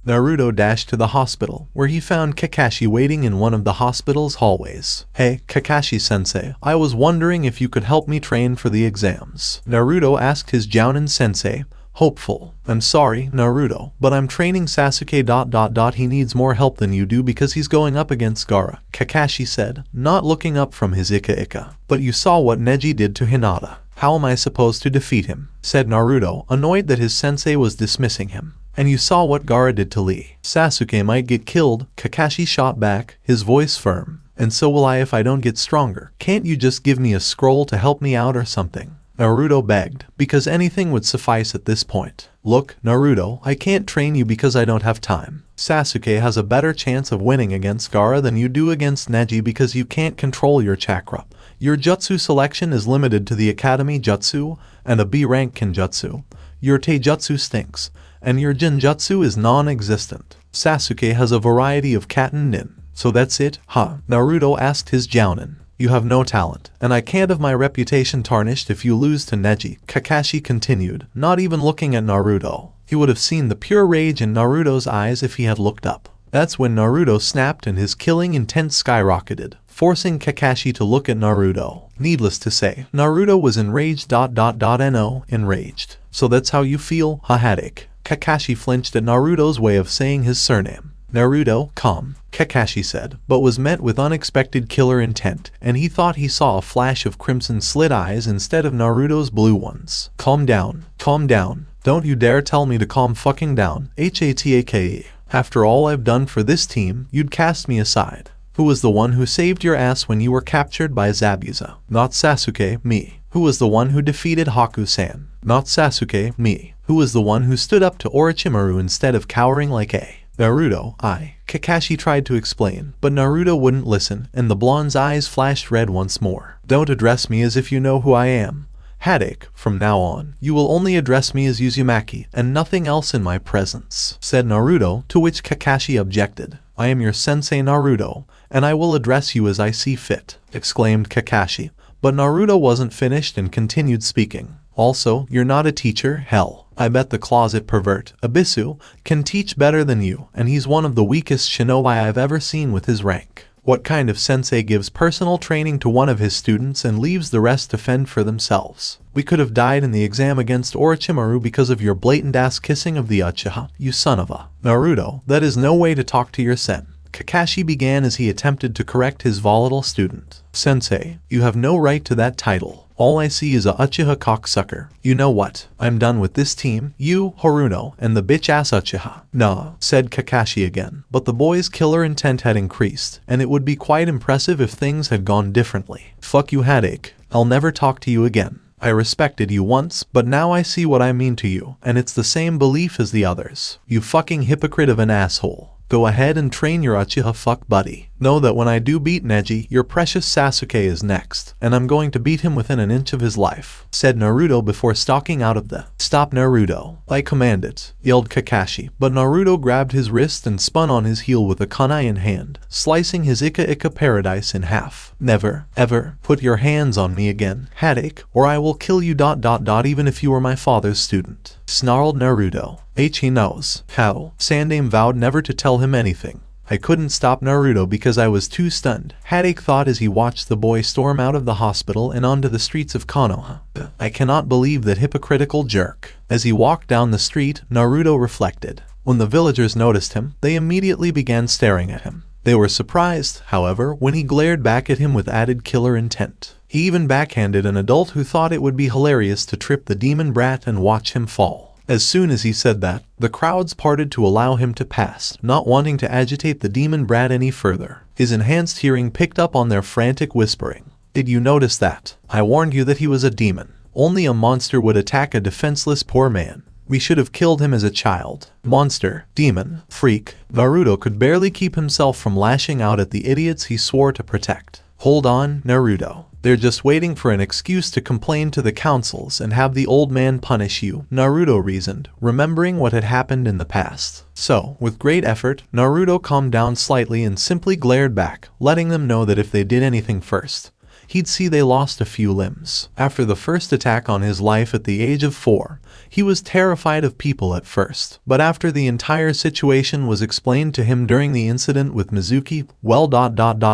Naruto dashed to the hospital, where he found Kakashi waiting in one of the hospital's hallways. "Hey, Kakashi-sensei, I was wondering if you could help me train for the exams." Naruto asked his Jounin sensei, hopeful. "I'm sorry, Naruto, but I'm training Sasuke. He needs more help than you do because he's going up against Gaara," Kakashi said, not looking up from his Ika. "But you saw what Neji did to Hinata. How am I supposed to defeat him?" said Naruto, annoyed that his sensei was dismissing him. "And you saw what Gaara did to Lee. Sasuke might get killed," Kakashi shot back, his voice firm. "And so will I if I don't get stronger. Can't you just give me a scroll to help me out or something?" Naruto begged, because anything would suffice at this point. "Look, Naruto, I can't train you because I don't have time. Sasuke has a better chance of winning against Gaara than you do against Neji because you can't control your chakra. Your jutsu selection is limited to the Academy Jutsu and a B-rank Kenjutsu. Your Taijutsu stinks, and your Jinjutsu is non-existent. Sasuke has a variety of Katen Nin. So that's it, huh?" Naruto asked his Jounin. "You have no talent, and I can't have my reputation tarnished if you lose to Neji," Kakashi continued, not even looking at Naruto. He would have seen the pure rage in Naruto's eyes if he had looked up. That's when Naruto snapped and his killing intent skyrocketed, forcing Kakashi to look at Naruto. Needless to say, Naruto was enraged. Enraged. "So that's how you feel, Hahadik?" Kakashi flinched at Naruto's way of saying his surname. "Naruto, calm," Kakashi said, but was met with unexpected killer intent, and he thought he saw a flash of crimson slit eyes instead of Naruto's blue ones. Calm down. Calm down. Don't you dare tell me to calm fucking down. Hatake. After all I've done for this team, you'd cast me aside. Who was the one who saved your ass when you were captured by Zabuza? Not Sasuke, me. Who was the one who defeated Haku-san? Not Sasuke, me. Who was the one who stood up to Orochimaru instead of cowering like a Naruto? I. Kakashi tried to explain, but Naruto wouldn't listen, and the blonde's eyes flashed red once more. "Don't address me as if you know who I am. Hadik, from now on, you will only address me as Uzumaki, and nothing else in my presence," said Naruto, to which Kakashi objected. "I am your sensei Naruto, and I will address you as I see fit," exclaimed Kakashi. But Naruto wasn't finished and continued speaking. "Also, you're not a teacher, hell. I bet the closet pervert, Abisu, can teach better than you, and he's one of the weakest shinobi I've ever seen with his rank. What kind of sensei gives personal training to one of his students and leaves the rest to fend for themselves? We could have died in the exam against Orochimaru because of your blatant ass kissing of the Uchiha, you son of a Naruto, that is no way to talk to your sen." Kakashi began as he attempted to correct his volatile student. "Sensei, you have no right to that title. All I see is a Uchiha cocksucker. You know what? I'm done with this team, you, Haruno, and the bitch-ass Uchiha." "Nah," said Kakashi again, but the boy's killer intent had increased, and it would be quite impressive if things had gone differently. "Fuck you, Hadik. I'll never talk to you again. I respected you once, but now I see what I mean to you, and it's the same belief as the others. You fucking hypocrite of an asshole. Go ahead and train your Uchiha fuck buddy. Know that when I do beat Neji, your precious Sasuke is next, and I'm going to beat him within an inch of his life," said Naruto before stalking out of the "Stop Naruto, I command it," yelled Kakashi, but Naruto grabbed his wrist and spun on his heel with a kunai in hand, slicing his Ika paradise in half. "Never, ever, put your hands on me again, Hadik, or I will kill you. Even if you were my father's student," snarled Naruto. He knows how. Sandaime vowed never to tell him anything. "I couldn't stop Naruto because I was too stunned," Hadik thought as he watched the boy storm out of the hospital and onto the streets of Konoha. "I cannot believe that hypocritical jerk." As he walked down the street, Naruto reflected. When the villagers noticed him, they immediately began staring at him. They were surprised, however, when he glared back at him with added killer intent. He even backhanded an adult who thought it would be hilarious to trip the demon brat and watch him fall. As soon as he said that, the crowds parted to allow him to pass, not wanting to agitate the demon brat any further. His enhanced hearing picked up on their frantic whispering. "Did you notice that? I warned you that he was a demon. Only a monster would attack a defenseless poor man. We should have killed him as a child." Monster, demon, freak. Naruto could barely keep himself from lashing out at the idiots he swore to protect. "Hold on, Naruto. They're just waiting for an excuse to complain to the councils and have the old man punish you," Naruto reasoned, remembering what had happened in the past. So, with great effort, Naruto calmed down slightly and simply glared back, letting them know that if they did anything first, he'd see they lost a few limbs. After the first attack on his life at the age of 4, he was terrified of people at first, but after the entire situation was explained to him during the incident with Mizuki,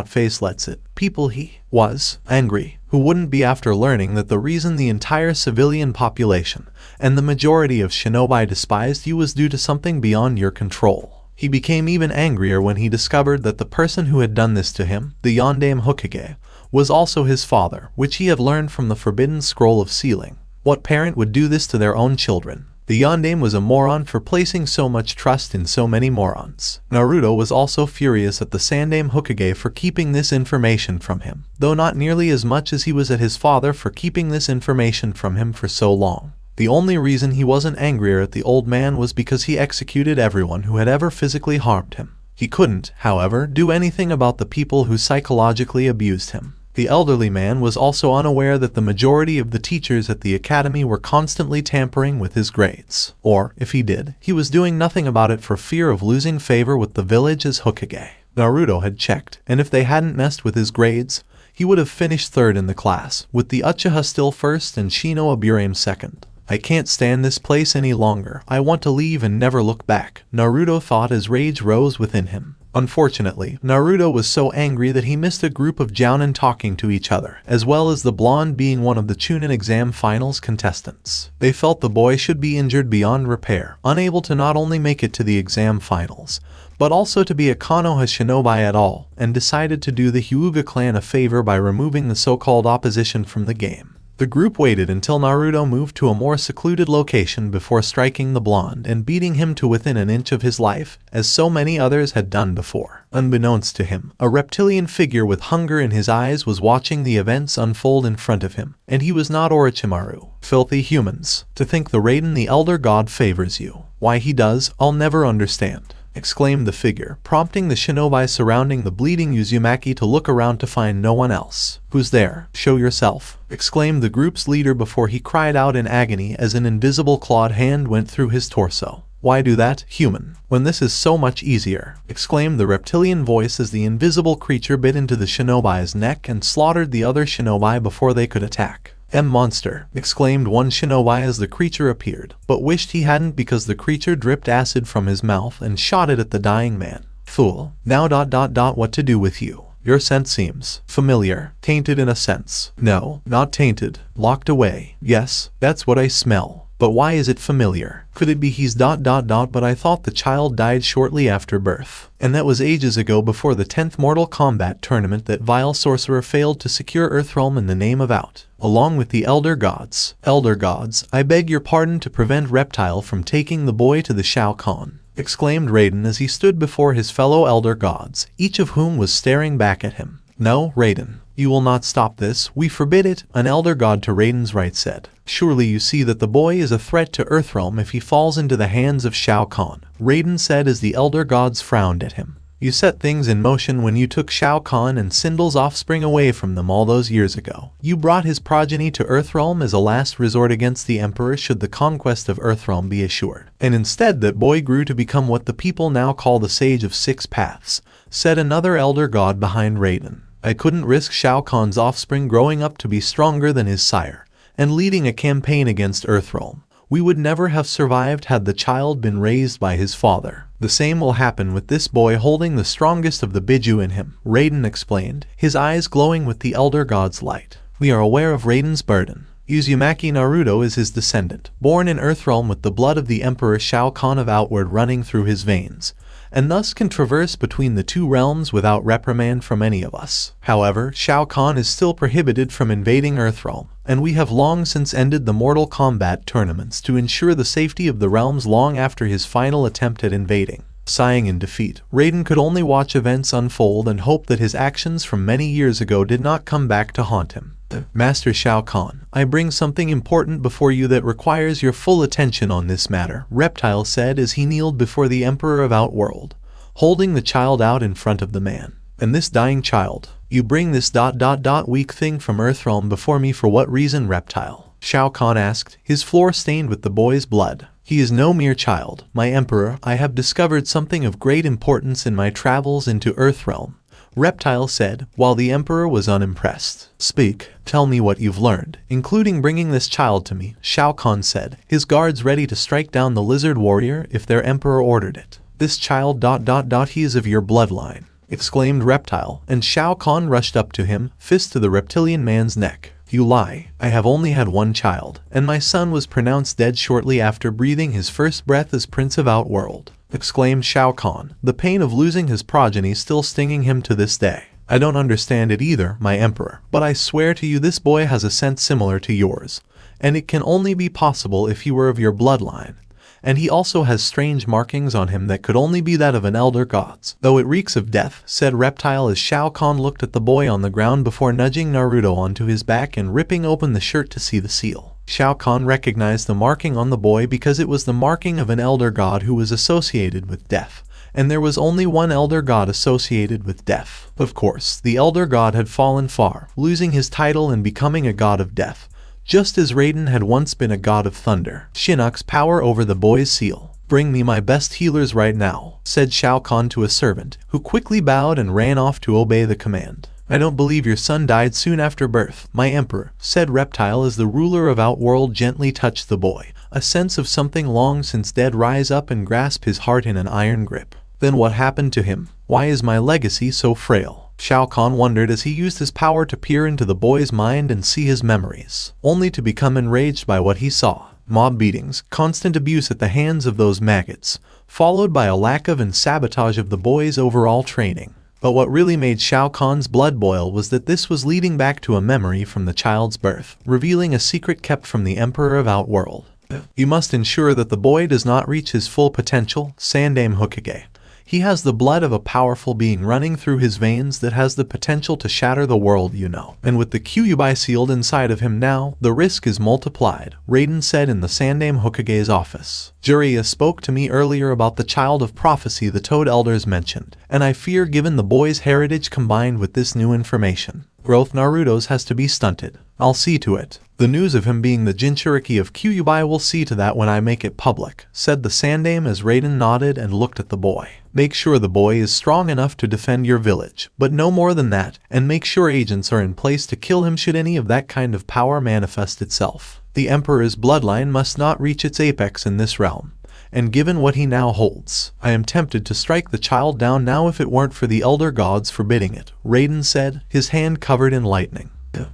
face lets it. People he was angry, who wouldn't be after learning that the reason the entire civilian population and the majority of shinobi despised you was due to something beyond your control. He became even angrier when he discovered that the person who had done this to him, the Yondaime Hokage, was also his father, which he had learned from the forbidden scroll of sealing. What parent would do this to their own children? The Yondaime was a moron for placing so much trust in so many morons. Naruto was also furious at the Sandaime Hokage for keeping this information from him, though not nearly as much as he was at his father for keeping this information from him for so long. The only reason he wasn't angrier at the old man was because he executed everyone who had ever physically harmed him. He couldn't, however, do anything about the people who psychologically abused him. The elderly man was also unaware that the majority of the teachers at the academy were constantly tampering with his grades. Or, if he did, he was doing nothing about it for fear of losing favor with the village as Hokage. Naruto had checked, and if they hadn't messed with his grades, he would have finished 3rd in the class, with the Uchiha still 1st and Shino Aburame 2nd. I can't stand this place any longer. I want to leave and never look back, Naruto thought as rage rose within him. Unfortunately, Naruto was so angry that he missed a group of jounin talking to each other, as well as the blonde being one of the Chunin exam finals contestants. They felt the boy should be injured beyond repair, unable to not only make it to the exam finals, but also to be a Konoha shinobi at all, and decided to do the Hyuga clan a favor by removing the so-called opposition from the game. The group waited until Naruto moved to a more secluded location before striking the blonde and beating him to within an inch of his life, as so many others had done before. Unbeknownst to him, a reptilian figure with hunger in his eyes was watching the events unfold in front of him, and he was not Orochimaru. Filthy humans. To think the Raiden the Elder God favors you. Why he does, I'll never understand, exclaimed the figure, prompting the shinobi surrounding the bleeding Uzumaki to look around to find no one else. Who's there? Show yourself, exclaimed the group's leader before he cried out in agony as an invisible clawed hand went through his torso. Why do that, human, when this is so much easier, exclaimed the reptilian voice as the invisible creature bit into the shinobi's neck and slaughtered the other shinobi before they could attack. Monster, exclaimed one shinobi as the creature appeared, but wished he hadn't because the creature dripped acid from his mouth and shot it at the dying man. Fool. Now what to do with you? Your scent seems familiar. Tainted in a sense. No, not tainted. Locked away. Yes, that's what I smell. But why is it familiar? Could it be he's ... but I thought the child died shortly after birth. And that was ages ago before the 10th Mortal Kombat tournament that vile sorcerer failed to secure Earthrealm in the name of Out. Along with the Elder Gods. Elder Gods, I beg your pardon to prevent Reptile from taking the boy to the Shao Khan, exclaimed Raiden as he stood before his fellow Elder Gods, each of whom was staring back at him. No, Raiden. You will not stop this. We forbid it, an Elder God to Raiden's right said. Surely you see that the boy is a threat to Earthrealm if he falls into the hands of Shao Khan, Raiden said as the Elder Gods frowned at him. You set things in motion when you took Shao Khan and Sindel's offspring away from them all those years ago. You brought his progeny to Earthrealm as a last resort against the Emperor should the conquest of Earthrealm be assured. And instead that boy grew to become what the people now call the Sage of Six Paths, said another Elder God behind Raiden. I couldn't risk Shao Kahn's offspring growing up to be stronger than his sire, and leading a campaign against Earthrealm. We would never have survived had the child been raised by his father. The same will happen with this boy holding the strongest of the Biju in him, Raiden explained, his eyes glowing with the Elder God's light. We are aware of Raiden's burden. Uzumaki Naruto is his descendant, born in Earthrealm with the blood of the Emperor Shao Kahn of Outward running through his veins, and thus can traverse between the two realms without reprimand from any of us. However, Shao Kahn is still prohibited from invading Earthrealm, and we have long since ended the Mortal Kombat tournaments to ensure the safety of the realms long after his final attempt at invading. Sighing in defeat, Raiden could only watch events unfold and hope that his actions from many years ago did not come back to haunt him. Master Shao Kahn, I bring something important before you that requires your full attention on this matter, Reptile said as he kneeled before the Emperor of Outworld, holding the child out in front of the man. And this dying child, you bring this ... weak thing from Earthrealm before me for what reason, Reptile? Shao Kahn asked, his floor stained with the boy's blood. He is no mere child, my Emperor. I have discovered something of great importance in my travels into Earthrealm. Reptile said, while the Emperor was unimpressed. Speak, tell me what you've learned, including bringing this child to me, Shao Khan said, his guards ready to strike down the lizard warrior if their Emperor ordered it. This child ... he is of your bloodline, exclaimed Reptile, and Shao Khan rushed up to him, fist to the reptilian man's neck. You lie. I have only had one child, and my son was pronounced dead shortly after breathing his first breath as Prince of Outworld, exclaimed Shao Khan, the pain of losing his progeny still stinging him to this day. I don't understand it either, my Emperor, but I swear to you this boy has a scent similar to yours, and it can only be possible if he were of your bloodline. And he also has strange markings on him that could only be that of an elder god's. Though it reeks of death, said Reptile as Shao Khan looked at the boy on the ground before nudging Naruto onto his back and ripping open the shirt to see the seal. Shao Khan recognized the marking on the boy because it was the marking of an elder god who was associated with death. And there was only one elder god associated with death. Of course, the elder god had fallen far, losing his title and becoming a god of death, just as Raiden had once been a god of thunder. Shinnok's power over the boy's seal. Bring me my best healers right now, said Shao Khan to a servant, who quickly bowed and ran off to obey the command. I don't believe your son died soon after birth, my Emperor, said Reptile as the ruler of Outworld gently touched the boy, a sense of something long since dead rise up and grasp his heart in an iron grip. Then what happened to him? Why is my legacy so frail? Shao Khan wondered as he used his power to peer into the boy's mind and see his memories, only to become enraged by what he saw. Mob beatings, constant abuse at the hands of those maggots, followed by a lack of and sabotage of the boy's overall training. But what really made Shao Kahn's blood boil was that this was leading back to a memory from the child's birth, revealing a secret kept from the Emperor of Outworld. You must ensure that the boy does not reach his full potential, Sandame Hokage. He has the blood of a powerful being running through his veins that has the potential to shatter the world, you know. And with the Kyuubi sealed inside of him now, the risk is multiplied, Raiden said in the Sandame Hokage's office. Jiraiya spoke to me earlier about the child of prophecy the Toad Elders mentioned, and I fear given the boy's heritage combined with this new information, growth Naruto's has to be stunted. I'll see to it. The news of him being the Jinchuriki of Kyuubi will see to that when I make it public, said the Sandame as Raiden nodded and looked at the boy. Make sure the boy is strong enough to defend your village, but no more than that, and make sure agents are in place to kill him should any of that kind of power manifest itself. The Emperor's bloodline must not reach its apex in this realm, and given what he now holds, I am tempted to strike the child down now if it weren't for the elder gods forbidding it, Raiden said, his hand covered in lightning.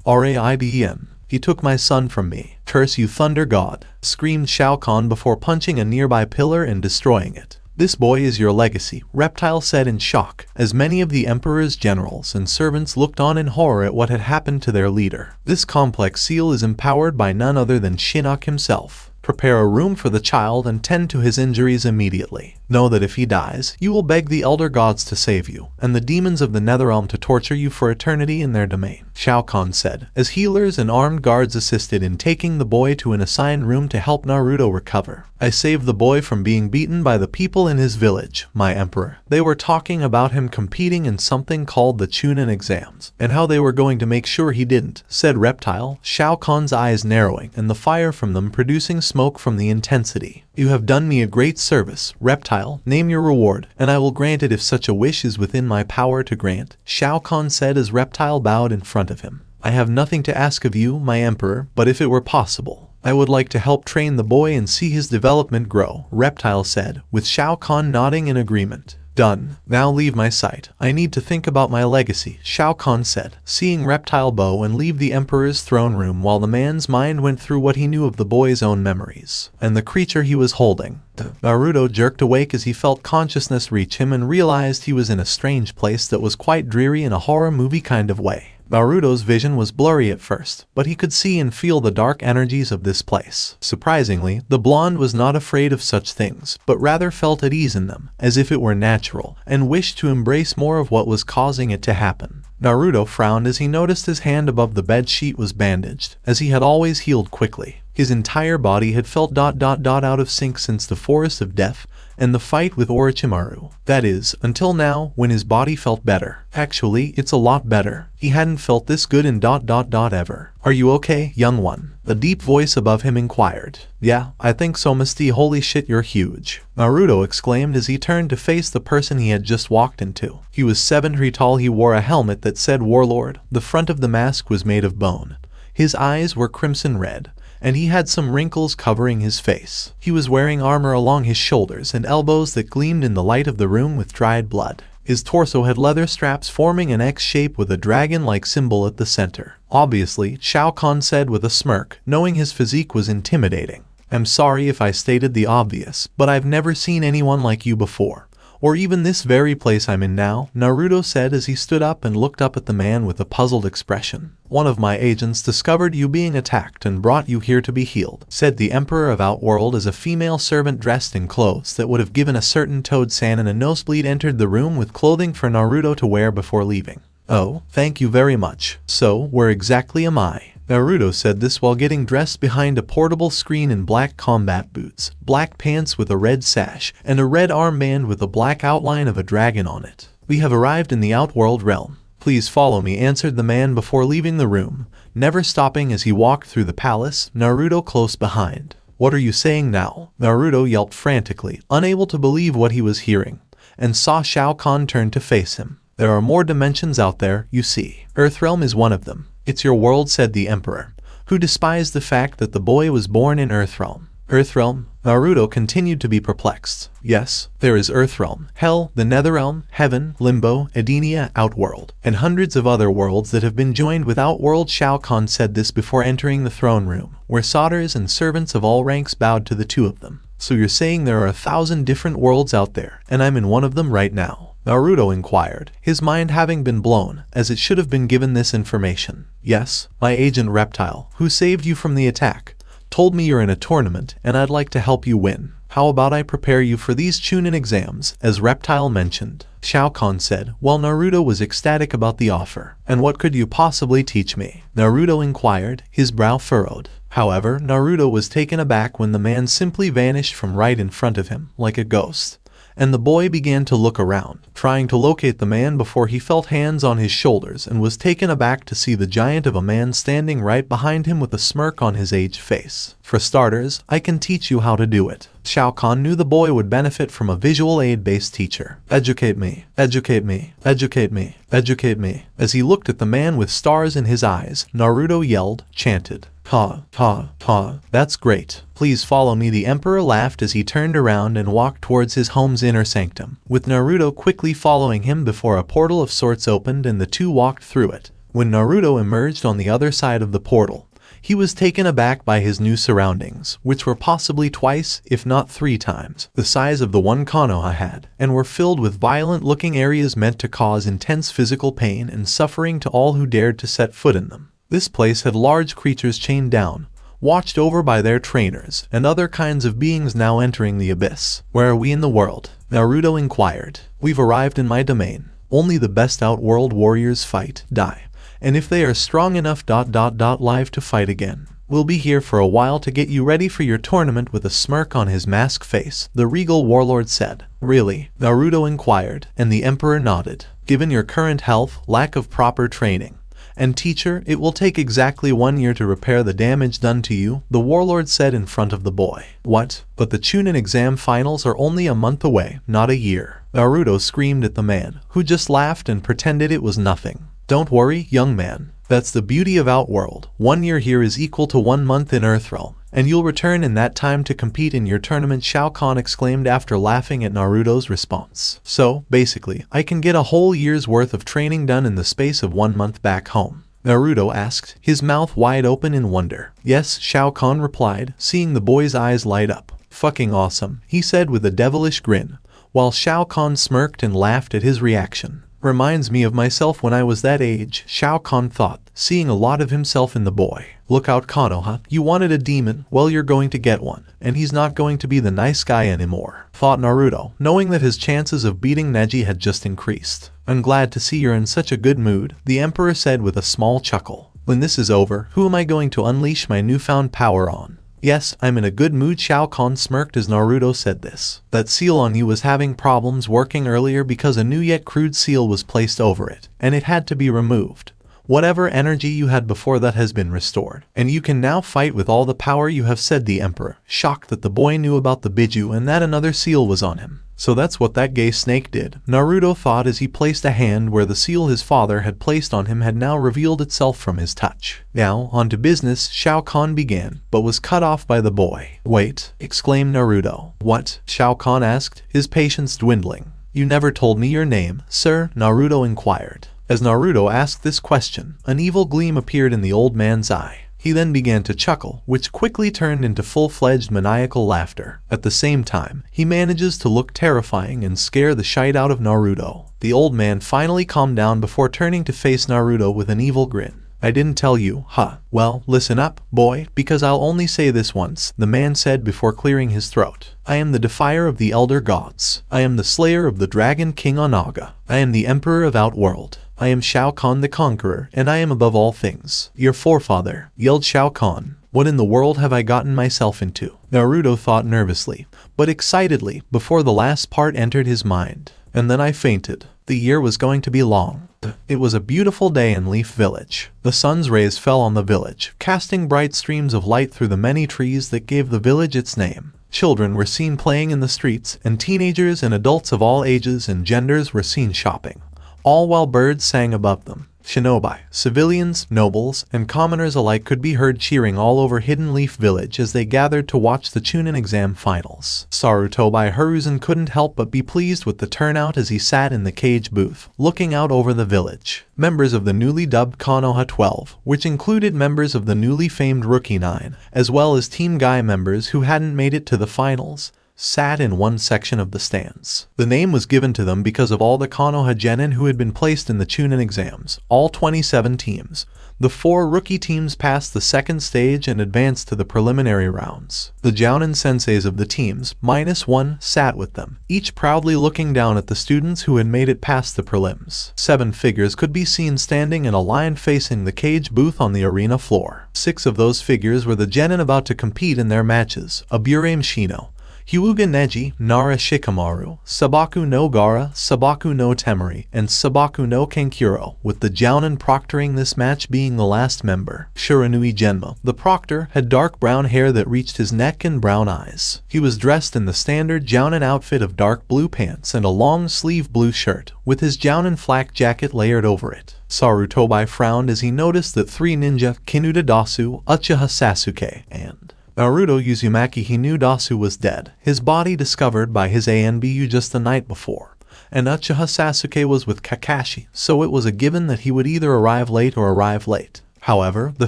Raiden. He took my son from me. Curse you, Thunder God, screamed Shao Khan before punching a nearby pillar and destroying it. This boy is your legacy, Reptile said in shock, as many of the Emperor's generals and servants looked on in horror at what had happened to their leader. This complex seal is empowered by none other than Shinnok himself. Prepare a room for the child and tend to his injuries immediately. Know that if he dies, you will beg the elder gods to save you, and the demons of the Netherrealm to torture you for eternity in their domain, Shao Khan said, as healers and armed guards assisted in taking the boy to an assigned room to help Naruto recover. I saved the boy from being beaten by the people in his village, my Emperor. They were talking about him competing in something called the Chunin exams, and how they were going to make sure he didn't, said Reptile, Shao Khan's eyes narrowing and the fire from them producing smoke from the intensity. You have done me a great service, Reptile. Name your reward, and I will grant it if such a wish is within my power to grant, Shao Khan said as Reptile bowed in front of him. I have nothing to ask of you, my Emperor, but if it were possible, I would like to help train the boy and see his development grow, Reptile said, with Shao Khan nodding in agreement. Done. Now leave my sight. I need to think about my legacy, Shao Khan said, seeing Reptile bow and leave the Emperor's throne room while the man's mind went through what he knew of the boy's own memories, and the creature he was holding. Naruto jerked awake as he felt consciousness reach him and realized he was in a strange place that was quite dreary in a horror movie kind of way. Naruto's vision was blurry at first, but he could see and feel the dark energies of this place. Surprisingly, the blonde was not afraid of such things, but rather felt at ease in them, as if it were natural, and wished to embrace more of what was causing it to happen. Naruto frowned as he noticed his hand above the bed sheet was bandaged, as he had always healed quickly. His entire body had felt ... out of sync since the Forest of Death, and the fight with Orochimaru. That is, until now, when his body felt better. Actually, it's a lot better. He hadn't felt this good in ever. Are you okay, young one? The deep voice above him inquired. Yeah, I think so, Misty. Holy shit, you're huge, Naruto exclaimed as he turned to face the person he had just walked into. He was 7 feet tall. He wore a helmet that said Warlord. The front of the mask was made of bone. His eyes were crimson red, and he had some wrinkles covering his face. He was wearing armor along his shoulders and elbows that gleamed in the light of the room with dried blood. His torso had leather straps forming an X shape with a dragon-like symbol at the center. Obviously, Shao Khan said with a smirk, knowing his physique was intimidating. I'm sorry if I stated the obvious, but I've never seen anyone like you before. Or even this very place I'm in now, Naruto said as he stood up and looked up at the man with a puzzled expression. One of my agents discovered you being attacked and brought you here to be healed, said the Emperor of Outworld as a female servant dressed in clothes that would have given a certain Toad-san a nosebleed entered the room with clothing for Naruto to wear before leaving. Oh, thank you very much. So, where exactly am I? Naruto said this while getting dressed behind a portable screen in black combat boots, black pants with a red sash, and a red armband with a black outline of a dragon on it. We have arrived in the Outworld realm. Please follow me, answered the man before leaving the room, never stopping as he walked through the palace, Naruto close behind. What are you saying now? Naruto yelped frantically, unable to believe what he was hearing, and saw Shao Khan turn to face him. There are more dimensions out there, you see. Earthrealm is one of them. It's your world, said the Emperor, who despised the fact that the boy was born in Earthrealm. Earthrealm? Naruto continued to be perplexed. Yes, there is Earthrealm, Hell, the Netherrealm, Heaven, Limbo, Edenia, Outworld, and hundreds of other worlds that have been joined with Outworld. Shao Khan said this before entering the throne room, where soldiers and servants of all ranks bowed to the two of them. So you're saying there are 1,000 different worlds out there, and I'm in one of them right now? Naruto inquired, his mind having been blown, as it should have been given this information. Yes, my agent Reptile, who saved you from the attack, told me you're in a tournament and I'd like to help you win. How about I prepare you for these Chunin exams, as Reptile mentioned? Shao Khan said, while Naruto was ecstatic about the offer. And what could you possibly teach me? Naruto inquired, his brow furrowed. However, Naruto was taken aback when the man simply vanished from right in front of him, like a ghost. And the boy began to look around, trying to locate the man before he felt hands on his shoulders and was taken aback to see the giant of a man standing right behind him with a smirk on his aged face. For starters, I can teach you how to do it. Shao Khan knew the boy would benefit from a visual aid-based teacher. Educate me, educate me, educate me, educate me. As he looked at the man with stars in his eyes, Naruto yelled, chanted, "Ha, ha, ha, that's great. Please follow me." The Emperor laughed as he turned around and walked towards his home's inner sanctum, with Naruto quickly following him before a portal of sorts opened and the two walked through it. When Naruto emerged on the other side of the portal, he was taken aback by his new surroundings, which were possibly twice, if not 3 times, the size of the one Konoha had, and were filled with violent-looking areas meant to cause intense physical pain and suffering to all who dared to set foot in them. This place had large creatures chained down, watched over by their trainers, and other kinds of beings now entering the abyss. Where are we in the world? Naruto inquired. We've arrived in my domain. Only the best Outworld warriors fight, die, and if they are strong enough live to fight again. We'll be here for a while to get you ready for your tournament. With a smirk on his masked face, the regal warlord said. Really? Naruto inquired, and the Emperor nodded. Given your current health, lack of proper training, and teacher, it will take exactly 1 year to repair the damage done to you, the warlord said in front of the boy. What? But the Chunin exam finals are only a month away, not a year. Naruto screamed at the man, who just laughed and pretended it was nothing. Don't worry, young man. That's the beauty of Outworld. 1 year here is equal to 1 month in Earthrealm, and you'll return in that time to compete in your tournament, Shao Khan exclaimed after laughing at Naruto's response. So, basically, I can get a whole year's worth of training done in the space of 1 month back home? Naruto asked, his mouth wide open in wonder. Yes, Shao Khan replied, seeing the boy's eyes light up. Fucking awesome, he said with a devilish grin, while Shao Khan smirked and laughed at his reaction. Reminds me of myself when I was that age, Shao Khan thought, seeing a lot of himself in the boy. Look out, Konoha, you wanted a demon, well you're going to get one, and he's not going to be the nice guy anymore, thought Naruto, knowing that his chances of beating Neji had just increased. I'm glad to see you're in such a good mood, the Emperor said with a small chuckle. When this is over, who am I going to unleash my newfound power on? Yes, I'm in a good mood. Shao Khan smirked as Naruto said this. That seal on you was having problems working earlier because a new yet crude seal was placed over it, and it had to be removed. Whatever energy you had before that has been restored, and you can now fight with all the power you have, said the Emperor, shocked that the boy knew about the Biju and that another seal was on him. So that's what that gay snake did, Naruto thought as he placed a hand where the seal his father had placed on him had now revealed itself from his touch. Now, on to business, Shao Kahn began, but was cut off by the boy. Wait, exclaimed Naruto. What? Shao Kahn asked, his patience dwindling. You never told me your name, sir, Naruto inquired. As Naruto asked this question, an evil gleam appeared in the old man's eye. He then began to chuckle, which quickly turned into full-fledged maniacal laughter. At the same time, he manages to look terrifying and scare the shite out of Naruto. The old man finally calmed down before turning to face Naruto with an evil grin. I didn't tell you, huh? Well, listen up, boy, because I'll only say this once, the man said before clearing his throat. I am the defier of the elder gods. I am the slayer of the dragon king Onaga. I am the emperor of Outworld. I am Shao Kahn the Conqueror, and I am above all things. Your forefather, yelled Shao Kahn. What in the world have I gotten myself into? Naruto thought nervously, but excitedly, before the last part entered his mind. And then I fainted. The year was going to be long. It was a beautiful day in Leaf Village. The sun's rays fell on the village, casting bright streams of light through the many trees that gave the village its name. Children were seen playing in the streets, and teenagers and adults of all ages and genders were seen shopping, all while birds sang above them. Shinobi, civilians, nobles, and commoners alike could be heard cheering all over Hidden Leaf Village as they gathered to watch the Chunin exam finals. Sarutobi Hiruzen couldn't help but be pleased with the turnout as he sat in the cage booth, looking out over the village. Members of the newly dubbed Konoha 12, which included members of the newly famed Rookie 9, as well as Team Guy members who hadn't made it to the finals, sat in one section of the stands. The name was given to them because of all the Konoha genin who had been placed in the Chunin exams, all 27 teams. The 4 rookie teams passed the second stage and advanced to the preliminary rounds. The Jounin senseis of the teams, -1, sat with them, each proudly looking down at the students who had made it past the prelims. 7 figures could be seen standing in a line facing the cage booth on the arena floor. 6 of those figures were the genin about to compete in their matches: Aburame Shino, Hyuga Neji, Nara Shikamaru, Sabaku no Gara, Sabaku no Temari, and Sabaku no Kankuro, with the Jounin proctoring this match being the last member. Shiranui Genma, the proctor, had dark brown hair that reached his neck and brown eyes. He was dressed in the standard Jounin outfit of dark blue pants and a long-sleeve blue shirt, with his Jounin flak jacket layered over it. Sarutobi frowned as he noticed that 3 ninja, Kinuta Dasu, Uchiha Sasuke, and Naruto Uzumaki Dasu was dead, his body discovered by his ANBU just the night before, and Uchiha Sasuke was with Kakashi, so it was a given that he would either arrive late or arrive late. However, the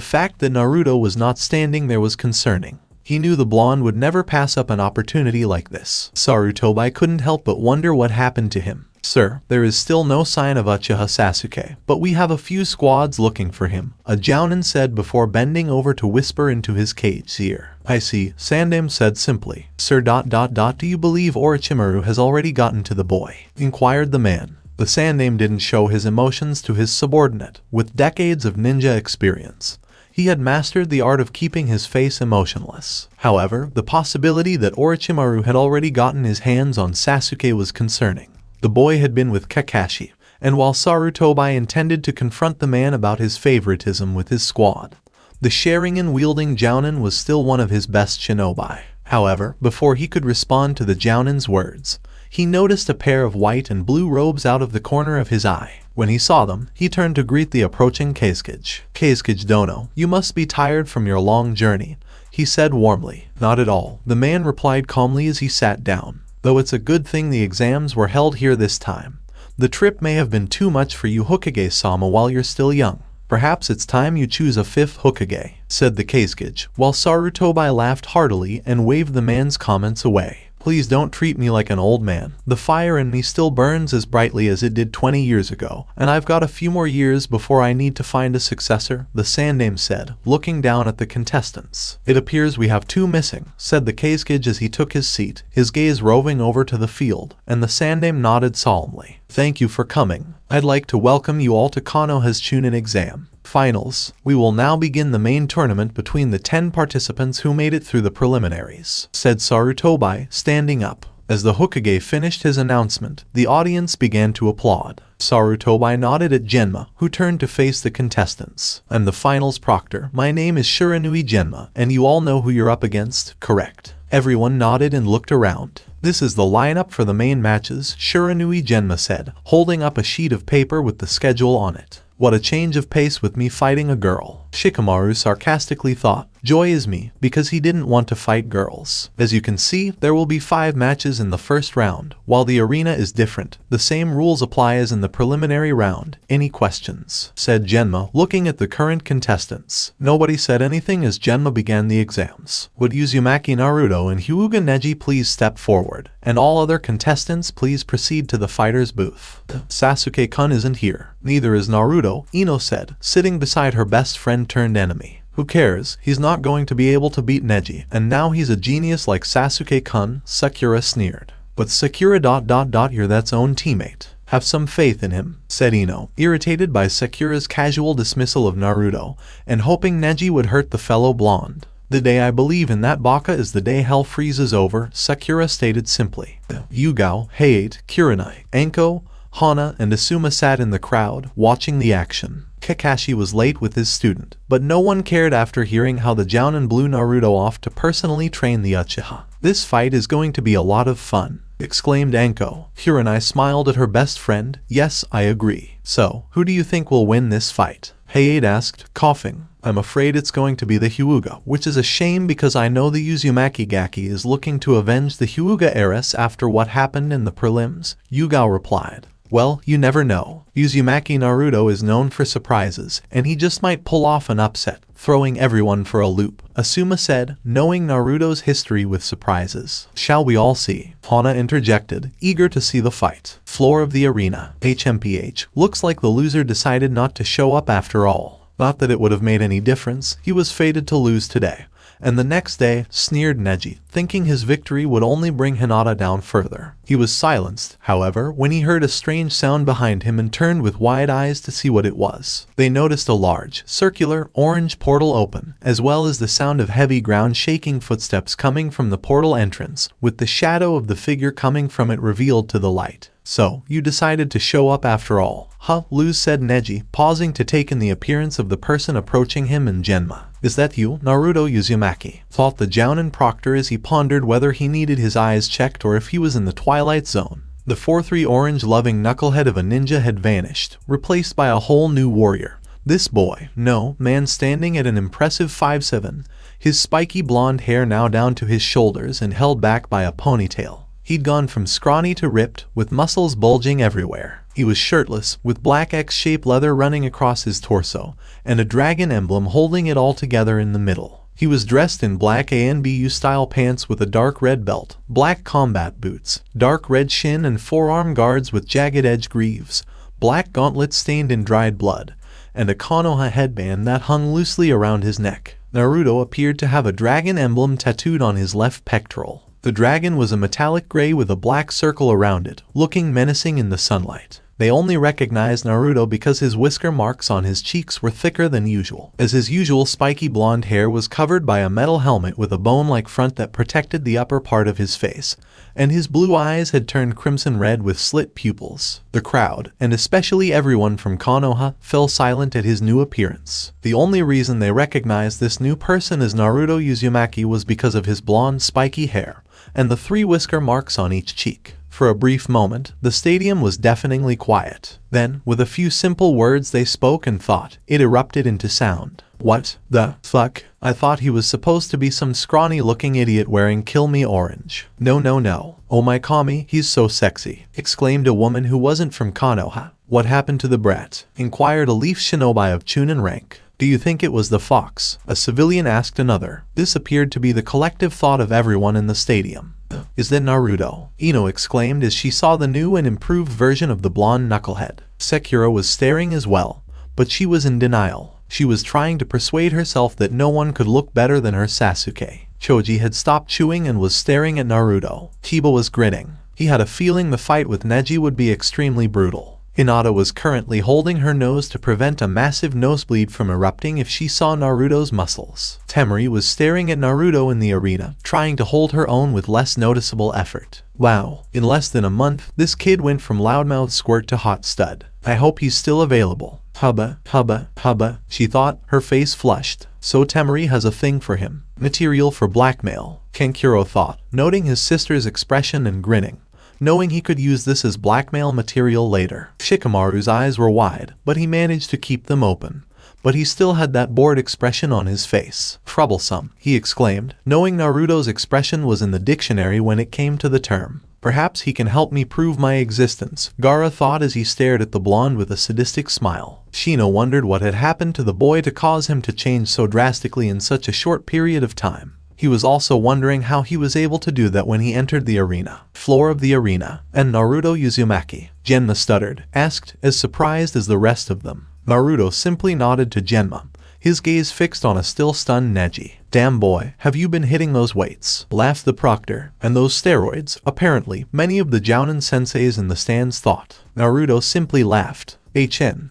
fact that Naruto was not standing there was concerning. He knew the blonde would never pass up an opportunity like this. Sarutobi couldn't help but wonder what happened to him. Sir, there is still no sign of Uchiha Sasuke, but we have a few squads looking for him, a Jounin said before bending over to whisper into his cage's ear. I see, Sandem said simply. Sir ... Do you believe Orochimaru has already gotten to the boy? Inquired the man. The Sandem didn't show his emotions to his subordinate. With decades of ninja experience, he had mastered the art of keeping his face emotionless. However, the possibility that Orochimaru had already gotten his hands on Sasuke was concerning. The boy had been with Kakashi, and while Sarutobi intended to confront the man about his favoritism with his squad, the Sharingan-wielding Jounin was still one of his best shinobi. However, before he could respond to the Jounin's words, he noticed a pair of white and blue robes out of the corner of his eye. When he saw them, he turned to greet the approaching Kazekage. Kazekage Dono, you must be tired from your long journey, he said warmly. Not at all, the man replied calmly as he sat down. Though it's a good thing the exams were held here this time. The trip may have been too much for you Hokage-sama while you're still young. Perhaps it's time you choose a 5th Hokage, said the Kazekage, while Sarutobi laughed heartily and waved the man's comments away. Please don't treat me like an old man. The fire in me still burns as brightly as it did 20 years ago, and I've got a few more years before I need to find a successor, the Sandame said, looking down at the contestants. It appears we have 2 missing, said the Kazekage as he took his seat, his gaze roving over to the field, and the Sandame nodded solemnly. Thank you for coming. I'd like to welcome you all to Konoha's Chunin exam. Finals. We will now begin the main tournament between the 10 participants who made it through the preliminaries, said Sarutobi, standing up. As the Hokage finished his announcement, the audience began to applaud. Sarutobi nodded at Genma, who turned to face the contestants. I'm the finals proctor. My name is Shiranui Genma, and you all know who you're up against, correct? Everyone nodded and looked around. This is the lineup for the main matches, Shiranui Genma said, holding up a sheet of paper with the schedule on it. What a change of pace with me fighting a girl, Shikamaru sarcastically thought. Joy is me, because he didn't want to fight girls. As you can see, there will be 5 matches in the first round. While the arena is different, the same rules apply as in the preliminary round. Any questions? Said Genma, looking at the current contestants. Nobody said anything as Genma began the exams. Would Uzumaki Naruto and Hyuga Neji please step forward? And all other contestants please proceed to the fighter's booth. Sasuke-kun isn't here. Neither is Naruto, Ino said, sitting beside her best friend turned enemy. Who cares? He's not going to be able to beat Neji, and now he's a genius like Sasuke-kun, Sakura sneered. But Sakura you're that's own teammate. Have some faith in him, said Ino, irritated by Sakura's casual dismissal of Naruto, and hoping Neji would hurt the fellow blonde. The day I believe in that baka is the day hell freezes over, Sakura stated simply. Yugao, Hayate, Kurenai, Anko, Hana, and Asuma sat in the crowd, watching the action. Kakashi was late with his student, but no one cared after hearing how the Jounin blew Naruto off to personally train the Uchiha. This fight is going to be a lot of fun, exclaimed Anko. Kurenai smiled at her best friend. Yes, I agree. So, who do you think will win this fight? Hayate asked, coughing. I'm afraid it's going to be the Hyuga, which is a shame because I know the Uzumaki Gaki is looking to avenge the Hyuga heiress after what happened in the prelims, Yugao replied. Well, you never know. Uzumaki Naruto is known for surprises, and he just might pull off an upset, throwing everyone for a loop, Asuma said, knowing Naruto's history with surprises. Shall we all see? Hana interjected, eager to see the fight. Floor of the arena. HMPH. Looks like the loser decided not to show up after all. Not that it would have made any difference, he was fated to lose today. And the next day, sneered Neji, thinking his victory would only bring Hinata down further. He was silenced, however, when he heard a strange sound behind him and turned with wide eyes to see what it was. They noticed a large, circular, orange portal open, as well as the sound of heavy ground-shaking footsteps coming from the portal entrance, with the shadow of the figure coming from it revealed to the light. So, you decided to show up after all, huh? Luz said Neji, pausing to take in the appearance of the person approaching him and Genma. Is that you, Naruto Uzumaki? Thought the Jounin proctor as he pondered whether he needed his eyes checked or if he was in the Twilight Zone. The 4-3 orange-loving knucklehead of a ninja had vanished, replaced by a whole new warrior. This boy, no, man standing at an impressive 5'7", his spiky blonde hair now down to his shoulders and held back by a ponytail. He'd gone from scrawny to ripped, with muscles bulging everywhere. He was shirtless, with black X-shaped leather running across his torso, and a dragon emblem holding it all together in the middle. He was dressed in black ANBU-style pants with a dark red belt, black combat boots, dark red shin and forearm guards with jagged edge greaves, black gauntlets stained in dried blood, and a Konoha headband that hung loosely around his neck. Naruto appeared to have a dragon emblem tattooed on his left pectoral. The dragon was a metallic gray with a black circle around it, looking menacing in the sunlight. They only recognized Naruto because his whisker marks on his cheeks were thicker than usual, as his usual spiky blonde hair was covered by a metal helmet with a bone-like front that protected the upper part of his face, and his blue eyes had turned crimson red with slit pupils. The crowd, and especially everyone from Konoha, fell silent at his new appearance. The only reason they recognized this new person as Naruto Uzumaki was because of his blonde, spiky hair, and the 3 whisker marks on each cheek. For a brief moment, the stadium was deafeningly quiet. Then, with a few simple words they spoke and thought, it erupted into sound. What the fuck? I thought he was supposed to be some scrawny-looking idiot wearing Kill Me Orange. No. Oh my Kami, he's so sexy, exclaimed a woman who wasn't from Konoha. What happened to the brat? Inquired a leaf shinobi of Chunin rank. Do you think it was the fox? A civilian asked another. This appeared to be the collective thought of everyone in the stadium. Is that Naruto? Ino exclaimed as she saw the new and improved version of the blonde knucklehead. Sakura was staring as well, but she was in denial. She was trying to persuade herself that no one could look better than her Sasuke. Choji had stopped chewing and was staring at Naruto. Kiba was grinning. He had a feeling the fight with Neji would be extremely brutal. Hinata was currently holding her nose to prevent a massive nosebleed from erupting if she saw Naruto's muscles. Temari was staring at Naruto in the arena, trying to hold her own with less noticeable effort. Wow, in less than a month, this kid went from loudmouth squirt to hot stud. I hope he's still available. Hubba, she thought, her face flushed. So Temari has a thing for him. Material for blackmail, Kankuro thought, noting his sister's expression and grinning, knowing he could use this as blackmail material later. Shikamaru's eyes were wide, but he managed to keep them open. But he still had that bored expression on his face. Troublesome, he exclaimed, knowing Naruto's expression was in the dictionary when it came to the term. Perhaps he can help me prove my existence, Gaara thought as he stared at the blonde with a sadistic smile. Shino wondered what had happened to the boy to cause him to change so drastically in such a short period of time. He was also wondering how he was able to do that when he entered the arena. Floor of the arena. And Naruto Uzumaki, Genma stuttered, asked, as surprised as the rest of them. Naruto simply nodded to Genma, his gaze fixed on a still stunned Neji. Damn boy, have you been hitting those weights? Laughed the proctor. And those steroids, apparently, many of the Jounin senseis in the stands thought. Naruto simply laughed.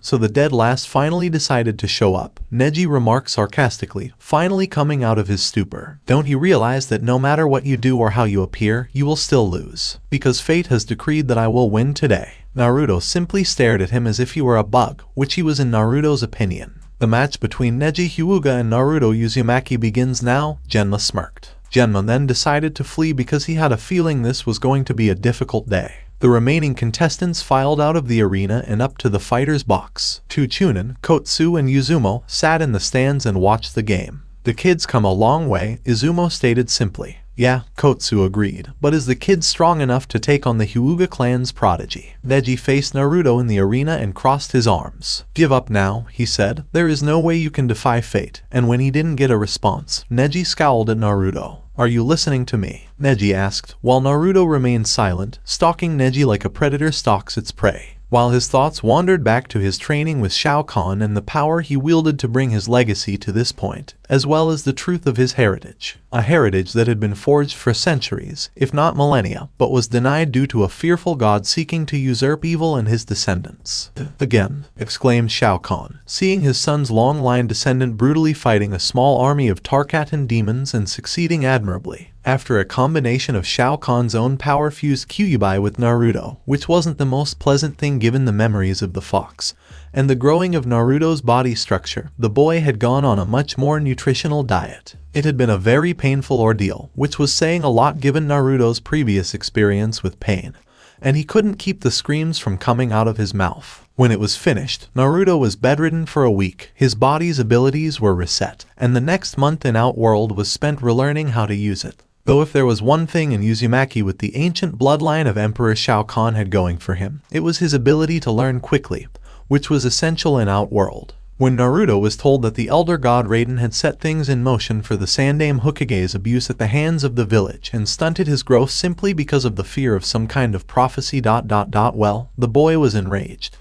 So the dead last finally decided to show up, Neji remarked sarcastically, finally coming out of his stupor. Don't you realize that no matter what you do or how you appear, you will still lose? Because fate has decreed that I will win today. Naruto simply stared at him as if he were a bug, which he was in Naruto's opinion. The match between Neji Hyuga and Naruto Uzumaki begins now, Genma smirked. Genma then decided to flee because he had a feeling this was going to be a difficult day. The remaining contestants filed out of the arena and up to the fighter's box. Chunin, Kotsu and Izumo sat in the stands and watched the game. The kid's come a long way, Izumo stated simply. Yeah, Kotsu agreed, but is the kid strong enough to take on the Hyuga clan's prodigy? Neji faced Naruto in the arena and crossed his arms. Give up now, he said. There is no way you can defy fate. And when he didn't get a response, Neji scowled at Naruto. Are you listening to me? Neji asked, while Naruto remained silent, stalking Neji like a predator stalks its prey. While his thoughts wandered back to his training with Shao Khan and the power he wielded to bring his legacy to this point, as well as the truth of his heritage. A heritage that had been forged for centuries, if not millennia, but was denied due to a fearful god seeking to usurp evil and his descendants. Again, exclaimed Shao Khan, seeing his son's long-line descendant brutally fighting a small army of Tarkatan demons and succeeding admirably. After a combination of Shao Kahn's own power-fused Kyuubi with Naruto, which wasn't the most pleasant thing given the memories of the fox, and the growing of Naruto's body structure, the boy had gone on a much more nutritional diet. It had been a very painful ordeal, which was saying a lot given Naruto's previous experience with pain, and he couldn't keep the screams from coming out of his mouth. When it was finished, Naruto was bedridden for a week, his body's abilities were reset, and the next month in Outworld was spent relearning how to use it. Though if there was one thing in Uzumaki with the ancient bloodline of Emperor Shao Kahn had going for him, it was his ability to learn quickly, which was essential in Outworld. When Naruto was told that the elder god Raiden had set things in motion for the Sandaime Hokage's abuse at the hands of the village and stunted his growth simply because of the fear of some kind of prophecy. Well, the boy was enraged.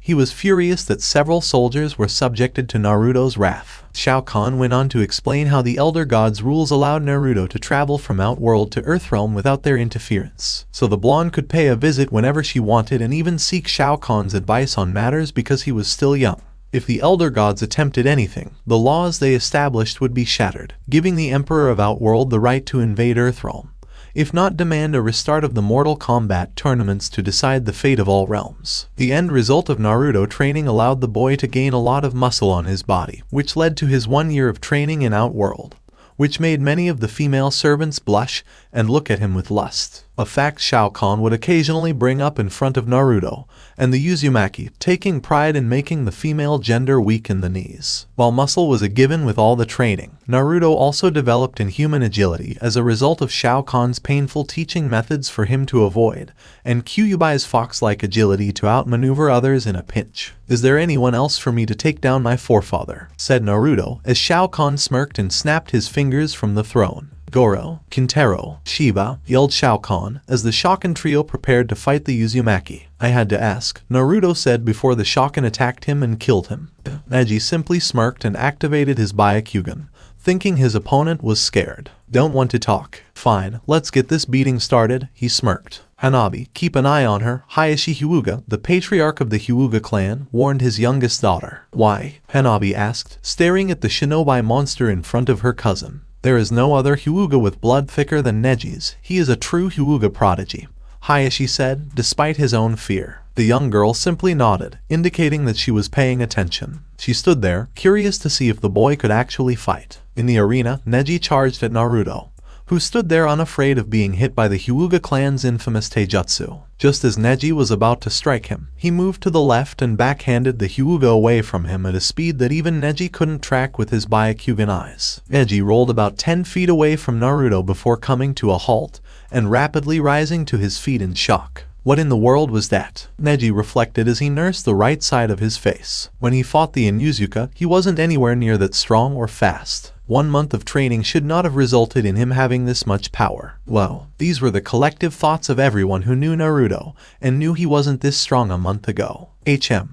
He was furious that several soldiers were subjected to Naruto's wrath. Shao Kahn went on to explain how the Elder God's rules allowed Naruto to travel from Outworld to Earthrealm without their interference, so the blonde could pay a visit whenever she wanted and even seek Shao Kahn's advice on matters because he was still young. If the Elder Gods attempted anything, the laws they established would be shattered, giving the Emperor of Outworld the right to invade Earthrealm, if not demand a restart of the Mortal Kombat tournaments to decide the fate of all realms. The end result of Naruto training allowed the boy to gain a lot of muscle on his body, which led to his 1 year of training in Outworld, which made many of the female servants blush and look at him with lust. A fact Shao Kahn would occasionally bring up in front of Naruto and the Uzumaki, taking pride in making the female gender weak in the knees. While muscle was a given with all the training, Naruto also developed inhuman agility as a result of Shao Kahn's painful teaching methods for him to avoid, and Kyuubi's fox-like agility to outmaneuver others in a pinch. Is there anyone else for me to take down my forefather? Said Naruto, as Shao Kahn smirked and snapped his fingers from the throne. Goro, Kintaro, Shiba, yelled Shao Kahn, as the Shokan trio prepared to fight the Uzumaki. I had to ask, Naruto said before the Shokan attacked him and killed him. Neji simply smirked and activated his Byakugan, thinking his opponent was scared. Don't want to talk. Fine, let's get this beating started, he smirked. Hanabi, keep an eye on her. Hayashi Hyuga, the patriarch of the Hyuga clan, warned his youngest daughter. Why? Hanabi asked, staring at the shinobi monster in front of her cousin. There is no other Hyuga with blood thicker than Neji's. He is a true Hyuga prodigy, Hayashi said, despite his own fear. The young girl simply nodded, indicating that she was paying attention. She stood there, curious to see if the boy could actually fight. In the arena, Neji charged at Naruto, who stood there unafraid of being hit by the Hyuga clan's infamous taijutsu. Just as Neji was about to strike him, he moved to the left and backhanded the Hyuga away from him at a speed that even Neji couldn't track with his Byakugan eyes. Neji rolled about 10 feet away from Naruto before coming to a halt, and rapidly rising to his feet in shock. What in the world was that? Neji reflected as he nursed the right side of his face. When he fought the Inuzuka, he wasn't anywhere near that strong or fast. 1 month of training should not have resulted in him having this much power. Well, these were the collective thoughts of everyone who knew Naruto, and knew he wasn't this strong a month ago.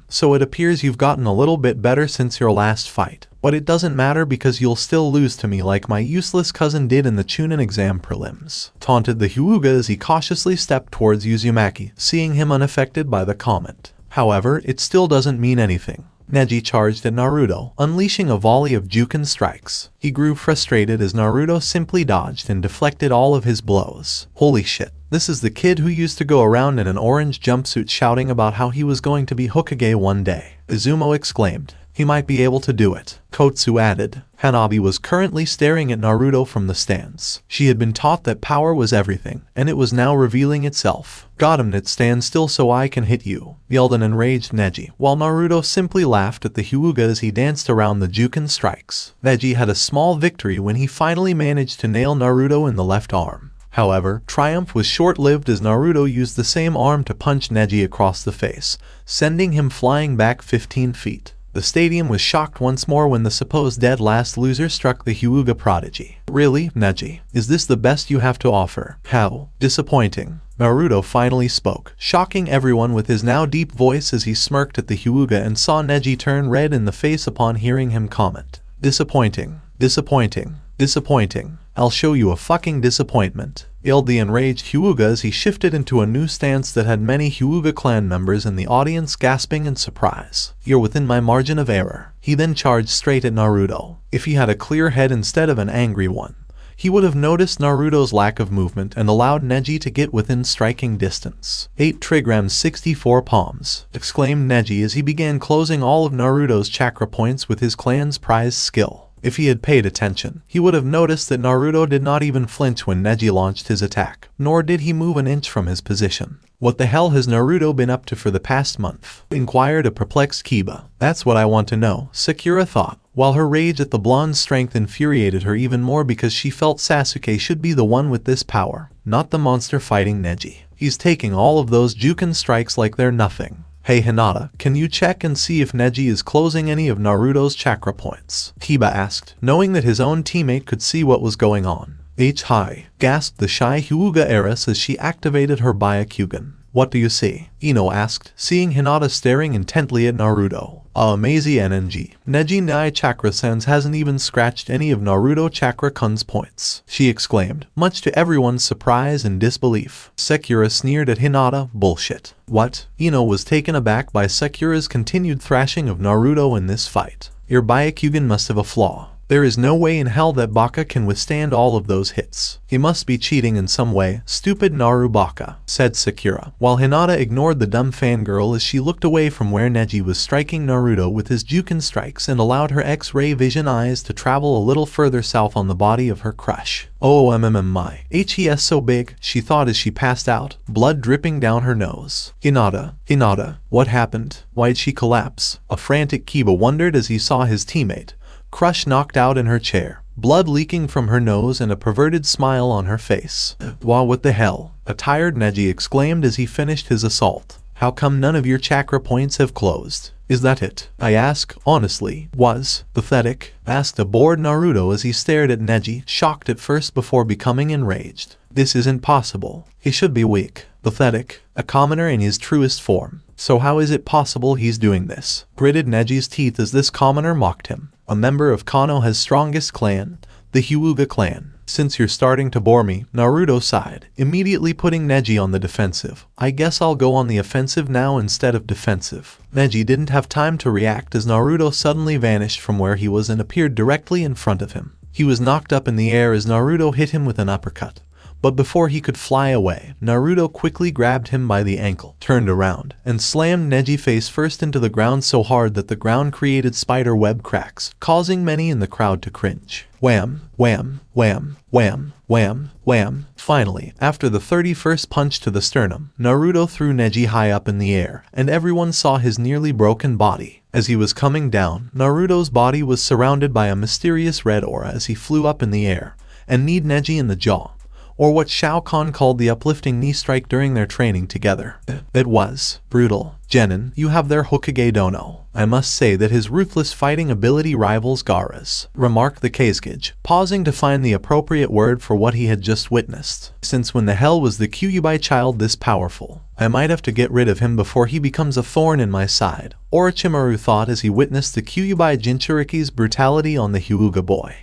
So it appears you've gotten a little bit better since your last fight. But it doesn't matter because you'll still lose to me like my useless cousin did in the Chunin exam prelims. Taunted the Hyuga as he cautiously stepped towards Uzumaki, seeing him unaffected by the comment. However, it still doesn't mean anything. Neji charged at Naruto, unleashing a volley of Juken strikes. He grew frustrated as Naruto simply dodged and deflected all of his blows. Holy shit. This is the kid who used to go around in an orange jumpsuit shouting about how he was going to be Hokage one day. Izumo exclaimed. He might be able to do it. Kotsu added. Hanabi was currently staring at Naruto from the stands. She had been taught that power was everything, and it was now revealing itself. Got him, Nit, stand still so I can hit you, yelled an enraged Neji, while Naruto simply laughed at the Hyuga as he danced around the Juken strikes. Neji had a small victory when he finally managed to nail Naruto in the left arm. However, triumph was short-lived as Naruto used the same arm to punch Neji across the face, sending him flying back 15 feet. The stadium was shocked once more when the supposed dead last loser struck the Hyuga prodigy. Really, Neji? Is this the best you have to offer? How disappointing. Naruto finally spoke, shocking everyone with his now deep voice as he smirked at the Hyuga and saw Neji turn red in the face upon hearing him comment. Disappointing. Disappointing. Disappointing. I'll show you a fucking disappointment, yelled the enraged Hyuga as he shifted into a new stance that had many Hyuga clan members in the audience gasping in surprise. You're within my margin of error. He then charged straight at Naruto. If he had a clear head instead of an angry one, he would have noticed Naruto's lack of movement and allowed Neji to get within striking distance. 8 trigrams 64 palms, exclaimed Neji as he began closing all of Naruto's chakra points with his clan's prized skill. If he had paid attention, he would have noticed that Naruto did not even flinch when Neji launched his attack, nor did he move an inch from his position. What the hell has Naruto been up to for the past month? Inquired a perplexed Kiba. That's what I want to know, Sakura thought, while her rage at the blonde's strength infuriated her even more because she felt Sasuke should be the one with this power, not the monster fighting Neji. He's taking all of those Juken strikes like they're nothing. Hey Hinata, can you check and see if Neji is closing any of Naruto's chakra points? Kiba asked, knowing that his own teammate could see what was going on. Hi, gasped the shy Hyuga heiress as she activated her Byakugan. What do you see? Ino asked, seeing Hinata staring intently at Naruto. Amazing NNG. Neji Nai Chakra Sense hasn't even scratched any of Naruto Chakra Kun's points, she exclaimed, much to everyone's surprise and disbelief. Sakura sneered at Hinata. Bullshit. What? Ino was taken aback by Sakura's continued thrashing of Naruto in this fight. Your Byakugan must have a flaw. There is no way in hell that Baka can withstand all of those hits. He must be cheating in some way, stupid Naru Baka, said Sakura, while Hinata ignored the dumb fangirl as she looked away from where Neji was striking Naruto with his Juken strikes and allowed her X-ray vision eyes to travel a little further south on the body of her crush. My. HES so big, she thought as she passed out, blood dripping down her nose. Hinata, what happened? Why'd she collapse? A frantic Kiba wondered as he saw his teammate, Crush, knocked out in her chair, blood leaking from her nose and a perverted smile on her face. Wow, what the hell? A tired Neji exclaimed as he finished his assault. How come none of your chakra points have closed? Is that it? I ask, honestly. Was pathetic? Asked a bored Naruto as he stared at Neji, shocked at first before becoming enraged. This isn't possible. He should be weak. Pathetic. A commoner in his truest form. So how is it possible he's doing this? Gritted Neji's teeth as this commoner mocked him. A member of Konoha's strongest clan, the Hyuga clan. Since you're starting to bore me, Naruto sighed, immediately putting Neji on the defensive. I guess I'll go on the offensive now instead of defensive. Neji didn't have time to react as Naruto suddenly vanished from where he was and appeared directly in front of him. He was knocked up in the air as Naruto hit him with an uppercut. But before he could fly away, Naruto quickly grabbed him by the ankle, turned around, and slammed Neji face first into the ground so hard that the ground created spider web cracks, causing many in the crowd to cringe. Wham, wham, wham, wham, wham, wham. Finally, after the 31st punch to the sternum, Naruto threw Neji high up in the air, and everyone saw his nearly broken body. As he was coming down, Naruto's body was surrounded by a mysterious red aura as he flew up in the air, and kneed Neji in the jaw, or what Shao Khan called the uplifting knee strike during their training together. It was brutal. Genin, you have their Hokage dono. I must say that his ruthless fighting ability rivals Gaara's, remarked the Kazekage, pausing to find the appropriate word for what he had just witnessed. Since when the hell was the Kyuubi child this powerful? I might have to get rid of him before he becomes a thorn in my side, Orochimaru thought as he witnessed the Kyuubi Jinchuriki's brutality on the Hyuga boy.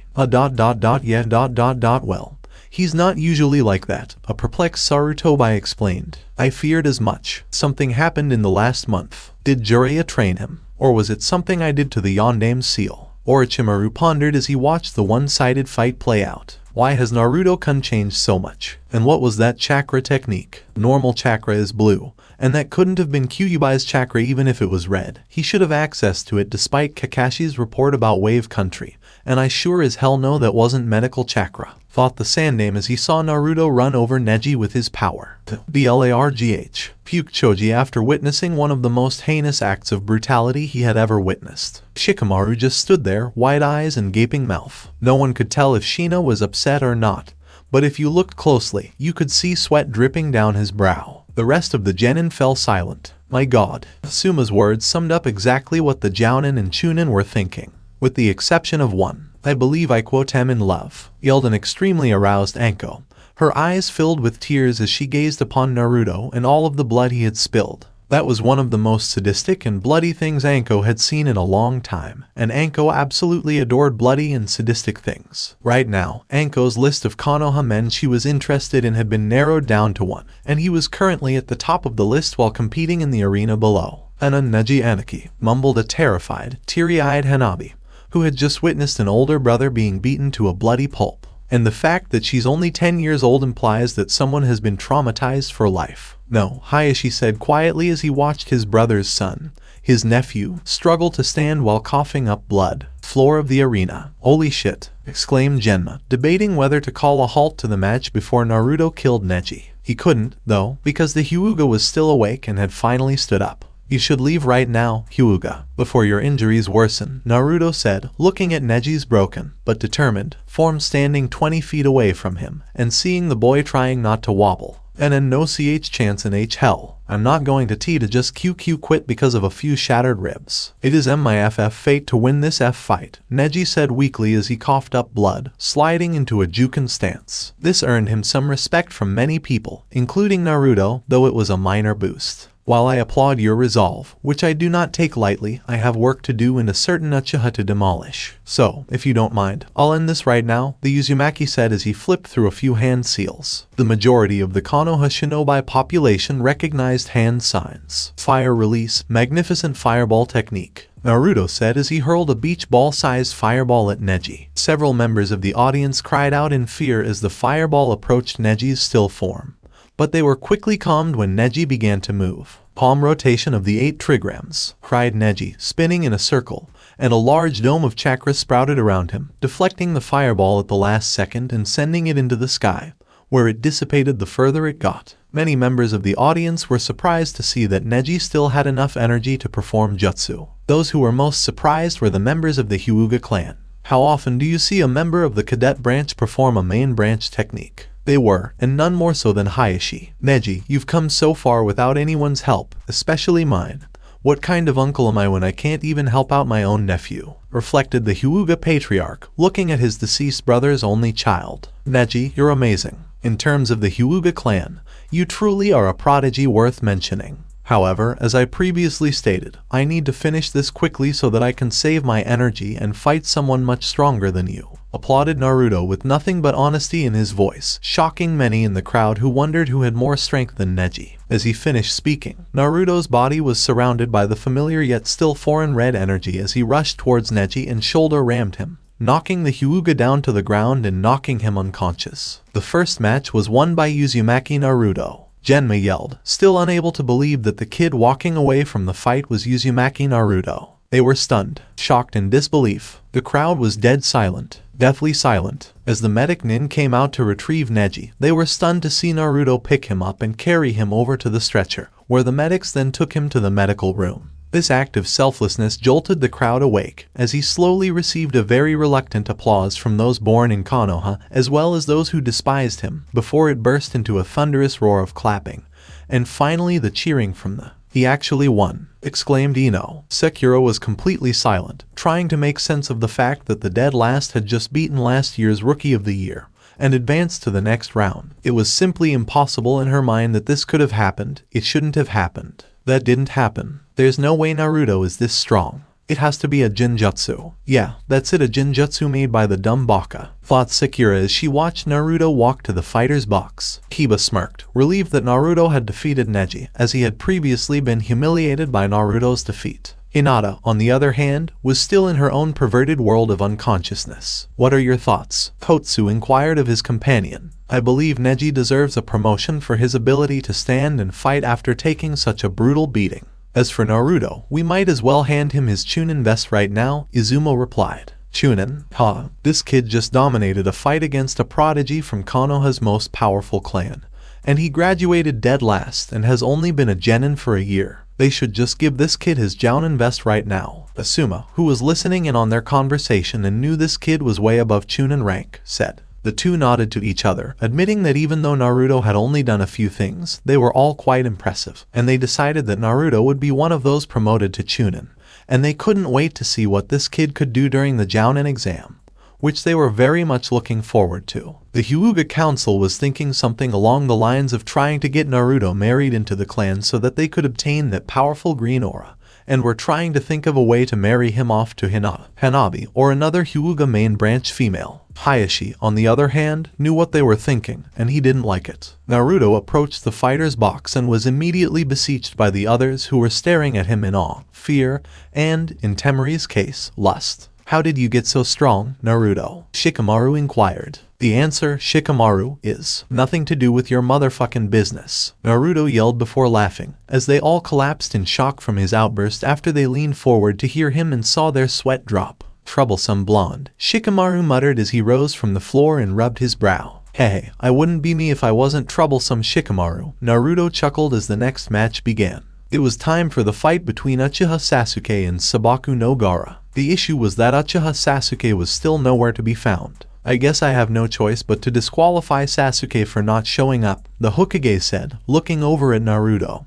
Well. He's not usually like that, a perplexed Sarutobi explained. I feared as much. Something happened in the last month. Did Jiraiya train him? Or was it something I did to the Yondame's seal? Orochimaru pondered as he watched the one-sided fight play out. Why has Naruto-kun changed so much? And what was that chakra technique? Normal chakra is blue, and that couldn't have been Kyuubi's chakra even if it was red. He should have access to it despite Kakashi's report about Wave Country, and I sure as hell know that wasn't medical chakra, thought the Sandame as he saw Naruto run over Neji with his power. Blargh. Puked Choji after witnessing one of the most heinous acts of brutality he had ever witnessed. Shikamaru just stood there, wide eyes and gaping mouth. No one could tell if Shino was upset or not, but if you looked closely, you could see sweat dripping down his brow. The rest of the Genin fell silent. My god. Suma's words summed up exactly what the Jounin and Chunin were thinking. With the exception of one, I believe I quote am in love, yelled an extremely aroused Anko. Her eyes filled with tears as she gazed upon Naruto and all of the blood he had spilled. That was one of the most sadistic and bloody things Anko had seen in a long time, and Anko absolutely adored bloody and sadistic things. Right now, Anko's list of Konoha men she was interested in had been narrowed down to one, and he was currently at the top of the list while competing in the arena below. Neji Aniki, mumbled a terrified, teary-eyed Hanabi, who had just witnessed an older brother being beaten to a bloody pulp. And the fact that she's only 10 years old implies that someone has been traumatized for life. No, Hayashi said quietly as he watched his brother's son, his nephew, struggle to stand while coughing up blood. Floor of the arena. Holy shit, exclaimed Genma, debating whether to call a halt to the match before Naruto killed Neji. He couldn't, though, because the Hyuga was still awake and had finally stood up. You should leave right now, Hyuga, before your injuries worsen, Naruto said, looking at Neji's broken, but determined, form standing 20 feet away from him, and seeing the boy trying not to wobble. And no CH chance in H hell. I'm not going to just QQ quit because of a few shattered ribs. It is MIFF fate to win this F fight, Neji said weakly as he coughed up blood, sliding into a Juken stance. This earned him some respect from many people, including Naruto, though it was a minor boost. While I applaud your resolve, which I do not take lightly, I have work to do and a certain Uchiha to demolish. So, if you don't mind, I'll end this right now, the Uzumaki said as he flipped through a few hand seals. The majority of the Konoha shinobi population recognized hand signs. Fire release, magnificent fireball technique, Naruto said as he hurled a beach ball-sized fireball at Neji. Several members of the audience cried out in fear as the fireball approached Neji's still form. But they were quickly calmed when Neji began to move. Palm rotation of the 8 trigrams, cried Neji, spinning in a circle, and a large dome of chakra sprouted around him, deflecting the fireball at the last second and sending it into the sky, where it dissipated the further it got. Many members of the audience were surprised to see that Neji still had enough energy to perform jutsu. Those who were most surprised were the members of the Hyuga clan. How often do you see a member of the cadet branch perform a main branch technique? They were, and none more so than Hayashi. Neji, you've come so far without anyone's help, especially mine. What kind of uncle am I when I can't even help out my own nephew? Reflected the Hyuga patriarch, looking at his deceased brother's only child. Neji, you're amazing. In terms of the Hyuga clan, you truly are a prodigy worth mentioning. However, as I previously stated, I need to finish this quickly so that I can save my energy and fight someone much stronger than you. applauded Naruto with nothing but honesty in his voice, shocking many in the crowd who wondered who had more strength than Neji. As he finished speaking, Naruto's body was surrounded by the familiar yet still foreign red energy as he rushed towards Neji and shoulder rammed him, knocking the Hyuga down to the ground and knocking him unconscious. The first match was won by Uzumaki Naruto. Genma yelled, still unable to believe that the kid walking away from the fight was Uzumaki Naruto. They were stunned, shocked in disbelief. The crowd was dead silent, deathly silent. As the medic Nin came out to retrieve Neji, they were stunned to see Naruto pick him up and carry him over to the stretcher, where the medics then took him to the medical room. This act of selflessness jolted the crowd awake, as he slowly received a very reluctant applause from those born in Konoha, as well as those who despised him, before it burst into a thunderous roar of clapping, and finally the cheering from the "He actually won," exclaimed Ino. Sekiro was completely silent, trying to make sense of the fact that the dead last had just beaten last year's Rookie of the Year, and advanced to the next round. It was simply impossible in her mind that this could have happened. It shouldn't have happened. That didn't happen. There's no way Naruto is this strong. It has to be a Jinjutsu. Yeah, that's it, a Jinjutsu made by the dumb baka, thought Sakura as she watched Naruto walk to the fighter's box. Kiba smirked, relieved that Naruto had defeated Neji, as he had previously been humiliated by Naruto's defeat. Hinata, on the other hand, was still in her own perverted world of unconsciousness. What are your thoughts? Kotsu inquired of his companion. I believe Neji deserves a promotion for his ability to stand and fight after taking such a brutal beating. As for Naruto, we might as well hand him his Chunin vest right now, Izumo replied. Chunin? Ha, this kid just dominated a fight against a prodigy from Konoha's most powerful clan. And he graduated dead last and has only been a genin for a year. They should just give this kid his Jounin vest right now. Asuma, who was listening in on their conversation and knew this kid was way above Chunin rank, said. The two nodded to each other, admitting that even though Naruto had only done a few things, they were all quite impressive, and they decided that Naruto would be one of those promoted to Chunin, and they couldn't wait to see what this kid could do during the Jounin exam, which they were very much looking forward to. The Hyuga Council was thinking something along the lines of trying to get Naruto married into the clan so that they could obtain that powerful green aura, and were trying to think of a way to marry him off to Hanabi, or another Hyuga main branch female. Hayashi, on the other hand, knew what they were thinking, and he didn't like it. Naruto approached the fighter's box and was immediately besieged by the others who were staring at him in awe, fear, and, in Temari's case, lust. How did you get so strong, Naruto? Shikamaru inquired. The answer, Shikamaru, is nothing to do with your motherfucking business, Naruto yelled before laughing, as they all collapsed in shock from his outburst after they leaned forward to hear him and saw their sweat drop. Troublesome blonde, Shikamaru muttered as he rose from the floor and rubbed his brow. Hey, I wouldn't be me if I wasn't troublesome, Shikamaru, Naruto chuckled as the next match began. It was time for the fight between Uchiha Sasuke and Sabaku no Gaara. The issue was that Uchiha Sasuke was still nowhere to be found. I guess I have no choice but to disqualify Sasuke for not showing up, the Hokage said, looking over at Naruto,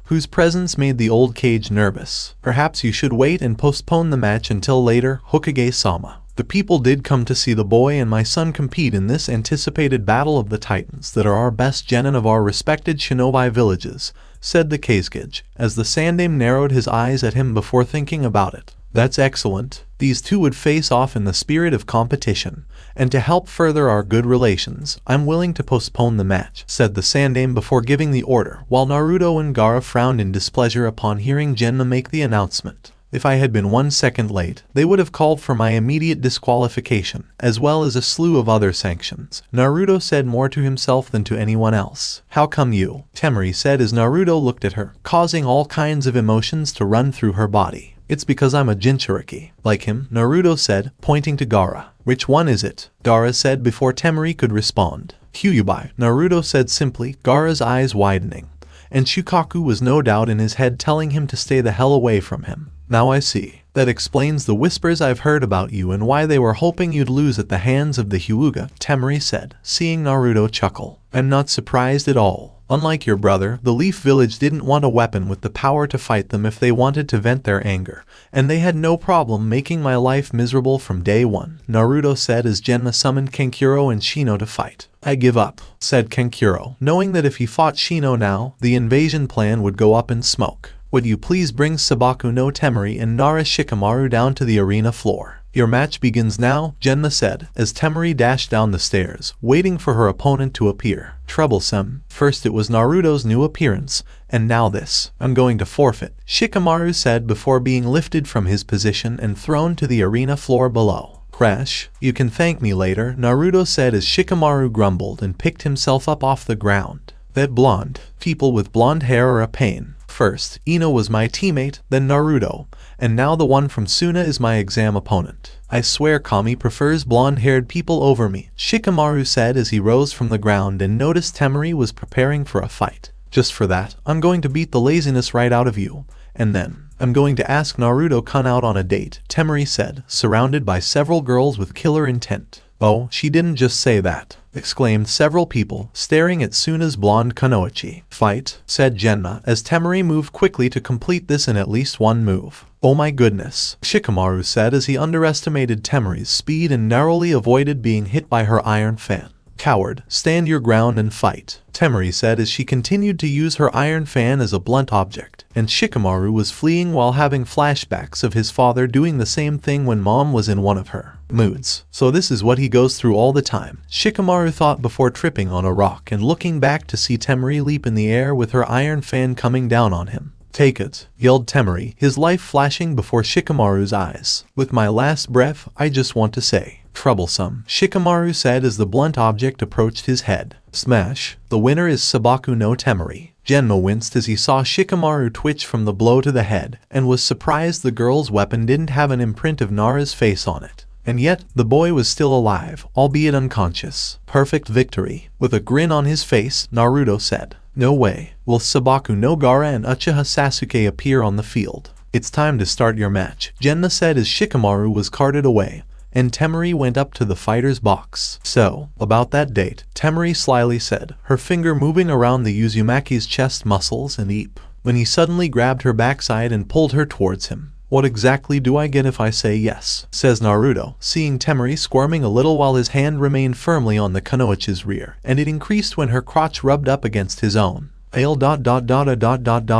whose presence made the old Kage nervous. Perhaps you should wait and postpone the match until later, Hokage-sama. The people did come to see the boy and my son compete in this anticipated battle of the titans that are our best genin of our respected shinobi villages, said the Kazekage, as the Sandaime narrowed his eyes at him before thinking about it. That's excellent. These two would face off in the spirit of competition, and to help further our good relations, I'm willing to postpone the match, said the Sandaime before giving the order, while Naruto and Gaara frowned in displeasure upon hearing Genma make the announcement. If I had been 1 second late, they would have called for my immediate disqualification, as well as a slew of other sanctions. Naruto said more to himself than to anyone else. How come you? Temari said as Naruto looked at her, causing all kinds of emotions to run through her body. It's because I'm a Jinchuriki. Like him, Naruto said, pointing to Gaara. Which one is it? Gaara said before Temari could respond. Kyuubi, Naruto said simply, Gaara's eyes widening. And Shukaku was no doubt in his head telling him to stay the hell away from him. Now I see. That explains the whispers I've heard about you and why they were hoping you'd lose at the hands of the Hyuga, Temari said, seeing Naruto chuckle. I'm not surprised at all. Unlike your brother, the Leaf Village didn't want a weapon with the power to fight them if they wanted to vent their anger, and they had no problem making my life miserable from day one, Naruto said as Genma summoned Kankuro and Shino to fight. I give up, said Kankuro, knowing that if he fought Shino now, the invasion plan would go up in smoke. Would you please bring Sabaku no Temari and Nara Shikamaru down to the arena floor? Your match begins now, Genma said, as Temari dashed down the stairs, waiting for her opponent to appear. Troublesome. First it was Naruto's new appearance, and now this. I'm going to forfeit, Shikamaru said before being lifted from his position and thrown to the arena floor below. Crash. You can thank me later, Naruto said as Shikamaru grumbled and picked himself up off the ground. That blonde. People with blonde hair are a pain. First, Ino was my teammate, then Naruto, and now the one from Suna is my exam opponent. I swear Kami prefers blonde-haired people over me, Shikamaru said as he rose from the ground and noticed Temari was preparing for a fight. Just for that, I'm going to beat the laziness right out of you, and then I'm going to ask Naruto-kun out on a date, Temari said, surrounded by several girls with killer intent. Oh, she didn't just say that, exclaimed several people, staring at Suna's blonde kunoichi. Fight, said Genma, as Temari moved quickly to complete this in at least one move. Oh my goodness, Shikamaru said as he underestimated Temari's speed and narrowly avoided being hit by her iron fan. Coward, stand your ground and fight, Temari said as she continued to use her iron fan as a blunt object, and Shikamaru was fleeing while having flashbacks of his father doing the same thing when mom was in one of her moods. So this is what he goes through all the time, Shikamaru thought before tripping on a rock and looking back to see Temari leap in the air with her iron fan coming down on him. Take it, yelled Temari, his life flashing before Shikamaru's eyes. With my last breath, I just want to say. Troublesome, Shikamaru said as the blunt object approached his head. Smash. The winner is Sabaku no Temari. Genma winced as he saw Shikamaru twitch from the blow to the head, and was surprised the girl's weapon didn't have an imprint of Nara's face on it. And yet, the boy was still alive, albeit unconscious. Perfect victory. With a grin on his face, Naruto said. No way. Will Sabaku no Gaara and Uchiha Sasuke appear on the field? It's time to start your match, Genma said as Shikamaru was carted away, and Temari went up to the fighter's box. So, about that date, Temari slyly said, her finger moving around the Uzumaki's chest muscles and eep, when he suddenly grabbed her backside and pulled her towards him. What exactly do I get if I say yes? Says Naruto, seeing Temari squirming a little while his hand remained firmly on the kunoichi's rear, and it increased when her crotch rubbed up against his own. I'll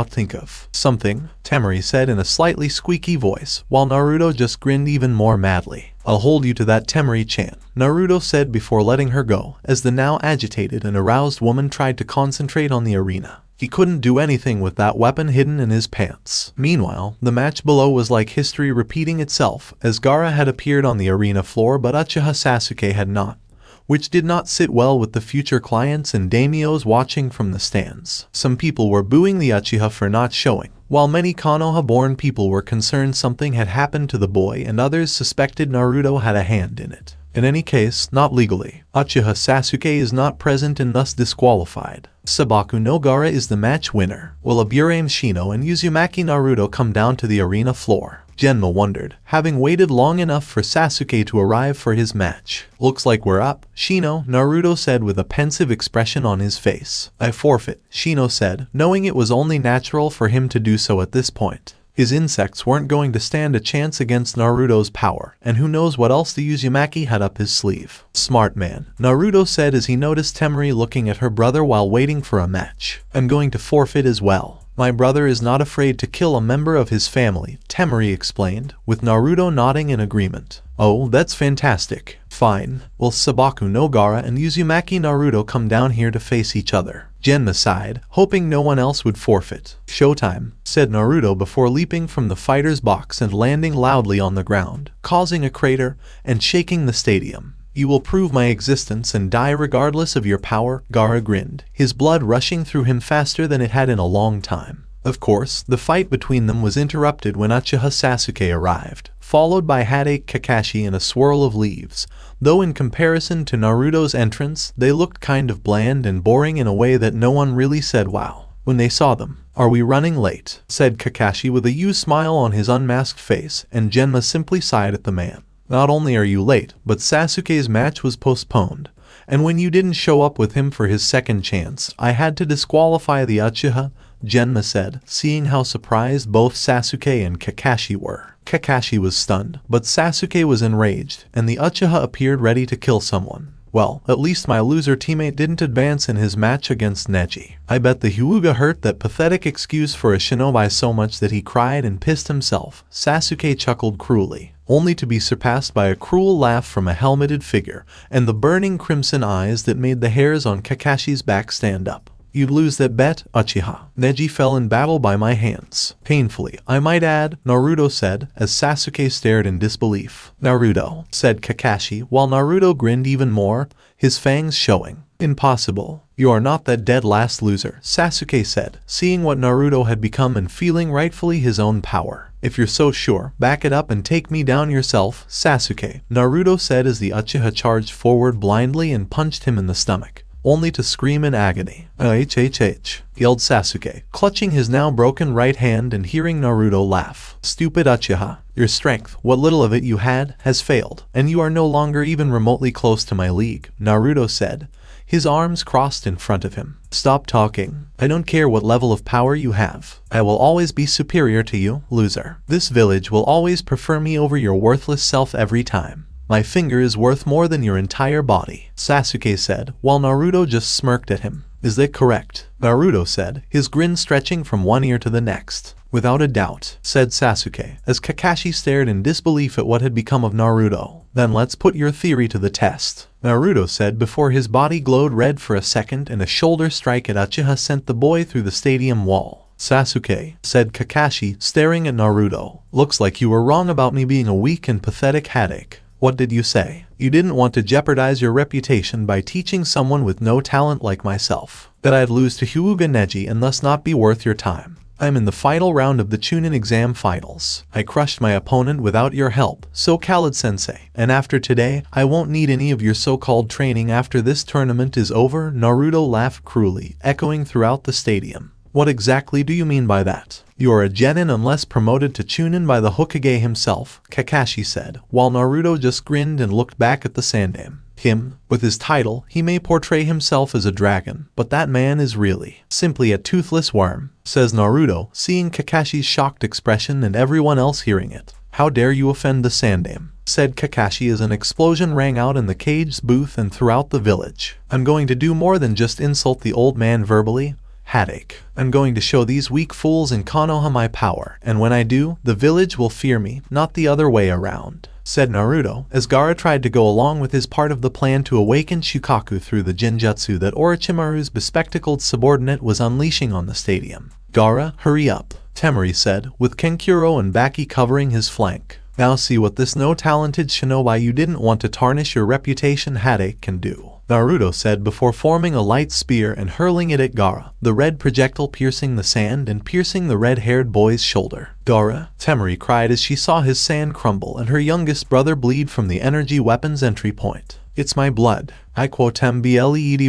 think of something, Temari said in a slightly squeaky voice, while Naruto just grinned even more madly. I'll hold you to that, Temari-chan, Naruto said before letting her go, as the now agitated and aroused woman tried to concentrate on the arena. He couldn't do anything with that weapon hidden in his pants. Meanwhile, the match below was like history repeating itself, as Gaara had appeared on the arena floor but Uchiha Sasuke had not, which did not sit well with the future clients and daimyos watching from the stands. Some people were booing the Uchiha for not showing, while many Konoha-born people were concerned something had happened to the boy and others suspected Naruto had a hand in it. In any case, not legally. Uchiha Sasuke is not present and thus disqualified. Sabaku no Gaara is the match winner. Will Aburame Shino and Uzumaki Naruto come down to the arena floor? Genma wondered, having waited long enough for Sasuke to arrive for his match. Looks like we're up, Shino, Naruto said with a pensive expression on his face. I forfeit, Shino said, knowing it was only natural for him to do so at this point. His insects weren't going to stand a chance against Naruto's power, and who knows what else the Uzumaki had up his sleeve. Smart man, Naruto said as he noticed Temari looking at her brother while waiting for a match. I'm going to forfeit as well. My brother is not afraid to kill a member of his family, Temari explained, with Naruto nodding in agreement. Oh, that's fantastic. Fine. Will Sabaku no Gaara and Uzumaki Naruto come down here to face each other? Genma sighed, hoping no one else would forfeit. Showtime, said Naruto before leaping from the fighter's box and landing loudly on the ground, causing a crater and shaking the stadium. You will prove my existence and die regardless of your power, Gaara grinned, his blood rushing through him faster than it had in a long time. Of course, the fight between them was interrupted when Uchiha Sasuke arrived, followed by Hadake Kakashi in a swirl of leaves, though in comparison to Naruto's entrance, they looked kind of bland and boring in a way that no one really said wow when they saw them. Are we running late? Said Kakashi with a used smile on his unmasked face, and Genma simply sighed at the man. Not only are you late, but Sasuke's match was postponed, and when you didn't show up with him for his second chance, I had to disqualify the Uchiha, Genma said, seeing how surprised both Sasuke and Kakashi were. Kakashi was stunned, but Sasuke was enraged, and the Uchiha appeared ready to kill someone. Well, at least my loser teammate didn't advance in his match against Neji. I bet the Hyuga hurt that pathetic excuse for a shinobi so much that he cried and pissed himself, Sasuke chuckled cruelly. only to be surpassed by a cruel laugh from a helmeted figure and the burning crimson eyes that made the hairs on Kakashi's back stand up. You'd lose that bet, Uchiha. Neji fell in battle by my hands. Painfully, I might add, Naruto said, as Sasuke stared in disbelief. Naruto, said Kakashi, while Naruto grinned even more, his fangs showing. Impossible. You are not that dead last loser, Sasuke said, seeing what Naruto had become and feeling rightfully his own power. If you're so sure, back it up and take me down yourself, Sasuke, Naruto said as the Uchiha charged forward blindly and punched him in the stomach, only to scream in agony. HHH, yelled Sasuke, clutching his now broken right hand and hearing Naruto laugh. Stupid Uchiha, your strength, what little of it you had, has failed, and you are no longer even remotely close to my league, Naruto said, his arms crossed in front of him. Stop talking. I don't care what level of power you have. I will always be superior to you, loser. This village will always prefer me over your worthless self every time. My finger is worth more than your entire body, Sasuke said, while Naruto just smirked at him. Is that correct? Naruto said, his grin stretching from one ear to the next. Without a doubt, said Sasuke, as Kakashi stared in disbelief at what had become of Naruto. Then let's put your theory to the test, Naruto said before his body glowed red for a second and a shoulder strike at Uchiha sent the boy through the stadium wall. Sasuke, said Kakashi, staring at Naruto, looks like you were wrong about me being a weak and pathetic headache. What did you say? You didn't want to jeopardize your reputation by teaching someone with no talent like myself. That I'd lose to Hyuga Neji and thus not be worth your time. I'm in the final round of the Chunin exam finals. I crushed my opponent without your help, so Khaled-sensei. And after today, I won't need any of your so-called training after this tournament is over. Naruto laughed cruelly, echoing throughout the stadium. What exactly do you mean by that? You are a genin unless promoted to Chunin by the Hokage himself, Kakashi said, while Naruto just grinned and looked back at the Sandaime. Him, with his title, he may portray himself as a dragon, but that man is really simply a toothless worm, says Naruto, seeing Kakashi's shocked expression and everyone else hearing it. How dare you offend the Sandaime, said Kakashi as an explosion rang out in the cage's booth and throughout the village. I'm going to do more than just insult the old man verbally. Headache. I'm going to show these weak fools in Konoha my power, and when I do, the village will fear me, not the other way around, said Naruto, as Gaara tried to go along with his part of the plan to awaken Shukaku through the genjutsu that Orochimaru's bespectacled subordinate was unleashing on the stadium. Gaara, hurry up, Temari said, with Kenkuro and Baki covering his flank. Now see what this no-talented shinobi you didn't want to tarnish your reputation Headache can do, Naruto said before forming a light spear and hurling it at Gaara, the red projectile piercing the sand and piercing the red-haired boy's shoulder. Gaara, Temari cried as she saw his sand crumble and her youngest brother bleed from the energy weapon's entry point. It's my blood. I quotem bledy,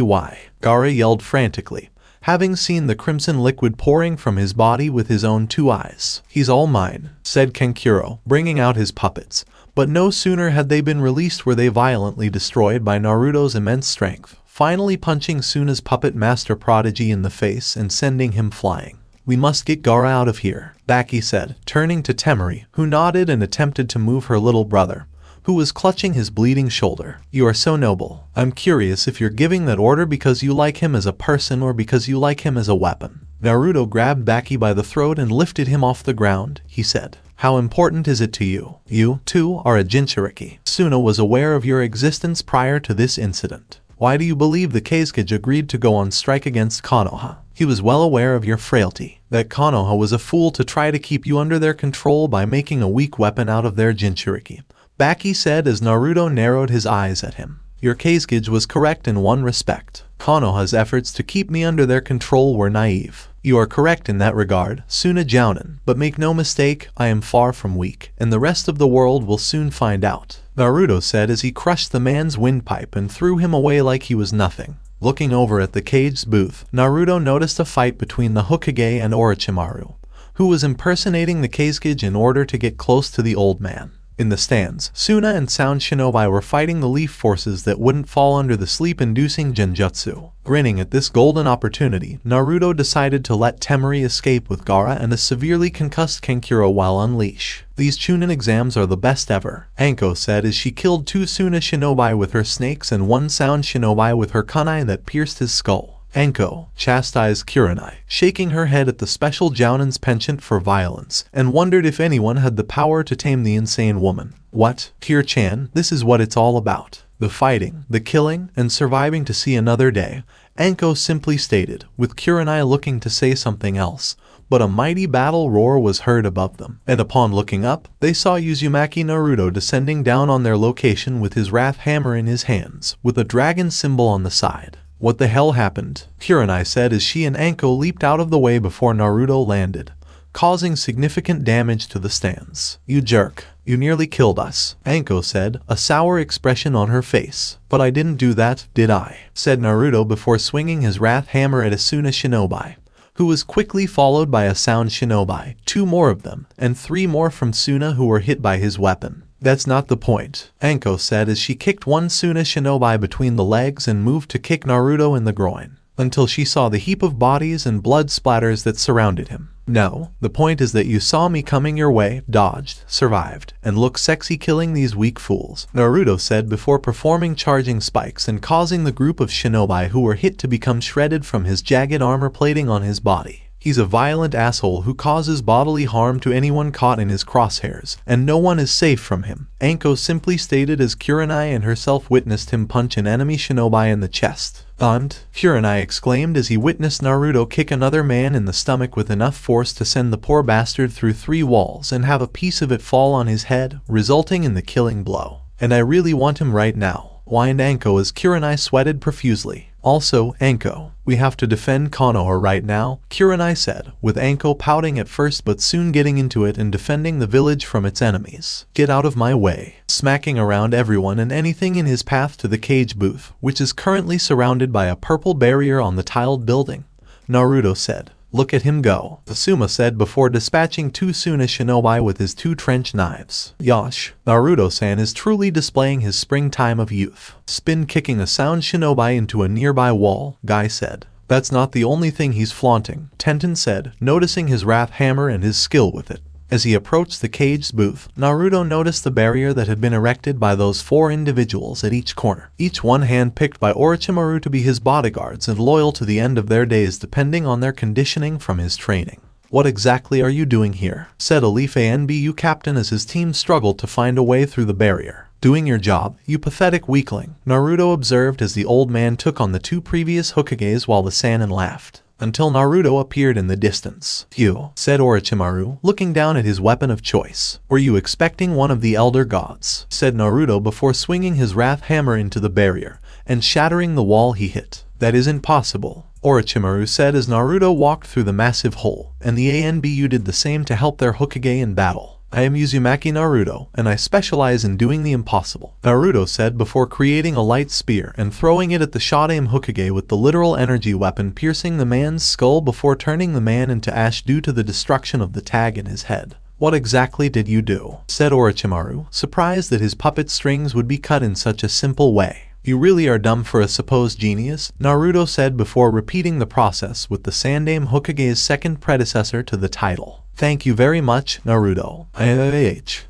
Gaara yelled frantically, having seen the crimson liquid pouring from his body with his own two eyes. He's all mine, said Kenkuro, bringing out his puppets, but no sooner had they been released were they violently destroyed by Naruto's immense strength, finally punching Suna's puppet master prodigy in the face and sending him flying. We must get Gaara out of here, Baki said, turning to Temari, who nodded and attempted to move her little brother, who was clutching his bleeding shoulder. You are so noble. I'm curious if you're giving that order because you like him as a person or because you like him as a weapon. Naruto grabbed Baki by the throat and lifted him off the ground, he said. How important is it to you? You, too, are a Jinchuriki. Suna was aware of your existence prior to this incident. Why do you believe the Kazekage agreed to go on strike against Konoha? He was well aware of your frailty, that Konoha was a fool to try to keep you under their control by making a weak weapon out of their Jinchuriki, Baki said as Naruto narrowed his eyes at him. Your Kazekage was correct in one respect. Konoha's efforts to keep me under their control were naive. You are correct in that regard, Suna Jounin, but make no mistake, I am far from weak, and the rest of the world will soon find out, Naruto said as he crushed the man's windpipe and threw him away like he was nothing. Looking over at the cage's booth, Naruto noticed a fight between the Hokage and Orochimaru, who was impersonating the Kazekage in order to get close to the old man. In the stands, Suna and Sound Shinobi were fighting the leaf forces that wouldn't fall under the sleep-inducing genjutsu. Grinning at this golden opportunity, Naruto decided to let Temari escape with Gaara and a severely concussed Kenkuro while unleash. These Chunin exams are the best ever, Anko said as she killed 2 Suna Shinobi with her snakes and 1 Sound Shinobi with her kunai that pierced his skull. Anko chastised Kurenai, shaking her head at the special Jounan's penchant for violence, and wondered if anyone had the power to tame the insane woman. What? Kir-chan, this is what it's all about. The fighting, the killing, and surviving to see another day, Anko simply stated, with Kurenai looking to say something else. But a mighty battle roar was heard above them, and upon looking up, they saw Uzumaki Naruto descending down on their location with his wrath hammer in his hands, with a dragon symbol on the side. What the hell happened? Kurenai said as she and Anko leaped out of the way before Naruto landed, causing significant damage to the stands. You jerk. You nearly killed us, Anko said, a sour expression on her face. But I didn't do that, did I? Said Naruto before swinging his wrath hammer at Asuna Shinobi, who was quickly followed by a Sound Shinobi, 2 more of them, and 3 more from Suna who were hit by his weapon. That's not the point, Anko said as she kicked one Suna Shinobi between the legs and moved to kick Naruto in the groin, until she saw the heap of bodies and blood splatters that surrounded him. No, the point is that you saw me coming your way, dodged, survived, and look sexy killing these weak fools, Naruto said before performing charging spikes and causing the group of shinobi who were hit to become shredded from his jagged armor plating on his body. He's a violent asshole who causes bodily harm to anyone caught in his crosshairs, and no one is safe from him, Anko simply stated as Kurenai and herself witnessed him punch an enemy shinobi in the chest. And, Kurenai exclaimed as he witnessed Naruto kick another man in the stomach with enough force to send the poor bastard through 3 walls and have a piece of it fall on his head, resulting in the killing blow. And I really want him right now, whined Anko as Kurenai sweated profusely. Also, Anko, we have to defend Konoha right now, Kurenai said, with Anko pouting at first but soon getting into it and defending the village from its enemies. Get out of my way, smacking around everyone and anything in his path to the cage booth, which is currently surrounded by a purple barrier on the tiled building, Naruto said. Look at him go, Asuma said before dispatching 2 Suna shinobi with his 2 trench knives. Yosh, Naruto-san is truly displaying his springtime of youth. Spin kicking a Sound shinobi into a nearby wall, Guy said. That's not the only thing he's flaunting, Tenten said, noticing his wrath hammer and his skill with it. As he approached the cage's booth, Naruto noticed the barrier that had been erected by those 4 individuals at each corner, each one hand-picked by Orochimaru to be his bodyguards and loyal to the end of their days depending on their conditioning from his training. What exactly are you doing here? Said Alife NBU captain as his team struggled to find a way through the barrier. Doing your job, you pathetic weakling, Naruto observed as the old man took on the 2 previous Hokages while the Sannin laughed. Until Naruto appeared in the distance. You, said Orochimaru, looking down at his weapon of choice. Were you expecting one of the elder gods? Said Naruto before swinging his wrath hammer into the barrier, and shattering the wall he hit. That isn't possible, Orochimaru said as Naruto walked through the massive hole, and the ANBU did the same to help their Hokage in battle. I am Uzumaki Naruto, and I specialize in doing the impossible, Naruto said before creating a light spear and throwing it at the Shodaime Hokage with the literal energy weapon piercing the man's skull before turning the man into ash due to the destruction of the tag in his head. What exactly did you do? Said Orochimaru, surprised that his puppet strings would be cut in such a simple way. You really are dumb for a supposed genius, Naruto said before repeating the process with the Sandaime Hokage's second predecessor to the title. Thank you very much, Naruto.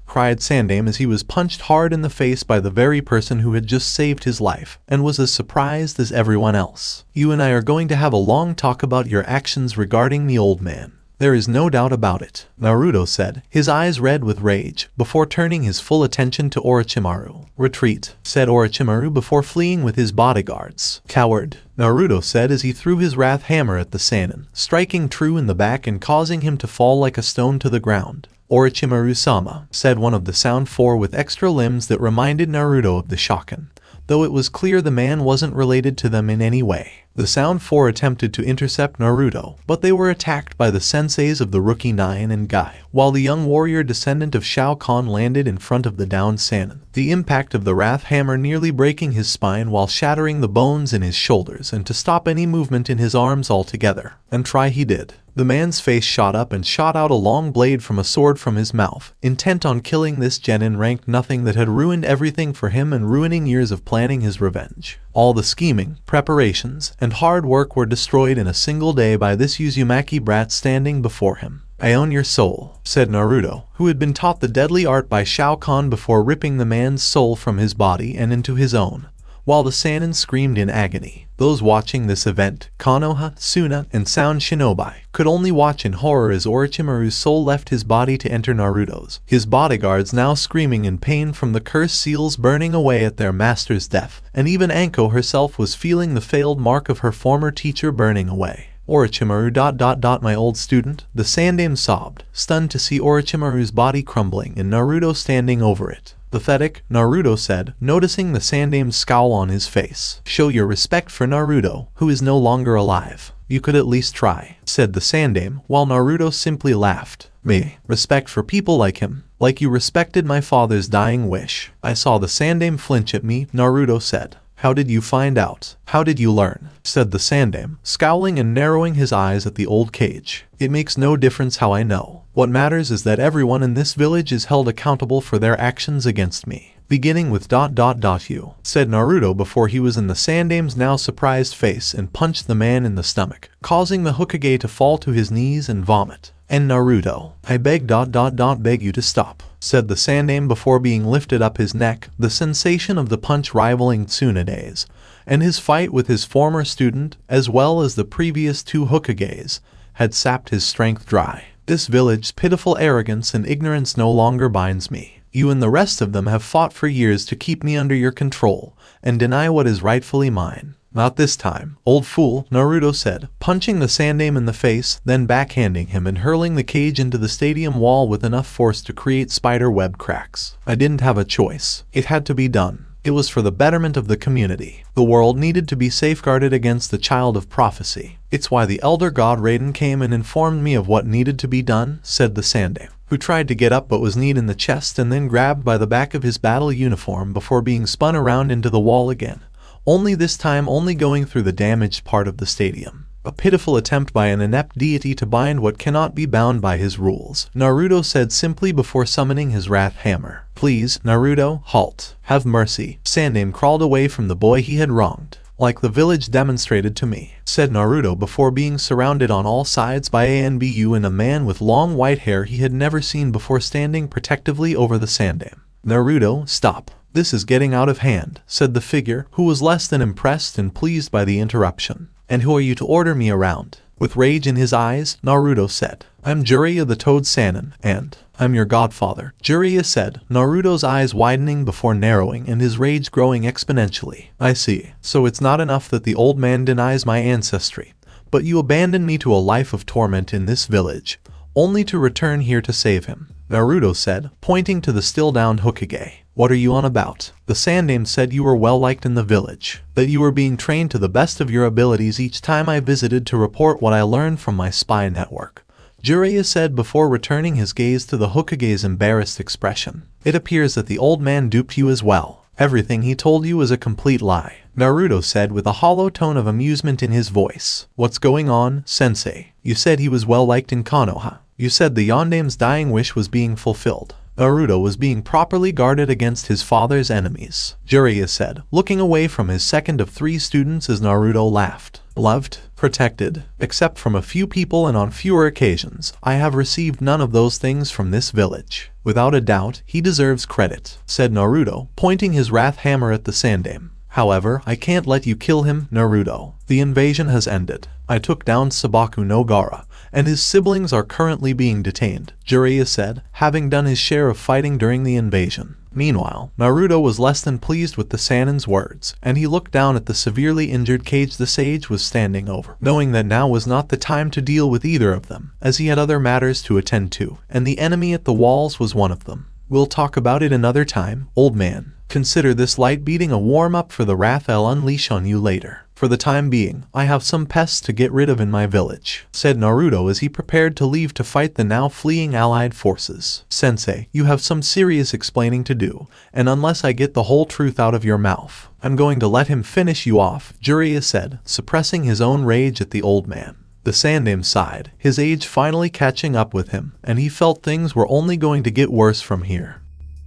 Cried Sandaime as he was punched hard in the face by the very person who had just saved his life, and was as surprised as everyone else. You and I are going to have a long talk about your actions regarding the old man. There is no doubt about it, Naruto said, his eyes red with rage, before turning his full attention to Orochimaru. Retreat, said Orochimaru before fleeing with his bodyguards. Coward, Naruto said as he threw his wrath hammer at the Sannin, striking true in the back and causing him to fall like a stone to the ground. Orochimaru-sama, said one of the Sound 4 with extra limbs that reminded Naruto of the Shao Khan, though it was clear the man wasn't related to them in any way. The Sound 4 attempted to intercept Naruto, but they were attacked by the senseis of the Rookie 9 and Guy, while the young warrior descendant of Shao Khan landed in front of the downed Sannin, the impact of the wrath hammer nearly breaking his spine while shattering the bones in his shoulders and to stop any movement in his arms altogether. And try he did. The man's face shot up and shot out a long blade from a sword from his mouth, intent on killing this genin ranked nothing that had ruined everything for him and ruining years of planning his revenge. All the scheming, preparations, and hard work were destroyed in a single day by this Uzumaki brat standing before him. I own your soul, said Naruto, who had been taught the deadly art by Shao Kahn before ripping the man's soul from his body and into his own, while the Sannin screamed in agony. Those watching this event, Konoha, Suna, and Sound Shinobi, could only watch in horror as Orochimaru's soul left his body to enter Naruto's. His bodyguards now screaming in pain from the cursed seals burning away at their master's death, and even Anko herself was feeling the failed mark of her former teacher burning away. Orochimaru ... my old student, the Sandaime sobbed, stunned to see Orochimaru's body crumbling and Naruto standing over it. Pathetic, Naruto said, noticing the Sandaime's scowl on his face. Show your respect for Naruto, who is no longer alive. You could at least try, said the Sandaime, while Naruto simply laughed. Me, respect for people like him, like you respected my father's dying wish. I saw the Sandaime flinch at me, Naruto said. How did you find out? How did you learn? Said the Sandaime, scowling and narrowing his eyes at the old cage. It makes no difference how I know. What matters is that everyone in this village is held accountable for their actions against me. Beginning with ... you, said Naruto before he was in the Sandaime's now surprised face and punched the man in the stomach, causing the Hokage to fall to his knees and vomit. And Naruto, I beg ... beg you to stop, said the Sandaime before being lifted up his neck, the sensation of the punch rivaling Tsunade's, and his fight with his former student, as well as the previous two Hokages, had sapped his strength dry. This village's pitiful arrogance and ignorance no longer binds me. You and the rest of them have fought for years to keep me under your control, and deny what is rightfully mine. Not this time, old fool, Naruto said, punching the Sandaime in the face, then backhanding him and hurling the cage into the stadium wall with enough force to create spider web cracks. I didn't have a choice. It had to be done. It was for the betterment of the community. The world needed to be safeguarded against the child of prophecy. It's why the elder god Raiden came and informed me of what needed to be done, said the Sandaime, who tried to get up but was kneed in the chest and then grabbed by the back of his battle uniform before being spun around into the wall again. Only this time only going through the damaged part of the stadium. A pitiful attempt by an inept deity to bind what cannot be bound by his rules, Naruto said simply before summoning his wrath hammer. Please, Naruto, halt. Have mercy. Sandaime crawled away from the boy he had wronged. Like the village demonstrated to me, said Naruto before being surrounded on all sides by Anbu and a man with long white hair he had never seen before standing protectively over the Sandaime. Naruto, stop. This is getting out of hand, said the figure, who was less than impressed and pleased by the interruption. And who are you to order me around? With rage in his eyes, Naruto said, I'm Jiraiya the Toad Sannin, and I'm your godfather. Jiraiya said, Naruto's eyes widening before narrowing and his rage growing exponentially. I see. So it's not enough that the old man denies my ancestry, but you abandon me to a life of torment in this village, only to return here to save him. Naruto said, pointing to the still-down Hokage. What are you on about? The Sandaime said you were well liked in the village, that you were being trained to the best of your abilities each time I visited to report what I learned from my spy network. Jiraiya said before returning his gaze to the Hokage's embarrassed expression. It appears that the old man duped you as well. Everything he told you is a complete lie, Naruto said with a hollow tone of amusement in his voice. What's going on, sensei? You said he was well liked in Konoha. You said the Yondaime's dying wish was being fulfilled. Naruto was being properly guarded against his father's enemies, Jiraiya said, looking away from his second of three students as Naruto laughed. Loved, protected, except from a few people and on fewer occasions, I have received none of those things from this village. Without a doubt, he deserves credit, said Naruto, pointing his wrath hammer at the Sandaime. However, I can't let you kill him, Naruto. The invasion has ended. I took down Sabaku no Gaara, and his siblings are currently being detained, Jiraiya said, having done his share of fighting during the invasion. Meanwhile, Naruto was less than pleased with the Sannin's words, and he looked down at the severely injured cage the sage was standing over, knowing that now was not the time to deal with either of them, as he had other matters to attend to, and the enemy at the walls was one of them. We'll talk about it another time, old man. Consider this light beating a warm-up for the wrath I'll unleash on you later. For the time being, I have some pests to get rid of in my village, said Naruto as he prepared to leave to fight the now fleeing allied forces. Sensei, you have some serious explaining to do, and unless I get the whole truth out of your mouth, I'm going to let him finish you off, Jiraiya said, suppressing his own rage at the old man. The Sandaime sighed, his age finally catching up with him, and he felt things were only going to get worse from here.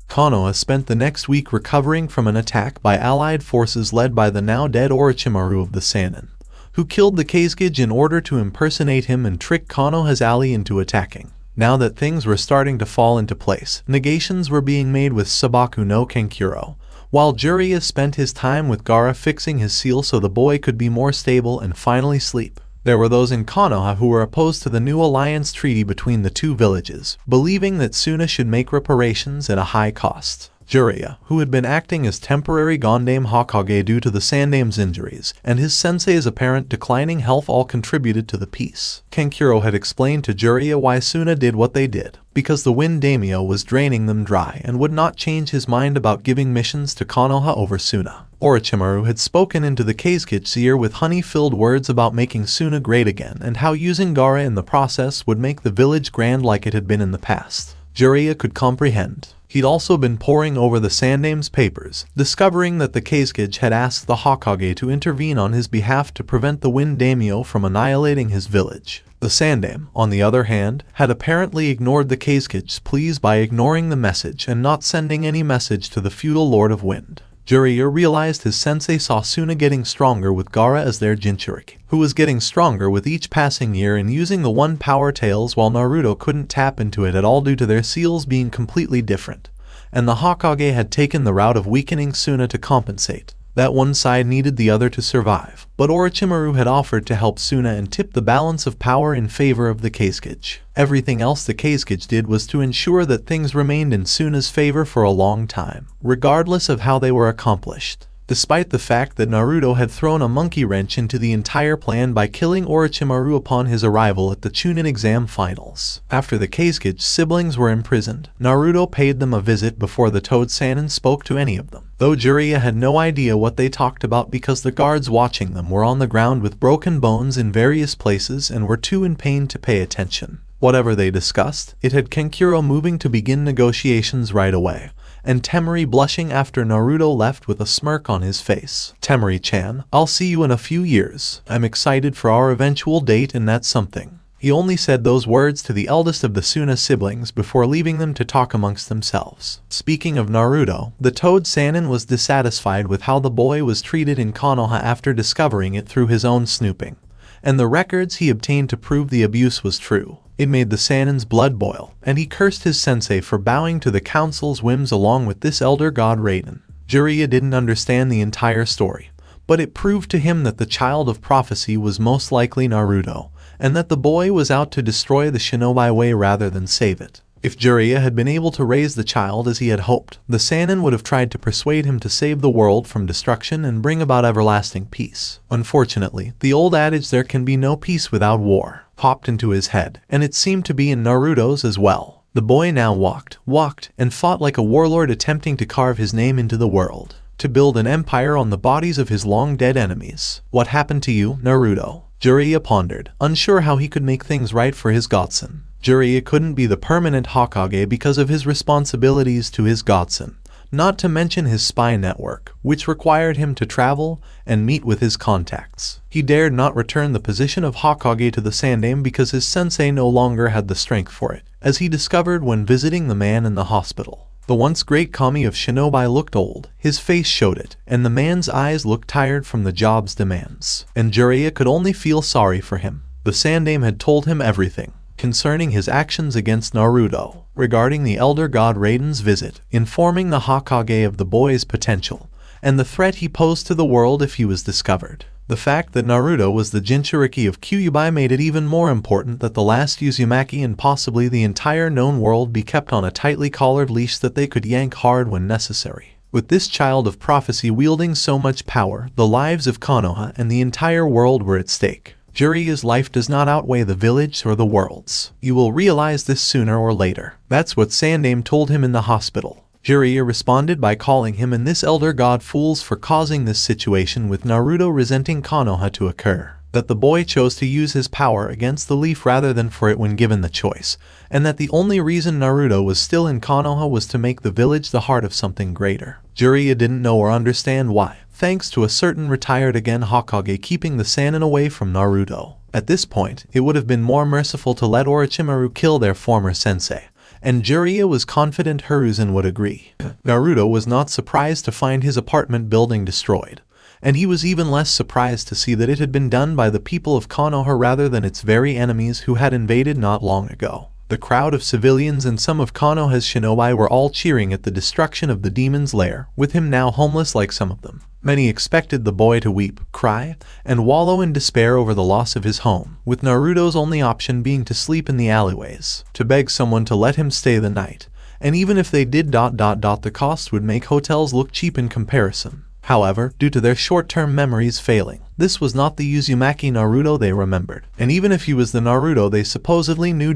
Konoha spent the next week recovering from an attack by allied forces led by the now dead Orochimaru of the Sannin, who killed the Kazekage in order to impersonate him and trick Konoha's ally into attacking. Now that things were starting to fall into place, negations were being made with Sabaku no Kankuro, while Jiraiya spent his time with Gaara fixing his seal so the boy could be more stable and finally sleep. There were those in Konoha who were opposed to the new alliance treaty between the two villages, believing that Suna should make reparations at a high cost. Jiraiya, who had been acting as temporary Gondame Hokage due to the Sandame's injuries, and his sensei's apparent declining health all contributed to the peace. Kankuro had explained to Jiraiya why Suna did what they did, because the wind daimyo was draining them dry and would not change his mind about giving missions to Konoha over Suna. Orochimaru had spoken into the Kazekit's ear with honey-filled words about making Suna great again and how using Gaara in the process would make the village grand like it had been in the past. Jiraiya could comprehend. He'd also been poring over the Sandame's papers, discovering that the Kazekage had asked the Hokage to intervene on his behalf to prevent the wind daimyo from annihilating his village. The Sandame, on the other hand, had apparently ignored the Kazecage's pleas by ignoring the message and not sending any message to the feudal Lord of Wind. Jiraiya realized his sensei saw Suna getting stronger with Gaara as their Jinchuriki, who was getting stronger with each passing year and using the one power tails while Naruto couldn't tap into it at all due to their seals being completely different. And the Hokage had taken the route of weakening Suna to compensate. That one side needed the other to survive, but Orochimaru had offered to help Suna and tip the balance of power in favor of the Kazekage. Everything else the Kazekage did was to ensure that things remained in Suna's favor for a long time, regardless of how they were accomplished. Despite the fact that Naruto had thrown a monkey wrench into the entire plan by killing Orochimaru upon his arrival at the Chunin exam finals. After the Kazecage's siblings were imprisoned, Naruto paid them a visit before the Toad Sannin spoke to any of them, though Jiraiya had no idea what they talked about because the guards watching them were on the ground with broken bones in various places and were too in pain to pay attention. Whatever they discussed, it had Kankuro moving to begin negotiations right away, and Temari blushing after Naruto left with a smirk on his face. "Temari-chan, I'll see you in a few years. I'm excited for our eventual date and that's something." He only said those words to the eldest of the Suna siblings before leaving them to talk amongst themselves. Speaking of Naruto, the Toad Sannin was dissatisfied with how the boy was treated in Konoha after discovering it through his own snooping, and the records he obtained to prove the abuse was true. It made the Sannin's blood boil, and he cursed his sensei for bowing to the council's whims along with this elder god Raiden. Jiraiya didn't understand the entire story, but it proved to him that the child of prophecy was most likely Naruto, and that the boy was out to destroy the shinobi way rather than save it. If Jiraiya had been able to raise the child as he had hoped, the Sannin would have tried to persuade him to save the world from destruction and bring about everlasting peace. Unfortunately, the old adage "there can be no peace without war" popped into his head, and it seemed to be in Naruto's as well. The boy now walked, and fought like a warlord attempting to carve his name into the world, to build an empire on the bodies of his long-dead enemies. "What happened to you, Naruto?" Jiraiya pondered, unsure how he could make things right for his godson. Jiraiya couldn't be the permanent Hokage because of his responsibilities to his godson, not to mention his spy network, which required him to travel and meet with his contacts. He dared not return the position of Hokage to the Sandame because his sensei no longer had the strength for it, as he discovered when visiting the man in the hospital. The once great kami of shinobi looked old, his face showed it, and the man's eyes looked tired from the job's demands. And Jiraiya could only feel sorry for him. The Sandame had told him everything concerning his actions against Naruto, regarding the elder god Raiden's visit, informing the Hokage of the boy's potential, and the threat he posed to the world if he was discovered. The fact that Naruto was the Jinchuriki of Kyuubi made it even more important that the last Uzumaki and possibly the entire known world be kept on a tightly collared leash that they could yank hard when necessary. With this child of prophecy wielding so much power, the lives of Konoha and the entire world were at stake. Jiraiya's life does not outweigh the village or the world's. You will realize this sooner or later. That's what Sandame told him in the hospital. Jiraiya responded by calling him and this elder god fools for causing this situation, with Naruto resenting Konoha to occur. That the boy chose to use his power against the leaf rather than for it when given the choice, and that the only reason Naruto was still in Konoha was to make the village the heart of something greater. Jiraiya didn't know or understand why, thanks to a certain retired again Hokage keeping the Sannin away from Naruto. At this point, it would have been more merciful to let Orochimaru kill their former sensei, and Jiraiya was confident Hiruzen would agree. Naruto was not surprised to find his apartment building destroyed, and he was even less surprised to see that it had been done by the people of Konoha rather than its very enemies who had invaded not long ago. The crowd of civilians and some of Konoha's shinobi were all cheering at the destruction of the demon's lair, with him now homeless like some of them. Many expected the boy to weep, cry, and wallow in despair over the loss of his home, with Naruto's only option being to sleep in the alleyways, to beg someone to let him stay the night. And even if they did, the cost would make hotels look cheap in comparison. However, due to their short-term memories failing, this was not the Uzumaki Naruto they remembered. And even if he was the Naruto they supposedly knew,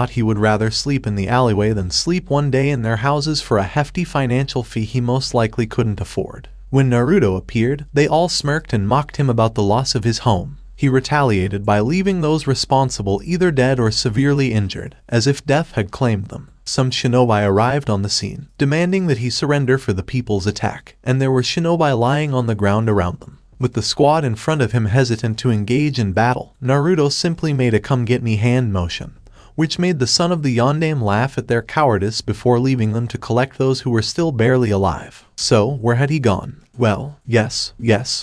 he would rather sleep in the alleyway than sleep one day in their houses for a hefty financial fee he most likely couldn't afford. When Naruto appeared, they all smirked and mocked him about the loss of his home. He retaliated by leaving those responsible either dead or severely injured, as if death had claimed them. Some shinobi arrived on the scene, demanding that he surrender for the people's attack, and there were shinobi lying on the ground around them. With the squad in front of him hesitant to engage in battle, Naruto simply made a come-get-me hand motion, which made the son of the Yondaime laugh at their cowardice before leaving them to collect those who were still barely alive. So, where had he gone? Well, yes,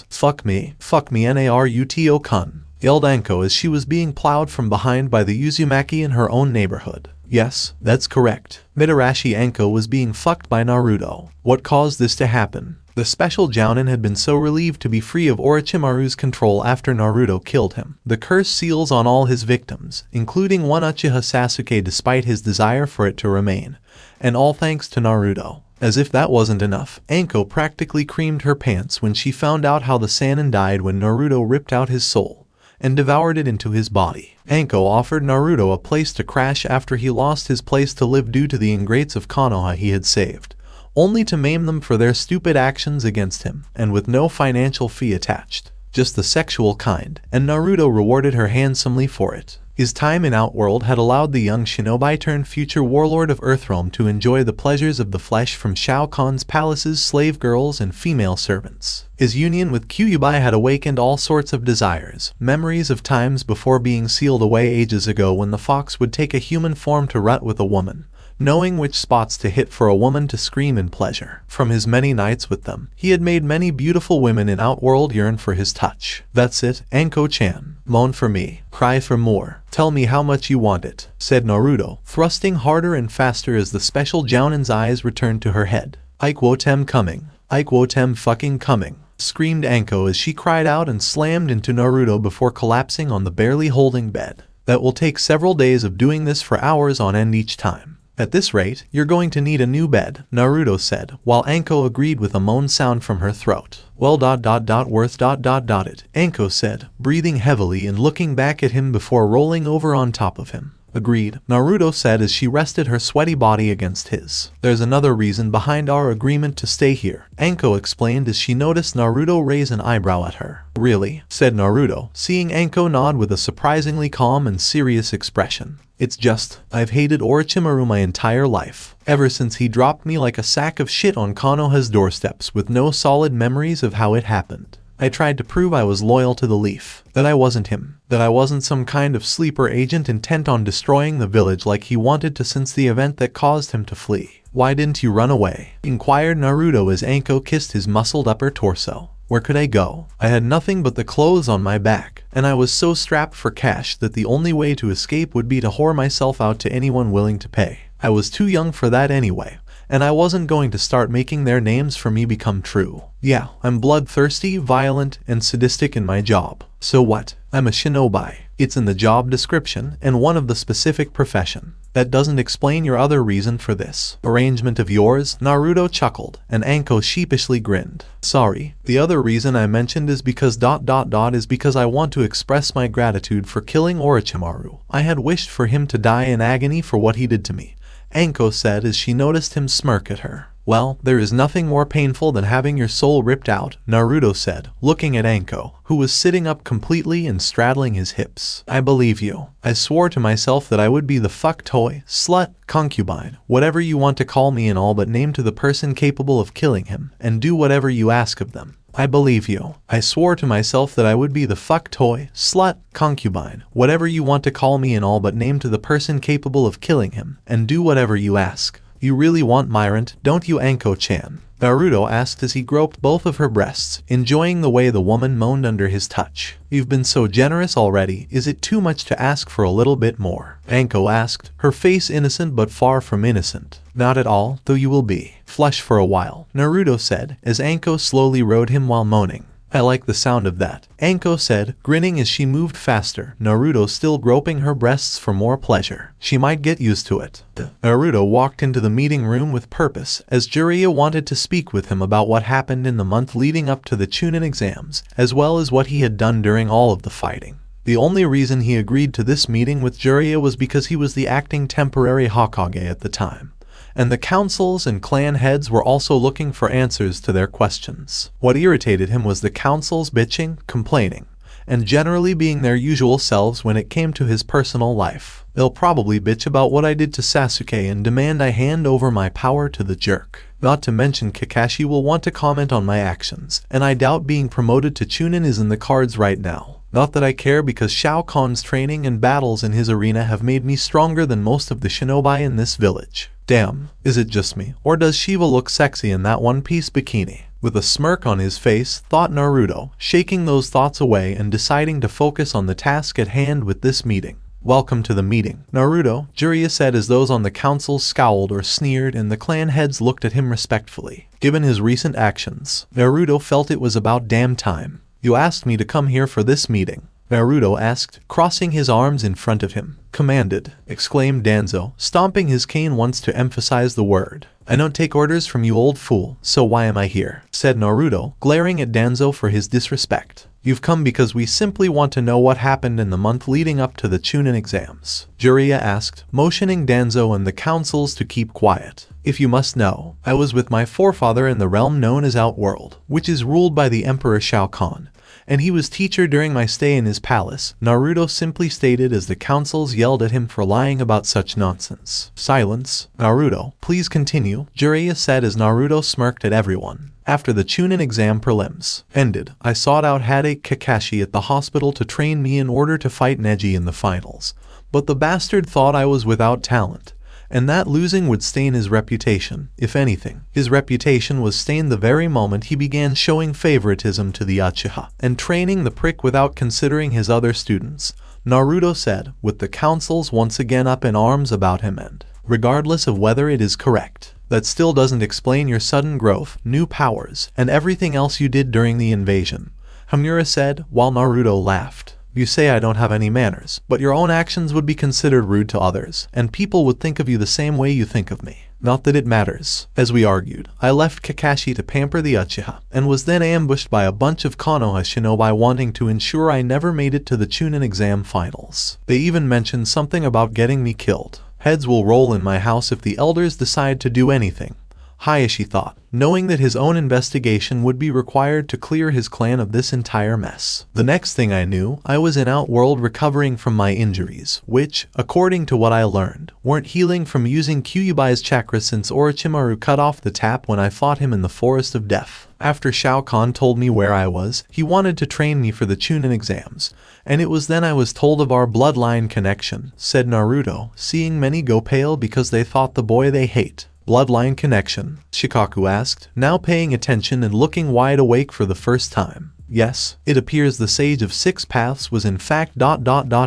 fuck me Naruto-kun, yelled Anko as she was being plowed from behind by the Uzumaki in her own neighborhood. Yes, that's correct. Mitarashi Anko was being fucked by Naruto. What caused this to happen? The special Jounin had been so relieved to be free of Orochimaru's control after Naruto killed him. The curse seals on all his victims, including one Uchiha Sasuke despite his desire for it to remain. And all thanks to Naruto. As if that wasn't enough, Anko practically creamed her pants when she found out how the Sannin died when Naruto ripped out his soul and devoured it into his body. Anko offered Naruto a place to crash after he lost his place to live due to the ingrates of Konoha he had saved, only to maim them for their stupid actions against him, and with no financial fee attached. Just the sexual kind, and Naruto rewarded her handsomely for it. His time in Outworld had allowed the young shinobi turned future warlord of Earthrealm to enjoy the pleasures of the flesh from Shao Khan's palace's slave girls and female servants. His union with Kyuubi had awakened all sorts of desires, memories of times before being sealed away ages ago when the fox would take a human form to rut with a woman, knowing which spots to hit for a woman to scream in pleasure. From his many nights with them, he had made many beautiful women in Outworld yearn for his touch. That's it, Anko-chan. Moan for me. Cry for more. Tell me how much you want it, said Naruto, thrusting harder and faster as the special Jounin's eyes returned to her head. Aikwotem coming. Aikwotem fucking coming, screamed Anko as she cried out and slammed into Naruto before collapsing on the barely holding bed. That will take several days of doing this for hours on end each time. At this rate, you're going to need a new bed, Naruto said, while Anko agreed with a moan sound from her throat. Well worth it, Anko said, breathing heavily and looking back at him before rolling over on top of him. Agreed, Naruto said as she rested her sweaty body against his. There's another reason behind our agreement to stay here, Anko explained as she noticed Naruto raise an eyebrow at her. Really? Said Naruto, seeing Anko nod with a surprisingly calm and serious expression. It's just, I've hated Orochimaru my entire life, ever since he dropped me like a sack of shit on Konoha's doorsteps with no solid memories of how it happened. I tried to prove I was loyal to the Leaf, that I wasn't him, that I wasn't some kind of sleeper agent intent on destroying the village like he wanted to since the event that caused him to flee. Why didn't you run away? Inquired Naruto as Anko kissed his muscled upper torso. Where could I go? I had nothing but the clothes on my back, and I was so strapped for cash that the only way to escape would be to whore myself out to anyone willing to pay. I was too young for that anyway, and I wasn't going to start making their names for me become true. Yeah, I'm bloodthirsty, violent, and sadistic in my job. So what? I'm a shinobi. It's in the job description, and one of the specific profession. That doesn't explain your other reason for this arrangement of yours, Naruto chuckled, and Anko sheepishly grinned. Sorry, the other reason I mentioned is because I want to express my gratitude for killing Orochimaru. I had wished for him to die in agony for what he did to me, Anko said as she noticed him smirk at her. Well, there is nothing more painful than having your soul ripped out, Naruto said, looking at Anko, who was sitting up completely and straddling his hips. I believe you. I swore to myself that I would be the fuck toy, slut, concubine, whatever you want to call me and all but name to the person capable of killing him, and do whatever you ask of them. I believe you. I swore to myself that I would be the fuck toy, slut, concubine, whatever you want to call me and all but name to the person capable of killing him, and do whatever you ask. You really want Myrant, don't you, Anko-chan? Naruto asked as he groped both of her breasts, enjoying the way the woman moaned under his touch. You've been so generous already, is it too much to ask for a little bit more? Anko asked, her face innocent but far from innocent. Not at all, though you will be flesh for a while, Naruto said, as Anko slowly rode him while moaning. I like the sound of that, Anko said, grinning as she moved faster, Naruto still groping her breasts for more pleasure. She might get used to it. Naruto walked into the meeting room with purpose, as Jiraiya wanted to speak with him about what happened in the month leading up to the Chunin exams, as well as what he had done during all of the fighting. The only reason he agreed to this meeting with Jiraiya was because he was the acting temporary Hokage at the time, and the councils and clan heads were also looking for answers to their questions. What irritated him was the councils bitching, complaining, and generally being their usual selves when it came to his personal life. They'll probably bitch about what I did to Sasuke and demand I hand over my power to the jerk. Not to mention Kakashi will want to comment on my actions, and I doubt being promoted to Chunin is in the cards right now. Not that I care, because Shao Khan's training and battles in his arena have made me stronger than most of the shinobi in this village. Damn, is it just me, or does Shiva look sexy in that one-piece bikini? With a smirk on his face, thought Naruto, shaking those thoughts away and deciding to focus on the task at hand with this meeting. Welcome to the meeting, Naruto, Jiraiya said as those on the council scowled or sneered and the clan heads looked at him respectfully. Given his recent actions, Naruto felt it was about damn time. You asked me to come here for this meeting, Naruto asked, crossing his arms in front of him. Commanded, exclaimed Danzo, stomping his cane once to emphasize the word. I don't take orders from you, old fool, so why am I here? Said Naruto, glaring at Danzo for his disrespect. You've come because we simply want to know what happened in the month leading up to the Chunin exams, Jiraiya asked, motioning Danzo and the councils to keep quiet. If you must know, I was with my forefather in the realm known as Outworld, which is ruled by the Emperor Shao Khan, and he was teacher during my stay in his palace, Naruto simply stated as the councils yelled at him for lying about such nonsense. Silence. Naruto, please continue, Jiraiya said as Naruto smirked at everyone. After the Chunin exam prelims ended, I sought out Hade Kakashi at the hospital to train me in order to fight Neji in the finals, but the bastard thought I was without talent, and that losing would stain his reputation. If anything, his reputation was stained the very moment he began showing favoritism to the Uchiha and training the prick without considering his other students, Naruto said, with the councils once again up in arms about him. And regardless of whether it is correct, that still doesn't explain your sudden growth, new powers, and everything else you did during the invasion, Hamura said, while Naruto laughed. You say I don't have any manners, but your own actions would be considered rude to others, and people would think of you the same way you think of me. Not that it matters. As we argued, I left Kakashi to pamper the Uchiha, and was then ambushed by a bunch of Konoha shinobi wanting to ensure I never made it to the Chunin exam finals. They even mentioned something about getting me killed. Heads will roll in my house if the elders decide to do anything, Hayashi thought, knowing that his own investigation would be required to clear his clan of this entire mess. The next thing I knew, I was in Outworld recovering from my injuries, which, according to what I learned, weren't healing from using Kyuubi's chakra since Orochimaru cut off the tap when I fought him in the Forest of Death. After Shao Khan told me where I was, he wanted to train me for the Chunin exams, and it was then I was told of our bloodline connection, said Naruto, seeing many go pale because they thought the boy they hate. Bloodline connection? Shikaku asked, now paying attention and looking wide awake for the first time. Yes, it appears the Sage of Six Paths was in fact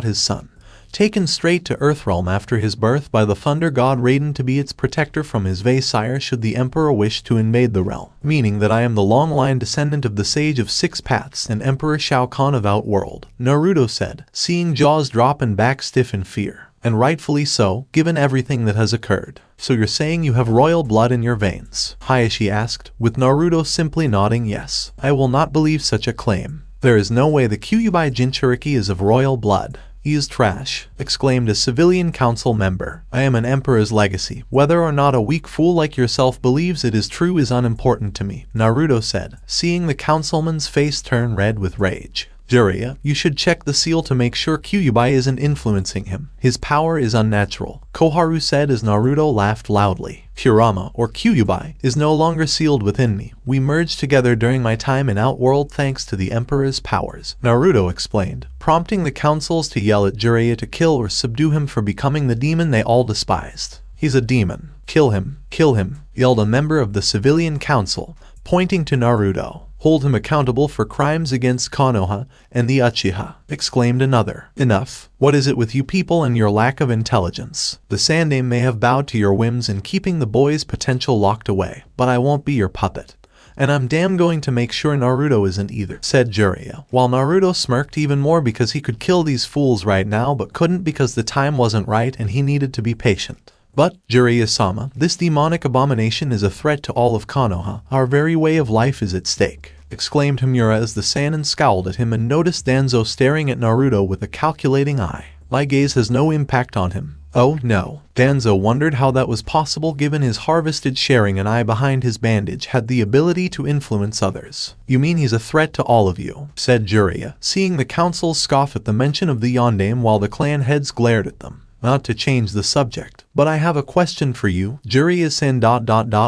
his son, taken straight to Earthrealm after his birth by the thunder god Raiden to be its protector from his vassire should the emperor wish to invade the realm, meaning that I am the long-line descendant of the Sage of Six Paths and Emperor Shao Khan of Outworld, Naruto said, seeing jaws drop and back stiff in fear. And rightfully so, given everything that has occurred. So you're saying you have royal blood in your veins? Hayashi asked, with Naruto simply nodding yes. I will not believe such a claim. There is no way the Kyuubi Jinchuriki is of royal blood. He is trash, exclaimed a civilian council member. I am an emperor's legacy. Whether or not a weak fool like yourself believes it is true is unimportant to me, Naruto said, seeing the councilman's face turn red with rage. Jiraiya, you should check the seal to make sure Kyuubi isn't influencing him. His power is unnatural, Koharu said as Naruto laughed loudly. Kurama, or Kyuubi, is no longer sealed within me. We merged together during my time in Outworld thanks to the Emperor's powers, Naruto explained, prompting the councils to yell at Jiraiya to kill or subdue him for becoming the demon they all despised. He's a demon, Kill him, yelled a member of the civilian council, pointing to Naruto. Hold him accountable for crimes against Konoha and the Uchiha, exclaimed another. Enough. What is it with you people and your lack of intelligence? The Sandaime may have bowed to your whims in keeping the boy's potential locked away, but I won't be your puppet. And I'm damn going to make sure Naruto isn't either, said Jiraiya, while Naruto smirked even more because he could kill these fools right now but couldn't because the time wasn't right and he needed to be patient. But, Jiraiya-sama, this demonic abomination is a threat to all of Konoha. Our very way of life is at stake, exclaimed Himura as the Sannin scowled at him and noticed Danzo staring at Naruto with a calculating eye. My gaze has no impact on him. Oh no. Danzo wondered how that was possible given his harvested sharing an eye behind his bandage had the ability to influence others. You mean he's a threat to all of you, said Jiraiya, seeing the council scoff at the mention of the Yondaime while the clan heads glared at them. Not to change the subject, but I have a question for you, Jiraiya-san.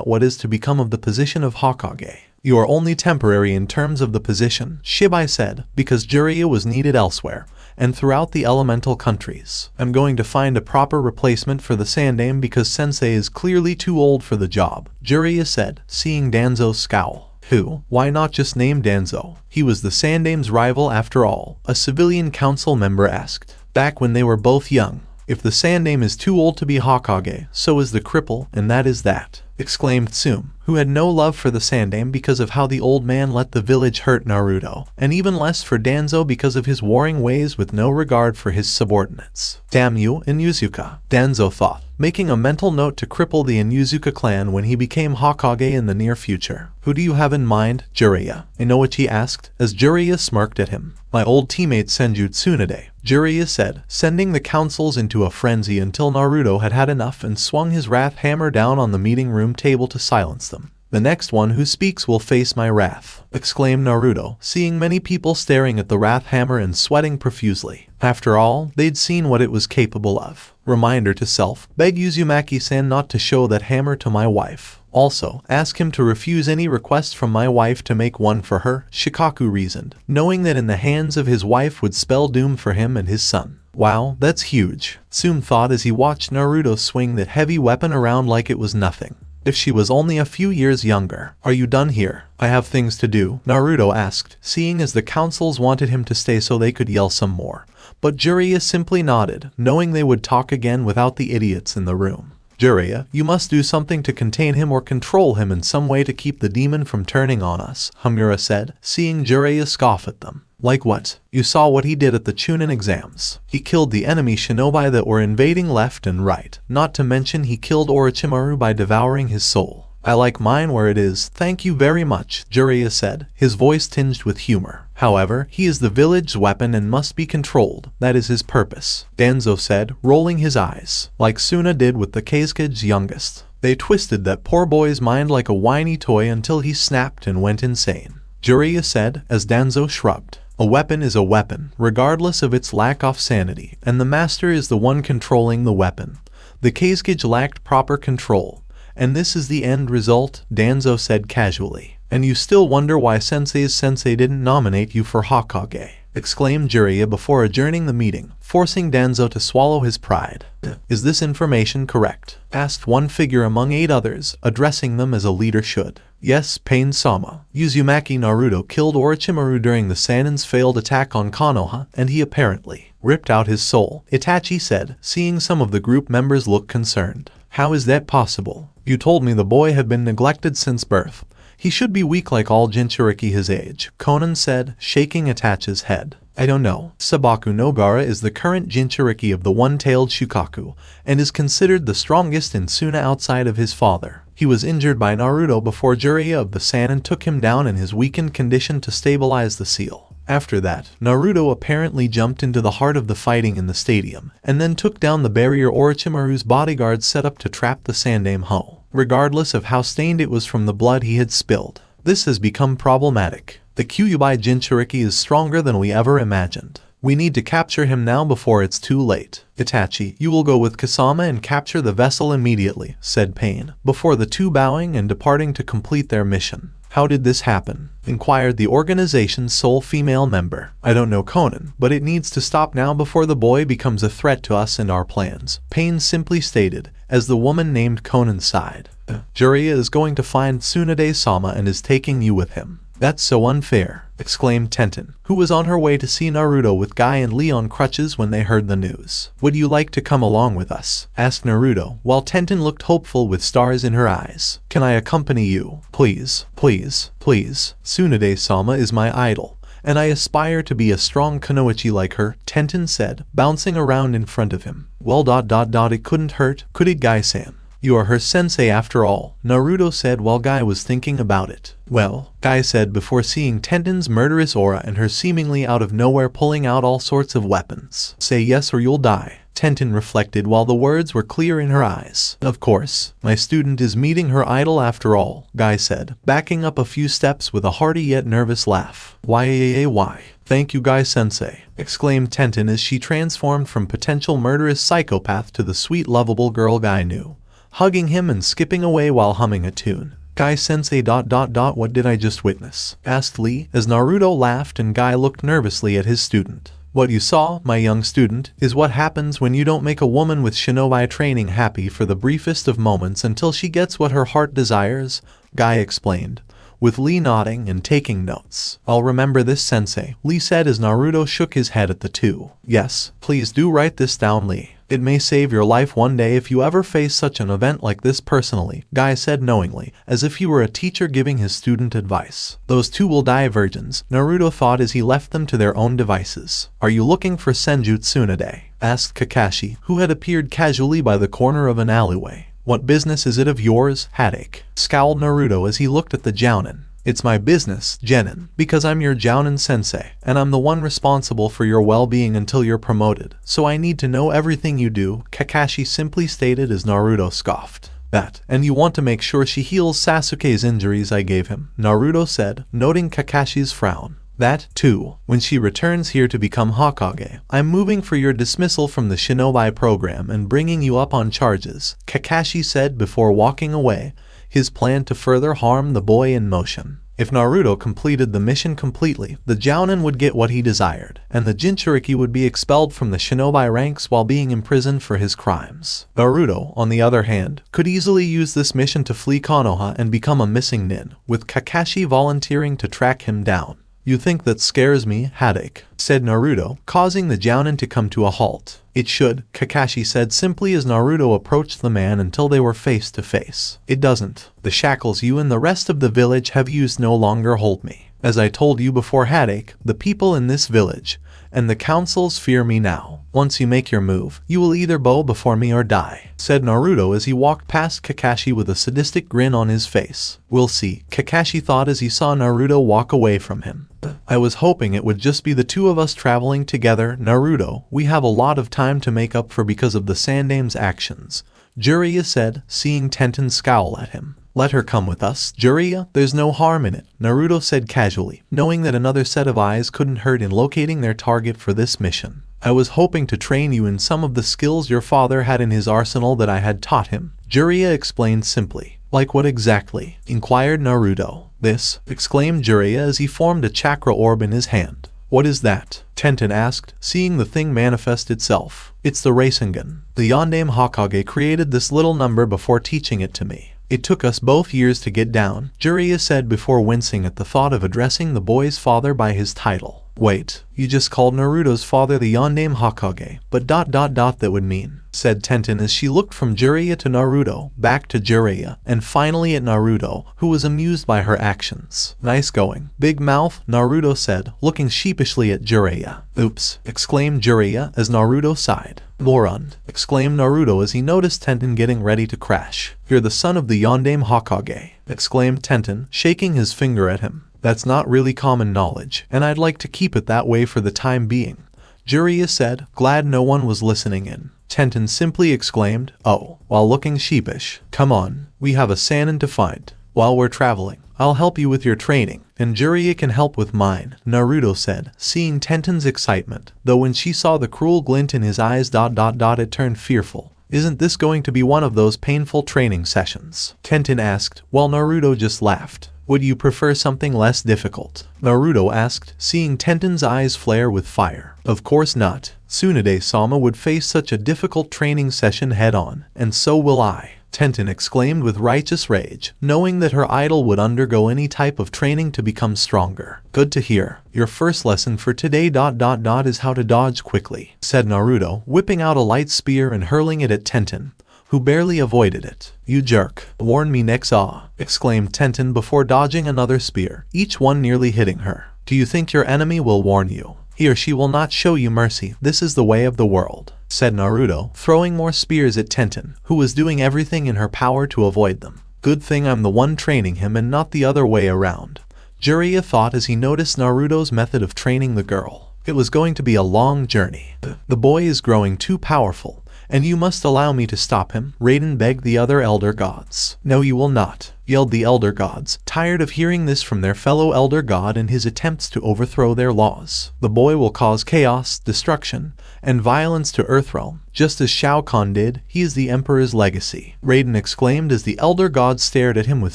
What is to become of the position of Hokage? You are only temporary in terms of the position, Shibai said, because Jiraiya was needed elsewhere, and throughout the elemental countries. I'm going to find a proper replacement for the Sandaime because Sensei is clearly too old for the job, Jiraiya said, seeing Danzo scowl. Who? Why not just name Danzo? He was the Sandaime's rival after all, a civilian council member asked. Back when they were both young. If the Sandaime is too old to be Hokage, so is the cripple, and that is that, exclaimed Tsume, who had no love for the Sandaime because of how the old man let the village hurt Naruto, and even less for Danzo because of his warring ways with no regard for his subordinates. Damn you, Inuzuka, Danzo thought, making a mental note to cripple the Inuzuka clan when he became Hokage in the near future. Who do you have in mind, Jiraiya? Inoichi asked, as Jiraiya smirked at him. My old teammate Senju Tsunade, Jiraiya said, sending the councils into a frenzy until Naruto had had enough and swung his wrath hammer down on the meeting room table to silence them. The next one who speaks will face my wrath, exclaimed Naruto, seeing many people staring at the wrath hammer and sweating profusely. After all, they'd seen what it was capable of. Reminder to self, beg Uzumaki-san not to show that hammer to my wife. Also, ask him to refuse any request from my wife to make one for her, Shikaku reasoned, knowing that in the hands of his wife would spell doom for him and his son. Wow, that's huge, Tsume thought as he watched Naruto swing that heavy weapon around like it was nothing. If she was only a few years younger. Are you done here? I have things to do, Naruto asked, seeing as the councils wanted him to stay so they could yell some more. But Jiraiya simply nodded, knowing they would talk again without the idiots in the room. Jiraiya, you must do something to contain him or control him in some way to keep the demon from turning on us, Himura said, seeing Jiraiya scoff at them. Like what? You saw what he did at the Chunin exams. He killed the enemy shinobi that were invading left and right, not to mention he killed Orochimaru by devouring his soul. I like mine where it is, thank you very much, Jiraiya said, his voice tinged with humor. However, he is the village's weapon and must be controlled, that is his purpose, Danzo said, rolling his eyes, like Suna did with the Kasuke's youngest. They twisted that poor boy's mind like a whiny toy until he snapped and went insane. Jiraiya said, as Danzo shrugged. A weapon is a weapon, regardless of its lack of sanity, and the master is the one controlling the weapon. The Kasuke lacked proper control, and this is the end result, Danzo said casually. And you still wonder why Sensei's sensei didn't nominate you for Hokage, exclaimed Jiraiya before adjourning the meeting, forcing Danzo to swallow his pride. Is this information correct? Asked one figure among 8 others, addressing them as a leader should. Yes, Pain-sama. Uzumaki Naruto killed Orochimaru during the Sannin's failed attack on Konoha, and he apparently ripped out his soul, Itachi said, seeing some of the group members look concerned. How is that possible? You told me the boy had been neglected since birth. He should be weak like all Jinchuriki his age, Konan said, shaking Itachi's head. I don't know. Sabaku Nogara is the current Jinchuriki of the one-tailed Shukaku, and is considered the strongest in Suna outside of his father. He was injured by Naruto before Jiraiya of the Sannin took him down in his weakened condition to stabilize the seal. After that, Naruto apparently jumped into the heart of the fighting in the stadium, and then took down the barrier Orochimaru's bodyguards set up to trap the Sandaime Ho, regardless of how stained it was from the blood he had spilled. This has become problematic. The Kyuubi Jinchuriki is stronger than we ever imagined. We need to capture him now before it's too late. Itachi, you will go with Kasama and capture the vessel immediately, said Pain, before the two bowing and departing to complete their mission. How did this happen? Inquired the organization's sole female member. I don't know, Conan, but it needs to stop now before the boy becomes a threat to us and our plans, Pain simply stated, as the woman named Conan sighed. Jiraiya is going to find Tsunade-sama and is taking you with him. That's so unfair, exclaimed Tenten, who was on her way to see Naruto with Guy and Lee on crutches when they heard the news. Would you like to come along with us? Asked Naruto, while Tenten looked hopeful with stars in her eyes. Can I accompany you? Please, please, please. Tsunade-sama is my idol, and I aspire to be a strong kunoichi like her, Tenten said, bouncing around in front of him. Well, it couldn't hurt, could it, Guy-san? You are her sensei after all, Naruto said while Guy was thinking about it. Well, Guy said before seeing Tenten's murderous aura and her seemingly out of nowhere pulling out all sorts of weapons. Say yes or you'll die. Tenten reflected while the words were clear in her eyes. Of course, my student is meeting her idol after all, Guy said, backing up a few steps with a hearty yet nervous laugh. Why? Thank you, Guy-sensei, exclaimed Tenten as she transformed from potential murderous psychopath to the sweet lovable girl Guy knew, hugging him and skipping away while humming a tune. Guy-sensei ... What did I just witness? Asked Lee, as Naruto laughed and Guy looked nervously at his student. What you saw, my young student, is what happens when you don't make a woman with shinobi training happy for the briefest of moments until she gets what her heart desires, Guy explained, with Lee nodding and taking notes. I'll remember this, sensei, Lee said as Naruto shook his head at the two. Yes, please do write this down, Lee. It may save your life one day if you ever face such an event like this personally, Guy said knowingly, as if he were a teacher giving his student advice. Those two will die virgins, Naruto thought as he left them to their own devices. Are you looking for Senju Tsunade? Asked Kakashi, who had appeared casually by the corner of an alleyway. What business is it of yours, Haddock? Scowled Naruto as he looked at the Jounin. It's my business, Genin, because I'm your Jounin sensei, and I'm the one responsible for your well-being until you're promoted, so I need to know everything you do, Kakashi simply stated as Naruto scoffed. That, and you want to make sure she heals Sasuke's injuries I gave him, Naruto said, noting Kakashi's frown. That, too, when she returns here to become Hokage, I'm moving for your dismissal from the Shinobi program and bringing you up on charges, Kakashi said before walking away, his plan to further harm the boy in motion. If Naruto completed the mission completely, the Jounin would get what he desired, and the Jinchuriki would be expelled from the shinobi ranks while being imprisoned for his crimes. Naruto, on the other hand, could easily use this mission to flee Konoha and become a missing nin, with Kakashi volunteering to track him down. You think that scares me, Haddock, said Naruto, causing the Jounin to come to a halt. It should, Kakashi said simply as Naruto approached the man until they were face to face. It doesn't. The shackles you and the rest of the village have used no longer hold me. As I told you before, Haddock, the people in this village and the councils fear me now. Once you make your move, you will either bow before me or die, said Naruto as he walked past Kakashi with a sadistic grin on his face. We'll see, Kakashi thought as he saw Naruto walk away from him. I was hoping it would just be the two of us traveling together, Naruto. We have a lot of time to make up for because of the Sandame's actions, Jiraiya said, seeing Tenten scowl at him. Let her come with us, Jiraiya, there's no harm in it, Naruto said casually, knowing that another set of eyes couldn't hurt in locating their target for this mission. I was hoping to train you in some of the skills your father had in his arsenal that I had taught him, Jiraiya explained simply. Like what exactly? Inquired Naruto. This, exclaimed Jiraiya as he formed a chakra orb in his hand. What is that? Tenten asked, seeing the thing manifest itself. It's the Rasengan. The Yondaime Hokage created this little number before teaching it to me. It took us both years to get down, Jiraiya said before wincing at the thought of addressing the boy's father by his title. Wait, you just called Naruto's father the Yondaime Hokage, but ... that would mean, said Tenten as she looked from Jiraiya to Naruto, back to Jiraiya, and finally at Naruto, who was amused by her actions. Nice going, big mouth, Naruto said, looking sheepishly at Jiraiya. Oops, exclaimed Jiraiya as Naruto sighed. Morund, exclaimed Naruto as he noticed Tenten getting ready to crash. You're the son of the Yondaime Hokage, exclaimed Tenten, shaking his finger at him. That's not really common knowledge, and I'd like to keep it that way for the time being, Jiraiya said, glad no one was listening in. Tenten simply exclaimed, oh, while looking sheepish. Come on, we have a Sannin to find. While we're traveling, I'll help you with your training, and Jiraiya can help with mine, Naruto said, seeing Tenten's excitement, though when she saw the cruel glint in his eyes ... it turned fearful. Isn't this going to be one of those painful training sessions? Tenten asked, while Naruto just laughed. Would you prefer something less difficult? Naruto asked, seeing Tenten's eyes flare with fire. Of course not. Tsunade-sama would face such a difficult training session head-on, and so will I. Tenten exclaimed with righteous rage, knowing that her idol would undergo any type of training to become stronger. Good to hear. Your first lesson for today is how to dodge quickly, said Naruto, whipping out a light spear and hurling it at Tenten, who barely avoided it. You jerk. Warn me next, exclaimed Tenten before dodging another spear, each one nearly hitting her. Do you think your enemy will warn you? He or she will not show you mercy. This is the way of the world, said Naruto, throwing more spears at Tenten, who was doing everything in her power to avoid them. Good thing I'm the one training him and not the other way around, Jiraiya thought as he noticed Naruto's method of training the girl. It was going to be a long journey. The boy is growing too powerful, and you must allow me to stop him, Raiden begged the other elder gods. No, you will not, yelled the elder gods, tired of hearing this from their fellow elder god in his attempts to overthrow their laws. The boy will cause chaos, destruction, and violence to Earthrealm, just as Shao Khan did. He is the emperor's legacy, Raiden exclaimed as the elder gods stared at him with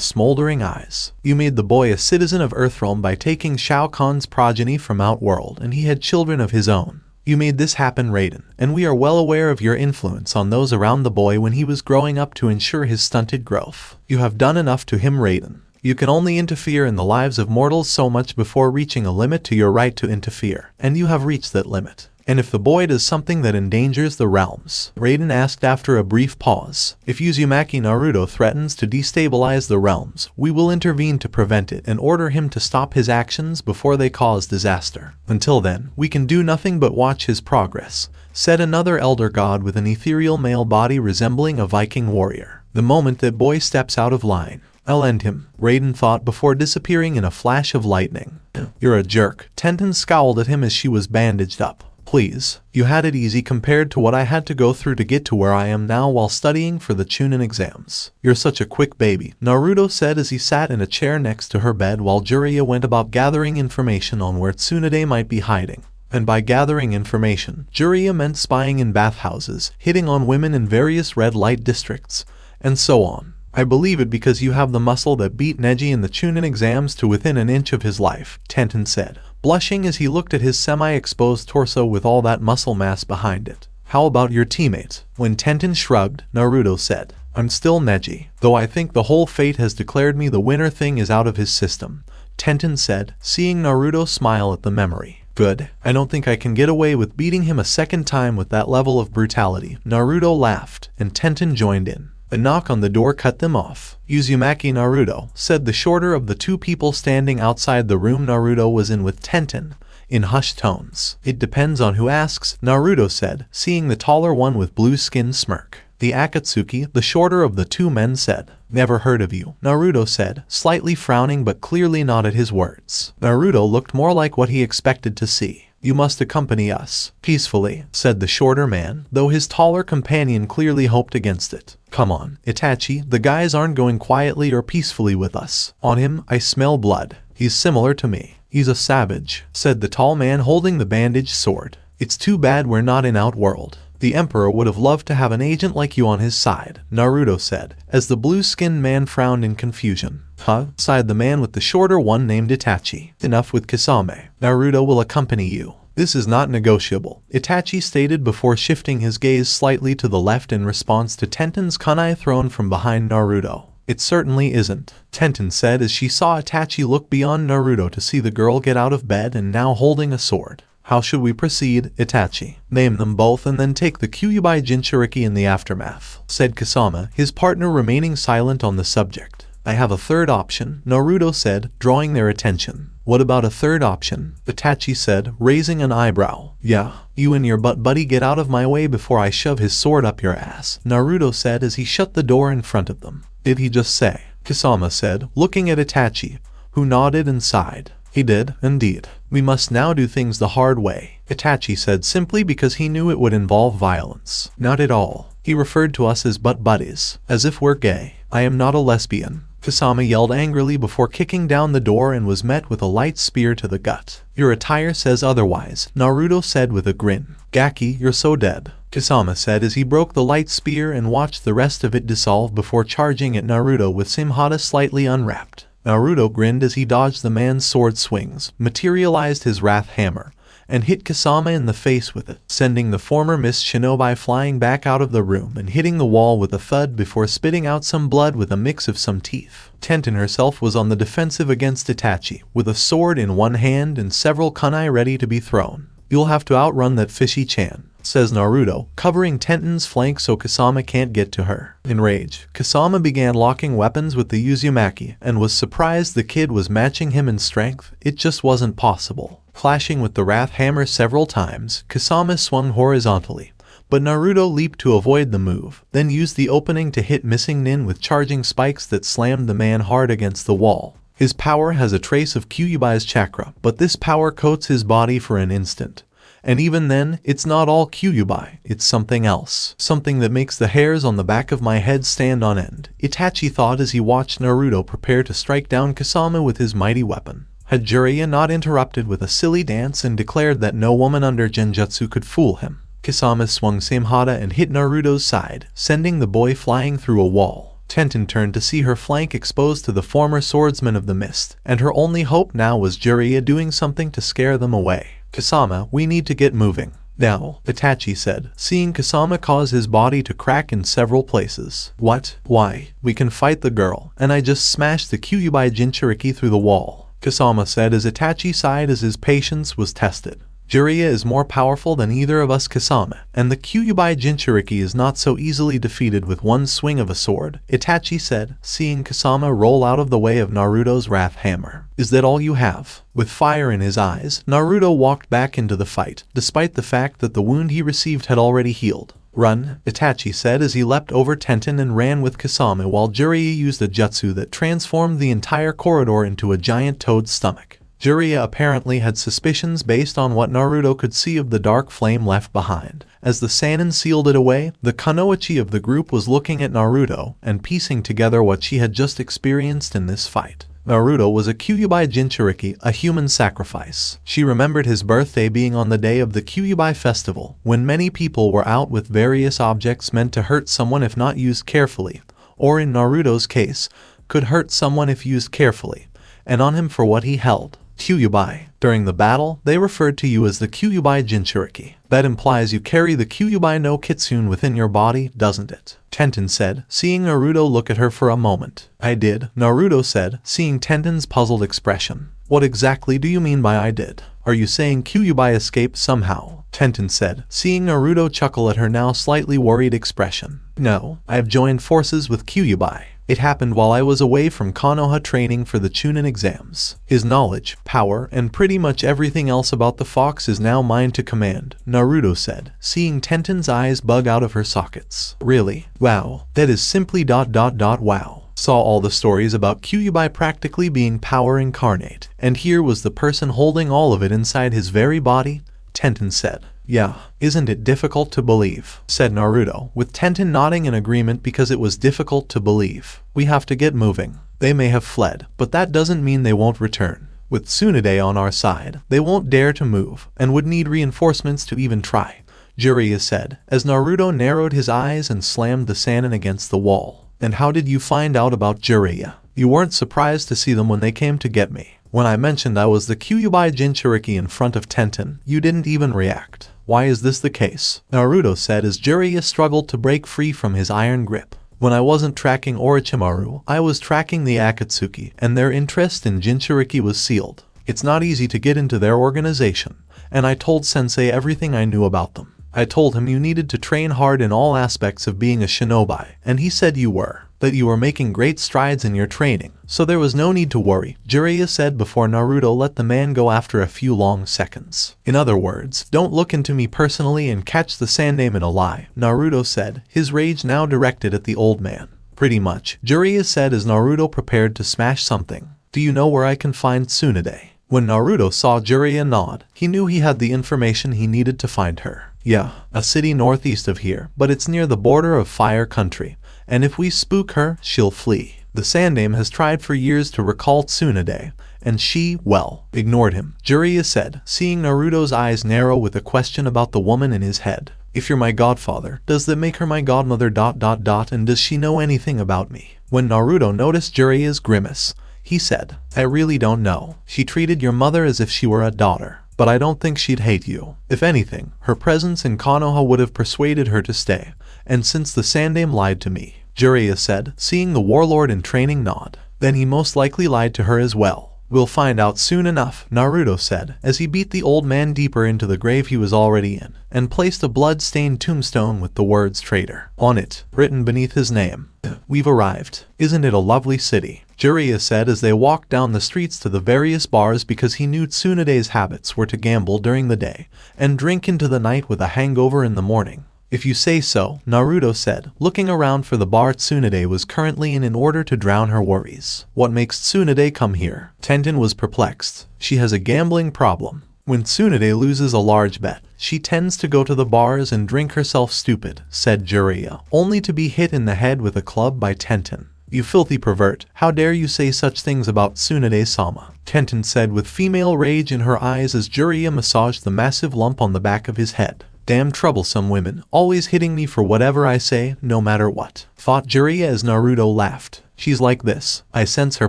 smoldering eyes. You made the boy a citizen of Earthrealm by taking Shao Khan's progeny from Outworld, and he had children of his own. You made this happen, Raiden, and we are well aware of your influence on those around the boy when he was growing up to ensure his stunted growth. You have done enough to him, Raiden. You can only interfere in the lives of mortals so much before reaching a limit to your right to interfere, and you have reached that limit. And if the boy does something that endangers the realms, Raiden asked after a brief pause, if Uzumaki Naruto threatens to destabilize the realms, we will intervene to prevent it and order him to stop his actions before they cause disaster. Until then, we can do nothing but watch his progress, said another elder god with an ethereal male body resembling a Viking warrior. The moment that boy steps out of line, I'll end him, Raiden thought before disappearing in a flash of lightning. You're a jerk. Tenten scowled at him as she was bandaged up. Please, you had it easy compared to what I had to go through to get to where I am now while studying for the Chunin exams. You're such a quick baby, Naruto said as he sat in a chair next to her bed while Jiraiya went about gathering information on where Tsunade might be hiding. And by gathering information, Jiraiya meant spying in bathhouses, hitting on women in various red light districts, and so on. I believe it because you have the muscle that beat Neji in the Chunin exams to within an inch of his life, Tenten said, blushing as he looked at his semi-exposed torso with all that muscle mass behind it. How about your teammate? When Tenten shrugged, Naruto said, I'm still Neji, though I think the whole fate has declared me the winner thing is out of his system, Tenten said, seeing Naruto smile at the memory. Good, I don't think I can get away with beating him a second time with that level of brutality. Naruto laughed, and Tenten joined in. A knock on the door cut them off. Uzumaki Naruto, said the shorter of the two people standing outside the room Naruto was in with Tenten, in hushed tones. It depends on who asks, Naruto said, seeing the taller one with blue skin smirk. The Akatsuki, the shorter of the two men, said. Never heard of you, Naruto said, slightly frowning but clearly not at his words. Naruto looked more like what he expected to see. You must accompany us. Peacefully, said the shorter man, though his taller companion clearly hoped against it. Come on, Itachi, the guys aren't going quietly or peacefully with us. On him, I smell blood. He's similar to me. He's a savage, said the tall man holding the bandaged sword. It's too bad we're not in Outworld. The Emperor would have loved to have an agent like you on his side, Naruto said, as the blue-skinned man frowned in confusion. Huh? Sighed the man with the shorter one named Itachi. Enough with Kisame. Naruto will accompany you. This is not negotiable, Itachi stated before shifting his gaze slightly to the left in response to Tenten's kunai thrown from behind Naruto. It certainly isn't, Tenten said as she saw Itachi look beyond Naruto to see the girl get out of bed and now holding a sword. How should we proceed, Itachi? Name them both and then take the Kyuubi Jinchuriki in the aftermath, said Kisame, his partner remaining silent on the subject. I have a third option, Naruto said, drawing their attention. What about a third option? Itachi said, raising an eyebrow. Yeah, you and your butt buddy get out of my way before I shove his sword up your ass, Naruto said as he shut the door in front of them. Did he just say? Kisame said, looking at Itachi, who nodded and sighed. He did, indeed. We must now do things the hard way, Itachi said simply because he knew it would involve violence. Not at all. He referred to us as butt buddies, as if we're gay. I am not a lesbian, Kisame yelled angrily before kicking down the door and was met with a light spear to the gut. Your attire says otherwise, Naruto said with a grin. Gaki, you're so dead, Kisame said as he broke the light spear and watched the rest of it dissolve before charging at Naruto with Simhata slightly unwrapped. Naruto grinned as he dodged the man's sword swings, materialized his wrath hammer, and hit Kasama in the face with it, sending the former Mist Shinobi flying back out of the room and hitting the wall with a thud before spitting out some blood with a mix of some teeth. Tenten herself was on the defensive against Itachi, with a sword in one hand and several kunai ready to be thrown. "You'll have to outrun that fishy-chan," says Naruto, covering Tenten's flank so Kasama can't get to her. In rage, Kasama began locking weapons with the Uzumaki and was surprised the kid was matching him in strength. It just wasn't possible. Clashing with the Wrath Hammer several times, Kasama swung horizontally, but Naruto leaped to avoid the move, then used the opening to hit missing Nin with charging spikes that slammed the man hard against the wall. His power has a trace of Kyubai's chakra, but this power coats his body for an instant. And even then, it's not all Kyuubi, it's something else. Something that makes the hairs on the back of my head stand on end, Itachi thought as he watched Naruto prepare to strike down Kasama with his mighty weapon. Had Jiraiya not interrupted with a silly dance and declared that no woman under Genjutsu could fool him, Kasama swung Samehada and hit Naruto's side, sending the boy flying through a wall. Tenten turned to see her flank exposed to the former swordsman of the mist, and her only hope now was Jiraiya doing something to scare them away. "Kasama, we need to get moving now," Itachi said, seeing Kasama cause his body to crack in several places. "What? Why? We can fight the girl, and I just smashed the Kyuubi Jinchuriki through the wall," Kasama said as Itachi sighed as his patience was tested. "Jiraiya is more powerful than either of us, Kasama, and the Kyuubi Jinchuriki is not so easily defeated with one swing of a sword," Itachi said, seeing Kasama roll out of the way of Naruto's wrath hammer. "Is that all you have?" With fire in his eyes, Naruto walked back into the fight, despite the fact that the wound he received had already healed. "Run," Itachi said as he leapt over Tenten and ran with Kasama while Jiraiya used a jutsu that transformed the entire corridor into a giant toad's stomach. Jiraiya apparently had suspicions based on what Naruto could see of the dark flame left behind. As the Sannin sealed it away, the Kunoichi of the group was looking at Naruto and piecing together what she had just experienced in this fight. Naruto was a Kyuubi Jinchuriki, a human sacrifice. She remembered his birthday being on the day of the Kyuubi festival, when many people were out with various objects meant to hurt someone if not used carefully, or in Naruto's case, could hurt someone if used carefully, and on him for what he held. Kyuubi. During the battle, they referred to you as the Kyuubi Jinchuriki. That implies you carry the Kyuubi no Kitsune within your body, doesn't it? Tenten said, seeing Naruto look at her for a moment. "I did," Naruto said, seeing Tenten's puzzled expression. "What exactly do you mean by I did? Are you saying Kyuubi escaped somehow?" Tenten said, seeing Naruto chuckle at her now slightly worried expression. "No, I have joined forces with Kyuubi. It happened while I was away from Konoha training for the Chunin exams. His knowledge, power, and pretty much everything else about the fox is now mine to command," Naruto said, seeing Tenten's eyes bug out of her sockets. "Really? Wow. That is simply ... wow." Saw all the stories about Kyuubi practically being power incarnate, and here was the person holding all of it inside his very body, Tenten said. "Yeah, isn't it difficult to believe?" said Naruto, with Tenten nodding in agreement because it was difficult to believe. "We have to get moving. They may have fled, but that doesn't mean they won't return. With Tsunade on our side, they won't dare to move, and would need reinforcements to even try," Jiraiya said, as Naruto narrowed his eyes and slammed the Sannin against the wall. "And how did you find out about Jiraiya? You weren't surprised to see them when they came to get me. When I mentioned I was the Kyuubi Jinchuriki in front of Tenten, you didn't even react. Why is this the case?" Naruto said as Jiraiya struggled to break free from his iron grip. "When I wasn't tracking Orochimaru, I was tracking the Akatsuki, and their interest in Jinchuriki was sealed. It's not easy to get into their organization, and I told Sensei everything I knew about them. I told him you needed to train hard in all aspects of being a shinobi, and he said you were. That you were making great strides in your training, so there was no need to worry," Jiraiya said before Naruto let the man go after a few long seconds. "In other words, don't look into me personally and catch the Sandaime in a lie," Naruto said, his rage now directed at the old man. "Pretty much," Jiraiya said as Naruto prepared to smash something. "Do you know where I can find Tsunade?" When Naruto saw Jiraiya nod, he knew he had the information he needed to find her. "Yeah, a city northeast of here, but it's near the border of Fire Country. And if we spook her, she'll flee. The Sandaime has tried for years to recall Tsunade, and she, well, ignored him," Jiraiya said, seeing Naruto's eyes narrow with a question about the woman in his head. "If you're my godfather, does that make her my godmother ... and does she know anything about me?" When Naruto noticed Jiraiya's grimace, he said. I really don't know. She treated your mother as if she were a daughter. But I don't think she'd hate you. If anything, her presence in Konoha would have persuaded her to stay. And since the Sandaime lied to me, Jiraiya said, seeing the warlord in training nod, then he most likely lied to her as well. We'll find out soon enough, Naruto said, as he beat the old man deeper into the grave he was already in, and placed a blood-stained tombstone with the words traitor on it, written beneath his name. We've arrived. Isn't it a lovely city? Jiraiya said as they walked down the streets to the various bars because he knew Tsunade's habits were to gamble during the day and drink into the night with a hangover in the morning. If you say so, Naruto said, looking around for the bar Tsunade was currently in order to drown her worries. What makes Tsunade come here? Tenten was perplexed. She has a gambling problem. When Tsunade loses a large bet, she tends to go to the bars and drink herself stupid, said Jiraiya, only to be hit in the head with a club by Tenten. You filthy pervert, how dare you say such things about Tsunade-sama? Tenten said with female rage in her eyes as Jiraiya massaged the massive lump on the back of his head. Damn troublesome women, always hitting me for whatever I say, no matter what, thought Jiraiya as Naruto laughed. She's like this. I sense her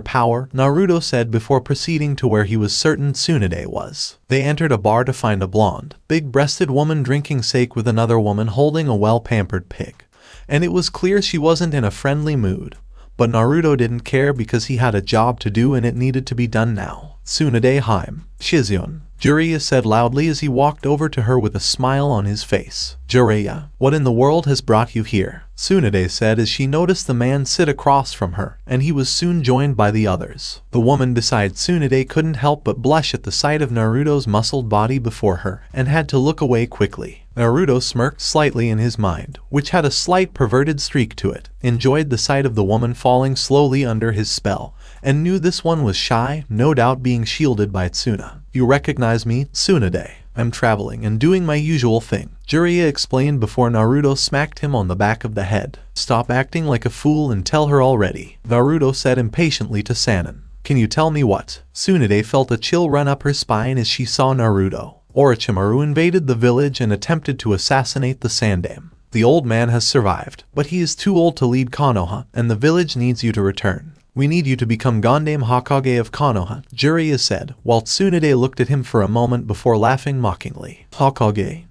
power, Naruto said before proceeding to where he was certain Tsunade was. They entered a bar to find a blonde, big-breasted woman drinking sake with another woman holding a well-pampered pig. And it was clear she wasn't in a friendly mood. But Naruto didn't care because he had a job to do and it needed to be done now. Tsunade Heim, Shizyun, Jiraiya said loudly as he walked over to her with a smile on his face. Jiraiya, what in the world has brought you here? Tsunade said as she noticed the man sit across from her, and he was soon joined by the others. The woman beside Tsunade couldn't help but blush at the sight of Naruto's muscled body before her, and had to look away quickly. Naruto smirked slightly in his mind, which had a slight perverted streak to it, enjoyed the sight of the woman falling slowly under his spell, and knew this one was shy, no doubt being shielded by Tsuna. You recognize me, Tsunade? I'm traveling and doing my usual thing, Jiraiya explained before Naruto smacked him on the back of the head. Stop acting like a fool and tell her already, Naruto said impatiently to Sannin. Can you tell me what? Tsunade felt a chill run up her spine as she saw Naruto. Orochimaru invaded the village and attempted to assassinate the Sandaime. The old man has survived, but he is too old to lead Konoha, and the village needs you to return. We need you to become Gandaime Hokage of Konoha, Jiraiya said, while Tsunade looked at him for a moment before laughing mockingly. Hokage?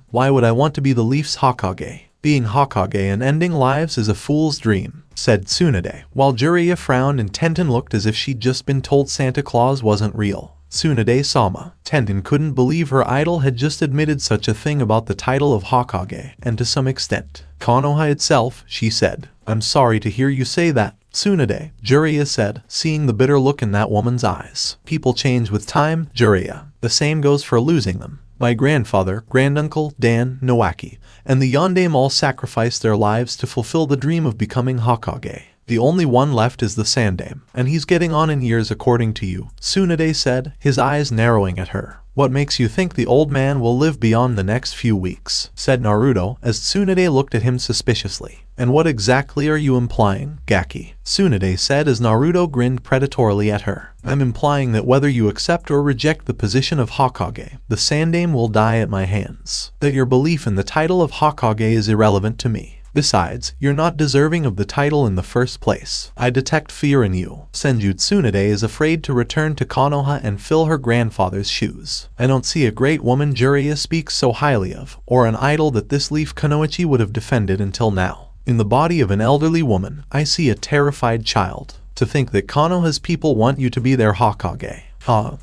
Why would I want to be the Leaf's Hokage? Being Hokage and ending lives is a fool's dream, said Tsunade, while Jiraiya frowned and Tenten looked as if she'd just been told Santa Claus wasn't real. Tsunade-sama. Tenten couldn't believe her idol had just admitted such a thing about the title of Hokage, and to some extent, Konoha itself, she said. I'm sorry to hear you say that, Tsunade, Jiraiya said, seeing the bitter look in that woman's eyes. People change with time, Jiraiya. The same goes for losing them. My grandfather, granduncle, Dan, Nowaki, and the Yondaime all sacrificed their lives to fulfill the dream of becoming Hokage. The only one left is the Sandaime, and he's getting on in years according to you, Tsunade said, his eyes narrowing at her. What makes you think the old man will live beyond the next few weeks? Said Naruto, as Tsunade looked at him suspiciously. And what exactly are you implying, Gaki? Tsunade said as Naruto grinned predatorily at her. I'm implying that whether you accept or reject the position of Hokage, the Sandaime will die at my hands. That your belief in the title of Hokage is irrelevant to me. Besides, you're not deserving of the title in the first place. I detect fear in you. Senju Tsunade is afraid to return to Konoha and fill her grandfather's shoes. I don't see a great woman Jiraiya speaks so highly of, or an idol that this Leaf Kunoichi would have defended until now. In the body of an elderly woman, I see a terrified child. To think that Konoha's people want you to be their Hokage.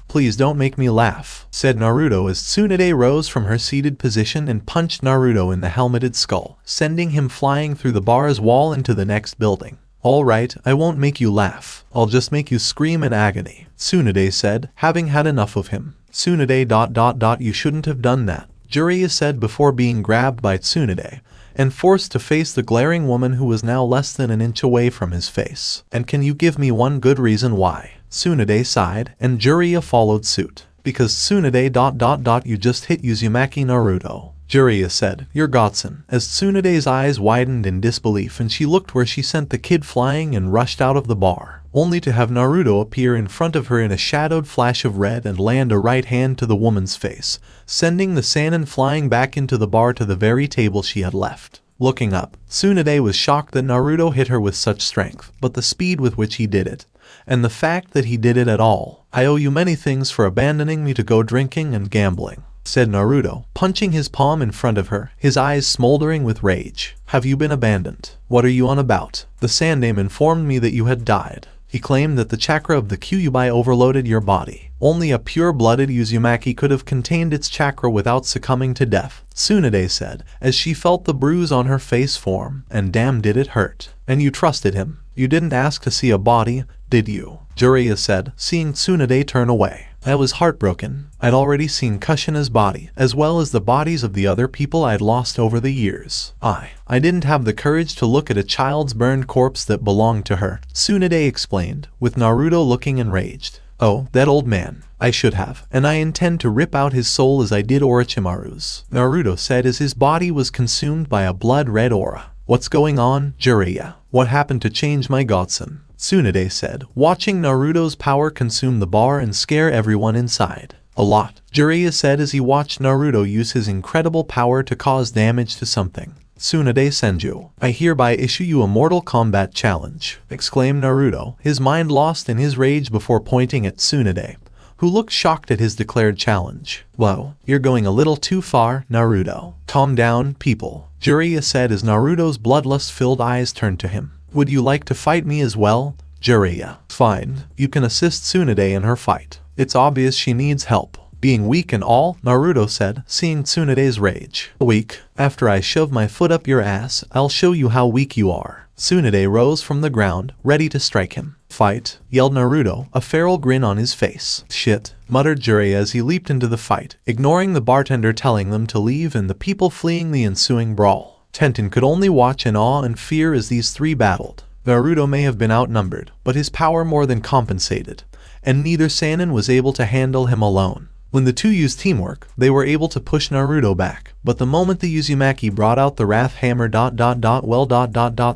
Please don't make me laugh, said Naruto as Tsunade rose from her seated position and punched Naruto in the helmeted skull, sending him flying through the bar's wall into the next building. Alright, I won't make you laugh. I'll just make you scream in agony, Tsunade said, having had enough of him. Tsunade ... You shouldn't have done that, Jiraiya said before being grabbed by Tsunade and forced to face the glaring woman who was now less than an inch away from his face. And can you give me one good reason why? Tsunade sighed, and Jiraiya followed suit. Because Tsunade ... You just hit Uzumaki Naruto, Jiraiya said, your godson, as Tsunade's eyes widened in disbelief and she looked where she sent the kid flying and rushed out of the bar, only to have Naruto appear in front of her in a shadowed flash of red and land a right hand to the woman's face, sending the Sannin flying back into the bar to the very table she had left. Looking up, Tsunade was shocked that Naruto hit her with such strength, but the speed with which he did it, and the fact that he did it at all. I owe you many things for abandoning me to go drinking and gambling, said Naruto, punching his palm in front of her, his eyes smoldering with rage. Have you been abandoned? What are you on about? The Sandaime informed me that you had died. He claimed that the chakra of the Kyuubi overloaded your body. Only a pure-blooded Uzumaki could have contained its chakra without succumbing to death, Tsunade said, as she felt the bruise on her face form, and damn did it hurt. And you trusted him. You didn't ask to see a body, did you? Jiraiya said, seeing Tsunade turn away. I was heartbroken. I'd already seen Kushina's body, as well as the bodies of the other people I'd lost over the years. I didn't have the courage to look at a child's burned corpse that belonged to her, Tsunade explained, with Naruto looking enraged. Oh, that old man. I should have, and I intend to rip out his soul as I did Orochimaru's, Naruto said as his body was consumed by a blood-red aura. What's going on, Jiraiya? What happened to change my godson? Tsunade said, watching Naruto's power consume the bar and scare everyone inside. A lot, Jiraiya said as he watched Naruto use his incredible power to cause damage to something. Tsunade Senju, I hereby issue you a Mortal Kombat challenge, exclaimed Naruto, his mind lost in his rage before pointing at Tsunade, who looked shocked at his declared challenge. Whoa, you're going a little too far, Naruto. Calm down, people, Jiraiya said as Naruto's bloodlust-filled eyes turned to him. Would you like to fight me as well, Jiraiya? Fine, you can assist Tsunade in her fight. It's obvious she needs help. Being weak and all, Naruto said, seeing Tsunade's rage. Weak? After I shove my foot up your ass, I'll show you how weak you are. Tsunade rose from the ground, ready to strike him. Fight, yelled Naruto, a feral grin on his face. Shit, muttered Jiraiya as he leaped into the fight, ignoring the bartender telling them to leave and the people fleeing the ensuing brawl. Tenten could only watch in awe and fear as these three battled. Naruto may have been outnumbered, but his power more than compensated, and neither Sannin was able to handle him alone. When the two used teamwork, they were able to push Naruto back, but the moment the Uzumaki brought out the Wrath Hammer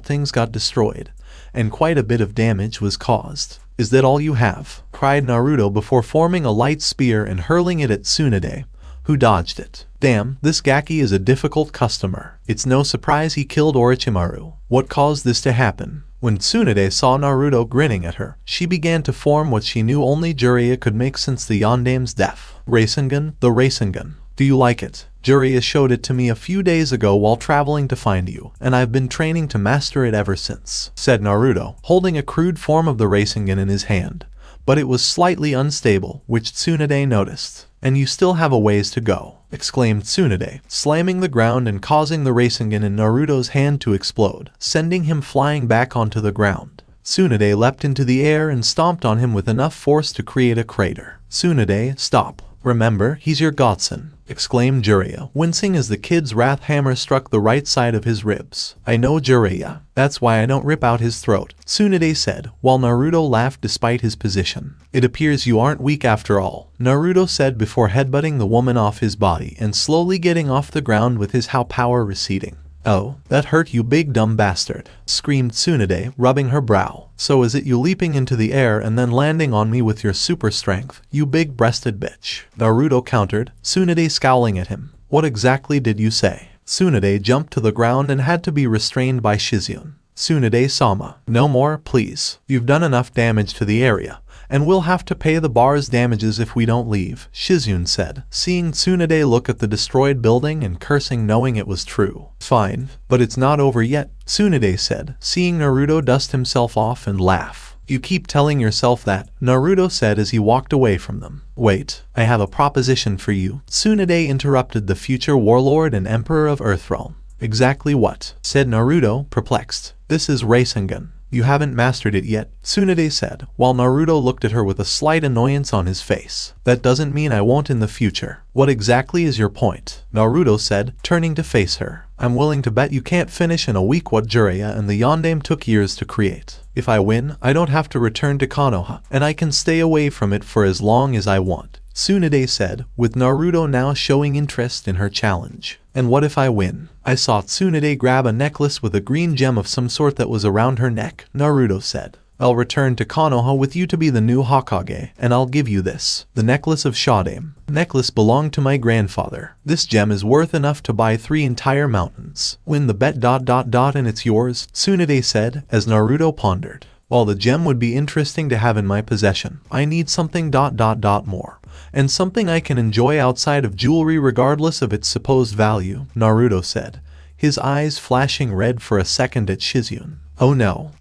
things got destroyed, and quite a bit of damage was caused. Is that all you have? Cried Naruto before forming a light spear and hurling it at Tsunade, who dodged it. Damn, this Gaki is a difficult customer. It's no surprise he killed Orochimaru. What caused this to happen? When Tsunade saw Naruto grinning at her, she began to form what she knew only Jiraiya could make since the Yondaime's death. Rasengan, the Rasengan. Do you like it? Jiraiya showed it to me a few days ago while traveling to find you, and I've been training to master it ever since, said Naruto, holding a crude form of the Rasengan in his hand. But it was slightly unstable, which Tsunade noticed. And you still have a ways to go, exclaimed Tsunade, slamming the ground and causing the Rasengan in Naruto's hand to explode, sending him flying back onto the ground. Tsunade leapt into the air and stomped on him with enough force to create a crater. Tsunade, stop. Remember, he's your godson, exclaimed Jiraiya, wincing as the kid's wrath hammer struck the right side of his ribs. I know, Jiraiya. That's why I don't rip out his throat, Tsunade said, while Naruto laughed despite his position. It appears you aren't weak after all, Naruto said before headbutting the woman off his body and slowly getting off the ground with his power receding. Oh, that hurt you big dumb bastard, screamed Tsunade, rubbing her brow. So is it you leaping into the air and then landing on me with your super strength, you big-breasted bitch? Naruto countered, Tsunade scowling at him. What exactly did you say? Tsunade jumped to the ground and had to be restrained by Shizune. Tsunade-sama, no more, please. You've done enough damage to the area, and we'll have to pay the bar's damages if we don't leave, Shizune said, seeing Tsunade look at the destroyed building and cursing knowing it was true. Fine, but it's not over yet, Tsunade said, seeing Naruto dust himself off and laugh. You keep telling yourself that, Naruto said as he walked away from them. Wait, I have a proposition for you, Tsunade interrupted the future warlord and emperor of Earthrealm. Exactly what? Said Naruto, perplexed. This is Rasengan. You haven't mastered it yet, Tsunade said, while Naruto looked at her with a slight annoyance on his face. That doesn't mean I won't in the future. What exactly is your point? Naruto said, turning to face her. I'm willing to bet you can't finish in a week what Jiraiya and the Yondaime took years to create. If I win, I don't have to return to Konoha, and I can stay away from it for as long as I want, Tsunade said, with Naruto now showing interest in her challenge. And what if I win? I saw Tsunade grab a necklace with a green gem of some sort that was around her neck, Naruto said. I'll return to Konoha with you to be the new Hokage, and I'll give you this, the necklace of Shadame. The necklace belonged to my grandfather. This gem is worth enough to buy 3 entire mountains. Win the bet ... and it's yours, Tsunade said, as Naruto pondered. While the gem would be interesting to have in my possession, I need something ... more. And something I can enjoy outside of jewelry regardless of its supposed value, Naruto said, his eyes flashing red for a second at Shizune. Oh no,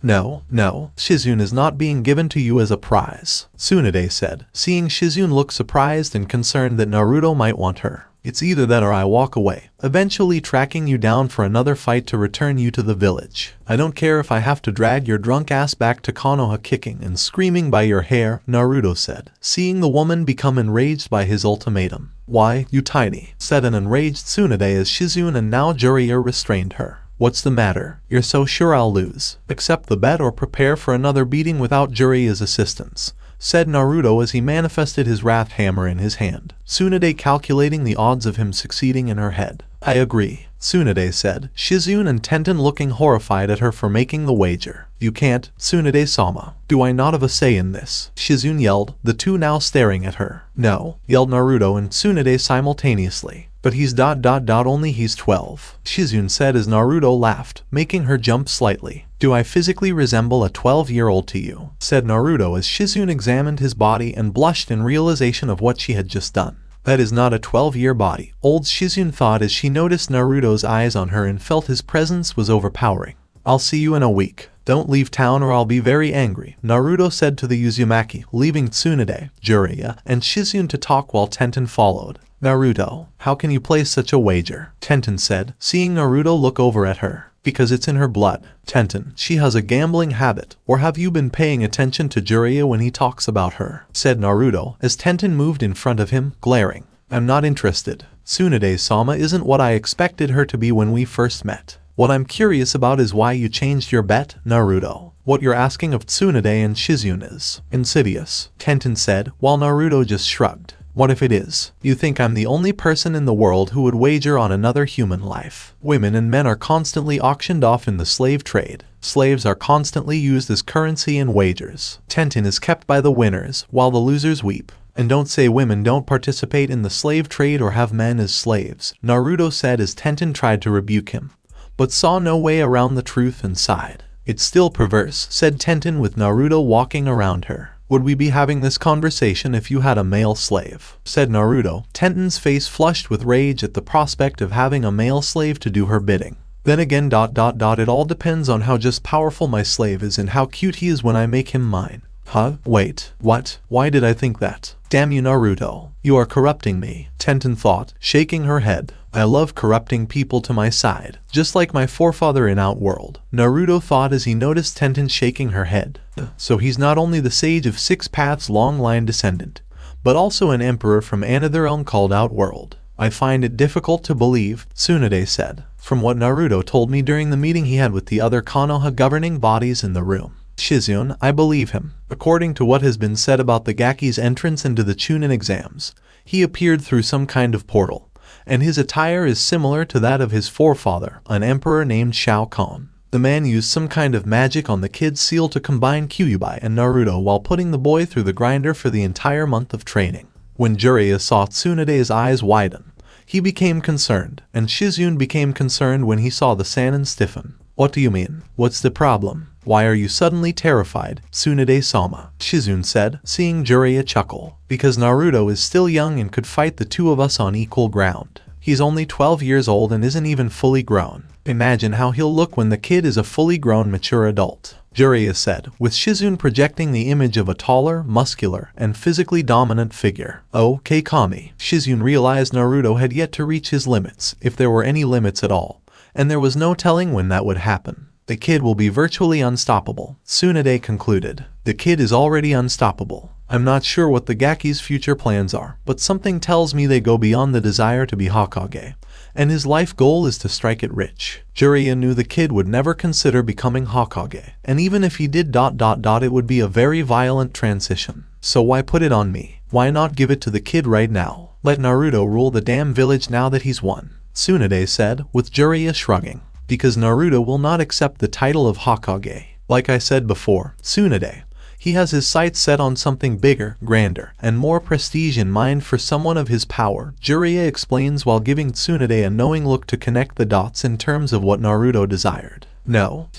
Shizune is not being given to you as a prize, Tsunade said, seeing Shizune look surprised and concerned that Naruto might want her. It's either that or I walk away, eventually tracking you down for another fight to return you to the village. I don't care if I have to drag your drunk ass back to Konoha kicking and screaming by your hair, Naruto said, seeing the woman become enraged by his ultimatum. Why, you tiny, said an enraged Tsunade as Shizune and now Jiraiya restrained her. What's the matter? You're so sure I'll lose. Accept the bet or prepare for another beating without Jiraiya's assistance, said Naruto as he manifested his wrath hammer in his hand, Tsunade calculating the odds of him succeeding in her head. I agree, Tsunade said, Shizune and Tenten looking horrified at her for making the wager. You can't, Tsunade-sama. Do I not have a say in this? Shizune yelled, the two now staring at her. No, yelled Naruto and Tsunade simultaneously. But he's ... only he's 12, Shizune said as Naruto laughed, making her jump slightly. Do I physically resemble a 12-year-old to you? Said Naruto as Shizune examined his body and blushed in realization of what she had just done. That is not a 12-year body, old Shizune thought as she noticed Naruto's eyes on her and felt his presence was overpowering. I'll see you in a week. Don't leave town or I'll be very angry, Naruto said to the Uzumaki, leaving Tsunade, Jiraiya, and Shizune to talk while Tenten followed. Naruto, how can you place such a wager? Tenten said, seeing Naruto look over at her. Because it's in her blood. Tenten, she has a gambling habit, or have you been paying attention to Jiraiya when he talks about her? Said Naruto, as Tenten moved in front of him, glaring. I'm not interested. Tsunade-sama isn't what I expected her to be when we first met. What I'm curious about is why you changed your bet, Naruto. What you're asking of Tsunade and Shizune is insidious, Tenten said, while Naruto just shrugged. What if it is? You think I'm the only person in the world who would wager on another human life? Women and men are constantly auctioned off in the slave trade. Slaves are constantly used as currency in wagers. Tenten is kept by the winners, while the losers weep. And don't say women don't participate in the slave trade or have men as slaves, Naruto said as Tenten tried to rebuke him, but saw no way around the truth and sighed. It's still perverse, said Tenten with Naruto walking around her. Would we be having this conversation if you had a male slave? Said Naruto, Tenten's face flushed with rage at the prospect of having a male slave to do her bidding. Then again ... it all depends on how just powerful my slave is and how cute he is when I make him mine. Huh? Wait, what? Why did I think that? Damn you Naruto, you are corrupting me, Tenten thought, shaking her head. I love corrupting people to my side, just like my forefather in Outworld, Naruto thought as he noticed Tenten shaking her head. So he's not only the sage of 6 paths long line descendant, but also an emperor from another realm called Outworld. I find it difficult to believe, Tsunade said, from what Naruto told me during the meeting he had with the other Konoha governing bodies in the room. Shizune, I believe him. According to what has been said about the Gaki's entrance into the Chunin exams, he appeared through some kind of portal, and his attire is similar to that of his forefather, an emperor named Shao Khan. The man used some kind of magic on the kid's seal to combine Kyuubi and Naruto while putting the boy through the grinder for the entire month of training. When Jiraiya saw Tsunade's eyes widen, he became concerned, and Shizune became concerned when he saw the Sannin stiffen. What do you mean? What's the problem? Why are you suddenly terrified, Tsunade-sama? Shizune said, seeing Jiraiya chuckle. Because Naruto is still young and could fight the two of us on equal ground. He's only 12 years old and isn't even fully grown. Imagine how he'll look when the kid is a fully grown mature adult, Jiraiya said, with Shizune projecting the image of a taller, muscular, and physically dominant figure. Oh, Kami. Shizune realized Naruto had yet to reach his limits, if there were any limits at all, and there was no telling when that would happen. The kid will be virtually unstoppable, Tsunade concluded. The kid is already unstoppable. I'm not sure what the Gaki's future plans are, but something tells me they go beyond the desire to be Hokage, and his life goal is to strike it rich. Jiraiya knew the kid would never consider becoming Hokage, and even if he did ... it would be a very violent transition. So why put it on me? Why not give it to the kid right now? Let Naruto rule the damn village now that he's won, Tsunade said, with Jiraiya shrugging. Because Naruto will not accept the title of Hokage. Like I said before, Tsunade. He has his sights set on something bigger, grander, and more prestige in mind for someone of his power, Jiraiya explains while giving Tsunade a knowing look to connect the dots in terms of what Naruto desired. No,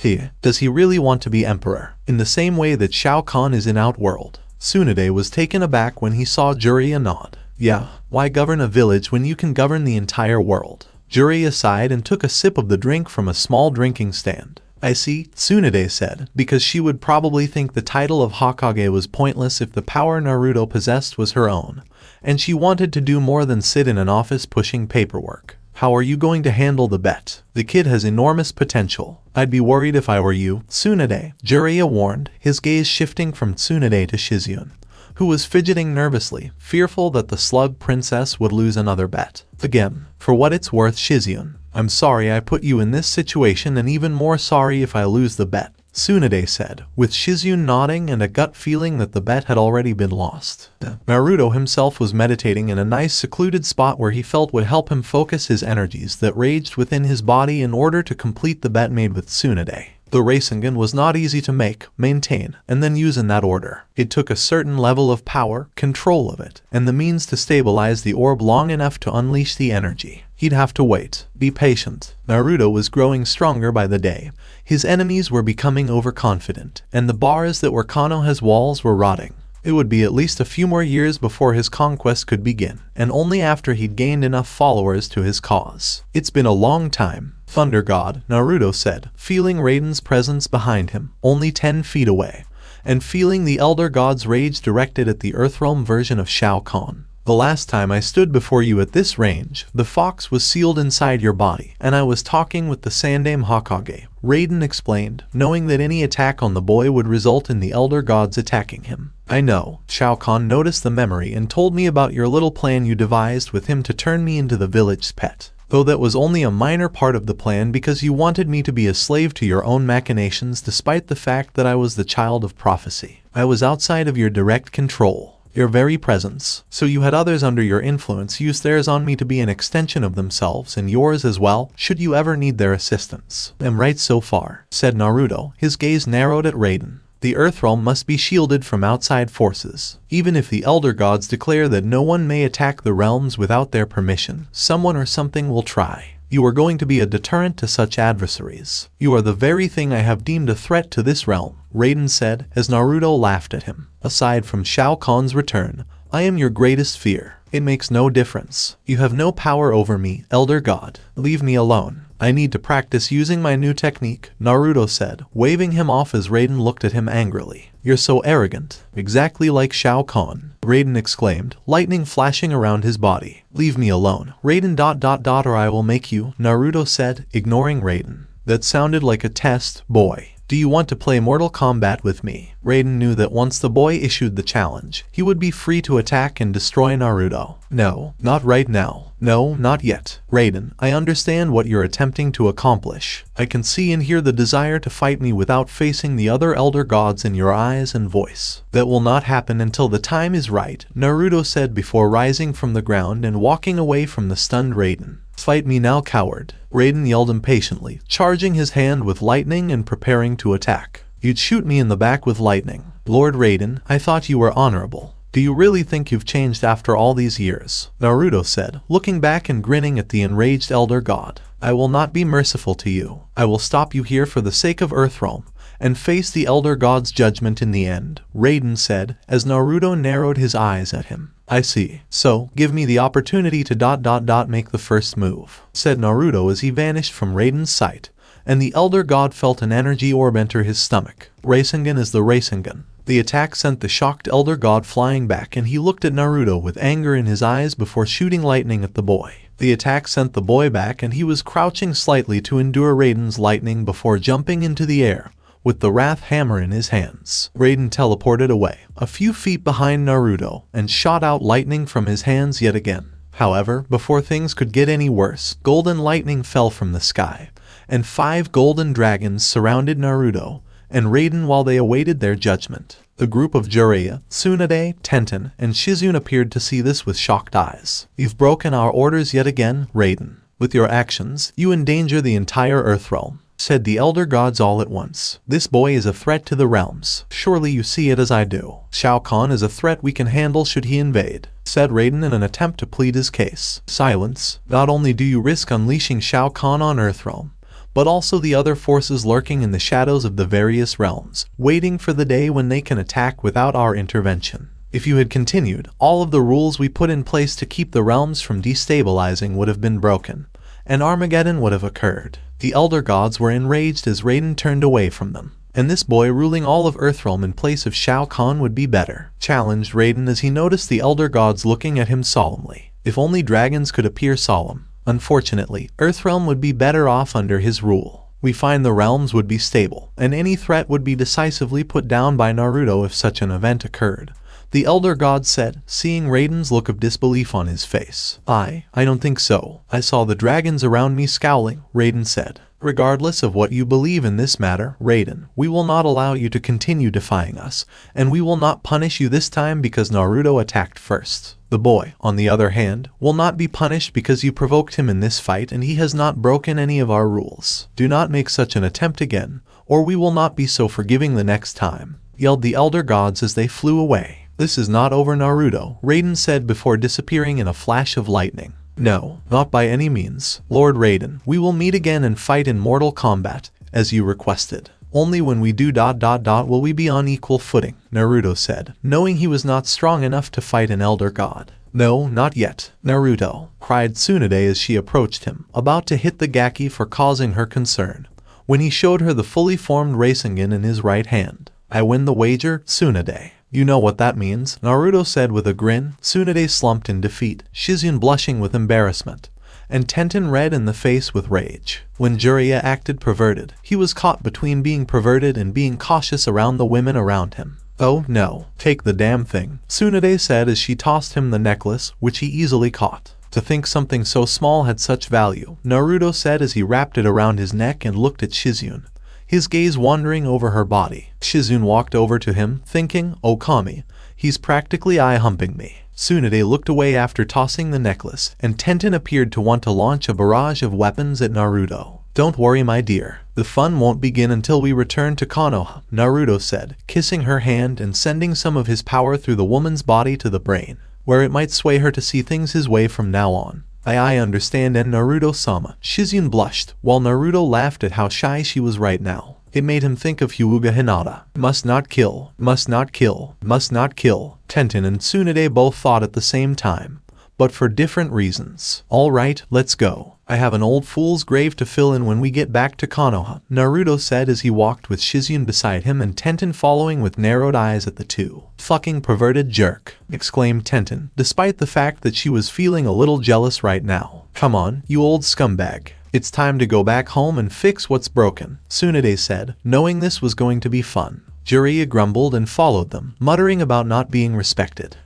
does he really want to be emperor? In the same way that Shao Khan is in Outworld. Tsunade was taken aback when he saw Jiraiya nod. Yeah, why govern a village when you can govern the entire world? Jiraiya sighed and took a sip of the drink from a small drinking stand. I see, Tsunade said, because she would probably think the title of Hokage was pointless if the power Naruto possessed was her own, and she wanted to do more than sit in an office pushing paperwork. How are you going to handle the bet? The kid has enormous potential. I'd be worried if I were you, Tsunade, Jiraiya warned, his gaze shifting from Tsunade to Shizune, who was fidgeting nervously, fearful that the slug princess would lose another bet. Again, for what it's worth, Shizune, I'm sorry I put you in this situation and even more sorry if I lose the bet, Tsunade said, with Shizune nodding and a gut feeling that the bet had already been lost. Naruto himself was meditating in a nice secluded spot where he felt would help him focus his energies that raged within his body in order to complete the bet made with Tsunade. The Rasengan was not easy to make, maintain, and then use in that order. It took a certain level of power, control of it, and the means to stabilize the orb long enough to unleash the energy. He'd have to wait. Be patient. Naruto was growing stronger by the day. His enemies were becoming overconfident, and the bars that were Konoha's walls were rotting. It would be at least a few more years before his conquest could begin, and only after he'd gained enough followers to his cause. It's been a long time. Thunder God, Naruto said, feeling Raiden's presence behind him, only 10 feet away, and feeling the Elder God's rage directed at the Earthrealm version of Shao Khan. The last time I stood before you at this range, the fox was sealed inside your body, and I was talking with the Sandaime Hokage, Raiden explained, knowing that any attack on the boy would result in the Elder Gods attacking him. I know, Shao Khan noticed the memory and told me about your little plan you devised with him to turn me into the village's pet. Though that was only a minor part of the plan because you wanted me to be a slave to your own machinations despite the fact that I was the child of prophecy. I was outside of your direct control. Your very presence, so you had others under your influence use theirs on me to be an extension of themselves and yours as well, should you ever need their assistance. I'm right so far, said Naruto, his gaze narrowed at Raiden. The Earthrealm must be shielded from outside forces. Even if the Elder Gods declare that no one may attack the realms without their permission, someone or something will try. You are going to be a deterrent to such adversaries. You are the very thing I have deemed a threat to this realm, Raiden said, as Naruto laughed at him. Aside from Shao Kahn's return, I am your greatest fear. It makes no difference. You have no power over me, Elder God. Leave me alone. I need to practice using my new technique, Naruto said, waving him off as Raiden looked at him angrily. You're so arrogant. Exactly like Shao Khan, Raiden exclaimed, lightning flashing around his body. Leave me alone, Raiden ... or I will make you, Naruto said, ignoring Raiden. That sounded like a test, boy. Do you want to play Mortal Kombat with me? Raiden knew that once the boy issued the challenge, he would be free to attack and destroy Naruto. No, not right now. No, not yet. Raiden, I understand what you're attempting to accomplish. I can see and hear the desire to fight me without facing the other Elder Gods in your eyes and voice. That will not happen until the time is right, Naruto said before rising from the ground and walking away from the stunned Raiden. Fight me now, coward, Raiden yelled impatiently, charging his hand with lightning and preparing to attack. You'd shoot me in the back with lightning. Lord Raiden, I thought you were honorable. Do you really think you've changed after all these years? Naruto said, looking back and grinning at the enraged Elder God. I will not be merciful to you. I will stop you here for the sake of Earthrealm, and face the Elder God's judgment in the end, Raiden said, as Naruto narrowed his eyes at him. I see. So, give me the opportunity to ... make the first move, said Naruto as he vanished from Raiden's sight, and the Elder God felt an energy orb enter his stomach. Rasengan is the Rasengan. The attack sent the shocked Elder God flying back and he looked at Naruto with anger in his eyes before shooting lightning at the boy. The attack sent the boy back and he was crouching slightly to endure Raiden's lightning before jumping into the air, with the Wrath Hammer in his hands. Raiden teleported away, a few feet behind Naruto, and shot out lightning from his hands yet again. However, before things could get any worse, golden lightning fell from the sky, and 5 golden dragons surrounded Naruto and Raiden while they awaited their judgment. The group of Jiraiya, Tsunade, Tenten, and Shizune appeared to see this with shocked eyes. You've broken our orders yet again, Raiden. With your actions, you endanger the entire Earthrealm. said the elder gods all at once. This boy is a threat to the realms. Surely you see it as I do. Shao Khan is a threat we can handle should he invade, said Raiden in an attempt to plead his case. Silence. Not only do you risk unleashing Shao Khan on Earthrealm, but also the other forces lurking in the shadows of the various realms, waiting for the day when they can attack without our intervention. If you had continued, all of the rules we put in place to keep the realms from destabilizing would have been broken, and Armageddon would have occurred. The elder gods were enraged as Raiden turned away from them. And this boy ruling all of Earthrealm in place of Shao Khan would be better, challenged Raiden as he noticed the elder gods looking at him solemnly. If only dragons could appear solemn. Unfortunately, Earthrealm would be better off under his rule. We find the realms would be stable, and any threat would be decisively put down by Naruto if such an event occurred. The elder god said, seeing Raiden's look of disbelief on his face. I don't think so. I saw the dragons around me scowling, Raiden said. Regardless of what you believe in this matter, Raiden, we will not allow you to continue defying us, and we will not punish you this time because Naruto attacked first. The boy, on the other hand, will not be punished because you provoked him in this fight and he has not broken any of our rules. Do not make such an attempt again, or we will not be so forgiving the next time, yelled the elder gods as they flew away. This is not over, Naruto, Raiden said before disappearing in a flash of lightning. No, not by any means. Lord Raiden, we will meet again and fight in mortal combat, as you requested. Only when we do ... will we be on equal footing, Naruto said, knowing he was not strong enough to fight an elder god. No, not yet, Naruto, cried Tsunade as she approached him, about to hit the Gaki for causing her concern, when he showed her the fully formed Rasengan in his right hand. I win the wager, Tsunade. You know what that means, Naruto said with a grin. Tsunade slumped in defeat, Shizune blushing with embarrassment, and Tenten red in the face with rage. When Jiraiya acted perverted, he was caught between being perverted and being cautious around the women around him. Oh no, take the damn thing, Tsunade said as she tossed him the necklace, which he easily caught. To think something so small had such value, Naruto said as he wrapped it around his neck and looked at Shizune, his gaze wandering over her body. Shizune walked over to him, thinking, oh Kami, he's practically eye-humping me. Tsunade looked away after tossing the necklace, and Tenten appeared to want to launch a barrage of weapons at Naruto. Don't worry, my dear. The fun won't begin until we return to Konoha, Naruto said, kissing her hand and sending some of his power through the woman's body to the brain, where it might sway her to see things his way from now on. I understand, and Naruto-sama. Shizune blushed, while Naruto laughed at how shy she was right now. It made him think of Hyuga Hinata. Must not kill, must not kill, must not kill. Tenten and Tsunade both thought at the same time, but for different reasons. Alright, let's go. I have an old fool's grave to fill in when we get back to Konoha, Naruto said as he walked with Shizune beside him and Tenten following with narrowed eyes at the two. Fucking perverted jerk, exclaimed Tenten, despite the fact that she was feeling a little jealous right now. Come on, you old scumbag. It's time to go back home and fix what's broken, Tsunade said, knowing this was going to be fun. Jiraiya grumbled and followed them, muttering about not being respected.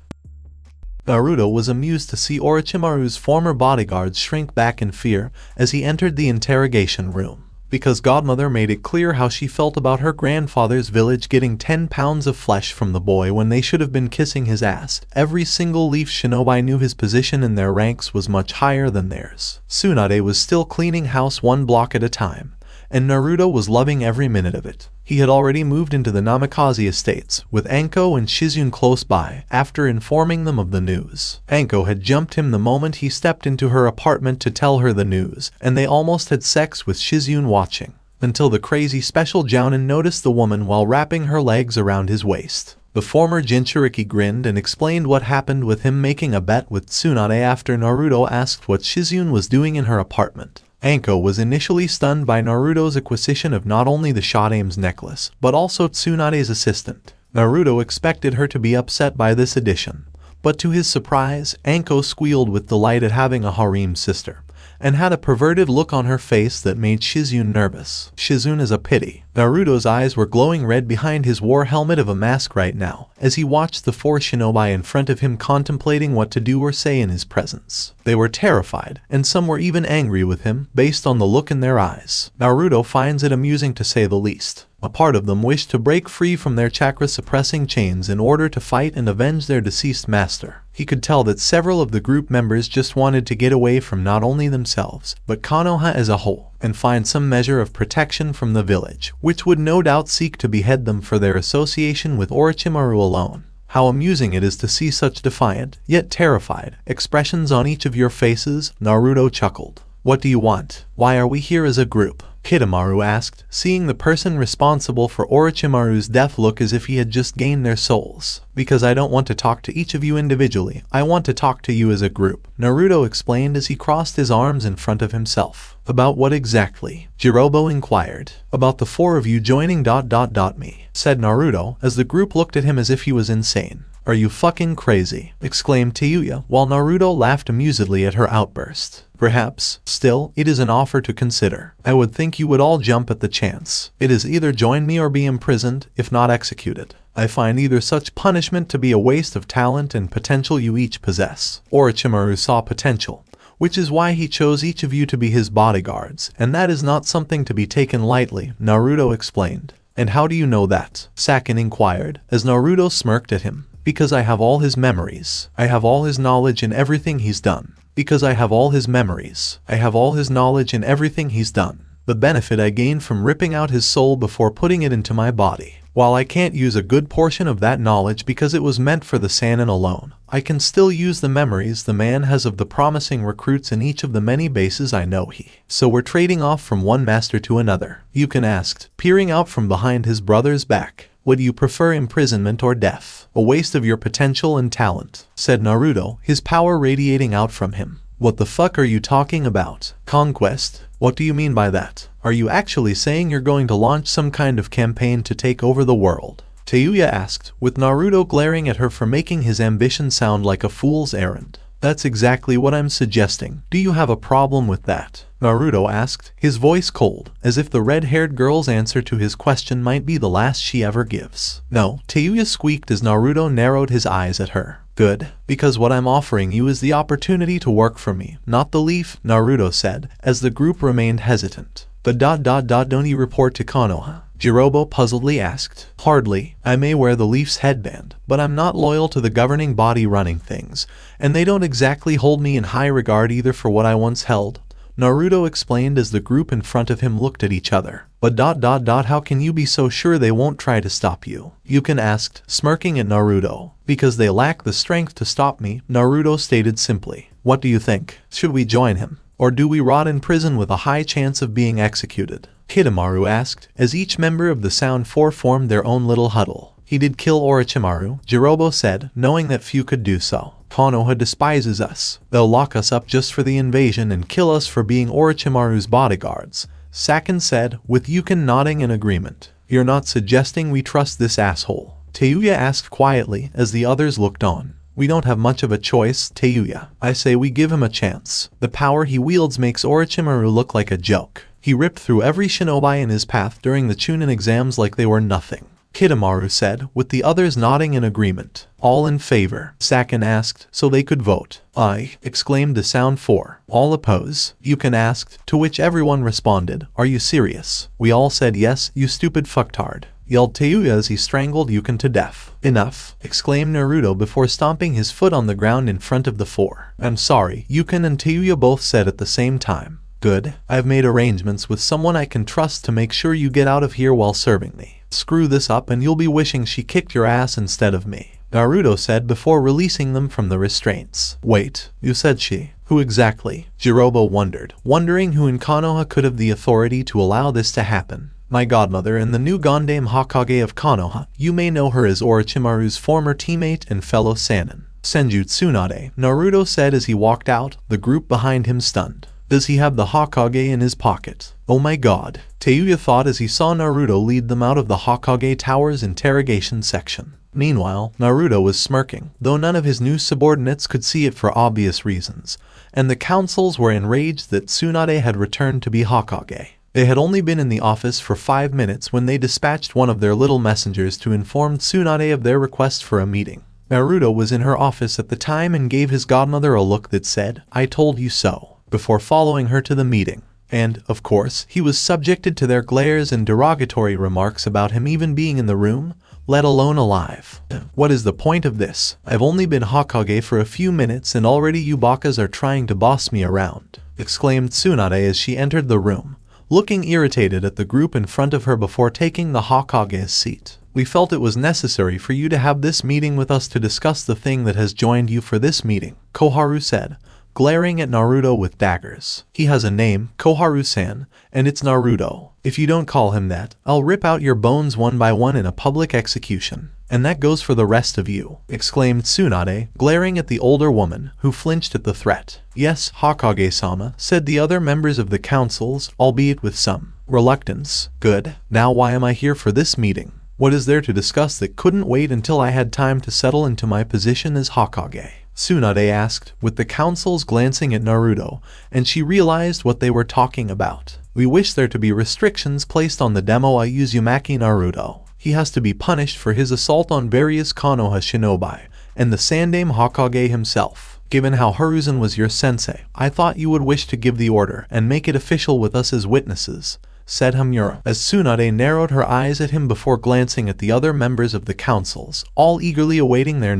Naruto was amused to see Orochimaru's former bodyguards shrink back in fear as he entered the interrogation room, because Godmother made it clear how she felt about her grandfather's village getting 10 pounds of flesh from the boy when they should have been kissing his ass. Every single Leaf Shinobi knew his position in their ranks was much higher than theirs. Tsunade was still cleaning house one block at a time, and Naruto was loving every minute of it. He had already moved into the Namikaze estates, with Anko and Shizune close by, after informing them of the news. Anko had jumped him the moment he stepped into her apartment to tell her the news, and they almost had sex with Shizune watching, until the crazy special Jounin noticed the woman while wrapping her legs around his waist. The former Jinchuriki grinned and explained what happened with him making a bet with Tsunade after Naruto asked what Shizune was doing in her apartment. Anko was initially stunned by Naruto's acquisition of not only the Shodame's necklace, but also Tsunade's assistant. Naruto expected her to be upset by this addition, but to his surprise, Anko squealed with delight at having a harem sister, and had a perverted look on her face that made Shizune nervous. Shizune is a pity. Naruto's eyes were glowing red behind his war helmet of a mask right now, as he watched the 4 shinobi in front of him contemplating what to do or say in his presence. They were terrified, and some were even angry with him, based on the look in their eyes. Naruto finds it amusing to say the least. A part of them wished to break free from their chakra-suppressing chains in order to fight and avenge their deceased master. He could tell that several of the group members just wanted to get away from not only themselves, but Konoha as a whole, and find some measure of protection from the village, which would no doubt seek to behead them for their association with Orochimaru alone. How amusing it is to see such defiant, yet terrified, expressions on each of your faces, Naruto chuckled. What do you want? Why are we here as a group? Kidomaru asked, seeing the person responsible for Orochimaru's death look as if he had just gained their souls. Because I don't want to talk to each of you individually, I want to talk to you as a group, Naruto explained as he crossed his arms in front of himself. About what exactly? Jirobo inquired. About the four of you joining me, said Naruto, as the group looked at him as if he was insane. Are you fucking crazy? Exclaimed Teuya, while Naruto laughed amusedly at her outburst. Perhaps, still, it is an offer to consider. I would think you would all jump at the chance. It is either join me or be imprisoned, if not executed. I find either such punishment to be a waste of talent and potential you each possess. Orochimaru saw potential, which is why he chose each of you to be his bodyguards, and that is not something to be taken lightly, Naruto explained. And how do you know that? Sakin inquired, as Naruto smirked at him. Because I have all his memories. I have all his knowledge in everything he's done. Because I have all his memories. I have all his knowledge in everything he's done. The benefit I gained from ripping out his soul before putting it into my body. While I can't use a good portion of that knowledge because it was meant for the Sannin alone, I can still use the memories the man has of the promising recruits in each of the many bases I know he. So we're trading off from one master to another. Yukin asked, peering out from behind his brother's back. Would you prefer imprisonment or death? A waste of your potential and talent, said Naruto, his power radiating out from him. What the fuck are you talking about? Conquest? What do you mean by that? Are you actually saying you're going to launch some kind of campaign to take over the world? Teuya asked, with Naruto glaring at her for making his ambition sound like a fool's errand. That's exactly what I'm suggesting. Do you have a problem with that? Naruto asked, his voice cold, as if the red-haired girl's answer to his question might be the last she ever gives. No, Teuya squeaked as Naruto narrowed his eyes at her. Good, because what I'm offering you is the opportunity to work for me, not the leaf, Naruto said, as the group remained hesitant. But don't you report to Konoha? Jirobo puzzledly asked. Hardly. I may wear the leaf's headband, but I'm not loyal to the governing body running things, and they don't exactly hold me in high regard either for what I once held. Naruto explained as the group in front of him looked at each other. But how can you be so sure they won't try to stop you? Yukin asked, smirking at Naruto. Because they lack the strength to stop me, Naruto stated simply. What do you think? Should we join him? Or do we rot in prison with a high chance of being executed? Kidomaru asked, as each member of the Sound Four formed their own little huddle. He did kill Orochimaru, Jirobo said, knowing that few could do so. Konoha despises us. They'll lock us up just for the invasion and kill us for being Orochimaru's bodyguards, Sakin said, with Yukin nodding in agreement. You're not suggesting we trust this asshole? Teuya asked quietly as the others looked on. We don't have much of a choice, Teuya. I say we give him a chance. The power he wields makes Orochimaru look like a joke. He ripped through every shinobi in his path during the Chunin exams like they were nothing. Kidomaru said, with the others nodding in agreement. All in favor? Sakin asked, so they could vote. Aye, exclaimed the Sound Four. All oppose? Yukin asked, to which everyone responded, are you serious? We all said yes, you stupid fucktard, yelled Teuya as he strangled Yukin to death. Enough, exclaimed Naruto before stomping his foot on the ground in front of the four. I'm sorry, Yukin and Teuya both said at the same time. Good, I've made arrangements with someone I can trust to make sure you get out of here while serving me. Screw this up and you'll be wishing she kicked your ass instead of me, Naruto said before releasing them from the restraints. Wait, you said she? Who exactly? Jirobo wondered, wondering who in Konoha could have the authority to allow this to happen. My godmother and the new Gondame Hokage of Konoha. You may know her as Orochimaru's former teammate and fellow Sannin. Senju Tsunade, Naruto said as he walked out, the group behind him stunned. Does he have the Hokage in his pocket? Oh my god, Teuya thought as he saw Naruto lead them out of the Hokage Tower's interrogation section. Meanwhile, Naruto was smirking, though none of his new subordinates could see it for obvious reasons, and the councils were enraged that Tsunade had returned to be Hokage. They had only been in the office for 5 minutes when they dispatched one of their little messengers to inform Tsunade of their request for a meeting. Naruto was in her office at the time and gave his godmother a look that said, I told you so, before following her to the meeting. And, of course, he was subjected to their glares and derogatory remarks about him even being in the room, let alone alive. What is the point of this? I've only been Hokage for a few minutes and already you bakas are trying to boss me around, exclaimed Tsunade as she entered the room, looking irritated at the group in front of her before taking the Hokage's seat. We felt it was necessary for you to have this meeting with us to discuss the thing that has joined you for this meeting, Koharu said, glaring at Naruto with daggers. He has a name, Koharu-san, and it's Naruto. If you don't call him that, I'll rip out your bones one by one in a public execution. And that goes for the rest of you, exclaimed Tsunade, glaring at the older woman, who flinched at the threat. Yes, Hokage-sama, said the other members of the councils, albeit with some reluctance. Good. Now why am I here for this meeting? What is there to discuss that couldn't wait until I had time to settle into my position as Hokage? Tsunade asked, with the councils glancing at Naruto, and she realized what they were talking about. We wish there to be restrictions placed on the demo Uzumaki Naruto. He has to be punished for his assault on various Konoha shinobi, and the Sandaime Hokage himself. Given how Hiruzen was your sensei, I thought you would wish to give the order and make it official with us as witnesses, said Hamura, as Tsunade narrowed her eyes at him before glancing at the other members of the councils, all eagerly awaiting their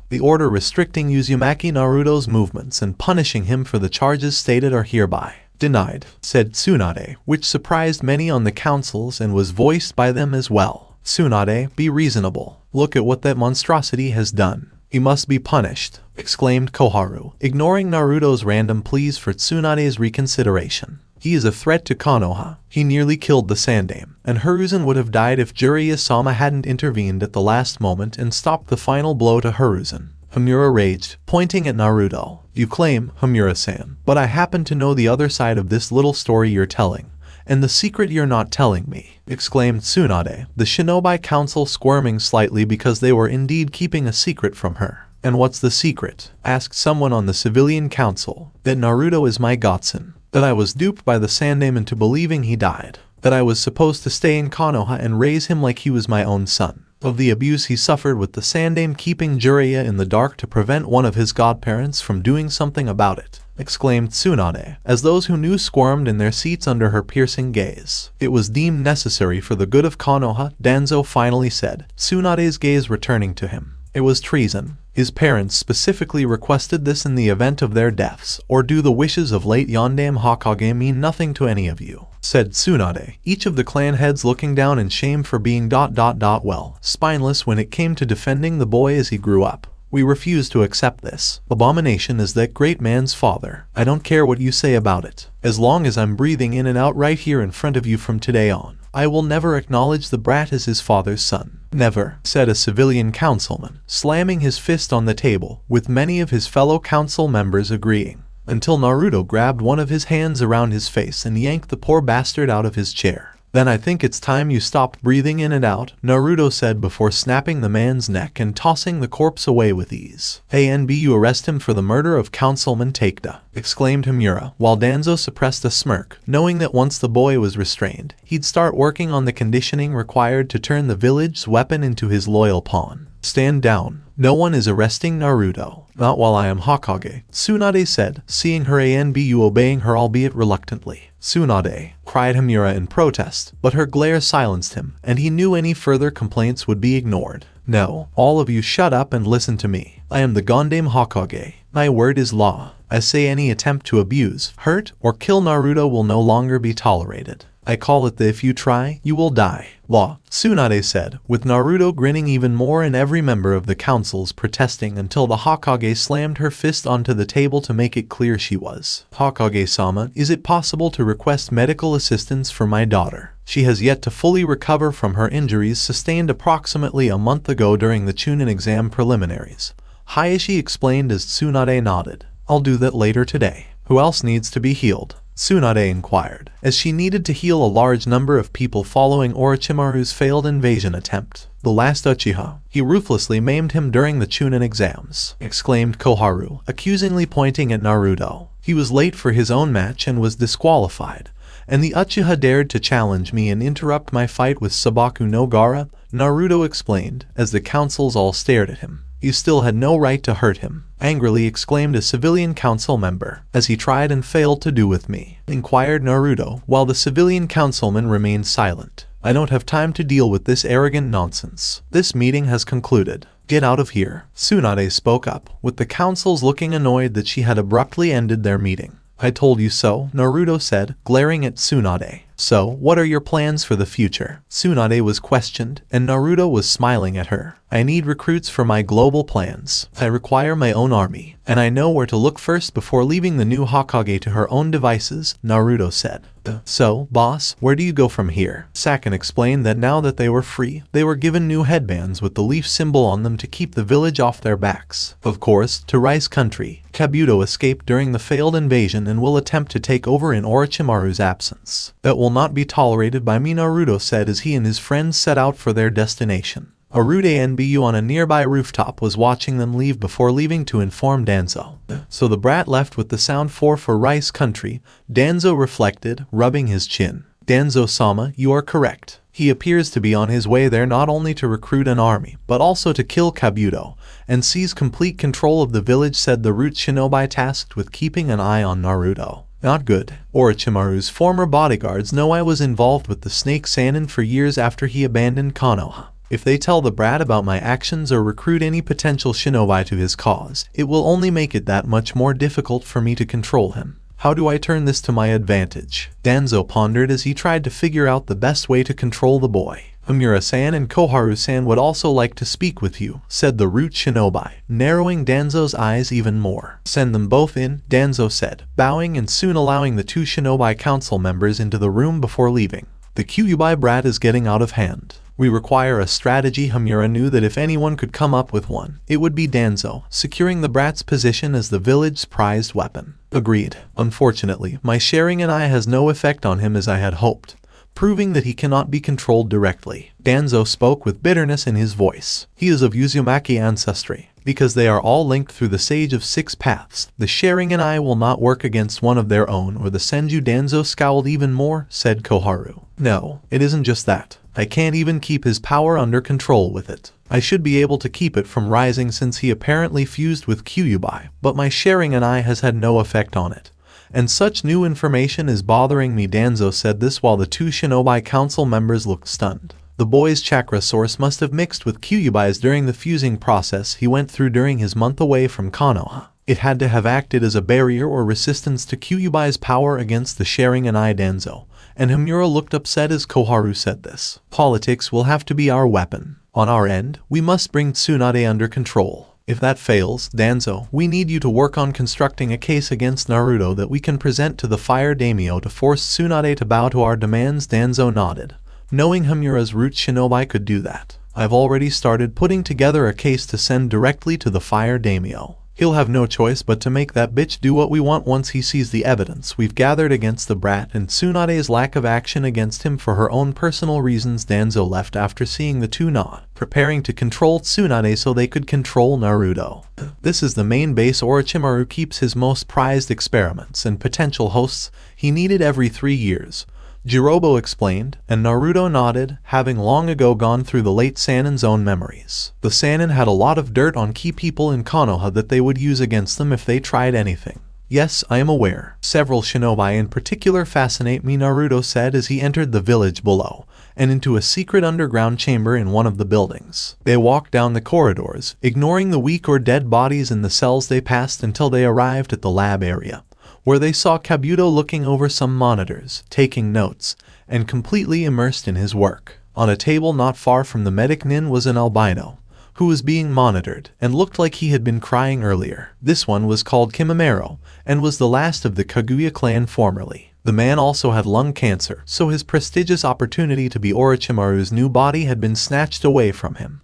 the order restricting Uzumaki Naruto's movements and punishing him for the charges stated are hereby denied, said Tsunade, which surprised many on the councils and was voiced by them as well. Tsunade, be reasonable. Look at what that monstrosity has done. He must be punished, exclaimed Koharu, ignoring Naruto's random pleas for Tsunade's reconsideration. He is a threat to Konoha. He nearly killed the Sandaime, and Hiruzen would have died if Jiraiya-sama hadn't intervened at the last moment and stopped the final blow to Hiruzen. Hamura raged, pointing at Naruto. You claim, Hamura-san, but I happen to know the other side of this little story you're telling, and the secret you're not telling me, exclaimed Tsunade, the Shinobi Council squirming slightly because they were indeed keeping a secret from her. And what's the secret? Asked someone on the civilian council. That Naruto is my godson. That I was duped by the Sandaime into believing he died. That I was supposed to stay in Konoha and raise him like he was my own son. Of the abuse he suffered with the Sandaime keeping Jiraiya in the dark to prevent one of his godparents from doing something about it, exclaimed Tsunade, as those who knew squirmed in their seats under her piercing gaze. It was deemed necessary for the good of Konoha, Danzo finally said, Tsunade's gaze returning to him. It was treason. His parents specifically requested this in the event of their deaths, or do the wishes of late Yondaime Hokage mean nothing to any of you? Said Tsunade, each of the clan heads looking down in shame for being well, spineless when it came to defending the boy as he grew up. We refuse to accept this. Abomination is that great man's father. I don't care what you say about it. As long as I'm breathing in and out right here in front of you from today on, I will never acknowledge the brat as his father's son. Never, said a civilian councilman, slamming his fist on the table, with many of his fellow council members agreeing, until Naruto grabbed one of his hands around his face and yanked the poor bastard out of his chair. Then I think it's time you stopped breathing in and out, Naruto said before snapping the man's neck and tossing the corpse away with ease. ANB, you arrest him for the murder of Councilman Takeda, exclaimed Hamura, while Danzo suppressed a smirk, knowing that once the boy was restrained, he'd start working on the conditioning required to turn the village's weapon into his loyal pawn. Stand down. No one is arresting Naruto. Not while I am Hokage, Tsunade said, seeing her ANBU obeying her albeit reluctantly. Tsunade, cried Hamura in protest, but her glare silenced him, and he knew any further complaints would be ignored. No, all of you shut up and listen to me. I am the Gondame Hokage. My word is law. I say any attempt to abuse, hurt, or kill Naruto will no longer be tolerated. I call it the if you try, you will die law, Tsunade said, with Naruto grinning even more and every member of the councils protesting until the Hokage slammed her fist onto the table to make it clear she was. Hokage-sama, is it possible to request medical assistance for my daughter? She has yet to fully recover from her injuries sustained approximately a month ago during the Chunin exam preliminaries. Hayashi explained as Tsunade nodded. I'll do that later today. Who else needs to be healed? Tsunade inquired, as she needed to heal a large number of people following Orochimaru's failed invasion attempt. The last Uchiha. He ruthlessly maimed him during the Chunin exams, exclaimed Koharu, accusingly pointing at Naruto. He was late for his own match and was disqualified, and the Uchiha dared to challenge me and interrupt my fight with Sabaku no Gaara, Naruto explained, as the councils all stared at him. You still had no right to hurt him, angrily exclaimed a civilian council member, as he tried and failed to do with me, inquired Naruto, while the civilian councilman remained silent. I don't have time to deal with this arrogant nonsense. This meeting has concluded. Get out of here. Tsunade spoke up, with the councils looking annoyed that she had abruptly ended their meeting. I told you so, Naruto said, glaring at Tsunade. So, what are your plans for the future? Tsunade was questioned, and Naruto was smiling at her. I need recruits for my global plans. I require my own army, and I know where to look first before leaving the new Hokage to her own devices, Naruto said. So, boss, where do you go from here? Sakin explained that now that they were free, they were given new headbands with the leaf symbol on them to keep the village off their backs. Of course, to Rice Country. Kabuto escaped during the failed invasion and will attempt to take over in Orochimaru's absence. That will not be tolerated by me, Naruto said as he and his friends set out for their destination. Arude NBU on a nearby rooftop was watching them leave before leaving to inform Danzo. So the brat left with the sound for Rice Country, Danzo reflected, rubbing his chin. Danzo-sama, you are correct. He appears to be on his way there not only to recruit an army, but also to kill Kabuto, and seize complete control of the village, said the root shinobi tasked with keeping an eye on Naruto. Not good. Orochimaru's former bodyguards know I was involved with the Snake Sannin for years after he abandoned Konoha. If they tell the brat about my actions or recruit any potential shinobi to his cause, it will only make it that much more difficult for me to control him. How do I turn this to my advantage? Danzo pondered as he tried to figure out the best way to control the boy. Amura-san and Koharu-san would also like to speak with you, said the root shinobi, narrowing Danzo's eyes even more. Send them both in, Danzo said, bowing and soon allowing the two shinobi council members into the room before leaving. The Kyuubi brat is getting out of hand. We require a strategy. Hamura knew that if anyone could come up with one, it would be Danzo, securing the brat's position as the village's prized weapon. Agreed. Unfortunately, my Sharingan has no effect on him as I had hoped, proving that he cannot be controlled directly. Danzo spoke with bitterness in his voice. He is of Uzumaki ancestry. Because they are all linked through the Sage of Six Paths, the Sharingan will not work against one of their own or the Senju. Danzo scowled even more, said Koharu. No, it isn't just that. I can't even keep his power under control with it. I should be able to keep it from rising since he apparently fused with Kyuubi, but my Sharingan has had no effect on it. And such new information is bothering me. Danzo said this while the two shinobi council members looked stunned. The boy's chakra source must have mixed with Kyuubi's during the fusing process he went through during his month away from Konoha. It had to have acted as a barrier or resistance to Kyuubi's power against the Sharingan. Danzo and Hamura looked upset as Koharu said this. Politics will have to be our weapon. On our end, we must bring Tsunade under control. If that fails, Danzo, we need you to work on constructing a case against Naruto that we can present to the Fire Daimyo to force Tsunade to bow to our demands. Danzo nodded, knowing Hamura's root shinobi could do that. I've already started putting together a case to send directly to the Fire Daimyo. He'll have no choice but to make that bitch do what we want once he sees the evidence we've gathered against the brat and Tsunade's lack of action against him for her own personal reasons. Danzo left after seeing the two nod, preparing to control Tsunade so they could control Naruto. This is the main base Orochimaru keeps his most prized experiments and potential hosts he needed every 3 years. Jirobo explained, and Naruto nodded, having long ago gone through the late Sannin's own memories. The Sannin had a lot of dirt on key people in Konoha that they would use against them if they tried anything. Yes, I am aware. Several shinobi in particular fascinate me, Naruto said as he entered the village below, and into a secret underground chamber in one of the buildings. They walked down the corridors, ignoring the weak or dead bodies in the cells they passed until they arrived at the lab area, where they saw Kabuto looking over some monitors, taking notes, and completely immersed in his work. On a table not far from the medic Nin was an albino, who was being monitored, and looked like he had been crying earlier. This one was called Kimimaro, and was the last of the Kaguya clan formerly. The man also had lung cancer, so his prestigious opportunity to be Orochimaru's new body had been snatched away from him.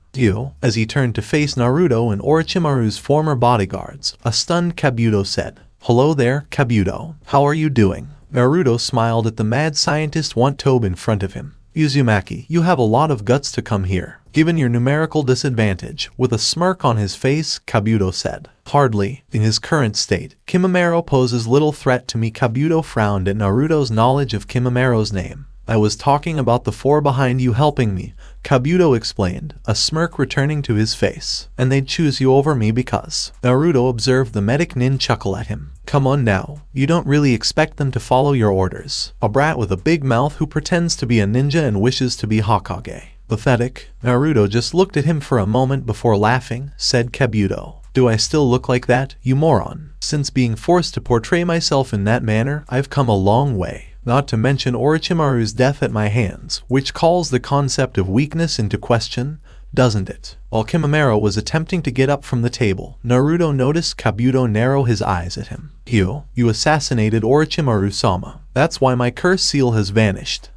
As he turned to face Naruto and Orochimaru's former bodyguards, a stunned Kabuto said, "Hello there, Kabuto. How are you doing?" Naruto smiled at the mad scientist One-Tobe in front of him. "Uzumaki, you have a lot of guts to come here, given your numerical disadvantage," with a smirk on his face, Kabuto said. "Hardly. In his current state, Kimimaro poses little threat to me." Kabuto frowned at Naruto's knowledge of Kimimaro's name. "I was talking about the four behind you helping me," Kabuto explained, a smirk returning to his face. And they'd choose you over me because. Naruto observed the medic nin chuckle at him. Come on now, you don't really expect them to follow your orders. A brat with a big mouth who pretends to be a ninja and wishes to be Hokage. Pathetic. Naruto just looked at him for a moment before laughing, said Kabuto. Do I still look like that, you moron? Since being forced to portray myself in that manner, I've come a long way. Not to mention Orochimaru's death at my hands, which calls the concept of weakness into question, doesn't it? While Kimimaro was attempting to get up from the table, Naruto noticed Kabuto narrow his eyes at him. You assassinated Orochimaru-sama. That's why my curse seal has vanished.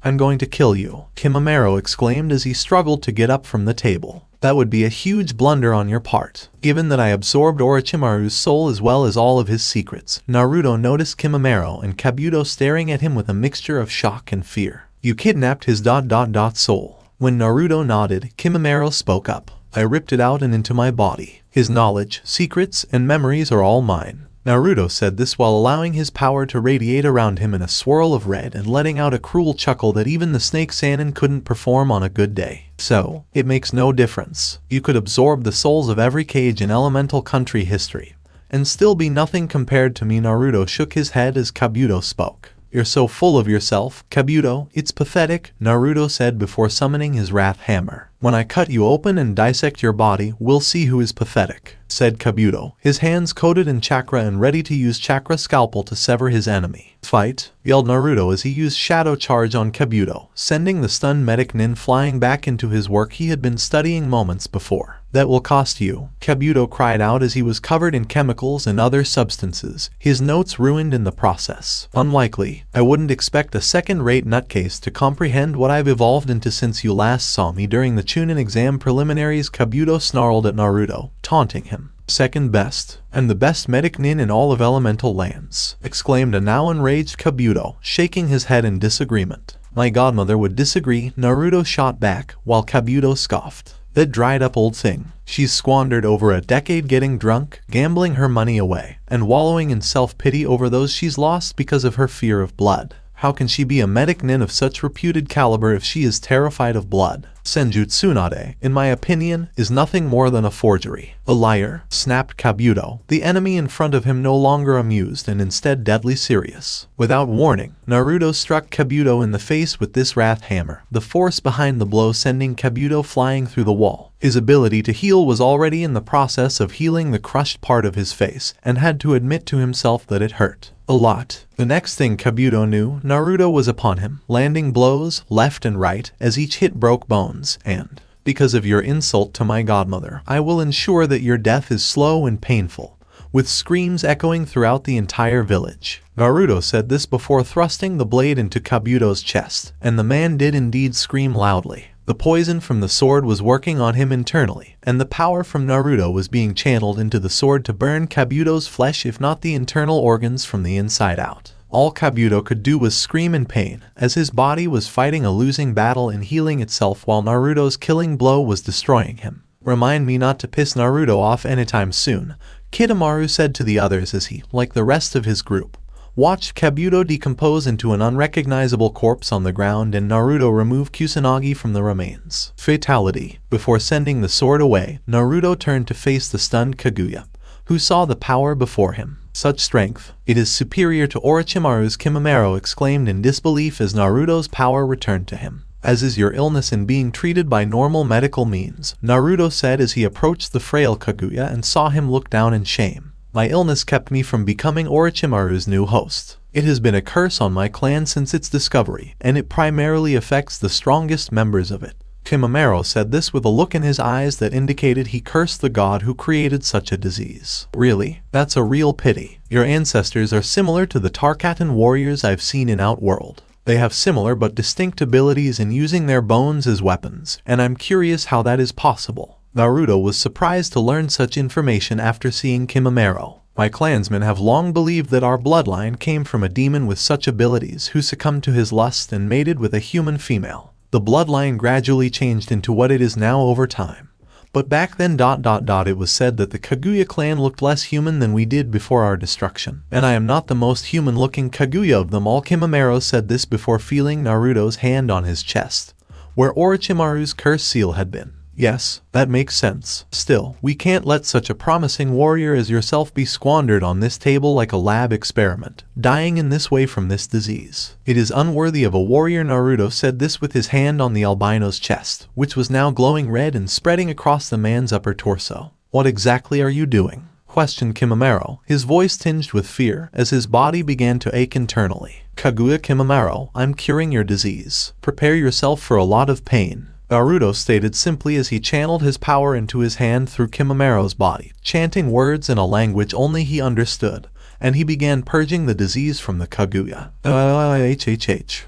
I'm going to kill you, Kimimaro exclaimed as he struggled to get up from the table. That would be a huge blunder on your part, given that I absorbed Orochimaru's soul as well as all of his secrets. Naruto noticed Kimimaro and Kabuto staring at him with a mixture of shock and fear. You kidnapped his soul. When Naruto nodded, Kimimaro spoke up. I ripped it out and into my body. His knowledge, secrets, and memories are all mine. Naruto said this while allowing his power to radiate around him in a swirl of red and letting out a cruel chuckle that even the Snake Sannin couldn't perform on a good day. So, it makes no difference. You could absorb the souls of every cage in elemental country history, and still be nothing compared to me. Naruto shook his head as Kabuto spoke. You're so full of yourself, Kabuto, it's pathetic, Naruto said before summoning his wrath hammer. When I cut you open and dissect your body, we'll see who is pathetic, said Kabuto, his hands coated in chakra and ready to use chakra scalpel to sever his enemy. Fight, yelled Naruto as he used shadow charge on Kabuto, sending the stunned medic nin flying back into his work he had been studying moments before. That will cost you, Kabuto cried out as he was covered in chemicals and other substances, his notes ruined in the process. Unlikely. I wouldn't expect a second-rate nutcase to comprehend what I've evolved into since you last saw me during the Chunin exam preliminaries. Kabuto snarled at Naruto, taunting him. Second best, and the best medic nin in all of elemental lands, exclaimed a now enraged Kabuto, shaking his head in disagreement. My godmother would disagree, Naruto shot back, while Kabuto scoffed. That dried up old thing. She's squandered over a decade getting drunk, gambling her money away, and wallowing in self-pity over those she's lost because of her fear of blood. How can she be a medic nin of such reputed caliber if she is terrified of blood? Senjutsu Nade, in my opinion, is nothing more than a forgery. A liar, snapped Kabuto, the enemy in front of him no longer amused and instead deadly serious. Without warning, Naruto struck Kabuto in the face with this wrath hammer, the force behind the blow sending Kabuto flying through the wall. His ability to heal was already in the process of healing the crushed part of his face, and had to admit to himself that it hurt. A lot. The next thing Kabuto knew, Naruto was upon him, landing blows left and right as each hit broke bones, and, because of your insult to my godmother, I will ensure that your death is slow and painful, with screams echoing throughout the entire village. Naruto said this before thrusting the blade into Kabuto's chest, and the man did indeed scream loudly. The poison from the sword was working on him internally, and the power from Naruto was being channeled into the sword to burn Kabuto's flesh if not the internal organs from the inside out. All Kabuto could do was scream in pain, as his body was fighting a losing battle and healing itself while Naruto's killing blow was destroying him. Remind me not to piss Naruto off anytime soon, Kidomaru said to the others as he, like the rest of his group, watched Kabuto decompose into an unrecognizable corpse on the ground and Naruto remove Kusanagi from the remains. Fatality. Before sending the sword away, Naruto turned to face the stunned Kaguya, who saw the power before him. Such strength. It is superior to Orochimaru's. Kimimaro exclaimed in disbelief as Naruto's power returned to him. As is your illness in being treated by normal medical means, Naruto said as he approached the frail Kaguya and saw him look down in shame. My illness kept me from becoming Orochimaru's new host. It has been a curse on my clan since its discovery, and it primarily affects the strongest members of it. Kimimaro said this with a look in his eyes that indicated he cursed the god who created such a disease. Really? That's a real pity. Your ancestors are similar to the Tarkatan warriors I've seen in Outworld. They have similar but distinct abilities in using their bones as weapons, and I'm curious how that is possible. Naruto was surprised to learn such information after seeing Kimimaro. My clansmen have long believed that our bloodline came from a demon with such abilities who succumbed to his lust and mated with a human female. The bloodline gradually changed into what it is now over time. But back then it was said that the Kaguya clan looked less human than we did before our destruction. And I am not the most human-looking Kaguya of them all. Kimimaro said this before feeling Naruto's hand on his chest. where Orochimaru's curse seal had been. Yes, that makes sense. Still, we can't let such a promising warrior as yourself be squandered on this table like a lab experiment, dying in this way from this disease. It is unworthy of a warrior. Naruto said this with his hand on the albino's chest, which was now glowing red and spreading across the man's upper torso. What exactly are you doing? Questioned Kimimaro, his voice tinged with fear as his body began to ache internally. Kaguya Kimimaro, I'm curing your disease. Prepare yourself for a lot of pain. Naruto stated simply as he channeled his power into his hand through Kimimaro's body, chanting words in a language only he understood, and he began purging the disease from the Kaguya.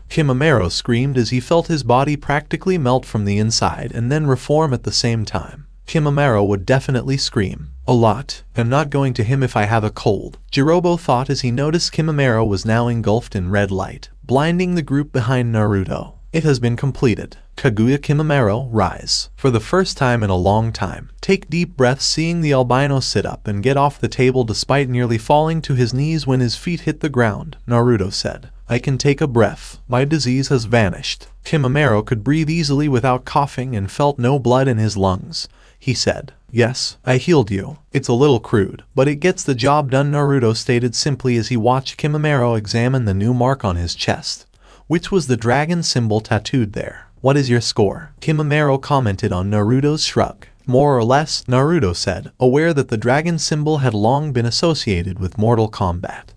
Kimimaro screamed as he felt his body practically melt from the inside and then reform at the same time. Kimimaro would definitely scream. A lot. I'm not going to him if I have a cold, Jirobo thought as he noticed Kimimaro was now engulfed in red light, blinding the group behind Naruto. It has been completed. Kaguya Kimimaro, rise. For the first time in a long time, take deep breaths seeing the albino sit up and get off the table despite nearly falling to his knees when his feet hit the ground, Naruto said. I can take a breath. My disease has vanished. Kimimaro could breathe easily without coughing and felt no blood in his lungs. He said, yes, I healed you. It's a little crude, but it gets the job done, Naruto stated simply as he watched Kimimaro examine the new mark on his chest, which was the dragon symbol tattooed there. What is your score? Kimimaro commented on Naruto's shrug. More or less, Naruto said, aware that the dragon symbol had long been associated with Mortal Kombat.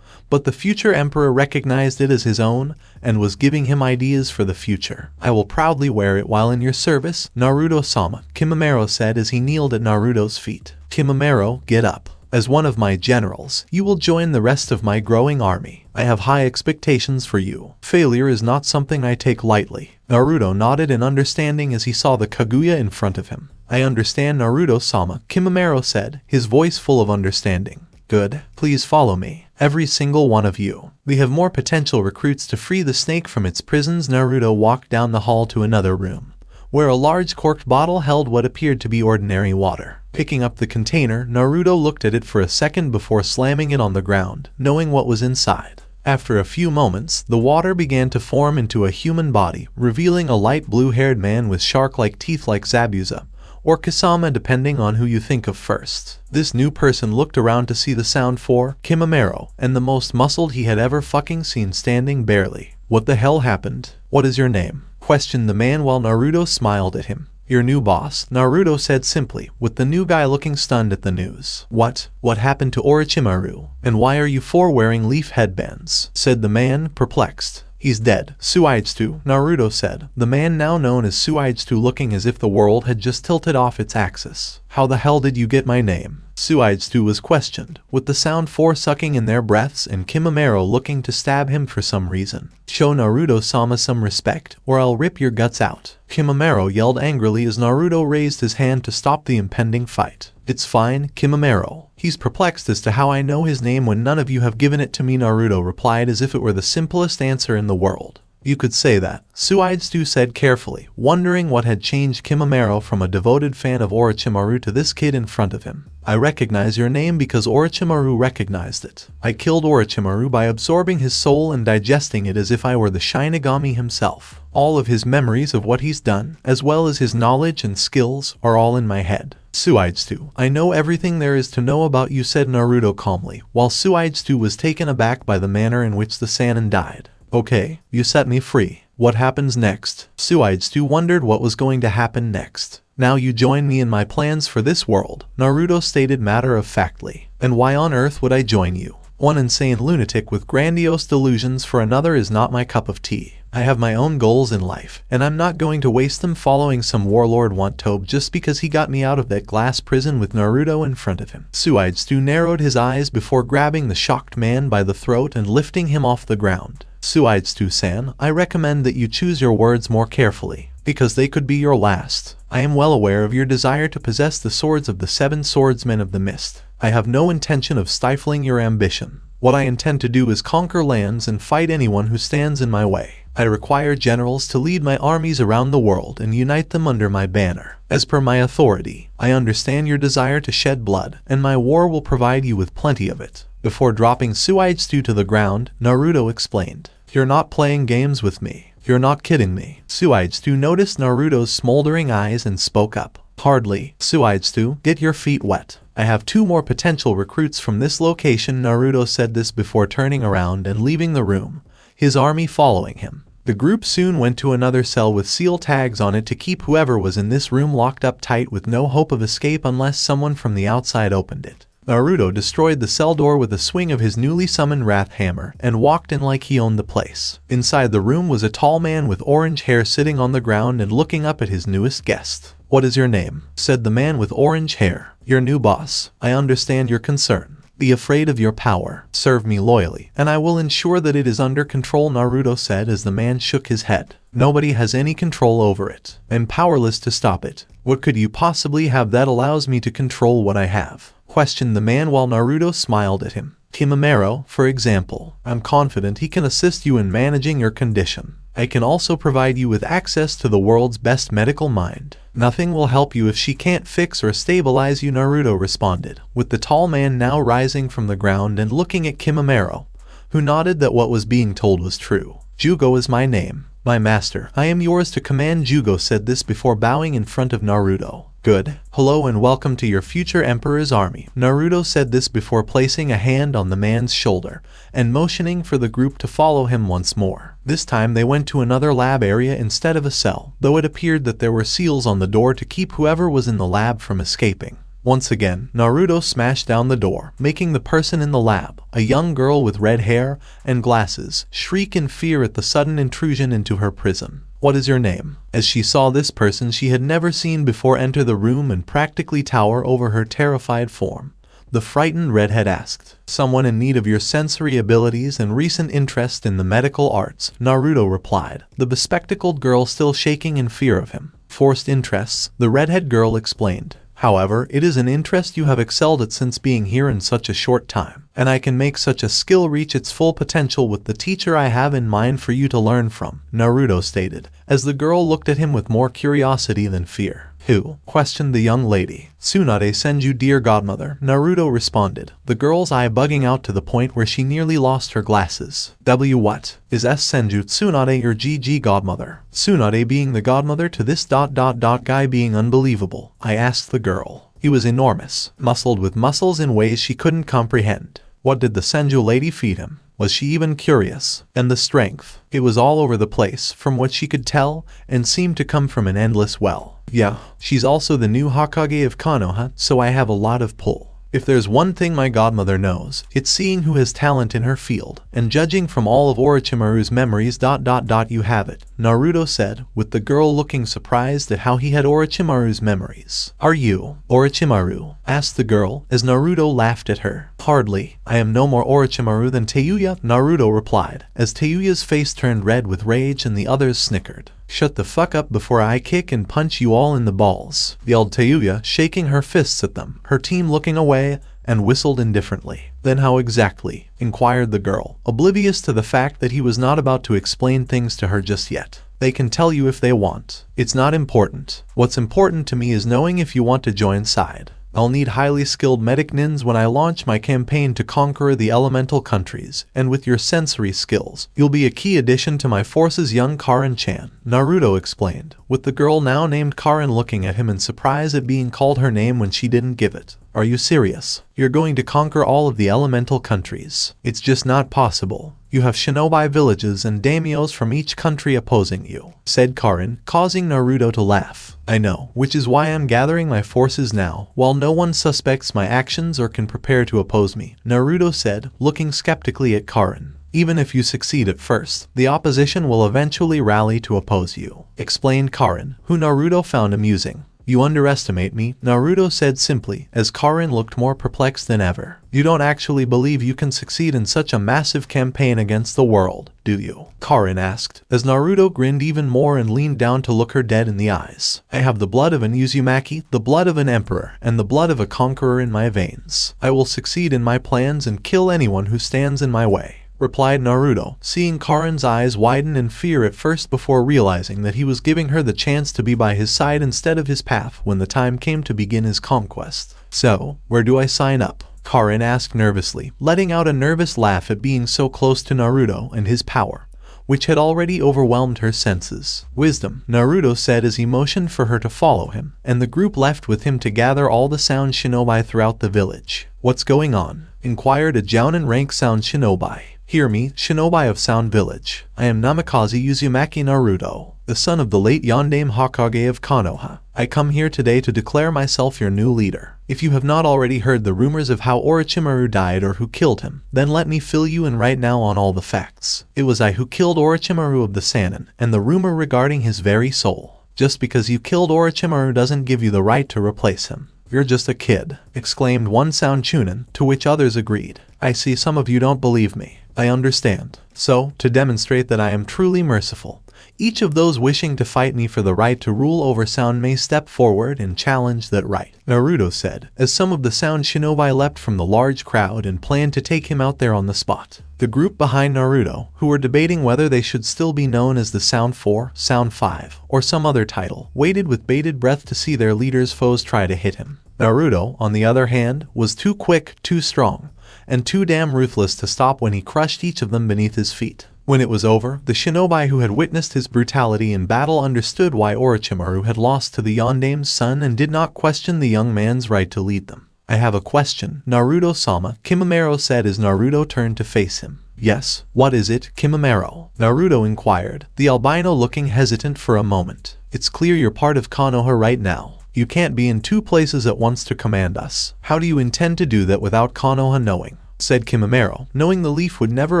But the future emperor recognized it as his own and was giving him ideas for the future. I will proudly wear it while in your service, Naruto-sama, Kimimaro said as he kneeled at Naruto's feet. Kimimaro, get up. As one of my generals, you will join the rest of my growing army. I have high expectations for you. Failure is not something I take lightly. Naruto nodded in understanding as he saw the Kaguya in front of him. I understand, Naruto-sama, Kimimaro said, his voice full of understanding. Good. Please follow me. Every single one of you. We have more potential recruits to free the snake from its prisons. Naruto walked down the hall to another room, where a large corked bottle held what appeared to be ordinary water. Picking up the container, Naruto looked at it for a second before slamming it on the ground, knowing what was inside. After a few moments, the water began to form into a human body, revealing a light blue-haired man with shark-like teeth like Zabuza, or Kasama depending on who you think of first. This new person looked around to see the sound for Kimimaro, and the most muscled he had ever fucking seen standing barely. What the hell happened? What is your name? Questioned the man while Naruto smiled at him. Your new boss, Naruto said simply, with the new guy looking stunned at the news. What? What happened to Orochimaru? And why are you four wearing leaf headbands? Said the man, perplexed. He's dead. Suigetsu, Naruto said, the man now known as Suigetsu looking as if the world had just tilted off its axis. How the hell did you get my name? Suigetsu was questioned, with the sound four sucking in their breaths and Kimimaro looking to stab him for some reason. Show Naruto-sama some respect, or I'll rip your guts out. Kimimaro yelled angrily as Naruto raised his hand to stop the impending fight. It's fine, Kimimaro. He's perplexed as to how I know his name when none of you have given it to me, Naruto replied as if it were the simplest answer in the world. You could say that, Suigetsu said carefully, wondering what had changed Kimimaro from a devoted fan of Orochimaru to this kid in front of him. I recognize your name because Orochimaru recognized it. I killed Orochimaru by absorbing his soul and digesting it as if I were the Shinigami himself. All of his memories of what he's done, as well as his knowledge and skills, are all in my head. Suigetsu, I know everything there is to know about you, said Naruto calmly, while Suigetsu was taken aback by the manner in which the Sannin died. Okay, you set me free. What happens next? Suigetsu wondered what was going to happen next. Now you join me in my plans for this world, Naruto stated matter-of-factly. And why on earth would I join you? One insane lunatic with grandiose delusions for another is not my cup of tea. I have my own goals in life, and I'm not going to waste them following some warlord Wantobe just because he got me out of that glass prison with Naruto in front of him. Suigetsu narrowed his eyes before grabbing the shocked man by the throat and lifting him off the ground. Suigetsu-san, I recommend that you choose your words more carefully, because they could be your last. I am well aware of your desire to possess the swords of the 7 swordsmen of the mist. I have no intention of stifling your ambition. What I intend to do is conquer lands and fight anyone who stands in my way. I require generals to lead my armies around the world and unite them under my banner. As per my authority, I understand your desire to shed blood, and my war will provide you with plenty of it. Before dropping Suigetsu to the ground, Naruto explained, You're not playing games with me. You're not kidding me. Suidestu noticed Naruto's smoldering eyes and spoke up. Hardly. Suidestu, get your feet wet. I have 2 more potential recruits from this location. Naruto said this before turning around and leaving the room, his army following him. The group soon went to another cell with seal tags on it to keep whoever was in this room locked up tight with no hope of escape unless someone from the outside opened it. Naruto destroyed the cell door with a swing of his newly summoned Wrath Hammer and walked in like he owned the place. Inside the room was a tall man with orange hair sitting on the ground and looking up at his newest guest. "What is your name?" said the man with orange hair. "Your new boss. I understand your concern. Be afraid of your power. Serve me loyally, and I will ensure that it is under control," Naruto said as the man shook his head. "Nobody has any control over it. I'm powerless to stop it. What could you possibly have that allows me to control what I have?" questioned the man while Naruto smiled at him. "Kimimaro, for example. I'm confident he can assist you in managing your condition. I can also provide you with access to the world's best medical mind. Nothing will help you if she can't fix or stabilize you," Naruto responded, with the tall man now rising from the ground and looking at Kimimaro, who nodded that what was being told was true. "Jugo is my name. My master, I am yours to command." Jugo said this before bowing in front of Naruto. "Good. Hello and welcome to your future emperor's army." Naruto said this before placing a hand on the man's shoulder and motioning for the group to follow him once more. This time they went to another lab area instead of a cell, though it appeared that there were seals on the door to keep whoever was in the lab from escaping. Once again, Naruto smashed down the door, making the person in the lab, a young girl with red hair and glasses, shriek in fear at the sudden intrusion into her prison. "What is your name?" As she saw this person she had never seen before enter the room and practically tower over her terrified form, the frightened redhead asked. "Someone in need of your sensory abilities and recent interest in the medical arts," Naruto replied, the bespectacled girl still shaking in fear of him. "Forced interests," the redhead girl explained. "However, it is an interest you have excelled at since being here in such a short time, and I can make such a skill reach its full potential with the teacher I have in mind for you to learn from," Naruto stated, as the girl looked at him with more curiosity than fear. "Who?" questioned the young lady. "Tsunade Senju, dear godmother," Naruto responded, the girl's eye bugging out to the point where she nearly lost her glasses. What? Is S Senju Tsunade your GG godmother? Tsunade being the godmother to this guy being unbelievable, I asked the girl. He was enormous, muscled with muscles in ways she couldn't comprehend. What did the Senju lady feed him? Was she even curious? And the strength? It was all over the place, from what she could tell, and seemed to come from an endless well. Yeah, she's also the new Hokage of Konoha, so I have a lot of pull. If there's one thing my godmother knows, it's seeing who has talent in her field, and judging from all of Orochimaru's memories. You have it, Naruto said, with the girl looking surprised at how he had Orochimaru's memories. Are you Orochimaru? Asked the girl, as Naruto laughed at her. Hardly. I am no more Orochimaru than Teuya, Naruto replied, as Teuya's face turned red with rage and the others snickered. Shut the fuck up before I kick and punch you all in the balls, yelled Teuya, shaking her fists at them, her team looking away, and whistled indifferently. Then how exactly? Inquired the girl, oblivious to the fact that he was not about to explain things to her just yet. They can tell you if they want. It's not important. What's important to me is knowing if you want to join side. I'll need highly skilled medic nins when I launch my campaign to conquer the elemental countries, and with your sensory skills, you'll be a key addition to my forces, young Karin-chan, Naruto explained, with the girl now named Karin looking at him in surprise at being called her name when she didn't give it. Are you serious? You're going to conquer all of the elemental countries? It's just not possible. You have shinobi villages and daimyos from each country opposing you, said Karin, causing Naruto to laugh. I know, which is why I'm gathering my forces now, while no one suspects my actions or can prepare to oppose me, Naruto said, looking skeptically at Karin. Even if you succeed at first, the opposition will eventually rally to oppose you, explained Karin, who Naruto found amusing. You underestimate me, Naruto said simply, as Karin looked more perplexed than ever. You don't actually believe you can succeed in such a massive campaign against the world, do you? Karin asked, as Naruto grinned even more and leaned down to look her dead in the eyes. I have the blood of an Uzumaki, the blood of an emperor, and the blood of a conqueror in my veins. I will succeed in my plans and kill anyone who stands in my way, replied Naruto, seeing Karin's eyes widen in fear at first before realizing that he was giving her the chance to be by his side instead of his path when the time came to begin his conquest. So, where do I sign up? Karin asked nervously, letting out a nervous laugh at being so close to Naruto and his power, which had already overwhelmed her senses. Wisdom, Naruto said as he motioned for her to follow him, and the group left with him to gather all the sound shinobi throughout the village. What's going on? Inquired a Jounin rank sound shinobi. Hear me, shinobi of Sound Village. I am Namikaze Uzumaki Naruto, the son of the late Yondaime Hokage of Konoha. I come here today to declare myself your new leader. If you have not already heard the rumors of how Orochimaru died or who killed him, then let me fill you in right now on all the facts. It was I who killed Orochimaru of the Sannin, and the rumor regarding his very soul. Just because you killed Orochimaru doesn't give you the right to replace him. You're just a kid, exclaimed one sound chunin, to which others agreed. I see some of you don't believe me. I understand. So, to demonstrate that I am truly merciful, each of those wishing to fight me for the right to rule over Sound may step forward and challenge that right, Naruto said, as some of the Sound shinobi leapt from the large crowd and planned to take him out there on the spot. The group behind Naruto, who were debating whether they should still be known as the Sound 4, Sound 5, or some other title, waited with bated breath to see their leader's foes try to hit him. Naruto, on the other hand, was too quick, too strong, and too damn ruthless to stop when he crushed each of them beneath his feet. When it was over, the shinobi who had witnessed his brutality in battle understood why Orochimaru had lost to the Yondaime's son and did not question the young man's right to lead them. I have a question, Naruto-sama, Kimimaro said as Naruto turned to face him. Yes, what is it, Kimimaro? Naruto inquired, the albino looking hesitant for a moment. It's clear you're part of Konoha right now. You can't be in two places at once to command us. How do you intend to do that without Konoha knowing? Said Kimimaro, knowing the Leaf would never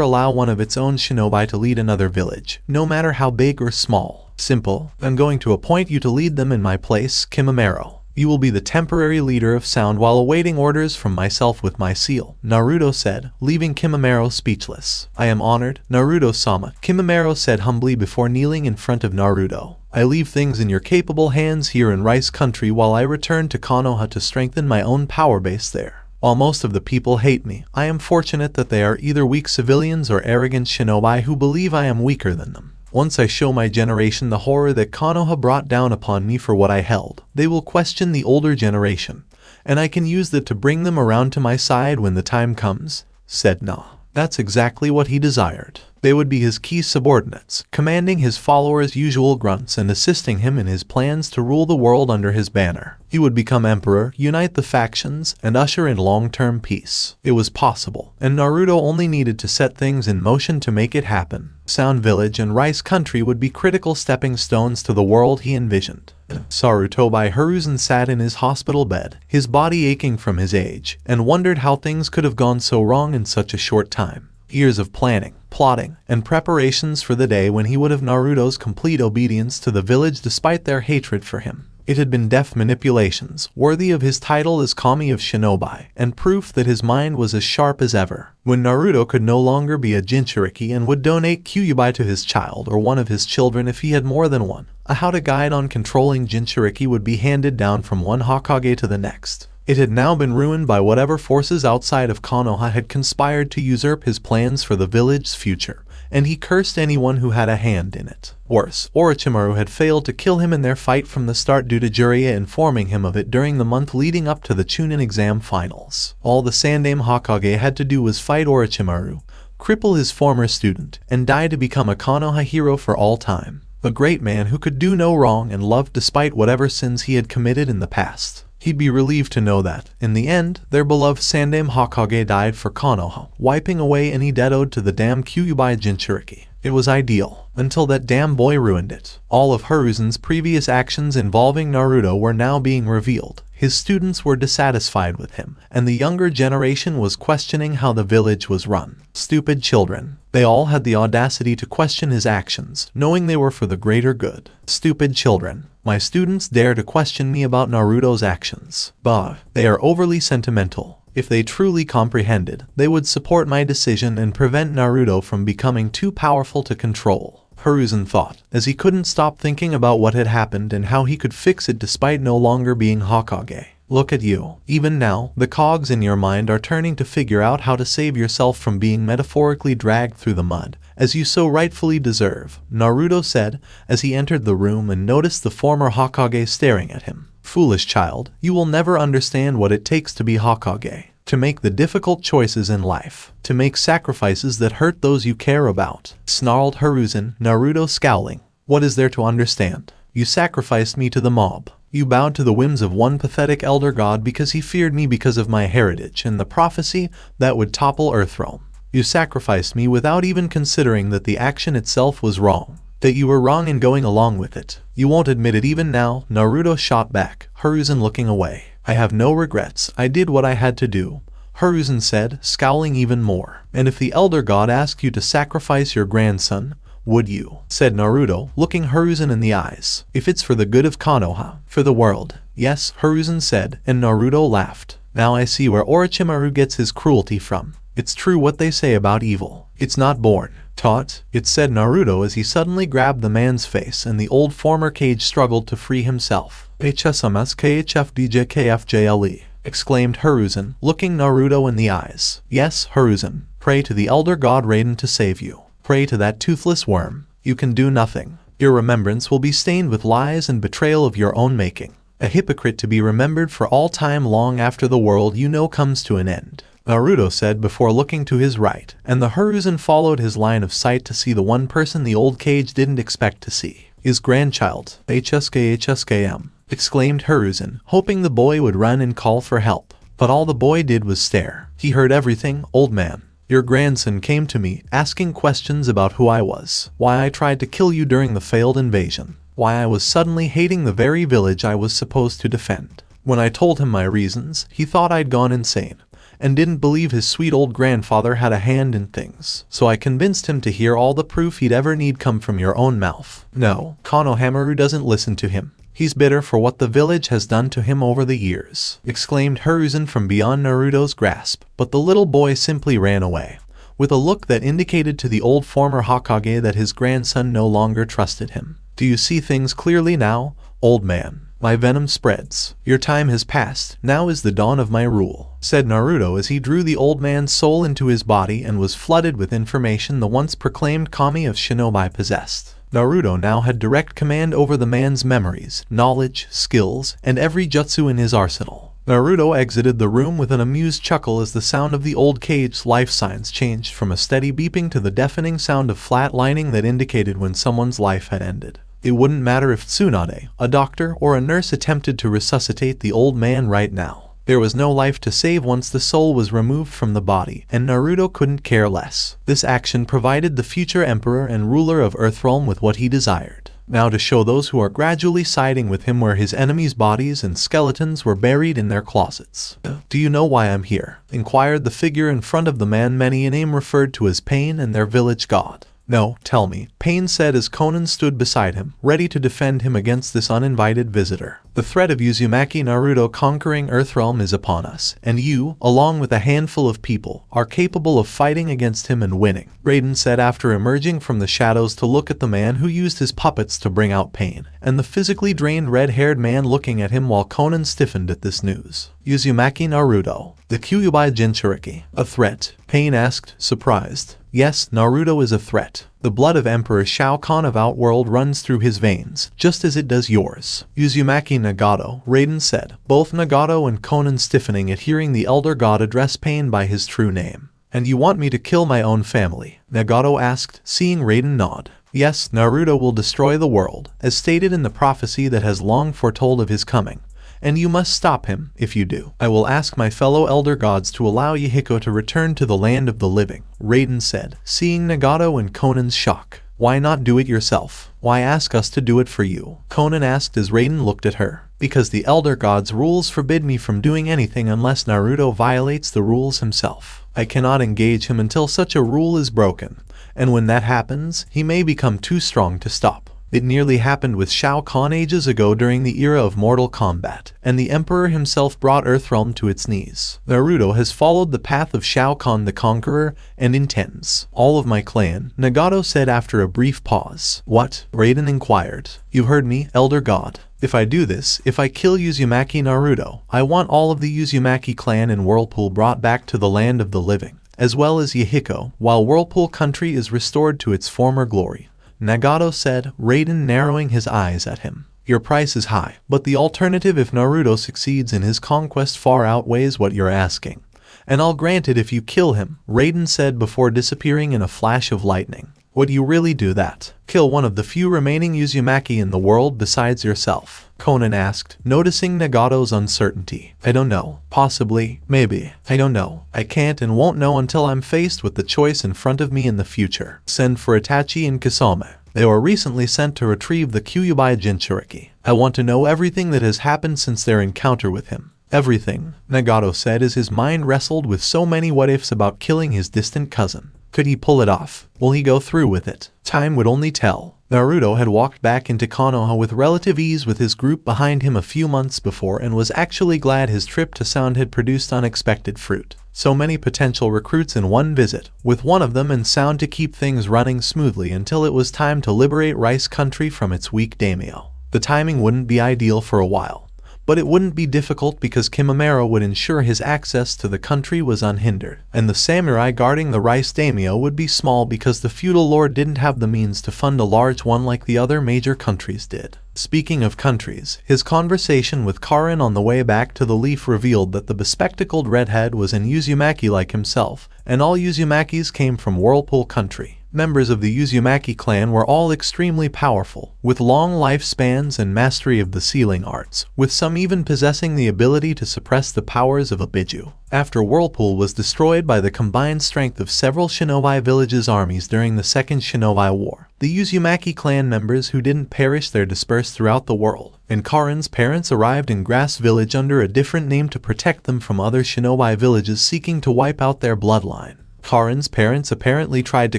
allow one of its own shinobi to lead another village, no matter how big or small. Simple. I'm going to appoint you to lead them in my place, Kimimaro. You will be the temporary leader of Sound while awaiting orders from myself with my seal, Naruto said, leaving Kimimaro speechless. I am honored, Naruto-sama, Kimimaro said humbly before kneeling in front of Naruto. I leave things in your capable hands here in Rice Country while I return to Konoha to strengthen my own power base there. While most of the people hate me, I am fortunate that they are either weak civilians or arrogant shinobi who believe I am weaker than them. Once I show my generation the horror that Konoha brought down upon me for what I held, they will question the older generation, and I can use that to bring them around to my side when the time comes, said Na. That's exactly what he desired. They would be his key subordinates, commanding his followers' usual grunts and assisting him in his plans to rule the world under his banner. He would become emperor, unite the factions, and usher in long-term peace. It was possible, and Naruto only needed to set things in motion to make it happen. Sound Village and Rice Country would be critical stepping stones to the world he envisioned. Sarutobi Hiruzen sat in his hospital bed, his body aching from his age, and wondered how things could have gone so wrong in such a short time. Years of planning, plotting, and preparations for the day when he would have Naruto's complete obedience to the village despite their hatred for him. It had been deft manipulations, worthy of his title as Kami of Shinobi, and proof that his mind was as sharp as ever. When Naruto could no longer be a Jinchuriki and would donate Kyuubi to his child or one of his children if he had more than one, a how-to guide on controlling Jinchuriki would be handed down from one Hokage to the next. It had now been ruined by whatever forces outside of Konoha had conspired to usurp his plans for the village's future, and he cursed anyone who had a hand in it. Worse, Orochimaru had failed to kill him in their fight from the start due to Jiraiya informing him of it during the month leading up to the Chunin exam finals. All the Sandaime Hokage had to do was fight Orochimaru, cripple his former student, and die to become a Konoha hero for all time. A great man who could do no wrong and loved despite whatever sins he had committed in the past. He'd be relieved to know that, in the end, their beloved Sandaime Hokage died for Konoha, wiping away any debt owed to the damn Kyuubi Jinchuriki. It was ideal, until that damn boy ruined it. All of Hiruzen's previous actions involving Naruto were now being revealed. His students were dissatisfied with him, and the younger generation was questioning how the village was run. Stupid children. They all had the audacity to question his actions, knowing they were for the greater good. Stupid children. My students dare to question me about Naruto's actions. Bah, they are overly sentimental. If they truly comprehended, they would support my decision and prevent Naruto from becoming too powerful to control. Hiruzen thought, as he couldn't stop thinking about what had happened and how he could fix it despite no longer being Hokage. Look at you. Even now, the cogs in your mind are turning to figure out how to save yourself from being metaphorically dragged through the mud, as you so rightfully deserve, Naruto said, as he entered the room and noticed the former Hokage staring at him. Foolish child, you will never understand what it takes to be Hokage. to make the difficult choices in life, to make sacrifices that hurt those you care about, snarled Hiruzen, Naruto scowling. What is there to understand? You sacrificed me to the mob. You bowed to the whims of one pathetic elder god because he feared me because of my heritage and the prophecy that would topple Earthrealm. You sacrificed me without even considering that the action itself was wrong, that you were wrong in going along with it. You won't admit it even now, Naruto shot back, Hiruzen looking away. I have no regrets, I did what I had to do, Hiruzen said, scowling even more. And if the elder god asked you to sacrifice your grandson, would you? Said Naruto, looking Hiruzen in the eyes. If it's for the good of Konoha, for the world. Yes, Hiruzen said, and Naruto laughed. Now I see where Orochimaru gets his cruelty from. It's true what they say about evil. It's not born, taught, it said Naruto as he suddenly grabbed the man's face and the old former Kage struggled to free himself. HSMS KHFDJKFJLE, exclaimed Hiruzen, looking Naruto in the eyes. Yes, Hiruzen, pray to the elder god Raiden to save you. Pray to that toothless worm. You can do nothing. Your remembrance will be stained with lies and betrayal of your own making. A hypocrite to be remembered for all time long after the world you know comes to an end. Naruto said before looking to his right, and the Hiruzen followed his line of sight to see the one person the old Kage didn't expect to see. His grandchild, HSKHSKM, exclaimed Hiruzen, hoping the boy would run and call for help. But all the boy did was stare. He heard everything, old man. Your grandson came to me, asking questions about who I was, why I tried to kill you during the failed invasion, why I was suddenly hating the very village I was supposed to defend. When I told him my reasons, he thought I'd gone insane, and didn't believe his sweet old grandfather had a hand in things. So I convinced him to hear all the proof he'd ever need come from your own mouth. No, Konohamaru doesn't listen to him. He's bitter for what the village has done to him over the years, exclaimed Hiruzen from beyond Naruto's grasp, but the little boy simply ran away, with a look that indicated to the old former Hokage that his grandson no longer trusted him. Do you see things clearly now, old man? My venom spreads. Your time has passed, now is the dawn of my rule, said Naruto as he drew the old man's soul into his body and was flooded with information the once proclaimed kami of shinobi possessed. Naruto now had direct command over the man's memories, knowledge, skills, and every jutsu in his arsenal. Naruto exited the room with an amused chuckle as the sound of the old Kage's life signs changed from a steady beeping to the deafening sound of flatlining that indicated when someone's life had ended. It wouldn't matter if Tsunade, a doctor, or a nurse attempted to resuscitate the old man right now. There was no life to save once the soul was removed from the body, and Naruto couldn't care less. This action provided the future emperor and ruler of Earthrealm with what he desired. Now to show those who are gradually siding with him where his enemies' bodies and skeletons were buried in their closets. Do you know why I'm here? Inquired the figure in front of the man many a name referred to as Pain and their village god. No, tell me, Pain said as Conan stood beside him, ready to defend him against this uninvited visitor. The threat of Uzumaki Naruto conquering Earthrealm is upon us, and you, along with a handful of people, are capable of fighting against him and winning, Raiden said after emerging from the shadows to look at the man who used his puppets to bring out Pain, and the physically drained red-haired man looking at him while Conan stiffened at this news. Uzumaki Naruto, the Kyuubi Jinchuriki, a threat? Pain asked, surprised. Yes, Naruto is a threat. The blood of Emperor Shao Khan of Outworld runs through his veins, just as it does yours. Uzumaki Nagato, Raiden said, both Nagato and Conan stiffening at hearing the elder god address Pain by his true name. And you want me to kill my own family? Nagato asked, seeing Raiden nod. Yes, Naruto will destroy the world, as stated in the prophecy that has long foretold of his coming. And you must stop him, if you do. I will ask my fellow elder gods to allow Yahiko to return to the land of the living, Raiden said, seeing Nagato and Conan's shock. Why not do it yourself? Why ask us to do it for you? Conan asked as Raiden looked at her. Because the elder gods' rules forbid me from doing anything unless Naruto violates the rules himself. I cannot engage him until such a rule is broken, and when that happens, he may become too strong to stop. It nearly happened with Shao Khan ages ago during the era of Mortal Kombat, and the Emperor himself brought Earthrealm to its knees. Naruto has followed the path of Shao Khan the Conqueror, and intends all of my clan, Nagato said after a brief pause. What? Raiden inquired. You heard me, Elder God. If I do this, if I kill Uzumaki Naruto, I want all of the Uzumaki clan and Whirlpool brought back to the land of the living, as well as Yahiko, while Whirlpool country is restored to its former glory. Nagato said, Raiden narrowing his eyes at him. Your price is high, but the alternative if Naruto succeeds in his conquest far outweighs what you're asking. And I'll grant it if you kill him, Raiden said before disappearing in a flash of lightning. Would you really do that? Kill one of the few remaining Uzumaki in the world besides yourself? Conan asked, noticing Nagato's uncertainty. I don't know. Possibly. Maybe. I don't know. I can't and won't know until I'm faced with the choice in front of me in the future. Send for Itachi and Kisame. They were recently sent to retrieve the Kyuubi Jinchuriki. I want to know everything that has happened since their encounter with him. Everything, Nagato said as his mind wrestled with so many what-ifs about killing his distant cousin. Could he pull it off? Will he go through with it? Time would only tell. Naruto had walked back into Konoha with relative ease with his group behind him a few months before and was actually glad his trip to Sound had produced unexpected fruit. So many potential recruits in one visit, with one of them in Sound to keep things running smoothly until it was time to liberate Rice Country from its weak daimyo. The timing wouldn't be ideal for a while, but it wouldn't be difficult because Kimimaro would ensure his access to the country was unhindered, and the samurai guarding the Rice daimyo would be small because the feudal lord didn't have the means to fund a large one like the other major countries did. Speaking of countries, his conversation with Karin on the way back to the Leaf revealed that the bespectacled redhead was an Uzumaki like himself, and all Uzumakis came from Whirlpool Country. Members of the Uzumaki clan were all extremely powerful, with long lifespans and mastery of the sealing arts, with some even possessing the ability to suppress the powers of a Biju. After Whirlpool was destroyed by the combined strength of several Shinobi villages' armies during the Second Shinobi War, the Uzumaki clan members who didn't perish there dispersed throughout the world, and Karin's parents arrived in Grass Village under a different name to protect them from other Shinobi villages seeking to wipe out their bloodline. Karin's parents apparently tried to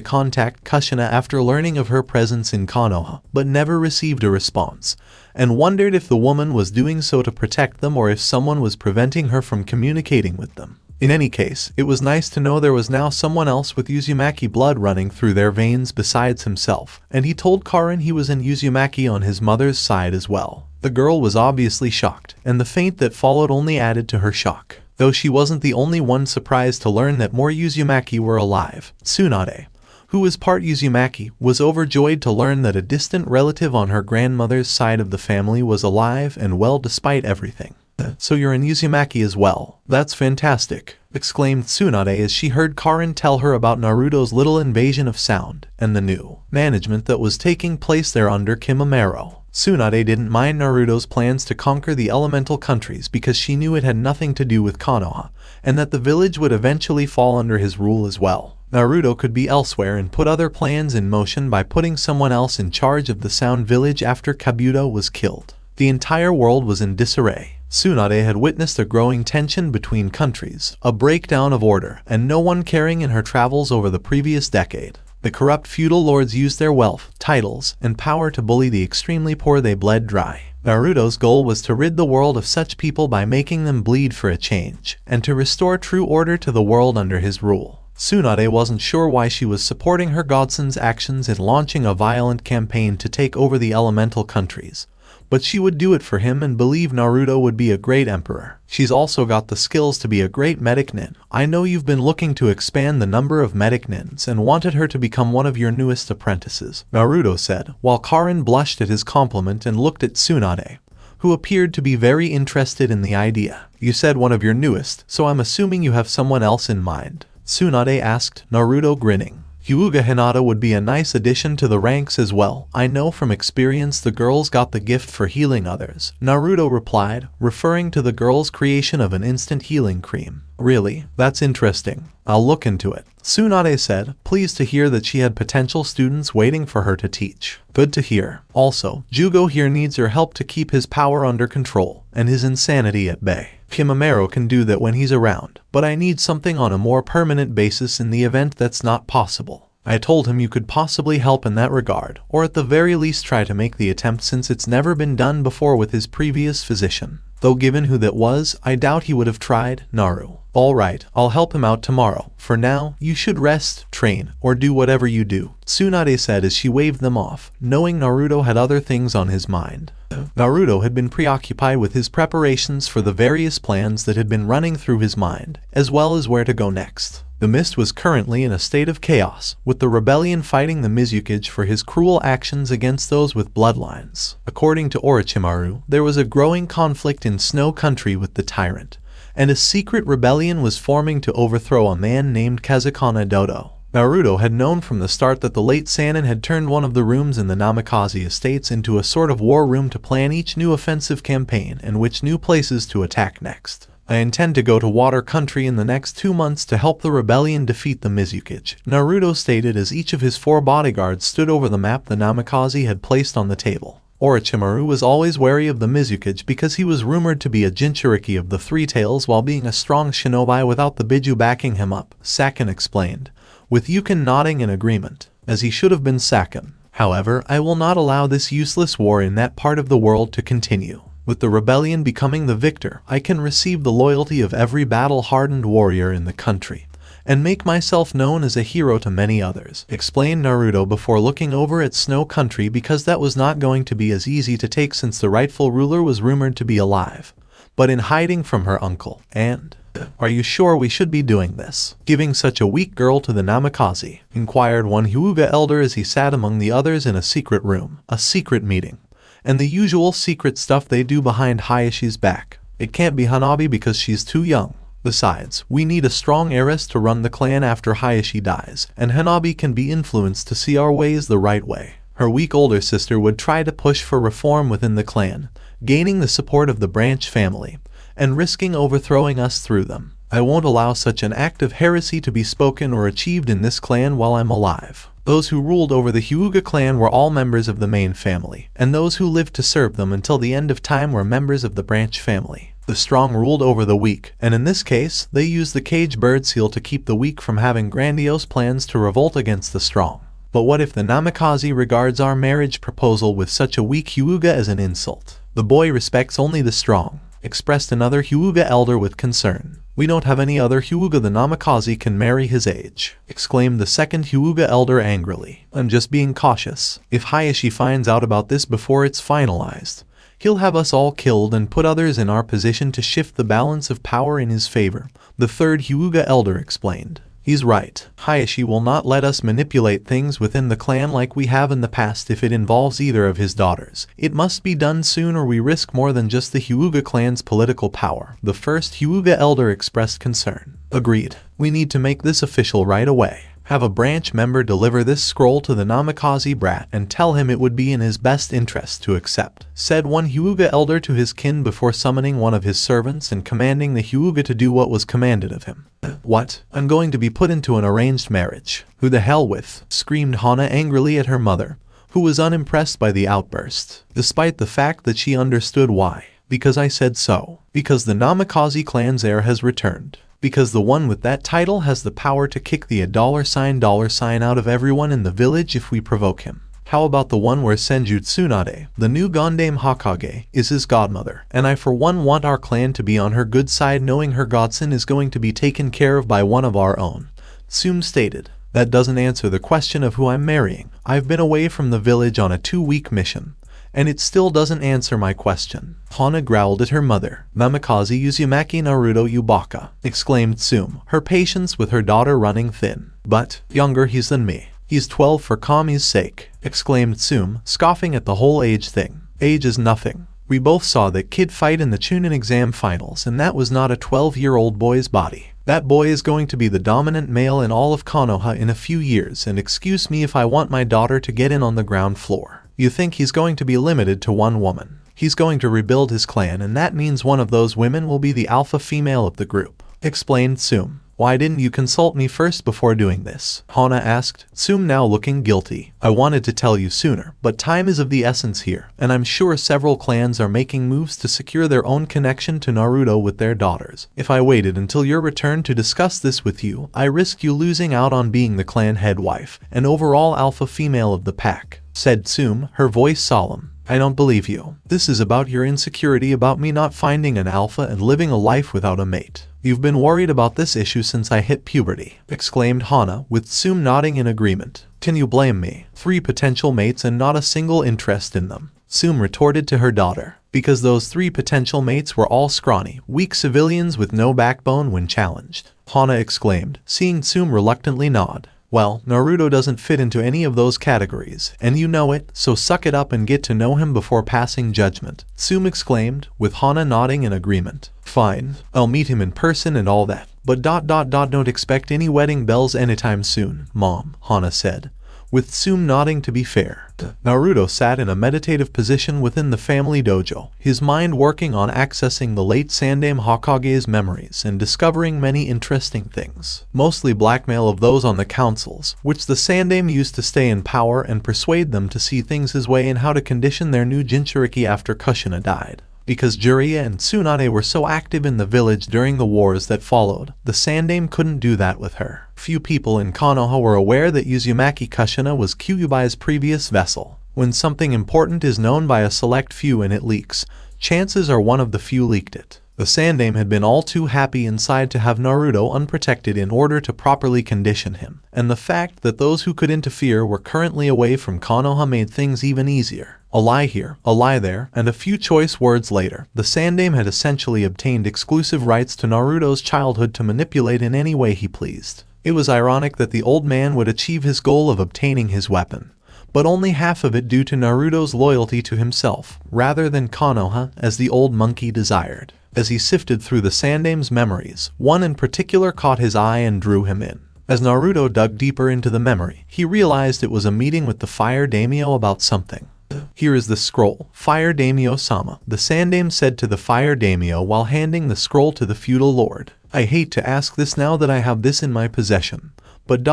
contact Kushina after learning of her presence in Konoha, but never received a response, and wondered if the woman was doing so to protect them or if someone was preventing her from communicating with them. In any case, it was nice to know there was now someone else with Uzumaki blood running through their veins besides himself, and he told Karin he was an Uzumaki on his mother's side as well. The girl was obviously shocked, and the faint that followed only added to her shock. Though she wasn't the only one surprised to learn that more Uzumaki were alive. Tsunade, who was part Uzumaki, was overjoyed to learn that a distant relative on her grandmother's side of the family was alive and well despite everything. So you're an Uzumaki as well. That's fantastic, exclaimed Tsunade as she heard Karin tell her about Naruto's little invasion of Sound, and the new management that was taking place there under Kimimaro. Tsunade didn't mind Naruto's plans to conquer the elemental countries because she knew it had nothing to do with Konoha, and that the village would eventually fall under his rule as well. Naruto could be elsewhere and put other plans in motion by putting someone else in charge of the Sound village after Kabuto was killed. The entire world was in disarray. Tsunade had witnessed a growing tension between countries, a breakdown of order, and no one caring in her travels over the previous decade. The corrupt feudal lords used their wealth, titles, and power to bully the extremely poor they bled dry. Naruto's goal was to rid the world of such people by making them bleed for a change, and to restore true order to the world under his rule. Tsunade wasn't sure why she was supporting her godson's actions in launching a violent campaign to take over the elemental countries, but she would do it for him and believe Naruto would be a great emperor. She's also got the skills to be a great medic nin. I know you've been looking to expand the number of medic nins and wanted her to become one of your newest apprentices, Naruto said, while Karin blushed at his compliment and looked at Tsunade, who appeared to be very interested in the idea. You said one of your newest, so I'm assuming you have someone else in mind, Tsunade asked, Naruto grinning. Hyuga Hinata would be a nice addition to the ranks as well. I know from experience the girl's got the gift for healing others, Naruto replied, referring to the girl's creation of an instant healing cream. Really? That's interesting. I'll look into it, Tsunade said, pleased to hear that she had potential students waiting for her to teach. Good to hear. Also, Jugo here needs your help to keep his power under control, and his insanity at bay. Kimimaro can do that when he's around, but I need something on a more permanent basis in the event that's not possible. I told him you could possibly help in that regard, or at the very least try to make the attempt since it's never been done before with his previous physician. Though given who that was, I doubt he would have tried, Naru. Alright, I'll help him out tomorrow. For now, you should rest, train, or do whatever you do, Tsunade said as she waved them off, knowing Naruto had other things on his mind. Naruto had been preoccupied with his preparations for the various plans that had been running through his mind, as well as where to go next. The mist was currently in a state of chaos, with the rebellion fighting the Mizukage for his cruel actions against those with bloodlines. According to Orochimaru, there was a growing conflict in Snow Country with the tyrant, and a secret rebellion was forming to overthrow a man named Kazakana Dodo. Naruto had known from the start that the late Sannin had turned one of the rooms in the Namikaze estates into a sort of war room to plan each new offensive campaign and which new places to attack next. I intend to go to Water Country in the next 2 months to help the rebellion defeat the Mizukage, Naruto stated as each of his 4 bodyguards stood over the map the Namikaze had placed on the table. Orochimaru was always wary of the Mizukage because he was rumored to be a Jinchuriki of the Three Tails while being a strong shinobi without the Biju backing him up, Sakin explained, with Yukin nodding in agreement, as he should have been Sakin. However, I will not allow this useless war in that part of the world to continue. With the rebellion becoming the victor, I can receive the loyalty of every battle-hardened warrior in the country, and make myself known as a hero to many others, explained Naruto before looking over at Snow Country because that was not going to be as easy to take since the rightful ruler was rumored to be alive, but in hiding from her uncle, and... Are you sure we should be doing this? Giving such a weak girl to the Namikaze? Inquired one Hyuga elder as he sat among the others in a secret room, a secret meeting, and the usual secret stuff they do behind Hayashi's back. It can't be Hanabi because she's too young. Besides, we need a strong heiress to run the clan after Hayashi dies, and Hanabi can be influenced to see our ways the right way. Her weak older sister would try to push for reform within the clan, gaining the support of the Branch family, and risking overthrowing us through them. I won't allow such an act of heresy to be spoken or achieved in this clan while I'm alive. Those who ruled over the Hyuga clan were all members of the main family, and those who lived to serve them until the end of time were members of the Branch family. The strong ruled over the weak, and in this case, they used the cage bird seal to keep the weak from having grandiose plans to revolt against the strong. But what if the Namikaze regards our marriage proposal with such a weak Hyuga as an insult? The boy respects only the strong, expressed another Hyuga elder with concern. We don't have any other Hyuga the Namikaze can marry his age, exclaimed the second Hyuga elder angrily. I'm just being cautious. If Hayashi finds out about this before it's finalized, he'll have us all killed and put others in our position to shift the balance of power in his favor, the third Hyuga elder explained. He's right. Hayashi will not let us manipulate things within the clan like we have in the past if it involves either of his daughters. It must be done soon or we risk more than just the Hyuga clan's political power. The first Hyuga elder expressed concern. Agreed. We need to make this official right away. Have a branch member deliver this scroll to the Namikaze brat and tell him it would be in his best interest to accept, said one Hyuga elder to his kin before summoning one of his servants and commanding the Hyuga to do what was commanded of him. What? I'm going to be put into an arranged marriage. Who the hell with? Screamed Hana angrily at her mother, who was unimpressed by the outburst, despite the fact that she understood why. Because I said so. Because the Namikaze clan's heir has returned. Because the one with that title has the power to kick the $$ out of everyone in the village if we provoke him. How about the one where Senju Tsunade, the new Gondame Hokage, is his godmother, and I for one want our clan to be on her good side knowing her godson is going to be taken care of by one of our own. Tsum stated. That doesn't answer the question of who I'm marrying. I've been away from the village on a 2-week mission, and it still doesn't answer my question. Hana growled at her mother. Namikaze Uzumaki Naruto Yubaka, exclaimed Tsum, her patience with her daughter running thin. But, younger he's than me. He's 12 for Kami's sake, exclaimed Tsum, scoffing at the whole age thing. Age is nothing. We both saw that kid fight in the Chunin exam finals and that was not a 12-year-old boy's body. That boy is going to be the dominant male in all of Konoha in a few years and excuse me if I want my daughter to get in on the ground floor. You think he's going to be limited to one woman. He's going to rebuild his clan and that means one of those women will be the alpha female of the group, explained Tsum. Why didn't you consult me first before doing this? Hana asked, Tsum now looking guilty. I wanted to tell you sooner, but time is of the essence here, and I'm sure several clans are making moves to secure their own connection to Naruto with their daughters. If I waited until your return to discuss this with you, I risk you losing out on being the clan head wife, and overall alpha female of the pack, said Tsum, her voice solemn. I don't believe you. This is about your insecurity about me not finding an alpha and living a life without a mate. You've been worried about this issue since I hit puberty, exclaimed Hana, with Tsum nodding in agreement. Can you blame me? 3 potential mates and not a single interest in them. Tsum retorted to her daughter. Because those 3 potential mates were all scrawny, weak civilians with no backbone when challenged. Hana exclaimed, seeing Tsum reluctantly nod. Well, Naruto doesn't fit into any of those categories, and you know it, so suck it up and get to know him before passing judgment, Tsume exclaimed, with Hana nodding in agreement. Fine, I'll meet him in person and all that, but don't expect any wedding bells anytime soon, Mom, Hana said, with Tsume nodding to be fair. Naruto sat in a meditative position within the family dojo, his mind working on accessing the late Sandaime Hokage's memories and discovering many interesting things, mostly blackmail of those on the councils, which the Sandaime used to stay in power and persuade them to see things his way and how to condition their new Jinchuriki after Kushina died. Because Jiraiya and Tsunade were so active in the village during the wars that followed, the Sandaime couldn't do that with her. Few people in Konoha were aware that Uzumaki Kushina was Kyubai's previous vessel. When something important is known by a select few and it leaks, chances are one of the few leaked it. The Sandaime had been all too happy inside to have Naruto unprotected in order to properly condition him, and the fact that those who could interfere were currently away from Konoha made things even easier. A lie here, a lie there, and a few choice words later, the Sandaime had essentially obtained exclusive rights to Naruto's childhood to manipulate in any way he pleased. It was ironic that the old man would achieve his goal of obtaining his weapon, but only half of it due to Naruto's loyalty to himself, rather than Konoha, as the old monkey desired. As he sifted through the Sandaime's memories, one in particular caught his eye and drew him in. As Naruto dug deeper into the memory, he realized it was a meeting with the Fire Daimyo about something. Here is the scroll, Fire Daimyo-sama, the Sandaime said to the Fire Daimyo while handing the scroll to the feudal lord. I hate to ask this now that I have this in my possession, but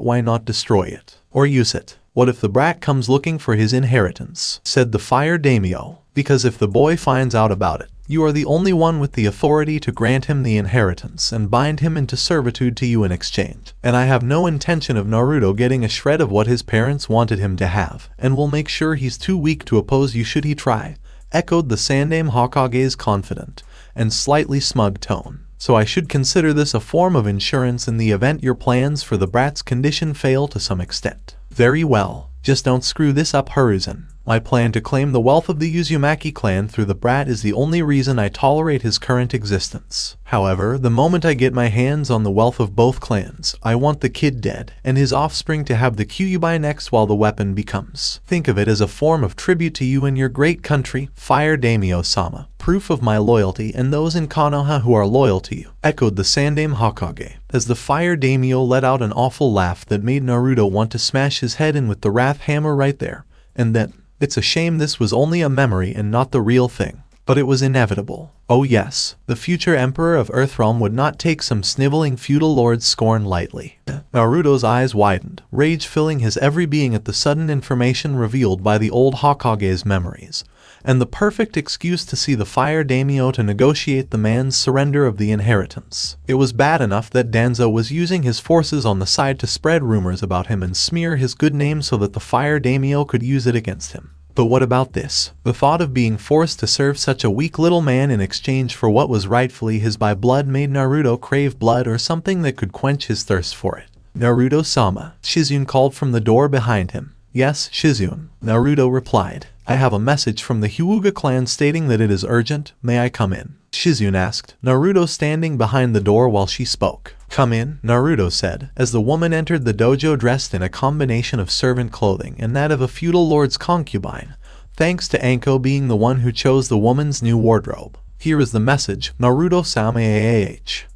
why not destroy it? Or use it? What if the brat comes looking for his inheritance? Said the Fire Daimyo. Because if the boy finds out about it, you are the only one with the authority to grant him the inheritance and bind him into servitude to you in exchange. And I have no intention of Naruto getting a shred of what his parents wanted him to have, and will make sure he's too weak to oppose you should he try, echoed the Sandaime Hokage's confident and slightly smug tone. So I should consider this a form of insurance in the event your plans for the brat's condition fail to some extent. Very well, just don't screw this up, Hiruzen. My plan to claim the wealth of the Uzumaki clan through the brat is the only reason I tolerate his current existence. However, the moment I get my hands on the wealth of both clans, I want the kid dead, and his offspring to have the Kyuubi next while the weapon becomes. Think of it as a form of tribute to you and your great country, Fire Daimyo-sama. Proof of my loyalty and those in Konoha who are loyal to you, echoed the Sandaime Hokage, as the Fire Daimyo let out an awful laugh that made Naruto want to smash his head in with the wrath hammer right there, and then. It's a shame this was only a memory and not the real thing. But it was inevitable. Oh yes, the future emperor of Earthrealm would not take some sniveling feudal lord's scorn lightly. Naruto's eyes widened, rage filling his every being at the sudden information revealed by the old Hokage's memories, and the perfect excuse to see the Fire Daimyo to negotiate the man's surrender of the inheritance. It was bad enough that Danzo was using his forces on the side to spread rumors about him and smear his good name so that the Fire Daimyo could use it against him. But what about this? The thought of being forced to serve such a weak little man in exchange for what was rightfully his by blood made Naruto crave blood or something that could quench his thirst for it. Naruto-sama, Shizune called from the door behind him. Yes, Shizune, Naruto replied. I have a message from the Hyuga clan stating that it is urgent. May I come in? Shizune asked, Naruto standing behind the door while she spoke. Come in, Naruto said, as the woman entered the dojo dressed in a combination of servant clothing and that of a feudal lord's concubine, thanks to Anko being the one who chose the woman's new wardrobe. Here is the message, Naruto-sama,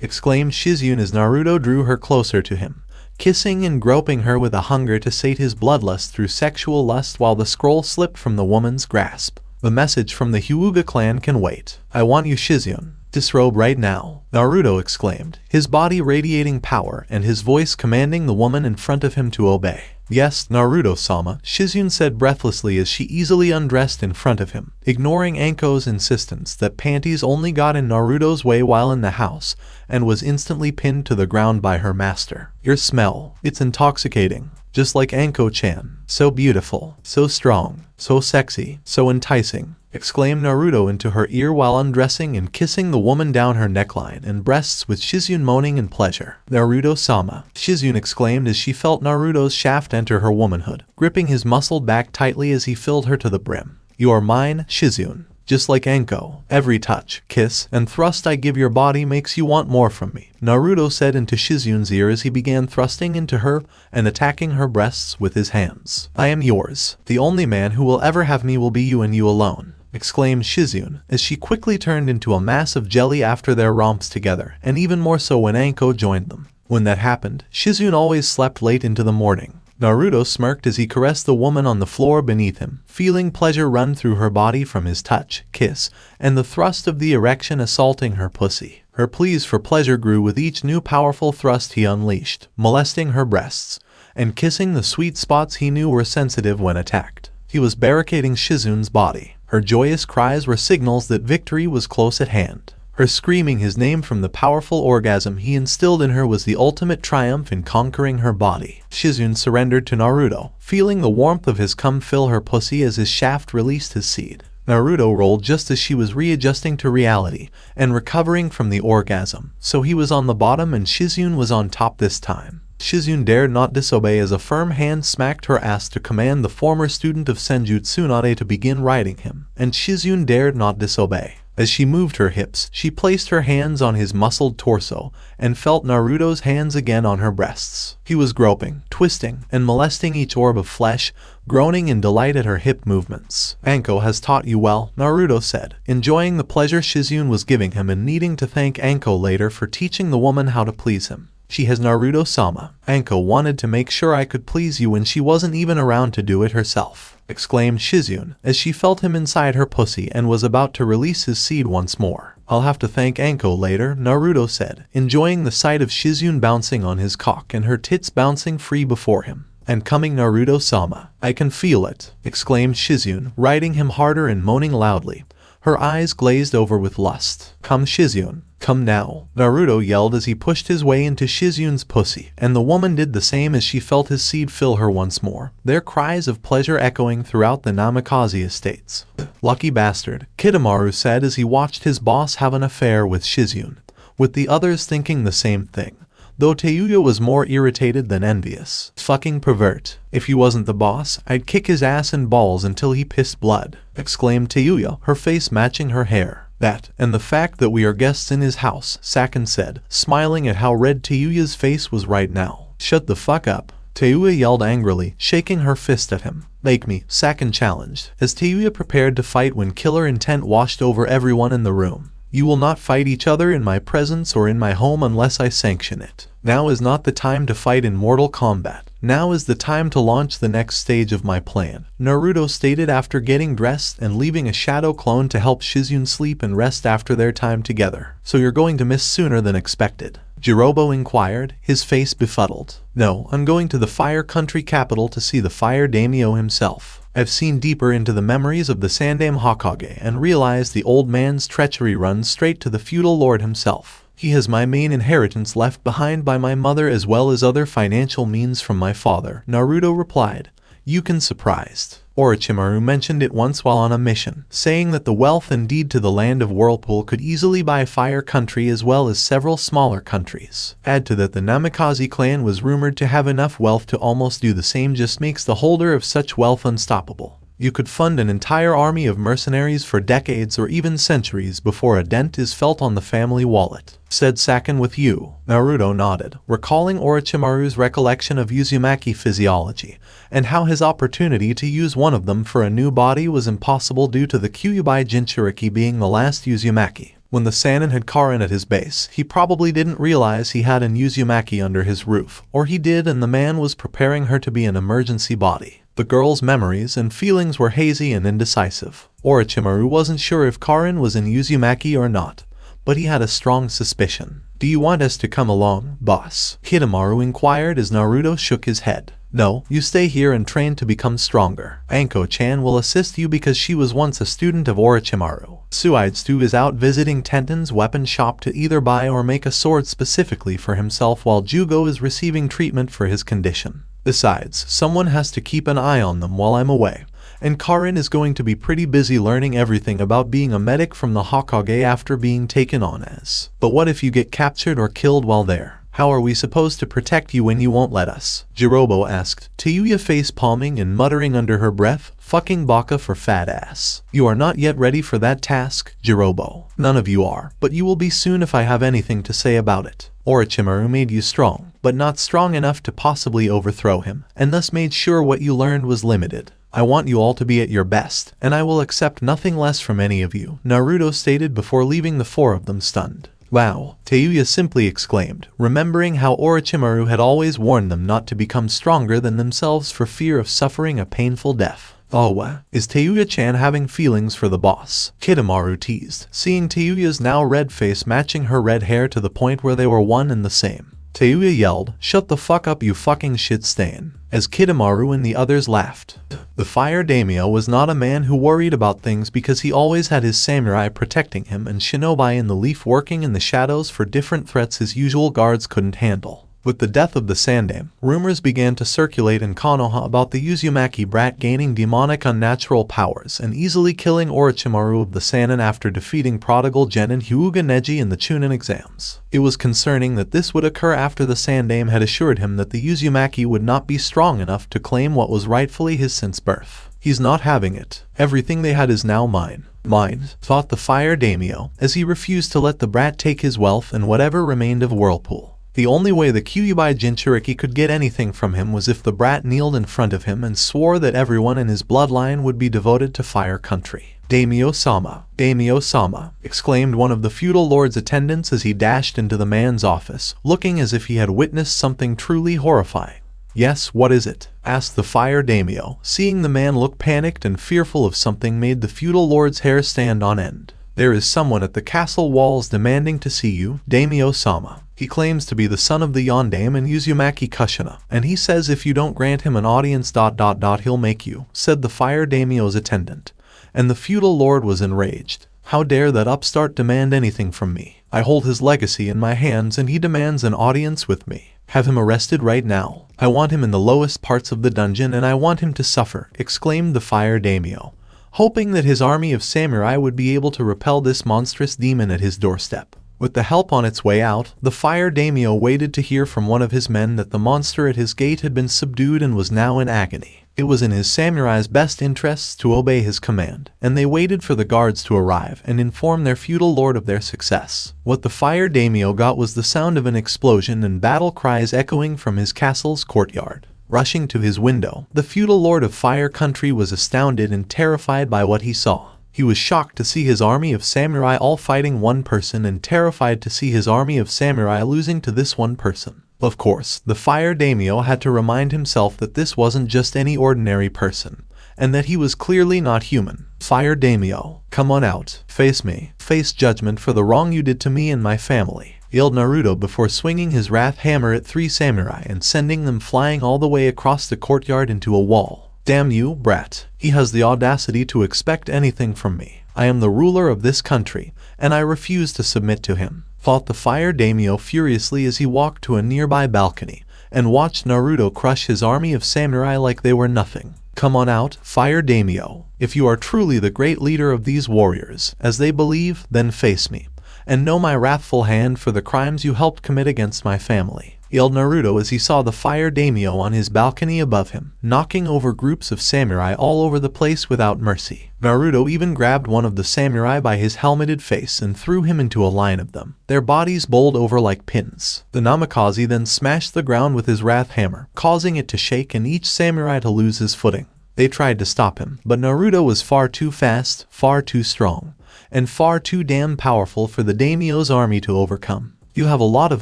exclaimed Shizune as Naruto drew her closer to him, kissing and groping her with a hunger to sate his bloodlust through sexual lust while the scroll slipped from the woman's grasp. The message from the Hyuga clan can wait. I want you, Shizune. Disrobe right now, Naruto exclaimed, his body radiating power and his voice commanding the woman in front of him to obey. Yes, Naruto-sama, Shizune said breathlessly as she easily undressed in front of him, ignoring Anko's insistence that panties only got in Naruto's way while in the house, and was instantly pinned to the ground by her master. Your smell, it's intoxicating. Just like Anko-chan. So beautiful, so strong, so sexy, so enticing, exclaimed Naruto into her ear while undressing and kissing the woman down her neckline and breasts with Shizune moaning in pleasure. Naruto-sama, Shizune exclaimed as she felt Naruto's shaft enter her womanhood, gripping his muscled back tightly as he filled her to the brim. You are mine, Shizune. just like Anko. Every touch, kiss, and thrust I give your body makes you want more from me, Naruto said into Shizun's ear as he began thrusting into her and attacking her breasts with his hands. I am yours. The only man who will ever have me will be you and you alone, exclaimed Shizun, as she quickly turned into a mass of jelly after their romps together, and even more so when Anko joined them. When that happened, Shizun always slept late into the morning. Naruto smirked as he caressed the woman on the floor beneath him, feeling pleasure run through her body from his touch, kiss, and the thrust of the erection assaulting her pussy. Her pleas for pleasure grew with each new powerful thrust he unleashed, molesting her breasts, and kissing the sweet spots he knew were sensitive when attacked. He was barricading Shizun's body. Her joyous cries were signals that victory was close at hand. Her screaming his name from the powerful orgasm he instilled in her was the ultimate triumph in conquering her body. Shizun surrendered to Naruto, feeling the warmth of his cum fill her pussy as his shaft released his seed. Naruto rolled just as she was readjusting to reality and recovering from the orgasm, so he was on the bottom and Shizun was on top this time. Shizun dared not disobey as a firm hand smacked her ass to command the former student of Senjutsu Nade to begin riding him, and Shizun dared not disobey. As she moved her hips, she placed her hands on his muscled torso and felt Naruto's hands again on her breasts. He was groping, twisting, and molesting each orb of flesh, groaning in delight at her hip movements. Anko has taught you well, Naruto said, enjoying the pleasure Shizun was giving him and needing to thank Anko later for teaching the woman how to please him. She has Naruto-sama. Anko wanted to make sure I could please you when she wasn't even around to do it herself, exclaimed Shizun, as she felt him inside her pussy and was about to release his seed once more. I'll have to thank Anko later, Naruto said, enjoying the sight of Shizun bouncing on his cock and her tits bouncing free before him. And coming Naruto-sama. I can feel it, exclaimed Shizun, riding him harder and moaning loudly, her eyes glazed over with lust. Come Shizun. Come now, Naruto yelled as he pushed his way into Shizun's pussy, and the woman did the same as she felt his seed fill her once more, their cries of pleasure echoing throughout the Namikaze estates. Lucky bastard, Kidomaru said as he watched his boss have an affair with Shizun, with the others thinking the same thing, though Teuya was more irritated than envious. Fucking pervert. If he wasn't the boss, I'd kick his ass and balls until he pissed blood, exclaimed Teuya, her face matching her hair. That, and the fact that we are guests in his house, Sakin said, smiling at how red Teuya's face was right now. Shut the fuck up, Teuya yelled angrily, shaking her fist at him. Make me, Sakin challenged, as Teuya prepared to fight when killer intent washed over everyone in the room. You will not fight each other in my presence or in my home unless I sanction it. Now is not the time to fight in Mortal Kombat. Now is the time to launch the next stage of my plan, Naruto stated after getting dressed and leaving a shadow clone to help Shizun sleep and rest after their time together. So you're going to miss sooner than expected? Jirobo inquired, his face befuddled. No, I'm going to the Fire Country capital to see the Fire Daimyo himself. I've seen deeper into the memories of the Sandaime Hokage and realized the old man's treachery runs straight to the feudal lord himself. He has my main inheritance left behind by my mother as well as other financial means from my father, Naruto replied. Yukin surprised. Orochimaru mentioned it once while on a mission, saying that the wealth and deed to the land of Whirlpool could easily buy Fire Country as well as several smaller countries. Add to that the Namikaze clan was rumored to have enough wealth to almost do the same, just makes the holder of such wealth unstoppable. You could fund an entire army of mercenaries for decades or even centuries before a dent is felt on the family wallet, said Sakin with you. Naruto nodded, recalling Orochimaru's recollection of Uzumaki physiology, and how his opportunity to use one of them for a new body was impossible due to the Kyuubi Jinchuriki being the last Uzumaki. When the Sannin had Karin at his base, he probably didn't realize he had an Uzumaki under his roof, or he did and the man was preparing her to be an emergency body. The girl's memories and feelings were hazy and indecisive. Orochimaru wasn't sure if Karin was in Uzumaki or not, but he had a strong suspicion. Do you want us to come along, boss? Kidomaru inquired as Naruto shook his head. No, you stay here and train to become stronger. Anko-chan will assist you because she was once a student of Orochimaru. Suidestu is out visiting Tenten's weapon shop to either buy or make a sword specifically for himself while Jugo is receiving treatment for his condition. Besides, someone has to keep an eye on them while I'm away, and Karin is going to be pretty busy learning everything about being a medic from the Hokage after being taken on as. But what if you get captured or killed while there? How are we supposed to protect you when you won't let us? Jirobo asked, Tayuya face-palming and muttering under her breath, fucking baka for fat ass. You are not yet ready for that task, Jirobo. None of you are, but you will be soon if I have anything to say about it. Orochimaru made you strong, but not strong enough to possibly overthrow him, and thus made sure what you learned was limited. I want you all to be at your best, and I will accept nothing less from any of you, Naruto stated before leaving the four of them stunned. Wow, Tayuya simply exclaimed, remembering how Orochimaru had always warned them not to become stronger than themselves for fear of suffering a painful death. Oh, is Tayuya-chan having feelings for the boss? Kidomaru teased, seeing Tayuya's now red face matching her red hair to the point where they were one and the same. Tayuya yelled, shut the fuck up you fucking shit stain, as Kidomaru and the others laughed. The fire daimyo was not a man who worried about things because he always had his samurai protecting him and shinobi in the leaf working in the shadows for different threats his usual guards couldn't handle. With the death of the Sandaime, rumors began to circulate in Konoha about the Uzumaki brat gaining demonic unnatural powers and easily killing Orochimaru of the Sannin after defeating prodigal Genin Hyuga Neji in the Chunin exams. It was concerning that this would occur after the Sandaime had assured him that the Uzumaki would not be strong enough to claim what was rightfully his since birth. He's not having it. Everything they had is now mine. Mine, thought the fire daimyo, as he refused to let the brat take his wealth and whatever remained of Whirlpool. The only way the Kyuubi Jinchuriki could get anything from him was if the brat kneeled in front of him and swore that everyone in his bloodline would be devoted to Fire Country. Daimyo-sama, Daimyo-sama, exclaimed one of the feudal lord's attendants as he dashed into the man's office, looking as if he had witnessed something truly horrifying. Yes, what is it? Asked the fire daimyo, seeing the man look panicked and fearful of something made the feudal lord's hair stand on end. There is someone at the castle walls demanding to see you, Daimyo-sama. He claims to be the son of the Yondaime and Uzumaki Kushina, and he says if you don't grant him an audience he'll make you, said the fire daimyo's attendant. And the feudal lord was enraged. How dare that upstart demand anything from me? I hold his legacy in my hands and he demands an audience with me. Have him arrested right now. I want him in the lowest parts of the dungeon and I want him to suffer, exclaimed the fire daimyo, hoping that his army of samurai would be able to repel this monstrous demon at his doorstep. With the help on its way out, the fire daimyo waited to hear from one of his men that the monster at his gate had been subdued and was now in agony. It was in his samurai's best interests to obey his command, and they waited for the guards to arrive and inform their feudal lord of their success. What the fire daimyo got was the sound of an explosion and battle cries echoing from his castle's courtyard. Rushing to his window, the feudal lord of Fire Country was astounded and terrified by what he saw. He was shocked to see his army of samurai all fighting one person and terrified to see his army of samurai losing to this one person. Of course, the fire daimyo had to remind himself that this wasn't just any ordinary person, and that he was clearly not human. Fire daimyo, come on out, face me, face judgment for the wrong you did to me and my family, yelled Naruto before swinging his wrath hammer at 3 samurai and sending them flying all the way across the courtyard into a wall. Damn you, brat. He has the audacity to expect anything from me. I am the ruler of this country, and I refuse to submit to him, thought the fire daimyo furiously as he walked to a nearby balcony and watched Naruto crush his army of samurai like they were nothing. Come on out, fire daimyo. If you are truly the great leader of these warriors, as they believe, then face me, and know my wrathful hand for the crimes you helped commit against my family, yelled Naruto as he saw the fire daimyo on his balcony above him, knocking over groups of samurai all over the place without mercy. Naruto even grabbed one of the samurai by his helmeted face and threw him into a line of them, their bodies bowled over like pins. The namikaze then smashed the ground with his wrath hammer, causing it to shake and each samurai to lose his footing. They tried to stop him, but Naruto was far too fast, far too strong, and far too damn powerful for the daimyo's army to overcome. You have a lot of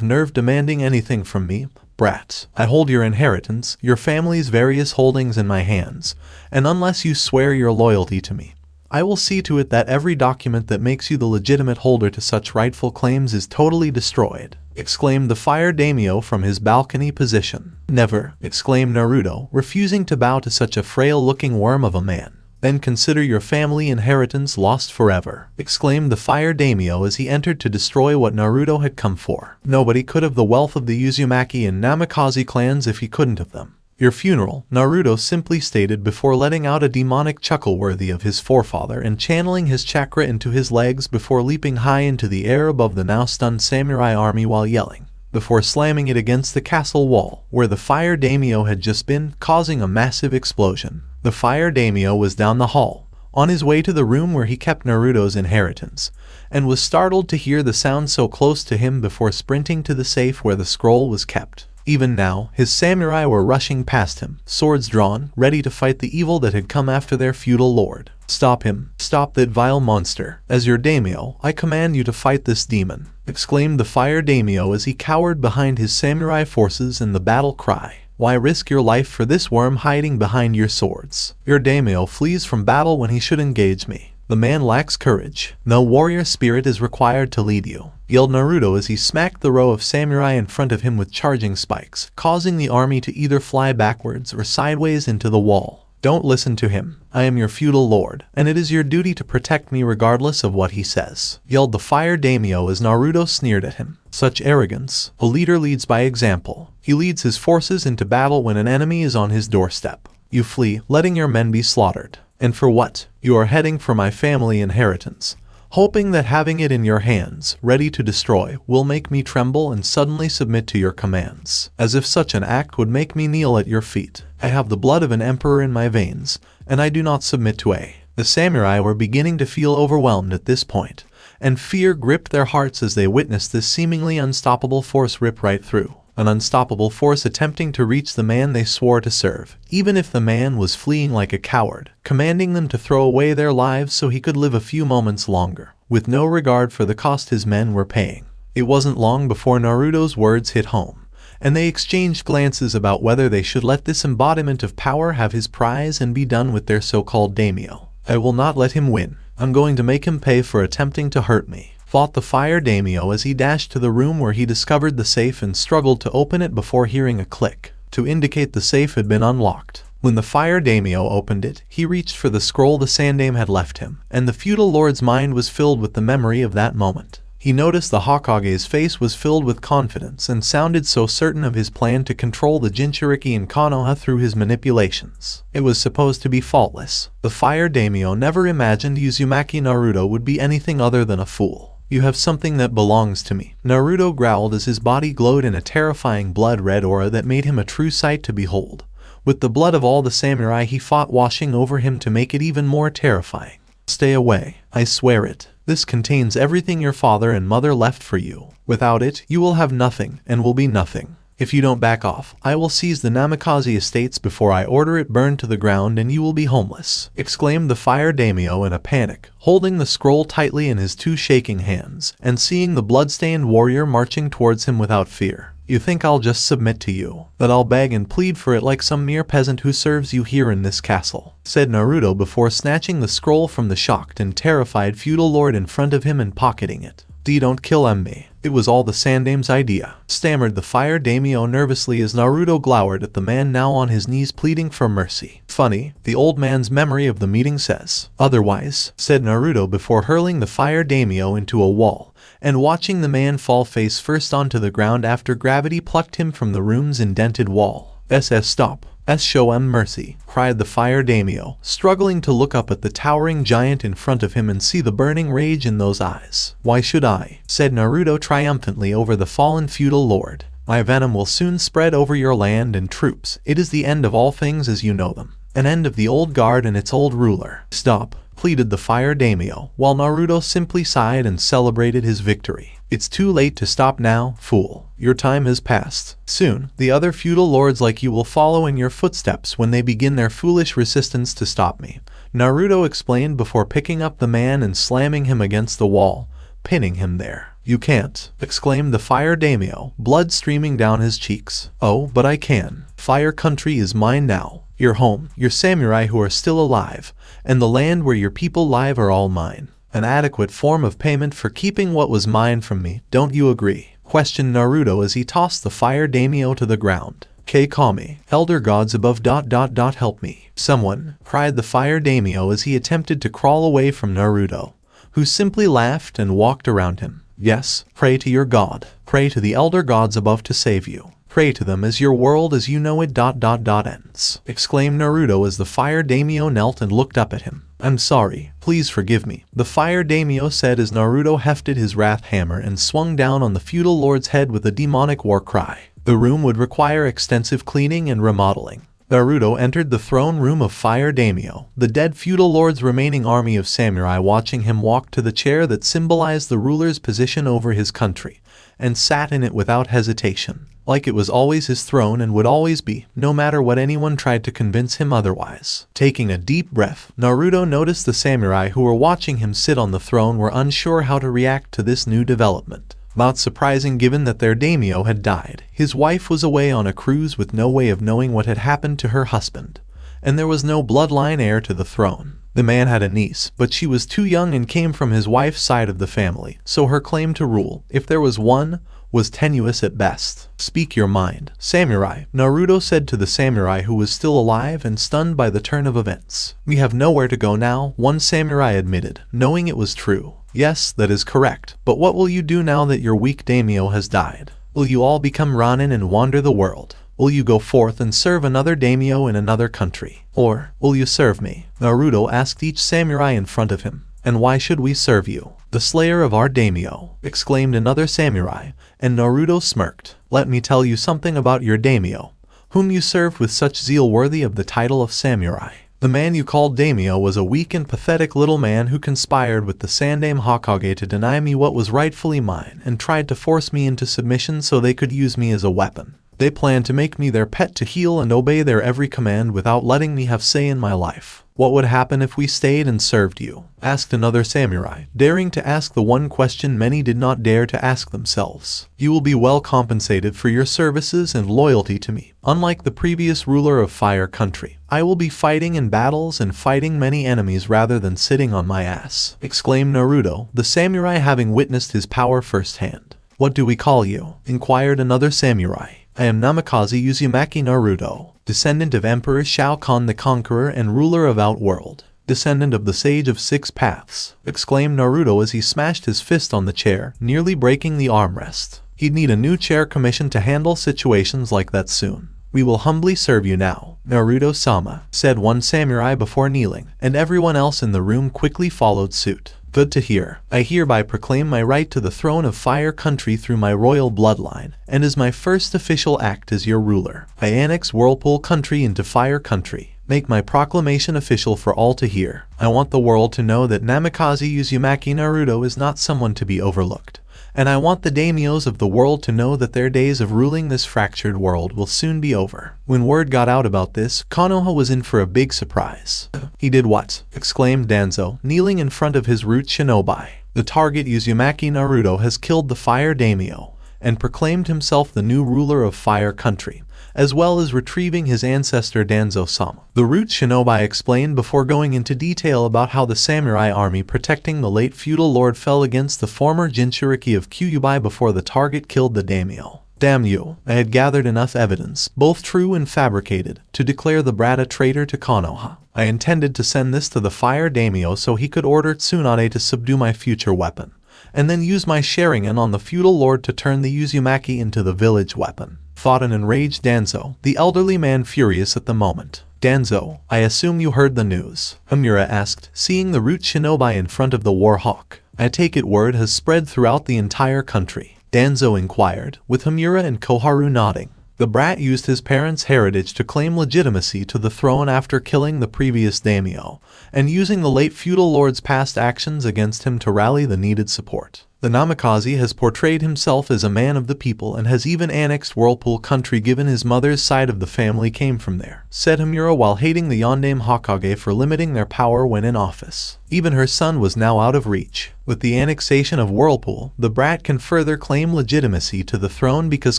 nerve demanding anything from me, brat. I hold your inheritance, your family's various holdings in my hands, and unless you swear your loyalty to me, I will see to it that every document that makes you the legitimate holder to such rightful claims is totally destroyed, exclaimed the fire daimyo from his balcony position. Never, exclaimed Naruto, refusing to bow to such a frail-looking worm of a man. Then consider your family inheritance lost forever, exclaimed the fire daimyo as he entered to destroy what Naruto had come for. Nobody could have the wealth of the Uzumaki and Namikaze clans if he couldn't have them. Your funeral, Naruto simply stated before letting out a demonic chuckle worthy of his forefather and channeling his chakra into his legs before leaping high into the air above the now stunned samurai army while yelling, before slamming it against the castle wall, where the fire daimyo had just been, causing a massive explosion. The fire daimyo was down the hall, on his way to the room where he kept Naruto's inheritance, and was startled to hear the sound so close to him before sprinting to the safe where the scroll was kept. Even now, his samurai were rushing past him, swords drawn, ready to fight the evil that had come after their feudal lord. "Stop him! Stop that vile monster! As your daimyo, I command you to fight this demon!" exclaimed the fire daimyo as he cowered behind his samurai forces in the battle cry. "Why risk your life for this worm hiding behind your swords? Your daimyo flees from battle when he should engage me. The man lacks courage. No warrior spirit is required to lead you," yelled Naruto as he smacked the row of samurai in front of him with charging spikes, causing the army to either fly backwards or sideways into the wall. "Don't listen to him. I am your feudal lord, and it is your duty to protect me regardless of what he says," yelled the fire daimyo as Naruto sneered at him. "Such arrogance. A leader leads by example. He leads his forces into battle when an enemy is on his doorstep. You flee, letting your men be slaughtered. And for what? You are heading for my family inheritance, hoping that having it in your hands, ready to destroy, will make me tremble and suddenly submit to your commands. As if such an act would make me kneel at your feet. I have the blood of an emperor in my veins, and I do not submit to a." The samurai were beginning to feel overwhelmed at this point, and fear gripped their hearts as they witnessed this seemingly unstoppable force rip right through. An unstoppable force attempting to reach the man they swore to serve, even if the man was fleeing like a coward, commanding them to throw away their lives so he could live a few moments longer, with no regard for the cost his men were paying. It wasn't long before Naruto's words hit home, and they exchanged glances about whether they should let this embodiment of power have his prize and be done with their so-called daimyo. "I will not let him win. I'm going to make him pay for attempting to hurt me," thought the fire daimyo as he dashed to the room where he discovered the safe and struggled to open it before hearing a click to indicate the safe had been unlocked. When the fire daimyo opened it, he reached for the scroll the Sandaime had left him, and the feudal lord's mind was filled with the memory of that moment. He noticed the Hokage's face was filled with confidence and sounded so certain of his plan to control the Jinchuriki and Konoha through his manipulations. It was supposed to be faultless. The fire daimyo never imagined Uzumaki Naruto would be anything other than a fool. "You have something that belongs to me," Naruto growled as his body glowed in a terrifying blood-red aura that made him a true sight to behold, with the blood of all the samurai he fought washing over him to make it even more terrifying. "Stay away. I swear it. This contains everything your father and mother left for you. Without it, you will have nothing and will be nothing. If you don't back off, I will seize the Namikaze estates before I order it burned to the ground and you will be homeless," exclaimed the fire daimyo in a panic, holding the scroll tightly in his two shaking hands, and seeing the blood-stained warrior marching towards him without fear. "You think I'll just submit to you? That I'll beg and plead for it like some mere peasant who serves you here in this castle?" said Naruto before snatching the scroll from the shocked and terrified feudal lord in front of him and pocketing it. "Don't kill me. It was all the Sandaime's idea," stammered the fire daimyo nervously as Naruto glowered at the man now on his knees pleading for mercy. "Funny, the old man's memory of the meeting says otherwise," said Naruto before hurling the fire daimyo into a wall, and watching the man fall face first onto the ground after gravity plucked him from the room's indented wall. Stop. Show him mercy," cried the fire daimyo, struggling to look up at the towering giant in front of him and see the burning rage in those eyes. "Why should I?" said Naruto triumphantly over the fallen feudal lord. "My venom will soon spread over your land and troops. It is the end of all things as you know them. An end of the old guard and its old ruler." "Stop," pleaded the fire daimyo, while Naruto simply sighed and celebrated his victory. "It's too late to stop now, fool. Your time has passed. Soon, the other feudal lords like you will follow in your footsteps when they begin their foolish resistance to stop me," Naruto explained before picking up the man and slamming him against the wall, pinning him there. "You can't," exclaimed the fire daimyo, blood streaming down his cheeks. "Oh, but I can. Fire country is mine now. Your home, your samurai who are still alive, and the land where your people live are all mine. An adequate form of payment for keeping what was mine from me, don't you agree?" questioned Naruto as he tossed the fire daimyo to the ground. "Kami, elder gods above ... help me. Someone," cried the fire daimyo as he attempted to crawl away from Naruto, who simply laughed and walked around him. "Yes, pray to your god. Pray to the elder gods above to save you. Pray to them as your world as you know it ... ends," exclaimed Naruto as the fire daimyo knelt and looked up at him. I'm sorry, please forgive me, the fire daimyo said as Naruto hefted his wrath hammer and swung down on the feudal lord's head with a demonic war cry. The room would require extensive cleaning and remodeling. Naruto entered the throne room of Fire Daimyo, the dead feudal lord's remaining army of samurai, watching him walk to the chair that symbolized the ruler's position over his country, and sat in it without hesitation, like it was always his throne and would always be, no matter what anyone tried to convince him otherwise. Taking a deep breath, Naruto noticed the samurai who were watching him sit on the throne were unsure how to react to this new development. Not surprising given that their daimyo had died. His wife was away on a cruise with no way of knowing what had happened to her husband, and there was no bloodline heir to the throne. The man had a niece, but she was too young and came from his wife's side of the family, so her claim to rule, if there was one, was tenuous at best. Speak your mind, samurai, Naruto said to the samurai who was still alive and stunned by the turn of events. We have nowhere to go now, one samurai admitted, knowing it was true. Yes, that is correct, but what will you do now that your weak daimyo has died? Will you all become Ronin and wander the world? Will you go forth and serve another daimyo in another country? Or, will you serve me? Naruto asked each samurai in front of him. And why should we serve you? The slayer of our daimyo, exclaimed another samurai, and Naruto smirked. Let me tell you something about your daimyo, whom you served with such zeal worthy of the title of samurai. The man you called daimyo was a weak and pathetic little man who conspired with the Sandaime Hokage to deny me what was rightfully mine and tried to force me into submission so they could use me as a weapon. They planned to make me their pet to heel and obey their every command without letting me have say in my life. What would happen if we stayed and served you? Asked another samurai, daring to ask the one question many did not dare to ask themselves. You will be well compensated for your services and loyalty to me. Unlike the previous ruler of Fire Country, I will be fighting in battles and fighting many enemies rather than sitting on my ass, exclaimed Naruto, the samurai having witnessed his power firsthand. What do we call you? Inquired another samurai. I am Namikaze Uzumaki Naruto, descendant of Emperor Shao Khan the Conqueror and ruler of Outworld, descendant of the Sage of Six Paths, exclaimed Naruto as he smashed his fist on the chair, nearly breaking the armrest. He'd need a new chair commissioned to handle situations like that soon. We will humbly serve you now, Naruto-sama, said one samurai before kneeling, and everyone else in the room quickly followed suit. Good to hear. I hereby proclaim my right to the throne of Fire Country through my royal bloodline, and as my first official act as your ruler, I annex Whirlpool Country into Fire Country. Make my proclamation official for all to hear. I want the world to know that Namikaze Uzumaki Naruto is not someone to be overlooked. And I want the daimyos of the world to know that their days of ruling this fractured world will soon be over. When word got out about this, Konoha was in for a big surprise. He did what? Exclaimed Danzo, kneeling in front of his root shinobi. The target Uzumaki Naruto has killed the Fire Daimyo, and proclaimed himself the new ruler of Fire Country, as well as retrieving his ancestor Danzo-sama. The root shinobi explained before going into detail about how the samurai army protecting the late feudal lord fell against the former Jinchuriki of Kyuubi before the target killed the daimyo. Damn you, I had gathered enough evidence, both true and fabricated, to declare the brat a traitor to Konoha. I intended to send this to the Fire Daimyo so he could order Tsunade to subdue my future weapon, and then use my Sharingan on the feudal lord to turn the Uzumaki into the village weapon. Thought an enraged Danzo, the elderly man furious at the moment. Danzo, I assume you heard the news, Hamura asked, seeing the root shinobi in front of the war hawk. I take it word has spread throughout the entire country, Danzo inquired, with Hamura and Koharu nodding. The brat used his parents' heritage to claim legitimacy to the throne after killing the previous daimyo, and using the late feudal lord's past actions against him to rally the needed support. The Namikaze has portrayed himself as a man of the people and has even annexed Whirlpool Country given his mother's side of the family came from there, said Hamura while hating the Yondaime Hokage for limiting their power when in office. Even her son was now out of reach. With the annexation of Whirlpool, the brat can further claim legitimacy to the throne because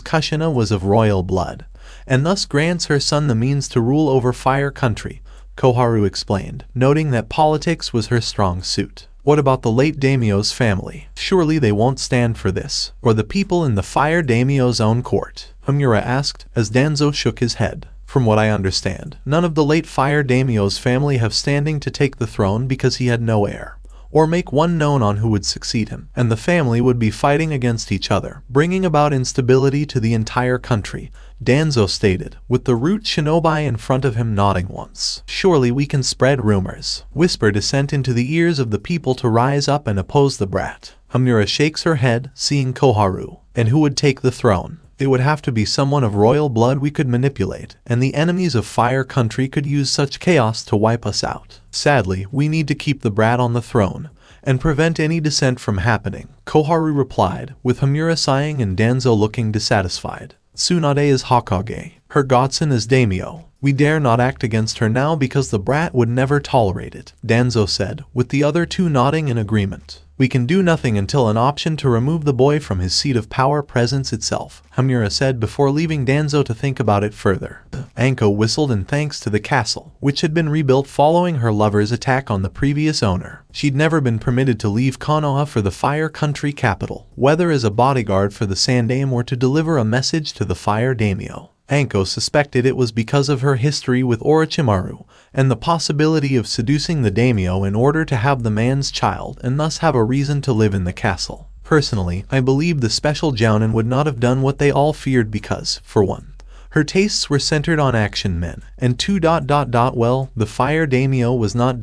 Kushina was of royal blood, and thus grants her son the means to rule over Fire Country, Koharu explained, noting that politics was her strong suit. What about the late daimyo's family? Surely they won't stand for this, or the people in the Fire Daimyo's own court, Hamura asked, as Danzo shook his head. From what I understand, none of the late Fire Daimyo's family have standing to take the throne because he had no heir, or make one known on who would succeed him, and the family would be fighting against each other, bringing about instability to the entire country, Danzo stated, with the root shinobi in front of him nodding once. Surely we can spread rumors. Whisper descent into the ears of the people to rise up and oppose the brat. Hamura shakes her head, seeing Koharu. And who would take the throne? It would have to be someone of royal blood we could manipulate, and the enemies of Fire Country could use such chaos to wipe us out. Sadly, we need to keep the brat on the throne and prevent any dissent from happening, Koharu replied, with Hamura sighing and Danzo looking dissatisfied. Tsunade is Hokage. Her godson is daimyo. We dare not act against her now because the brat would never tolerate it, Danzo said, with the other two nodding in agreement. We can do nothing until an option to remove the boy from his seat of power presents itself, Hamura said before leaving Danzo to think about it further. Anko whistled in thanks to the castle, which had been rebuilt following her lover's attack on the previous owner. She'd never been permitted to leave Konoha for the Fire Country capital, whether as a bodyguard for the Sandaime or to deliver a message to the Fire Daimyo. Anko suspected it was because of her history with Orochimaru and the possibility of seducing the daimyo in order to have the man's child and thus have a reason to live in the castle. Personally, I believe the special jounin would not have done what they all feared because, for one, her tastes were centered on action men, and well, the Fire Daimyo was not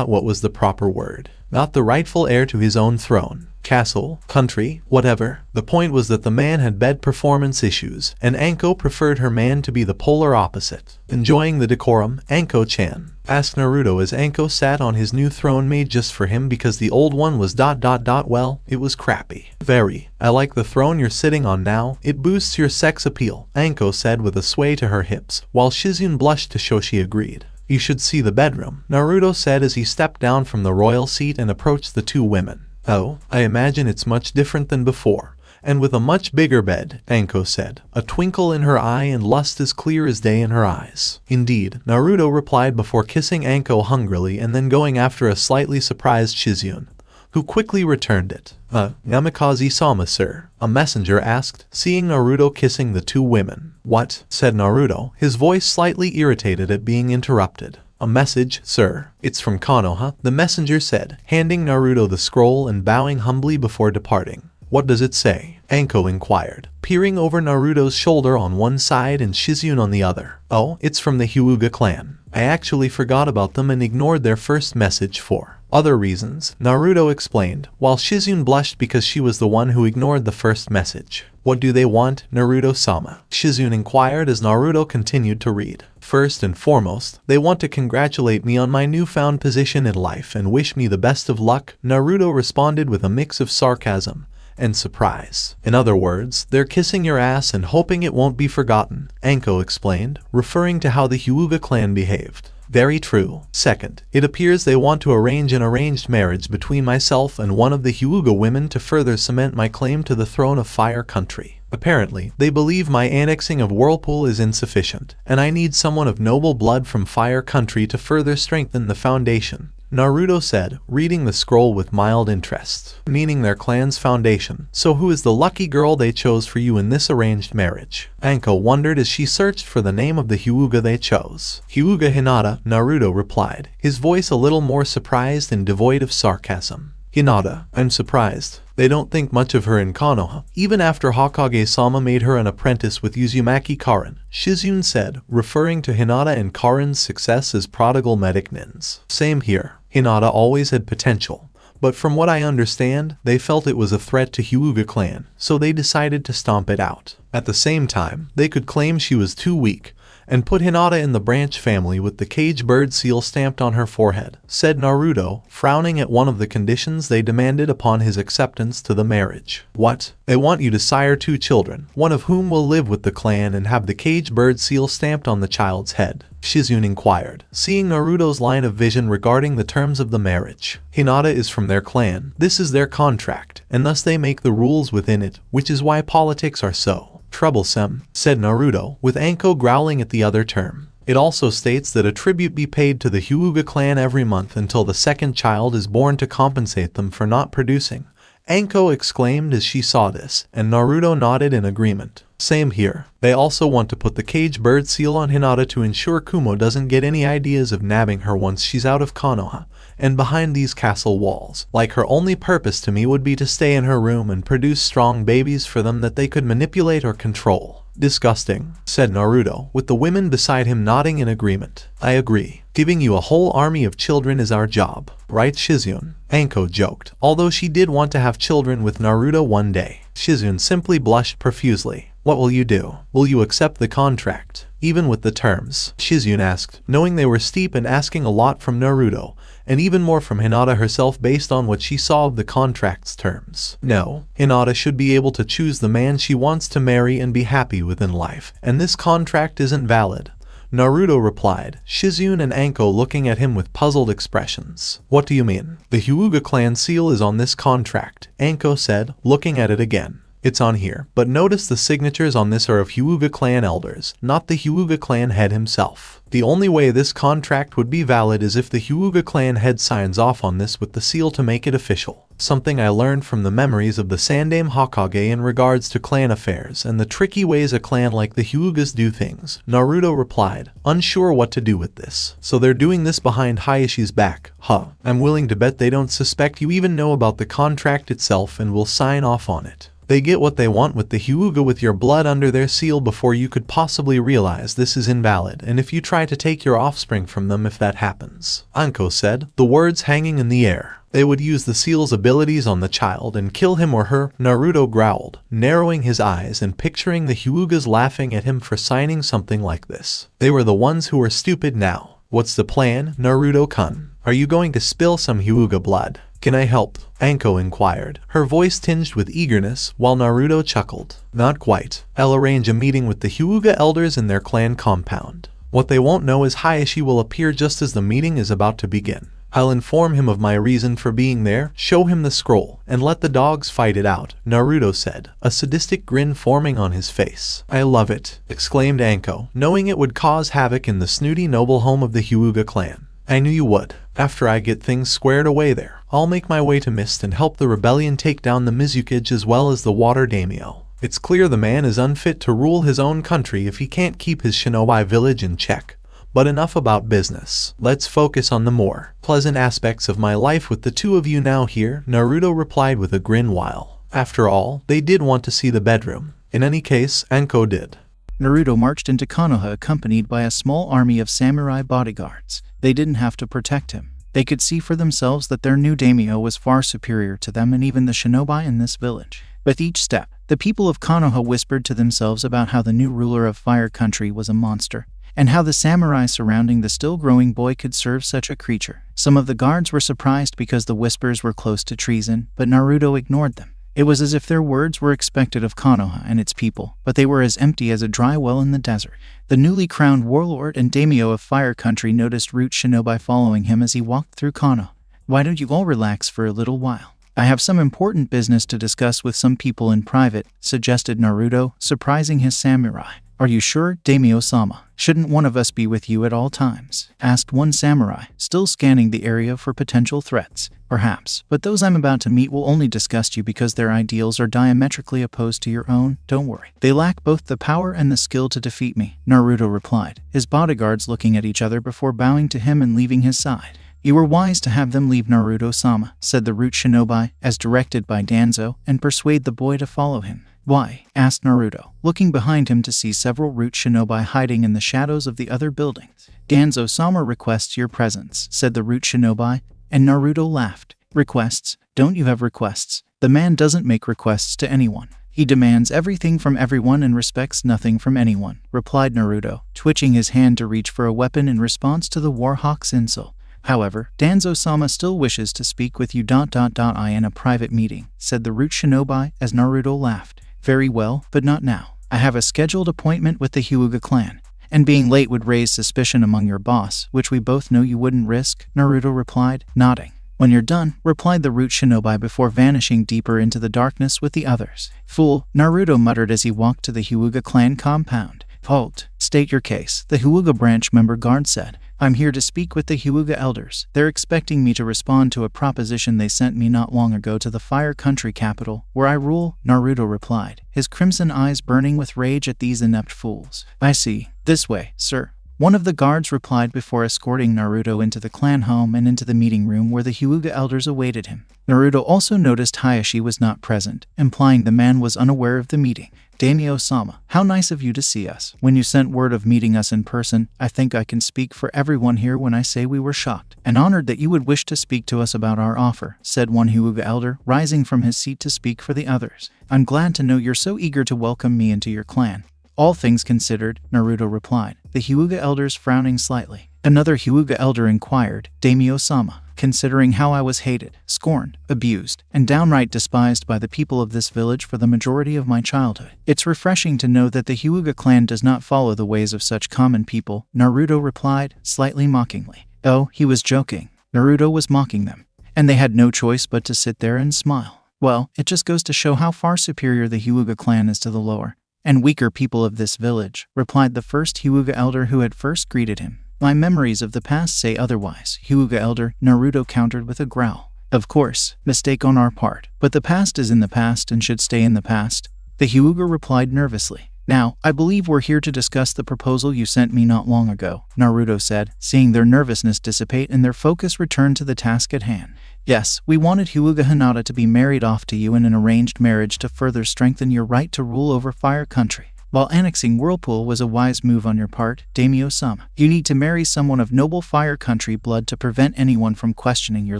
what was the proper word. Not the rightful heir to his own throne, castle, country, whatever. The point was that the man had bad performance issues, and Anko preferred her man to be the polar opposite. Enjoying the decorum, Anko-chan asked Naruto as Anko sat on his new throne made just for him because the old one was well, it was crappy. Very. I like the throne you're sitting on now, it boosts your sex appeal, Anko said with a sway to her hips, while Shizune blushed to show she agreed. You should see the bedroom, Naruto said as he stepped down from the royal seat and approached the two women. Oh, I imagine it's much different than before, and with a much bigger bed, Anko said, a twinkle in her eye and lust as clear as day in her eyes. Indeed, Naruto replied before kissing Anko hungrily and then going after a slightly surprised Shizune, who quickly returned it. Namikaze-sama, sir, a messenger asked, seeing Naruto kissing the two women. What? Said Naruto, his voice slightly irritated at being interrupted. A message, sir. It's from Konoha, the messenger said, handing Naruto the scroll and bowing humbly before departing. What does it say? Anko inquired, peering over Naruto's shoulder on one side and Shizune on the other. Oh, it's from the Hyuga clan. I actually forgot about them and ignored their first message for other reasons, Naruto explained, while Shizune blushed because she was the one who ignored the first message. What do they want, Naruto-sama? Shizune inquired as Naruto continued to read. First and foremost, they want to congratulate me on my newfound position in life and wish me the best of luck, Naruto responded with a mix of sarcasm and surprise. In other words, they're kissing your ass and hoping it won't be forgotten, Anko explained, referring to how the Hyuga clan behaved. Very true. Second, it appears they want to arrange an arranged marriage between myself and one of the Hyuga women to further cement my claim to the throne of Fire Country. Apparently, they believe my annexing of Whirlpool is insufficient, and I need someone of noble blood from Fire Country to further strengthen the foundation, Naruto said, reading the scroll with mild interest. Meaning their clan's foundation. So who is the lucky girl they chose for you in this arranged marriage? Anko wondered as she searched for the name of the Hyuga they chose. Hyuga Hinata, Naruto replied, his voice a little more surprised and devoid of sarcasm. Hinata, I'm surprised. They don't think much of her in Konoha, even after Hokage-sama made her an apprentice with Uzumaki Karin, Shizune said, referring to Hinata and Karin's success as prodigal medic nins. Same here. Hinata always had potential, but from what I understand, they felt it was a threat to Hyuga clan, so they decided to stomp it out. At the same time, they could claim she was too weak, and put Hinata in the branch family with the cage bird seal stamped on her forehead, said Naruto, frowning at one of the conditions they demanded upon his acceptance to the marriage. What? They want you to sire 2 children, one of whom will live with the clan and have the cage bird seal stamped on the child's head, Shizune inquired, seeing Naruto's line of vision regarding the terms of the marriage. Hinata is from their clan, this is their contract, and thus they make the rules within it, which is why politics are so troublesome, said Naruto, with Anko growling at the other term. It also states that a tribute be paid to the Hyuga clan every month until the second child is born to compensate them for not producing. Anko exclaimed as she saw this, and Naruto nodded in agreement. Same here. They also want to put the cage bird seal on Hinata to ensure Kumo doesn't get any ideas of nabbing her once she's out of Konoha and behind these castle walls. Like her only purpose to me would be to stay in her room and produce strong babies for them that they could manipulate or control. Disgusting, said Naruto, with the women beside him nodding in agreement. I agree. Giving you a whole army of children is our job, right Shizune? Anko joked, although she did want to have children with Naruto one day. Shizune simply blushed profusely. What will you do? Will you accept the contract, even with the terms? Shizune asked, knowing they were steep and asking a lot from Naruto, and even more from Hinata herself based on what she saw of the contract's terms. No, Hinata should be able to choose the man she wants to marry and be happy with in life, and this contract isn't valid. Naruto replied, Shizune and Anko looking at him with puzzled expressions. What do you mean? The Hyuga clan seal is on this contract, Anko said, looking at it again. It's on here, but notice the signatures on this are of Hyuga clan elders, not the Hyuga clan head himself. The only way this contract would be valid is if the Hyuga clan head signs off on this with the seal to make it official. Something I learned from the memories of the Sandaime Hokage in regards to clan affairs and the tricky ways a clan like the Hyugas do things, Naruto replied, unsure what to do with this. So they're doing this behind Hayashi's back, huh? I'm willing to bet they don't suspect you even know about the contract itself and will sign off on it. They get what they want with the Hyuga with your blood under their seal before you could possibly realize this is invalid, and if you try to take your offspring from them if that happens. Anko said, the words hanging in the air. They would use the seal's abilities on the child and kill him or her, Naruto growled, narrowing his eyes and picturing the Hyugas laughing at him for signing something like this. They were the ones who were stupid now. What's the plan, Naruto-kun? Are you going to spill some Hyuga blood? Can I help? Anko inquired, her voice tinged with eagerness, while Naruto chuckled. Not quite. I'll arrange a meeting with the Hyuga elders in their clan compound. What they won't know is Hayashi will appear just as the meeting is about to begin. I'll inform him of my reason for being there, show him the scroll, and let the dogs fight it out, Naruto said, a sadistic grin forming on his face. I love it, exclaimed Anko, knowing it would cause havoc in the snooty noble home of the Hyuga clan. I knew you would. After I get things squared away there, I'll make my way to Mist and help the rebellion take down the Mizukage as well as the Water Daimyo. It's clear the man is unfit to rule his own country if he can't keep his shinobi village in check. But enough about business. Let's focus on the more pleasant aspects of my life with the two of you now here, Naruto replied with a grin while, after all, they did want to see the bedroom. In any case, Anko did. Naruto marched into Konoha accompanied by a small army of samurai bodyguards. They didn't have to protect him. They could see for themselves that their new daimyo was far superior to them and even the shinobi in this village. With each step, the people of Konoha whispered to themselves about how the new ruler of Fire Country was a monster, and how the samurai surrounding the still-growing boy could serve such a creature. Some of the guards were surprised because the whispers were close to treason, but Naruto ignored them. It was as if their words were expected of Konoha and its people, but they were as empty as a dry well in the desert. The newly crowned warlord and daimyo of Fire Country noticed root shinobi following him as he walked through Konoha. Why don't you all relax for a little while? I have some important business to discuss with some people in private, suggested Naruto, surprising his samurai. Are you sure, Daimyo-sama? Shouldn't one of us be with you at all times? Asked one samurai, still scanning the area for potential threats. Perhaps, but those I'm about to meet will only disgust you because their ideals are diametrically opposed to your own. Don't worry. They lack both the power and the skill to defeat me, Naruto replied, his bodyguards looking at each other before bowing to him and leaving his side. You were wise to have them leave Naruto-sama, said the root shinobi, as directed by Danzo, and persuade the boy to follow him. Why? Asked Naruto, looking behind him to see several root shinobi hiding in the shadows of the other buildings. Danzo-sama requests your presence, said the root shinobi, and Naruto laughed. Requests? Don't you have requests? The man doesn't make requests to anyone. He demands everything from everyone and respects nothing from anyone, replied Naruto, twitching his hand to reach for a weapon in response to the Warhawk's insult. However, Danzo-sama still wishes to speak with you I in a private meeting, said the root shinobi as Naruto laughed. Very well, but not now. I have a scheduled appointment with the Hyuga clan, and being late would raise suspicion among your boss, which we both know you wouldn't risk, Naruto replied, nodding. When you're done, replied the root shinobi before vanishing deeper into the darkness with the others. Fool, Naruto muttered as he walked to the Hyuga clan compound. Halt, state your case, the Hyuga branch member guard said. I'm here to speak with the Hyuga elders. They're expecting me to respond to a proposition they sent me not long ago to the Fire Country capital, where I rule, Naruto replied, his crimson eyes burning with rage at these inept fools. I see. This way, sir. One of the guards replied before escorting Naruto into the clan home and into the meeting room where the Hyuga elders awaited him. Naruto also noticed Hayashi was not present, implying the man was unaware of the meeting. Daimyo-sama, how nice of you to see us. When you sent word of meeting us in person, I think I can speak for everyone here when I say we were shocked and honored that you would wish to speak to us about our offer, said one Hyuga elder, rising from his seat to speak for the others. I'm glad to know you're so eager to welcome me into your clan. All things considered, Naruto replied, the Hyuga elders frowning slightly. Another Hyuga elder inquired, Daimyo-sama, considering how I was hated, scorned, abused, and downright despised by the people of this village for the majority of my childhood, it's refreshing to know that the Hyuga clan does not follow the ways of such common people, Naruto replied, slightly mockingly. Oh, he was joking. Naruto was mocking them, and they had no choice but to sit there and smile. Well, it just goes to show how far superior the Hyuga clan is to the lower and weaker people of this village, replied the first Hyuga elder who had first greeted him. My memories of the past say otherwise, Hyuga elder, Naruto countered with a growl. Of course, mistake on our part, but the past is in the past and should stay in the past, the Hyuga replied nervously. Now, I believe we're here to discuss the proposal you sent me not long ago, Naruto said, seeing their nervousness dissipate and their focus return to the task at hand. Yes, we wanted Hyuga Hinata to be married off to you in an arranged marriage to further strengthen your right to rule over Fire Country. While annexing Whirlpool was a wise move on your part, Daimyo-sama, you need to marry someone of noble Fire Country blood to prevent anyone from questioning your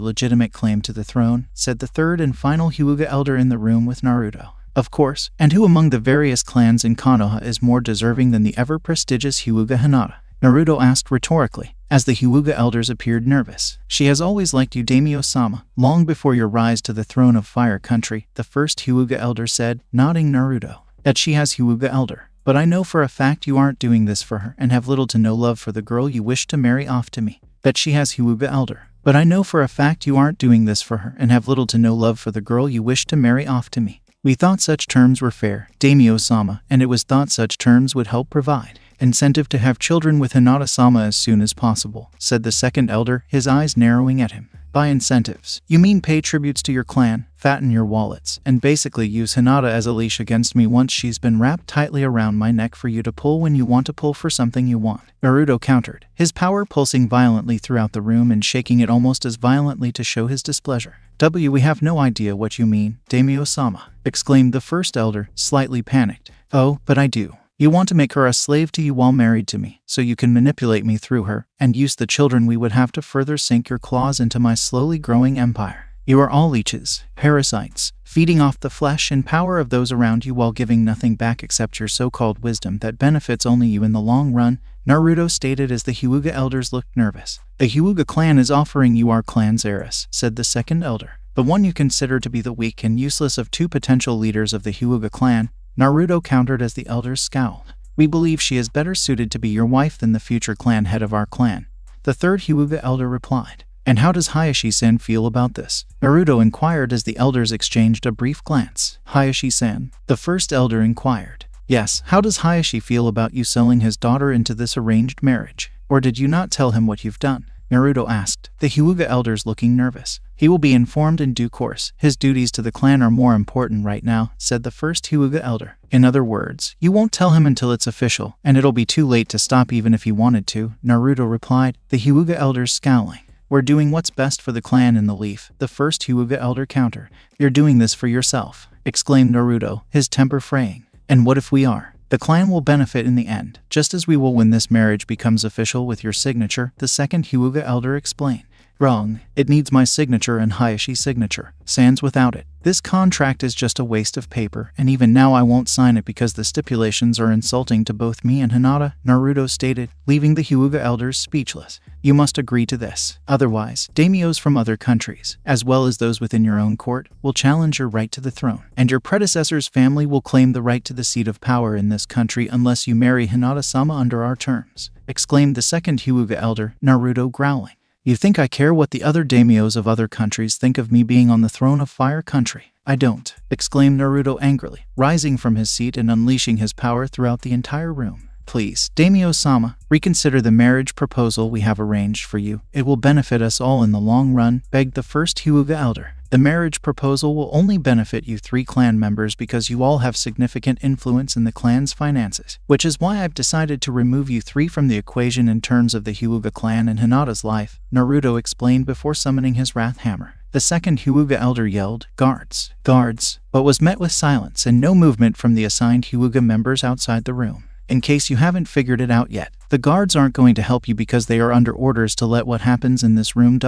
legitimate claim to the throne, said the third and final Hyuga elder in the room with Naruto. Of course, and who among the various clans in Konoha is more deserving than the ever-prestigious Hyuga Hinata? Naruto asked rhetorically, as the Hyuga elders appeared nervous. She has always liked you, Daimyo-sama, long before your rise to the throne of Fire Country, the first Hyuga elder said, nodding Naruto. That she has Hyuga elder. But I know for a fact you aren't doing this for her and have little to no love for the girl you wish to marry off to me. That she has Hyuga elder. But I know for a fact you aren't doing this for her and have little to no love for the girl you wish to marry off to me. We thought such terms were fair, Daimyo-sama, and it was thought such terms would help provide incentive to have children with Hinata-sama as soon as possible, said the second elder, his eyes narrowing at him. By incentives, you mean pay tributes to your clan, fatten your wallets, and basically use Hinata as a leash against me once she's been wrapped tightly around my neck for you to pull when you want to pull for something you want. Naruto countered, his power pulsing violently throughout the room and shaking it almost as violently to show his displeasure. We have no idea what you mean, Daimyo-sama, exclaimed the first elder, slightly panicked. Oh, but I do. You want to make her a slave to you while married to me, so you can manipulate me through her, and use the children we would have to further sink your claws into my slowly growing empire. You are all leeches, parasites, feeding off the flesh and power of those around you while giving nothing back except your so-called wisdom that benefits only you in the long run, Naruto stated as the Hyuga elders looked nervous. The Hyuga clan is offering you our clan's heiress, said the second elder, the one you consider to be the weak and useless of two potential leaders of the Hyuga clan, Naruto countered as the elders scowled. We believe she is better suited to be your wife than the future clan head of our clan, the third Hyuga elder replied. And how does Hayashi-san feel about this? Naruto inquired as the elders exchanged a brief glance. Hayashi-san, the first elder inquired. Yes, how does Hayashi feel about you selling his daughter into this arranged marriage? Or did you not tell him what you've done? Naruto asked, the Hyuga elders looking nervous. He will be informed in due course. His duties to the clan are more important right now, said the first Hyuga elder. In other words, you won't tell him until it's official, and it'll be too late to stop even if he wanted to, Naruto replied, the Hyuga elders scowling. We're doing what's best for the clan in the leaf, the first Hyuga elder countered. You're doing this for yourself, exclaimed Naruto, his temper fraying. And what if we are? The clan will benefit in the end, just as we will when this marriage becomes official with your signature, the second Hyuga elder explained. Wrong. It needs my signature and Hayashi's signature. Sans without it. This contract is just a waste of paper, and even now I won't sign it because the stipulations are insulting to both me and Hinata, Naruto stated, leaving the Hyuga elders speechless. You must agree to this. Otherwise, daimyos from other countries, as well as those within your own court, will challenge your right to the throne, and your predecessor's family will claim the right to the seat of power in this country unless you marry Hinata-sama under our terms, exclaimed the second Hyuga elder, Naruto growling. You think I care what the other daimyos of other countries think of me being on the throne of Fire Country? I don't, exclaimed Naruto angrily, rising from his seat and unleashing his power throughout the entire room. Please, Daimyo-sama, reconsider the marriage proposal we have arranged for you. It will benefit us all in the long run, begged the first Hyuga elder. The marriage proposal will only benefit you 3 clan members because you all have significant influence in the clan's finances, which is why I've decided to remove you 3 from the equation in terms of the Hyuga clan and Hinata's life, Naruto explained before summoning his Wrath Hammer. The second Hyuga elder yelled, "Guards! Guards!" but was met with silence and no movement from the assigned Hyuga members outside the room. In case you haven't figured it out yet, the guards aren't going to help you because they are under orders to let what happens in this room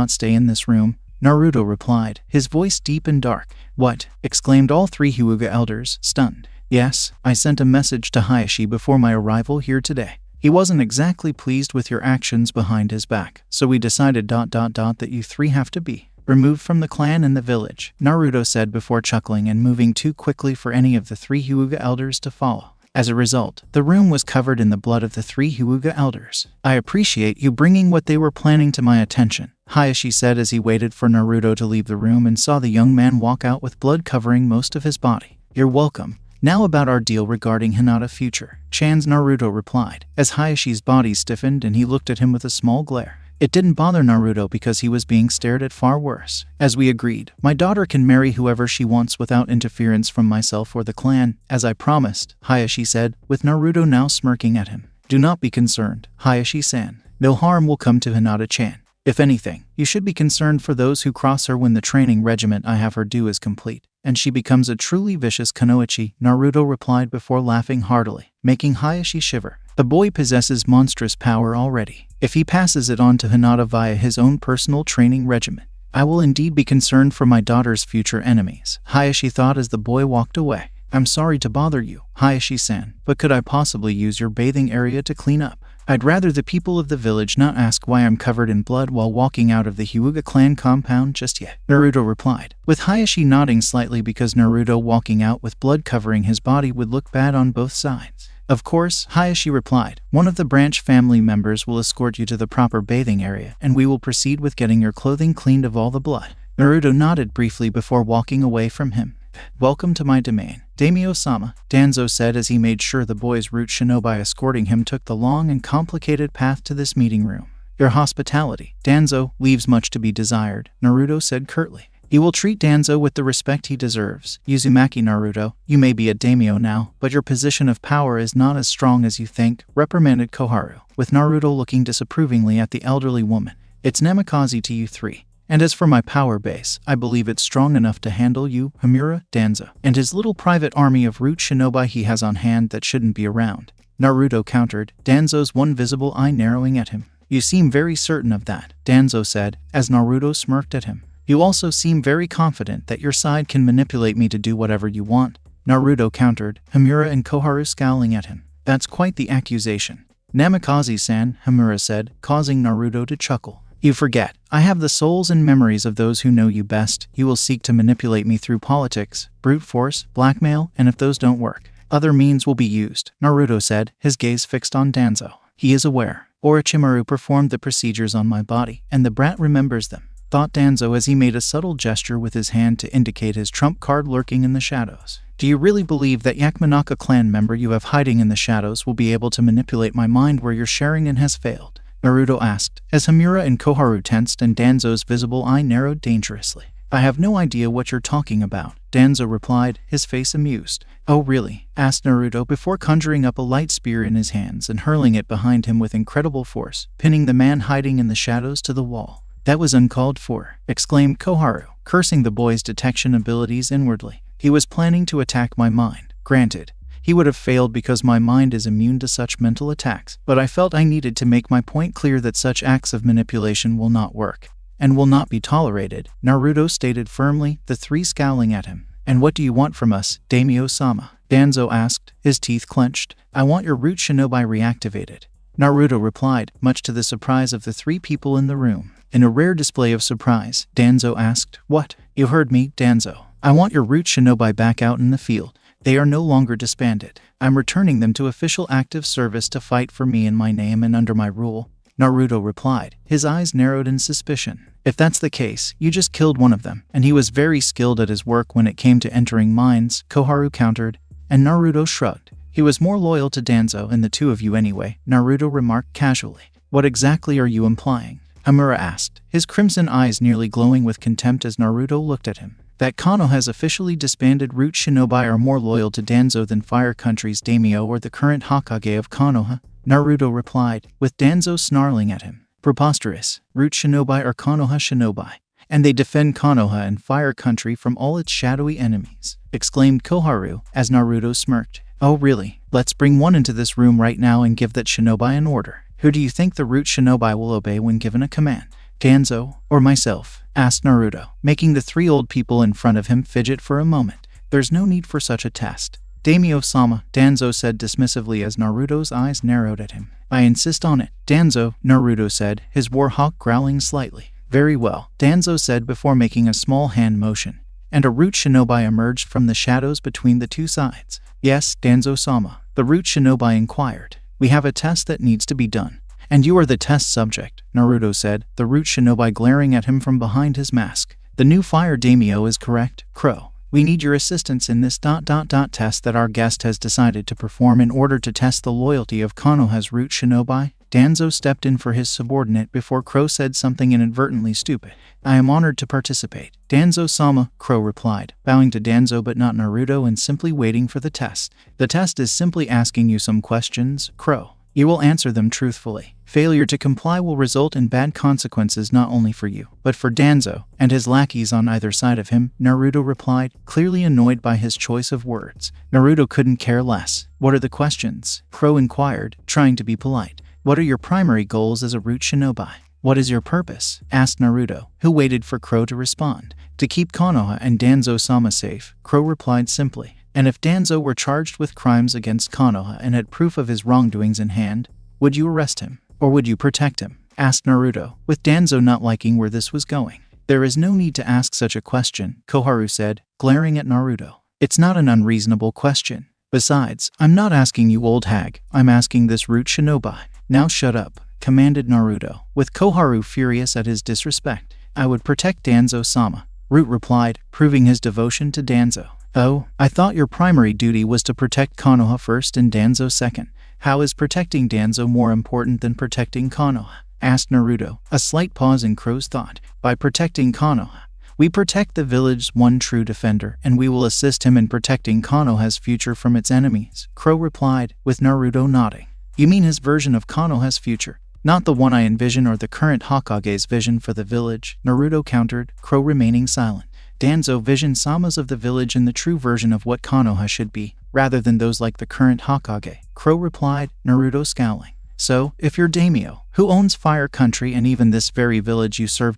stay in this room, Naruto replied, his voice deep and dark. "What?" exclaimed all 3 Hyuga elders, stunned. "Yes, I sent a message to Hayashi before my arrival here today. He wasn't exactly pleased with your actions behind his back, so we decided that you 3 have to be removed from the clan and the village," Naruto said before chuckling and moving too quickly for any of the 3 Hyuga elders to follow. As a result, the room was covered in the blood of the 3 Hyuga elders. "I appreciate you bringing what they were planning to my attention," Hayashi said as he waited for Naruto to leave the room and saw the young man walk out with blood covering most of his body. "You're welcome. Now about our deal regarding Hinata future," Chan's Naruto replied, as Hayashi's body stiffened and he looked at him with a small glare. It didn't bother Naruto because he was being stared at far worse. "As we agreed, my daughter can marry whoever she wants without interference from myself or the clan, as I promised," Hayashi said, with Naruto now smirking at him. "Do not be concerned, Hayashi-san. No harm will come to Hinata-chan. If anything, you should be concerned for those who cross her when the training regiment I have her do is complete, and she becomes a truly vicious kunoichi," Naruto replied before laughing heartily, making Hayashi shiver. The boy possesses monstrous power already. If he passes it on to Hinata via his own personal training regimen, I will indeed be concerned for my daughter's future enemies, Hayashi thought as the boy walked away. "I'm sorry to bother you, Hayashi-san, but could I possibly use your bathing area to clean up? I'd rather the people of the village not ask why I'm covered in blood while walking out of the Hyuga clan compound just yet," Naruto replied, with Hayashi nodding slightly because Naruto walking out with blood covering his body would look bad on both sides. "Of course," Hayashi replied. "One of the branch family members will escort you to the proper bathing area, and we will proceed with getting your clothing cleaned of all the blood." Naruto nodded briefly before walking away from him. "Welcome to my domain, Daimyo-sama," Danzo said as he made sure the boy's root shinobi escorting him took the long and complicated path to this meeting room. "Your hospitality, Danzo, leaves much to be desired," Naruto said curtly. "You will treat Danzo with the respect he deserves. Uzumaki Naruto, you may be a daimyo now, but your position of power is not as strong as you think," reprimanded Koharu, with Naruto looking disapprovingly at the elderly woman. "It's namikaze to you 3. And as for my power base, I believe it's strong enough to handle you, Hamura, Danzo, and his little private army of root shinobi he has on hand that shouldn't be around," Naruto countered, Danzo's one visible eye narrowing at him. "You seem very certain of that," Danzo said, as Naruto smirked at him. "You also seem very confident that your side can manipulate me to do whatever you want," Naruto countered, Hamura and Koharu scowling at him. "That's quite the accusation." "Namikaze-san," Hamura said, causing Naruto to chuckle. "You forget, I have the souls and memories of those who know you best. You will seek to manipulate me through politics, brute force, blackmail, and if those don't work, other means will be used," Naruto said, his gaze fixed on Danzo. "He is aware. Orochimaru performed the procedures on my body, and the brat remembers them," thought Danzo as he made a subtle gesture with his hand to indicate his trump card lurking in the shadows. "Do you really believe that Yakumanaka clan member you have hiding in the shadows will be able to manipulate my mind where your Sharingan has failed?" Naruto asked, as Hamura and Koharu tensed and Danzo's visible eye narrowed dangerously. "I have no idea what you're talking about," Danzo replied, his face amused. "Oh really?" asked Naruto before conjuring up a light spear in his hands and hurling it behind him with incredible force, pinning the man hiding in the shadows to the wall. "That was uncalled for," exclaimed Koharu, cursing the boy's detection abilities inwardly. "He was planning to attack my mind. Granted, he would have failed because my mind is immune to such mental attacks, but I felt I needed to make my point clear that such acts of manipulation will not work, and will not be tolerated," Naruto stated firmly, the 3 scowling at him. "And what do you want from us, Daimyo-sama?" Danzo asked, his teeth clenched. "I want your root shinobi reactivated," Naruto replied, much to the surprise of the 3 people in the room. In a rare display of surprise, Danzo asked, "What?" "You heard me, Danzo. I want your root shinobi back out in the field. They are no longer disbanded. I'm returning them to official active service to fight for me in my name and under my rule," Naruto replied, his eyes narrowed in suspicion. "If that's the case, you just killed one of them, and he was very skilled at his work when it came to entering mines," Koharu countered, and Naruto shrugged. "He was more loyal to Danzo and the 2 of you anyway," Naruto remarked casually. "What exactly are you implying?" Hamura asked, his crimson eyes nearly glowing with contempt as Naruto looked at him. That Kano has officially disbanded. Root Shinobi are more loyal to Danzo than Fire Country's daimyo or the current Hokage of Konoha, Naruto replied, with Danzo snarling at him. Preposterous. Root Shinobi are Konoha Shinobi, and they defend Konoha and Fire Country from all its shadowy enemies, exclaimed Koharu as Naruto smirked. Oh really? Let's bring one into this room right now and give that Shinobi an order. Who do you think the Root Shinobi will obey when given a command? Danzo, or myself? Asked Naruto, making the three old people in front of him fidget for a moment. There's no need for such a test. Daimyo-sama, Danzo said dismissively as Naruto's eyes narrowed at him. I insist on it. Danzo, Naruto said, his warhawk growling slightly. Very well, Danzo said before making a small hand motion, and a Root Shinobi emerged from the shadows between the two sides. Yes, Danzo-sama, the Root Shinobi inquired. We have a test that needs to be done. And you are the test subject, Naruto said, the Root Shinobi glaring at him from behind his mask. The new fire daimyo is correct, Crow. We need your assistance in this test that our guest has decided to perform in order to test the loyalty of Konoha's Root Shinobi. Danzo stepped in for his subordinate before Crow said something inadvertently stupid. I am honored to participate. Danzo-sama, Crow replied, bowing to Danzo but not Naruto and simply waiting for the test. The test is simply asking you some questions, Crow. You will answer them truthfully. Failure to comply will result in bad consequences not only for you, but for Danzo and his lackeys on either side of him, Naruto replied, clearly annoyed by his choice of words. Naruto couldn't care less. What are the questions? Crow inquired, trying to be polite. What are your primary goals as a Root Shinobi? What is your purpose? Asked Naruto, who waited for Crow to respond. To keep Konoha and Danzo-sama safe, Crow replied simply. And if Danzo were charged with crimes against Konoha and had proof of his wrongdoings in hand, would you arrest him? Or would you protect him? Asked Naruto, with Danzo not liking where this was going. There is no need to ask such a question, Koharu said, glaring at Naruto. It's not an unreasonable question. Besides, I'm not asking you old hag, I'm asking this Root Shinobi. Now shut up, commanded Naruto, with Koharu furious at his disrespect. I would protect Danzo-sama, Root replied, proving his devotion to Danzo. Oh, I thought your primary duty was to protect Konoha first and Danzo second. How is protecting Danzo more important than protecting Konoha? Asked Naruto, a slight pause in Crow's thought. By protecting Konoha, we protect the village's one true defender, and we will assist him in protecting Konoha's future from its enemies, Crow replied, with Naruto nodding. You mean his version of Konoha's future, not the one I envision or the current Hokage's vision for the village, Naruto countered, Crow remaining silent. Danzo visioned Samas of the village in the true version of what Konoha should be, rather than those like the current Hokage, Crow replied, Naruto scowling. So, if you're daimyo, who owns Fire Country and even this very village you serve ...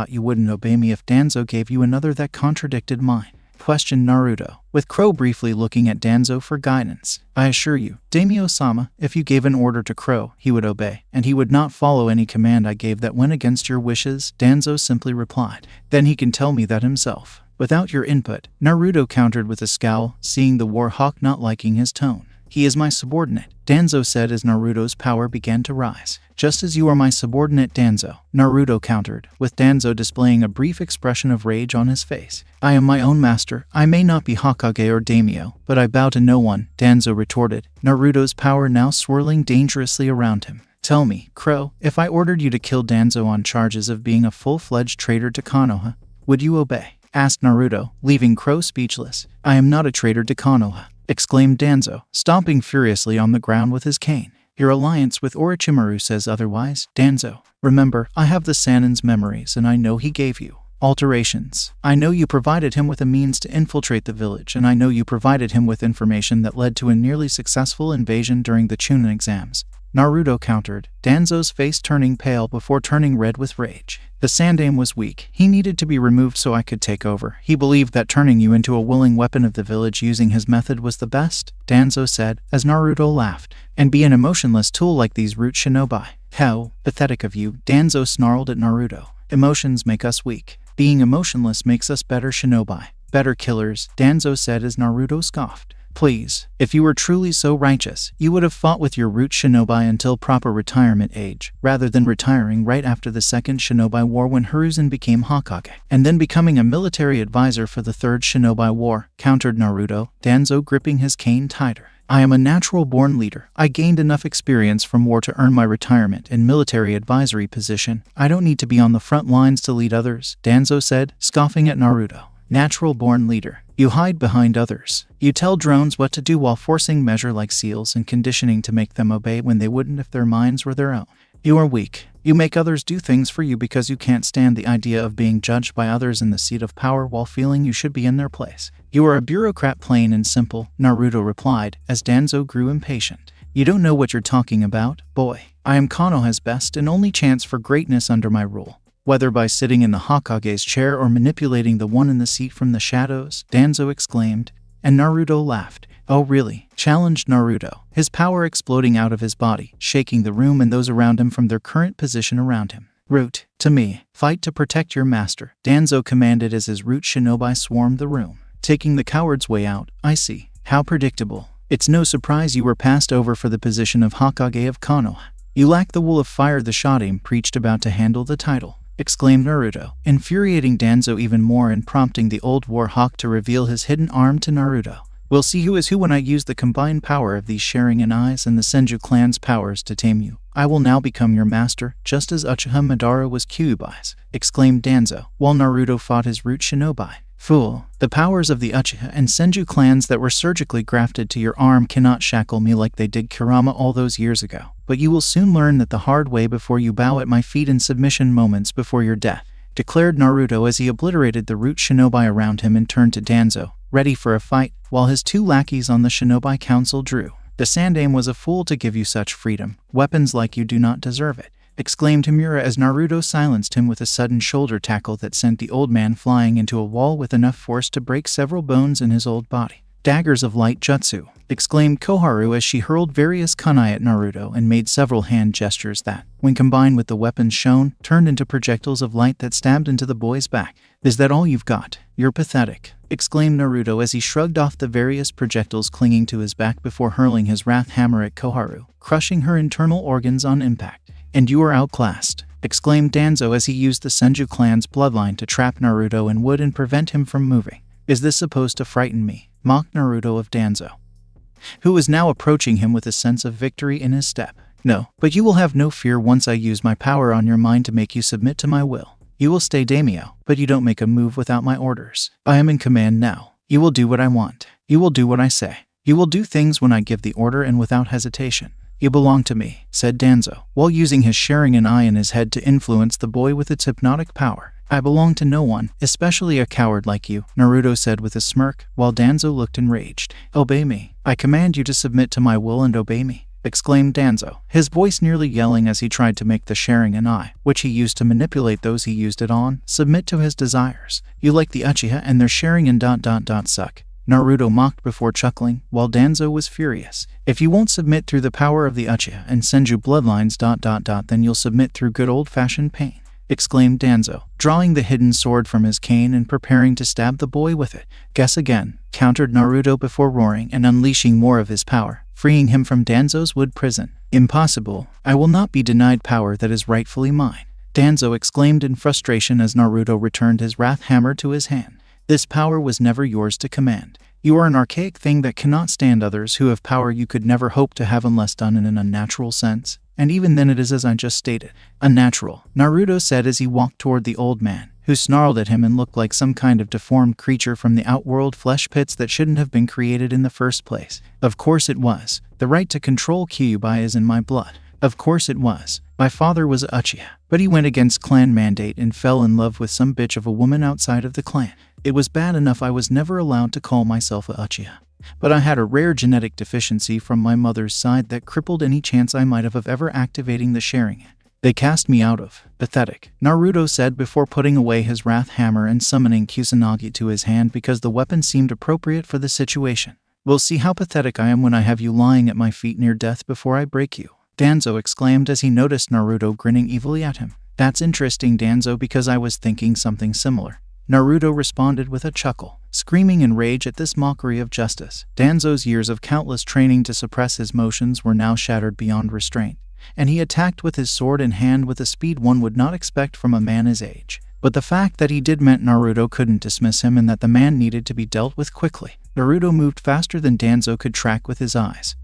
you wouldn't obey me if Danzo gave you another that contradicted mine? Questioned Naruto, with Crow briefly looking at Danzo for guidance. I assure you, Daimyo-sama, if you gave an order to Crow, he would obey, and he would not follow any command I gave that went against your wishes, Danzo simply replied. Then he can tell me that himself. Without your input, Naruto countered with a scowl, seeing the Warhawk not liking his tone. He is my subordinate, Danzo said as Naruto's power began to rise. Just as you are my subordinate, Danzo, Naruto countered, with Danzo displaying a brief expression of rage on his face. I am my own master. I may not be Hokage or daimyo, but I bow to no one, Danzo retorted, Naruto's power now swirling dangerously around him. Tell me, Crow, if I ordered you to kill Danzo on charges of being a full-fledged traitor to Konoha, would you obey? Asked Naruto, leaving Crow speechless. I am not a traitor to Konoha, exclaimed Danzo, stomping furiously on the ground with his cane. Your alliance with Orochimaru says otherwise, Danzo. Remember, I have the Sannin's memories and I know he gave you alterations. I know you provided him with a means to infiltrate the village, and I know you provided him with information that led to a nearly successful invasion during the Chunin exams. Naruto countered, Danzo's face turning pale before turning red with rage. The Sandaime was weak. He needed to be removed so I could take over. He believed that turning you into a willing weapon of the village using his method was the best, Danzo said, as Naruto laughed. And be an emotionless tool like these Root Shinobi. How pathetic of you, Danzo snarled at Naruto. Emotions make us weak. Being emotionless makes us better shinobi. Better killers, Danzo said as Naruto scoffed. Please, if you were truly so righteous, you would have fought with your root shinobi until proper retirement age, rather than retiring right after the Second Shinobi War when Hiruzen became Hokage, and then becoming a military advisor for the Third Shinobi War, countered Naruto, Danzo gripping his cane tighter. I am a natural-born leader. I gained enough experience from war to earn my retirement and military advisory position. I don't need to be on the front lines to lead others, Danzo said, scoffing at Naruto. Natural-born leader. You hide behind others. You tell drones what to do while forcing measure like seals and conditioning to make them obey when they wouldn't if their minds were their own. You are weak. You make others do things for you because you can't stand the idea of being judged by others in the seat of power while feeling you should be in their place. You are a bureaucrat, plain and simple, Naruto replied, as Danzo grew impatient. You don't know what you're talking about, boy. I am Konoha's best and only chance for greatness under my rule. Whether by sitting in the Hokage's chair or manipulating the one in the seat from the shadows, Danzo exclaimed, and Naruto laughed. Oh really? Challenged Naruto, his power exploding out of his body, shaking the room and those around him from their current position around him. Root, to me, fight to protect your master, Danzo commanded as his root shinobi swarmed the room. Taking the coward's way out, I see. How predictable. It's no surprise you were passed over for the position of Hokage of Konoha. You lack the will of fire the Shodaime preached about to handle the title, exclaimed Naruto, infuriating Danzo even more and prompting the old war hawk to reveal his hidden arm to Naruto. We'll see who is who when I use the combined power of these Sharingan eyes and the Senju clan's powers to tame you. I will now become your master, just as Uchiha Madara was Kyuubi's, exclaimed Danzo, while Naruto fought his root shinobi. Fool, the powers of the Uchiha and Senju clans that were surgically grafted to your arm cannot shackle me like they did Kurama all those years ago. But you will soon learn that the hard way before you bow at my feet in submission moments before your death, declared Naruto as he obliterated the root shinobi around him and turned to Danzo, ready for a fight, while his two lackeys on the shinobi council drew. The Sandaime was a fool to give you such freedom. Weapons like you do not deserve it, exclaimed Himura as Naruto silenced him with a sudden shoulder tackle that sent the old man flying into a wall with enough force to break several bones in his old body. Daggers of light jutsu, exclaimed Koharu as she hurled various kunai at Naruto and made several hand gestures that, when combined with the weapons shown, turned into projectiles of light that stabbed into the boy's back. Is that all you've got? You're pathetic, exclaimed Naruto as he shrugged off the various projectiles clinging to his back before hurling his wrath hammer at Koharu, crushing her internal organs on impact. And you are outclassed, exclaimed Danzo as he used the Senju clan's bloodline to trap Naruto in wood and prevent him from moving. Is this supposed to frighten me? Mocked Naruto of Danzo, who was now approaching him with a sense of victory in his step. No, but you will have no fear once I use my power on your mind to make you submit to my will. You will stay daimyo, but you don't make a move without my orders. I am in command now. You will do what I want. You will do what I say. You will do things when I give the order and without hesitation. You belong to me, said Danzo, while using his Sharingan eye in his head to influence the boy with its hypnotic power. I belong to no one, especially a coward like you, Naruto said with a smirk, while Danzo looked enraged. Obey me. I command you to submit to my will and obey me, exclaimed Danzo, his voice nearly yelling as he tried to make the Sharingan eye, which he used to manipulate those he used it on, submit to his desires. You like the Uchiha and their Sharingan ... suck. Naruto mocked before chuckling, while Danzo was furious. If you won't submit through the power of the Uchiha and Senju bloodlines ... then you'll submit through good old-fashioned pain, exclaimed Danzo, drawing the hidden sword from his cane and preparing to stab the boy with it. Guess again, countered Naruto before roaring and unleashing more of his power, freeing him from Danzo's wood prison. Impossible. I will not be denied power that is rightfully mine, Danzo exclaimed in frustration as Naruto returned his wrath hammer to his hand. This power was never yours to command. You are an archaic thing that cannot stand others who have power you could never hope to have unless done in an unnatural sense. And even then it is as I just stated. Unnatural, Naruto said as he walked toward the old man, who snarled at him and looked like some kind of deformed creature from the outworld flesh pits that shouldn't have been created in the first place. Of course it was. The right to control Kyuubi is in my blood. Of course it was. My father was Uchiha, but he went against clan mandate and fell in love with some bitch of a woman outside of the clan. It was bad enough I was never allowed to call myself a Uchiha, but I had a rare genetic deficiency from my mother's side that crippled any chance I might have of ever activating the Sharingan. They cast me out of. Pathetic, Naruto said before putting away his wrath hammer and summoning Kusanagi to his hand because the weapon seemed appropriate for the situation. We'll see how pathetic I am when I have you lying at my feet near death before I break you, Danzo exclaimed as he noticed Naruto grinning evilly at him. That's interesting, Danzo, because I was thinking something similar. Naruto responded with a chuckle, screaming in rage at this mockery of justice. Danzo's years of countless training to suppress his motions were now shattered beyond restraint, and he attacked with his sword in hand with a speed one would not expect from a man his age. But the fact that he did meant Naruto couldn't dismiss him and that the man needed to be dealt with quickly. Naruto moved faster than Danzo could track with his eyes,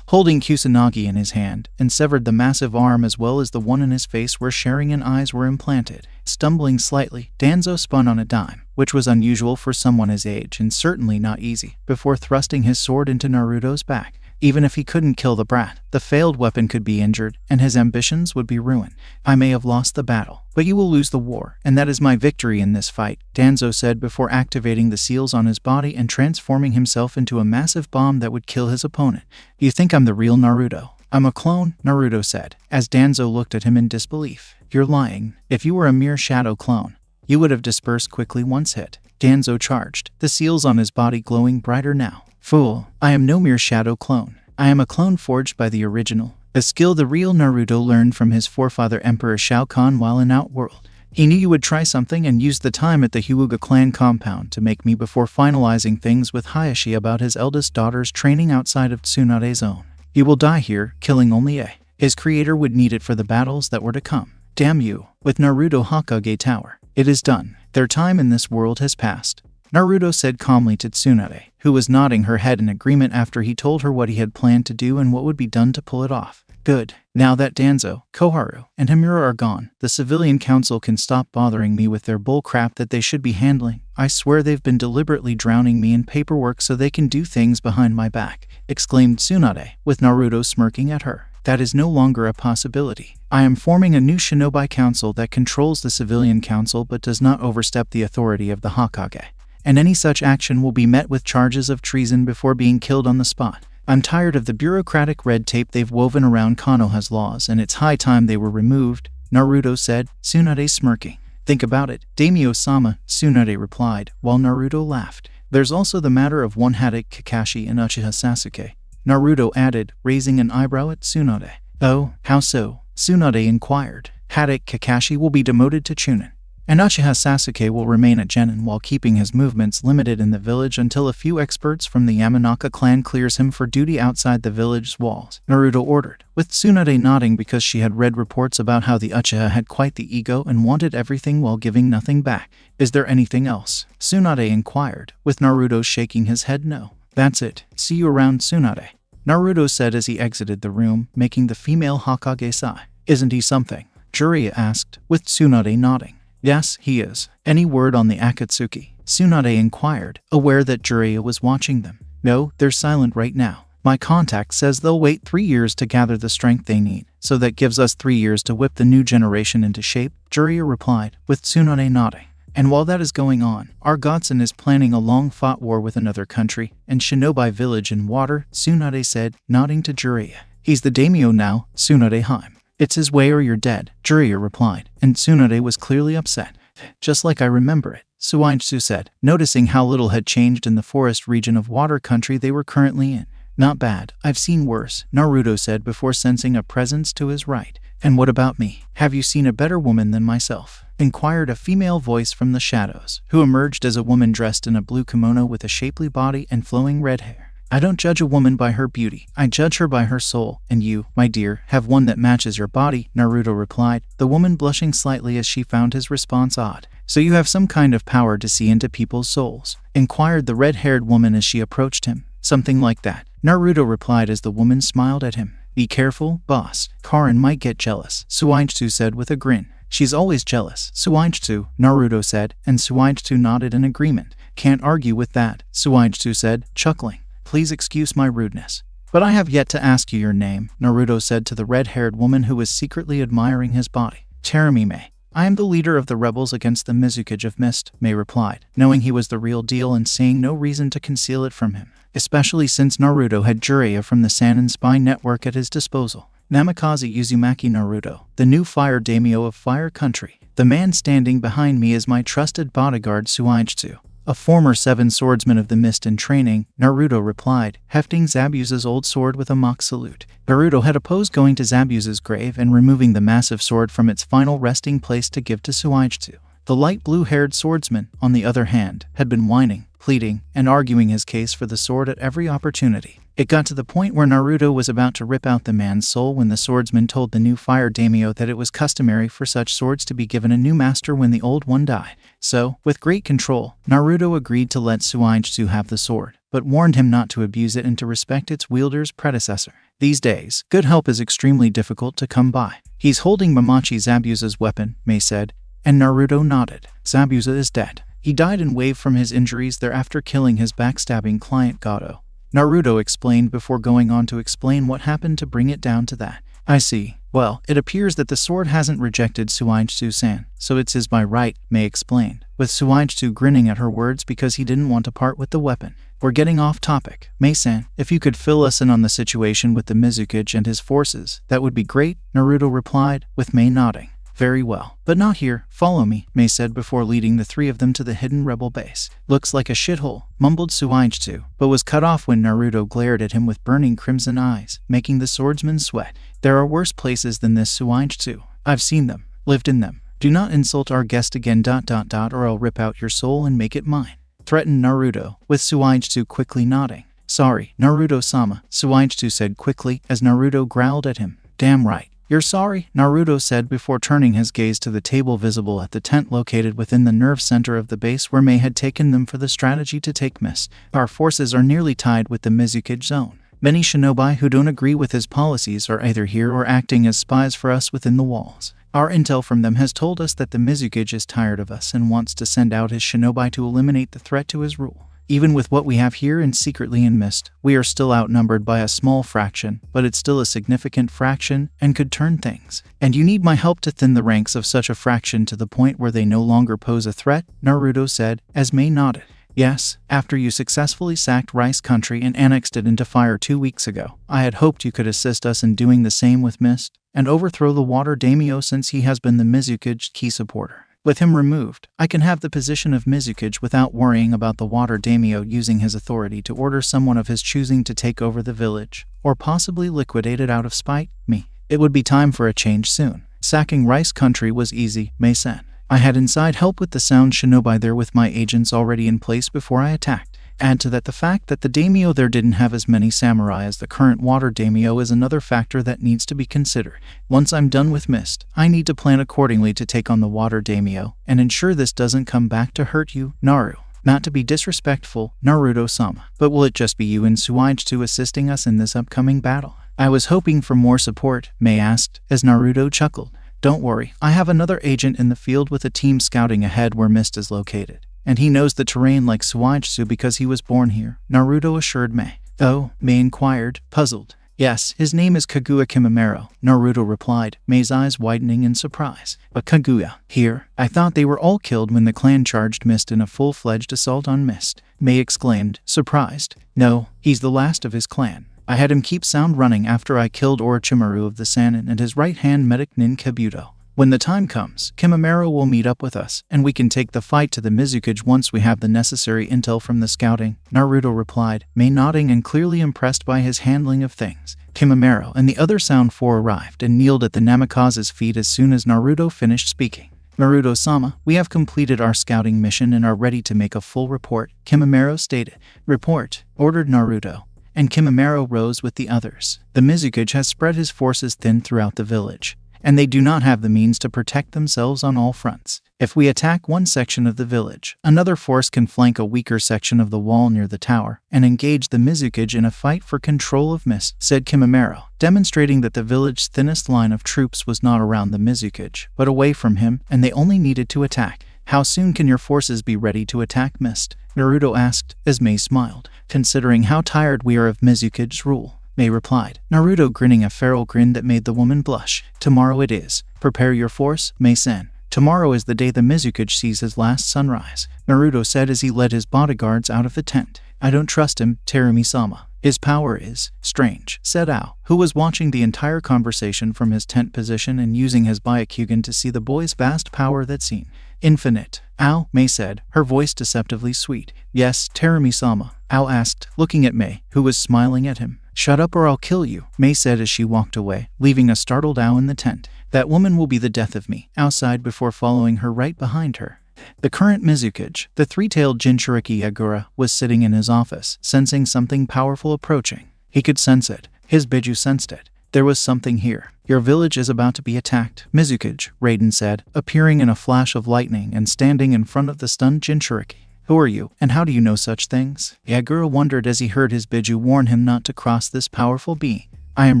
holding Kusanagi in his hand, and severed the massive arm as well as the one in his face where Sharingan eyes were implanted. Stumbling slightly, Danzo spun on a dime, which was unusual for someone his age and certainly not easy, before thrusting his sword into Naruto's back. Even if he couldn't kill the brat, the failed weapon could be injured, and his ambitions would be ruined. I may have lost the battle, but you will lose the war, and that is my victory in this fight, Danzo said before activating the seals on his body and transforming himself into a massive bomb that would kill his opponent. You think I'm the real Naruto? I'm a clone, Naruto said, as Danzo looked at him in disbelief. You're lying. If you were a mere shadow clone, you would have dispersed quickly once hit. Danzo charged, the seals on his body glowing brighter now. Fool, I am no mere shadow clone. I am a clone forged by the original, a skill the real Naruto learned from his forefather Emperor Shao Khan while in Outworld. He knew you would try something and used the time at the Hyuga clan compound to make me before finalizing things with Hayashi about his eldest daughter's training outside of Tsunade's own. He will die here, killing only A. His creator would need it for the battles that were to come. Damn you, with Naruto Hokage Tower. It is done. Their time in this world has passed, Naruto said calmly to Tsunade, who was nodding her head in agreement after he told her what he had planned to do and what would be done to pull it off. Good. Now that Danzo, Koharu, and Himura are gone, the civilian council can stop bothering me with their bull crap that they should be handling. I swear they've been deliberately drowning me in paperwork so they can do things behind my back, exclaimed Tsunade, with Naruto smirking at her. That is no longer a possibility. I am forming a new shinobi council that controls the civilian council but does not overstep the authority of the Hokage. And any such action will be met with charges of treason before being killed on the spot. I'm tired of the bureaucratic red tape they've woven around Konoha's laws, and it's high time they were removed, Naruto said, Tsunade smirking. Think about it, Daimyo-sama, Tsunade replied, while Naruto laughed. There's also the matter of one-handed Kakashi and Uchiha Sasuke, Naruto added, raising an eyebrow at Tsunade. Oh, how so? Tsunade inquired. Haddock Kakashi will be demoted to Chunin, and Uchiha Sasuke will remain at Genin while keeping his movements limited in the village until a few experts from the Yamanaka clan clears him for duty outside the village's walls, Naruto ordered, with Tsunade nodding because she had read reports about how the Uchiha had quite the ego and wanted everything while giving nothing back. Is there anything else? Tsunade inquired, with Naruto shaking his head no. That's it. See you around, Tsunade, Naruto said as he exited the room, making the female Hokage sigh. Isn't he something? Jiraiya asked, with Tsunade nodding. Yes, he is. Any word on the Akatsuki? Tsunade inquired, aware that Jiraiya was watching them. No, they're silent right now. My contact says they'll wait 3 years to gather the strength they need, so that gives us 3 years to whip the new generation into shape, Jiraiya replied, with Tsunade nodding. And while that is going on, our godson is planning a long-fought war with another country, and shinobi village in water, Tsunade said, nodding to Jiraiya. He's the daimyo now, Tsunade Haim. It's his way or you're dead, Jiraiya replied, and Tsunade was clearly upset. Just like I remember it, Suinjitsu said, noticing how little had changed in the forest region of water country they were currently in. Not bad, I've seen worse, Naruto said before sensing a presence to his right. And what about me? Have you seen a better woman than myself? Inquired a female voice from the shadows, who emerged as a woman dressed in a blue kimono with a shapely body and flowing red hair. I don't judge a woman by her beauty, I judge her by her soul, and you, my dear, have one that matches your body, Naruto replied, the woman blushing slightly as she found his response odd. So you have some kind of power to see into people's souls? Inquired the red-haired woman as she approached him. Something like that, Naruto replied as the woman smiled at him. Be careful, boss. Karin might get jealous, Suinjitsu said with a grin. She's always jealous, Suinjitsu, Naruto said, and Suinjitsu nodded in agreement. Can't argue with that, Suinjitsu said, chuckling. Please excuse my rudeness, but I have yet to ask you your name, Naruto said to the red-haired woman who was secretly admiring his body. Terumi Mei. I am the leader of the rebels against the Mizukage of Mist, Mei replied, knowing he was the real deal and seeing no reason to conceal it from him, especially since Naruto had Jiraiya from the Sannin spy network at his disposal. Namikaze Uzumaki Naruto, the new fire daimyo of Fire Country. The man standing behind me is my trusted bodyguard Suinjitsu, a former 7 swordsman of the mist in training, Naruto replied, hefting Zabuza's old sword with a mock salute. Naruto had opposed going to Zabuza's grave and removing the massive sword from its final resting place to give to Suinjitsu. The light blue-haired swordsman, on the other hand, had been whining, pleading, and arguing his case for the sword at every opportunity. It got to the point where Naruto was about to rip out the man's soul when the swordsman told the new fire daimyo that it was customary for such swords to be given a new master when the old one died. So, with great control, Naruto agreed to let Suigetsu have the sword, but warned him not to abuse it and to respect its wielder's predecessor. These days, good help is extremely difficult to come by. He's holding Mamachi Zabuza's weapon, Mei said, and Naruto nodded. Zabuza is dead. He died in wave from his injuries thereafter killing his backstabbing client Gato. Naruto explained before going on to explain what happened to bring it down to that. I see. Well, it appears that the sword hasn't rejected Suigetsu-san, so it's his by right, Mei explained, with Suigetsu grinning at her words because he didn't want to part with the weapon. We're getting off topic. Mei-san, if you could fill us in on the situation with the Mizukage and his forces, that would be great, Naruto replied, with Mei nodding. Very well. But not here. Follow me, Mei said before leading the three of them to the hidden rebel base. Looks like a shithole, mumbled Suigetsu, but was cut off when Naruto glared at him with burning crimson eyes, making the swordsman sweat. There are worse places than this, Suigetsu. I've seen them, lived in them. Do not insult our guest again ... or I'll rip out your soul and make it mine, threatened Naruto, with Suigetsu quickly nodding. Sorry, Naruto-sama, Suigetsu said quickly as Naruto growled at him. Damn right. You're sorry, Naruto said before turning his gaze to the table visible at the tent located within the nerve center of the base where Mei had taken them for the strategy to take Mist. Our forces are nearly tied with the Mizukage zone. Many shinobi who don't agree with his policies are either here or acting as spies for us within the walls. Our intel from them has told us that the Mizukage is tired of us and wants to send out his shinobi to eliminate the threat to his rule. Even with what we have here and secretly in Mist, we are still outnumbered by a small fraction, but it's still a significant fraction and could turn things. And you need my help to thin the ranks of such a fraction to the point where they no longer pose a threat, Naruto said, as Mei nodded. Yes, after you successfully sacked Rice Country and annexed it into fire 2 weeks ago, I had hoped you could assist us in doing the same with Mist, and overthrow the Water Daimyo since he has been the Mizukage key supporter. With him removed, I can have the position of Mizukage without worrying about the Water Daimyo using his authority to order someone of his choosing to take over the village, or possibly liquidate it out of spite. Me. It would be time for a change soon. Sacking Rice Country was easy, Mei said. I had inside help with the sound shinobi there with my agents already in place before I attacked. Add to that the fact that the daimyo there didn't have as many samurai as the current Water Daimyo is another factor that needs to be considered. Once I'm done with Mist, I need to plan accordingly to take on the Water Daimyo, and ensure this doesn't come back to hurt you, Naru. Not to be disrespectful, Naruto-sama, but will it just be you and Suigetsu assisting us in this upcoming battle? I was hoping for more support, Mei asked, as Naruto chuckled. Don't worry, I have another agent in the field with a team scouting ahead where Mist is located. And he knows the terrain like Suigetsu because he was born here, Naruto assured Mei. Oh, Mei inquired, puzzled. Yes, his name is Kaguya Kimimaro, Naruto replied, Mei's eyes widening in surprise. But Kaguya, here? I thought they were all killed when the clan charged Mist in a full-fledged assault on Mist, Mei exclaimed, surprised. No, he's the last of his clan. I had him keep sound running after I killed Orochimaru of the Sannin and his right-hand medic Nin Kabuto. When the time comes, Kimimaro will meet up with us, and we can take the fight to the Mizukage once we have the necessary intel from the scouting, Naruto replied, Mei nodding and clearly impressed by his handling of things. Kimimaro and the other Sound 4 arrived and kneeled at the Namikaze's feet as soon as Naruto finished speaking. Naruto-sama, we have completed our scouting mission and are ready to make a full report, Kimimaro stated. Report, ordered Naruto. And Kimimaro rose with the others. The Mizukage has spread his forces thin throughout the village, and they do not have the means to protect themselves on all fronts. If we attack one section of the village, another force can flank a weaker section of the wall near the tower, and engage the Mizukage in a fight for control of Mist, said Kimimaro, demonstrating that the village's thinnest line of troops was not around the Mizukage, but away from him, and they only needed to attack. How soon can your forces be ready to attack Mist? Naruto asked, as Mei smiled. Considering how tired we are of Mizukage's rule, Mei replied, Naruto grinning a feral grin that made the woman blush. Tomorrow it is. Prepare your force, Mei-sen. Tomorrow is the day the Mizukage sees his last sunrise, Naruto said as he led his bodyguards out of the tent. I don't trust him, Terumi-sama. His power is strange, said Ao, who was watching the entire conversation from his tent position and using his Byakugan to see the boy's vast power that seemed infinite. Ao, Mei said, her voice deceptively sweet. Yes, Terumi-sama, Ao asked, looking at Mei, who was smiling at him. Shut up or I'll kill you, Mei said as she walked away, leaving a startled Ao in the tent. That woman will be the death of me. Outside before following her right behind her. The current Mizukage, the three-tailed Jinchuriki Yagura, was sitting in his office, sensing something powerful approaching. He could sense it. His Biju sensed it. There was something here. Your village is about to be attacked. Mizukage, Raiden said, appearing in a flash of lightning and standing in front of the stunned Jinchuriki. Who are you, and how do you know such things? Yagura wondered as he heard his Biju warn him not to cross this powerful being. I am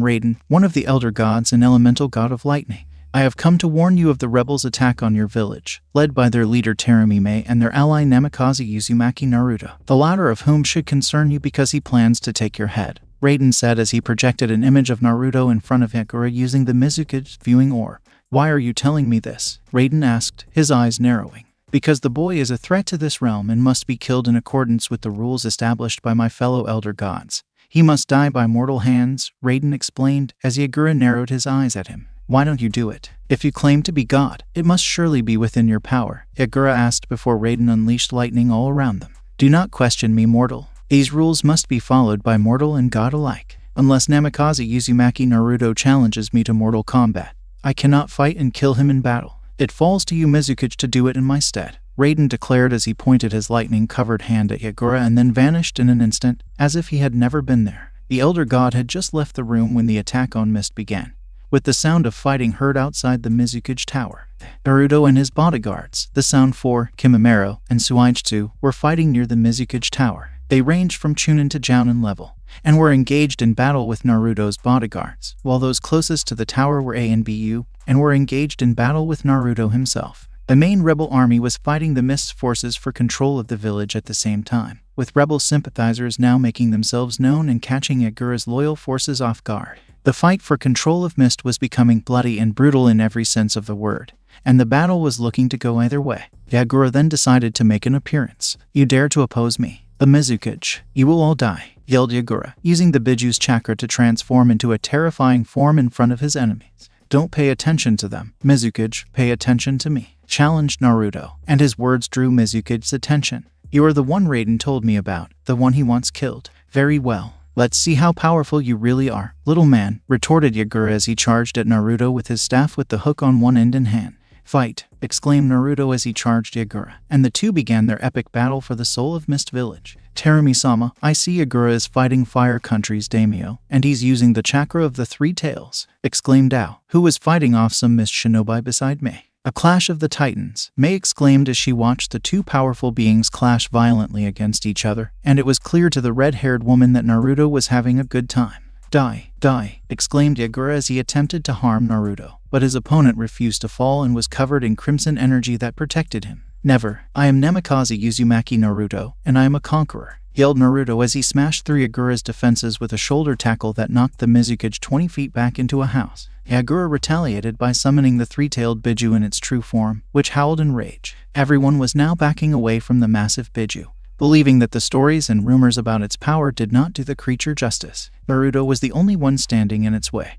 Raiden, one of the elder gods and elemental god of lightning. I have come to warn you of the rebels' attack on your village, led by their leader Terumime and their ally Namikaze Uzumaki Naruto, the latter of whom should concern you because he plans to take your head, Raiden said as he projected an image of Naruto in front of Yagura using the Mizukage viewing orb. Why are you telling me this? Raiden asked, his eyes narrowing. Because the boy is a threat to this realm and must be killed in accordance with the rules established by my fellow elder gods. He must die by mortal hands, Raiden explained as Yagura narrowed his eyes at him. Why don't you do it? If you claim to be God, it must surely be within your power, Yagura asked before Raiden unleashed lightning all around them. Do not question me, mortal. These rules must be followed by mortal and god alike. Unless Namikaze Uzumaki Naruto challenges me to mortal combat, I cannot fight and kill him in battle. It falls to you, Mizukage, to do it in my stead, Raiden declared as he pointed his lightning-covered hand at Yagura and then vanished in an instant, as if he had never been there. The elder god had just left the room when the attack on Mist began, with the sound of fighting heard outside the Mizukage tower. Naruto and his bodyguards, the Sound 4, Kimimaro, and Suijutsu, were fighting near the Mizukage tower. They ranged from Chunin to Jounin level, and were engaged in battle with Naruto's bodyguards, while those closest to the tower were A and BU, and were engaged in battle with Naruto himself. The main rebel army was fighting the Mist's forces for control of the village at the same time, with rebel sympathizers now making themselves known and catching Yagura's loyal forces off guard. The fight for control of Mist was becoming bloody and brutal in every sense of the word, and the battle was looking to go either way. Yagura then decided to make an appearance. You dare to oppose me? The Mizukage, you will all die, yelled Yagura, using the Biju's chakra to transform into a terrifying form in front of his enemies. Don't pay attention to them, Mizukage, pay attention to me, challenged Naruto, and his words drew Mizukage's attention. You are the one Raiden told me about, the one he once killed. Very well. Let's see how powerful you really are, little man, retorted Yagura as he charged at Naruto with his staff with the hook on one end in hand. Fight! Exclaimed Naruto as he charged Yagura, and the two began their epic battle for the soul of Mist Village. Terumi-sama, I see Yagura is fighting Fire Country's daimyo, and he's using the chakra of the three tails, exclaimed Ao, who was fighting off some Mist shinobi beside Mei. A clash of the titans, Mei exclaimed as she watched the two powerful beings clash violently against each other, and it was clear to the red-haired woman that Naruto was having a good time. Die, die, exclaimed Yagura as he attempted to harm Naruto, but his opponent refused to fall and was covered in crimson energy that protected him. Never. I am Namikaze Uzumaki Naruto, and I am a conqueror, yelled Naruto as he smashed through Yagura's defenses with a shoulder tackle that knocked the Mizukage 20 feet back into a house. Yagura retaliated by summoning the three-tailed Biju in its true form, which howled in rage. Everyone was now backing away from the massive Biju, believing that the stories and rumors about its power did not do the creature justice. Naruto was the only one standing in its way,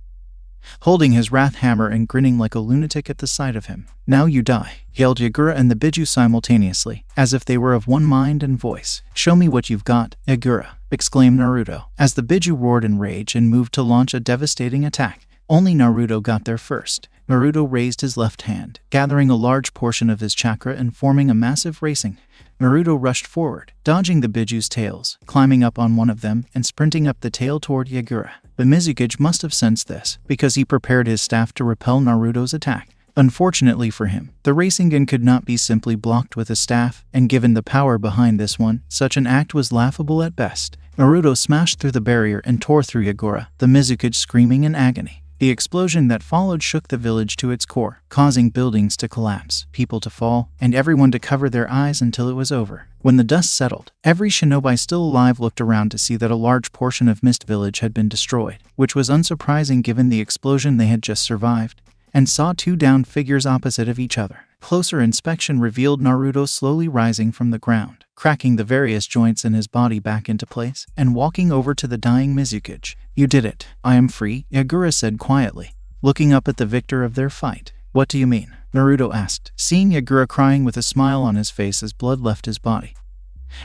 holding his wrath hammer and grinning like a lunatic at the sight of him. Now you die, yelled Yagura and the Biju simultaneously, as if they were of one mind and voice. Show me what you've got, Yagura, exclaimed Naruto, as the Biju roared in rage and moved to launch a devastating attack. Only Naruto got there first. Naruto raised his left hand, gathering a large portion of his chakra and forming a massive racing. Naruto rushed forward, dodging the Biju's tails, climbing up on one of them and sprinting up the tail toward Yagura. The Mizukage must have sensed this, because he prepared his staff to repel Naruto's attack. Unfortunately for him, the Rasengan could not be simply blocked with a staff, and given the power behind this one, such an act was laughable at best. Naruto smashed through the barrier and tore through Yagura, the Mizukage screaming in agony. The explosion that followed shook the village to its core, causing buildings to collapse, people to fall, and everyone to cover their eyes until it was over. When the dust settled, every shinobi still alive looked around to see that a large portion of Mist Village had been destroyed, which was unsurprising given the explosion they had just survived, and saw two downed figures opposite of each other. Closer inspection revealed Naruto slowly rising from the ground, cracking the various joints in his body back into place, and walking over to the dying Mizukage. You did it. I am free, Yagura said quietly, looking up at the victor of their fight. What do you mean? Naruto asked, seeing Yagura crying with a smile on his face as blood left his body,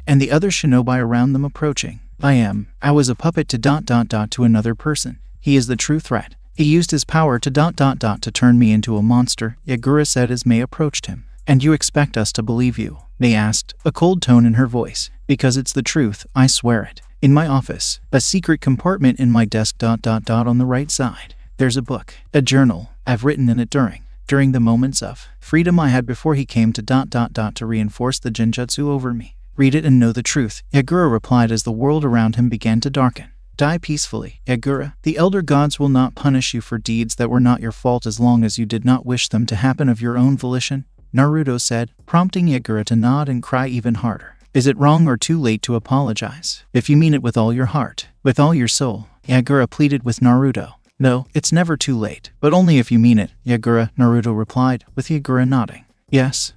and the other shinobi around them approaching. I was a puppet to ... to another person. He is the true threat. He used his power to turn me into a monster, Yagura said as Mei approached him. And you expect us to believe you? Mei asked, a cold tone in her voice. Because it's the truth, I swear it. In my office, a secret compartment in my desk on the right side. There's a book, a journal. I've written in it during the moments of freedom I had before he came to reinforce the genjutsu over me. Read it and know the truth, Yagura replied as the world around him began to darken. Die peacefully, Yagura. The elder gods will not punish you for deeds that were not your fault as long as you did not wish them to happen of your own volition, Naruto said, prompting Yagura to nod and cry even harder. Is it wrong or too late to apologize? If you mean it with all your heart, with all your soul, Yagura pleaded with Naruto. No, it's never too late, but only if you mean it, Yagura, Naruto replied, with Yagura nodding. Yes,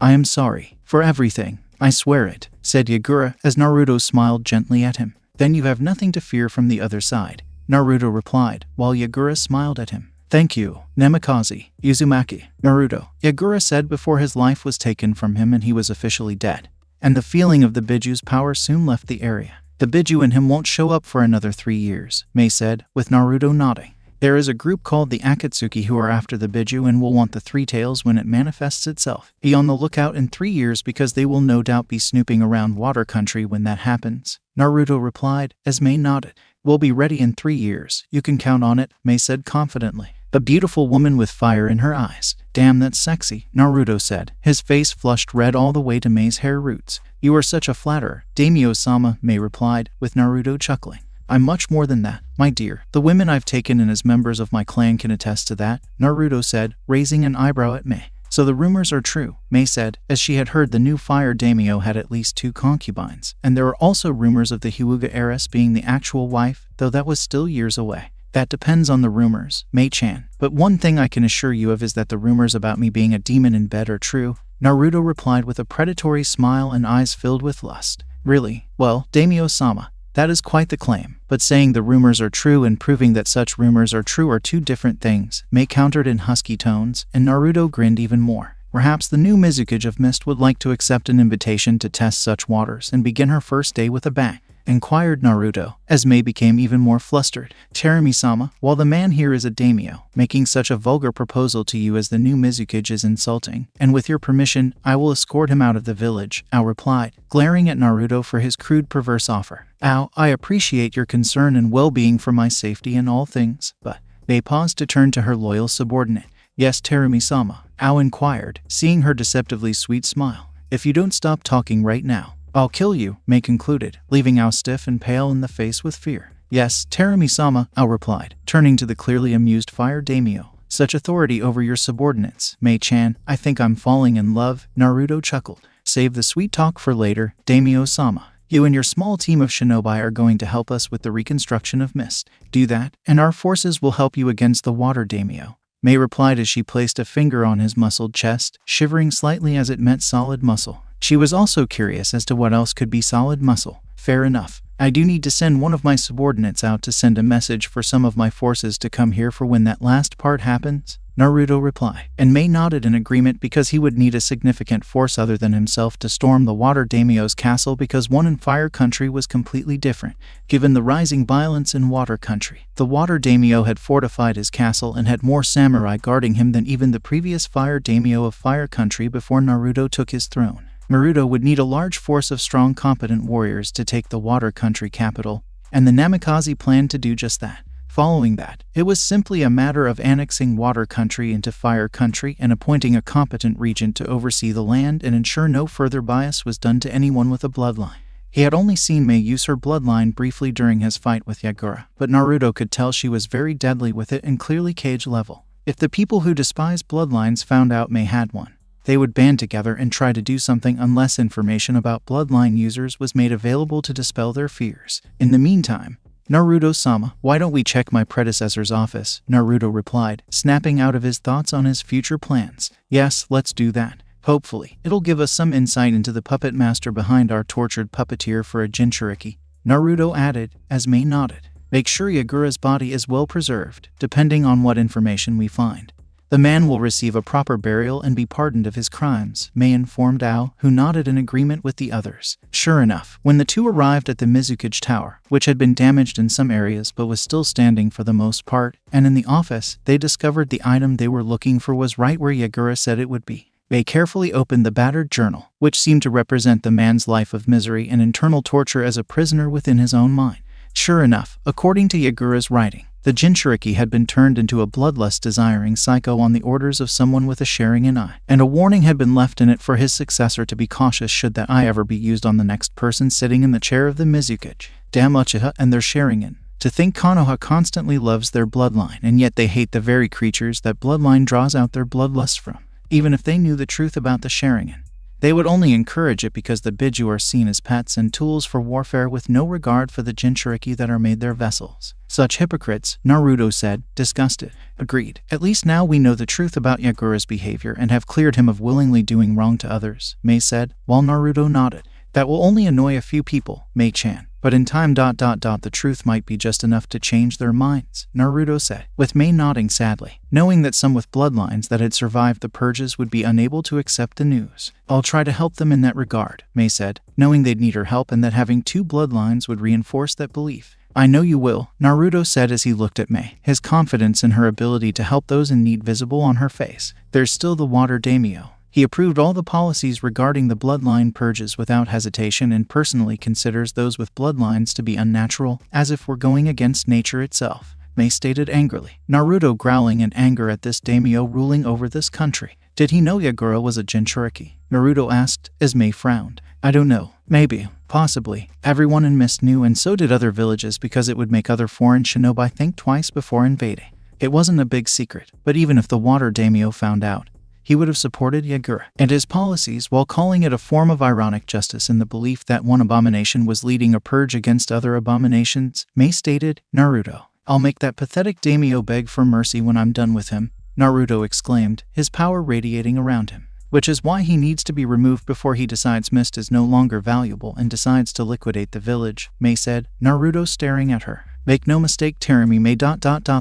I am sorry. For everything. I swear it, said Yagura as Naruto smiled gently at him. Then you have nothing to fear from the other side, Naruto replied, while Yagura smiled at him. Thank you, Namikaze, Uzumaki, Naruto, Yagura said before his life was taken from him and he was officially dead. And the feeling of the Biju's power soon left the area. The Biju in him won't show up for another 3 years, Mei said, with Naruto nodding. There is a group called the Akatsuki who are after the Biju and will want the 3 tails when it manifests itself. Be on the lookout in 3 years because they will no doubt be snooping around water country when that happens, Naruto replied, as Mei nodded. We'll be ready in 3 years, you can count on it, Mei said confidently. A beautiful woman with fire in her eyes. Damn, that's sexy, Naruto said, his face flushed red all the way to Mei's hair roots. You are such a flatterer, Daimyo-sama, Mei replied, with Naruto chuckling. I'm much more than that, my dear. The women I've taken in as members of my clan can attest to that, Naruto said, raising an eyebrow at Mei. So the rumors are true, Mei said, as she had heard the new fire daimyo had at least 2 concubines, and there are also rumors of the Hyuga heiress being the actual wife, though that was still years away. That depends on the rumors, Mei-chan. But one thing I can assure you of is that the rumors about me being a demon in bed are true, Naruto replied with a predatory smile and eyes filled with lust. Really? Well, Daimyo-sama, that is quite the claim. But saying the rumors are true and proving that such rumors are true are 2 different things, Mei countered in husky tones, and Naruto grinned even more. Perhaps the new Mizukage of Mist would like to accept an invitation to test such waters and begin her first day with a bang, inquired Naruto, as Mei became even more flustered. Cherami-sama, while the man here is a daimyo, making such a vulgar proposal to you as the new Mizukage is insulting, and with your permission, I will escort him out of the village, Ao replied, glaring at Naruto for his crude perverse offer. Ao, I appreciate your concern and well-being for my safety in all things, but... Mei paused to turn to her loyal subordinate. Yes, Terumi-sama, Ao inquired, seeing her deceptively sweet smile. If you don't stop talking right now, I'll kill you, Mei concluded, leaving Ao stiff and pale in the face with fear. Yes, Terumi-sama, Ao replied, turning to the clearly amused fire daimyo. Such authority over your subordinates, Mei-chan, I think I'm falling in love, Naruto chuckled. Save the sweet talk for later, daimyo-sama. You and your small team of shinobi are going to help us with the reconstruction of Mist. Do that, and our forces will help you against the water daimyo, Mei replied as she placed a finger on his muscled chest, shivering slightly as it meant solid muscle. She was also curious as to what else could be solid muscle. Fair enough. I do need to send one of my subordinates out to send a message for some of my forces to come here for when that last part happens, Naruto replied, and Mei nodded in agreement because he would need a significant force other than himself to storm the water daimyo's castle because one in fire country was completely different. Given the rising violence in water country, the water daimyo had fortified his castle and had more samurai guarding him than even the previous fire daimyo of fire country before Naruto took his throne. Naruto would need a large force of strong, competent warriors to take the water country capital, and the Namikaze planned to do just that. Following that, it was simply a matter of annexing water country into fire country and appointing a competent regent to oversee the land and ensure no further bias was done to anyone with a bloodline. He had only seen Mei use her bloodline briefly during his fight with Yagura, but Naruto could tell she was very deadly with it and clearly cage level. If the people who despise bloodlines found out Mei had one, they would band together and try to do something unless information about bloodline users was made available to dispel their fears. In the meantime, Naruto-sama, why don't we check my predecessor's office? Naruto replied, snapping out of his thoughts on his future plans. Yes, let's do that. Hopefully, it'll give us some insight into the puppet master behind our tortured puppeteer for a Jinchuriki, Naruto added, as Mei nodded. Make sure Yagura's body is well preserved, depending on what information we find. The man will receive a proper burial and be pardoned of his crimes, Mei informed Ao, who nodded in agreement with the others. Sure enough, when the two arrived at the Mizukage Tower, which had been damaged in some areas but was still standing for the most part, and in the office, they discovered the item they were looking for was right where Yagura said it would be. They carefully opened the battered journal, which seemed to represent the man's life of misery and internal torture as a prisoner within his own mind. Sure enough, according to Yagura's writing, the Jinchuriki had been turned into a bloodlust-desiring psycho on the orders of someone with a Sharingan eye, and a warning had been left in it for his successor to be cautious should that eye ever be used on the next person sitting in the chair of the Mizukage. Damn Uchiha and their Sharingan. To think Konoha constantly loves their bloodline, and yet they hate the very creatures that bloodline draws out their bloodlust from. Even if they knew the truth about the Sharingan, they would only encourage it because the Biju are seen as pets and tools for warfare with no regard for the Jinchuriki that are made their vessels. Such hypocrites, Naruto said, disgusted. Agreed. At least now we know the truth about Yagura's behavior and have cleared him of willingly doing wrong to others, Mei said, while Naruto nodded. That will only annoy a few people, Mei-chan. But in time ... the truth might be just enough to change their minds, Naruto said, with Mei nodding sadly, knowing that some with bloodlines that had survived the purges would be unable to accept the news. I'll try to help them in that regard, Mei said, knowing they'd need her help and that having two bloodlines would reinforce that belief. I know you will, Naruto said as he looked at Mei, his confidence in her ability to help those in need visible on her face. There's still the water daimyo. He approved all the policies regarding the bloodline purges without hesitation and personally considers those with bloodlines to be unnatural, as if we're going against nature itself, Mei stated angrily. Naruto growling in anger at this daimyo ruling over this country. Did he know Yagura was a Jinchuriki? Naruto asked, as Mei frowned. I don't know. Maybe. Possibly. Everyone in Mist knew, and so did other villages, because it would make other foreign shinobi think twice before invading. It wasn't a big secret, but even if the water daimyo found out, he would have supported Yagura and his policies while calling it a form of ironic justice in the belief that one abomination was leading a purge against other abominations, Mei stated. Naruto, I'll make that pathetic daimyo beg for mercy when I'm done with him, Naruto exclaimed, his power radiating around him. Which is why he needs to be removed before he decides Mist is no longer valuable and decides to liquidate the village, Mei said, Naruto staring at her. Make no mistake, Terumi Mei ...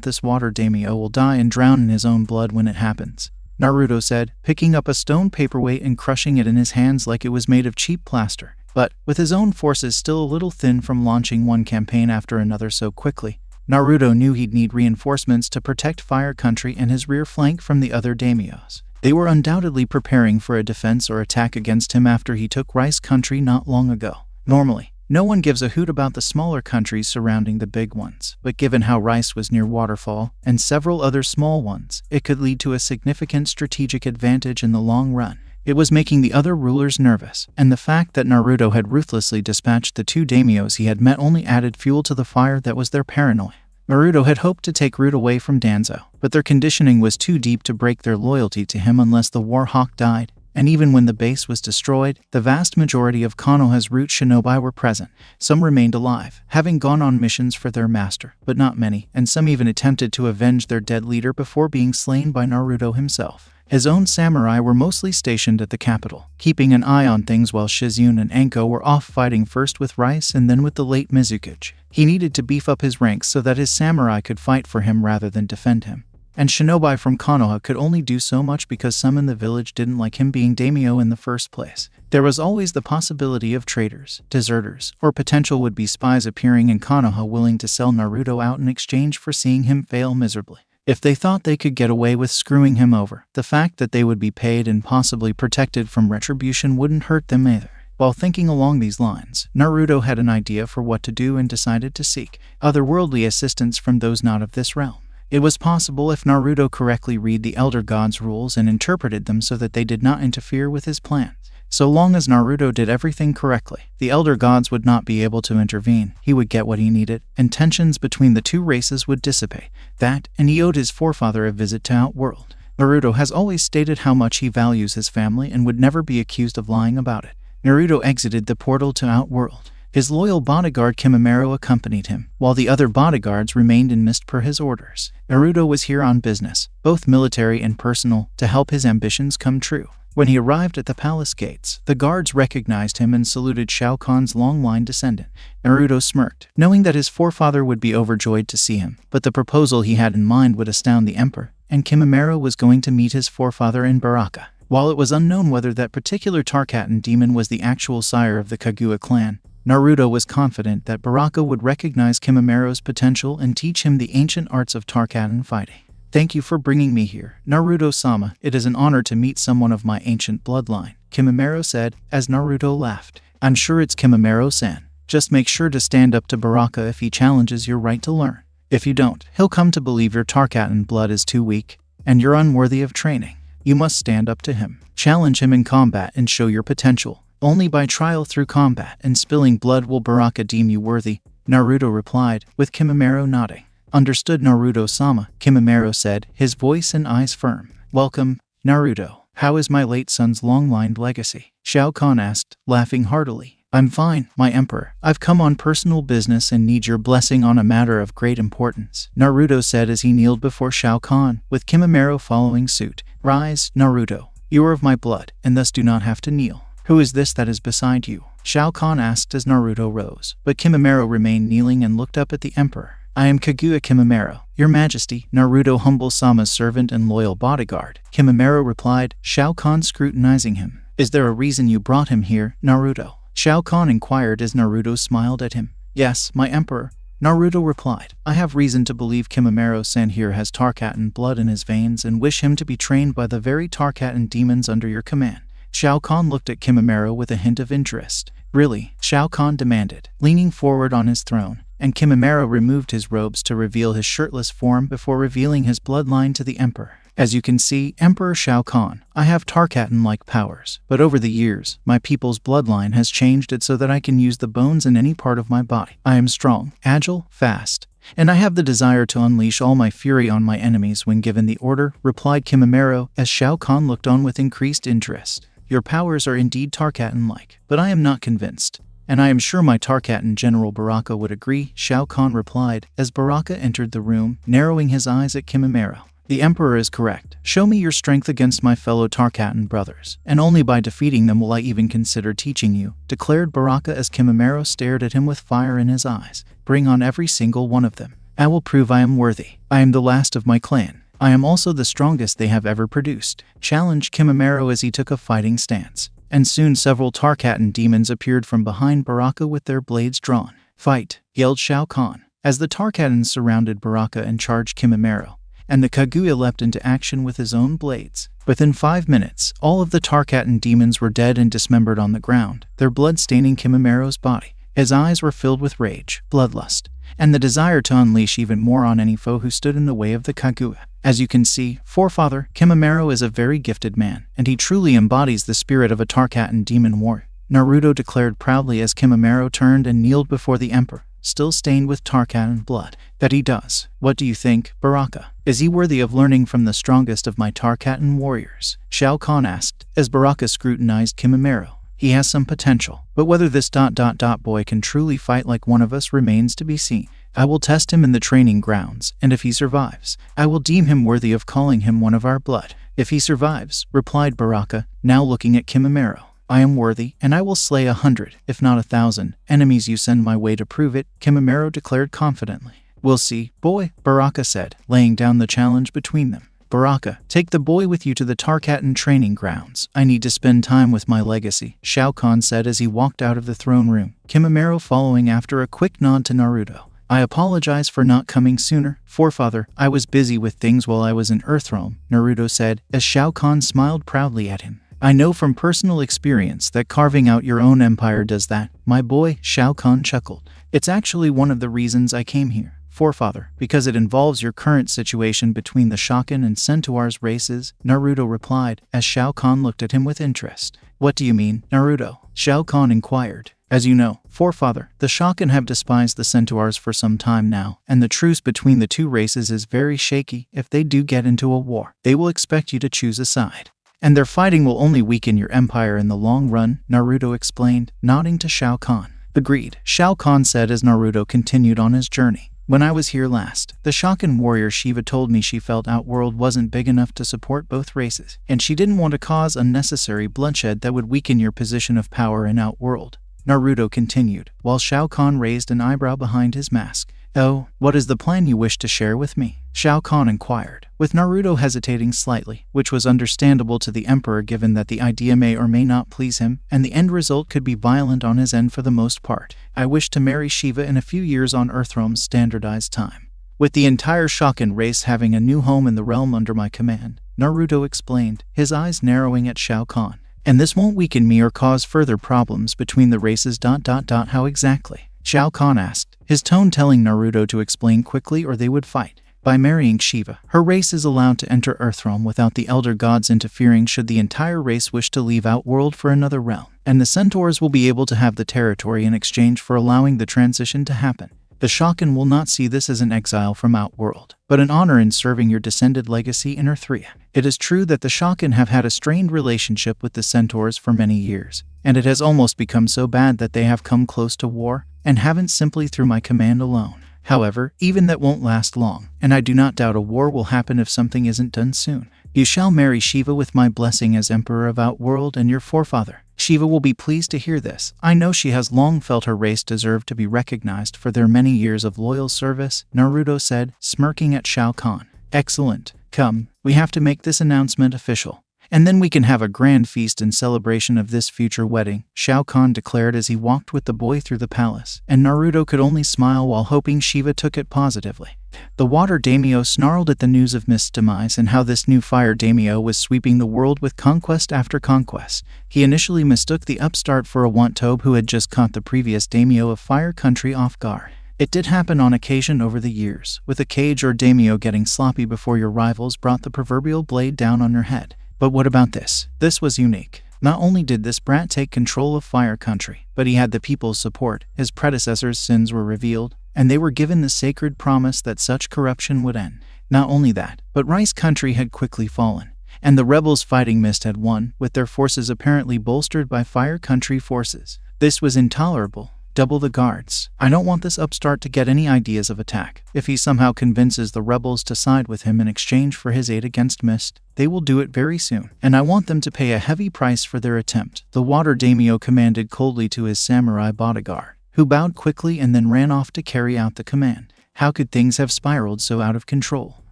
This water daimyo will die and drown in his own blood when it happens, Naruto said, picking up a stone paperweight and crushing it in his hands like it was made of cheap plaster. But, with his own forces still a little thin from launching one campaign after another so quickly, Naruto knew he'd need reinforcements to protect Fire Country and his rear flank from the other daimyos. They were undoubtedly preparing for a defense or attack against him after he took Rice Country not long ago. Normally, no one gives a hoot about the smaller countries surrounding the big ones, but given how Rice was near Waterfall, and several other small ones, it could lead to a significant strategic advantage in the long run. It was making the other rulers nervous, and the fact that Naruto had ruthlessly dispatched the two daimyos he had met only added fuel to the fire that was their paranoia. Naruto had hoped to take root away from Danzo, but their conditioning was too deep to break their loyalty to him unless the Warhawk died, and even when the base was destroyed, the vast majority of Konoha's root shinobi were present. Some remained alive, having gone on missions for their master, but not many, and some even attempted to avenge their dead leader before being slain by Naruto himself. His own samurai were mostly stationed at the capital, keeping an eye on things while Shizune and Anko were off fighting first with Rice and then with the late Mizukage. He needed to beef up his ranks so that his samurai could fight for him rather than defend him. And shinobi from Konoha could only do so much because some in the village didn't like him being daimyo in the first place. There was always the possibility of traitors, deserters, or potential would-be spies appearing in Konoha willing to sell Naruto out in exchange for seeing him fail miserably. If they thought they could get away with screwing him over, the fact that they would be paid and possibly protected from retribution wouldn't hurt them either. While thinking along these lines, Naruto had an idea for what to do and decided to seek otherworldly assistance from those not of this realm. It was possible if Naruto correctly read the Elder Gods' rules and interpreted them so that they did not interfere with his plans. So long as Naruto did everything correctly, the Elder Gods would not be able to intervene. He would get what he needed, and tensions between the two races would dissipate. That, and he owed his forefather a visit to Outworld. Naruto has always stated how much he values his family and would never be accused of lying about it. Naruto exited the portal to Outworld. His loyal bodyguard Kimimaro accompanied him, while the other bodyguards remained in mist per his orders. Naruto was here on business, both military and personal, to help his ambitions come true. When he arrived at the palace gates, the guards recognized him and saluted Shao Kahn's long-line descendant. Naruto smirked, knowing that his forefather would be overjoyed to see him, but the proposal he had in mind would astound the emperor, and Kimimaro was going to meet his forefather in Baraka. While it was unknown whether that particular Tarkatan demon was the actual sire of the Kaguya clan, Naruto was confident that Baraka would recognize Kimimaro's potential and teach him the ancient arts of Tarkatan fighting. Thank you for bringing me here, Naruto-sama. It is an honor to meet someone of my ancient bloodline, Kimimaro said, as Naruto laughed. I'm sure it's Kimimaro-san. Just make sure to stand up to Baraka if he challenges your right to learn. If you don't, he'll come to believe your Tarkatan blood is too weak, and you're unworthy of training. You must stand up to him. Challenge him in combat and show your potential. Only by trial through combat and spilling blood will Baraka deem you worthy, Naruto replied, with Kimimaro nodding. Understood, Naruto-sama, Kimimaro said, his voice and eyes firm. Welcome, Naruto. How is my late son's long-lined legacy? Shao Kahn asked, laughing heartily. I'm fine, my emperor. I've come on personal business and need your blessing on a matter of great importance, Naruto said as he kneeled before Shao Kahn, with Kimimaro following suit. Rise, Naruto. You are of my blood, and thus do not have to kneel. Who is this that is beside you? Shao Kahn asked as Naruto rose, but Kimimaro remained kneeling and looked up at the emperor. I am Kaguya Kimimaro, your majesty, Naruto humble-sama's servant and loyal bodyguard, Kimimaro replied, Shao Kahn scrutinizing him. Is there a reason you brought him here, Naruto? Shao Kahn inquired as Naruto smiled at him. Yes, my emperor, Naruto replied. I have reason to believe Kimimaro-san here has Tarkatan blood in his veins and wish him to be trained by the very Tarkatan demons under your command. Shao Kahn looked at Kimimaro with a hint of interest. Really? Shao Kahn demanded, leaning forward on his throne, and Kimimaro removed his robes to reveal his shirtless form before revealing his bloodline to the emperor. As you can see, Emperor Shao Kahn, I have Tarkatan-like powers, but over the years, my people's bloodline has changed it so that I can use the bones in any part of my body. I am strong, agile, fast, and I have the desire to unleash all my fury on my enemies when given the order, replied Kimimaro, as Shao Kahn looked on with increased interest. Your powers are indeed Tarkatan-like, but I am not convinced. And I am sure my Tarkatan General Baraka would agree, Shao Kahn replied, as Baraka entered the room, narrowing his eyes at Kimimaro. The Emperor is correct. Show me your strength against my fellow Tarkatan brothers, and only by defeating them will I even consider teaching you, declared Baraka as Kimimaro stared at him with fire in his eyes. Bring on every single one of them. I will prove I am worthy. I am the last of my clan. I am also the strongest they have ever produced, challenged Kimimaro as he took a fighting stance. And soon several Tarkatan demons appeared from behind Baraka with their blades drawn. Fight, yelled Shao Kahn, as the Tarkatans surrounded Baraka and charged Kimimaro, and the Kaguya leapt into action with his own blades. Within 5 minutes, all of the Tarkatan demons were dead and dismembered on the ground, their blood staining Kimimaro's body. His eyes were filled with rage, bloodlust, and the desire to unleash even more on any foe who stood in the way of the Kaguya. As you can see, forefather, Kimimaro is a very gifted man, and he truly embodies the spirit of a Tarkatan demon warrior, Naruto declared proudly as Kimimaro turned and kneeled before the emperor, still stained with Tarkatan blood. That he does. What do you think, Baraka? Is he worthy of learning from the strongest of my Tarkatan warriors? Shao Kahn asked, as Baraka scrutinized Kimimaro. He has some potential, but whether this boy can truly fight like one of us remains to be seen. I will test him in the training grounds, and if he survives, I will deem him worthy of calling him one of our blood. If he survives, replied Baraka, now looking at Kimimaro. I am worthy, and I will slay 100, if not 1,000, enemies you send my way to prove it, Kimimaro declared confidently. We'll see, boy, Baraka said, laying down the challenge between them. Baraka, take the boy with you to the Tarkatan training grounds. I need to spend time with my legacy, Shao Kahn said as he walked out of the throne room, Kimimaro following after a quick nod to Naruto. I apologize for not coming sooner, forefather. I was busy with things while I was in Earthrealm, Naruto said, as Shao Kahn smiled proudly at him. I know from personal experience that carving out your own empire does that, my boy, Shao Kahn chuckled. It's actually one of the reasons I came here, forefather, because it involves your current situation between the Shokan and Centaurs races, Naruto replied, as Shao Kahn looked at him with interest. What do you mean, Naruto? Shao Kahn inquired. As you know, forefather, the Shokan have despised the Centaurs for some time now, and the truce between the two races is very shaky. If they do get into a war, they will expect you to choose a side. And their fighting will only weaken your empire in the long run, Naruto explained, nodding to Shao Kahn. Agreed, Shao Khan said as Naruto continued on his journey. When I was here last, the Shokan warrior Shiva told me she felt Outworld wasn't big enough to support both races, and she didn't want to cause unnecessary bloodshed that would weaken your position of power in Outworld. Naruto continued, while Shao Khan raised an eyebrow behind his mask. Oh, what is the plan you wish to share with me? Shao Khan inquired, with Naruto hesitating slightly, which was understandable to the Emperor given that the idea may or may not please him, and the end result could be violent on his end for the most part. I wish to marry Shiva in a few years on Earthrealm's standardized time, with the entire Shokan race having a new home in the realm under my command, Naruto explained, his eyes narrowing at Shao Khan. And this won't weaken me or cause further problems between the races. How exactly? Shao Khan asked, his tone telling Naruto to explain quickly or they would fight. By marrying Shiva, her race is allowed to enter Earthrealm without the Elder Gods interfering should the entire race wish to leave Outworld for another realm, and the Centaurs will be able to have the territory in exchange for allowing the transition to happen. The Shokan will not see this as an exile from Outworld, but an honor in serving your descended legacy in Earthrealm. It is true that the Shokan have had a strained relationship with the Centaurs for many years, and it has almost become so bad that they have come close to war, and haven't simply through my command alone. However, even that won't last long, and I do not doubt a war will happen if something isn't done soon. You shall marry Shiva with my blessing as Emperor of Outworld and your forefather. Shiva will be pleased to hear this. I know she has long felt her race deserved to be recognized for their many years of loyal service, Naruto said, smirking at Shao Khan. Excellent. Come, we have to make this announcement official. And then we can have a grand feast in celebration of this future wedding, Shao Khan declared as he walked with the boy through the palace, and Naruto could only smile while hoping Shiva took it positively. The water daimyo snarled at the news of Mist's demise and how this new fire daimyo was sweeping the world with conquest after conquest. He initially mistook the upstart for a want-tobe who had just caught the previous daimyo of Fire Country off guard. It did happen on occasion over the years, with a cage or daimyo getting sloppy before your rivals brought the proverbial blade down on your head. But what about this? This was unique. Not only did this brat take control of Fire Country, but he had the people's support. His predecessors' sins were revealed, and they were given the sacred promise that such corruption would end. Not only that, but Rice Country had quickly fallen, and the rebels fighting Mist had won, with their forces apparently bolstered by Fire Country forces. This was intolerable. Double the guards. I don't want this upstart to get any ideas of attack. If he somehow convinces the rebels to side with him in exchange for his aid against Mist, they will do it very soon, and I want them to pay a heavy price for their attempt, the water daimyo commanded coldly to his samurai bodyguard, who bowed quickly and then ran off to carry out the command. How could things have spiraled so out of control?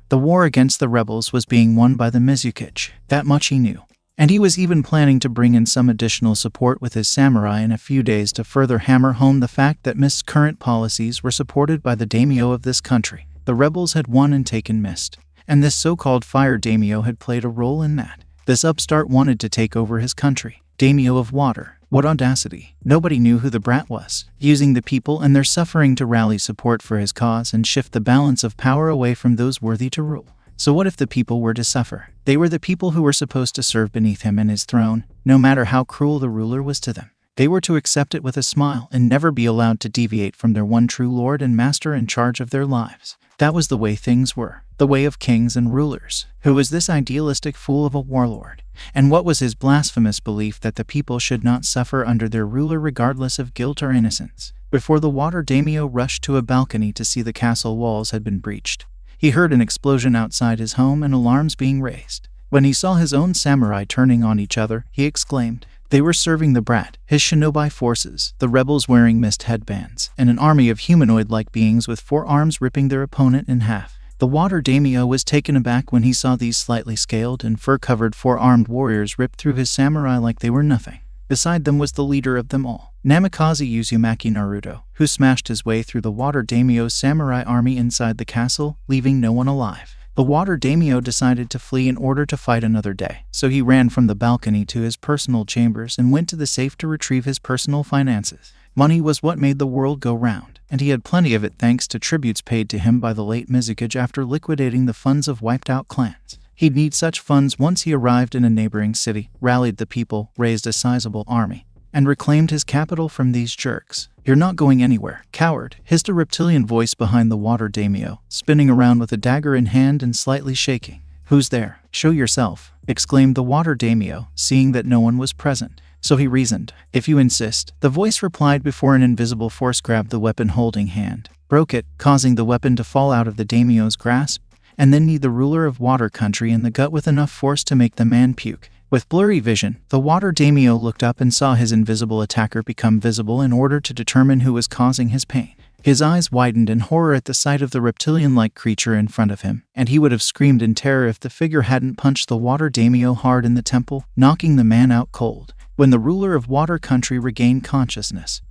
The war against the rebels was being won by the Mizukage. That much he knew. And he was even planning to bring in some additional support with his samurai in a few days to further hammer home the fact that Mist's current policies were supported by the daimyo of this country. The rebels had won and taken Mist, and this so-called fire daimyo had played a role in that. This upstart wanted to take over his country. Daimyo of water. What audacity. Nobody knew who the brat was, using the people and their suffering to rally support for his cause and shift the balance of power away from those worthy to rule. So what if the people were to suffer? They were the people who were supposed to serve beneath him and his throne, no matter how cruel the ruler was to them. They were to accept it with a smile and never be allowed to deviate from their one true lord and master in charge of their lives. That was the way things were, the way of kings and rulers. Who was this idealistic fool of a warlord? And what was his blasphemous belief that the people should not suffer under their ruler regardless of guilt or innocence? Before the water daimyo rushed to a balcony to see the castle walls had been breached, he heard an explosion outside his home and alarms being raised. When he saw his own samurai turning on each other, he exclaimed. They were serving the brat, his shinobi forces, the rebels wearing mist headbands, and an army of humanoid-like beings with 4 arms ripping their opponent in half. The water daimyo was taken aback when he saw these slightly scaled and fur-covered 4-armed warriors rip through his samurai like they were nothing. Beside them was the leader of them all, Namikaze Uzumaki Naruto, who smashed his way through the water daimyo's samurai army inside the castle, leaving no one alive. The water daimyo decided to flee in order to fight another day, so he ran from the balcony to his personal chambers and went to the safe to retrieve his personal finances. Money was what made the world go round, and he had plenty of it thanks to tributes paid to him by the late Mizukage after liquidating the funds of wiped-out clans. He'd need such funds once he arrived in a neighboring city, rallied the people, raised a sizable army, and reclaimed his capital from these jerks. You're not going anywhere, coward, hissed a reptilian voice behind the water daimyo, spinning around with a dagger in hand and slightly shaking. Who's there? Show yourself, exclaimed the water daimyo, seeing that no one was present. So he reasoned. If you insist, the voice replied before an invisible force grabbed the weapon-holding hand, broke it, causing the weapon to fall out of the daimyo's grasp, and then knee the ruler of Water Country in the gut with enough force to make the man puke. With blurry vision, the water daimyo looked up and saw his invisible attacker become visible in order to determine who was causing his pain. His eyes widened in horror at the sight of the reptilian-like creature in front of him, and he would have screamed in terror if the figure hadn't punched the water daimyo hard in the temple, knocking the man out cold. When the ruler of Water Country regained consciousness,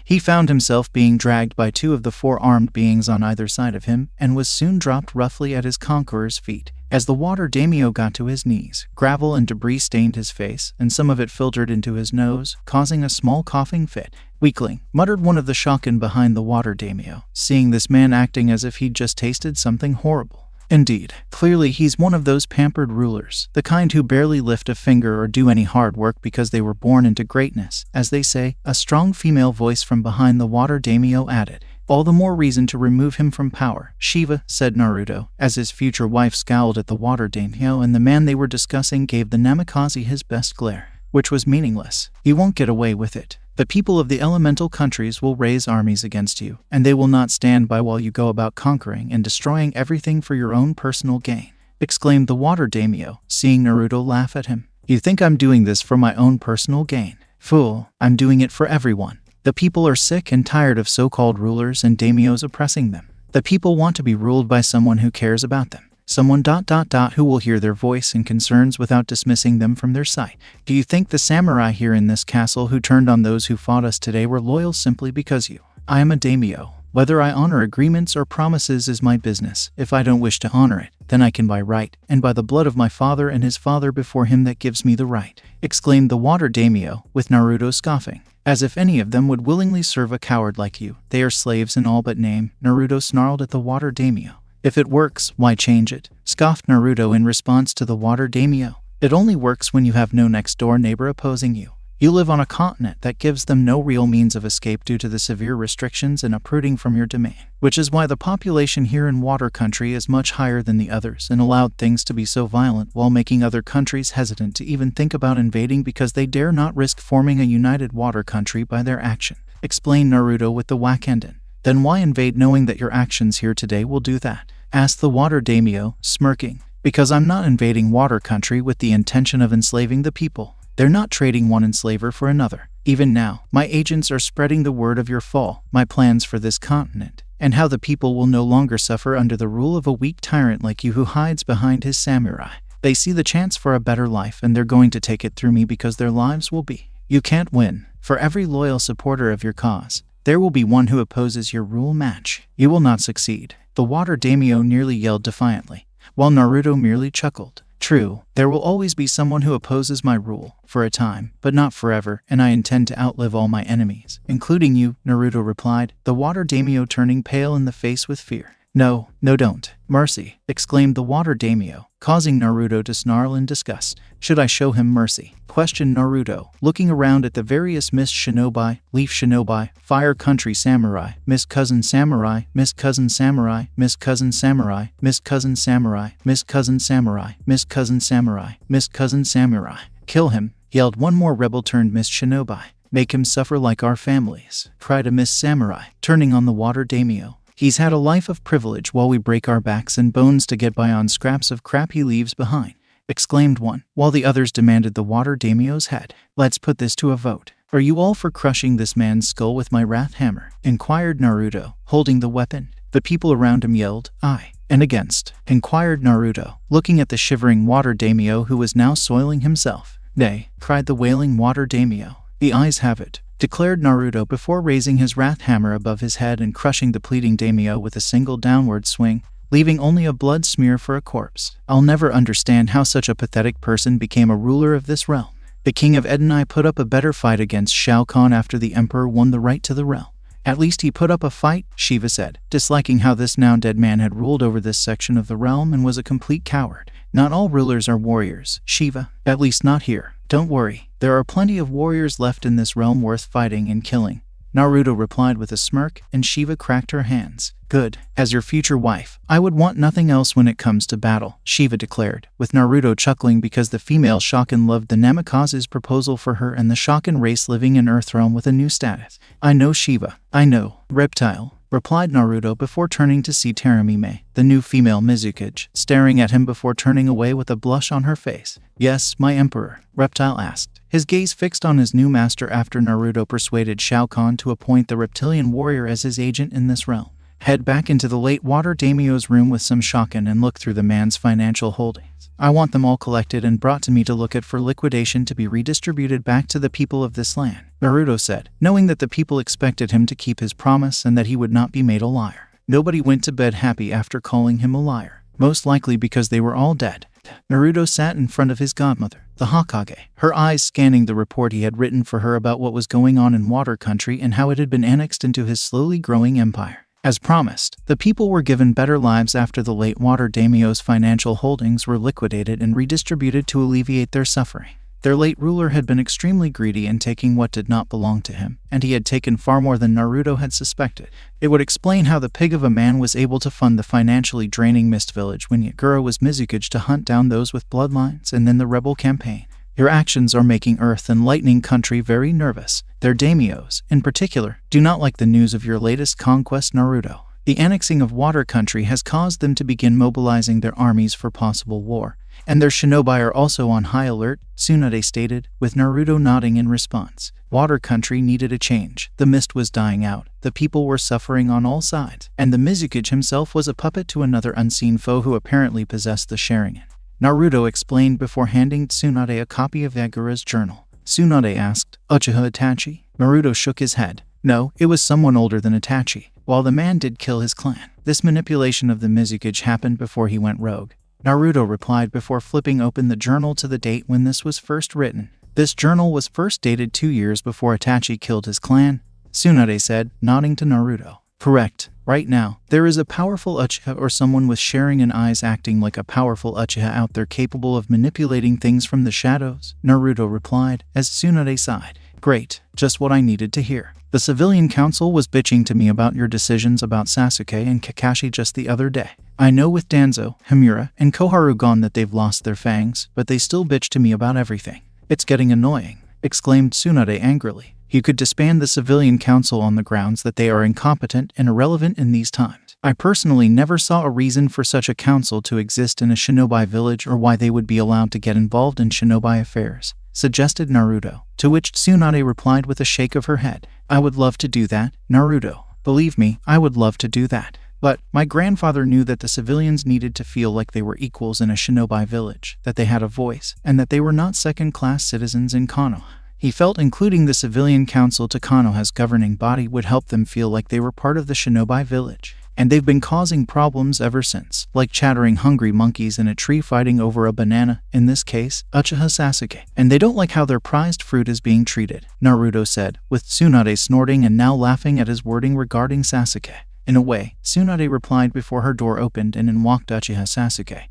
he found himself being dragged by two of the four armed beings on either side of him and was soon dropped roughly at his conqueror's feet. As the water daimyo got to his knees, gravel and debris stained his face, and some of it filtered into his nose, causing a small coughing fit. "Weakling," muttered one of the Shao Khan behind the water daimyo, seeing this man acting as if he'd just tasted something horrible. Indeed, clearly he's one of those pampered rulers, the kind who barely lift a finger or do any hard work because they were born into greatness, as they say. A strong female voice from behind the water daimyo added, "All the more reason to remove him from power." "Shiva," said Naruto, as his future wife scowled at the water daimyo, and the man they were discussing gave the namikaze his best glare, which was meaningless. "You won't get away with it. The people of the elemental countries will raise armies against you, and they will not stand by while you go about conquering and destroying everything for your own personal gain," exclaimed the water daimyo, seeing Naruto laugh at him. "You think I'm doing this for my own personal gain? Fool, I'm doing it for everyone. The people are sick and tired of so-called rulers and daimyos oppressing them. The people want to be ruled by someone who cares about them. Someone who will hear their voice and concerns without dismissing them from their sight. Do you think the samurai here in this castle who turned on those who fought us today were loyal simply because you? I am a daimyo. Whether I honor agreements or promises is my business. If I don't wish to honor it, then I can by right, and by the blood of my father and his father before him that gives me the right," exclaimed the water daimyo, with Naruto scoffing. "As if any of them would willingly serve a coward like you. They are slaves in all but name," Naruto snarled at the water daimyo. "If it works, why change it?" scoffed Naruto in response to the water daimyo. "It only works when you have no next-door neighbor opposing you. You live on a continent that gives them no real means of escape due to the severe restrictions and uprooting from your domain, which is why the population here in Water Country is much higher than the others and allowed things to be so violent while making other countries hesitant to even think about invading because they dare not risk forming a united Water Country by their action," explained Naruto with the Wakenden. "Then why invade knowing that your actions here today will do that?" asked the water daimyo, smirking. "Because I'm not invading Water Country with the intention of enslaving the people. They're not trading one enslaver for another. Even now, my agents are spreading the word of your fall, my plans for this continent, and how the people will no longer suffer under the rule of a weak tyrant like you who hides behind his samurai. They see the chance for a better life and they're going to take it through me because their lives will be. You can't win. For every loyal supporter of your cause, there will be one who opposes your rule match. You will not succeed," the water daimyo nearly yelled defiantly, while Naruto merely chuckled. "True, there will always be someone who opposes my rule, for a time, but not forever, and I intend to outlive all my enemies, including you," Naruto replied, the water daimyo turning pale in the face with fear. No, don't. Mercy," exclaimed the water daimyo, causing Naruto to snarl in disgust. "Should I show him mercy?" questioned Naruto, looking around at the various Mist Shinobi, Leaf Shinobi, Fire Country Samurai, Mist Cousin Samurai, Mist Cousin Samurai, Mist Cousin Samurai, Mist Cousin Samurai, Mist Cousin Samurai, Mist Cousin Samurai, Mist Cousin Samurai. "Kill him," yelled one more rebel-turned-Mist Shinobi. "Make him suffer like our families," cried a Mist Samurai, turning on the water daimyo. "He's had a life of privilege while we break our backs and bones to get by on scraps of crap he leaves behind," exclaimed one, while the others demanded the water daimyo's head. "Let's put this to a vote. Are you all for crushing this man's skull with my wrath hammer?" inquired Naruto, holding the weapon. The people around him yelled, "Aye." "And against?" inquired Naruto, looking at the shivering water daimyo who was now soiling himself. "Nay," cried the wailing water daimyo. "The ayes have it," declared Naruto before raising his wrath hammer above his head and crushing the pleading daimyo with a single downward swing, leaving only a blood smear for a corpse. "I'll never understand how such a pathetic person became a ruler of this realm. The king of Edenai put up a better fight against Shao Khan after the emperor won the right to the realm. At least he put up a fight," Shiva said, disliking how this now dead man had ruled over this section of the realm and was a complete coward. "Not all rulers are warriors, Shiva. At least not here. Don't worry. There are plenty of warriors left in this realm worth fighting and killing," Naruto replied with a smirk, and Shiva cracked her hands. Good. As your future wife, I would want nothing else when it comes to battle, Shiva declared, with Naruto chuckling because the female Shakan loved the Namikaze's proposal for her and the Shakan race living in Earthrealm with a new status. I know, Shiva. I know, reptile, replied Naruto before turning to see Taramime, the new female Mizukage, staring at him before turning away with a blush on her face. Yes, my emperor, Reptile asked, his gaze fixed on his new master after Naruto persuaded Shao Khan to appoint the reptilian warrior as his agent in this realm. Head back into the late water daimyo's room with some Shakan and look through the man's financial holdings. I want them all collected and brought to me to look at for liquidation to be redistributed back to the people of this land, Naruto said, knowing that the people expected him to keep his promise and that he would not be made a liar. Nobody went to bed happy after calling him a liar, most likely because they were all dead. Naruto sat in front of his godmother, the Hokage, her eyes scanning the report he had written for her about what was going on in Water Country and how it had been annexed into his slowly growing empire. As promised, the people were given better lives after the late water daimyo's financial holdings were liquidated and redistributed to alleviate their suffering. Their late ruler had been extremely greedy in taking what did not belong to him, and he had taken far more than Naruto had suspected. It would explain how the pig of a man was able to fund the financially draining Mist Village when Yagura was Mizukage to hunt down those with bloodlines and then the rebel campaign. Your actions are making Earth and Lightning Country very nervous. Their daimyos, in particular, do not like the news of your latest conquest, Naruto. The annexing of Water Country has caused them to begin mobilizing their armies for possible war, and their shinobi are also on high alert, Tsunade stated, with Naruto nodding in response. Water Country needed a change. The mist was dying out, the people were suffering on all sides, and the Mizukage himself was a puppet to another unseen foe who apparently possessed the Sharingan. Naruto explained before handing Tsunade a copy of Yagura's journal. Tsunade asked, Uchiha Itachi? Naruto shook his head. No, it was someone older than Itachi. While the man did kill his clan, this manipulation of the Mizukage happened before he went rogue. Naruto replied before flipping open the journal to the date when this was first written. This journal was first dated 2 years before Itachi killed his clan, Tsunade said, nodding to Naruto. Correct. Right now, there is a powerful Uchiha or someone with Sharingan eyes acting like a powerful Uchiha out there capable of manipulating things from the shadows, Naruto replied, as Tsunade sighed. Great, just what I needed to hear. The civilian council was bitching to me about your decisions about Sasuke and Kakashi just the other day. I know with Danzo, Himura, and Koharu gone that they've lost their fangs, but they still bitch to me about everything. It's getting annoying, exclaimed Tsunade angrily. He could disband the civilian council on the grounds that they are incompetent and irrelevant in these times. I personally never saw a reason for such a council to exist in a shinobi village or why they would be allowed to get involved in shinobi affairs, suggested Naruto, to which Tsunade replied with a shake of her head. I would love to do that, Naruto. Believe me, I would love to do that. But my grandfather knew that the civilians needed to feel like they were equals in a shinobi village, that they had a voice, and that they were not second-class citizens in Konoha. He felt including the civilian council to Konoha's governing body would help them feel like they were part of the shinobi village. And they've been causing problems ever since, like chattering hungry monkeys in a tree fighting over a banana, in this case, Uchiha Sasuke. And they don't like how their prized fruit is being treated, Naruto said, with Tsunade snorting and now laughing at his wording regarding Sasuke. In a way, Tsunade replied before her door opened and in walked Uchiha Sasuke,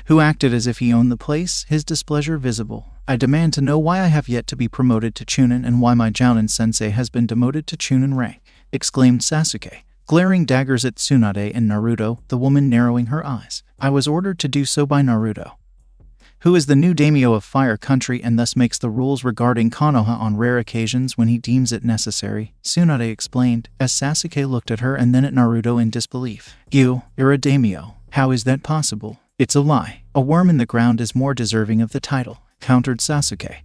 who acted as if he owned the place, his displeasure visible. I demand to know why I have yet to be promoted to Chunin and why my Jounin sensei has been demoted to Chunin rank, exclaimed Sasuke, glaring daggers at Tsunade and Naruto, the woman narrowing her eyes. I was ordered to do so by Naruto, who is the new daimyo of Fire Country and thus makes the rules regarding Konoha on rare occasions when he deems it necessary, Tsunade explained, as Sasuke looked at her and then at Naruto in disbelief. You're a daimyo. How is that possible? It's a lie. A worm in the ground is more deserving of the title, countered Sasuke.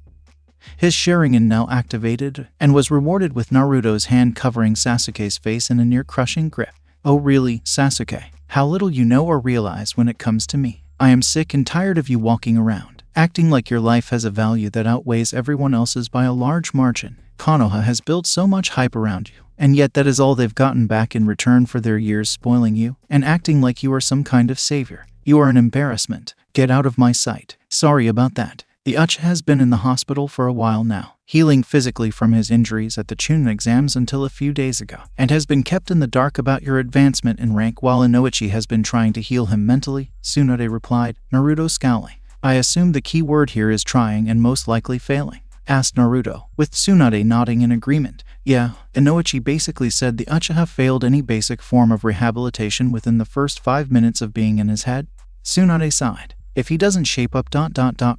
His Sharingan now activated, and was rewarded with Naruto's hand covering Sasuke's face in a near-crushing grip. Oh really, Sasuke? How little you know or realize when it comes to me. I am sick and tired of you walking around, acting like your life has a value that outweighs everyone else's by a large margin. Konoha has built so much hype around you, and yet that is all they've gotten back in return for their years spoiling you, and acting like you are some kind of savior. You are an embarrassment. Get out of my sight. Sorry about that. The Uchiha has been in the hospital for a while now, healing physically from his injuries at the Chunin exams until a few days ago, and has been kept in the dark about your advancement in rank while Inoichi has been trying to heal him mentally, Tsunade replied, Naruto scowling. I assume the key word here is trying and most likely failing, asked Naruto, with Tsunade nodding in agreement. Yeah, Inoichi basically said the Uchiha failed any basic form of rehabilitation within the first 5 minutes of being in his head. Tsunade sighed. If he doesn't shape up ...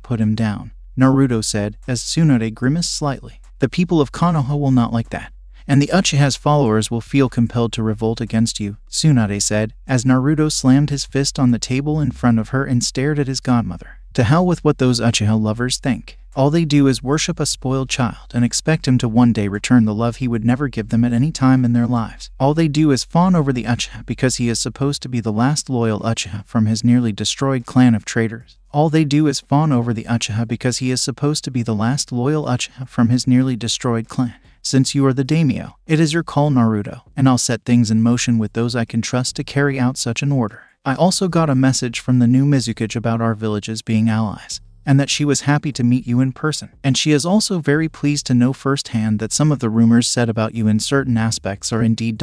put him down, Naruto said, as Tsunade grimaced slightly. The people of Konoha will not like that, and the Uchiha's followers will feel compelled to revolt against you, Tsunade said, as Naruto slammed his fist on the table in front of her and stared at his godmother. To hell with what those Uchiha lovers think. All they do is worship a spoiled child and expect him to one day return the love he would never give them at any time in their lives. All they do is fawn over the Uchiha because he is supposed to be the last loyal Uchiha from his nearly destroyed clan of traitors. All they do is fawn over the Uchiha because he is supposed to be the last loyal Uchiha from his nearly destroyed clan. Since you are the daimyo, it is your call, Naruto, and I'll set things in motion with those I can trust to carry out such an order. I also got a message from the new Mizukage about our villages being allies, and that she was happy to meet you in person. And she is also very pleased to know firsthand that some of the rumors said about you in certain aspects are indeed ...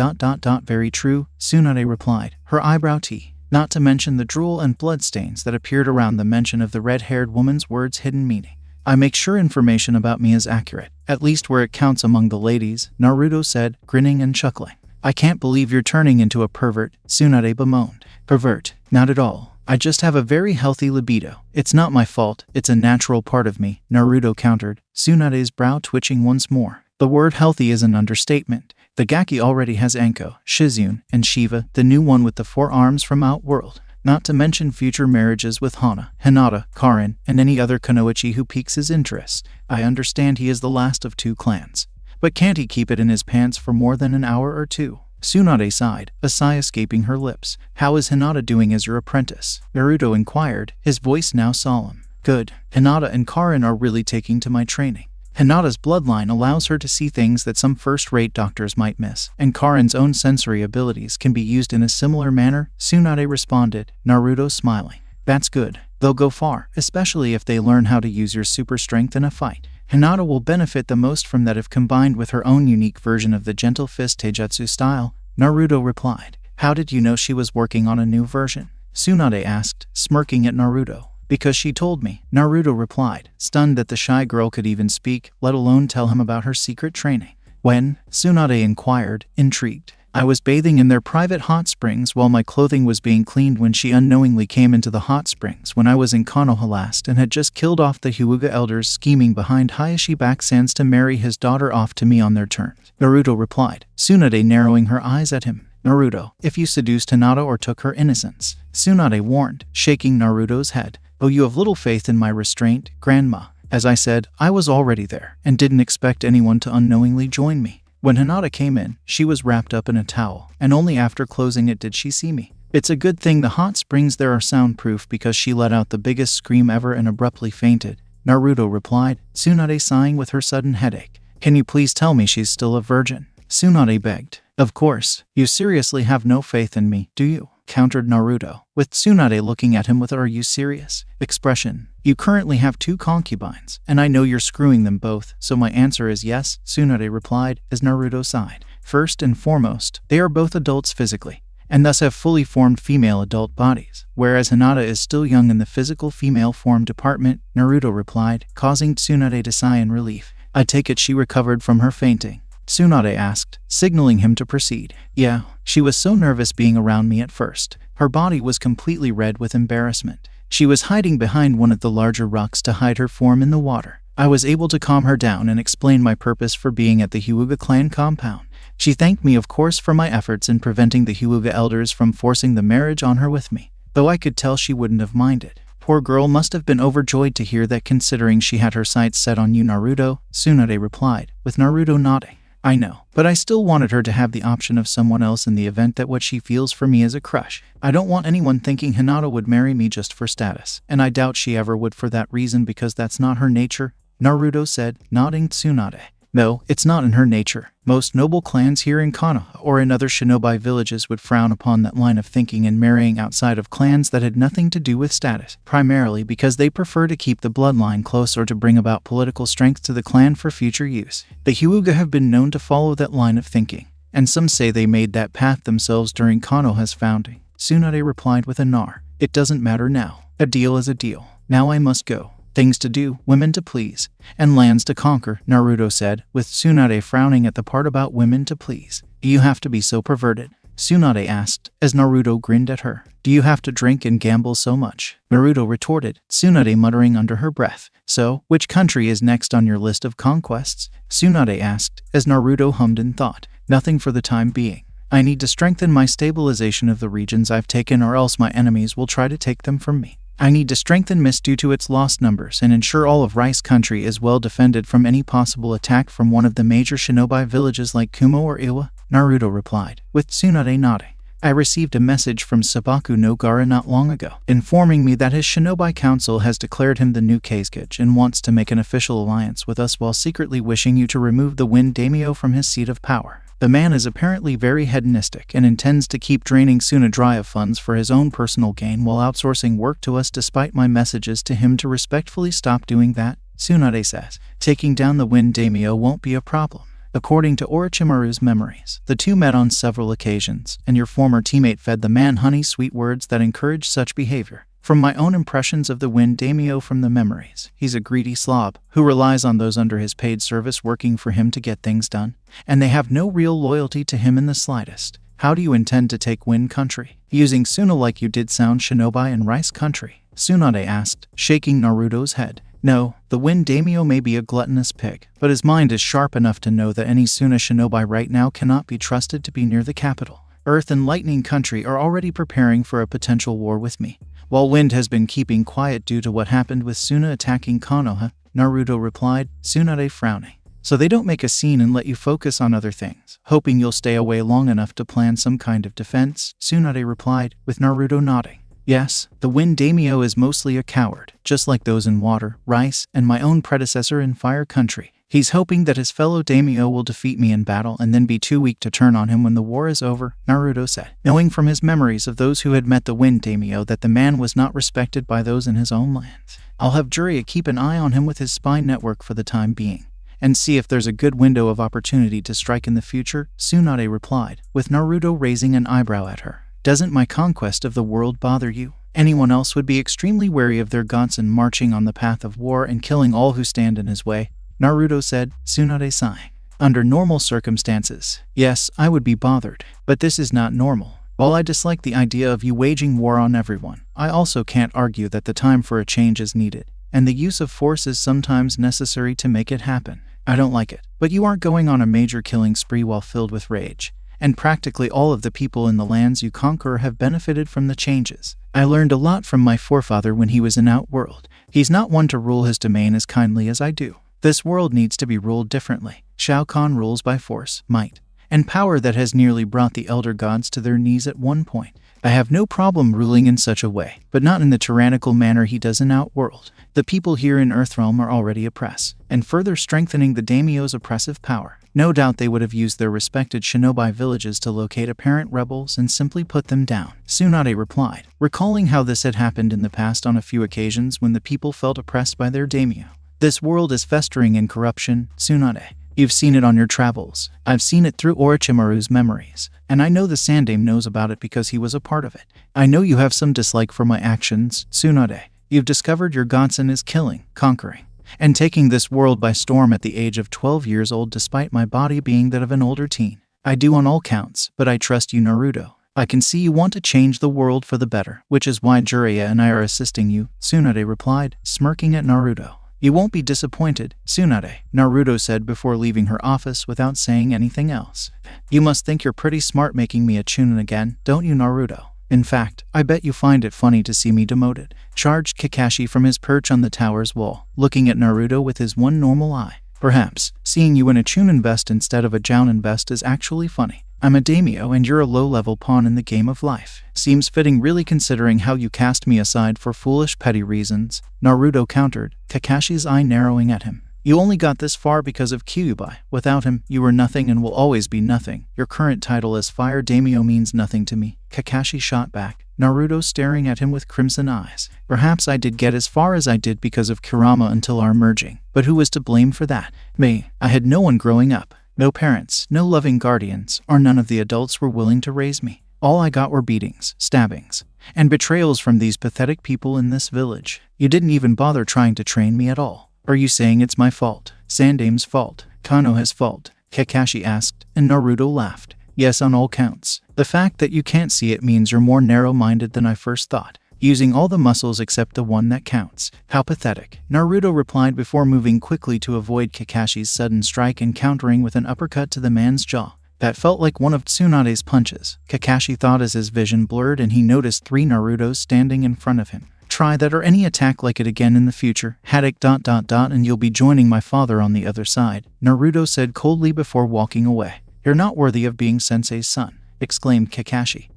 very true, Tsunade replied, her eyebrow tea, not to mention the drool and bloodstains that appeared around the mention of the red-haired woman's words' hidden meaning. I make sure information about me is accurate, at least where it counts among the ladies, Naruto said, grinning and chuckling. I can't believe you're turning into a pervert, Tsunade bemoaned. Pervert? Not at all. I just have a very healthy libido. It's not my fault, it's a natural part of me, Naruto countered, Tsunade's brow twitching once more. The word healthy is an understatement. The Gaki already has Anko, Shizune, and Shiva, the new one with the 4 arms from Outworld. Not to mention future marriages with Hana, Hinata, Karin, and any other Kunoichi who piques his interest. I understand he is the last of 2 clans. But can't he keep it in his pants for more than an hour or 2? Tsunade sighed, a sigh escaping her lips. How is Hinata doing as your apprentice? Naruto inquired, his voice now solemn. Good. Hinata and Karin are really taking to my training. Hinata's bloodline allows her to see things that some first-rate doctors might miss, and Karin's own sensory abilities can be used in a similar manner, Tsunade responded, Naruto smiling. That's good. They'll go far, especially if they learn how to use your super strength in a fight. Hinata will benefit the most from that if combined with her own unique version of the Gentle Fist Taijutsu style, Naruto replied. How did you know she was working on a new version? Tsunade asked, smirking at Naruto. Because she told me, Naruto replied, stunned that the shy girl could even speak, let alone tell him about her secret training. When? Tsunade inquired, intrigued. I was bathing in their private hot springs while my clothing was being cleaned when she unknowingly came into the hot springs when I was in Konoha last and had just killed off the Hyuga elders scheming behind Hayashi Backsands to marry his daughter off to me on their terms. Naruto replied, Tsunade narrowing her eyes at him. Naruto, if you seduced Hinata or took her innocence, Tsunade warned, shaking Naruto's head. Oh, you have little faith in my restraint, Grandma. As I said, I was already there, and didn't expect anyone to unknowingly join me. When Hinata came in, she was wrapped up in a towel, and only after closing it did she see me. It's a good thing the hot springs there are soundproof because she let out the biggest scream ever and abruptly fainted, Naruto replied, Tsunade sighing with her sudden headache. Can you please tell me she's still a virgin? Tsunade begged. Of course. You seriously have no faith in me, do you? Countered Naruto, with Tsunade looking at him with "Are you serious?" expression. You currently have 2 concubines, and I know you're screwing them both, so my answer is yes, Tsunade replied, as Naruto sighed. First and foremost, they are both adults physically, and thus have fully formed female adult bodies, whereas Hinata is still young in the physical female form department, Naruto replied, causing Tsunade to sigh in relief. I take it she recovered from her fainting, Tsunade asked, signaling him to proceed. Yeah, she was so nervous being around me at first. Her body was completely red with embarrassment. She was hiding behind one of the larger rocks to hide her form in the water. I was able to calm her down and explain my purpose for being at the Hyuga clan compound. She thanked me, of course, for my efforts in preventing the Hyuga elders from forcing the marriage on her with me, though I could tell she wouldn't have minded. Poor girl must have been overjoyed to hear that, considering she had her sights set on you, Naruto, Tsunade replied, with Naruto nodding. I know, but I still wanted her to have the option of someone else in the event that what she feels for me is a crush. I don't want anyone thinking Hinata would marry me just for status, and I doubt she ever would for that reason because that's not her nature, Naruto said, nodding Tsunade. No, it's not in her nature. Most noble clans here in Konoha or in other shinobi villages would frown upon that line of thinking and marrying outside of clans that had nothing to do with status, primarily because they prefer to keep the bloodline close or to bring about political strength to the clan for future use. The Hyuga have been known to follow that line of thinking, and some say they made that path themselves during Konoha's founding. Tsunade replied with a gnar. It doesn't matter now. A deal is a deal. Now I must go. Things to do, women to please, and lands to conquer, Naruto said, with Tsunade frowning at the part about women to please. You have to be so perverted, Tsunade asked, as Naruto grinned at her. Do you have to drink and gamble so much? Naruto retorted, Tsunade muttering under her breath. So, which country is next on your list of conquests? Tsunade asked, as Naruto hummed in thought. Nothing for the time being. I need to strengthen my stabilization of the regions I've taken, or else my enemies will try to take them from me. I need to strengthen Mist due to its lost numbers and ensure all of Rice Country is well defended from any possible attack from one of the major shinobi villages like Kumo or Iwa, Naruto replied, with Tsunade nodding. I received a message from Sabaku no Gara not long ago, informing me that his shinobi council has declared him the new Kazekage and wants to make an official alliance with us while secretly wishing you to remove the Wind Daimyo from his seat of power. The man is apparently very hedonistic and intends to keep draining Suna dry of funds for his own personal gain while outsourcing work to us despite my messages to him to respectfully stop doing that, Tsunade says. Taking down the Wind Daimyo won't be a problem. According to Orochimaru's memories, the two met on several occasions, and your former teammate fed the man honey-sweet words that encourage such behavior. From my own impressions of the Wind Daimyo from the memories, he's a greedy slob who relies on those under his paid service working for him to get things done, and they have no real loyalty to him in the slightest. How do you intend to take Wind Country? Using Suna like you did Sound Shinobi in Rice Country? Tsunade asked, shaking Naruto's head. No, the Wind Daimyo may be a gluttonous pig, but his mind is sharp enough to know that any Suna shinobi right now cannot be trusted to be near the capital. Earth and Lightning Country are already preparing for a potential war with me, while Wind has been keeping quiet due to what happened with Suna attacking Konoha, Naruto replied, Tsunade frowning. So they don't make a scene and let you focus on other things, hoping you'll stay away long enough to plan some kind of defense, Tsunade replied, with Naruto nodding. Yes, the Wind Daimyo is mostly a coward, just like those in Water, Rice, and my own predecessor in Fire Country. He's hoping that his fellow daimyo will defeat me in battle and then be too weak to turn on him when the war is over, Naruto said, knowing from his memories of those who had met the Wind Daimyo that the man was not respected by those in his own lands. I'll have Jiraiya keep an eye on him with his spy network for the time being, and see if there's a good window of opportunity to strike in the future, Tsunade replied, with Naruto raising an eyebrow at her. Doesn't my conquest of the world bother you? Anyone else would be extremely wary of their Gonsen marching on the path of war and killing all who stand in his way, Naruto said, Tsunade sighing. Under normal circumstances, yes, I would be bothered, but this is not normal. While I dislike the idea of you waging war on everyone, I also can't argue that the time for a change is needed, and the use of force is sometimes necessary to make it happen. I don't like it, but you aren't going on a major killing spree while filled with rage, and practically all of the people in the lands you conquer have benefited from the changes. I learned a lot from my forefather when he was in Outworld. He's not one to rule his domain as kindly as I do. This world needs to be ruled differently. Shao Khan rules by force, might, and power that has nearly brought the elder gods to their knees at one point. I have no problem ruling in such a way, but not in the tyrannical manner he does in Outworld. The people here in Earthrealm are already oppressed, and further strengthening the daimyo's oppressive power. No doubt they would have used their respected shinobi villages to locate apparent rebels and simply put them down, Tsunade replied, recalling how this had happened in the past on a few occasions when the people felt oppressed by their daimyo. This world is festering in corruption, Tsunade. You've seen it on your travels. I've seen it through Orochimaru's memories, and I know the Sandaime knows about it because he was a part of it. I know you have some dislike for my actions, Tsunade. You've discovered your Gonsen is killing, conquering, and taking this world by storm at the age of 12 years old despite my body being that of an older teen. I do on all counts, but I trust you, Naruto. I can see you want to change the world for the better, which is why Jiraiya and I are assisting you, Tsunade replied, smirking at Naruto. You won't be disappointed, Tsunade, Naruto said before leaving her office without saying anything else. You must think you're pretty smart making me a chunin again, don't you, Naruto? In fact, I bet you find it funny to see me demoted, charged Kakashi from his perch on the tower's wall, looking at Naruto with his one normal eye. Perhaps, seeing you in a chunin vest instead of a jounin vest is actually funny. I'm a daimyo and you're a low-level pawn in the game of life. Seems fitting really considering how you cast me aside for foolish petty reasons, Naruto countered, Kakashi's eye narrowing at him. You only got this far because of Kyuubi. Without him, you were nothing and will always be nothing. Your current title as Fire Daimyo means nothing to me, Kakashi shot back, Naruto staring at him with crimson eyes. Perhaps I did get as far as I did because of Kurama until our merging, but who was to blame for that? Me. I had no one growing up. No parents, no loving guardians, or none of the adults were willing to raise me. All I got were beatings, stabbings, And betrayals from these pathetic people in this village. You didn't even bother trying to train me at all. Are you saying it's my fault? Sandame's fault? Konoha's fault? Kakashi asked, and Naruto laughed. Yes, on all counts. The fact that you can't see it means you're more narrow-minded than I first thought. Using all the muscles except the one that counts. How pathetic. Naruto replied before moving quickly to avoid Kakashi's sudden strike and countering with an uppercut to the man's jaw. That felt like one of Tsunade's punches. Kakashi thought as his vision blurred and he noticed 3 Narutos standing in front of him. Try that or any attack like it again in the future. Haddock ... and you'll be joining my father on the other side, Naruto said coldly before walking away. You're not worthy of being Sensei's son, exclaimed Kakashi,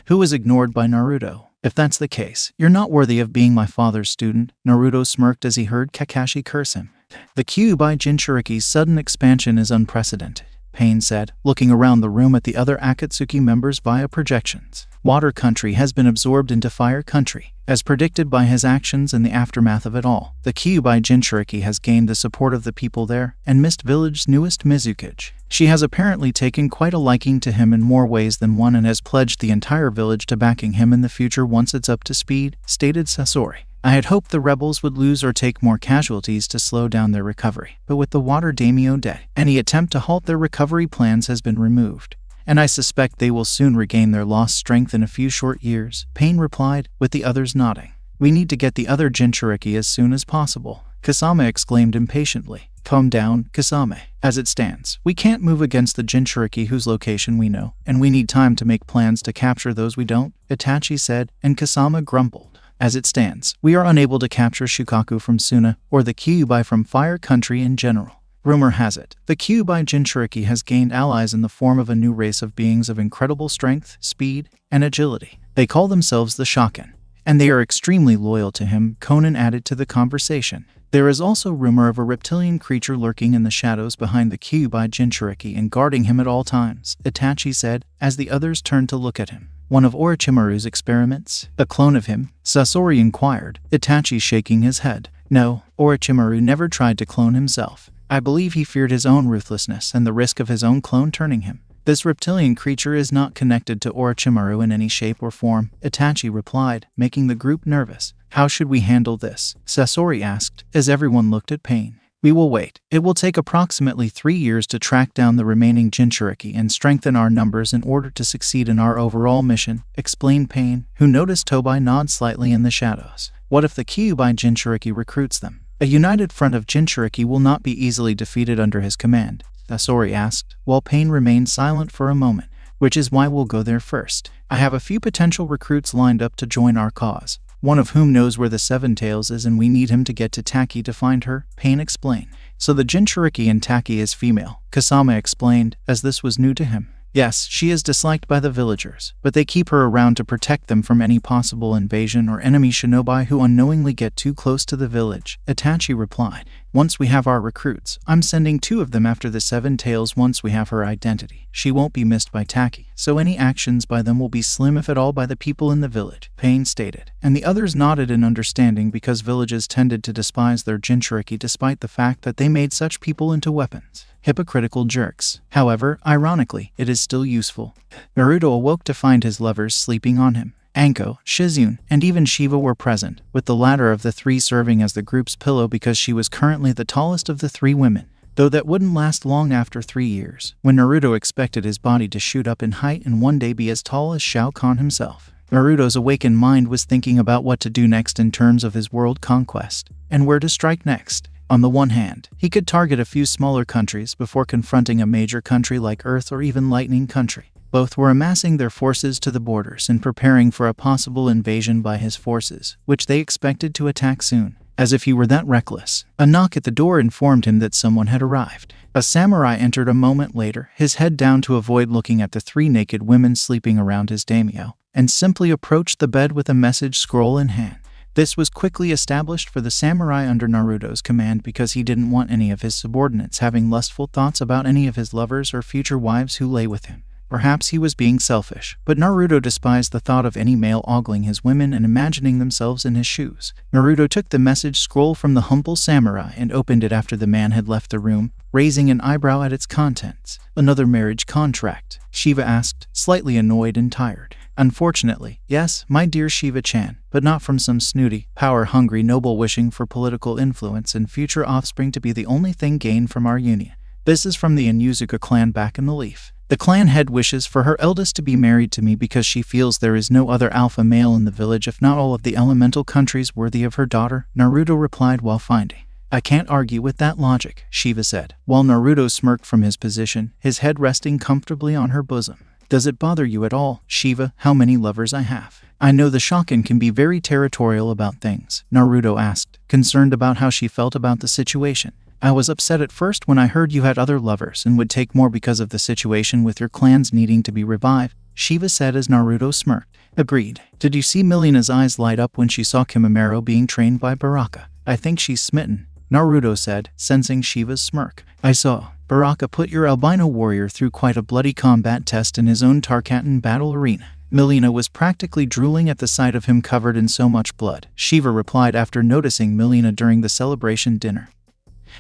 who was ignored by Naruto. If that's the case, you're not worthy of being my father's student, Naruto smirked as he heard Kakashi curse him. The Kyuubi Jinchuriki's sudden expansion is unprecedented, Pain said, looking around the room at the other Akatsuki members via projections. Water Country has been absorbed into Fire Country. As predicted by his actions in the aftermath of it all, the Kyuubi Jinchuriki has gained the support of the people there, and Mist Village's newest Mizukage. She has apparently taken quite a liking to him in more ways than one and has pledged the entire village to backing him in the future once it's up to speed, stated Sasori. I had hoped the rebels would lose or take more casualties to slow down their recovery, but with the Water Daimyo dead, any attempt to halt their recovery plans has been removed. And I suspect they will soon regain their lost strength in a few short years, Pain replied, with the others nodding. We need to get the other Jinchuriki as soon as possible, Kasame exclaimed impatiently. Calm down, Kasame. As it stands, we can't move against the Jinchuriki whose location we know, and we need time to make plans to capture those we don't, Itachi said, and Kasama grumbled. As it stands, we are unable to capture Shukaku from Suna, or the Kyuubi from Fire Country in general. Rumor has it, the Kyuubi Jinchuriki has gained allies in the form of a new race of beings of incredible strength, speed, and agility. They call themselves the Shaken, and they are extremely loyal to him, Conan added to the conversation. There is also rumor of a reptilian creature lurking in the shadows behind the Kyuubi Jinchuriki and guarding him at all times, Itachi said, as the others turned to look at him. One of Orochimaru's experiments? A clone of him? Sasori inquired, Itachi shaking his head. No, Orochimaru never tried to clone himself. I believe he feared his own ruthlessness and the risk of his own clone turning him. This reptilian creature is not connected to Orochimaru in any shape or form, Itachi replied, making the group nervous. How should we handle this? Sasori asked, as everyone looked at Pain. We will wait. It will take approximately 3 years to track down the remaining Jinchuriki and strengthen our numbers in order to succeed in our overall mission, explained Pain, who noticed Tobai nod slightly in the shadows. What if the Kyuubi Jinchuriki recruits them? A united front of Jinchuriki will not be easily defeated under his command, Sasori asked, while Pain remained silent for a moment. Which is why we'll go there first. I have a few potential recruits lined up to join our cause, one of whom knows where the Seven Tails is and we need him to get to Taki to find her, Pain explained. So the Jinchuriki in Taki is female, Kasama explained, as this was new to him. Yes, she is disliked by the villagers, but they keep her around to protect them from any possible invasion or enemy shinobi who unknowingly get too close to the village, Itachi replied. Once we have our recruits, I'm sending 2 of them after the Seven Tails once we have her identity. She won't be missed by Taki, so any actions by them will be slim if at all by the people in the village, Pain stated. And the others nodded in understanding because villages tended to despise their Jinchuriki despite the fact that they made such people into weapons. Hypocritical jerks. However, ironically, it is still useful. Naruto awoke to find his lovers sleeping on him. Anko, Shizune, and even Shiva were present, with the latter of the 3 serving as the group's pillow because she was currently the tallest of the 3 women. Though that wouldn't last long after 3 years, when Naruto expected his body to shoot up in height and one day be as tall as Shao Khan himself. Naruto's awakened mind was thinking about what to do next in terms of his world conquest, and where to strike next. On the one hand, he could target a few smaller countries before confronting a major country like Earth or even Lightning Country. Both were amassing their forces to the borders and preparing for a possible invasion by his forces, which they expected to attack soon. As if he were that reckless. A knock at the door informed him that someone had arrived. A samurai entered a moment later, his head down to avoid looking at the 3 naked women sleeping around his daimyo, and simply approached the bed with a message scroll in hand. This was quickly established for the samurai under Naruto's command because he didn't want any of his subordinates having lustful thoughts about any of his lovers or future wives who lay with him. Perhaps he was being selfish, but Naruto despised the thought of any male ogling his women and imagining themselves in his shoes. Naruto took the message scroll from the humble samurai and opened it after the man had left the room, raising an eyebrow at its contents. Another marriage contract? Shiva asked, slightly annoyed and tired. Unfortunately, yes, my dear Shiva-chan, but not from some snooty, power-hungry noble wishing for political influence and future offspring to be the only thing gained from our union. This is from the Inuzuka clan back in the Leaf. The clan head wishes for her eldest to be married to me because she feels there is no other alpha male in the village if not all of the elemental countries worthy of her daughter, Naruto replied while finding. I can't argue with that logic, Shiva said, while Naruto smirked from his position, his head resting comfortably on her bosom. Does it bother you at all, Shiva, how many lovers I have? I know the Shao Khan can be very territorial about things, Naruto asked, concerned about how she felt about the situation. I was upset at first when I heard you had other lovers and would take more because of the situation with your clans needing to be revived, Shiva said as Naruto smirked. Agreed. Did you see Mileena's eyes light up when she saw Kimimaro being trained by Baraka? I think she's smitten, Naruto said, sensing Shiva's smirk. I saw. Baraka put your albino warrior through quite a bloody combat test in his own Tarkatan battle arena. Mileena was practically drooling at the sight of him covered in so much blood, Shiva replied after noticing Mileena during the celebration dinner.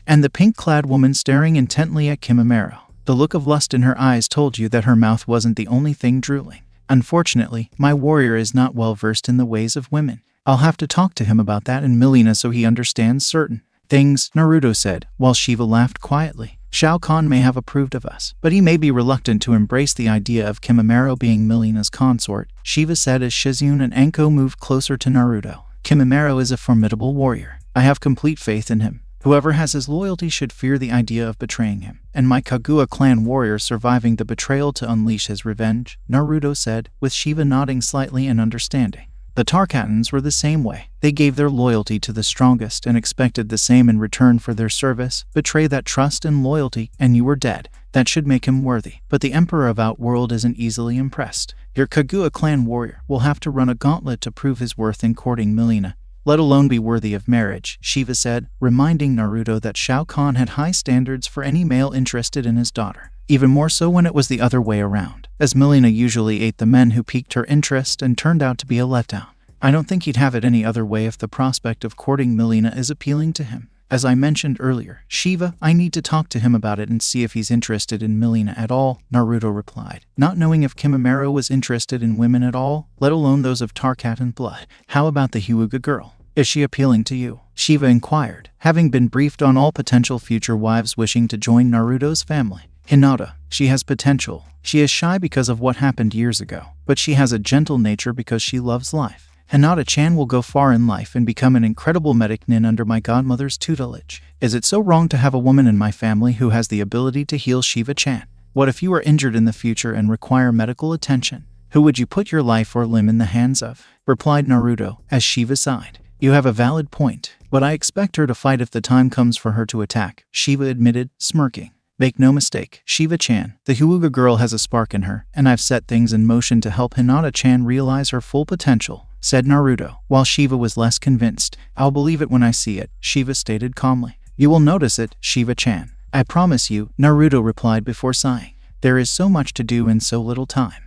And the pink-clad woman staring intently at Kimimaro. The look of lust in her eyes told you that her mouth wasn't the only thing drooling. Unfortunately, my warrior is not well versed in the ways of women. I'll have to talk to him about that and Mileena so he understands certain things, Naruto said, while Shiva laughed quietly. Shao Khan may have approved of us, but he may be reluctant to embrace the idea of Kimimaro being Mileena's consort, Shiva said as Shizune and Anko moved closer to Naruto. Kimimaro is a formidable warrior. I have complete faith in him. Whoever has his loyalty should fear the idea of betraying him, and my Kaguya clan warrior surviving the betrayal to unleash his revenge, Naruto said, with Shiva nodding slightly in understanding. The Tarkatans were the same way. They gave their loyalty to the strongest and expected the same in return for their service. Betray that trust and loyalty, and you were dead. That should make him worthy. But the Emperor of Outworld isn't easily impressed. Your Kaguya clan warrior will have to run a gauntlet to prove his worth in courting Mileena, let alone be worthy of marriage, Shiva said, reminding Naruto that Shao Khan had high standards for any male interested in his daughter. Even more so when it was the other way around, as Mileena usually ate the men who piqued her interest and turned out to be a letdown. I don't think he'd have it any other way if the prospect of courting Mileena is appealing to him. As I mentioned earlier, Shiva, I need to talk to him about it and see if he's interested in Mileena at all, Naruto replied, not knowing if Kimimaro was interested in women at all, let alone those of Tarkatan blood. How about the Hyuga girl? Is she appealing to you? Shiva inquired, having been briefed on all potential future wives wishing to join Naruto's family. Hinata, she has potential. She is shy because of what happened years ago, but she has a gentle nature because she loves life. Hinata-chan will go far in life and become an incredible medic nin under my godmother's tutelage. Is it so wrong to have a woman in my family who has the ability to heal Shiva-chan? What if you are injured in the future and require medical attention? Who would you put your life or limb in the hands of? Replied Naruto, as Shiva sighed. You have a valid point, but I expect her to fight if the time comes for her to attack, Shiva admitted, smirking. Make no mistake, Shiva-chan, the Hyuga girl has a spark in her, and I've set things in motion to help Hinata-chan realize her full potential, said Naruto, while Shiva was less convinced. I'll believe it when I see it, Shiva stated calmly. You will notice it, Shiva-chan. I promise you, Naruto replied before sighing. There is so much to do in so little time.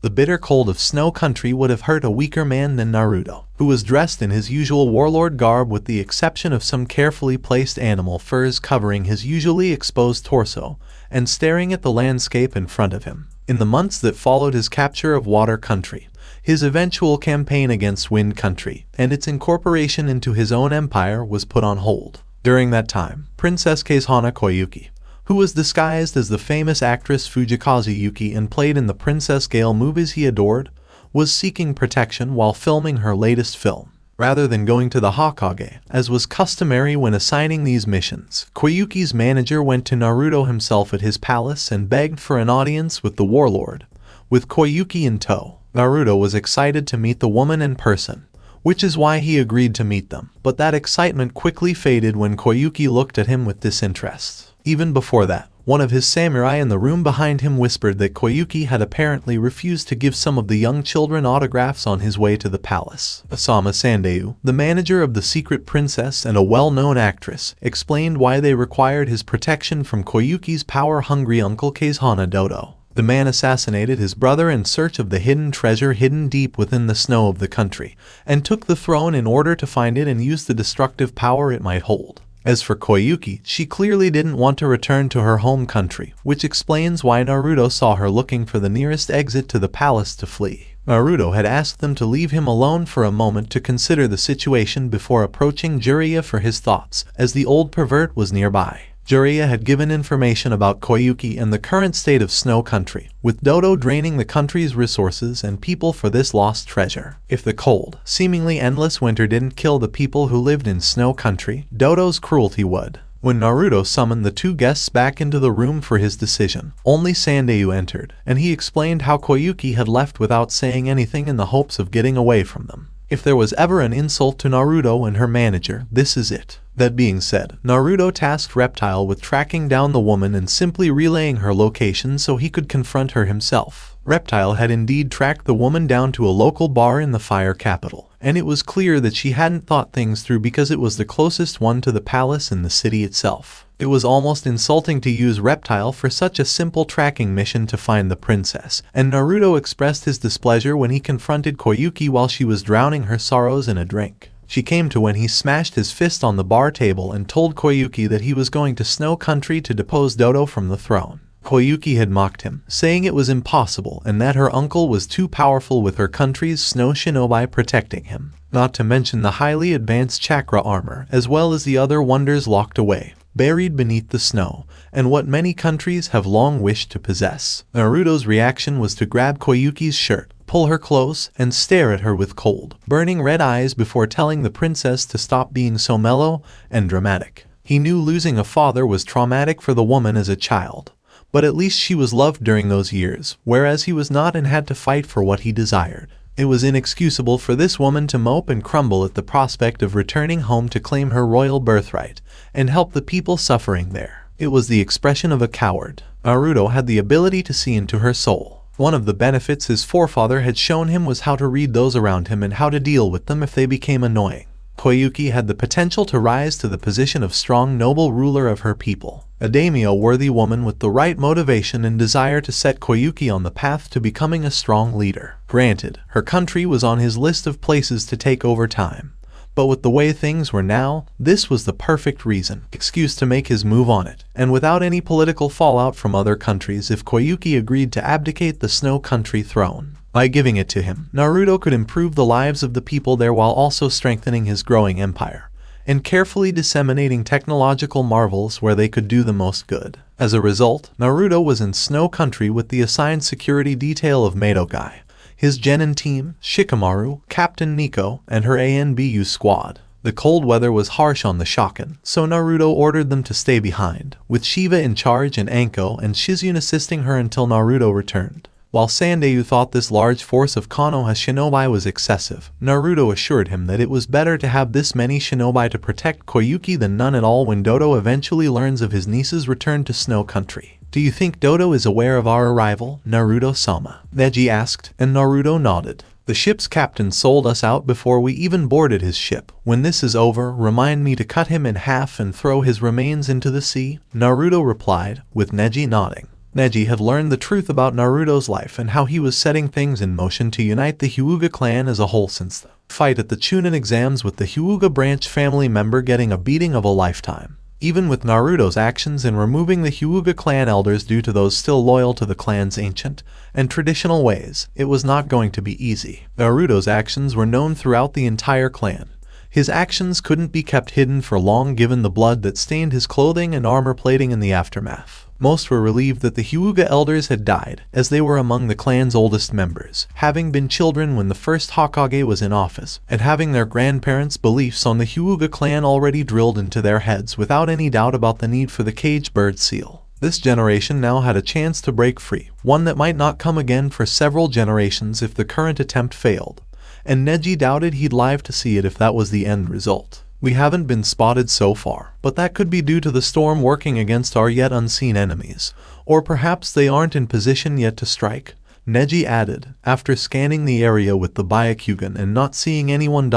The bitter cold of Snow Country would have hurt a weaker man than Naruto, who was dressed in his usual warlord garb with the exception of some carefully placed animal furs covering his usually exposed torso, and staring at the landscape in front of him. In the months that followed his capture of Water Country, his eventual campaign against Wind Country, and its incorporation into his own empire was put on hold. During that time, Princess Kazehana Koyuki, who was disguised as the famous actress Fujikazu Yuki and played in the Princess Gale movies he adored, was seeking protection while filming her latest film. Rather than going to the Hokage, as was customary when assigning these missions, Koyuki's manager went to Naruto himself at his palace and begged for an audience with the warlord. With Koyuki in tow, Naruto was excited to meet the woman in person, which is why he agreed to meet them. But that excitement quickly faded when Koyuki looked at him with disinterest. Even before that, one of his samurai in the room behind him whispered that Koyuki had apparently refused to give some of the young children autographs on his way to the palace. Asama Sandeu, the manager of the secret princess and a well-known actress, explained why they required his protection from Koyuki's power-hungry uncle Kazehana Dodo. The man assassinated his brother in search of the hidden treasure hidden deep within the snow of the country, and took the throne in order to find it and use the destructive power it might hold. As for Koyuki, she clearly didn't want to return to her home country, which explains why Naruto saw her looking for the nearest exit to the palace to flee. Naruto had asked them to leave him alone for a moment to consider the situation before approaching Jiraiya for his thoughts, as the old pervert was nearby. Jiraiya had given information about Koyuki and the current state of Snow Country, with Dodo draining the country's resources and people for this lost treasure. If the cold, seemingly endless winter didn't kill the people who lived in Snow Country, Dodo's cruelty would. When Naruto summoned the two guests back into the room for his decision, only Sandeu entered, and he explained how Koyuki had left without saying anything in the hopes of getting away from them. If there was ever an insult to Naruto and her manager, this is it. That being said, Naruto tasked Reptile with tracking down the woman and simply relaying her location so he could confront her himself. Reptile had indeed tracked the woman down to a local bar in the Fire Capital, and it was clear that she hadn't thought things through because it was the closest one to the palace in the city itself. It was almost insulting to use Reptile for such a simple tracking mission to find the princess, and Naruto expressed his displeasure when he confronted Koyuki while she was drowning her sorrows in a drink. She came to when he smashed his fist on the bar table and told Koyuki that he was going to Snow Country to depose Dodo from the throne. Koyuki had mocked him, saying it was impossible and that her uncle was too powerful with her country's snow shinobi protecting him, not to mention the highly advanced chakra armor as well as the other wonders locked away, buried beneath the snow, and what many countries have long wished to possess. Naruto's reaction was to grab Koyuki's shirt, pull her close, and stare at her with cold, burning red eyes before telling the princess to stop being so mellow and dramatic. He knew losing a father was traumatic for the woman as a child, but at least she was loved during those years, whereas he was not and had to fight for what he desired. It was inexcusable for this woman to mope and crumble at the prospect of returning home to claim her royal birthright and help the people suffering there. It was the expression of a coward. Naruto had the ability to see into her soul. One of the benefits his forefather had shown him was how to read those around him and how to deal with them if they became annoying. Koyuki had the potential to rise to the position of strong noble ruler of her people, a daimyo-worthy woman with the right motivation and desire to set Koyuki on the path to becoming a strong leader. Granted, her country was on his list of places to take over time, but with the way things were now, this was the perfect excuse to make his move on it, and without any political fallout from other countries if Koyuki agreed to abdicate the Snow Country throne. By giving it to him, Naruto could improve the lives of the people there while also strengthening his growing empire, and carefully disseminating technological marvels where they could do the most good. As a result, Naruto was in Snow Country with the assigned security detail of Madogai, his genin team, Shikamaru, Captain Nico, and her ANBU squad. The cold weather was harsh on the Shokan, so Naruto ordered them to stay behind, with Shiva in charge and Anko and Shizune assisting her until Naruto returned. While Sandeu thought this large force of Konoha shinobi was excessive, Naruto assured him that it was better to have this many shinobi to protect Koyuki than none at all when Dodo eventually learns of his niece's return to Snow Country. "Do you think Dodo is aware of our arrival, Naruto-sama?" Neji asked, and Naruto nodded. "The ship's captain sold us out before we even boarded his ship. When this is over, remind me to cut him in half and throw his remains into the sea," Naruto replied, with Neji nodding. Neji had learned the truth about Naruto's life and how he was setting things in motion to unite the Hyuga clan as a whole since the fight at the Chunin exams with the Hyuga branch family member getting a beating of a lifetime. Even with Naruto's actions in removing the Hyuga clan elders due to those still loyal to the clan's ancient and traditional ways, it was not going to be easy. Naruto's actions were known throughout the entire clan. His actions couldn't be kept hidden for long given the blood that stained his clothing and armor plating in the aftermath. Most were relieved that the Hyuga elders had died, as they were among the clan's oldest members, having been children when the first Hokage was in office, and having their grandparents' beliefs on the Hyuga clan already drilled into their heads without any doubt about the need for the caged bird seal. This generation now had a chance to break free, one that might not come again for several generations if the current attempt failed, and Neji doubted he'd live to see it if that was the end result. "We haven't been spotted so far, but that could be due to the storm working against our yet unseen enemies. Or perhaps they aren't in position yet to strike," Neji added, after scanning the area with the Byakugan and not seeing anyone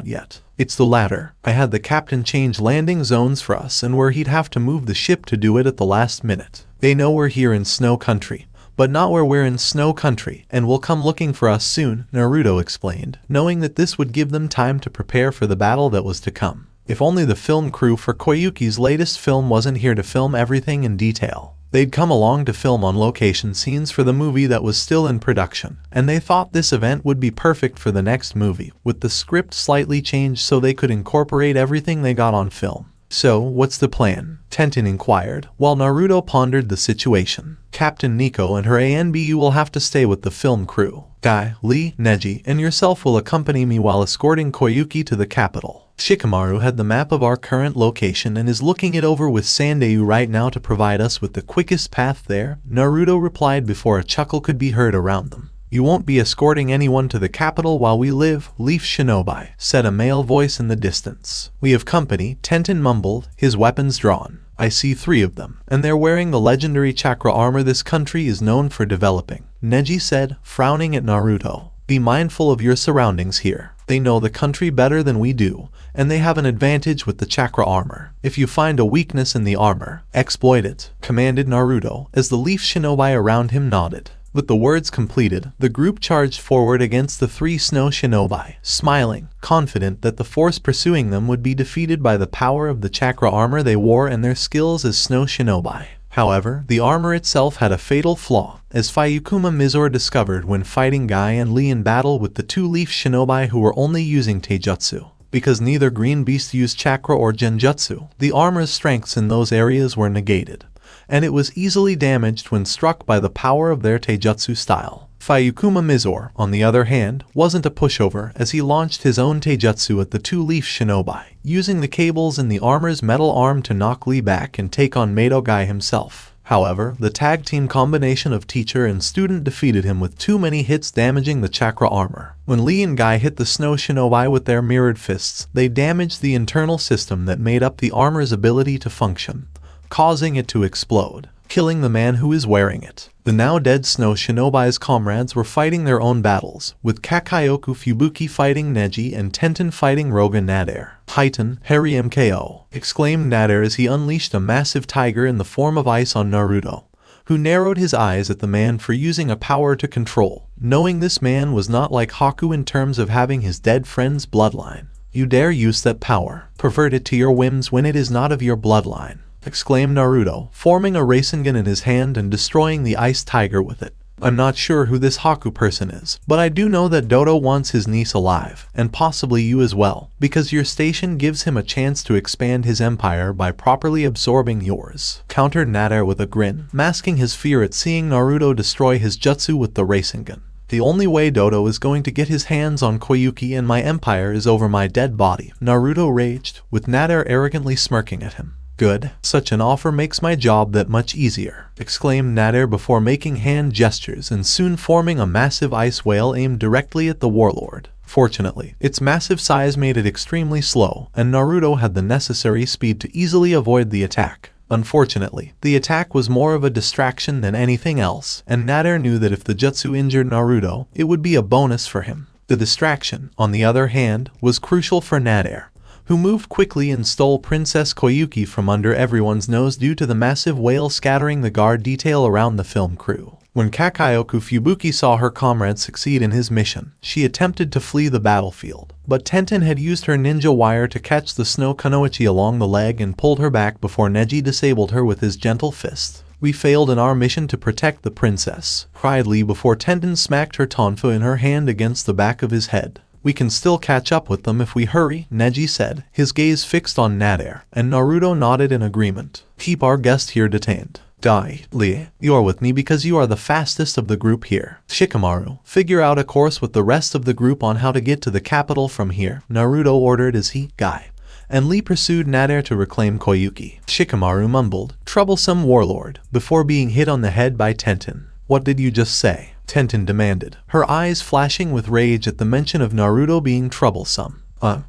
yet. "It's the latter. I had the captain change landing zones for us and where he'd have to move the ship to do it at the last minute. They know we're here in Snow Country, but not where we're in Snow Country, and will come looking for us soon," Naruto explained, knowing that this would give them time to prepare for the battle that was to come. If only the film crew for Koyuki's latest film wasn't here to film everything in detail. They'd come along to film on location scenes for the movie that was still in production, and they thought this event would be perfect for the next movie, with the script slightly changed so they could incorporate everything they got on film. So, what's the plan? Tenten inquired, while Naruto pondered the situation. Captain Nico and her ANBU will have to stay with the film crew. Guy, Lee, Neji, and yourself will accompany me while escorting Koyuki to the capital. Shikamaru had the map of our current location and is looking it over with Sandeu right now to provide us with the quickest path there, Naruto replied before a chuckle could be heard around them. You won't be escorting anyone to the capital while we live, Leaf Shinobi, said a male voice in the distance. We have company, Tenten mumbled, his weapons drawn. I see 3 of them, and they're wearing the legendary chakra armor this country is known for developing, Neji said, frowning at Naruto. Be mindful of your surroundings here. They know the country better than we do, and they have an advantage with the chakra armor. If you find a weakness in the armor, exploit it, commanded Naruto, as the Leaf Shinobi around him nodded. With the words completed, the group charged forward against the 3 snow shinobi, smiling, confident that the force pursuing them would be defeated by the power of the chakra armor they wore and their skills as snow shinobi. However, the armor itself had a fatal flaw, as Fuyukuma Mizore discovered when fighting Guy and Lee in battle with the 2 leaf shinobi who were only using taijutsu. Because neither Green Beast used chakra or genjutsu, the armor's strengths in those areas were negated, and it was easily damaged when struck by the power of their taijutsu style. Fuyukuma Mizore, on the other hand, wasn't a pushover as he launched his own taijutsu at the 2 leaf shinobi, using the cables in the armor's metal arm to knock Lee back and take on Mato Guy himself. However, the tag team combination of teacher and student defeated him with too many hits, damaging the chakra armor. When Lee and Guy hit the snow shinobi with their mirrored fists, they damaged the internal system that made up the armor's ability to function, causing it to explode, killing the man who is wearing it. The now dead snow shinobi's comrades were fighting their own battles, with Kakayoku Fubuki fighting Neji and Tenten fighting Roga Nader. Titan, Harry MKO, exclaimed Nader as he unleashed a massive tiger in the form of ice on Naruto, who narrowed his eyes at the man for using a power to control, knowing this man was not like Haku in terms of having his dead friend's bloodline. You dare use that power, pervert it to your whims when it is not of your bloodline, exclaimed Naruto, forming a Rasengan in his hand and destroying the ice tiger with it. I'm not sure who this Haku person is, but I do know that Dodo wants his niece alive, and possibly you as well, because your station gives him a chance to expand his empire by properly absorbing yours, countered Nader with a grin, masking his fear at seeing Naruto destroy his jutsu with the Rasengan. The only way Dodo is going to get his hands on Koyuki and my empire is over my dead body, Naruto raged, with Nader arrogantly smirking at him. Good, such an offer makes my job that much easier, exclaimed Nader before making hand gestures and soon forming a massive ice whale aimed directly at the warlord. Fortunately, its massive size made it extremely slow, and Naruto had the necessary speed to easily avoid the attack. Unfortunately, the attack was more of a distraction than anything else, and Nader knew that if the jutsu injured Naruto, it would be a bonus for him. The distraction, on the other hand, was crucial for Nader, who moved quickly and stole Princess Koyuki from under everyone's nose due to the massive whale scattering the guard detail around the film crew. When Kakayoku Fubuki saw her comrade succeed in his mission, she attempted to flee the battlefield, but Tenten had used her ninja wire to catch the snow kunoichi along the leg and pulled her back before Neji disabled her with his gentle fist. We failed in our mission to protect the princess, cried Lee before Tenten smacked her tonfa in her hand against the back of his head. We can still catch up with them if we hurry, Neji said, his gaze fixed on Nader, and Naruto nodded in agreement. Keep our guest here detained. Dai, Lee, you are with me because you are the fastest of the group here. Shikamaru, figure out a course with the rest of the group on how to get to the capital from here, Naruto ordered as he, Guy, and Lee pursued Nader to reclaim Koyuki. Shikamaru mumbled, troublesome warlord, before being hit on the head by Tenten. What did you just say? Tenten demanded, her eyes flashing with rage at the mention of Naruto being troublesome.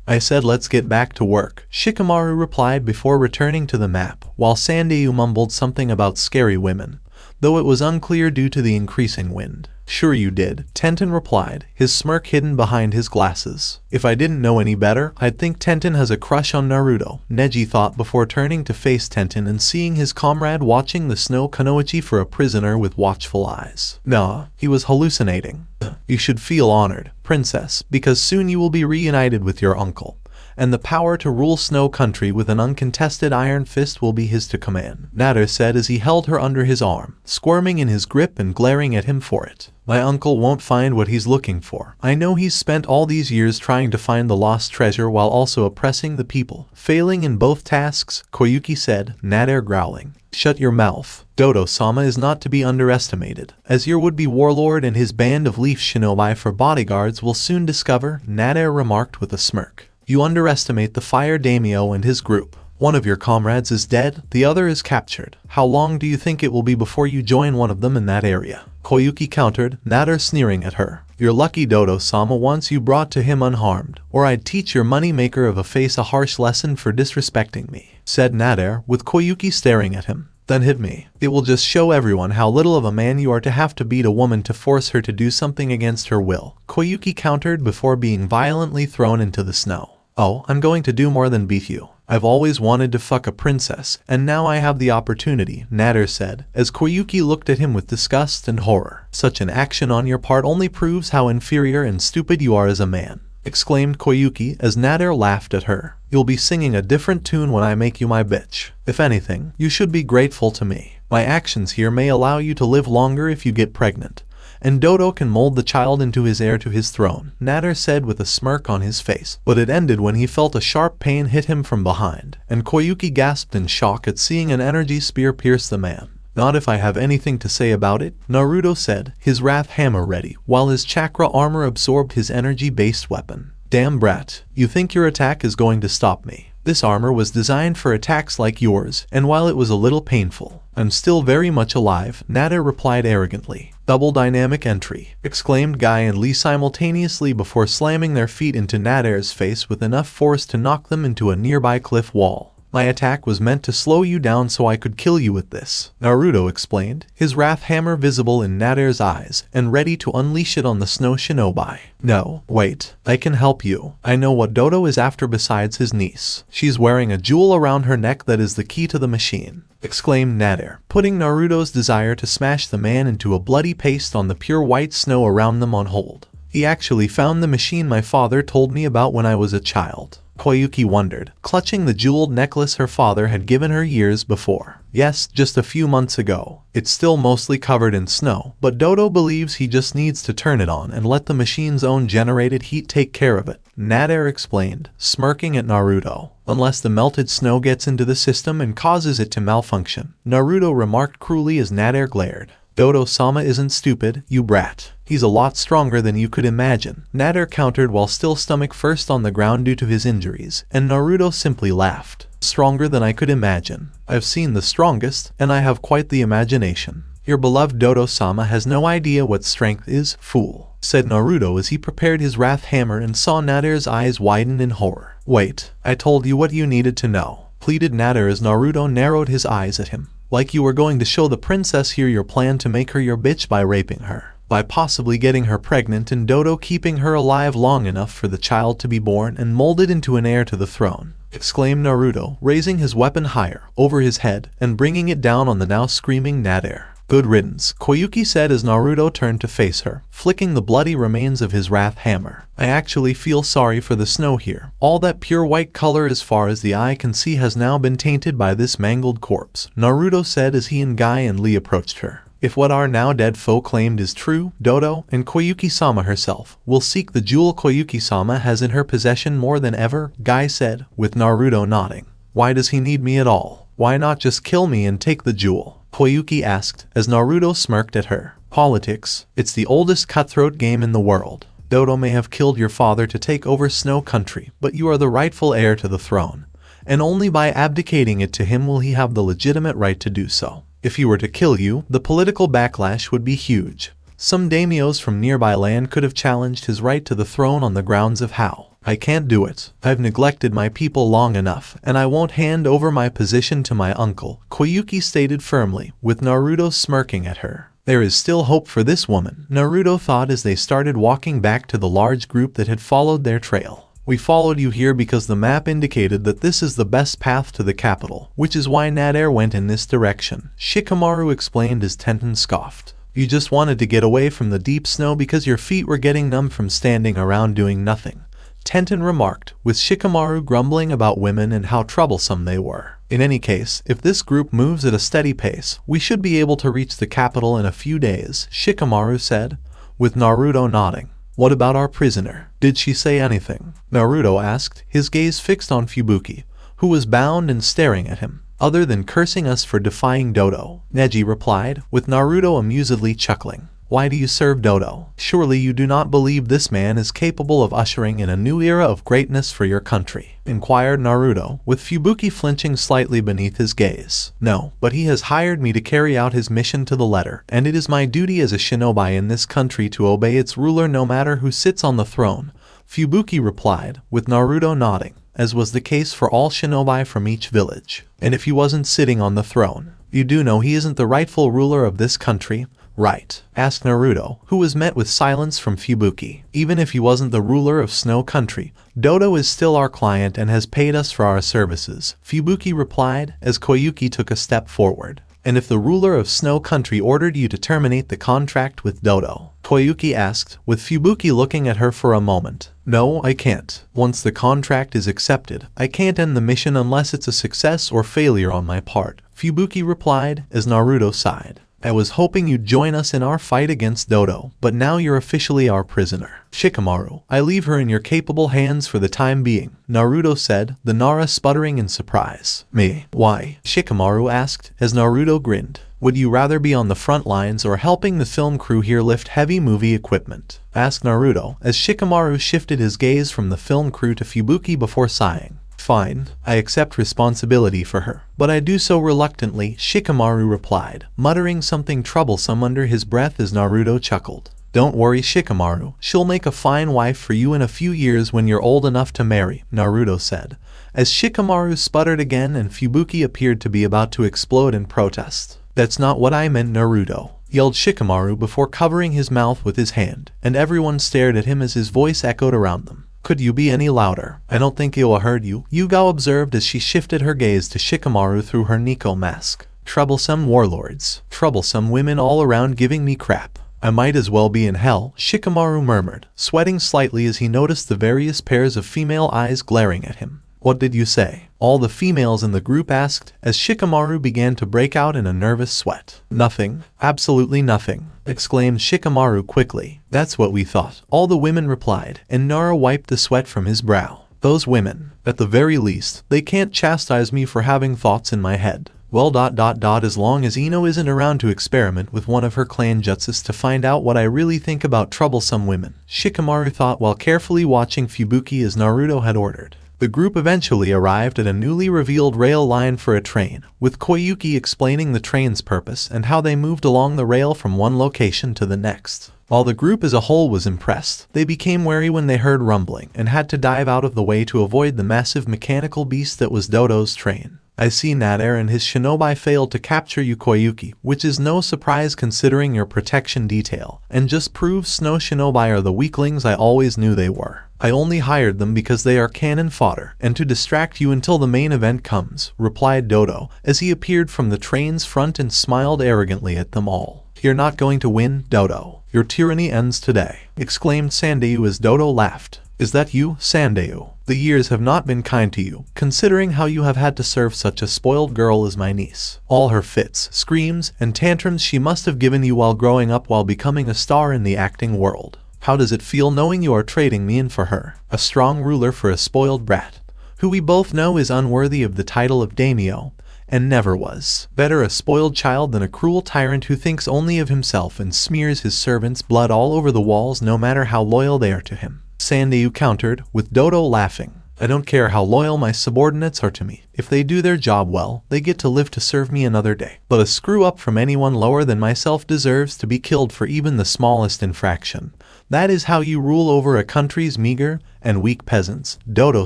I said let's get back to work, Shikamaru replied before returning to the map, while Sandeu mumbled something about scary women, though it was unclear due to the increasing wind. Sure you did, Tenten replied, his smirk hidden behind his glasses. If I didn't know any better, I'd think Tenten has a crush on Naruto, Neji thought before turning to face Tenten and seeing his comrade watching the snow kunoichi for a prisoner with watchful eyes. Nah, he was hallucinating. You should feel honored, princess, because soon you will be reunited with your uncle, and the power to rule Snow Country with an uncontested iron fist will be his to command, Nader said as he held her under his arm, squirming in his grip and glaring at him for it. My uncle won't find what he's looking for. I know he's spent all these years trying to find the lost treasure while also oppressing the people, failing in both tasks, Koyuki said, Nader growling. Shut your mouth. Dodo-sama is not to be underestimated, as your would-be warlord and his band of leaf shinobi for bodyguards will soon discover, Nader remarked with a smirk. You underestimate the fire daimyo and his group. One of your comrades is dead, the other is captured. How long do you think it will be before you join one of them in that area? Koyuki countered, Nader sneering at her. You're lucky Dodo-sama wants you brought to him unharmed, or I'd teach your money-maker of a face a harsh lesson for disrespecting me, said Nader, with Koyuki staring at him. Then hit me. It will just show everyone how little of a man you are to have to beat a woman to force her to do something against her will, Koyuki countered before being violently thrown into the snow. Oh, I'm going to do more than beat you. I've always wanted to fuck a princess, and now I have the opportunity, Nader said, as Koyuki looked at him with disgust and horror. Such an action on your part only proves how inferior and stupid you are as a man, exclaimed Koyuki as Nader laughed at her. You'll be singing a different tune when I make you my bitch. If anything, you should be grateful to me. My actions here may allow you to live longer if you get pregnant, and Dodo can mold the child into his heir to his throne, Nader said with a smirk on his face. But it ended when he felt a sharp pain hit him from behind, and Koyuki gasped in shock at seeing an energy spear pierce the man. Not if I have anything to say about it, Naruto said, his wrath hammer ready, while his chakra armor absorbed his energy-based weapon. Damn brat, you think your attack is going to stop me? This armor was designed for attacks like yours, and while it was a little painful, I'm still very much alive, Nader replied arrogantly. Double dynamic entry, exclaimed Guy and Lee simultaneously before slamming their feet into Nader's face with enough force to knock them into a nearby cliff wall. My attack was meant to slow you down so I could kill you with this, Naruto explained, his wrath hammer visible in Nader's eyes and ready to unleash it on the snow shinobi. No, wait, I can help you. I know what Dodo is after besides his niece. She's wearing a jewel around her neck that is the key to the machine, exclaimed Nader, putting Naruto's desire to smash the man into a bloody paste on the pure white snow around them on hold. He actually found the machine my father told me about when I was a child, Koyuki wondered, clutching the jeweled necklace her father had given her years before. Yes, just a few months ago. It's still mostly covered in snow, but Dodo believes he just needs to turn it on and let the machine's own generated heat take care of it, Nader explained, smirking at Naruto. Unless the melted snow gets into the system and causes it to malfunction, Naruto remarked cruelly as Nader glared. Dodo-sama isn't stupid, you brat. He's a lot stronger than you could imagine, Nader countered while still stomach first on the ground due to his injuries, and Naruto simply laughed. Stronger than I could imagine. I've seen the strongest, and I have quite the imagination. Your beloved Dodo-sama has no idea what strength is, fool, said Naruto as he prepared his wrath hammer and saw Nader's eyes widen in horror. Wait, I told you what you needed to know, pleaded Nader as Naruto narrowed his eyes at him. Like you were going to show the princess here your plan to make her your bitch by raping her, by possibly getting her pregnant and Dodo keeping her alive long enough for the child to be born and molded into an heir to the throne, exclaimed Naruto, raising his weapon higher, over his head, and bringing it down on the now screaming Nader. Good riddance, Koyuki said as Naruto turned to face her, flicking the bloody remains of his wrath hammer. I actually feel sorry for the snow here. All that pure white color as far as the eye can see has now been tainted by this mangled corpse, Naruto said as he and Guy and Lee approached her. If what our now dead foe claimed is true, Dodo, and Koyuki-sama herself, will seek the jewel Koyuki-sama has in her possession more than ever, Guy said, with Naruto nodding. Why does he need me at all? Why not just kill me and take the jewel? Koyuki asked, as Naruto smirked at her. Politics. It's the oldest cutthroat game in the world. Dodo may have killed your father to take over Snow Country, but you are the rightful heir to the throne, and only by abdicating it to him will he have the legitimate right to do so. If he were to kill you, the political backlash would be huge. Some daimyos from nearby land could have challenged his right to the throne on the grounds of how. I can't do it. I've neglected my people long enough, and I won't hand over my position to my uncle, Koyuki stated firmly, with Naruto smirking at her. There is still hope for this woman, Naruto thought as they started walking back to the large group that had followed their trail. We followed you here because the map indicated that this is the best path to the capital, which is why Nader went in this direction, Shikamaru explained as Tenten scoffed. You just wanted to get away from the deep snow because your feet were getting numb from standing around doing nothing. Tenten remarked, with Shikamaru grumbling about women and how troublesome they were. In any case, if this group moves at a steady pace, we should be able to reach the capital in a few days, Shikamaru said, with Naruto nodding. What about our prisoner? Did she say anything? Naruto asked, his gaze fixed on Fubuki, who was bound and staring at him. Other than cursing us for defying Dodo, Neji replied, with Naruto amusedly chuckling. Why do you serve Dodo? Surely you do not believe this man is capable of ushering in a new era of greatness for your country? Inquired Naruto, with Fubuki flinching slightly beneath his gaze. No, but he has hired me to carry out his mission to the letter, and it is my duty as a shinobi in this country to obey its ruler no matter who sits on the throne, Fubuki replied, with Naruto nodding, as was the case for all shinobi from each village. And if he wasn't sitting on the throne, you do know he isn't the rightful ruler of this country, right? Asked Naruto, who was met with silence from Fubuki. Even if he wasn't the ruler of Snow Country, Dodo is still our client and has paid us for our services, Fubuki replied, as Koyuki took a step forward. And if the ruler of Snow Country ordered you to terminate the contract with Dodo? Koyuki asked, with Fubuki looking at her for a moment. No, I can't. Once the contract is accepted, I can't end the mission unless it's a success or failure on my part, Fubuki replied, as Naruto sighed. I was hoping you'd join us in our fight against Dodo, but now you're officially our prisoner. Shikamaru, I leave her in your capable hands for the time being, Naruto said, the Nara sputtering in surprise. Me? Why? Shikamaru asked, as Naruto grinned. Would you rather be on the front lines or helping the film crew here lift heavy movie equipment? Asked Naruto, as Shikamaru shifted his gaze from the film crew to Fubuki before sighing. Fine, I accept responsibility for her, but I do so reluctantly, Shikamaru replied, muttering something troublesome under his breath as Naruto chuckled. Don't worry, Shikamaru, she'll make a fine wife for you in a few years when you're old enough to marry, Naruto said, as Shikamaru sputtered again and Fubuki appeared to be about to explode in protest. That's not what I meant, Naruto, yelled Shikamaru before covering his mouth with his hand, and everyone stared at him as his voice echoed around them. Could you be any louder? I don't think Iwa heard you, Yugao observed as she shifted her gaze to Shikamaru through her Nico mask. Troublesome warlords. Troublesome women all around giving me crap. I might as well be in hell, Shikamaru murmured, sweating slightly as he noticed the various pairs of female eyes glaring at him. What did you say? All the females in the group asked, as Shikamaru began to break out in a nervous sweat. Nothing. Absolutely nothing, exclaimed Shikamaru quickly. That's what we thought, all the women replied, and Nara wiped the sweat from his brow. Those women. At the very least, they can't chastise me for having thoughts in my head. Well, as long as Ino isn't around to experiment with one of her clan jutsus to find out what I really think about troublesome women, Shikamaru thought while carefully watching Fubuki as Naruto had ordered. The group eventually arrived at a newly revealed rail line for a train, with Koyuki explaining the train's purpose and how they moved along the rail from one location to the next. While the group as a whole was impressed, they became wary when they heard rumbling and had to dive out of the way to avoid the massive mechanical beast that was Dodo's train. I see Nader and his shinobi failed to capture you, Koyuki, which is no surprise considering your protection detail, and just proves Snow Shinobi are the weaklings I always knew they were. I only hired them because they are cannon fodder, and to distract you until the main event comes, replied Dodo, as he appeared from the train's front and smiled arrogantly at them all. You're not going to win, Dodo. Your tyranny ends today, exclaimed Sandeu as Dodo laughed. Is that you, Sandeu? The years have not been kind to you, considering how you have had to serve such a spoiled girl as my niece. All her fits, screams, and tantrums she must have given you while growing up while becoming a star in the acting world. How does it feel knowing you are trading me in for her? A strong ruler for a spoiled brat, who we both know is unworthy of the title of daimyo, and never was. Better a spoiled child than a cruel tyrant who thinks only of himself and smears his servants' blood all over the walls no matter how loyal they are to him. Sandeu countered, with Dodo laughing. I don't care how loyal my subordinates are to me. If they do their job well, they get to live to serve me another day. But a screw-up from anyone lower than myself deserves to be killed for even the smallest infraction. That is how you rule over a country's meager and weak peasants, Dodo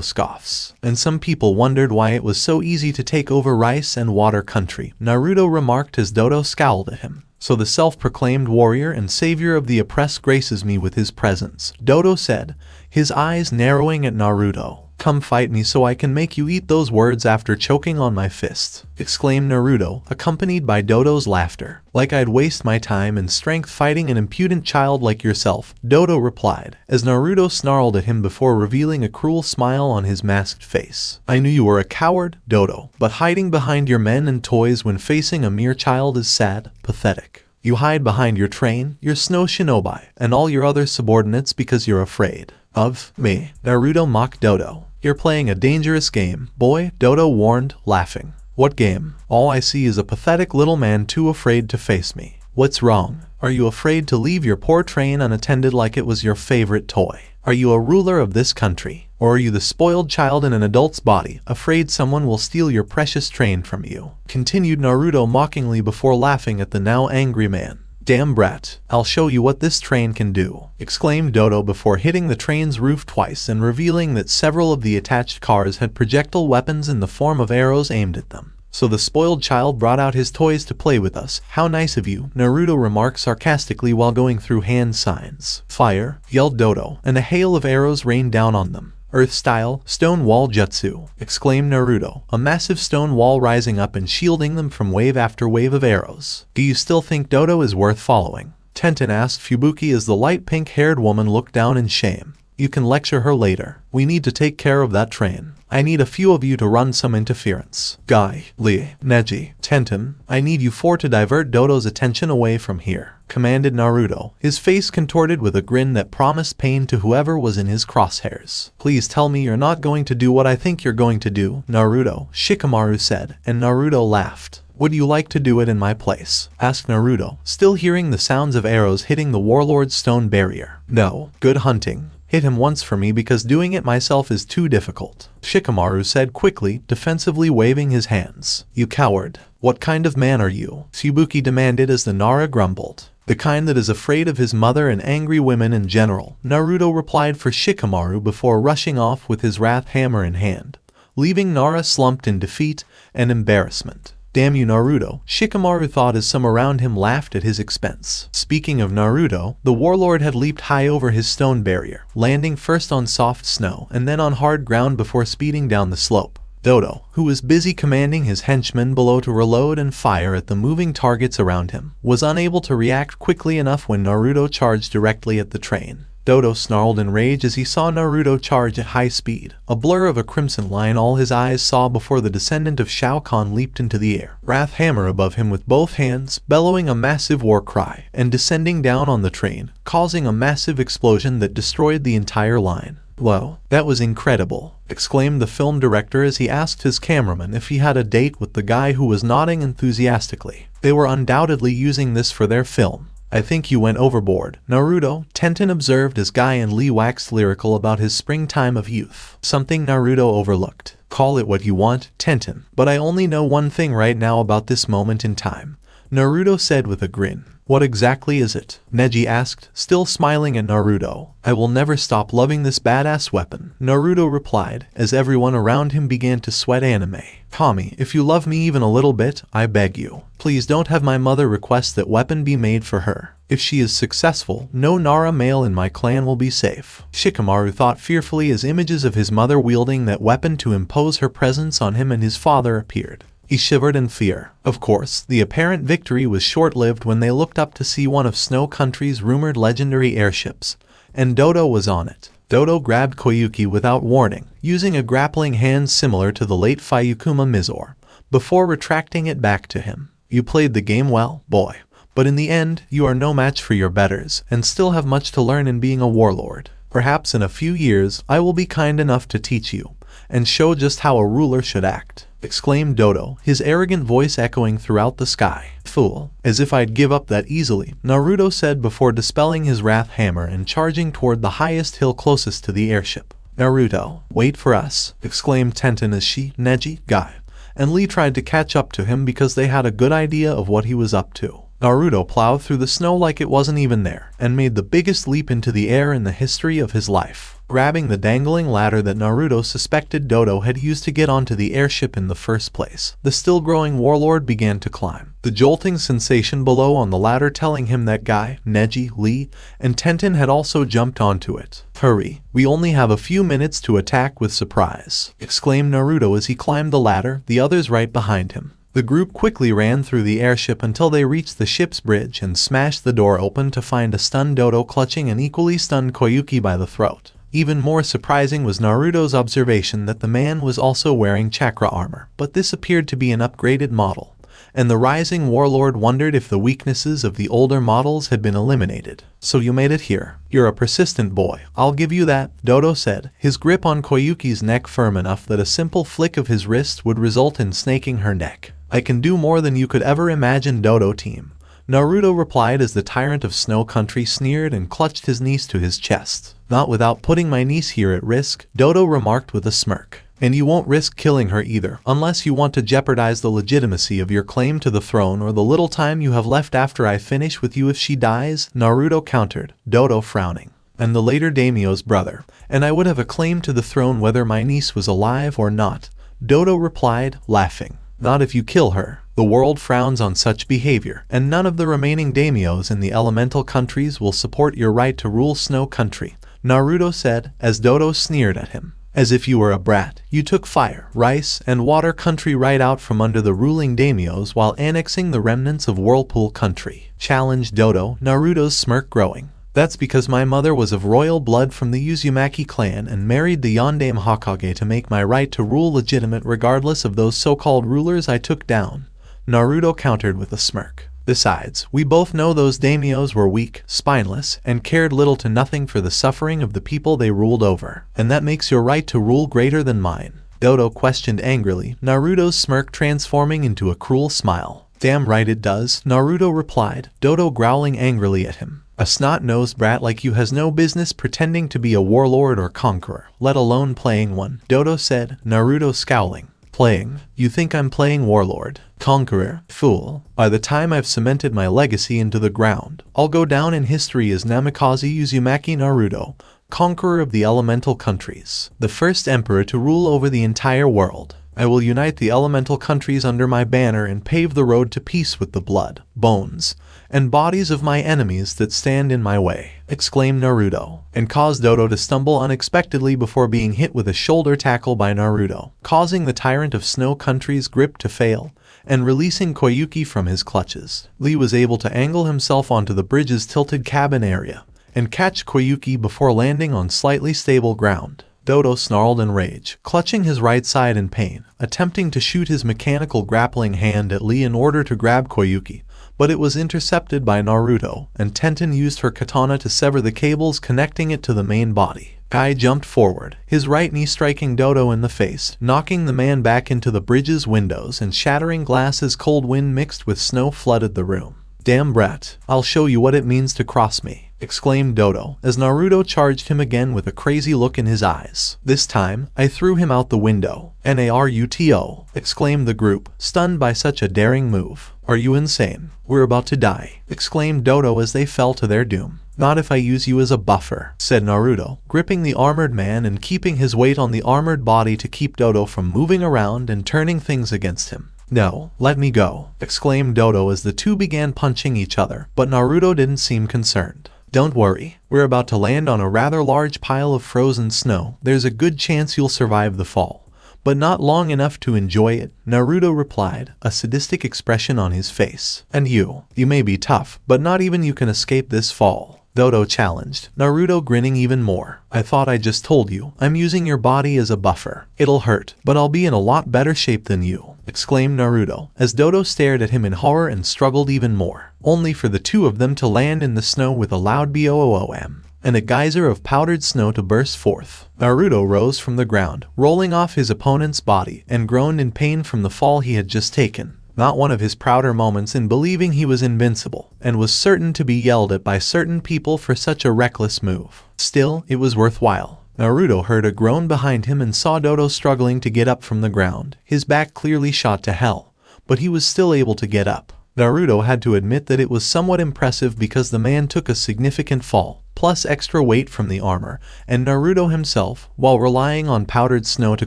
scoffs. And some people wondered why it was so easy to take over rice and water country, Naruto remarked as Dodo scowled at him. So the self-proclaimed warrior and savior of the oppressed graces me with his presence, Dodo said, his eyes narrowing at Naruto. Come fight me so I can make you eat those words after choking on my fist, exclaimed Naruto, accompanied by Dodo's laughter. Like I'd waste my time and strength fighting an impudent child like yourself, Dodo replied, as Naruto snarled at him before revealing a cruel smile on his masked face. I knew you were a coward, Dodo, but hiding behind your men and toys when facing a mere child is sad, pathetic. You hide behind your train, your snow shinobi, and all your other subordinates because you're afraid of me. Naruto mocked Dodo. You're playing a dangerous game, boy, Dodo warned, laughing. What game? All I see is a pathetic little man too afraid to face me. What's wrong? Are you afraid to leave your poor train unattended like it was your favorite toy? Are you a ruler of this country? Or are you the spoiled child in an adult's body, afraid someone will steal your precious train from you? Continued Naruto mockingly before laughing at the now angry man. Damn brat, I'll show you what this train can do, exclaimed Dodo before hitting the train's roof twice and revealing that several of the attached cars had projectile weapons in the form of arrows aimed at them. So the spoiled child brought out his toys to play with us. How nice of you, Naruto remarked sarcastically while going through hand signs. Fire, yelled Dodo, and a hail of arrows rained down on them. Earth-style, stone wall jutsu, exclaimed Naruto, a massive stone wall rising up and shielding them from wave after wave of arrows. Do you still think Dodo is worth following? Tenten asked Fubuki as the light pink-haired woman looked down in shame. You can lecture her later. We need to take care of that train. I need a few of you to run some interference. Guy, Lee, Neji, Tenten, I need you four to divert Dodo's attention away from here, commanded Naruto, his face contorted with a grin that promised pain to whoever was in his crosshairs. Please tell me you're not going to do what I think you're going to do, Naruto, Shikamaru said, and Naruto laughed. Would you like to do it in my place? Asked Naruto, still hearing the sounds of arrows hitting the warlord's stone barrier. No. Good hunting. Hit him once for me because doing it myself is too difficult, Shikamaru said quickly, defensively waving his hands. You coward. What kind of man are you? Fubuki demanded as the Nara grumbled. The kind that is afraid of his mother and angry women in general, Naruto replied for Shikamaru before rushing off with his wrath hammer in hand, leaving Nara slumped in defeat and embarrassment. Damn you, Naruto, Shikamaru thought as some around him laughed at his expense. Speaking of Naruto, the warlord had leaped high over his stone barrier, landing first on soft snow and then on hard ground before speeding down the slope. Dodo, who was busy commanding his henchmen below to reload and fire at the moving targets around him, was unable to react quickly enough when Naruto charged directly at the train. Dodo snarled in rage as he saw Naruto charge at high speed, a blur of a crimson line all his eyes saw before the descendant of Shao Khan leaped into the air, wrath hammer above him with both hands, bellowing a massive war cry, and descending down on the train, causing a massive explosion that destroyed the entire line. Whoa, that was incredible, exclaimed the film director as he asked his cameraman if he had a date with the guy who was nodding enthusiastically. They were undoubtedly using this for their film. I think you went overboard, Naruto, Tenten observed as Guy and Lee waxed lyrical about his springtime of youth, something Naruto overlooked. Call it what you want, Tenten, but I only know one thing right now about this moment in time, Naruto said with a grin. What exactly is it? Neji asked, still smiling at Naruto. I will never stop loving this badass weapon, Naruto replied, as everyone around him began to sweat anime. Kami, if you love me even a little bit, I beg you, please don't have my mother request that weapon be made for her. If she is successful, no Nara male in my clan will be safe. Shikamaru thought fearfully as images of his mother wielding that weapon to impose her presence on him and his father appeared. He shivered in fear. Of course, the apparent victory was short-lived when they looked up to see one of Snow Country's rumored legendary airships, and Dodo was on it. Dodo grabbed Koyuki without warning, using a grappling hand similar to the late Fuyukuma Mizore, before retracting it back to him. You played the game well, boy, but in the end, you are no match for your betters, and still have much to learn in being a warlord. Perhaps in a few years, I will be kind enough to teach you, and show just how a ruler should act, exclaimed Dodo, his arrogant voice echoing throughout the sky. Fool, as if I'd give up that easily, Naruto said before dispelling his wrath hammer and charging toward the highest hill closest to the airship. Naruto, wait for us, exclaimed Tenten as she, Neji, Guy, and Lee tried to catch up to him because they had a good idea of what he was up to. Naruto plowed through the snow like it wasn't even there, and made the biggest leap into the air in the history of his life, grabbing the dangling ladder that Naruto suspected Dodo had used to get onto the airship in the first place. The still-growing warlord began to climb, the jolting sensation below on the ladder telling him that Guy, Neji, Lee, and Tenten had also jumped onto it. "Hurry, we only have a few minutes to attack with surprise," exclaimed Naruto as he climbed the ladder, the others right behind him. The group quickly ran through the airship until they reached the ship's bridge and smashed the door open to find a stunned Dodo clutching an equally stunned Koyuki by the throat. Even more surprising was Naruto's observation that the man was also wearing chakra armor, but this appeared to be an upgraded model, and the rising warlord wondered if the weaknesses of the older models had been eliminated. "So you made it here. You're a persistent boy, I'll give you that," Dodo said, his grip on Koyuki's neck firm enough that a simple flick of his wrist would result in snaking her neck. "I can do more than you could ever imagine, Dodo team," Naruto replied as the tyrant of Snow Country sneered and clutched his niece to his chest. "Not without putting my niece here at risk," Dodo remarked with a smirk. "And you won't risk killing her either, unless you want to jeopardize the legitimacy of your claim to the throne or the little time you have left after I finish with you if she dies," Naruto countered, Dodo frowning. "And the later daimyo's brother, and I would have a claim to the throne whether my niece was alive or not," Dodo replied, laughing. "Not if you kill her. The world frowns on such behavior, and none of the remaining daimyos in the elemental countries will support your right to rule Snow Country," Naruto said, as Dodo sneered at him. "As if you were a brat, you took fire, rice, and water country right out from under the ruling daimyos while annexing the remnants of Whirlpool Country," challenged Dodo, Naruto's smirk growing. "That's because my mother was of royal blood from the Uzumaki clan and married the Yondaime Hokage to make my right to rule legitimate regardless of those so-called rulers I took down," Naruto countered with a smirk. "Besides, we both know those daimyos were weak, spineless, and cared little to nothing for the suffering of the people they ruled over. And that makes your right to rule greater than mine?" Dodo questioned angrily, Naruto's smirk transforming into a cruel smile. "Damn right it does," Naruto replied, Dodo growling angrily at him. "A snot-nosed brat like you has no business pretending to be a warlord or conqueror, let alone playing one," Dodo said, Naruto scowling. "Playing? You think I'm playing warlord? Conqueror? Fool. By the time I've cemented my legacy into the ground, I'll go down in history as Namikaze Uzumaki Naruto, conqueror of the elemental countries, the first emperor to rule over the entire world. I will unite the elemental countries under my banner and pave the road to peace with the blood, bones, and bodies of my enemies that stand in my way," exclaimed Naruto, and caused Dodo to stumble unexpectedly before being hit with a shoulder tackle by Naruto, causing the tyrant of Snow Country's grip to fail, and releasing Koyuki from his clutches. Lee was able to angle himself onto the bridge's tilted cabin area, and catch Koyuki before landing on slightly stable ground. Dodo snarled in rage, clutching his right side in pain, attempting to shoot his mechanical grappling hand at Lee in order to grab Koyuki, but it was intercepted by Naruto, and Tenten used her katana to sever the cables connecting it to the main body. Guy jumped forward, his right knee striking Dodo in the face, knocking the man back into the bridge's windows and shattering glass as cold wind mixed with snow flooded the room. "Damn brat, I'll show you what it means to cross me," exclaimed Dodo, as Naruto charged him again with a crazy look in his eyes. "This time, I threw him out the window." "Naruto!" exclaimed the group, stunned by such a daring move. "Are you insane? We're about to die," exclaimed Dodo as they fell to their doom. "Not if I use you as a buffer," said Naruto, gripping the armored man and keeping his weight on the armored body to keep Dodo from moving around and turning things against him. "No, let me go," exclaimed Dodo as the two began punching each other, but Naruto didn't seem concerned. "Don't worry, we're about to land on a rather large pile of frozen snow. There's a good chance you'll survive the fall, but not long enough to enjoy it," Naruto replied, a sadistic expression on his face. "And you may be tough, but not even you can escape this fall," Dodo challenged, Naruto grinning even more. "I thought I just told you, I'm using your body as a buffer. It'll hurt, but I'll be in a lot better shape than you," exclaimed Naruto, as Dodo stared at him in horror and struggled even more, only for the two of them to land in the snow with a loud boom, and a geyser of powdered snow to burst forth. Naruto rose from the ground, rolling off his opponent's body, and groaned in pain from the fall he had just taken. Not one of his prouder moments in believing he was invincible, and was certain to be yelled at by certain people for such a reckless move. Still, it was worthwhile. Naruto heard a groan behind him and saw Dodo struggling to get up from the ground, his back clearly shot to hell, but he was still able to get up. Naruto had to admit that it was somewhat impressive because the man took a significant fall, plus extra weight from the armor, and Naruto himself, while relying on powdered snow to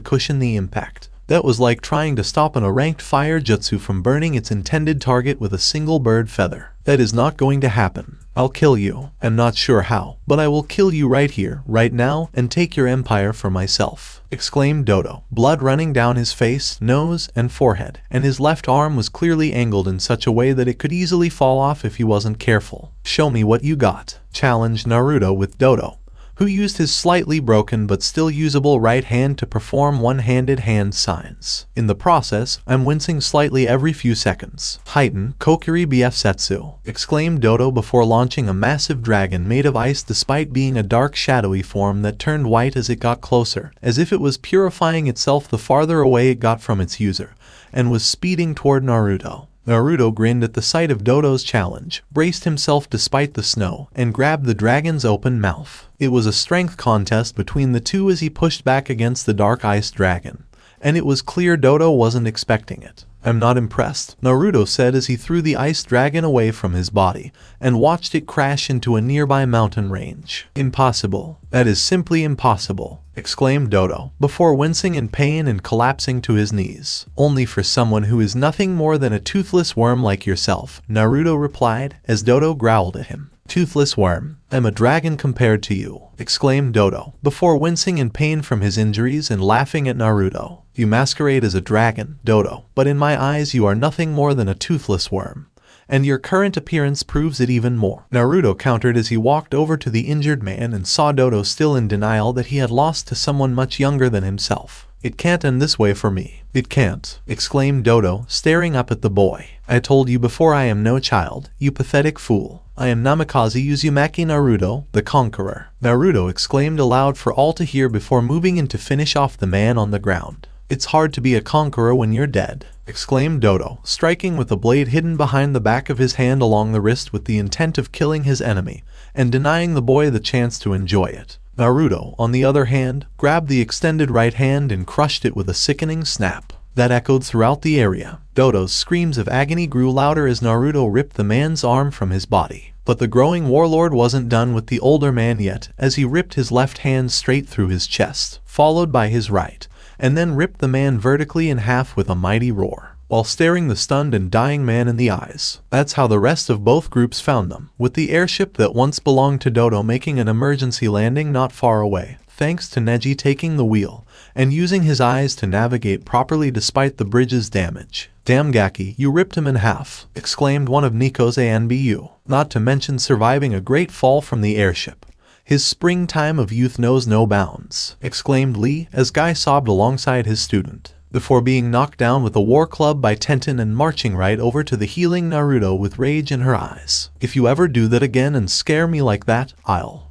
cushion the impact. That was like trying to stop an ranked fire jutsu from burning its intended target with a single bird feather. That is not going to happen. I'll kill you. I'm not sure how, but I will kill you right here, right now, and take your empire for myself, exclaimed Dodo, blood running down his face, nose, and forehead, and his left arm was clearly angled in such a way that it could easily fall off if he wasn't careful. Show me what you got, challenged Naruto with Dodo, who used his slightly broken but still usable right hand to perform one-handed hand signs. In the process, I'm wincing slightly every few seconds. Heighten Kokiri Bfsetsu, exclaimed Dodo before launching a massive dragon made of ice despite being a dark shadowy form that turned white as it got closer, as if it was purifying itself the farther away it got from its user, and was speeding toward Naruto. Naruto grinned at the sight of Dodo's challenge, braced himself despite the snow, and grabbed the dragon's open mouth. It was a strength contest between the two as he pushed back against the dark ice dragon, and it was clear Dodo wasn't expecting it. I'm not impressed, Naruto said as he threw the ice dragon away from his body and watched it crash into a nearby mountain range. Impossible. That is simply impossible, exclaimed Dodo, before wincing in pain and collapsing to his knees. Only for someone who is nothing more than a toothless worm like yourself, Naruto replied as Dodo growled at him. Toothless worm, I'm a dragon compared to you, exclaimed Dodo, before wincing in pain from his injuries and laughing at Naruto. You masquerade as a dragon, Dodo, but in my eyes you are nothing more than a toothless worm, and your current appearance proves it even more. Naruto countered as he walked over to the injured man and saw Dodo still in denial that he had lost to someone much younger than himself. It can't end this way for me. It can't, exclaimed Dodo, staring up at the boy. I told you before I am no child, you pathetic fool. I am Namikaze Uzumaki Naruto, the Conqueror. Naruto exclaimed aloud for all to hear before moving in to finish off the man on the ground. It's hard to be a conqueror when you're dead, exclaimed Dodo, striking with a blade hidden behind the back of his hand along the wrist with the intent of killing his enemy, and denying the boy the chance to enjoy it. Naruto, on the other hand, grabbed the extended right hand and crushed it with a sickening snap that echoed throughout the area. Dodo's screams of agony grew louder as Naruto ripped the man's arm from his body. But the growing warlord wasn't done with the older man yet, as he ripped his left hand straight through his chest, followed by his right, and then ripped the man vertically in half with a mighty roar, while staring the stunned and dying man in the eyes. That's how the rest of both groups found them, with the airship that once belonged to Dodo making an emergency landing not far away, thanks to Neji taking the wheel and using his eyes to navigate properly despite the bridge's damage. Damn Gaki, you ripped him in half, exclaimed one of Nico's ANBU, not to mention surviving a great fall from the airship. His springtime of youth knows no bounds, exclaimed Lee as Guy sobbed alongside his student, before being knocked down with a war club by Tenten and marching right over to the healing Naruto with rage in her eyes. If you ever do that again and scare me like that, I'll,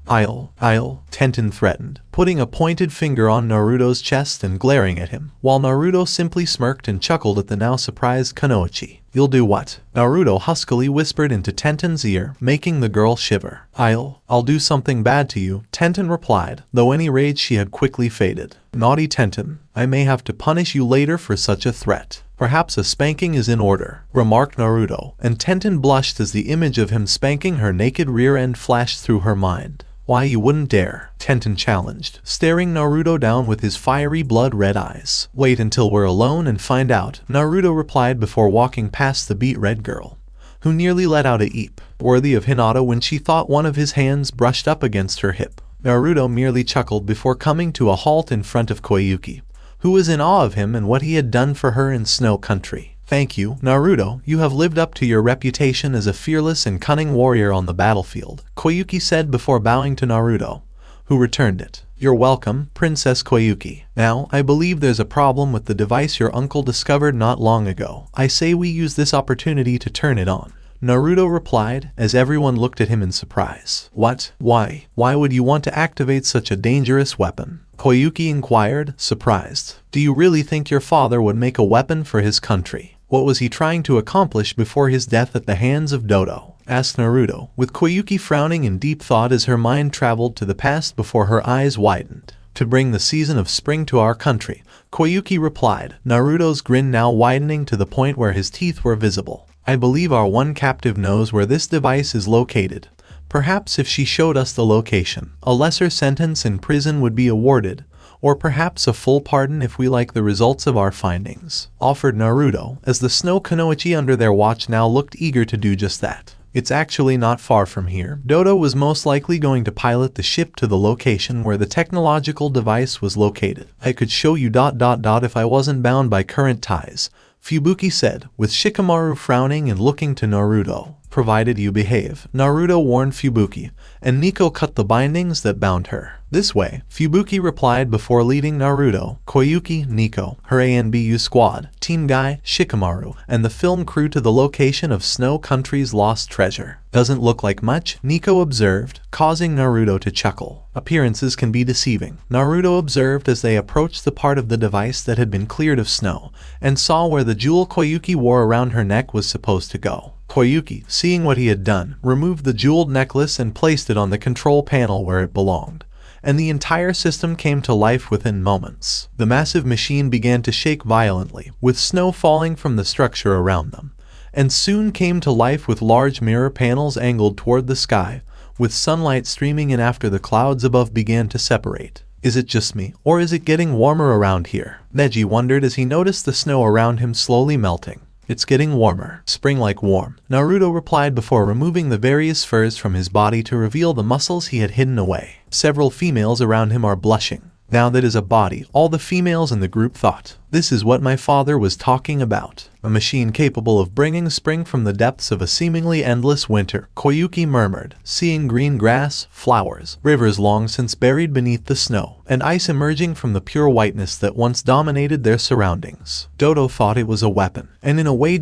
Tenten threatened, putting a pointed finger on Naruto's chest and glaring at him, while Naruto simply smirked and chuckled at the now surprised Kunoichi. You'll do what? Naruto huskily whispered into Tenten's ear, making the girl shiver. I'll do something bad to you, Tenten replied, though any rage she had quickly faded. Naughty Tenten, I may have to punish you later for such a threat. Perhaps a spanking is in order, remarked Naruto, and Tenten blushed as the image of him spanking her naked rear end flashed through her mind. Why, you wouldn't dare, Tenten challenged, staring Naruto down with his fiery blood-red eyes. Wait until we're alone and find out, Naruto replied before walking past the beet-red girl, who nearly let out a eep, worthy of Hinata when she thought one of his hands brushed up against her hip. Naruto merely chuckled before coming to a halt in front of Koyuki, who was in awe of him and what he had done for her in Snow Country. Thank you, Naruto, you have lived up to your reputation as a fearless and cunning warrior on the battlefield, Koyuki said before bowing to Naruto, who returned it. You're welcome, Princess Koyuki. Now, I believe there's a problem with the device your uncle discovered not long ago. I say we use this opportunity to turn it on, Naruto replied, as everyone looked at him in surprise. What? Why? Why would you want to activate such a dangerous weapon? Koyuki inquired, surprised. Do you really think your father would make a weapon for his country? What was he trying to accomplish before his death at the hands of Dodo? Asked Naruto, with Koyuki frowning in deep thought as her mind traveled to the past before her eyes widened. To bring the season of spring to our country, Koyuki replied, Naruto's grin now widening to the point where his teeth were visible. I believe our one captive knows where this device is located. Perhaps if she showed us the location, a lesser sentence in prison would be awarded, or perhaps a full pardon if we like the results of our findings," offered Naruto, as the Snow Kunoichi under their watch now looked eager to do just that. "It's actually not far from here. Dodo was most likely going to pilot the ship to the location where the technological device was located. I could show you ... if I wasn't bound by current ties," Fubuki said, with Shikamaru frowning and looking to Naruto. "Provided you behave," Naruto warned Fubuki, and Nico cut the bindings that bound her. "This way," Fubuki replied before leading Naruto, Koyuki, Nico, her ANBU squad, Team Guy, Shikamaru, and the film crew to the location of Snow Country's lost treasure. "Doesn't look like much," Nico observed, causing Naruto to chuckle. "Appearances can be deceiving," Naruto observed as they approached the part of the device that had been cleared of snow, and saw where the jewel Koyuki wore around her neck was supposed to go. Koyuki, seeing what he had done, removed the jeweled necklace and placed it on the control panel where it belonged, and the entire system came to life within moments. The massive machine began to shake violently, with snow falling from the structure around them, and soon came to life with large mirror panels angled toward the sky, with sunlight streaming in after the clouds above began to separate. "Is it just me, or is it getting warmer around here?" Neji wondered as he noticed the snow around him slowly melting. "It's getting warmer. Spring-like warm," Naruto replied before removing the various furs from his body to reveal the muscles he had hidden away. Several females around him are blushing. Now that is a body, all the females in the group thought. "This is what my father was talking about. A machine capable of bringing spring from the depths of a seemingly endless winter," Koyuki murmured, seeing green grass, flowers, rivers long since buried beneath the snow, and ice emerging from the pure whiteness that once dominated their surroundings. Dodo thought it was a weapon, and in a way ...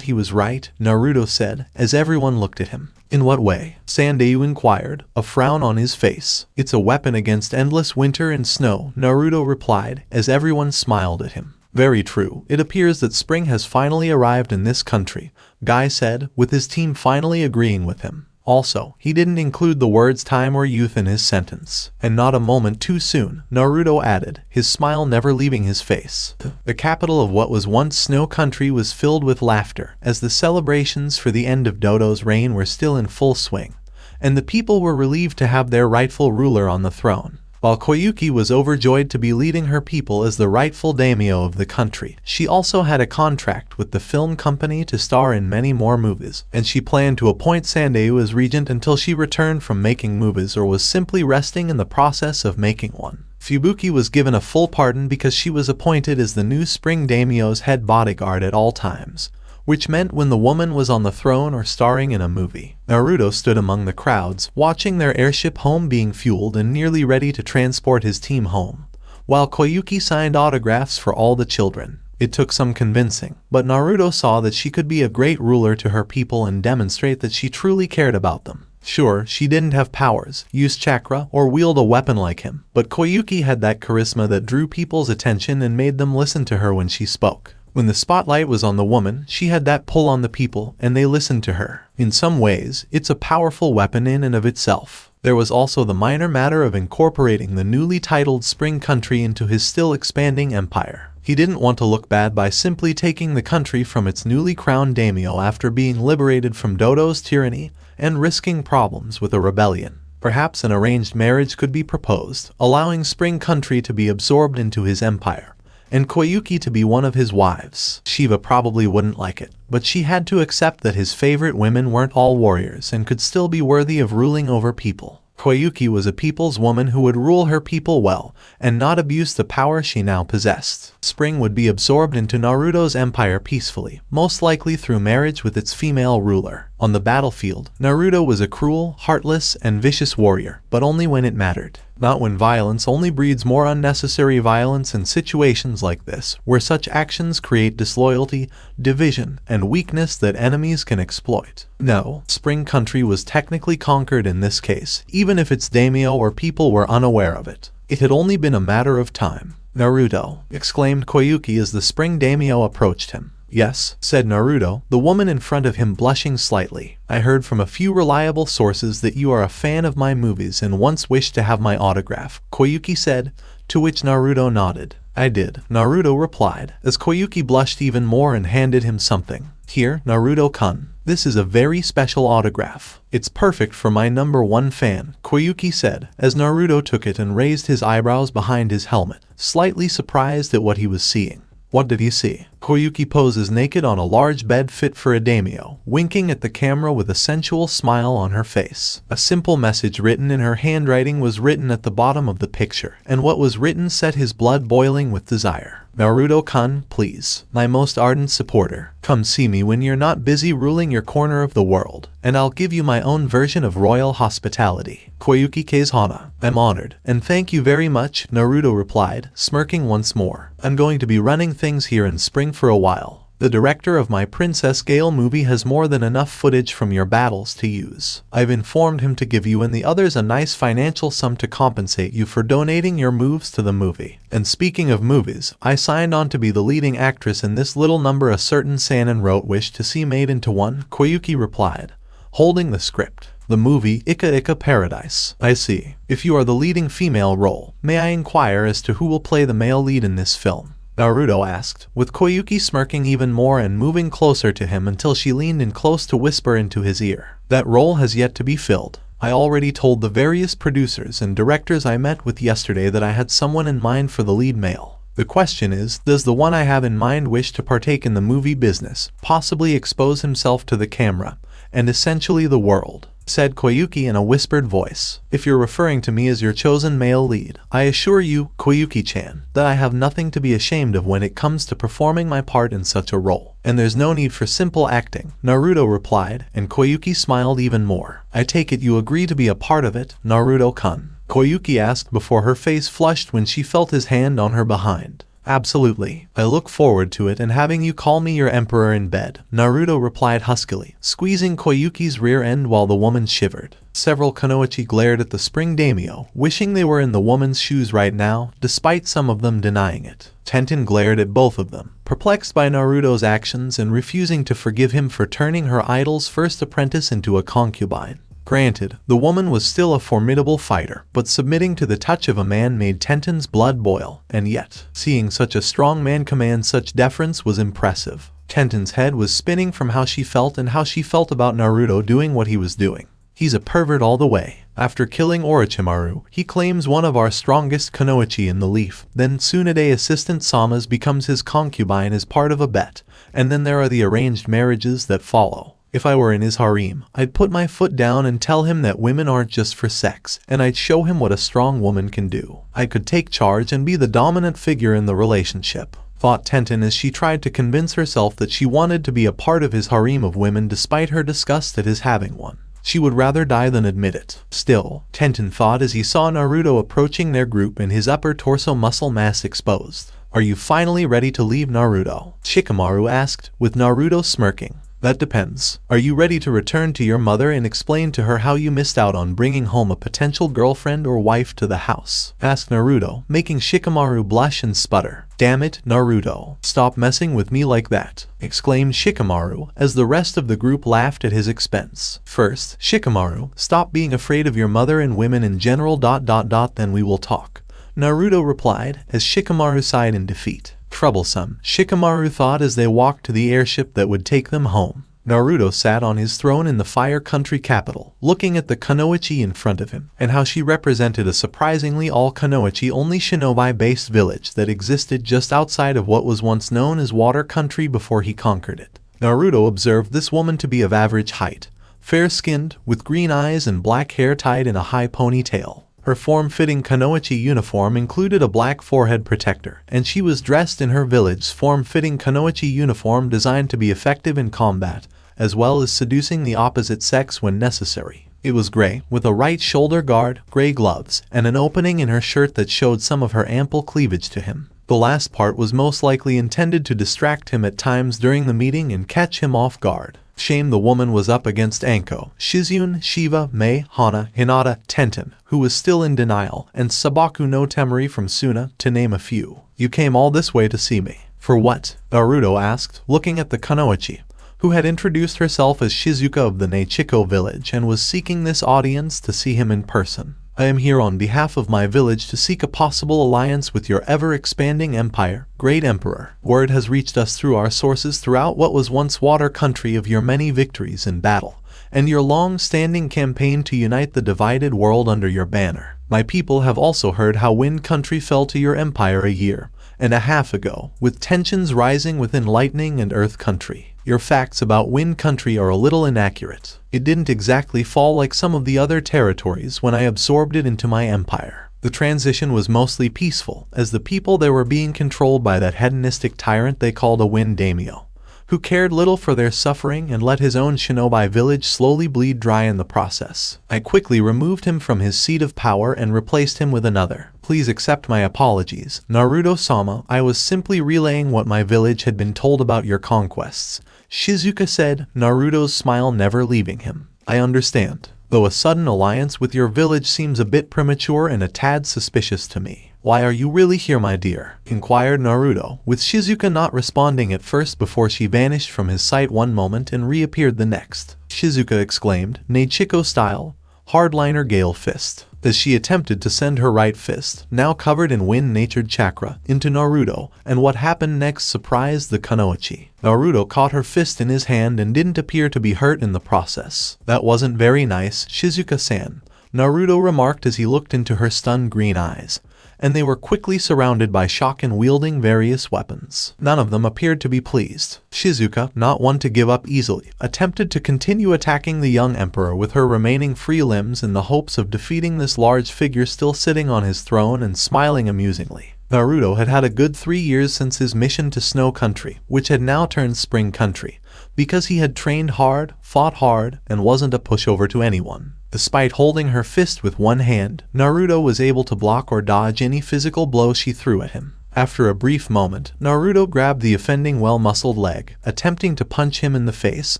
he was right, Naruto said, as everyone looked at him. "In what way?" Sandeu inquired, a frown on his face. "It's a weapon against endless winter and snow," Naruto replied, as everyone smiled at him. "Very true. It appears that spring has finally arrived in this country," Guy said, with his team finally agreeing with him. Also, he didn't include the words time or youth in his sentence. "And not a moment too soon," Naruto added, his smile never leaving his face. The capital of what was once Snow Country was filled with laughter, as the celebrations for the end of Dodo's reign were still in full swing, and the people were relieved to have their rightful ruler on the throne. While Koyuki was overjoyed to be leading her people as the rightful daimyo of the country, she also had a contract with the film company to star in many more movies, and she planned to appoint Sandeu as regent until she returned from making movies or was simply resting in the process of making one. Fubuki was given a full pardon because she was appointed as the new spring daimyo's head bodyguard at all times, which meant when the woman was on the throne or starring in a movie. Naruto stood among the crowds, watching their airship home being fueled and nearly ready to transport his team home, while Koyuki signed autographs for all the children. It took some convincing, but Naruto saw that she could be a great ruler to her people and demonstrate that she truly cared about them. Sure, she didn't have powers, use chakra, or wield a weapon like him, but Koyuki had that charisma that drew people's attention and made them listen to her when she spoke. When the spotlight was on the woman, she had that pull on the people, and they listened to her. In some ways, it's a powerful weapon in and of itself. There was also the minor matter of incorporating the newly titled Spring Country into his still expanding empire. He didn't want to look bad by simply taking the country from its newly crowned daimyo after being liberated from Dodo's tyranny and risking problems with a rebellion. Perhaps an arranged marriage could be proposed, allowing Spring Country to be absorbed into his empire, and Koyuki to be one of his wives. Shiva probably wouldn't like it, but she had to accept that his favorite women weren't all warriors and could still be worthy of ruling over people. Koyuki was a people's woman who would rule her people well, and not abuse the power she now possessed. Spring would be absorbed into Naruto's empire peacefully, most likely through marriage with its female ruler. On the battlefield, Naruto was a cruel, heartless, and vicious warrior, but only when it mattered. Not when violence only breeds more unnecessary violence in situations like this, where such actions create disloyalty, division, and weakness that enemies can exploit. No, Spring Country was technically conquered in this case, even if its daimyo or people were unaware of it. It had only been a matter of time. "Naruto," exclaimed Koyuki as the Spring daimyo approached him. "Yes," said Naruto, the woman in front of him blushing slightly. "I heard from a few reliable sources that you are a fan of my movies and once wished to have my autograph," Koyuki said, to which Naruto nodded. I did, Naruto replied, as Koyuki blushed even more and handed him something. Here, Naruto-kun. This is a very special autograph. It's perfect for my #1 fan, Koyuki said, as Naruto took it and raised his eyebrows behind his helmet, slightly surprised at what he was seeing. What did he see? Koyuki poses naked on a large bed fit for a daimyo, winking at the camera with a sensual smile on her face. A simple message written in her handwriting was written at the bottom of the picture, and what was written set his blood boiling with desire. Naruto-kun, please, my most ardent supporter, come see me when you're not busy ruling your corner of the world, and I'll give you my own version of royal hospitality. Koyuki Kazehana, I'm honored, and thank you very much, Naruto replied, smirking once more. I'm going to be running things here in spring for a while. The director of my Princess Gale movie has more than enough footage from your battles to use. I've informed him to give you and the others a nice financial sum to compensate you for donating your moves to the movie. And speaking of movies, I signed on to be the leading actress in this little number a certain Sanin wrote wish to see made into one, Koyuki replied, holding the script. The movie Ika Ika Paradise. I see. If you are the leading female role, may I inquire as to who will play the male lead in this film? Naruto asked, with Koyuki smirking even more and moving closer to him until she leaned in close to whisper into his ear. That role has yet to be filled. I already told the various producers and directors I met with yesterday that I had someone in mind for the lead male. The question is, does the one I have in mind wish to partake in the movie business, possibly expose himself to the camera, and essentially the world? Said Koyuki in a whispered voice. If you're referring to me as your chosen male lead, I assure you, Koyuki-chan, that I have nothing to be ashamed of when it comes to performing my part in such a role. And there's no need for simple acting, Naruto replied, and Koyuki smiled even more. I take it you agree to be a part of it, Naruto-kun? Koyuki asked before her face flushed when she felt his hand on her behind. Absolutely. I look forward to it and having you call me your emperor in bed, Naruto replied huskily, squeezing Koyuki's rear end while the woman shivered. Several kunoichi glared at the spring daimyo, wishing they were in the woman's shoes right now, despite some of them denying it. Tenten glared at both of them, perplexed by Naruto's actions and refusing to forgive him for turning her idol's first apprentice into a concubine. Granted, the woman was still a formidable fighter, but submitting to the touch of a man made Tenten's blood boil, and yet, seeing such a strong man command such deference was impressive. Tenten's head was spinning from how she felt and how she felt about Naruto doing what he was doing. He's a pervert all the way. After killing Orochimaru, he claims one of our strongest kunoichi in the leaf. Then Tsunade assistant Sama's becomes his concubine as part of a bet, and then there are the arranged marriages that follow. If I were in his harem, I'd put my foot down and tell him that women aren't just for sex, and I'd show him what a strong woman can do. I could take charge and be the dominant figure in the relationship, thought Tenten as she tried to convince herself that she wanted to be a part of his harem of women despite her disgust at his having one. She would rather die than admit it. Still, Tenten thought as he saw Naruto approaching their group and his upper torso muscle mass exposed. Are you finally ready to leave, Naruto? Shikamaru asked, with Naruto smirking. That depends. Are you ready to return to your mother and explain to her how you missed out on bringing home a potential girlfriend or wife to the house? Asked Naruto, making Shikamaru blush and sputter. Damn it, Naruto. Stop messing with me like that, exclaimed Shikamaru, as the rest of the group laughed at his expense. First, Shikamaru, stop being afraid of your mother and women in general. Then we will talk, Naruto replied, as Shikamaru sighed in defeat. Troublesome, Shikamaru thought as they walked to the airship that would take them home. Naruto sat on his throne in the Fire Country capital, looking at the kunoichi in front of him, and how she represented a surprisingly all-kunoichi-only shinobi-based village that existed just outside of what was once known as Water Country before he conquered it. Naruto observed this woman to be of average height, fair-skinned, with green eyes and black hair tied in a high ponytail. Her form-fitting kunoichi uniform included a black forehead protector, and she was dressed in her village's form-fitting kunoichi uniform designed to be effective in combat, as well as seducing the opposite sex when necessary. It was gray, with a right shoulder guard, gray gloves, and an opening in her shirt that showed some of her ample cleavage to him. The last part was most likely intended to distract him at times during the meeting and catch him off guard. Shame the woman was up against Anko, Shizune, Shiva, Mei, Hana, Hinata, Tenten, who was still in denial, and Sabaku no Temari from Suna, to name a few. You came all this way to see me. For what? Naruto asked, looking at the kunoichi, who had introduced herself as Shizuka of the Neichiko village and was seeking this audience to see him in person. I am here on behalf of my village to seek a possible alliance with your ever-expanding empire, Great Emperor. Word has reached us through our sources throughout what was once water country of your many victories in battle, and your long-standing campaign to unite the divided world under your banner. My people have also heard how Wind Country fell to your empire a year and a half ago, with tensions rising within Lightning and Earth Country. Your facts about Wind Country are a little inaccurate. It didn't exactly fall like some of the other territories when I absorbed it into my empire. The transition was mostly peaceful, as the people there were being controlled by that hedonistic tyrant they called a Wind Daimyo, who cared little for their suffering and let his own shinobi village slowly bleed dry in the process. I quickly removed him from his seat of power and replaced him with another. Please accept my apologies, Naruto-sama. I was simply relaying what my village had been told about your conquests, Shizuka said, Naruto's smile never leaving him. I understand, though a sudden alliance with your village seems a bit premature and a tad suspicious to me. Why are you really here, my dear? Inquired Naruto, with Shizuka not responding at first before she vanished from his sight one moment and reappeared the next. Shizuka exclaimed, Neichiko style, hardliner Gale Fist, as she attempted to send her right fist, now covered in wind-natured chakra, into Naruto, and what happened next surprised the Kunoichi. Naruto caught her fist in his hand and didn't appear to be hurt in the process. That wasn't very nice, Shizuka-san, Naruto remarked as he looked into her stunned green eyes, and they were quickly surrounded by Shao Khan wielding various weapons. None of them appeared to be pleased. Shizuka, not one to give up easily, attempted to continue attacking the young emperor with her remaining free limbs in the hopes of defeating this large figure still sitting on his throne and smiling amusingly. Naruto had had a good 3 years since his mission to Snow Country, which had now turned Spring Country, because he had trained hard, fought hard, and wasn't a pushover to anyone. Despite holding her fist with one hand, Naruto was able to block or dodge any physical blow she threw at him. After a brief moment, Naruto grabbed the offending well-muscled leg, attempting to punch him in the face,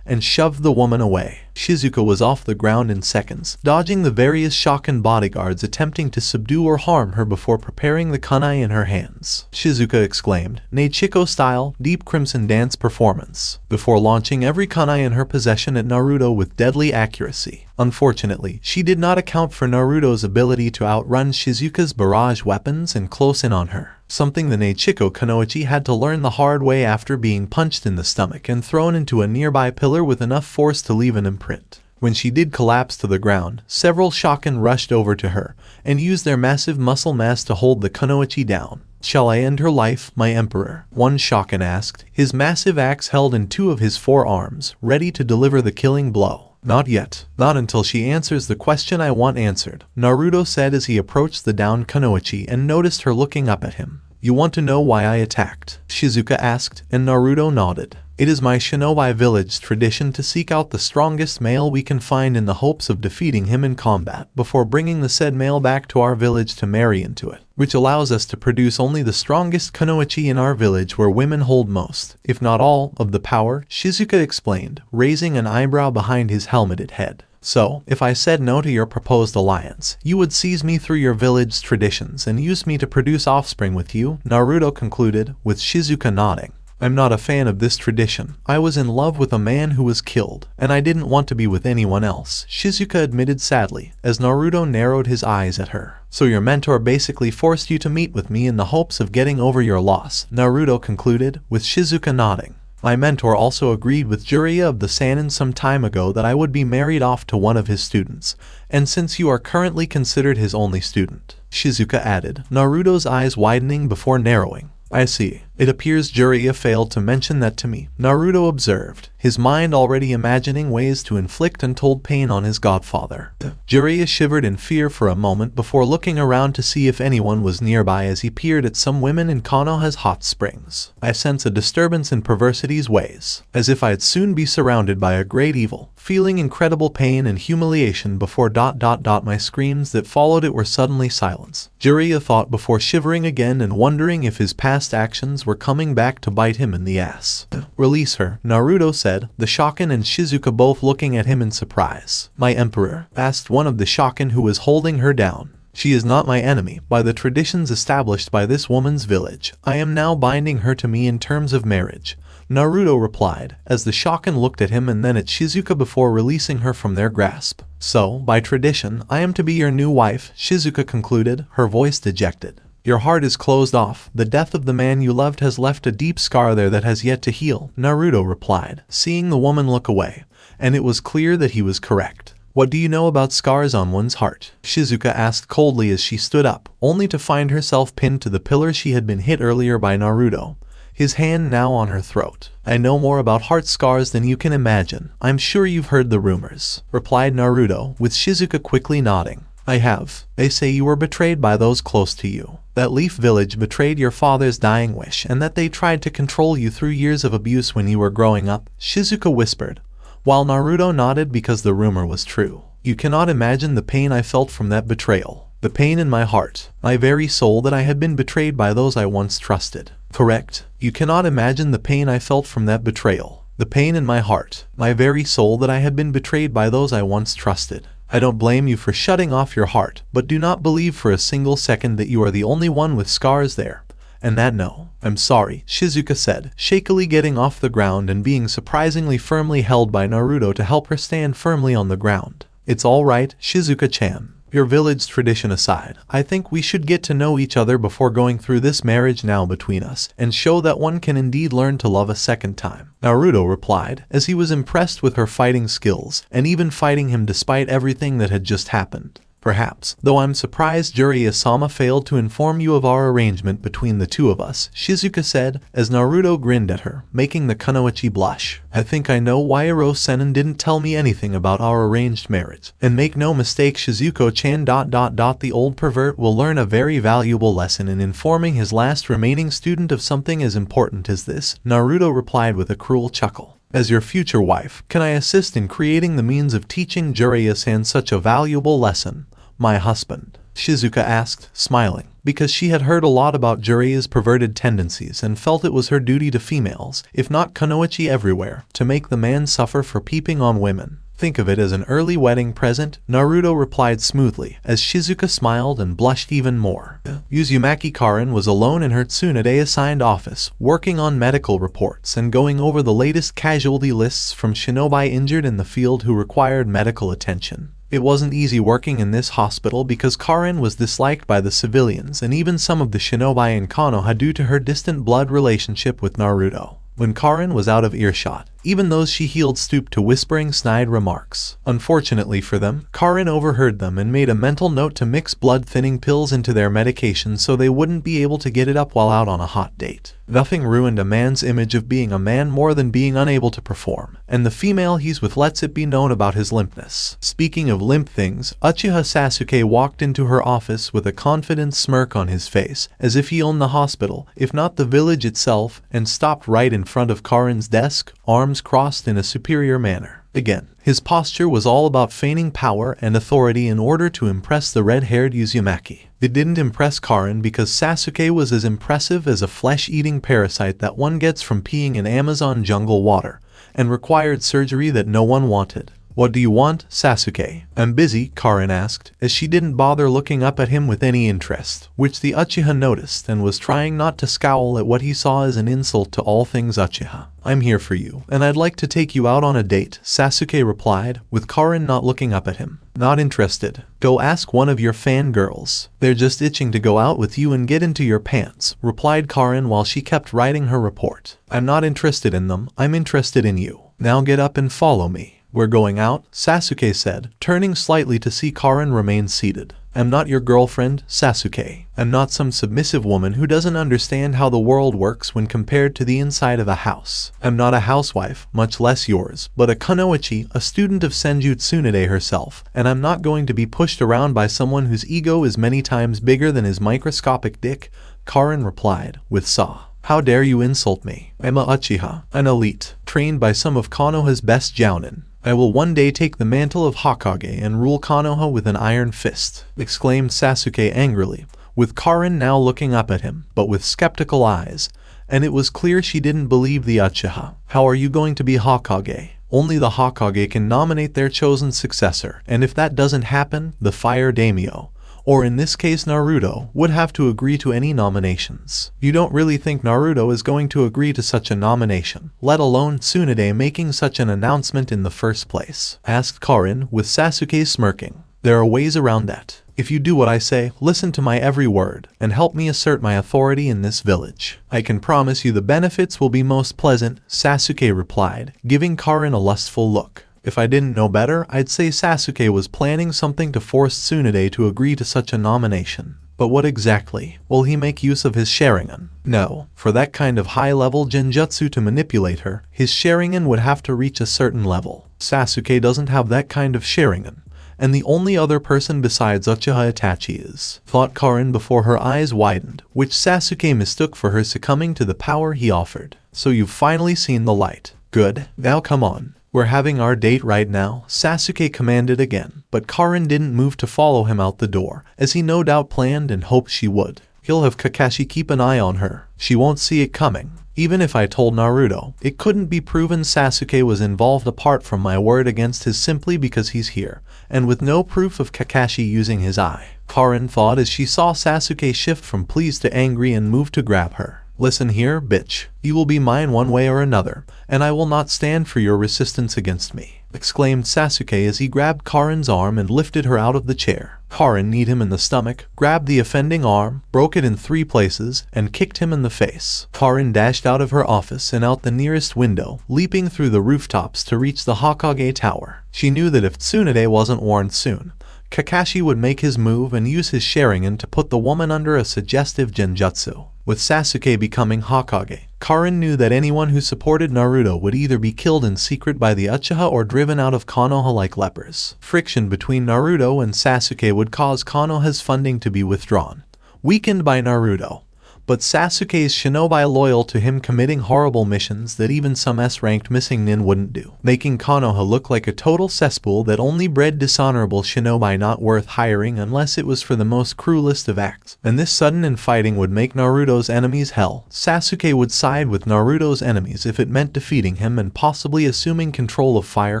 and shoved the woman away. Shizuka was off the ground in seconds, dodging the various Shao Khan bodyguards attempting to subdue or harm her before preparing the kunai in her hands. Shizuka exclaimed, Neichiko style, deep crimson dance performance, before launching every kunai in her possession at Naruto with deadly accuracy. Unfortunately, she did not account for Naruto's ability to outrun Shizuka's barrage weapons and close in on her, something the Neichiko Kunoichi had to learn the hard way after being punched in the stomach and thrown into a nearby pillar with enough force to leave an imprint. When she did collapse to the ground, several Shao Khan rushed over to her and used their massive muscle mass to hold the Kunoichi down. Shall I end her life, my emperor? One Shao Khan asked, his massive axe held in 2 of his 4 arms, ready to deliver the killing blow. Not yet. Not until she answers the question I want answered, Naruto said as he approached the downed Kunoichi and noticed her looking up at him. You want to know why I attacked? Shizuka asked, and Naruto nodded. It is my shinobi village tradition to seek out the strongest male we can find in the hopes of defeating him in combat before bringing the said male back to our village to marry into it, which allows us to produce only the strongest kunoichi in our village where women hold most, if not all, of the power, Shizuka explained, raising an eyebrow behind his helmeted head. So, if I said no to your proposed alliance, you would seize me through your village's traditions and use me to produce offspring with you, Naruto concluded, with Shizuka nodding. I'm not a fan of this tradition. I was in love with a man who was killed, and I didn't want to be with anyone else, Shizuka admitted sadly, as Naruto narrowed his eyes at her. So your mentor basically forced you to meet with me in the hopes of getting over your loss, Naruto concluded, with Shizuka nodding. My mentor also agreed with Jiraiya of the Sannin some time ago that I would be married off to one of his students, and since you are currently considered his only student, Shizuka added, Naruto's eyes widening before narrowing. I see. It appears Jiraiya failed to mention that to me, Naruto observed, his mind already imagining ways to inflict untold pain on his godfather. Jiraiya shivered in fear for a moment before looking around to see if anyone was nearby as he peered at some women in Konoha's hot springs. I sense a disturbance in Perversity's ways, as if I'd soon be surrounded by a great evil, feeling incredible pain and humiliation before ... My screams that followed it were suddenly silenced. Jiraiya thought before shivering again and wondering if his past actions were coming back to bite him in the ass. Release her, Naruto said, the Shao Khan and Shizuka both looking at him in surprise. My emperor, asked one of the Shao Khan who was holding her down. She is not my enemy. By the traditions established by this woman's village, I am now binding her to me in terms of marriage, Naruto replied, as the Shao Khan looked at him and then at Shizuka before releasing her from their grasp. So, by tradition, I am to be your new wife, Shizuka concluded, her voice dejected. Your heart is closed off. The death of the man you loved has left a deep scar there that has yet to heal, Naruto replied, seeing the woman look away. And it was clear that he was correct. What do you know about scars on one's heart? Shizuka asked coldly as she stood up, only to find herself pinned to the pillar she had been hit earlier by Naruto, his hand now on her throat. I know more about heart scars than you can imagine. I'm sure you've heard the rumors, replied Naruto, with Shizuka quickly nodding. I have. They say you were betrayed by those close to you. That Leaf Village betrayed your father's dying wish and that they tried to control you through years of abuse when you were growing up, Shizuka whispered, while Naruto nodded because the rumor was true. You cannot imagine the pain I felt from that betrayal. The pain in my heart, my very soul that I had been betrayed by those I once trusted. Correct. You cannot imagine the pain I felt from that betrayal. The pain in my heart, my very soul that I had been betrayed by those I once trusted. I don't blame you for shutting off your heart, but do not believe for a single second that you are the only one with scars there. And that no. I'm sorry, Shizuka said, shakily getting off the ground and being surprisingly firmly held by Naruto to help her stand firmly on the ground. It's all right, Shizuka-chan. Your village tradition aside, I think we should get to know each other before going through this marriage now between us, and show that one can indeed learn to love a second time. Naruto replied, as he was impressed with her fighting skills, and even fighting him despite everything that had just happened. Perhaps, though I'm surprised Jiraiya-sama failed to inform you of our arrangement between the two of us, Shizuka said, as Naruto grinned at her, making the kunoichi blush. I think I know why Iro-sennin didn't tell me anything about our arranged marriage. And make no mistake, Shizuko-chan ... The old pervert will learn a very valuable lesson in informing his last remaining student of something as important as this, Naruto replied with a cruel chuckle. As your future wife, can I assist in creating the means of teaching Jiraiya-san such a valuable lesson? My husband, Shizuka asked, smiling, because she had heard a lot about Jiraiya's perverted tendencies and felt it was her duty to females, if not kunoichi everywhere, to make the man suffer for peeping on women. Think of it as an early wedding present, Naruto replied smoothly, as Shizuka smiled and blushed even more. Uzumaki Karin was alone in her Tsunade-assigned office, working on medical reports and going over the latest casualty lists from shinobi injured in the field who required medical attention. It wasn't easy working in this hospital because Karin was disliked by the civilians and even some of the shinobi in Konoha due to her distant blood relationship with Naruto. When Karin was out of earshot, even those she healed stooped to whispering snide remarks. Unfortunately for them, Karin overheard them and made a mental note to mix blood-thinning pills into their medication so they wouldn't be able to get it up while out on a hot date. Nothing ruined a man's image of being a man more than being unable to perform, and the female he's with lets it be known about his limpness. Speaking of limp things, Uchiha Sasuke walked into her office with a confident smirk on his face, as if he owned the hospital, if not the village itself, and stopped right in front of Karin's desk, arms crossed in a superior manner. Again, his posture was all about feigning power and authority in order to impress the red-haired Uzumaki. It didn't impress Karin because Sasuke was as impressive as a flesh-eating parasite that one gets from peeing in Amazon jungle water, and required surgery that no one wanted. What do you want, Sasuke? I'm busy, Karin asked, as she didn't bother looking up at him with any interest, which the Uchiha noticed and was trying not to scowl at what he saw as an insult to all things Uchiha. I'm here for you, and I'd like to take you out on a date, Sasuke replied, with Karin not looking up at him. Not interested. Go ask one of your fangirls. They're just itching to go out with you and get into your pants, replied Karin while she kept writing her report. I'm not interested in them, I'm interested in you. Now get up and follow me. We're going out, Sasuke said, turning slightly to see Karin remain seated. I'm not your girlfriend, Sasuke. I'm not some submissive woman who doesn't understand how the world works when compared to the inside of a house. I'm not a housewife, much less yours, but a kunoichi, a student of Senju Tsunade herself, and I'm not going to be pushed around by someone whose ego is many times bigger than his microscopic dick, Karin replied, with saw. How dare you insult me? I'm a Uchiha, an elite, trained by some of Konoha's best jounin. I will one day take the mantle of Hokage and rule Konoha with an iron fist, exclaimed Sasuke angrily, with Karin now looking up at him, but with skeptical eyes, and it was clear she didn't believe the Uchiha. How are you going to be Hokage? Only the Hokage can nominate their chosen successor, and if that doesn't happen, the fire daimyo, or in this case Naruto, would have to agree to any nominations. You don't really think Naruto is going to agree to such a nomination, let alone Tsunade making such an announcement in the first place? Asked Karin, with Sasuke smirking. There are ways around that. If you do what I say, listen to my every word, and help me assert my authority in this village, I can promise you the benefits will be most pleasant, Sasuke replied, giving Karin a lustful look. If I didn't know better, I'd say Sasuke was planning something to force Tsunade to agree to such a nomination. But what exactly? Will he make use of his Sharingan? No. For that kind of high-level genjutsu to manipulate her, his Sharingan would have to reach a certain level. Sasuke doesn't have that kind of Sharingan. And the only other person besides Uchiha Itachi is, thought Karin before her eyes widened, which Sasuke mistook for her succumbing to the power he offered. So you've finally seen the light. Good. Now come on. We're having our date right now, Sasuke commanded again, but Karin didn't move to follow him out the door, as he no doubt planned and hoped she would. He'll have Kakashi keep an eye on her. She won't see it coming. Even if I told Naruto, it couldn't be proven Sasuke was involved apart from my word against his simply because he's here, and with no proof of Kakashi using his eye. Karin thought as she saw Sasuke shift from pleased to angry and move to grab her. Listen here, bitch. You will be mine one way or another, and I will not stand for your resistance against me, exclaimed Sasuke as he grabbed Karin's arm and lifted her out of the chair. Karin kneed him in the stomach, grabbed the offending arm, broke it in 3 places, and kicked him in the face. Karin dashed out of her office and out the nearest window, leaping through the rooftops to reach the Hokage Tower. She knew that if Tsunade wasn't warned soon, Kakashi would make his move and use his Sharingan to put the woman under a suggestive genjutsu. With Sasuke becoming Hokage, Karin knew that anyone who supported Naruto would either be killed in secret by the Uchiha or driven out of Konoha like lepers. Friction between Naruto and Sasuke would cause Konoha's funding to be withdrawn, weakened by Naruto. But Sasuke's shinobi loyal to him committing horrible missions that even some S-ranked missing nin wouldn't do, making Konoha look like a total cesspool that only bred dishonorable shinobi not worth hiring unless it was for the most cruelest of acts. And this sudden infighting would make Naruto's enemies hell. Sasuke would side with Naruto's enemies if it meant defeating him and possibly assuming control of Fire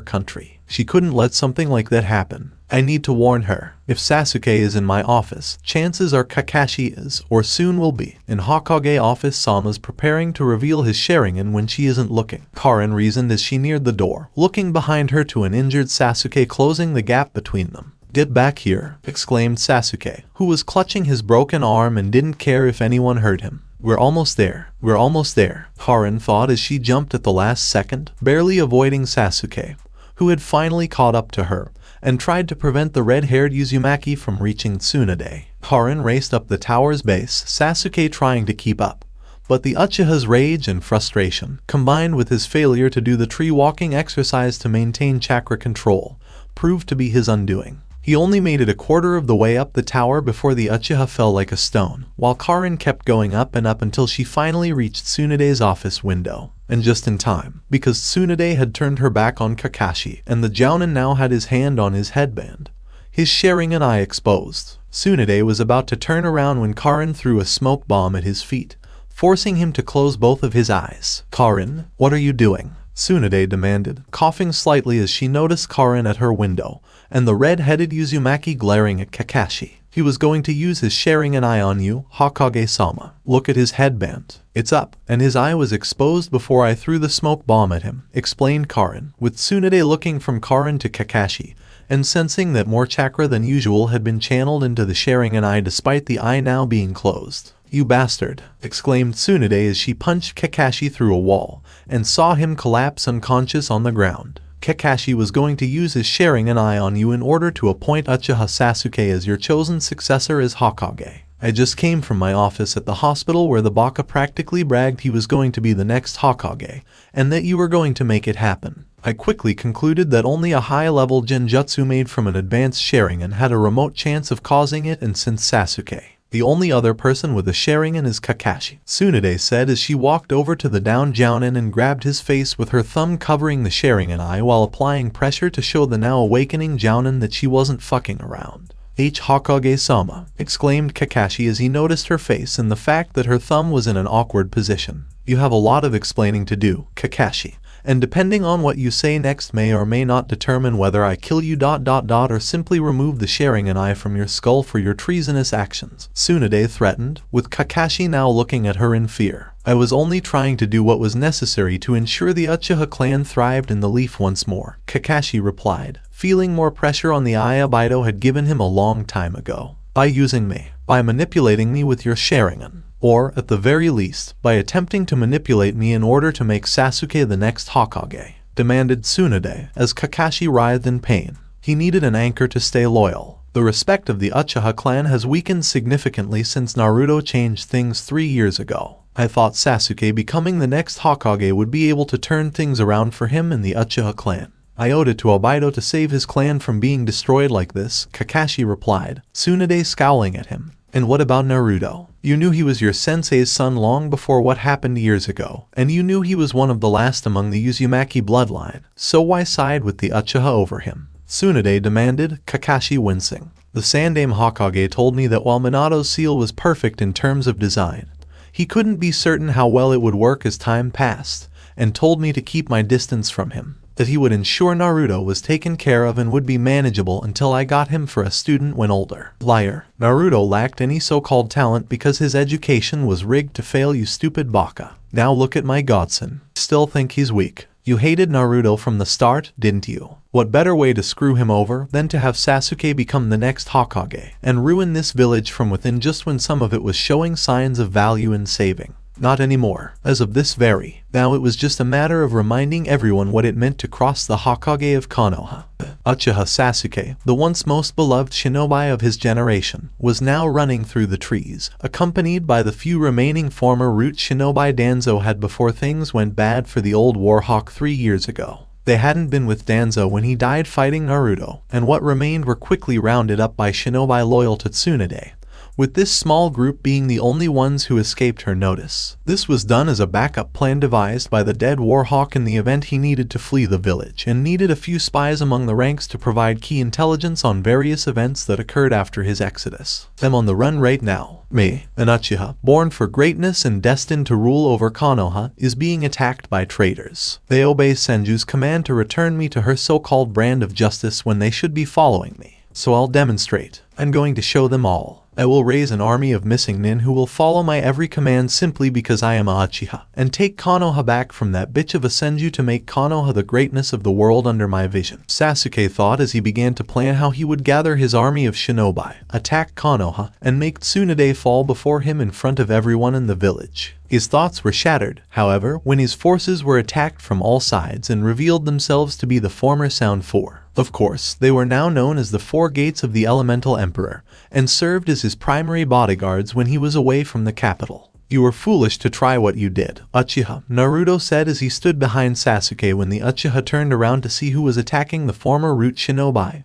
Country. She couldn't let something like that happen. I need to warn her. If Sasuke is in my office, chances are Kakashi is, or soon will be, in Hokage office. Sama's preparing to reveal his Sharingan when she isn't looking, Karin reasoned as she neared the door, looking behind her to an injured Sasuke closing the gap between them. Get back here, exclaimed Sasuke, who was clutching his broken arm and didn't care if anyone heard him. We're almost there. We're almost there, Karin thought as she jumped at the last second, barely avoiding Sasuke, who had finally caught up to her, and tried to prevent the red-haired Uzumaki from reaching Tsunade. Karin raced up the tower's base, Sasuke trying to keep up. But the Uchiha's rage and frustration, combined with his failure to do the tree-walking exercise to maintain chakra control, proved to be his undoing. He only made it a quarter of the way up the tower before the Uchiha fell like a stone, while Karin kept going up and up until she finally reached Tsunade's office window. And just in time, because Tsunade had turned her back on Kakashi, and the Jounin now had his hand on his headband, his Sharingan eye exposed. Tsunade was about to turn around when Karin threw a smoke bomb at his feet, forcing him to close both of his eyes. Karin, what are you doing? Tsunade demanded, coughing slightly as she noticed Karin at her window, and the red-headed Uzumaki glaring at Kakashi. He was going to use his Sharingan eye on you, Hokage-sama. Look at his headband. It's up, and his eye was exposed before I threw the smoke bomb at him, explained Karin, with Tsunade looking from Karin to Kakashi, and sensing that more chakra than usual had been channeled into the Sharingan eye despite the eye now being closed. You bastard, exclaimed Tsunade as she punched Kakashi through a wall, and saw him collapse unconscious on the ground. Kakashi was going to use his Sharingan eye on you in order to appoint Uchiha Sasuke as your chosen successor as Hokage. I just came from my office at the hospital where the Baka practically bragged he was going to be the next Hokage, and that you were going to make it happen. I quickly concluded that only a high-level genjutsu made from an advanced Sharingan had a remote chance of causing it, and since Sasuke, the only other person with a Sharingan, is Kakashi, Tsunade said as she walked over to the downed Jounin and grabbed his face with her thumb covering the Sharingan eye while applying pressure to show the now awakening Jounin that she wasn't fucking around. Hokage-sama, exclaimed Kakashi as he noticed her face and the fact that her thumb was in an awkward position. You have a lot of explaining to do, Kakashi, and depending on what you say next may or may not determine whether I kill you ... or simply remove the Sharingan eye from your skull for your treasonous actions," Tsunade threatened, with Kakashi now looking at her in fear. "I was only trying to do what was necessary to ensure the Uchiha clan thrived in the Leaf once more," Kakashi replied, feeling more pressure on the eye Obito had given him a long time ago. "By using me, by manipulating me with your Sharingan, or, at the very least, by attempting to manipulate me in order to make Sasuke the next Hokage," demanded Tsunade, as Kakashi writhed in pain. He needed an anchor to stay loyal. The respect of the Uchiha clan has weakened significantly since Naruto changed things 3 years ago. I thought Sasuke becoming the next Hokage would be able to turn things around for him and the Uchiha clan. I owed it to Obito to save his clan from being destroyed like this, Kakashi replied, Tsunade scowling at him. "And what about Naruto? You knew he was your sensei's son long before what happened years ago, and you knew he was one of the last among the Uzumaki bloodline, so why side with the Uchiha over him?" Tsunade demanded, Kakashi wincing. "The Sandaime Hokage told me that while Minato's seal was perfect in terms of design, he couldn't be certain how well it would work as time passed, and told me to keep my distance from him, that he would ensure Naruto was taken care of and would be manageable until I got him for a student when older." Liar. Naruto lacked any so-called talent because his education was rigged to fail, you stupid baka. Now look at my godson. Still think he's weak. You hated Naruto from the start, didn't you? What better way to screw him over than to have Sasuke become the next Hokage and ruin this village from within just when some of it was showing signs of value and saving? Not anymore. As of this very now, it was just a matter of reminding everyone what it meant to cross the Hokage of Konoha. Uchiha Sasuke, the once most beloved shinobi of his generation, was now running through the trees, accompanied by the few remaining former root shinobi Danzo had before things went bad for the old Warhawk 3 years ago. They hadn't been with Danzo when he died fighting Naruto, and what remained were quickly rounded up by shinobi loyal to Tsunade, with this small group being the only ones who escaped her notice. This was done as a backup plan devised by the dead Warhawk in the event he needed to flee the village and needed a few spies among the ranks to provide key intelligence on various events that occurred after his exodus. Them on the run right now. Me, an Uchiha, born for greatness and destined to rule over Konoha, is being attacked by traitors. They obey Senju's command to return me to her so-called brand of justice when they should be following me. So I'll demonstrate. I'm going to show them all. I will raise an army of missing nin who will follow my every command simply because I am a Uchiha, and take Konoha back from that bitch of a Senju to make Konoha the greatness of the world under my vision. Sasuke thought as he began to plan how he would gather his army of shinobi, attack Konoha, and make Tsunade fall before him in front of everyone in the village. His thoughts were shattered, however, when his forces were attacked from all sides and revealed themselves to be the former Sound Four. Of course, they were now known as the Four Gates of the Elemental Emperor, and served as his primary bodyguards when he was away from the capital. "You were foolish to try what you did, Uchiha," Naruto said as he stood behind Sasuke when the Uchiha turned around to see who was attacking the former root shinobi,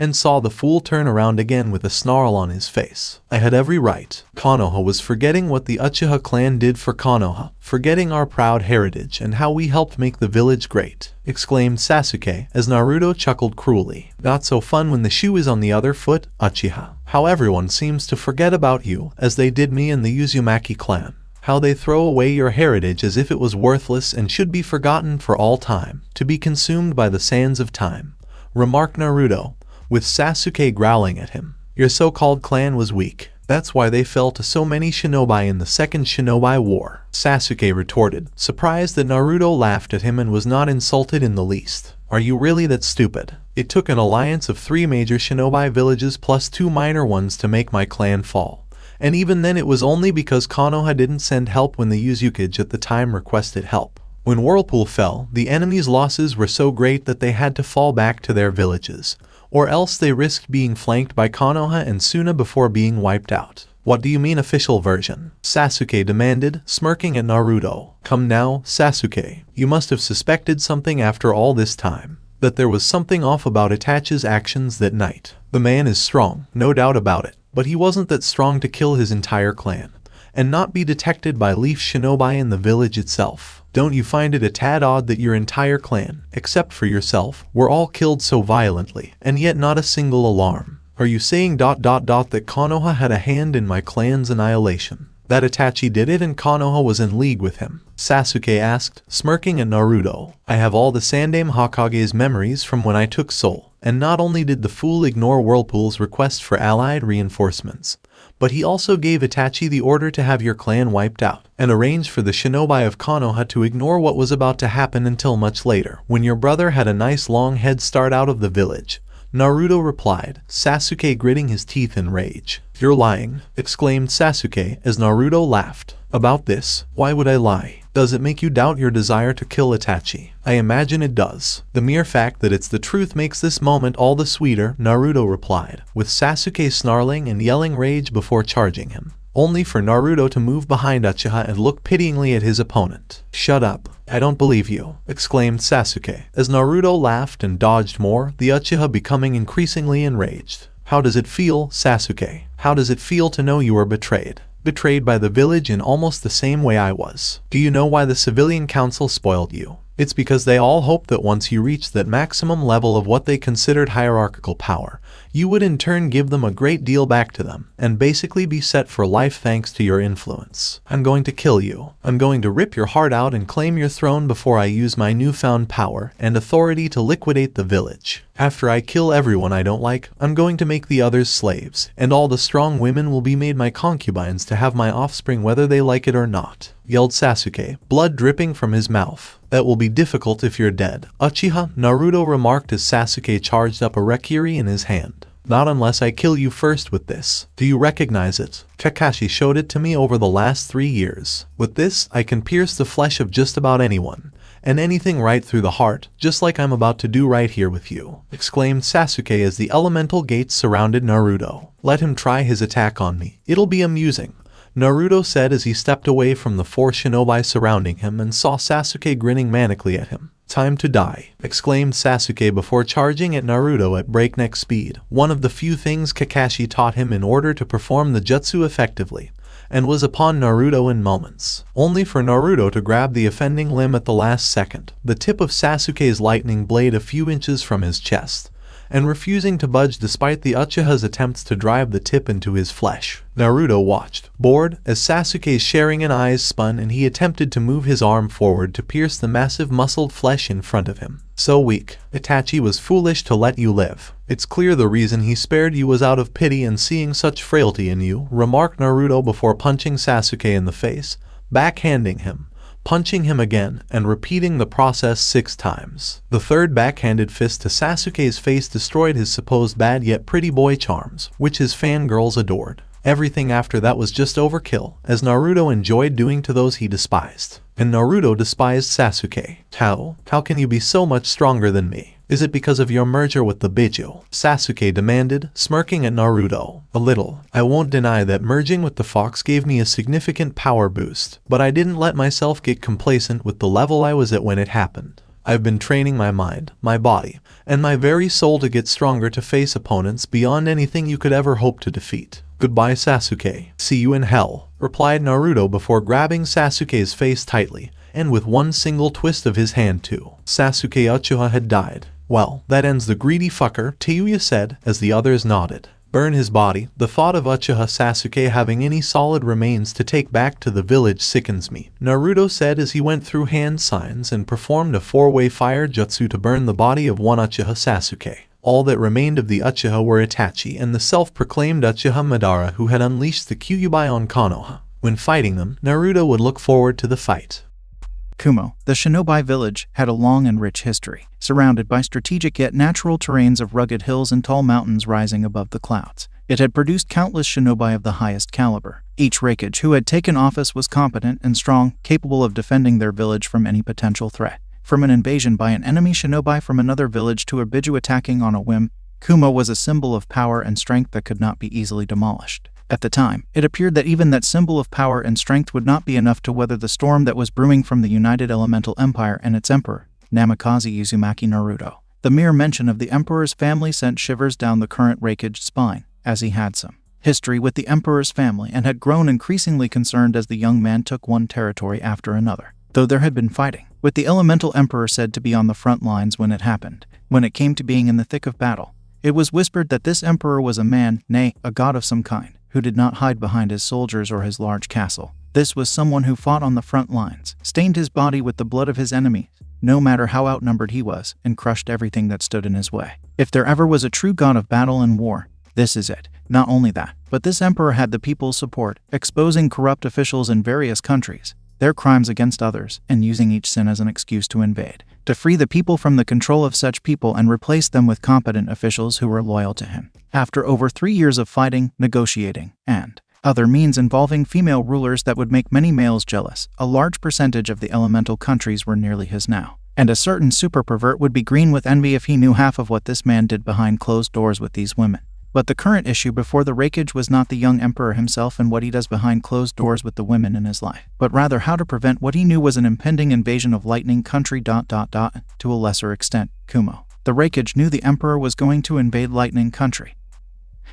and saw the fool turn around again with a snarl on his face. "I had every right." Konoha was forgetting what the Uchiha clan did for Konoha, forgetting our proud heritage and how we helped make the village great, exclaimed Sasuke as Naruto chuckled cruelly. "Not so fun when the shoe is on the other foot, Uchiha. How everyone seems to forget about you, as they did me and the Uzumaki clan. How they throw away your heritage as if it was worthless and should be forgotten for all time, to be consumed by the sands of time," remarked Naruto, with Sasuke growling at him. "Your so-called clan was weak. That's why they fell to so many shinobi in the Second Shinobi War," Sasuke retorted, surprised that Naruto laughed at him and was not insulted in the least. "Are you really that stupid? It took an alliance of 3 major shinobi villages plus 2 minor ones to make my clan fall. And even then it was only because Konoha didn't send help when the Uzukage at the time requested help. When Whirlpool fell, the enemy's losses were so great that they had to fall back to their villages, or else they risked being flanked by Konoha and Suna before being wiped out." "What do you mean official version?" Sasuke demanded, smirking at Naruto. "Come now, Sasuke, you must have suspected something after all this time. That there was something off about Itachi's actions that night. The man is strong, no doubt about it, but he wasn't that strong to kill his entire clan, and not be detected by Leaf Shinobi in the village itself. Don't you find it a tad odd that your entire clan, except for yourself, were all killed so violently, and yet not a single alarm? Are you saying ... that Konoha had a hand in my clan's annihilation?" That Itachi did it and Konoha was in league with him? Sasuke asked, smirking at Naruto. I have all the Sandaime Hokage's memories from when I took Soul, and not only did the fool ignore Whirlpool's request for allied reinforcements, but he also gave Itachi the order to have your clan wiped out, and arranged for the shinobi of Konoha to ignore what was about to happen until much later, when your brother had a nice long head start out of the village. Naruto replied, Sasuke gritting his teeth in rage. You're lying, exclaimed Sasuke as Naruto laughed. About this, why would I lie? Does it make you doubt your desire to kill Itachi? I imagine it does. The mere fact that it's the truth makes this moment all the sweeter, Naruto replied, with Sasuke snarling and yelling rage before charging him, only for Naruto to move behind Uchiha and look pityingly at his opponent. Shut up. I don't believe you, exclaimed Sasuke. As Naruto laughed and dodged more, the Uchiha becoming increasingly enraged. How does it feel, Sasuke? How does it feel to know you were betrayed? Betrayed by the village in almost the same way I was. Do you know why the civilian council spoiled you? It's because they all hoped that once you reached that maximum level of what they considered hierarchical power, you would in turn give them a great deal back to them, and basically be set for life thanks to your influence. I'm going to kill you. I'm going to rip your heart out and claim your throne before I use my newfound power and authority to liquidate the village. After I kill everyone I don't like, I'm going to make the others slaves, and all the strong women will be made my concubines to have my offspring whether they like it or not, yelled Sasuke, blood dripping from his mouth. That will be difficult if you're dead, Uchiha, Naruto remarked as Sasuke charged up a Rekiri in his hand. Not unless I kill you first with this. Do you recognize it? Kakashi showed it to me over the last 3 years. With this, I can pierce the flesh of just about anyone, and anything right through the heart, just like I'm about to do right here with you, exclaimed Sasuke as the elemental gates surrounded Naruto. Let him try his attack on me. It'll be amusing, Naruto said as he stepped away from the 4 shinobi surrounding him and saw Sasuke grinning manically at him. Time to die, exclaimed Sasuke before charging at Naruto at breakneck speed, one of the few things Kakashi taught him in order to perform the jutsu effectively, and was upon Naruto in moments, only for Naruto to grab the offending limb at the last second, the tip of Sasuke's lightning blade a few inches from his chest, and refusing to budge despite the Uchiha's attempts to drive the tip into his flesh. Naruto watched, bored, as Sasuke's Sharingan eyes spun and he attempted to move his arm forward to pierce the massive muscled flesh in front of him. So weak. Itachi was foolish to let you live. It's clear the reason he spared you was out of pity and seeing such frailty in you, remarked Naruto before punching Sasuke in the face, backhanding him, punching him again, and repeating the process 6 times. The third backhanded fist to Sasuke's face destroyed his supposed bad yet pretty boy charms, which his fangirls adored. Everything after that was just overkill, as Naruto enjoyed doing to those he despised. And Naruto despised Sasuke. How can you be so much stronger than me? Is it because of your merger with the Biju? Sasuke demanded, smirking at Naruto. A little. I won't deny that merging with the Fox gave me a significant power boost, but I didn't let myself get complacent with the level I was at when it happened. I've been training my mind, my body, and my very soul to get stronger to face opponents beyond anything you could ever hope to defeat. Goodbye, Sasuke. See you in hell, replied Naruto before grabbing Sasuke's face tightly, and with one single twist of his hand too. Sasuke Uchiha had died. Well, that ends the greedy fucker, Teuya said, as the others nodded. Burn his body. The thought of Uchiha Sasuke having any solid remains to take back to the village sickens me, Naruto said as he went through hand signs and performed a 4-way fire jutsu to burn the body of one Uchiha Sasuke. All that remained of the Uchiha were Itachi and the self-proclaimed Uchiha Madara who had unleashed the Kyuubi on Konoha. When fighting them, Naruto would look forward to the fight. Kumo, the shinobi village, had a long and rich history, surrounded by strategic yet natural terrains of rugged hills and tall mountains rising above the clouds. It had produced countless shinobi of the highest caliber. Each Raikage who had taken office was competent and strong, capable of defending their village from any potential threat. From an invasion by an enemy shinobi from another village to a Biju attacking on a whim, Kumo was a symbol of power and strength that could not be easily demolished. At the time, it appeared that even that symbol of power and strength would not be enough to weather the storm that was brewing from the United Elemental Empire and its emperor, Namikaze Uzumaki Naruto. The mere mention of the emperor's family sent shivers down the current Raikage's spine, as he had some history with the emperor's family and had grown increasingly concerned as the young man took one territory after another. Though there had been fighting, with the elemental emperor said to be on the front lines when it happened, when it came to being in the thick of battle, it was whispered that this emperor was a man, nay, a god of some kind. who did not hide behind his soldiers or his large castle. This was someone who fought on the front lines, stained his body with the blood of his enemies, no matter how outnumbered he was, and crushed everything that stood in his way. If there ever was a true god of battle and war, this is it. Not only that, but this emperor had the people's support, exposing corrupt officials in various countries, their crimes against others, and using each sin as an excuse to invade, to free the people from the control of such people and replace them with competent officials who were loyal to him. After over 3 years of fighting, negotiating, and other means involving female rulers that would make many males jealous, a large percentage of the elemental countries were nearly his now. And a certain super pervert would be green with envy if he knew half of what this man did behind closed doors with these women. But the current issue before the rakeage was not the young emperor himself and what he does behind closed doors with the women in his life, but rather how to prevent what he knew was an impending invasion of Lightning Country ... To a lesser extent, Kumo. The rakeage knew the emperor was going to invade Lightning Country.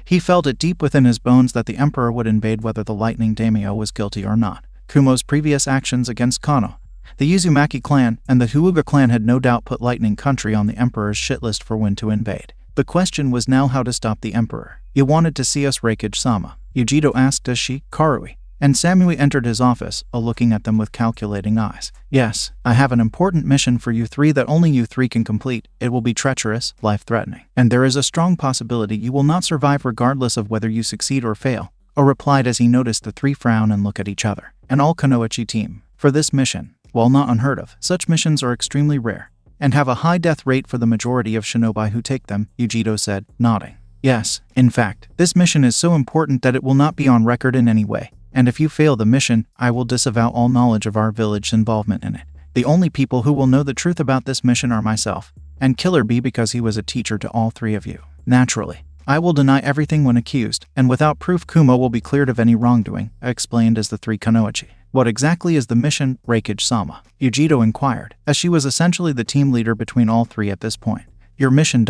He felt it deep within his bones that the emperor would invade whether the Lightning Daimyo was guilty or not. Kumo's previous actions against Kano, the Uzumaki clan, and the Hyuga clan had no doubt put Lightning Country on the emperor's shit list for when to invade. The question was now how to stop the emperor. "You wanted to see us, Raikage-sama?" Yujiro asked as she, Karui, and Samui entered his office, looking at them with calculating eyes. "Yes, I have an important mission for you three that only you three can complete. It will be treacherous, life-threatening, and there is a strong possibility you will not survive regardless of whether you succeed or fail," replied as he noticed the three frown and look at each other. "An all-Kunoichi team. For this mission, while not unheard of, such missions are extremely rare and have a high death rate for the majority of shinobi who take them," Yujiro said, nodding. "Yes, in fact, this mission is so important that it will not be on record in any way, and if you fail the mission, I will disavow all knowledge of our village's involvement in it. The only people who will know the truth about this mission are myself, and Killer Bee because he was a teacher to all three of you. Naturally, I will deny everything when accused, and without proof Kumo will be cleared of any wrongdoing," explained as the three Kunoichi. "What exactly is the mission, Raikage-sama?" Yujiro inquired, as she was essentially the team leader between all three at this point. "Your mission ...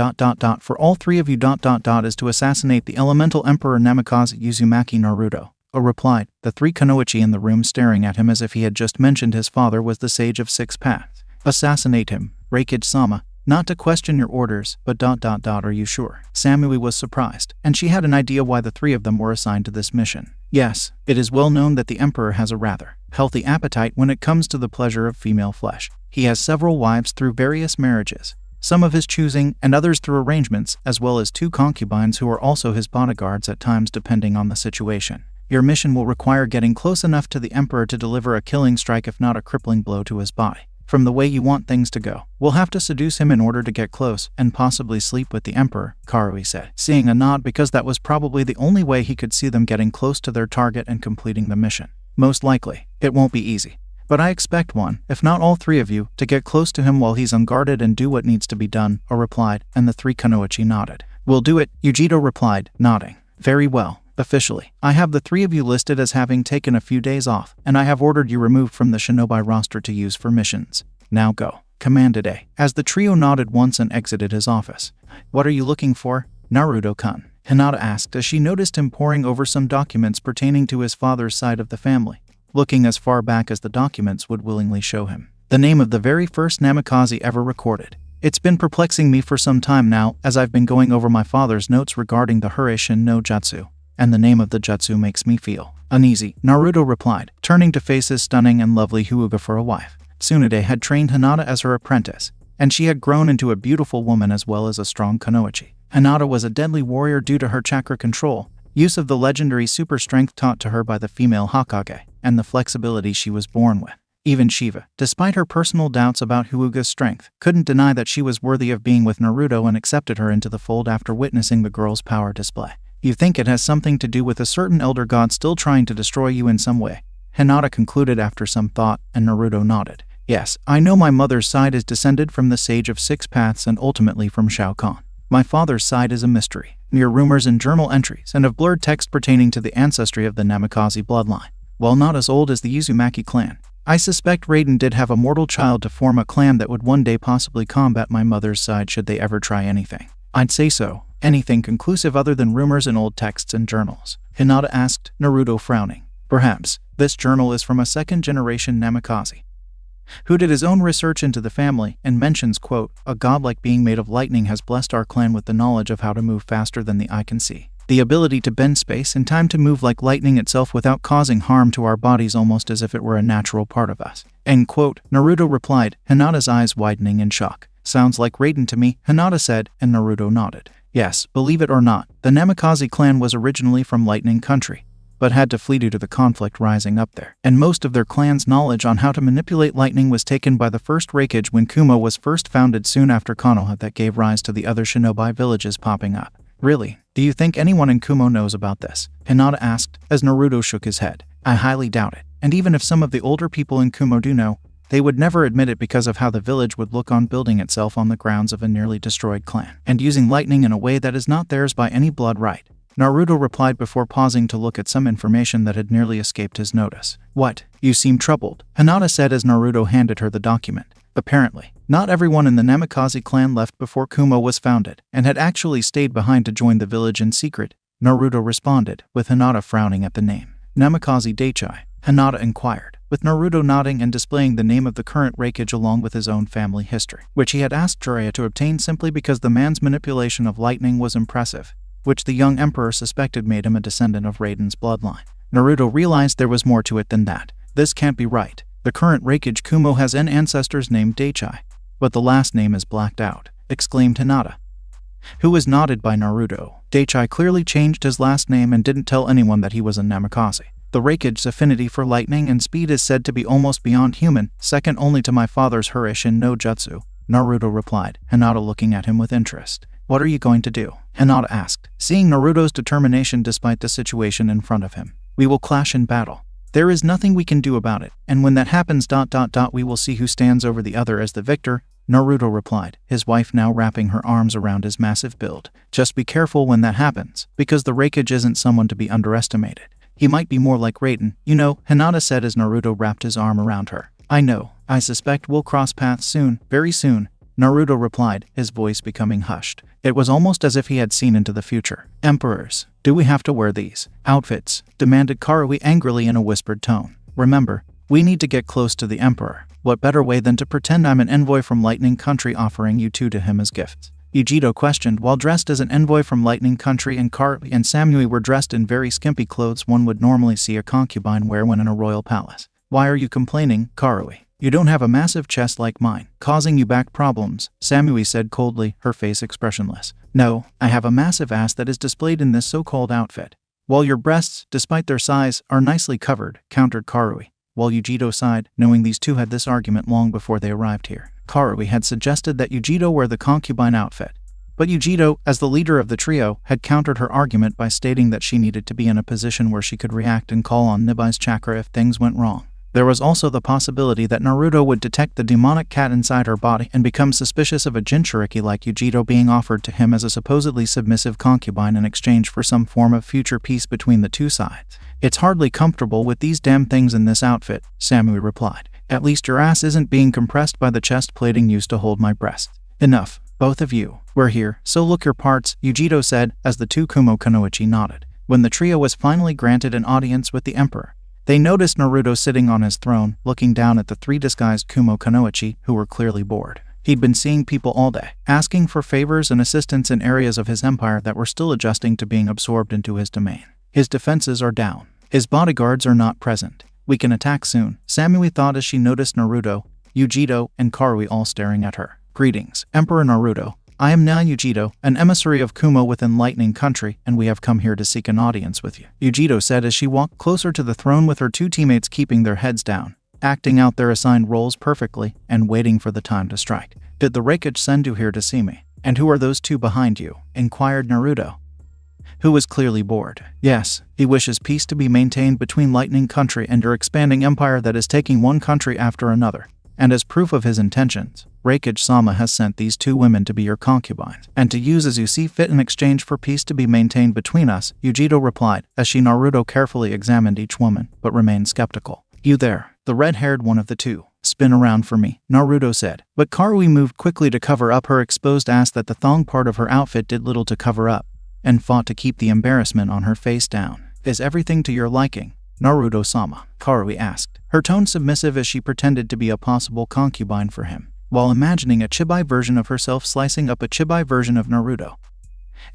for all three of you ... is to assassinate the elemental emperor Namikaze Uzumaki Naruto," replied, the three Kunoichi in the room staring at him as if he had just mentioned his father was the sage of six paths. "Assassinate him, Raikage-sama. Not to question your orders, but ... are you sure?" Samui was surprised, and she had an idea why the three of them were assigned to this mission. "Yes, it is well known that the emperor has a rather healthy appetite when it comes to the pleasure of female flesh. He has several wives through various marriages, some of his choosing and others through arrangements, as well as 2 concubines who are also his bodyguards at times depending on the situation. Your mission will require getting close enough to the emperor to deliver a killing strike if not a crippling blow to his body. From the way you want things to go, we'll have to seduce him in order to get close and possibly sleep with the emperor," Karui said, seeing a nod because that was probably the only way he could see them getting close to their target and completing the mission. "Most likely, it won't be easy, but I expect one, if not all three of you, to get close to him while he's unguarded and do what needs to be done," replied, and the three Kunoichi nodded. "We'll do it," Yujiro replied, nodding. "Very well. Officially, I have the three of you listed as having taken a few days off, and I have ordered you removed from the shinobi roster to use for missions. Now go," commanded A, as the trio nodded once and exited his office. "What are you looking for, Naruto-kun?" Hinata asked as she noticed him poring over some documents pertaining to his father's side of the family, looking as far back as the documents would willingly show him. The name of the very first Namikaze ever recorded. "It's been perplexing me for some time now, as I've been going over my father's notes regarding the Hureishin no Jutsu, and the name of the jutsu makes me feel uneasy," Naruto replied, turning to face his stunning and lovely Hyuga for a wife. Tsunade had trained Hinata as her apprentice, and she had grown into a beautiful woman as well as a strong Kunoichi. Hinata was a deadly warrior due to her chakra control, use of the legendary super strength taught to her by the female Hokage, and the flexibility she was born with. Even Shiva, despite her personal doubts about Hyuga's strength, couldn't deny that she was worthy of being with Naruto and accepted her into the fold after witnessing the girl's power display. "You think it has something to do with a certain elder god still trying to destroy you in some way?" Hinata concluded after some thought, and Naruto nodded. "Yes, I know my mother's side is descended from the Sage of Six Paths and ultimately from Shao Khan. My father's side is a mystery, mere rumors and journal entries, and of blurred text pertaining to the ancestry of the Namikaze bloodline. While not as old as the Uzumaki clan, I suspect Raiden did have a mortal child to form a clan that would one day possibly combat my mother's side should they ever try anything." "I'd say so. Anything conclusive other than rumors and old texts and journals?" Hinata asked, Naruto frowning. "Perhaps this journal is from a second-generation Namikaze who did his own research into the family and mentions, quote, 'A godlike being made of lightning has blessed our clan with the knowledge of how to move faster than the eye can see. The ability to bend space and time to move like lightning itself without causing harm to our bodies, almost as if it were a natural part of us." End quote, Naruto replied, Hinata's eyes widening in shock. "Sounds like Raiden to me," Hinata said, and Naruto nodded. Yes, believe it or not, the Namikaze clan was originally from Lightning Country, but had to flee due to the conflict rising up there. And most of their clan's knowledge on how to manipulate lightning was taken by the first Raikage when Kumo was first founded soon after Konoha, that gave rise to the other shinobi villages popping up. Really? Do you think anyone in Kumo knows about this? Hinata asked, as Naruto shook his head. I highly doubt it. And even if some of the older people in Kumo do know, they would never admit it because of how the village would look on building itself on the grounds of a nearly destroyed clan, and using lightning in a way that is not theirs by any blood right. Naruto replied before pausing to look at some information that had nearly escaped his notice. What? You seem troubled, Hinata said as Naruto handed her the document. Apparently, not everyone in the Namikaze clan left before Kumo was founded, and had actually stayed behind to join the village in secret, Naruto responded, with Hinata frowning at the name. Namikaze Daichai, Hinata inquired, with Naruto nodding and displaying the name of the current Raikage along with his own family history, which he had asked Jiraiya to obtain simply because the man's manipulation of lightning was impressive, which the young emperor suspected made him a descendant of Raiden's bloodline. Naruto realized there was more to it than that. This can't be right. The current Raikage Kumo has an ancestors named Daichai, but the last name is blacked out, exclaimed Hinata, who was nodded by Naruto. Daichai clearly changed his last name and didn't tell anyone that he was a Namikaze. The Raikage's affinity for lightning and speed is said to be almost beyond human, second only to my father's Hurishin no Jutsu, Naruto replied, Hinata looking at him with interest. What are you going to do? Hinata asked, seeing Naruto's determination despite the situation in front of him. We will clash in battle. There is nothing we can do about it, and when that happens ... we will see who stands over the other as the victor, Naruto replied, his wife now wrapping her arms around his massive build. Just be careful when that happens, because the Raikage isn't someone to be underestimated. He might be more like Raiden, you know, Hinata said as Naruto wrapped his arm around her. I know. I suspect we'll cross paths soon, very soon, Naruto replied, his voice becoming hushed. It was almost as if he had seen into the future. Emperors, do we have to wear these outfits? Demanded Karui angrily in a whispered tone. Remember, we need to get close to the Emperor. What better way than to pretend I'm an envoy from Lightning Country offering you two to him as gifts? Yujiro questioned while dressed as an envoy from Lightning Country, and Karui and Samui were dressed in very skimpy clothes one would normally see a concubine wear when in a royal palace. Why are you complaining, Karui? You don't have a massive chest like mine, causing you back problems, Samui said coldly, her face expressionless. No, I have a massive ass that is displayed in this so-called outfit. While your breasts, despite their size, are nicely covered, countered Karui, while Yujiro sighed, knowing these two had this argument long before they arrived here. Karui had suggested that Yujiro wear the concubine outfit, but Yujiro, as the leader of the trio, had countered her argument by stating that she needed to be in a position where she could react and call on Nibai's chakra if things went wrong. There was also the possibility that Naruto would detect the demonic cat inside her body and become suspicious of a Jinchuriki like Yujiro being offered to him as a supposedly submissive concubine in exchange for some form of future peace between the two sides. It's hardly comfortable with these damn things in this outfit, Samui replied. At least your ass isn't being compressed by the chest plating used to hold my breast. Enough, both of you. We're here, so look your parts, Yujiro said, as the two Kumo Kunoichi nodded. When the trio was finally granted an audience with the Emperor, they noticed Naruto sitting on his throne, looking down at the three disguised Kumo Kunoichi, who were clearly bored. He'd been seeing people all day, asking for favors and assistance in areas of his empire that were still adjusting to being absorbed into his domain. His defenses are down. His bodyguards are not present. We can attack soon, Samui thought as she noticed Naruto, Yujiro, and Karui all staring at her. Greetings, Emperor Naruto. I am now Yujiro, an emissary of Kumo within Lightning Country, and we have come here to seek an audience with you, Yujiro said as she walked closer to the throne with her two teammates keeping their heads down, acting out their assigned roles perfectly, and waiting for the time to strike. Did the Raikage send you here to see me? And who are those two behind you? Inquired Naruto, who was clearly bored. Yes, he wishes peace to be maintained between Lightning Country and your expanding empire that is taking one country after another. And as proof of his intentions, Raikage-sama has sent these two women to be your concubines, and to use as you see fit in exchange for peace to be maintained between us, Yujiro replied, as she Naruto carefully examined each woman, but remained skeptical. You there, the red-haired one of the two. Spin around for me, Naruto said, but Karui moved quickly to cover up her exposed ass that the thong part of her outfit did little to cover up, and fought to keep the embarrassment on her face down. Is everything to your liking, Naruto-sama? Karui asked, her tone submissive as she pretended to be a possible concubine for him, while imagining a chibai version of herself slicing up a chibai version of Naruto.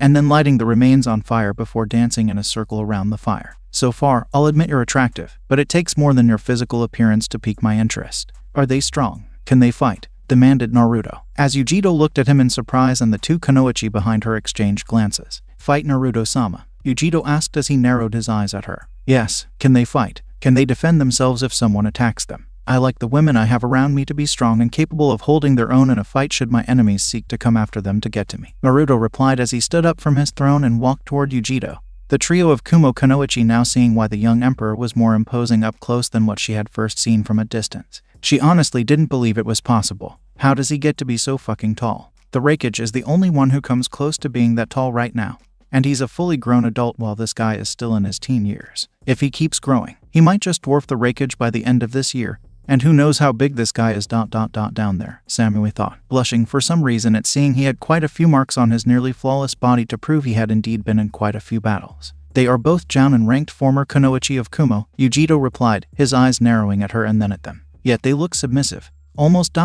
and then lighting the remains on fire before dancing in a circle around the fire. So far, I'll admit you're attractive, but it takes more than your physical appearance to pique my interest. Are they strong? Can they fight? Demanded Naruto. As Yujiro looked at him in surprise and the two kunoichi behind her exchanged glances. Fight, Naruto-sama? Yujiro asked as he narrowed his eyes at her. Yes. Can they fight? Can they defend themselves if someone attacks them? I like the women I have around me to be strong and capable of holding their own in a fight should my enemies seek to come after them to get to me. Naruto replied as he stood up from his throne and walked toward Yujiro. The trio of Kumo kunoichi now seeing why the young emperor was more imposing up close than what she had first seen from a distance. She honestly didn't believe it was possible. How does he get to be so fucking tall? The Raikage is the only one who comes close to being that tall right now. And he's a fully grown adult while this guy is still in his teen years. If he keeps growing, he might just dwarf the Raikage by the end of this year. And who knows how big this guy is ... down there, Samui thought, blushing for some reason at seeing he had quite a few marks on his nearly flawless body to prove he had indeed been in quite a few battles. They are both Jounin ranked former kunoichi of Kumo, Yujiro replied, his eyes narrowing at her and then at them. Yet they look submissive. Almost ...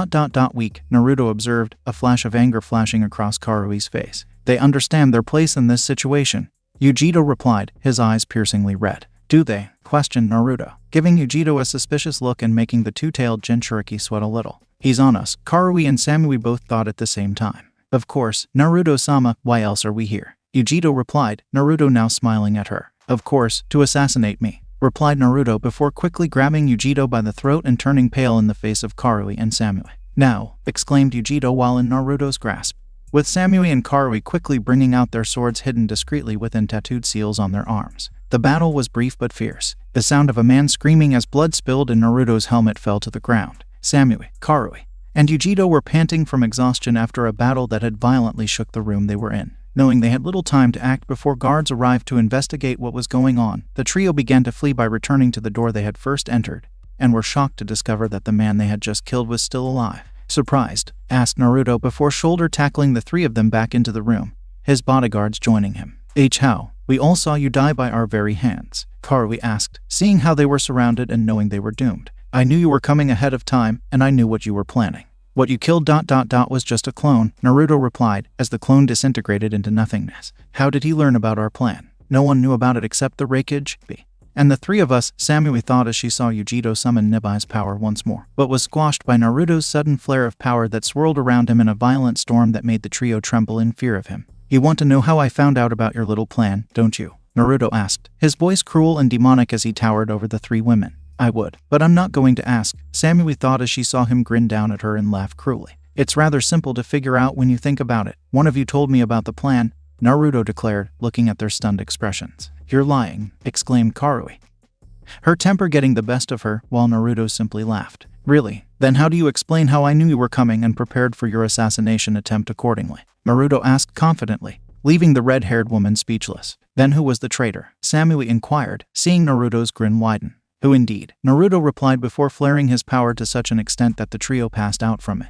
weak, Naruto observed, a flash of anger flashing across Karui's face. They understand their place in this situation. Yujiro replied, his eyes piercingly red. Do they? Questioned Naruto, giving Yujiro a suspicious look and making the two-tailed Jinchuriki sweat a little. He's on us, Karui and Samui both thought at the same time. Of course, Naruto-sama, why else are we here? Yujiro replied, Naruto now smiling at her. Of course, to assassinate me, replied Naruto before quickly grabbing Yujiro by the throat and turning pale in the face of Karui and Samui. Now, exclaimed Yujiro while in Naruto's grasp, with Samui and Karui quickly bringing out their swords hidden discreetly within tattooed seals on their arms. The battle was brief but fierce. The sound of a man screaming as blood spilled and Naruto's helmet fell to the ground. Samui, Karui, and Yujiro were panting from exhaustion after a battle that had violently shook the room they were in. Knowing they had little time to act before guards arrived to investigate what was going on, the trio began to flee by returning to the door they had first entered, and were shocked to discover that the man they had just killed was still alive. Surprised? Asked Naruto before shoulder tackling the three of them back into the room, his bodyguards joining him. How? We all saw you die by our very hands, Karui asked, seeing how they were surrounded and knowing they were doomed. I knew you were coming ahead of time, and I knew what you were planning. What you killed ... was just a clone, Naruto replied, as the clone disintegrated into nothingness. How did he learn about our plan? No one knew about it except the Raikage, and the three of us, Samui thought as she saw Yujiro summon Nibai's power once more, but was squashed by Naruto's sudden flare of power that swirled around him in a violent storm that made the trio tremble in fear of him. You want to know how I found out about your little plan, don't you? Naruto asked, his voice cruel and demonic as he towered over the three women. I would, but I'm not going to ask, Samui thought as she saw him grin down at her and laugh cruelly. It's rather simple to figure out when you think about it. One of you told me about the plan, Naruto declared, looking at their stunned expressions. You're lying, exclaimed Karui, her temper getting the best of her, while Naruto simply laughed. Really? Then how do you explain how I knew you were coming and prepared for your assassination attempt accordingly? Naruto asked confidently, leaving the red-haired woman speechless. Then who was the traitor? Samui inquired, seeing Naruto's grin widen. Who indeed? Naruto replied before flaring his power to such an extent that the trio passed out from it.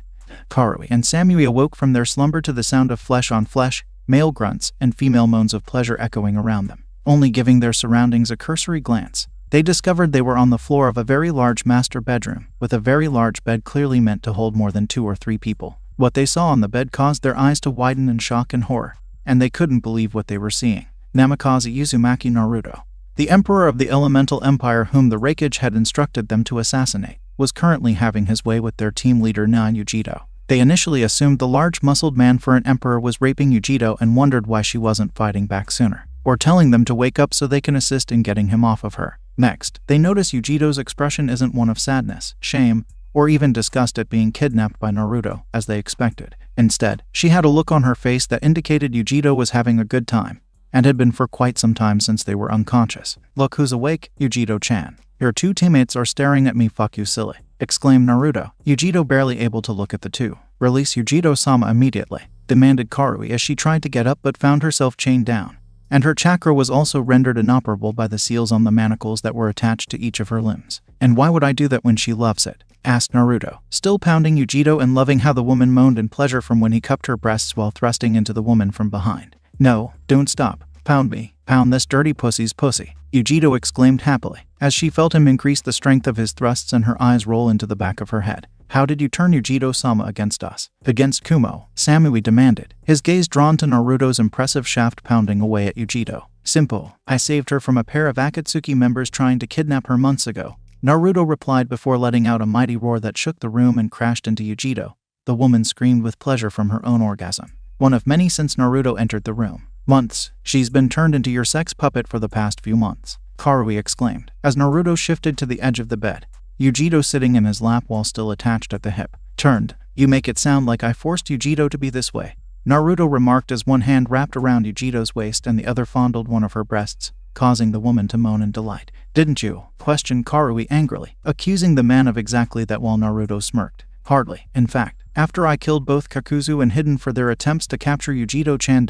Karui and Samui awoke from their slumber to the sound of flesh on flesh, male grunts, and female moans of pleasure echoing around them. Only giving their surroundings a cursory glance, they discovered they were on the floor of a very large master bedroom, with a very large bed clearly meant to hold more than 2 or 3 people. What they saw on the bed caused their eyes to widen in shock and horror, and they couldn't believe what they were seeing. Namikaze Uzumaki Naruto, the emperor of the elemental empire whom the Raikage had instructed them to assassinate, was currently having his way with their team leader Yujiro. They initially assumed the large-muscled man for an emperor was raping Yujiro and wondered why she wasn't fighting back sooner, or telling them to wake up so they can assist in getting him off of her. Next, they notice Yujiro's expression isn't one of sadness, shame, or even disgust at being kidnapped by Naruto, as they expected. Instead, she had a look on her face that indicated Yujiro was having a good time, and had been for quite some time since they were unconscious. Look who's awake, Yujiro-chan. Your 2 teammates are staring at me, fuck you silly, exclaimed Naruto, Yujiro barely able to look at the two. Release Yujiro-sama immediately, demanded Karui as she tried to get up but found herself chained down, and her chakra was also rendered inoperable by the seals on the manacles that were attached to each of her limbs. And why would I do that when she loves it? Asked Naruto, still pounding Yujiro and loving how the woman moaned in pleasure from when he cupped her breasts while thrusting into the woman from behind. No, don't stop. Pound me. Pound this dirty pussy's pussy, Yujiro exclaimed happily, as she felt him increase the strength of his thrusts and her eyes roll into the back of her head. How did you turn Yujiro-sama against us? Against Kumo, Samui demanded, his gaze drawn to Naruto's impressive shaft pounding away at Yujiro. Simple. I saved her from a pair of Akatsuki members trying to kidnap her months ago, Naruto replied before letting out a mighty roar that shook the room and crashed into Yujiro. The woman screamed with pleasure from her own orgasm. One of many since Naruto entered the room. Months. She's been turned into your sex puppet for the past few months, Karui exclaimed, as Naruto shifted to the edge of the bed. Yujiro, sitting in his lap while still attached at the hip, turned. You make it sound like I forced Yujiro to be this way, Naruto remarked as one hand wrapped around Yujiro's waist and the other fondled one of her breasts, causing the woman to moan in delight. Didn't you? Questioned Karui angrily, accusing the man of exactly that while Naruto smirked. Hardly. In fact, after I killed both Kakuzu and Hidden for their attempts to capture Yujiro-chan ...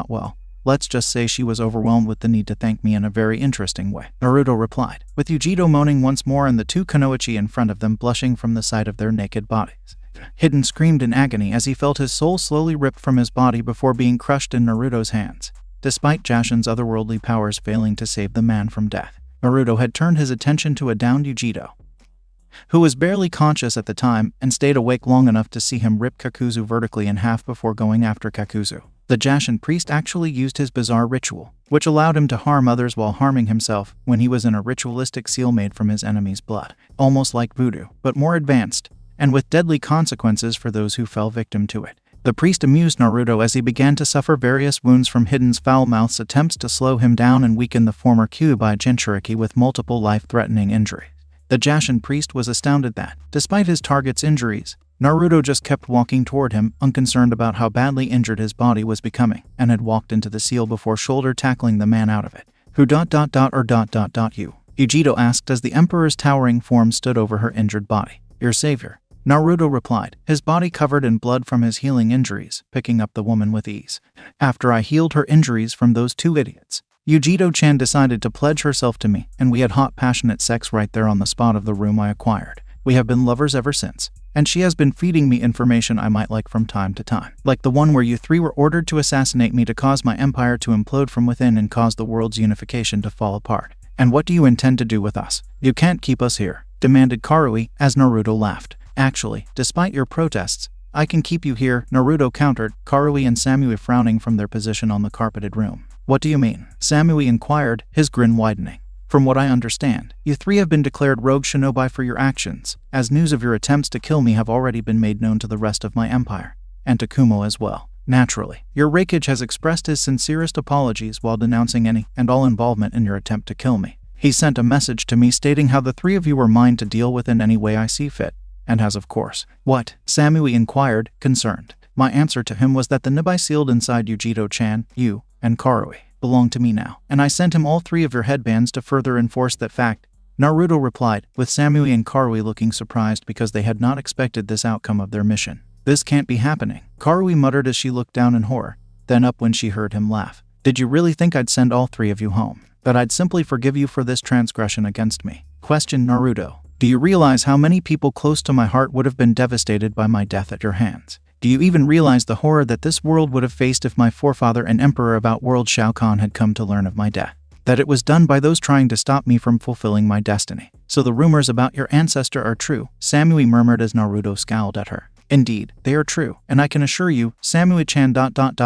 Well, let's just say she was overwhelmed with the need to thank me in a very interesting way, Naruto replied, with Yujiro moaning once more and the two Kunoichi in front of them blushing from the sight of their naked bodies. Hidden screamed in agony as he felt his soul slowly ripped from his body before being crushed in Naruto's hands. Despite Jashin's otherworldly powers failing to save the man from death, Naruto had turned his attention to a downed Yujiro, who was barely conscious at the time and stayed awake long enough to see him rip Kakuzu vertically in half before going after Kakuzu. The Jashin priest actually used his bizarre ritual, which allowed him to harm others while harming himself when he was in a ritualistic seal made from his enemy's blood, almost like voodoo, but more advanced, and with deadly consequences for those who fell victim to it. The priest amused Naruto as he began to suffer various wounds from Hidden's foul-mouthed attempts to slow him down and weaken the former Kyuubi Jinchuriki with multiple life-threatening injuries. The Jashin priest was astounded that, despite his target's injuries, Naruto just kept walking toward him, unconcerned about how badly injured his body was becoming, and had walked into the seal before shoulder-tackling the man out of it. Who ... you? Yujiro asked as the Emperor's towering form stood over her injured body. Your savior, Naruto replied, his body covered in blood from his healing injuries, picking up the woman with ease. After I healed her injuries from those two idiots, Yujiro-chan decided to pledge herself to me, and we had hot, passionate sex right there on the spot of the room I acquired. We have been lovers ever since, and she has been feeding me information I might like from time to time, like the one where you three were ordered to assassinate me to cause my empire to implode from within and cause the world's unification to fall apart. And what do you intend to do with us? You can't keep us here, demanded Karui, as Naruto laughed. Actually, despite your protests, I can keep you here, Naruto countered, Karui and Samui frowning from their position on the carpeted room. What do you mean? Samui inquired, his grin widening. From what I understand, you three have been declared rogue shinobi for your actions, as news of your attempts to kill me have already been made known to the rest of my empire, and to Kumo as well. Naturally, your Reikage has expressed his sincerest apologies while denouncing any and all involvement in your attempt to kill me. He sent a message to me stating how the three of you were mine to deal with in any way I see fit, and has of course. What? Samui inquired, concerned. My answer to him was that the nibai sealed inside Yujiro-chan, you, and Karui belong to me now, and I sent him all three of your headbands to further enforce that fact, Naruto replied, with Samui and Karui looking surprised because they had not expected this outcome of their mission. This can't be happening, Karui muttered as she looked down in horror, then up when she heard him laugh. Did you really think I'd send all three of you home? That I'd simply forgive you for this transgression against me? Questioned Naruto. Do you realize how many people close to my heart would have been devastated by my death at your hands? Do you even realize the horror that this world would have faced if my forefather and Emperor of Outworld Shao Khan had come to learn of my death? That it was done by those trying to stop me from fulfilling my destiny. So the rumors about your ancestor are true, Samui murmured as Naruto scowled at her. Indeed, they are true, and I can assure you, Samui-chan ...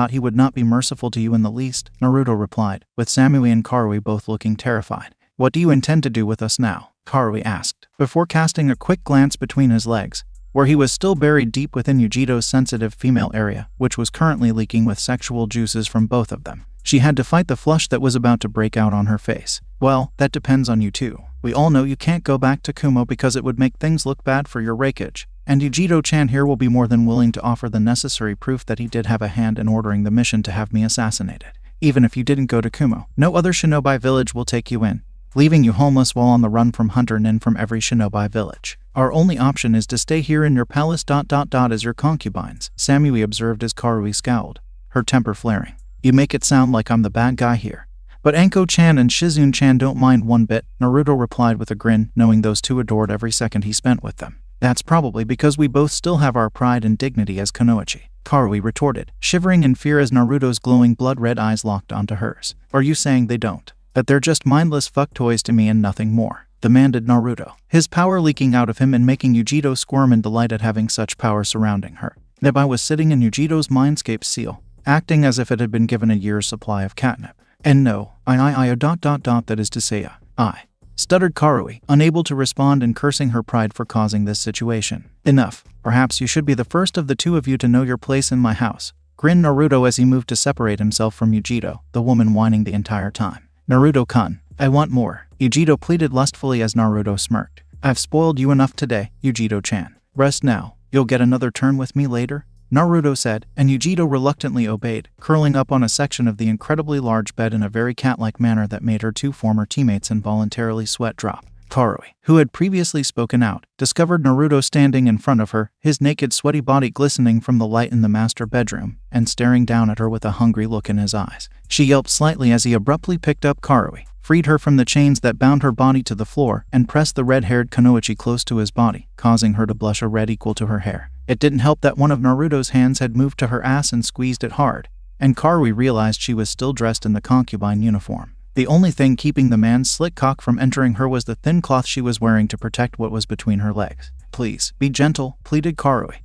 he would not be merciful to you in the least, Naruto replied, with Samui and Karui both looking terrified. What do you intend to do with us now? Karui asked, before casting a quick glance between his legs, where he was still buried deep within Yujiro's sensitive female area, which was currently leaking with sexual juices from both of them. She had to fight the flush that was about to break out on her face. Well, that depends on you too. We all know you can't go back to Kumo because it would make things look bad for your Reikage, and Yujiro-chan here will be more than willing to offer the necessary proof that he did have a hand in ordering the mission to have me assassinated. Even if you didn't go to Kumo, no other shinobi village will take you in, leaving you homeless while on the run from hunter nin from every shinobi village. Our only option is to stay here in your palace ... as your concubines, Samui observed as Karui scowled, her temper flaring. You make it sound like I'm the bad guy here. But Anko-chan and Shizune-chan don't mind one bit, Naruto replied with a grin, knowing those two adored every second he spent with them. That's probably because we both still have our pride and dignity as Kunoichi, Karui retorted, shivering in fear as Naruto's glowing blood-red eyes locked onto hers. Are you saying they don't? That they're just mindless fuck toys to me and nothing more? demanded Naruto, his power leaking out of him and making Yujito squirm in delight at having such power surrounding her. Nebai was sitting in Yujito's mindscape seal, acting as if it had been given a year's supply of catnip. And no, that is to say, I, stuttered Karui, unable to respond and cursing her pride for causing this situation. Enough. Perhaps you should be the first of the two of you to know your place in my house, grinned Naruto as he moved to separate himself from Yujito, the woman whining the entire time. Naruto-kun, I want more, Yujito pleaded lustfully as Naruto smirked. I've spoiled you enough today, Yujito-chan. Rest now. You'll get another turn with me later? Naruto said, and Yujito reluctantly obeyed, curling up on a section of the incredibly large bed in a very cat-like manner that made her two former teammates involuntarily sweat drop. Karui, who had previously spoken out, discovered Naruto standing in front of her, his naked sweaty body glistening from the light in the master bedroom, and staring down at her with a hungry look in his eyes. She yelped slightly as he abruptly picked up Karui, freed her from the chains that bound her body to the floor, and pressed the red-haired Kunoichi close to his body, causing her to blush a red equal to her hair. It didn't help that one of Naruto's hands had moved to her ass and squeezed it hard, and Karui realized she was still dressed in the concubine uniform. The only thing keeping the man's slick cock from entering her was the thin cloth she was wearing to protect what was between her legs. Please, be gentle, pleaded Karui,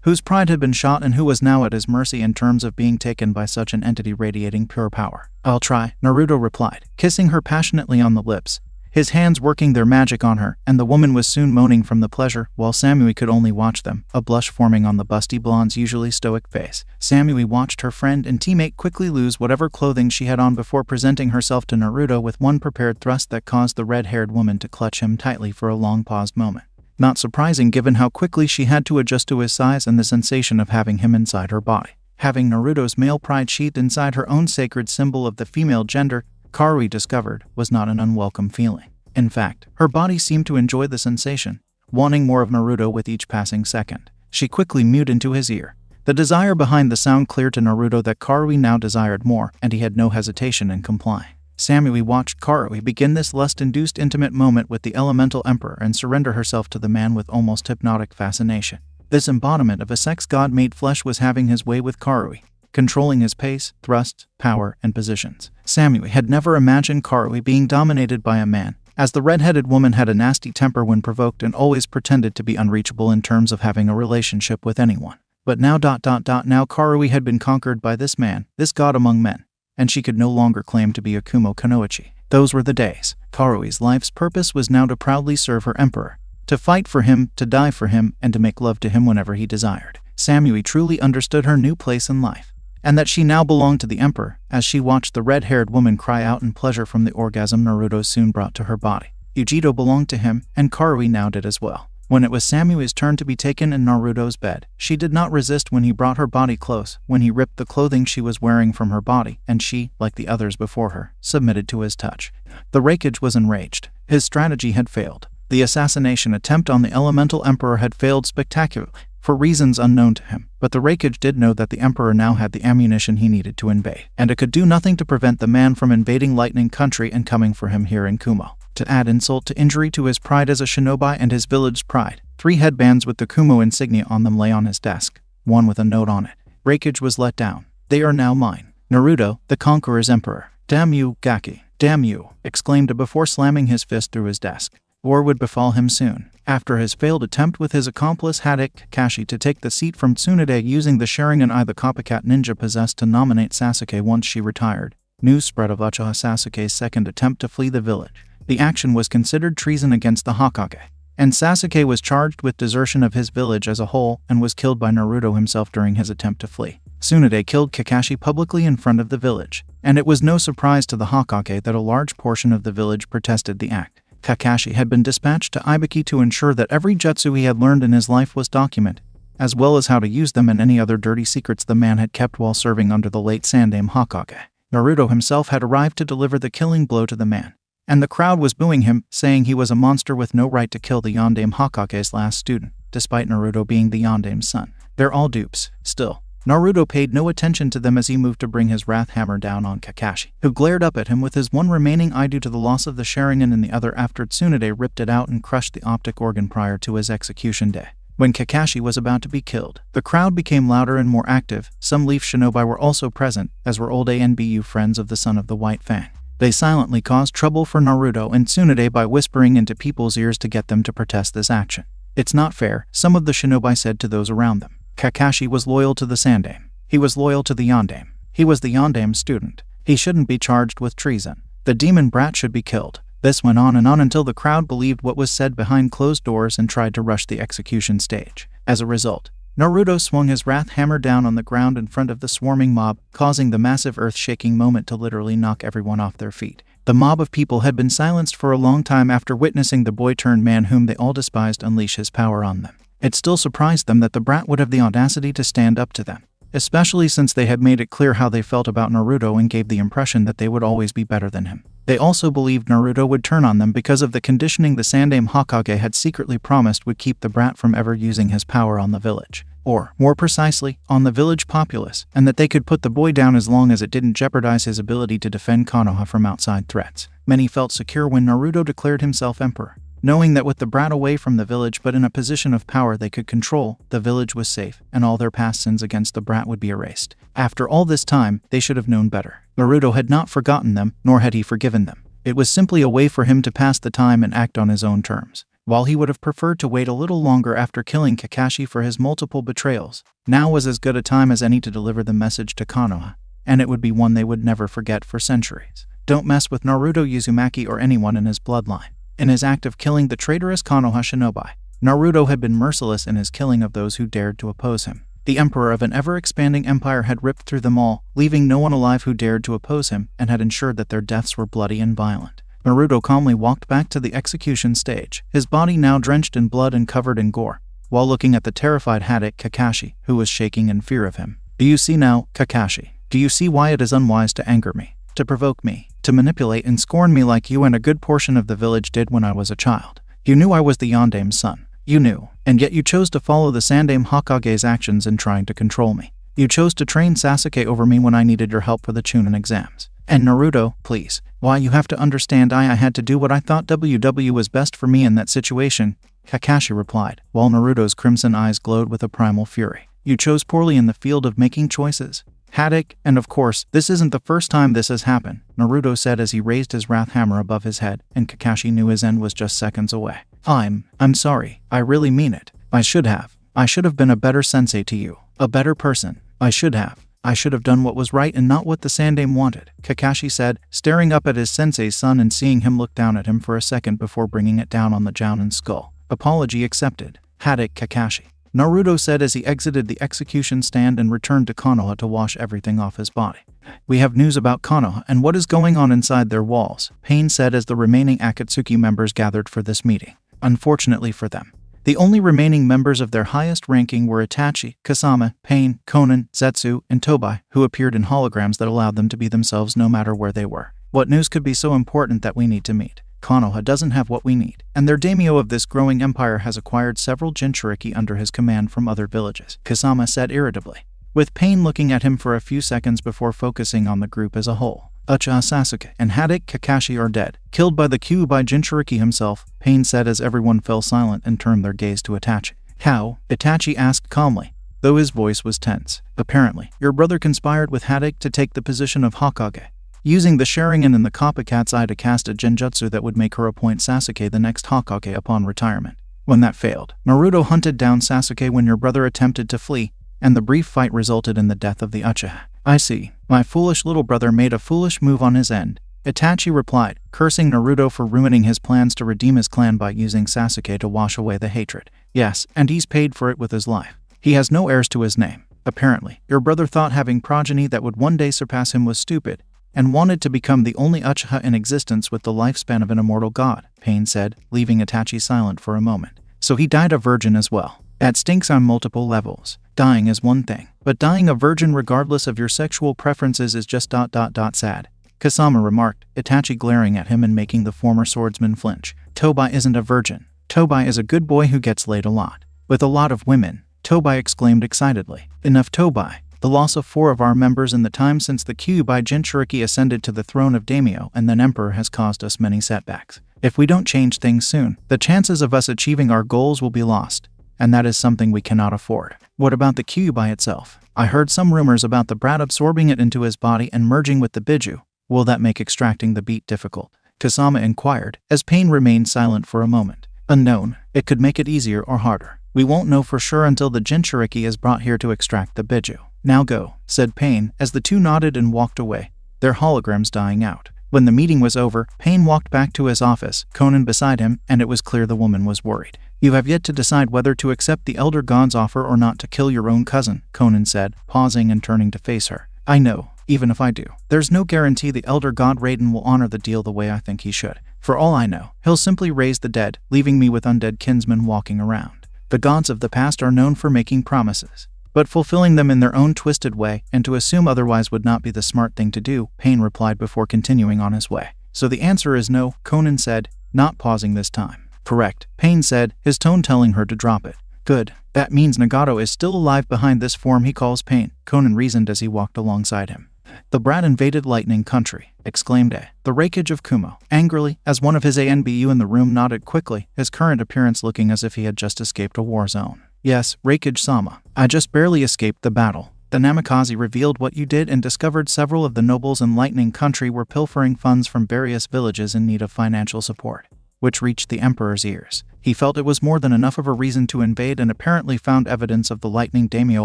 whose pride had been shot and who was now at his mercy in terms of being taken by such an entity radiating pure power. I'll try, Naruto replied, kissing her passionately on the lips, his hands working their magic on her, and the woman was soon moaning from the pleasure, while Samui could only watch them, a blush forming on the busty blonde's usually stoic face. Samui watched her friend and teammate quickly lose whatever clothing she had on before presenting herself to Naruto with one prepared thrust that caused the red-haired woman to clutch him tightly for a long paused moment. Not surprising given how quickly she had to adjust to his size and the sensation of having him inside her body. Having Naruto's male pride sheathed inside her own sacred symbol of the female gender, Karui discovered, was not an unwelcome feeling. In fact, her body seemed to enjoy the sensation, wanting more of Naruto with each passing second. She quickly mewed into his ear, the desire behind the sound clear to Naruto that Karui now desired more, and he had no hesitation in complying. Samui watched Karui begin this lust-induced intimate moment with the elemental emperor and surrender herself to the man with almost hypnotic fascination. This embodiment of a sex god made flesh was having his way with Karui, controlling his pace, thrusts, power, and positions. Samui had never imagined Karui being dominated by a man, as the red-headed woman had a nasty temper when provoked and always pretended to be unreachable in terms of having a relationship with anyone. But now now Karui had been conquered by this man, this god among men, and she could no longer claim to be a Kumo Kunoichi. Those were the days. Karui's life's purpose was now to proudly serve her emperor, to fight for him, to die for him, and to make love to him whenever he desired. Samui truly understood her new place in life, and that she now belonged to the emperor, as she watched the red-haired woman cry out in pleasure from the orgasm Naruto soon brought to her body. Yujito belonged to him, and Karui now did as well. When it was Samui's turn to be taken in Naruto's bed, she did not resist when he brought her body close, when he ripped the clothing she was wearing from her body, and she, like the others before her, submitted to his touch. The Raikage was enraged. His strategy had failed. The assassination attempt on the elemental emperor had failed spectacularly, for reasons unknown to him, but the Raikage did know that the emperor now had the ammunition he needed to invade, and it could do nothing to prevent the man from invading Lightning Country and coming for him here in Kumo. To add insult to injury to his pride as a shinobi and his village's pride, 3 headbands with the Kumo insignia on them lay on his desk, one with a note on it. Raikage was let down. They are now mine. Naruto, the Conqueror's Emperor. Damn you, Gaki. Damn you, exclaimed before slamming his fist through his desk. War would befall him soon. After his failed attempt with his accomplice Kakashi to take the seat from Tsunade using the Sharingan Eye the copycat ninja possessed to nominate Sasuke once she retired, news spread of Uchiha Sasuke's second attempt to flee the village. The action was considered treason against the Hokage, and Sasuke was charged with desertion of his village as a whole and was killed by Naruto himself during his attempt to flee. Tsunade killed Kakashi publicly in front of the village, and it was no surprise to the Hokage that a large portion of the village protested the act. Kakashi had been dispatched to Ibiki to ensure that every jutsu he had learned in his life was documented, as well as how to use them and any other dirty secrets the man had kept while serving under the late Sandaime Hokage. Naruto himself had arrived to deliver the killing blow to the man, and the crowd was booing him, saying he was a monster with no right to kill the Yondaime Hokage's last student, despite Naruto being the Yondaime's son. They're all dupes. Still, Naruto paid no attention to them as he moved to bring his wrath hammer down on Kakashi, who glared up at him with his one remaining eye due to the loss of the Sharingan and the other after Tsunade ripped it out and crushed the optic organ prior to his execution day. When Kakashi was about to be killed, the crowd became louder and more active. Some Leaf Shinobi were also present, as were old ANBU friends of the son of the White Fang. They silently caused trouble for Naruto and Tsunade by whispering into people's ears to get them to protest this action. It's not fair, some of the shinobi said to those around them. Kakashi was loyal to the Sandaime. He was loyal to the Yondaime. He was the Yondaime's student. He shouldn't be charged with treason. The demon brat should be killed. This went on and on until the crowd believed what was said behind closed doors and tried to rush the execution stage. As a result, Naruto swung his wrath hammer down on the ground in front of the swarming mob, causing the massive earth-shaking moment to literally knock everyone off their feet. The mob of people had been silenced for a long time after witnessing the boy-turned-man whom they all despised unleash his power on them. It still surprised them that the brat would have the audacity to stand up to them, especially since they had made it clear how they felt about Naruto and gave the impression that they would always be better than him. They also believed Naruto would turn on them because of the conditioning the Sandaime Hokage had secretly promised would keep the brat from ever using his power on the village, or, more precisely, on the village populace, and that they could put the boy down as long as it didn't jeopardize his ability to defend Konoha from outside threats. Many felt secure when Naruto declared himself emperor, knowing that with the brat away from the village but in a position of power they could control, the village was safe, and all their past sins against the brat would be erased. After all this time, they should have known better. Naruto had not forgotten them, nor had he forgiven them. It was simply a way for him to pass the time and act on his own terms. While he would have preferred to wait a little longer after killing Kakashi for his multiple betrayals, now was as good a time as any to deliver the message to Konoha, and it would be one they would never forget for centuries. Don't mess with Naruto Uzumaki or anyone in his bloodline. In his act of killing the traitorous Konoha shinobi, Naruto had been merciless in his killing of those who dared to oppose him. The emperor of an ever-expanding empire had ripped through them all, leaving no one alive who dared to oppose him, and had ensured that their deaths were bloody and violent. Naruto calmly walked back to the execution stage, his body now drenched in blood and covered in gore, while looking at the terrified Haddock Kakashi, who was shaking in fear of him. Do you see now, Kakashi? Do you see why it is unwise to anger me, to provoke me, to manipulate and scorn me like you and a good portion of the village did when I was a child? You knew I was the Yondaime's son. You knew, and yet you chose to follow the Sandaime Hokage's actions in trying to control me. You chose to train Sasuke over me when I needed your help for the Chunin exams. And Naruto, please, why you have to understand I had to do what I thought was best for me in that situation, Kakashi replied, while Naruto's crimson eyes glowed with a primal fury. You chose poorly in the field of making choices. Haddock, and of course, this isn't the first time this has happened, Naruto said as he raised his wrath hammer above his head, and Kakashi knew his end was just seconds away. I'm sorry, I really mean it. I should have been a better sensei to you, a better person. I should have done what was right and not what the Sandaime wanted, Kakashi said, staring up at his sensei's son and seeing him look down at him for a second before bringing it down on the Jounin's skull. Apology accepted. Haddock Kakashi, Naruto said as he exited the execution stand and returned to Konoha to wash everything off his body. We have news about Konoha and what is going on inside their walls, Pain said as the remaining Akatsuki members gathered for this meeting. Unfortunately for them, the only remaining members of their highest ranking were Itachi, Kasama, Pain, Konan, Zetsu, and Tobai, who appeared in holograms that allowed them to be themselves no matter where they were. What news could be so important that we need to meet? Konoha doesn't have what we need, and their daimyo of this growing empire has acquired several Jinchuriki under his command from other villages, Kasama said irritably, with Pain looking at him for a few seconds before focusing on the group as a whole. Uchiha Sasuke and Haddock Kakashi are dead, killed by the Kyuubi Jinchuriki himself, Pain said as everyone fell silent and turned their gaze to Itachi. How? Itachi asked calmly, though his voice was tense. Apparently, your brother conspired with Haddock to take the position of Hokage, using the Sharingan and the Copycat's eye to cast a genjutsu that would make her appoint Sasuke the next Hokage upon retirement. When that failed, Naruto hunted down Sasuke when your brother attempted to flee, and the brief fight resulted in the death of the Uchiha. I see. My foolish little brother made a foolish move on his end, Itachi replied, cursing Naruto for ruining his plans to redeem his clan by using Sasuke to wash away the hatred. Yes, and he's paid for it with his life. He has no heirs to his name. Apparently, your brother thought having progeny that would one day surpass him was stupid, and wanted to become the only Uchiha in existence with the lifespan of an immortal god, Pain said, leaving Itachi silent for a moment. So he died a virgin as well. That stinks on multiple levels. Dying is one thing, but dying a virgin regardless of your sexual preferences is just ... sad. Kasama remarked, Itachi glaring at him and making the former swordsman flinch. Tobai isn't a virgin. Tobai is a good boy who gets laid a lot. With a lot of women, Tobai exclaimed excitedly. Enough Tobai. The loss of 4 of our members in the time since the Kyuubi Jinchuriki ascended to the throne of daimyo and then emperor has caused us many setbacks. If we don't change things soon, the chances of us achieving our goals will be lost, and that is something we cannot afford. What about the Kyuubi itself? I heard some rumors about the brat absorbing it into his body and merging with the Biju, Will that make extracting the beat difficult? Kasama inquired, as Pain remained silent for a moment. Unknown. It could make it easier or harder. We won't know for sure until the Jinchuriki is brought here to extract the biju. Now go, said Pain, as the two nodded and walked away, their holograms dying out. When the meeting was over, Pain walked back to his office, Conan beside him, and it was clear the woman was worried. You have yet to decide whether to accept the Elder God's offer or not to kill your own cousin, Conan said, pausing and turning to face her. I know. Even if I do, there's no guarantee the Elder God Raiden will honor the deal the way I think he should. For all I know, he'll simply raise the dead, leaving me with undead kinsmen walking around. The gods of the past are known for making promises, but fulfilling them in their own twisted way, and to assume otherwise would not be the smart thing to do, Pain replied before continuing on his way. So the answer is no, Conan said, not pausing this time. Correct, Pain said, his tone telling her to drop it. Good. That means Nagato is still alive behind this form he calls Pain, Conan reasoned as he walked alongside him. The brat invaded Lightning Country, exclaimed A. The Raikage of Kumo, angrily, as one of his ANBU in the room nodded quickly, his current appearance looking as if he had just escaped a war zone. Yes, Raikage-sama. I just barely escaped the battle. The Namikaze revealed what you did and discovered several of the nobles in Lightning Country were pilfering funds from various villages in need of financial support, which reached the Emperor's ears. He felt it was more than enough of a reason to invade and apparently found evidence of the Lightning Daimyo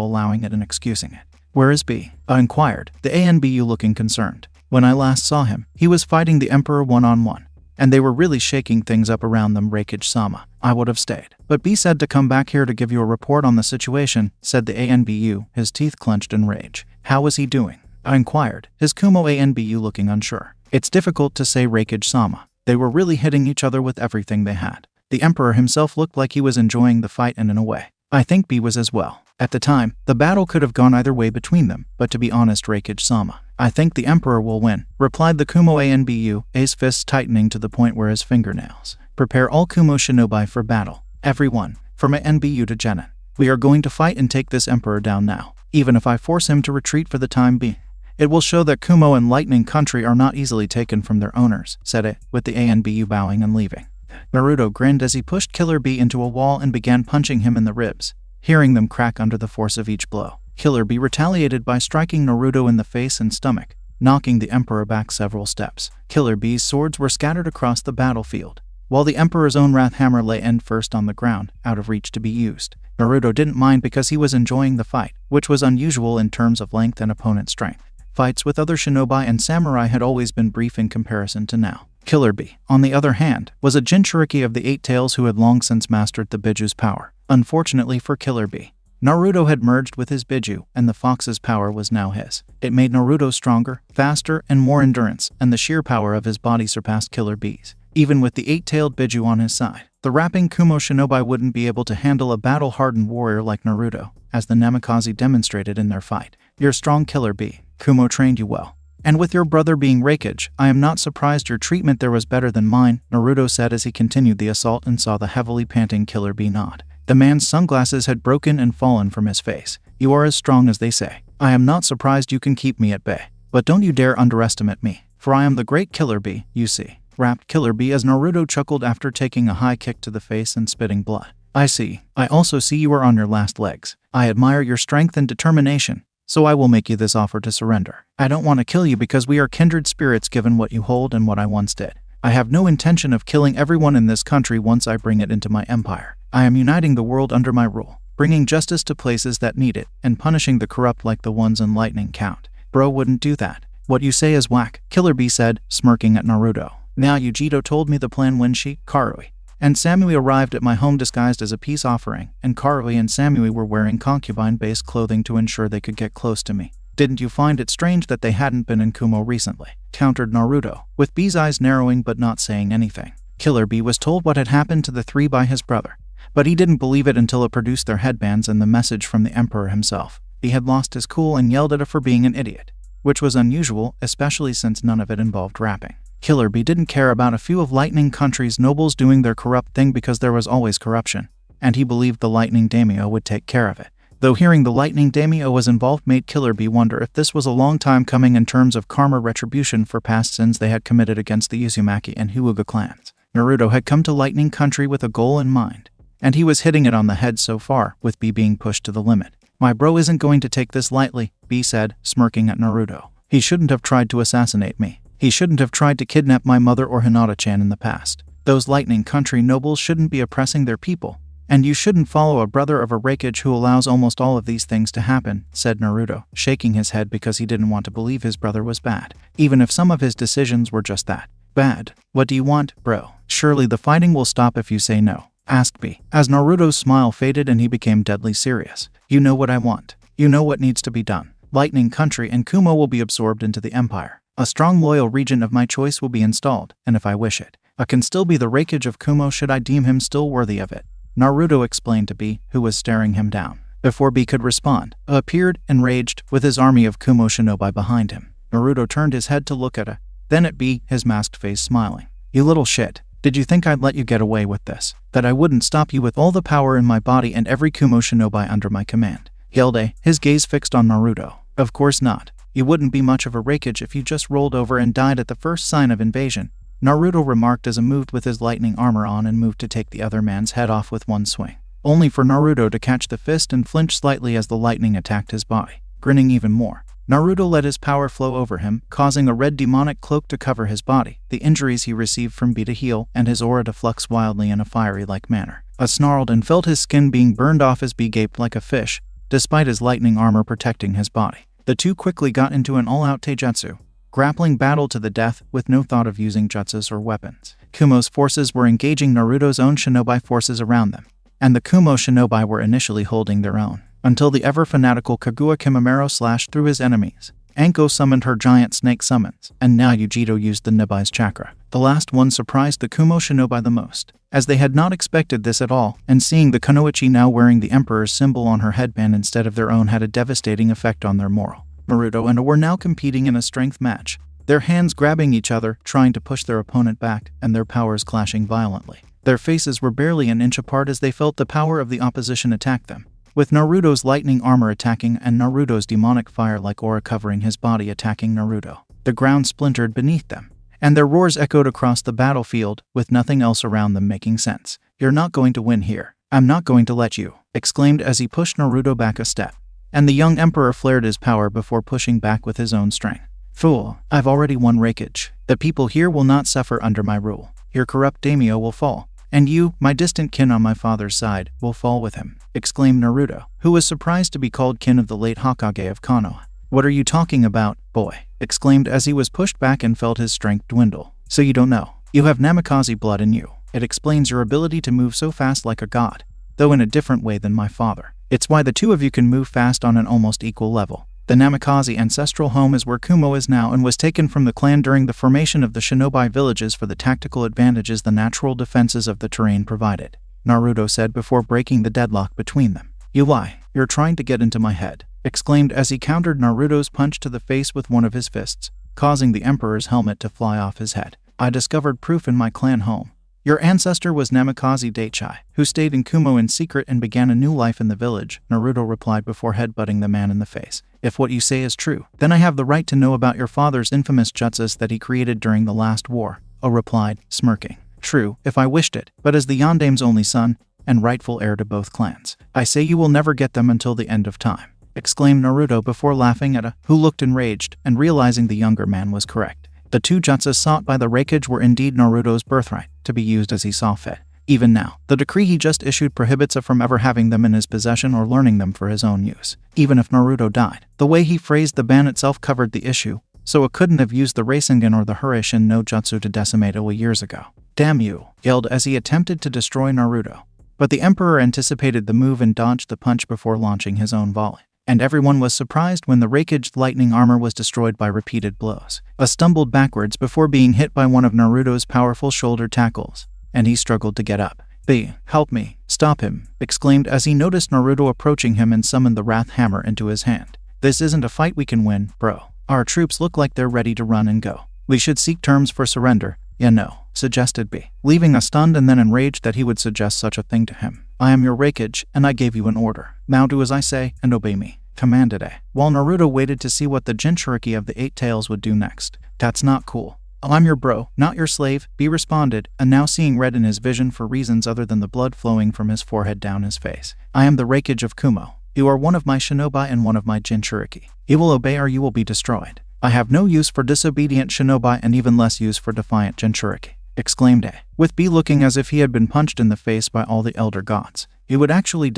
allowing it and excusing it. Where is B? I inquired, the ANBU looking concerned. When I last saw him, he was fighting the Emperor one-on-one, and they were really shaking things up around them, Raikage-sama. I would have stayed. But B said to come back here to give you a report on the situation, said the ANBU, his teeth clenched in rage. How was he doing? I inquired, his Kumo ANBU looking unsure. It's difficult to say, Raikage-sama. They were really hitting each other with everything they had. The Emperor himself looked like he was enjoying the fight, and in a way, I think B was as well. At the time, the battle could have gone either way between them, but to be honest, Raikage-sama, I think the Emperor will win, replied the Kumo ANBU, A's fists tightening to the point where his fingernails. Prepare all Kumo shinobi for battle. Everyone, from ANBU to Genin. We are going to fight and take this Emperor down now, even if I force him to retreat for the time being. It will show that Kumo and Lightning Country are not easily taken from their owners, said it, with the ANBU bowing and leaving. Naruto grinned as he pushed Killer B into a wall and began punching him in the ribs, hearing them crack under the force of each blow. Killer B retaliated by striking Naruto in the face and stomach, knocking the Emperor back several steps. Killer B's swords were scattered across the battlefield, while the Emperor's own Wrath Hammer lay end first on the ground, out of reach to be used. Naruto didn't mind because he was enjoying the fight, which was unusual in terms of length and opponent strength. Fights with other shinobi and samurai had always been brief in comparison to now. Killer B, on the other hand, was a Jinchuriki of the Eight Tails who had long since mastered the Biju's power. Unfortunately for Killer B, Naruto had merged with his Biju, and the fox's power was now his. It made Naruto stronger, faster, and more endurance, and the sheer power of his body surpassed Killer B's. Even with the eight-tailed Biju on his side, the rapping Kumo shinobi wouldn't be able to handle a battle-hardened warrior like Naruto, as the Namikaze demonstrated in their fight. You're strong, Killer B. Kumo trained you well. And with your brother being Raikage, I am not surprised your treatment there was better than mine, Naruto said as he continued the assault and saw the heavily panting Killer B nod. The man's sunglasses had broken and fallen from his face. You are as strong as they say. I am not surprised you can keep me at bay. But don't you dare underestimate me, for I am the great Killer B, you see, rapped Killer B as Naruto chuckled after taking a high kick to the face and spitting blood. I see. I also see you are on your last legs. I admire your strength and determination. So I will make you this offer to surrender. I don't want to kill you because we are kindred spirits given what you hold and what I once did. I have no intention of killing everyone in this country once I bring it into my empire. I am uniting the world under my rule, bringing justice to places that need it, and punishing the corrupt like the ones in Lightning Count. Bro wouldn't do that. What you say is whack, Killer B said, smirking at Naruto. Now Yujito told me the plan when she, Karui, and Samui arrived at my home disguised as a peace offering, and Karui and Samui were wearing concubine-based clothing to ensure they could get close to me. Didn't you find it strange that they hadn't been in Kumo recently? Countered Naruto, with B's eyes narrowing but not saying anything. Killer B was told what had happened to the three by his brother, but he didn't believe it until it produced their headbands and the message from the Emperor himself. He had lost his cool and yelled at her for being an idiot, which was unusual, especially since none of it involved rapping. Killer B didn't care about a few of Lightning Country's nobles doing their corrupt thing because there was always corruption, and he believed the Lightning Daimyo would take care of it. Though hearing the Lightning Daimyo was involved made Killer B wonder if this was a long time coming in terms of karma retribution for past sins they had committed against the Uzumaki and Hyuga clans. Naruto had come to Lightning Country with a goal in mind, and he was hitting it on the head so far, with B being pushed to the limit. My bro isn't going to take this lightly, B said, smirking at Naruto. He shouldn't have tried to assassinate me. He shouldn't have tried to kidnap my mother or Hinata-chan in the past. Those Lightning Country nobles shouldn't be oppressing their people. And you shouldn't follow a brother of a Raikage who allows almost all of these things to happen, said Naruto, shaking his head because he didn't want to believe his brother was bad, even if some of his decisions were just that. Bad. What do you want, bro? Surely the fighting will stop if you say no, asked B, as Naruto's smile faded and he became deadly serious. You know what I want. You know what needs to be done. Lightning Country and Kumo will be absorbed into the Empire. A strong loyal regent of my choice will be installed, and if I wish it, I can still be the Raikage of Kumo should I deem him still worthy of it. Naruto explained to B, who was staring him down. Before B could respond, A appeared, enraged, with his army of Kumo shinobi behind him. Naruto turned his head to look at A, then at B, his masked face smiling. You little shit. Did you think I'd let you get away with this? That I wouldn't stop you with all the power in my body and every Kumo shinobi under my command? Yelled A, his gaze fixed on Naruto. Of course not. You wouldn't be much of a Raikage if you just rolled over and died at the first sign of invasion, Naruto remarked as A moved with his lightning armor on and moved to take the other man's head off with one swing, only for Naruto to catch the fist and flinch slightly as the lightning attacked his body. Grinning even more, Naruto let his power flow over him, causing a red demonic cloak to cover his body, the injuries he received from B to heal, and his aura to flux wildly in a fiery-like manner. A snarled and felt his skin being burned off as B gaped like a fish, despite his lightning armor protecting his body. The two quickly got into an all-out taijutsu, grappling battle to the death with no thought of using jutsus or weapons. Kumo's forces were engaging Naruto's own shinobi forces around them, and the Kumo shinobi were initially holding their own, until the ever-fanatical Kaguya Kimimaro slashed through his enemies. Anko summoned her giant snake summons, and now Yujito used the Nibai's chakra. The last one surprised the Kumo shinobi the most, as they had not expected this at all, and seeing the Kunoichi now wearing the Emperor's symbol on her headband instead of their own had a devastating effect on their morale. Naruto and A were now competing in a strength match, their hands grabbing each other, trying to push their opponent back, and their powers clashing violently. Their faces were barely an inch apart as they felt the power of the opposition attack them, with Naruto's lightning armor attacking and Naruto's demonic fire-like aura covering his body attacking Naruto. The ground splintered beneath them, and their roars echoed across the battlefield, with nothing else around them making sense. You're not going to win here. I'm not going to let you, exclaimed as he pushed Naruto back a step. And the young emperor flared his power before pushing back with his own strength. Fool, I've already won Raikage. The people here will not suffer under my rule. Your corrupt daimyo will fall, and you, my distant kin on my father's side, will fall with him, exclaimed Naruto, who was surprised to be called kin of the late Hokage of Konoha. What are you talking about, boy? Exclaimed as he was pushed back and felt his strength dwindle. So you don't know. You have Namikaze blood in you. It explains your ability to move so fast like a god, though in a different way than my father. It's why the two of you can move fast on an almost equal level. The Namikaze ancestral home is where Kumo is now and was taken from the clan during the formation of the shinobi villages for the tactical advantages the natural defenses of the terrain provided, Naruto said before breaking the deadlock between them. You lie. You're trying to get into my head, exclaimed as he countered Naruto's punch to the face with one of his fists, causing the Emperor's helmet to fly off his head. I discovered proof in my clan home. Your ancestor was Namikaze Daichai, who stayed in Kumo in secret and began a new life in the village, Naruto replied before headbutting the man in the face. If what you say is true, then I have the right to know about your father's infamous jutsus that he created during the last war, O replied, smirking. True, if I wished it, but as the Yandame's only son, and rightful heir to both clans, I say you will never get them until the end of time, exclaimed Naruto before laughing at A, who looked enraged, and realizing the younger man was correct. The two jutsus sought by the Raikage were indeed Naruto's birthright, to be used as he saw fit. Even now, the decree he just issued prohibits A from ever having them in his possession or learning them for his own use. Even if Naruto died, the way he phrased the ban itself covered the issue, so it couldn't have used the Rasengan or the Hurricane no Jutsu to decimate Owa years ago. Damn you, yelled as he attempted to destroy Naruto. But the Emperor anticipated the move and dodged the punch before launching his own volley. And everyone was surprised when the Raikage lightning armor was destroyed by repeated blows. A stumbled backwards before being hit by one of Naruto's powerful shoulder tackles, and he struggled to get up. B, help me, stop him, exclaimed as he noticed Naruto approaching him and summoned the Wrath Hammer into his hand. This isn't a fight we can win, bro. Our troops look like they're ready to run and go. We should seek terms for surrender. Yeah, no, suggested B, leaving us stunned and then enraged that he would suggest such a thing to him. I am your Raikage, and I gave you an order. Now do as I say, and obey me, commanded A, while Naruto waited to see what the Jinchuriki of the Eight Tails would do next. That's not cool. I'm your bro, not your slave, B responded, and now seeing red in his vision for reasons other than the blood flowing from his forehead down his face. I am the Raikage of Kumo. You are one of my shinobi and one of my Jinchuriki. You will obey or you will be destroyed. I have no use for disobedient shinobi and even less use for defiant Jinchuriki, exclaimed A, with B looking as if he had been punched in the face by all the elder gods. You would actually ...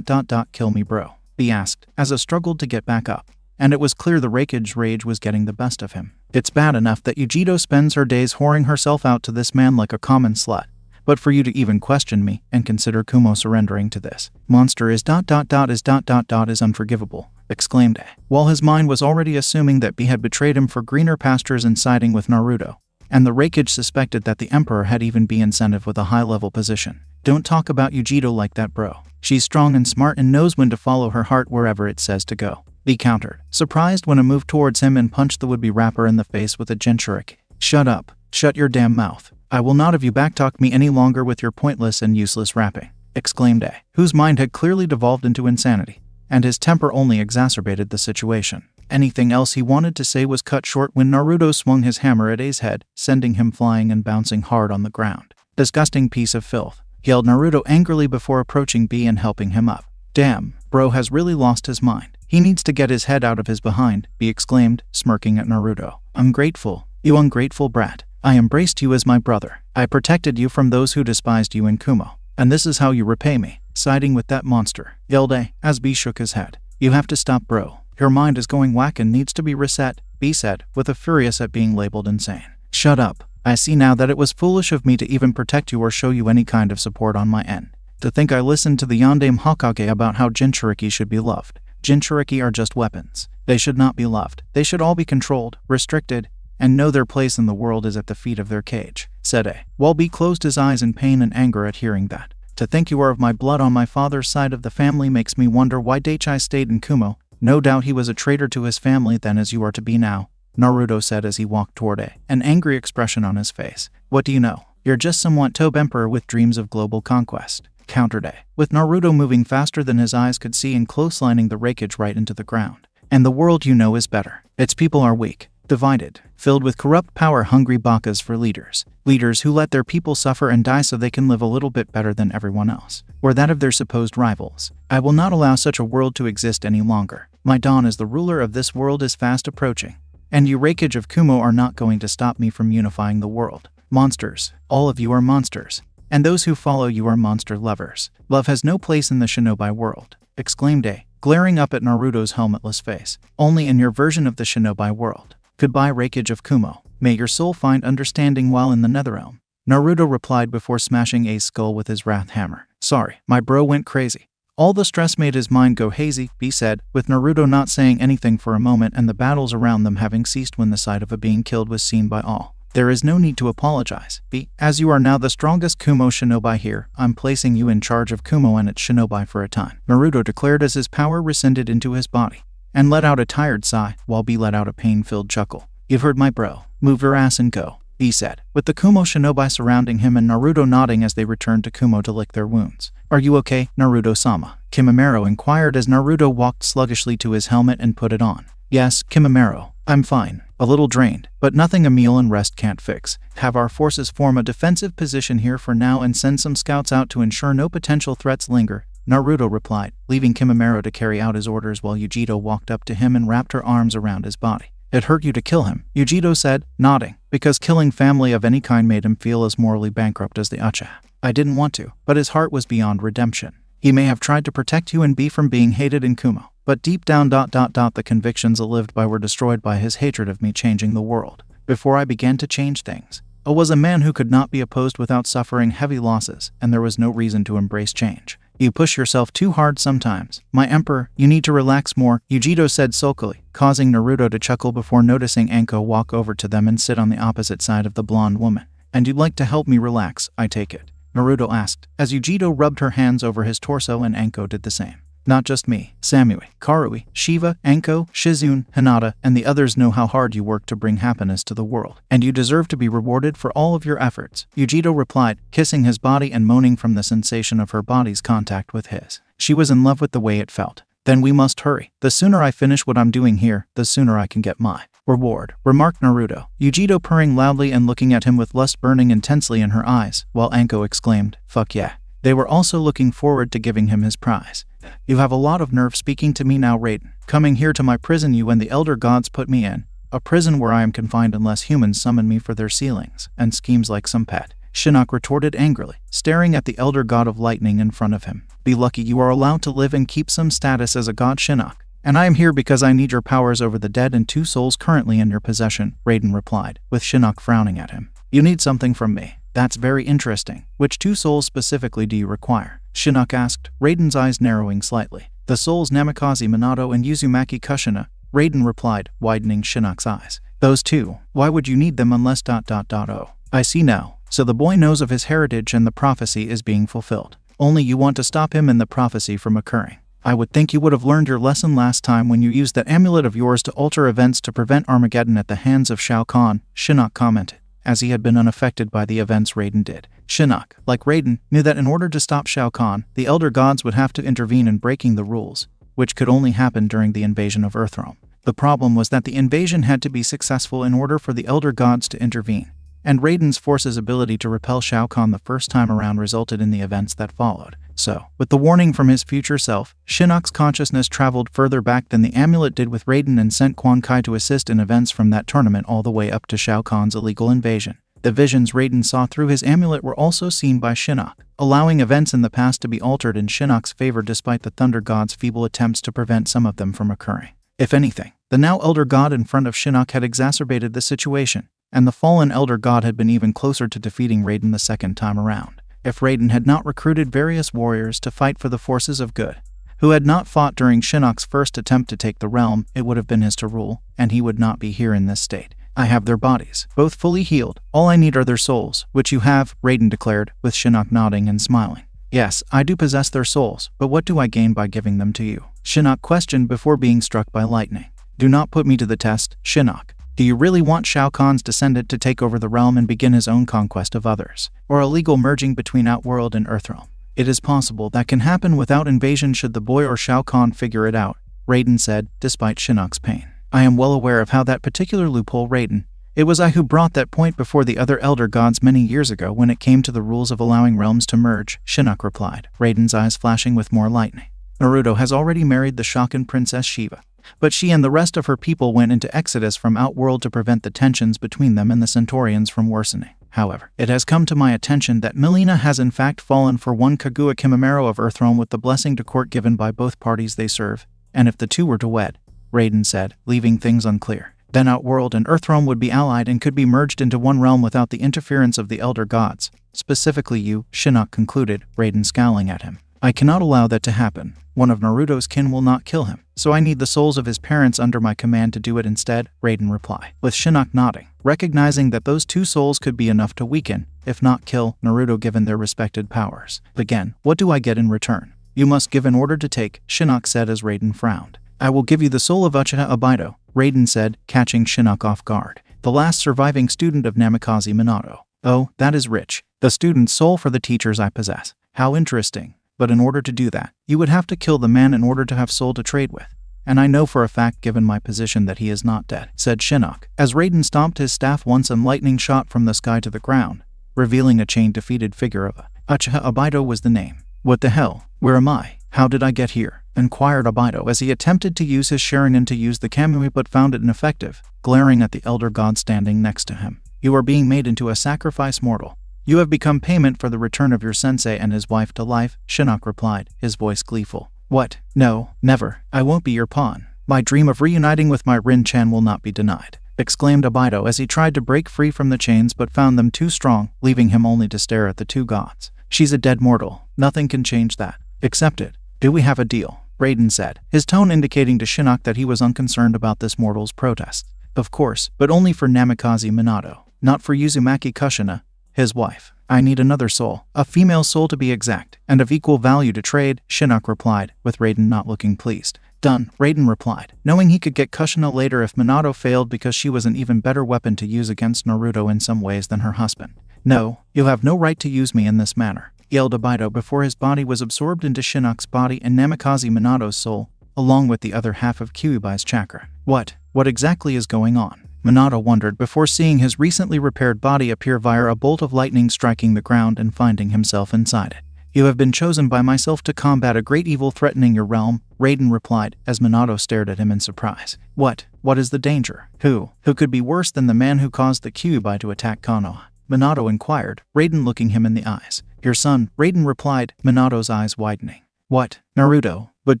kill me, bro? B asked, as A struggled to get back up. And it was clear the Raikage rage was getting the best of him. It's bad enough that Yujito spends her days whoring herself out to this man like a common slut. But for you to even question me and consider Kumo surrendering to this monster is ... is unforgivable, exclaimed A, while his mind was already assuming that B had betrayed him for greener pastures and siding with Naruto. And the Raikage suspected that the Emperor had even B incentive with a high-level position. Don't talk about Yujito like that, bro. She's strong and smart and knows when to follow her heart wherever it says to go. B countered, surprised when A moved towards him and punched the would-be rapper in the face with a Jinchuriki. Shut up. Shut your damn mouth. I will not have you backtalk me any longer with your pointless and useless rapping, exclaimed A, whose mind had clearly devolved into insanity, and his temper only exacerbated the situation. Anything else he wanted to say was cut short when Naruto swung his hammer at A's head, sending him flying and bouncing hard on the ground. Disgusting piece of filth, yelled Naruto angrily before approaching B and helping him up. Damn, bro has really lost his mind. He needs to get his head out of his behind, B exclaimed, smirking at Naruto. Ungrateful, you ungrateful brat. I embraced you as my brother. I protected you from those who despised you in Kumo. And this is how you repay me, siding with that monster, yelled A, as B shook his head. You have to stop, bro. Your mind is going whack and needs to be reset, B said, with a furious at being labeled insane. Shut up. I see now that it was foolish of me to even protect you or show you any kind of support on my end. To think I listened to the Yondaime Hokage about how Jinchuriki should be loved. Jinchuriki are just weapons. They should not be loved. They should all be controlled, restricted, and know their place in the world is at the feet of their cage, said A, while B closed his eyes in pain and anger at hearing that. To think you are of my blood on my father's side of the family makes me wonder why Daichai stayed in Kumo. No doubt he was a traitor to his family then, as you are to be now, Naruto said as he walked toward A, an angry expression on his face. What do you know? You're just some Tobe emperor with dreams of global conquest, countered A, with Naruto moving faster than his eyes could see and closelining the Raikage right into the ground. And the world you know is better. Its people are weak, divided, filled with corrupt power-hungry bakas for leaders. Leaders who let their people suffer and die so they can live a little bit better than everyone else, or that of their supposed rivals. I will not allow such a world to exist any longer. My dawn as the ruler of this world is fast approaching. And you Raikage of Kumo are not going to stop me from unifying the world. Monsters. All of you are monsters. And those who follow you are monster lovers. Love has no place in the shinobi world, exclaimed A, glaring up at Naruto's helmetless face. Only in your version of the shinobi world. Goodbye, Raikage of Kumo. May your soul find understanding while in the Netherrealm. Naruto replied before smashing A's skull with his wrath hammer. Sorry, my bro went crazy. All the stress made his mind go hazy, B said, with Naruto not saying anything for a moment and the battles around them having ceased when the sight of A being killed was seen by all. There is no need to apologize, B. As you are now the strongest Kumo shinobi here, I'm placing you in charge of Kumo and its shinobi for a time, Naruto declared as his power rescinded into his body, and let out a tired sigh, while B let out a pain-filled chuckle. You've heard my bro. Move your ass and go, B said, with the Kumo shinobi surrounding him and Naruto nodding as they returned to Kumo to lick their wounds. Are you okay, Naruto-sama? Kimimaro inquired as Naruto walked sluggishly to his helmet and put it on. Yes, Kimimaro. I'm fine. A little drained, but nothing a meal and rest can't fix. Have our forces form a defensive position here for now and send some scouts out to ensure no potential threats linger, Naruto replied, leaving Kimimaro to carry out his orders while Yujito walked up to him and wrapped her arms around his body. It hurt you to kill him, Yujito said, nodding, because killing family of any kind made him feel as morally bankrupt as the Uchiha. I didn't want to, but his heart was beyond redemption. He may have tried to protect you and B from being hated in Kumo, but deep down ... the convictions I lived by were destroyed by his hatred of me changing the world. Before I began to change things, I was a man who could not be opposed without suffering heavy losses, and there was no reason to embrace change. You push yourself too hard sometimes. My emperor, you need to relax more, Yujito said sulkily, causing Naruto to chuckle before noticing Anko walk over to them and sit on the opposite side of the blonde woman. And you'd like to help me relax, I take it? Naruto asked, as Yujito rubbed her hands over his torso and Anko did the same. Not just me, Samui, Karui, Shiva, Anko, Shizune, Hinata, and the others know how hard you work to bring happiness to the world, and you deserve to be rewarded for all of your efforts, Yujito replied, kissing his body and moaning from the sensation of her body's contact with his. She was in love with the way it felt. Then we must hurry. The sooner I finish what I'm doing here, the sooner I can get my reward, remarked Naruto, Yujito purring loudly and looking at him with lust burning intensely in her eyes, while Anko exclaimed, fuck yeah. They were also looking forward to giving him his prize. You have a lot of nerve speaking to me now, Raiden. Coming here to my prison you and the elder gods put me in. a prison where I am confined unless humans summon me for their ceilings and schemes like some pet," Shinnok retorted angrily, staring at the elder god of lightning in front of him. "Be lucky you are allowed to live and keep some status as a god, Shinnok. And I am here because I need your powers over the dead and 2 souls currently in your possession," Raiden replied, with Shinnok frowning at him. "You need something from me. That's very interesting. Which 2 souls specifically do you require?" Shinnok asked, Raiden's eyes narrowing slightly. "The souls Namikaze Minato and Uzumaki Kushina," Raiden replied, widening Shinnok's eyes. "Those 2. Why would you need them unless ... Oh, I see now. So the boy knows of his heritage and the prophecy is being fulfilled. Only you want to stop him and the prophecy from occurring. I would think you would have learned your lesson last time when you used that amulet of yours to alter events to prevent Armageddon at the hands of Shao Khan," Shinnok commented, as he had been unaffected by the events Raiden did. Shinnok, like Raiden, knew that in order to stop Shao Khan, the Elder Gods would have to intervene in breaking the rules, which could only happen during the invasion of Earthrealm. The problem was that the invasion had to be successful in order for the Elder Gods to intervene, and Raiden's force's ability to repel Shao Khan the first time around resulted in the events that followed. So, with the warning from his future self, Shinnok's consciousness traveled further back than the amulet did with Raiden and sent Quan Kai to assist in events from that tournament all the way up to Shao Kahn's illegal invasion. The visions Raiden saw through his amulet were also seen by Shinnok, allowing events in the past to be altered in Shinnok's favor despite the Thunder God's feeble attempts to prevent some of them from occurring. If anything, the now Elder God in front of Shinnok had exacerbated the situation, and the fallen Elder God had been even closer to defeating Raiden the second time around. If Raiden had not recruited various warriors to fight for the forces of good, who had not fought during Shinnok's first attempt to take the realm, it would have been his to rule, and he would not be here in this state. "I have their bodies, both fully healed. All I need are their souls, which you have," Raiden declared, with Shinnok nodding and smiling. "Yes, I do possess their souls, but what do I gain by giving them to you?" Shinnok questioned before being struck by lightning. "Do not put me to the test, Shinnok. Do you really want Shao Kahn's descendant to take over the realm and begin his own conquest of others, or a legal merging between Outworld and Earthrealm? It is possible that can happen without invasion should the boy or Shao Kahn figure it out," Raiden said, despite Shinnok's pain. "I am well aware of how that particular loophole, Raiden. It was I who brought that point before the other Elder Gods many years ago when it came to the rules of allowing realms to merge," Shinnok replied, Raiden's eyes flashing with more lightning. "Naruto has already married the Shakan Princess Shiva, but she and the rest of her people went into exodus from Outworld to prevent the tensions between them and the Centaurians from worsening. However, it has come to my attention that Melina has in fact fallen for one Kaguya Kimimaro of Earthrealm with the blessing to court given by both parties they serve, and if the 2 were to wed," Raiden said, leaving things unclear, "then Outworld and Earthrealm would be allied and could be merged into one realm without the interference of the Elder Gods. Specifically you," Shinnok concluded, Raiden scowling at him. "I cannot allow that to happen. One of Naruto's kin will not kill him, so I need the souls of his parents under my command to do it instead," Raiden replied, with Shinnok nodding, recognizing that those 2 souls could be enough to weaken, if not kill, Naruto given their respected powers. "Again, what do I get in return?" "You must give an order to take," Shinnok said as Raiden frowned. "I will give you the soul of Uchiha Obito," Raiden said, catching Shinnok off guard. "The last surviving student of Namikaze Minato." "Oh, that is rich. The student's soul for the teachers I possess. How interesting. But in order to do that, you would have to kill the man in order to have soul to trade with. And I know for a fact given my position that he is not dead," said Shinnok, as Raiden stomped his staff once and lightning shot from the sky to the ground, revealing a chain-defeated figure of Uchiha Obito was the name. "What the hell? Where am I? How did I get here?" inquired Obito as he attempted to use his Sharingan to use the Kamui but found it ineffective, glaring at the Elder God standing next to him. "You are being made into a sacrifice mortal. You have become payment for the return of your sensei and his wife to life," Shinnok replied, his voice gleeful. "What? No, never. I won't be your pawn. My dream of reuniting with my Rin-chan will not be denied," exclaimed Obito as he tried to break free from the chains but found them too strong, leaving him only to stare at the 2 gods. "She's a dead mortal. Nothing can change that. Accept it. Do we have a deal?" Raiden said, his tone indicating to Shinnok that he was unconcerned about this mortal's protests. "Of course, but only for Namikaze Minato, not for Uzumaki Kushina, his wife. I need another soul, a female soul to be exact, and of equal value to trade," Shinnok replied, with Raiden not looking pleased. "Done," Raiden replied, knowing he could get Kushina later if Minato failed because she was an even better weapon to use against Naruto in some ways than her husband. "No, you have no right to use me in this manner," yelled Obito before his body was absorbed into Shinnok's body and Namikaze Minato's soul, along with the other half of Kyubai's chakra. What exactly is going on?" Minato wondered before seeing his recently repaired body appear via a bolt of lightning striking the ground and finding himself inside it. You have been chosen by myself to combat a great evil threatening your realm, Raiden replied, as Minato stared at him in surprise. What? What is the danger? Who could be worse than the man who caused the Kyuubi to attack Konoha? Minato inquired, Raiden looking him in the eyes. Your son, Raiden replied, Minato's eyes widening. What? Naruto? But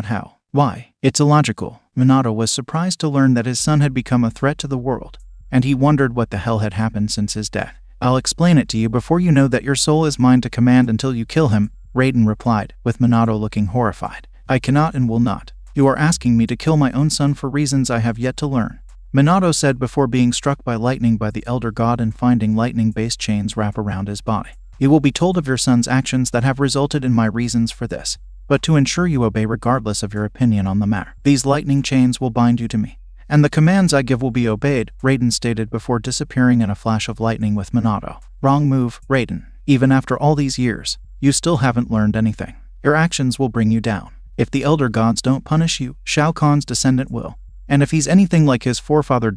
how? Why? It's illogical. Minato was surprised to learn that his son had become a threat to the world, and he wondered what the hell had happened since his death. I'll explain it to you before you know that your soul is mine to command until you kill him, Raiden replied, with Minato looking horrified. I cannot and will not. You are asking me to kill my own son for reasons I have yet to learn, Minato said before being struck by lightning by the Elder God and finding lightning-based chains wrap around his body. You will be told of your son's actions that have resulted in my reasons for this, but to ensure you obey regardless of your opinion on the matter. These lightning chains will bind you to me, and the commands I give will be obeyed, Raiden stated before disappearing in a flash of lightning with Minato. Wrong move, Raiden. Even after all these years, you still haven't learned anything. Your actions will bring you down. If the Elder Gods don't punish you, Shao Kahn's descendant will. And if he's anything like his forefather ...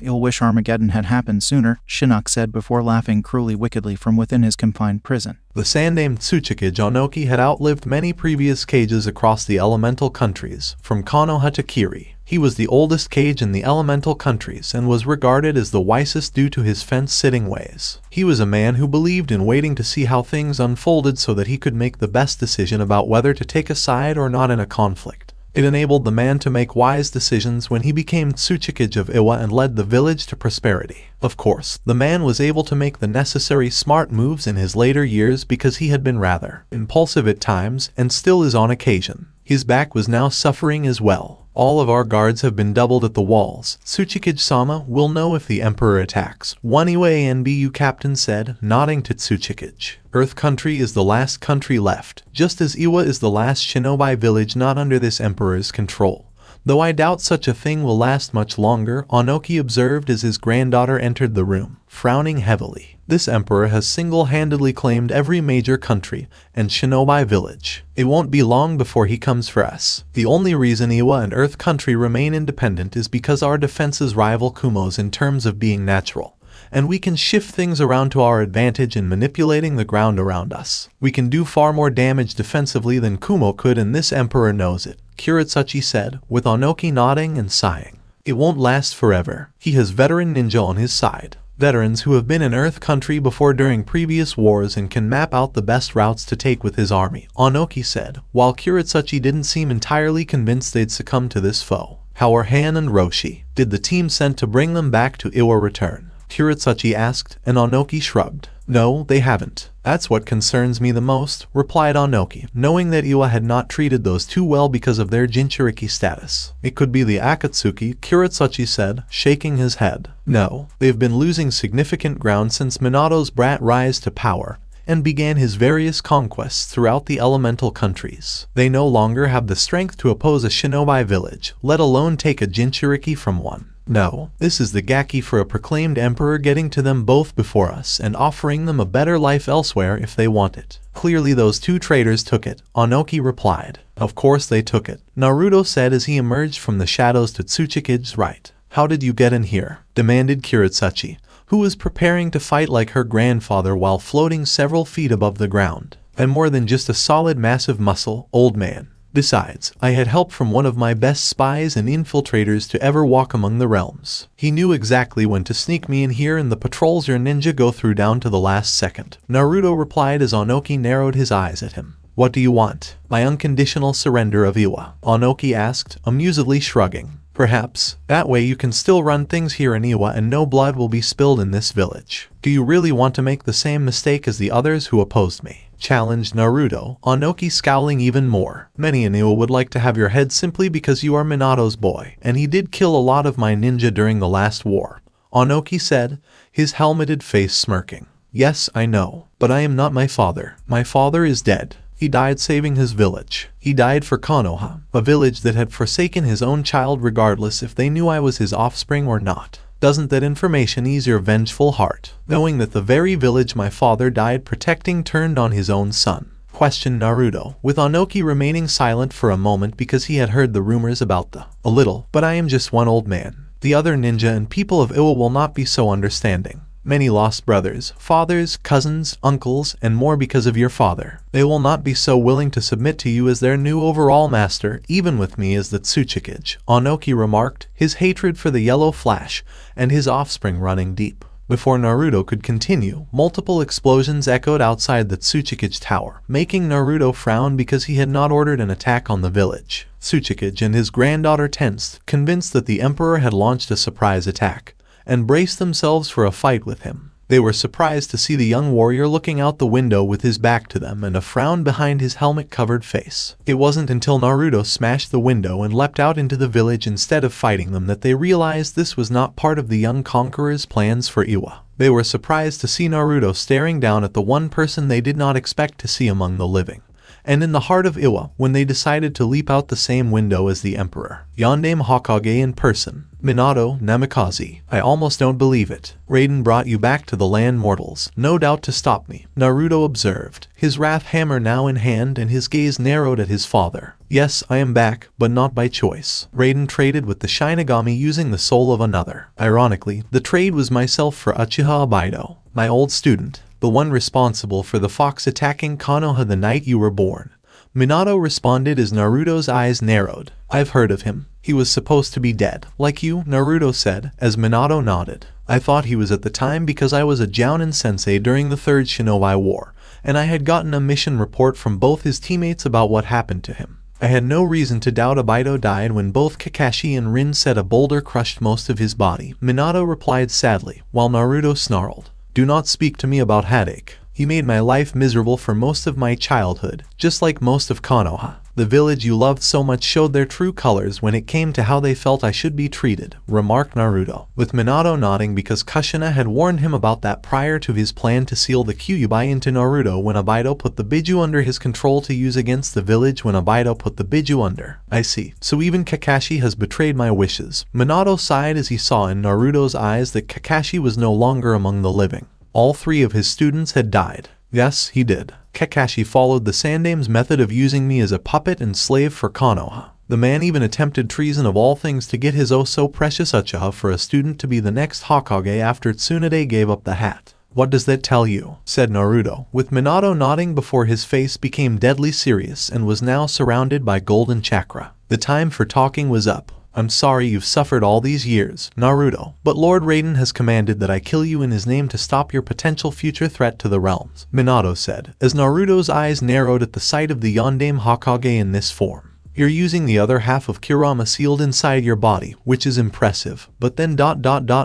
you'll wish Armageddon had happened sooner, Shinnok said before laughing cruelly wickedly from within his confined prison. The sand-named Tsuchikage Onoki had outlived many previous cages across the elemental countries, from Konoha to Kiri. He was the oldest cage in the elemental countries and was regarded as the wisest due to his fence-sitting ways. He was a man who believed in waiting to see how things unfolded so that he could make the best decision about whether to take a side or not in a conflict. It enabled the man to make wise decisions when he became Tsuchikage of Iwa and led the village to prosperity. Of course, the man was able to make the necessary smart moves in his later years because he had been rather impulsive at times and still is on occasion. His back was now suffering as well. All of our guards have been doubled at the walls. Tsuchikage-sama will know if the Emperor attacks, one Iwa NBU captain said, nodding to Tsuchikage. Earth Country is the last country left, just as Iwa is the last shinobi village not under this Emperor's control. Though I doubt such a thing will last much longer, Onoki observed as his granddaughter entered the room, frowning heavily. This emperor has single-handedly claimed every major country and shinobi village. It won't be long before he comes for us. The only reason Iwa and Earth Country remain independent is because our defenses rival Kumo's in terms of being natural, and we can shift things around to our advantage in manipulating the ground around us. We can do far more damage defensively than Kumo could, and this emperor knows it, Kuretsuchi said, with Onoki nodding and sighing. It won't last forever. He has veteran ninja on his side. Veterans who have been in Earth Country before during previous wars and can map out the best routes to take with his army, Onoki said, while Kuretsuchi didn't seem entirely convinced they'd succumb to this foe. How are Han and Roshi? Did the team sent to bring them back to Iwa return? Kuretsuchi asked, and Onoki shrugged. No, they haven't. That's what concerns me the most, replied Onoki, knowing that Iwa had not treated those two well because of their Jinchuriki status. It could be the Akatsuki, Kuretsuchi said, shaking his head. No, they've been losing significant ground since Minato's brat rise to power and began his various conquests throughout the elemental countries. They no longer have the strength to oppose a shinobi village, let alone take a Jinchuriki from one. No, this is the gaki for a proclaimed emperor getting to them both before us and offering them a better life elsewhere if they want it. Clearly those two traitors took it, Onoki replied. Of course they took it, Naruto said as he emerged from the shadows to Tsuchikage's right. How did you get in here? Demanded Kuretsuchi, who was preparing to fight like her grandfather while floating several feet above the ground. I'm more than just a solid massive muscle, old man. Besides, I had help from one of my best spies and infiltrators to ever walk among the realms. He knew exactly when to sneak me in here, and the patrols your ninja go through down to the last second. Naruto replied as Onoki narrowed his eyes at him. What do you want? My unconditional surrender of Iwa, Onoki asked, amusedly shrugging. Perhaps. That way you can still run things here in Iwa and no blood will be spilled in this village. Do you really want to make the same mistake as the others who opposed me? Challenged Naruto, Onoki scowling even more. Many in Iwa would like to have your head simply because you are Minato's boy, and he did kill a lot of my ninja during the last war, Onoki said, his helmeted face smirking. Yes, I know, but I am not my father. My father is dead. He died saving his village. He died for Konoha, a village that had forsaken his own child regardless if they knew I was his offspring or not. Doesn't that information ease your vengeful heart, knowing that the very village my father died protecting turned on his own son? Questioned Naruto, with Onoki remaining silent for a moment because he had heard the rumors about a little, but I am just one old man. The other ninja and people of Iwa will not be so understanding. Many lost brothers, fathers, cousins, uncles, and more because of your father. They will not be so willing to submit to you as their new overall master, even with me as the Tsuchikage," Onoki remarked, his hatred for the yellow flash and his offspring running deep. Before Naruto could continue, multiple explosions echoed outside the Tsuchikage tower, making Naruto frown because he had not ordered an attack on the village. Tsuchikage and his granddaughter tensed, convinced that the emperor had launched a surprise attack, and braced themselves for a fight with him. They were surprised to see the young warrior looking out the window with his back to them and a frown behind his helmet-covered face. It wasn't until Naruto smashed the window and leapt out into the village instead of fighting them that they realized this was not part of the young conqueror's plans for Iwa. They were surprised to see Naruto staring down at the one person they did not expect to see among the living. And in the heart of Iwa, when they decided to leap out the same window as the emperor. Yondaime Hokage in person. Minato, Namikaze. I almost don't believe it. Raiden brought you back to the land mortals, no doubt to stop me, Naruto observed, his wrath hammer now in hand and his gaze narrowed at his father. Yes, I am back, but not by choice. Raiden traded with the Shinigami using the soul of another. Ironically, the trade was myself for Uchiha Abido, my old student, the one responsible for the fox attacking Konoha the night you were born. Minato responded as Naruto's eyes narrowed. I've heard of him. He was supposed to be dead, like you, Naruto said, as Minato nodded. I thought he was at the time because I was a Jounin sensei during the Third Shinobi War, and I had gotten a mission report from both his teammates about what happened to him. I had no reason to doubt Abido died when both Kakashi and Rin said a boulder crushed most of his body, Minato replied sadly, while Naruto snarled. Do not speak to me about Headache. He made my life miserable for most of my childhood, just like most of Konoha. The village you loved so much showed their true colors when it came to how they felt I should be treated, remarked Naruto, with Minato nodding because Kushina had warned him about that prior to his plan to seal the Kyuubi into Naruto when Abido put the Biju under his control to use against the village when Abido put the Biju under. I see. So even Kakashi has betrayed my wishes. Minato sighed as he saw in Naruto's eyes that Kakashi was no longer among the living. All three of his students had died. Yes, he did. Kakashi followed the Sandaime's method of using me as a puppet and slave for Konoha. The man even attempted treason of all things to get his oh-so-precious Uchiha for a student to be the next Hokage after Tsunade gave up the hat. What does that tell you? Said Naruto, with Minato nodding before his face became deadly serious and was now surrounded by golden chakra. The time for talking was up. I'm sorry you've suffered all these years, Naruto, but Lord Raiden has commanded that I kill you in his name to stop your potential future threat to the realms, Minato said, as Naruto's eyes narrowed at the sight of the Yondaime Hokage in this form. You're using the other half of Kurama sealed inside your body, which is impressive, but then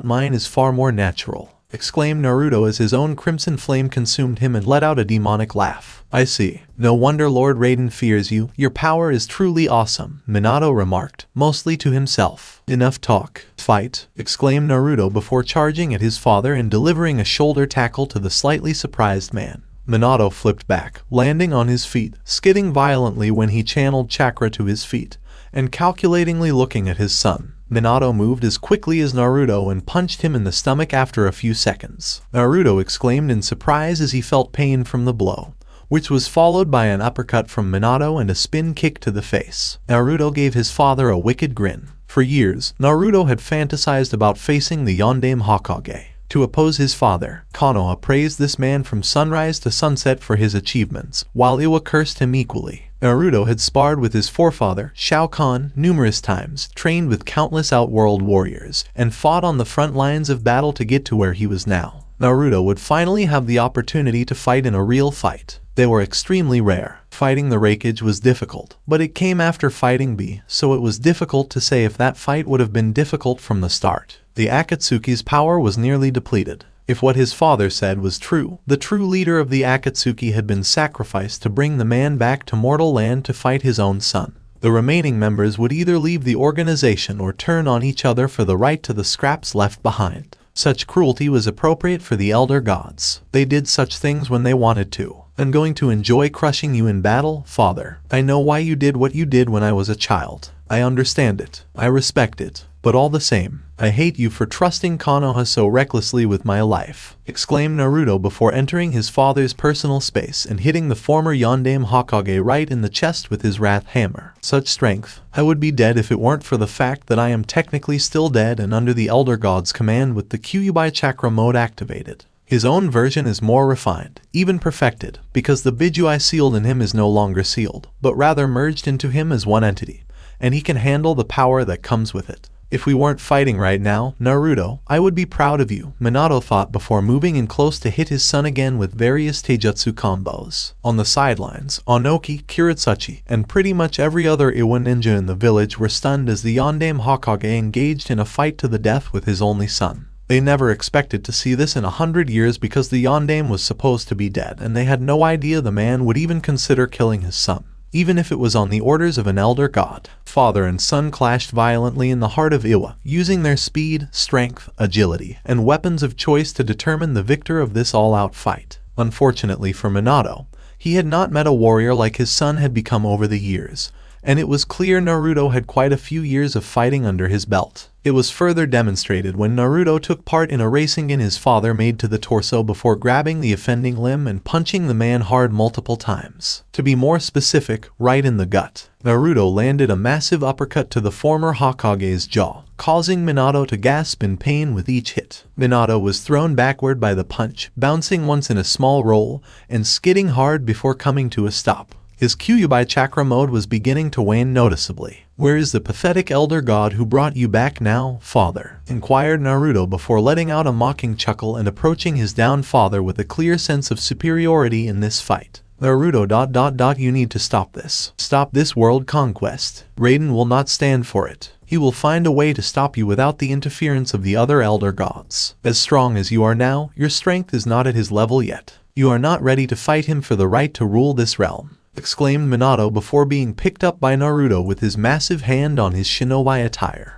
mine is far more natural, exclaimed Naruto as his own crimson flame consumed him and let out a demonic laugh. I see. No wonder Lord Raiden fears you. Your power is truly awesome, Minato remarked, mostly to himself. Enough talk. Fight, exclaimed Naruto before charging at his father and delivering a shoulder tackle to the slightly surprised man. Minato flipped back, landing on his feet, skidding violently when he channeled chakra to his feet, and calculatingly looking at his son. Minato moved as quickly as Naruto and punched him in the stomach after a few seconds. Naruto exclaimed in surprise as he felt pain from the blow, which was followed by an uppercut from Minato and a spin kick to the face. Naruto gave his father a wicked grin. For years, Naruto had fantasized about facing the Yondaime Hokage. To oppose his father, Konoha praised this man from sunrise to sunset for his achievements, while Iwa cursed him equally. Naruto had sparred with his forefather, Shao Khan, numerous times, trained with countless outworld warriors, and fought on the front lines of battle to get to where he was now. Naruto would finally have the opportunity to fight in a real fight. They were extremely rare. Fighting the Raikage was difficult, but it came after fighting B, so it was difficult to say if that fight would have been difficult from the start. The Akatsuki's power was nearly depleted. If what his father said was true, the true leader of the Akatsuki had been sacrificed to bring the man back to mortal land to fight his own son. The remaining members would either leave the organization or turn on each other for the right to the scraps left behind. Such cruelty was appropriate for the elder gods. They did such things when they wanted to. I'm going to enjoy crushing you in battle, father. I know why you did what you did when I was a child. I understand it. I respect it. but all the same, I hate you for trusting Konoha so recklessly with my life," exclaimed Naruto before entering his father's personal space and hitting the former Yondaime Hokage right in the chest with his wrath hammer. "Such strength, I would be dead if it weren't for the fact that I am technically still dead and under the Elder God's command with the Kyuubi chakra mode activated." His own version is more refined, even perfected, because the Bidui sealed in him is no longer sealed, but rather merged into him as one entity, and he can handle the power that comes with it. "If we weren't fighting right now, Naruto, I would be proud of you," Minato thought before moving in close to hit his son again with various taijutsu combos. On the sidelines, Onoki, Kiritsuchi, and pretty much every other Iwa ninja in the village were stunned as the Yondaime Hokage engaged in a fight to the death with his only son. They never expected to see this in 100 years because the Yondaime was supposed to be dead, and they had no idea the man would even consider killing his son, even if it was on the orders of an elder god. Father and son clashed violently in the heart of Iwa, using their speed, strength, agility, and weapons of choice to determine the victor of this all-out fight. Unfortunately for Minato, he had not met a warrior like his son had become over the years, and it was clear Naruto had quite a few years of fighting under his belt. It was further demonstrated when Naruto took part in a Rasengan his father made to the torso before grabbing the offending limb and punching the man hard multiple times. To be more specific, right in the gut. Naruto landed a massive uppercut to the former Hokage's jaw, causing Minato to gasp in pain with each hit. Minato was thrown backward by the punch, bouncing once in a small roll, and skidding hard before coming to a stop. His Kyuubi chakra mode was beginning to wane noticeably. "Where is the pathetic elder god who brought you back now, father?" inquired Naruto before letting out a mocking chuckle and approaching his downed father with a clear sense of superiority in this fight. "Naruto ... you need to stop this. Stop this world conquest. Raiden will not stand for it. He will find a way to stop you without the interference of the other elder gods. As strong as you are now, your strength is not at his level yet. You are not ready to fight him for the right to rule this realm," exclaimed Minato before being picked up by Naruto with his massive hand on his shinobi attire.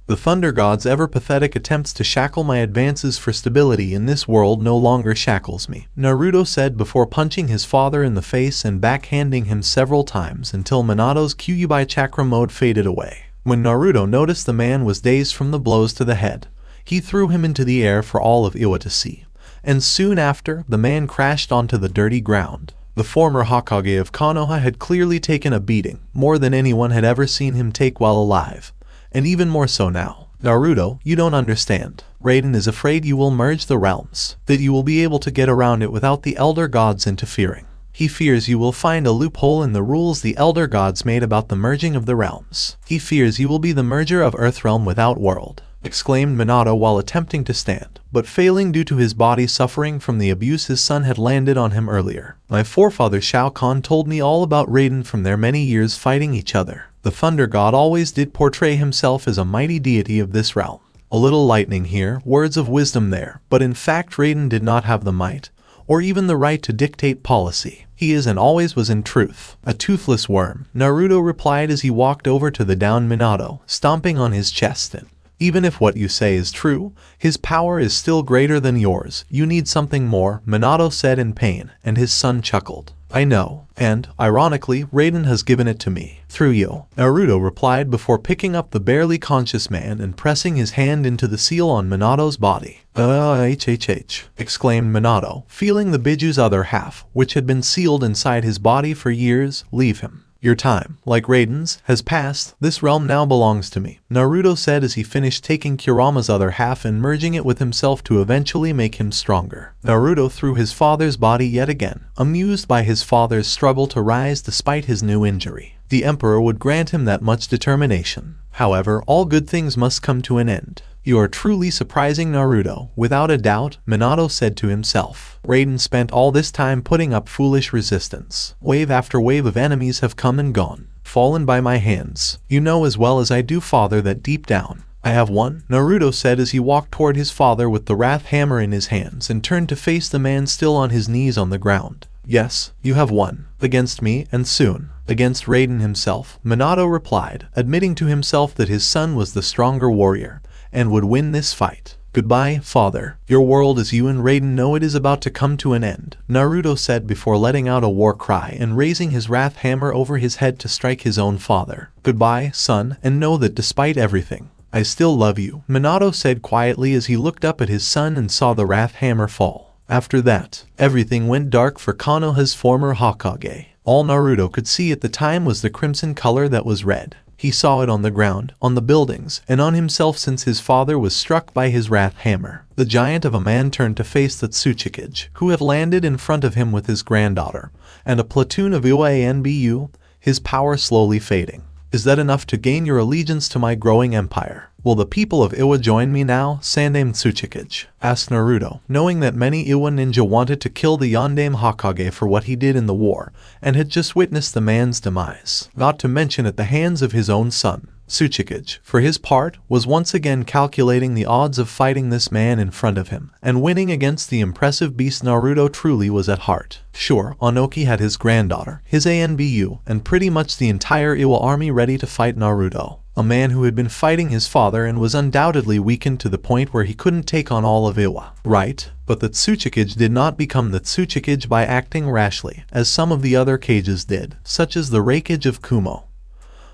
The Thunder God's ever-pathetic attempts to shackle my advances for stability in this world no longer shackles me," Naruto said before punching his father in the face and backhanding him several times until Minato's Kyuubi chakra mode faded away. When Naruto noticed the man was dazed from the blows to the head, he threw him into the air for all of Iwa to see, and soon after, the man crashed onto the dirty ground. The former Hokage of Konoha had clearly taken a beating, more than anyone had ever seen him take while alive, and even more so now. "Naruto, you don't understand. Raiden is afraid you will merge the realms, that you will be able to get around it without the Elder Gods interfering. He fears you will find a loophole in the rules the Elder Gods made about the merging of the realms. He fears you will be the merger of Earthrealm with Outworld," exclaimed Minato while attempting to stand, but failing due to his body suffering from the abuse his son had landed on him earlier. "My forefather Shao Khan told me all about Raiden from their many years fighting each other. The Thunder God always did portray himself as a mighty deity of this realm. A little lightning here, words of wisdom there, but in fact Raiden did not have the might, or even the right to dictate policy. He is and always was in truth a toothless worm," Naruto replied as he walked over to the downed Minato, stomping on his chest and, "Even if what you say is true, his power is still greater than yours. You need something more," Minato said in pain, and his son chuckled. "I know, and, ironically, Raiden has given it to me, through you," Naruto replied before picking up the barely conscious man and pressing his hand into the seal on Minato's body. Exclaimed Minato, feeling the Biju's other half, which had been sealed inside his body for years, leave him. "Your time, like Raiden's, has passed. This realm now belongs to me," Naruto said as he finished taking Kurama's other half and merging it with himself to eventually make him stronger. Naruto threw his father's body yet again, amused by his father's struggle to rise despite his new injury. The Emperor would grant him that much determination. However, all good things must come to an end. "You are truly surprising, Naruto, without a doubt," Minato said to himself. Raiden spent all this time putting up foolish resistance. Wave after wave of enemies have come and gone, fallen by my hands. You know as well as I do, father, that deep down, I have won, Naruto said as he walked toward his father with the wrath hammer in his hands and turned to face the man still on his knees on the ground. "Yes, you have won. Against me, and soon, against Raiden himself," Minato replied, admitting to himself that his son was the stronger warrior and would win this fight. "Goodbye, father. Your world as you and Raiden know it is about to come to an end," Naruto said before letting out a war cry and raising his wrath hammer over his head to strike his own father. "Goodbye, son, and know that despite everything, I still love you, Minato said quietly as he looked up at his son and saw the Wrath Hammer fall. After that, everything went dark for Konoha's former Hokage. All Naruto could see at the time was the crimson color that was red. He saw it on the ground, on the buildings, and on himself since his father was struck by his Wrath Hammer. The giant of a man turned to face the Tsuchikage, who had landed in front of him with his granddaughter, and a platoon of Iwa, his power slowly fading. Is that enough to gain your allegiance to my growing empire? Will the people of Iwa join me now, Sandaime Tsuchikage? Asked Naruto, knowing that many Iwa ninja wanted to kill the Yondaime Hokage for what he did in the war, and had just witnessed the man's demise, not to mention at the hands of his own son. Tsuchikage, for his part, was once again calculating the odds of fighting this man in front of him, and winning against the impressive beast Naruto truly was at heart. Sure, Onoki had his granddaughter, his Anbu, and pretty much the entire Iwa army ready to fight Naruto. A man who had been fighting his father and was undoubtedly weakened to the point where he couldn't take on all of Iwa. Right? But the Tsuchikage did not become the Tsuchikage by acting rashly, as some of the other Kages did, such as the Raikage of Kumo,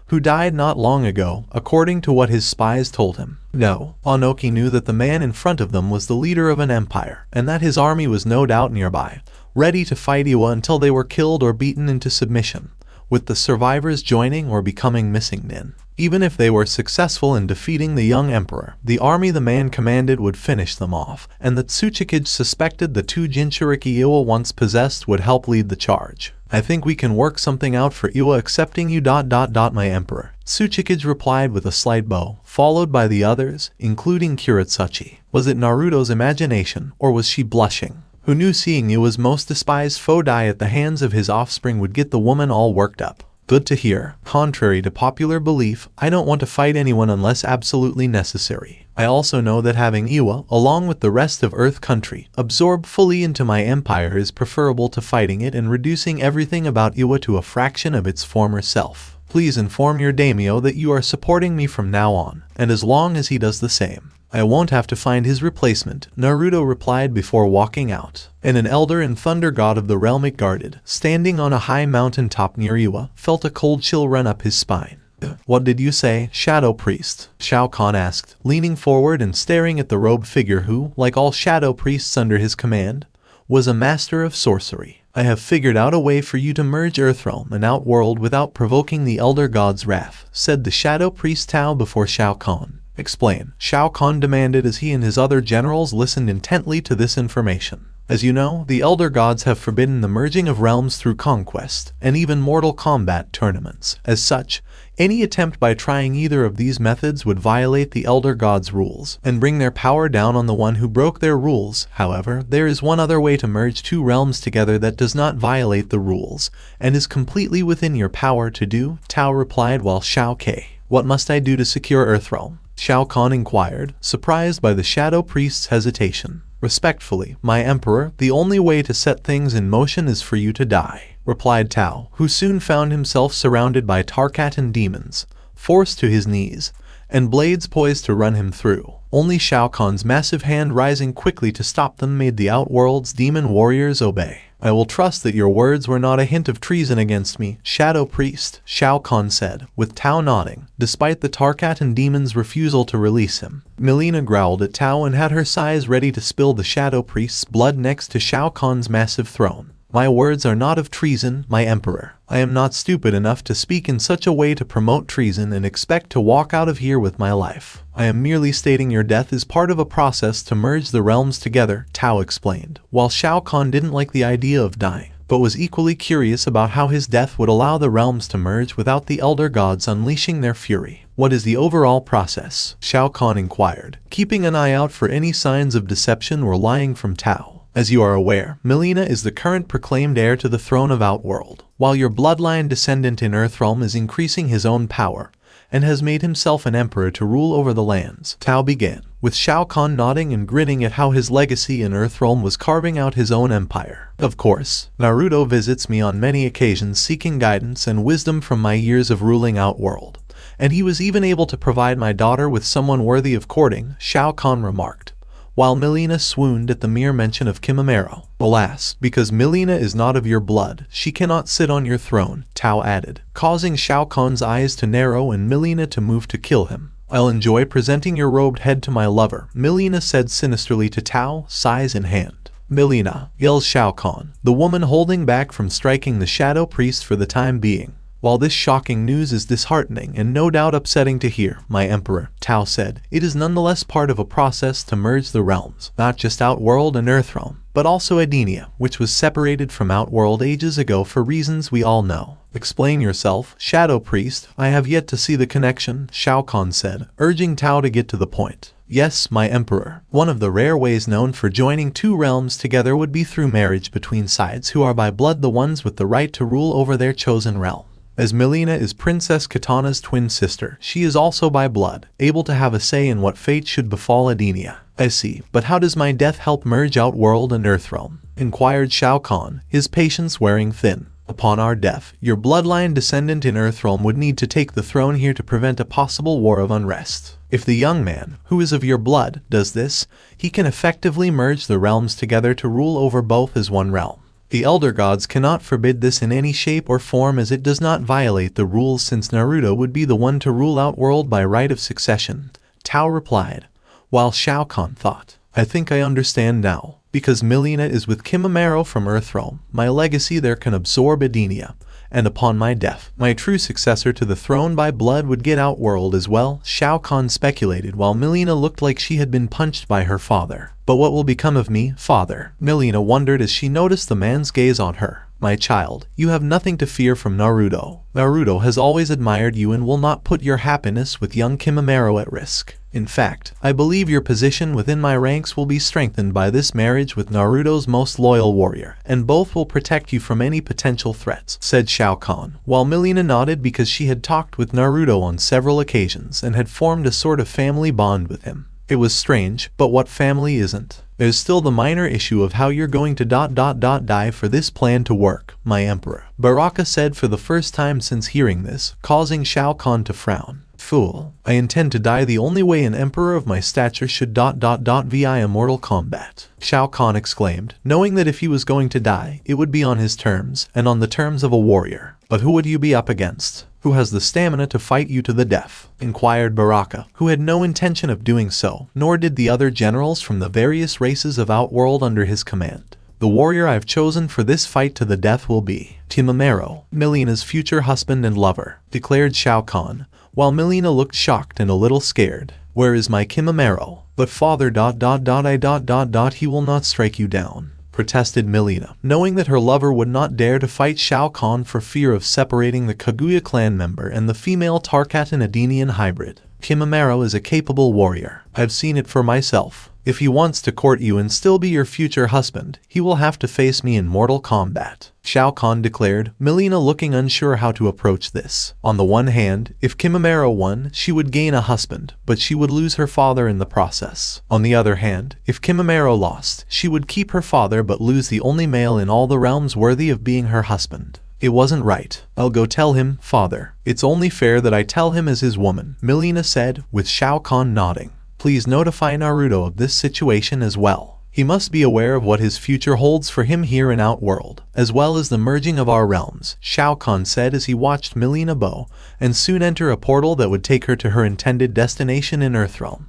who died not long ago, according to what his spies told him. No, Onoki knew that the man in front of them was the leader of an empire, and that his army was no doubt nearby, ready to fight Iwa until they were killed or beaten into submission, with the survivors joining or becoming missing nin. Even if they were successful in defeating the young emperor, the army the man commanded would finish them off, and the Tsuchikage suspected the two Jinchuriki Iwa once possessed would help lead the charge. I think we can work something out for Iwa accepting you ... my emperor. Tsuchikage replied with a slight bow, followed by the others, including Kuretsuchi. Was it Naruto's imagination, or was she blushing? Who knew seeing Iwa's most despised foe die at the hands of his offspring would get the woman all worked up? Good to hear. Contrary to popular belief, I don't want to fight anyone unless absolutely necessary. I also know that having Iwa, along with the rest of Earth Country, absorb fully into my empire is preferable to fighting it and reducing everything about Iwa to a fraction of its former self. Please inform your daimyo that you are supporting me from now on, and as long as he does the same, I won't have to find his replacement, Naruto replied before walking out. And an elder and thunder god of the realm it guarded, standing on a high mountain top near Iwa, felt a cold chill run up his spine. What did you say, Shadow Priest? Shao Khan asked, leaning forward and staring at the robed figure who, like all Shadow Priests under his command, was a master of sorcery. I have figured out a way for you to merge Earthrealm and Outworld without provoking the Elder God's wrath, said the Shadow Priest Tao before Shao Khan. Explain, Shao Khan demanded as he and his other generals listened intently to this information. As you know, the Elder Gods have forbidden the merging of realms through conquest, and even mortal combat tournaments. As such, any attempt by trying either of these methods would violate the Elder Gods' rules, and bring their power down on the one who broke their rules. However, there is one other way to merge two realms together that does not violate the rules, and is completely within your power to do, Tao replied while Shao K. What must I do to secure Earthrealm? Shao Khan inquired, surprised by the Shadow Priest's hesitation. Respectfully, my emperor, the only way to set things in motion is for you to die, replied Tao, who soon found himself surrounded by Tarkatan demons, forced to his knees, and blades poised to run him through. Only Shao Kahn's massive hand rising quickly to stop them made the Outworld's demon warriors obey. I will trust that your words were not a hint of treason against me, Shadow Priest, Shao Khan said, with Tao nodding, despite the Tarkatan demon's refusal to release him. Melina growled at Tao and had her sighs ready to spill the Shadow Priest's blood next to Shao Kahn's massive throne. My words are not of treason, my emperor. I am not stupid enough to speak in such a way to promote treason and expect to walk out of here with my life. I am merely stating your death is part of a process to merge the realms together, Tao explained, while Shao Khan didn't like the idea of dying, but was equally curious about how his death would allow the realms to merge without the Elder Gods unleashing their fury. What is the overall process? Shao Khan inquired, keeping an eye out for any signs of deception or lying from Tao. As you are aware, Melina is the current proclaimed heir to the throne of Outworld, while your bloodline descendant in Earthrealm is increasing his own power, and has made himself an emperor to rule over the lands. Tao began, with Shao Khan nodding and grinning at how his legacy in Earthrealm was carving out his own empire. Of course, Naruto visits me on many occasions seeking guidance and wisdom from my years of ruling Outworld, and he was even able to provide my daughter with someone worthy of courting, Shao Khan remarked, while Melina swooned at the mere mention of Kimimaro. Alas, because Melina is not of your blood, she cannot sit on your throne, Tao added, causing Shao Kahn's eyes to narrow and Melina to move to kill him. I'll enjoy presenting your robed head to my lover, Milena said sinisterly to Tao, size in hand. Milena, yells Shao Khan, the woman holding back from striking the shadow priest for the time being. While this shocking news is disheartening and no doubt upsetting to hear, my emperor, Tao said, it is nonetheless part of a process to merge the realms, not just Outworld and Earthrealm, but also Edenia, which was separated from Outworld ages ago for reasons we all know. Explain yourself, Shadow Priest. I have yet to see the connection, Shao Khan said, urging Tao to get to the point. Yes, my emperor. One of the rare ways known for joining two realms together would be through marriage between sides who are by blood the ones with the right to rule over their chosen realm. As Milena is Princess Katana's twin sister, she is also by blood, able to have a say in what fate should befall Edenia. I see, but how does my death help merge Outworld and Earthrealm? Inquired Shao Khan, his patience wearing thin. Upon our death, your bloodline descendant in Earthrealm would need to take the throne here to prevent a possible war of unrest. If the young man, who is of your blood, does this, he can effectively merge the realms together to rule over both as one realm. The Elder Gods cannot forbid this in any shape or form as it does not violate the rules since Naruto would be the one to rule Outworld by right of succession, Tao replied, while Shao Khan thought, I think I understand now. Because Milena is with Kimimaro from Earthrealm, my legacy there can absorb Edenia, and upon my death, my true successor to the throne by blood would get Outworld as well, Shao Khan speculated while Milena looked like she had been punched by her father. But what will become of me, father? Milena wondered as she noticed the man's gaze on her. My child, you have nothing to fear from Naruto. Naruto has always admired you and will not put your happiness with young Kimimaro at risk. In fact, I believe your position within my ranks will be strengthened by this marriage with Naruto's most loyal warrior, and both will protect you from any potential threats, said Shao Khan, while Milena nodded because she had talked with Naruto on several occasions and had formed a sort of family bond with him. It was strange, but what family isn't? There's still the minor issue of how you're going to die for this plan to work, my emperor. Baraka said for the first time since hearing this, causing Shao Khan to frown. Fool, I intend to die the only way an emperor of my stature should via immortal combat, Shao Khan exclaimed, knowing that if he was going to die, it would be on his terms, and on the terms of a warrior. But who would you be up against? Who has the stamina to fight you to the death? Inquired Baraka, who had no intention of doing so, nor did the other generals from the various races of Outworld under his command. The warrior I've chosen for this fight to the death will be Kimimaro, Milena's future husband and lover, declared Shao Khan, while Milena looked shocked and a little scared. Where is my Kimimaro? But father he will not strike you down, protested Milena, knowing that her lover would not dare to fight Shao Khan for fear of separating the Kaguya clan member and the female Tarkatan Edenian hybrid. Kimimaro is a capable warrior. I've seen it for myself. If he wants to court you and still be your future husband, he will have to face me in mortal combat, Shao Khan declared, Milena looking unsure how to approach this. On the one hand, if Kimimaro won, she would gain a husband, but she would lose her father in the process. On the other hand, if Kimimaro lost, she would keep her father but lose the only male in all the realms worthy of being her husband. It wasn't right. I'll go tell him, father. It's only fair that I tell him as his woman, Milena said, with Shao Khan nodding. Please notify Naruto of this situation as well. He must be aware of what his future holds for him here in Outworld, as well as the merging of our realms, Shao Khan said as he watched Milena bow, and soon enter a portal that would take her to her intended destination in Earthrealm.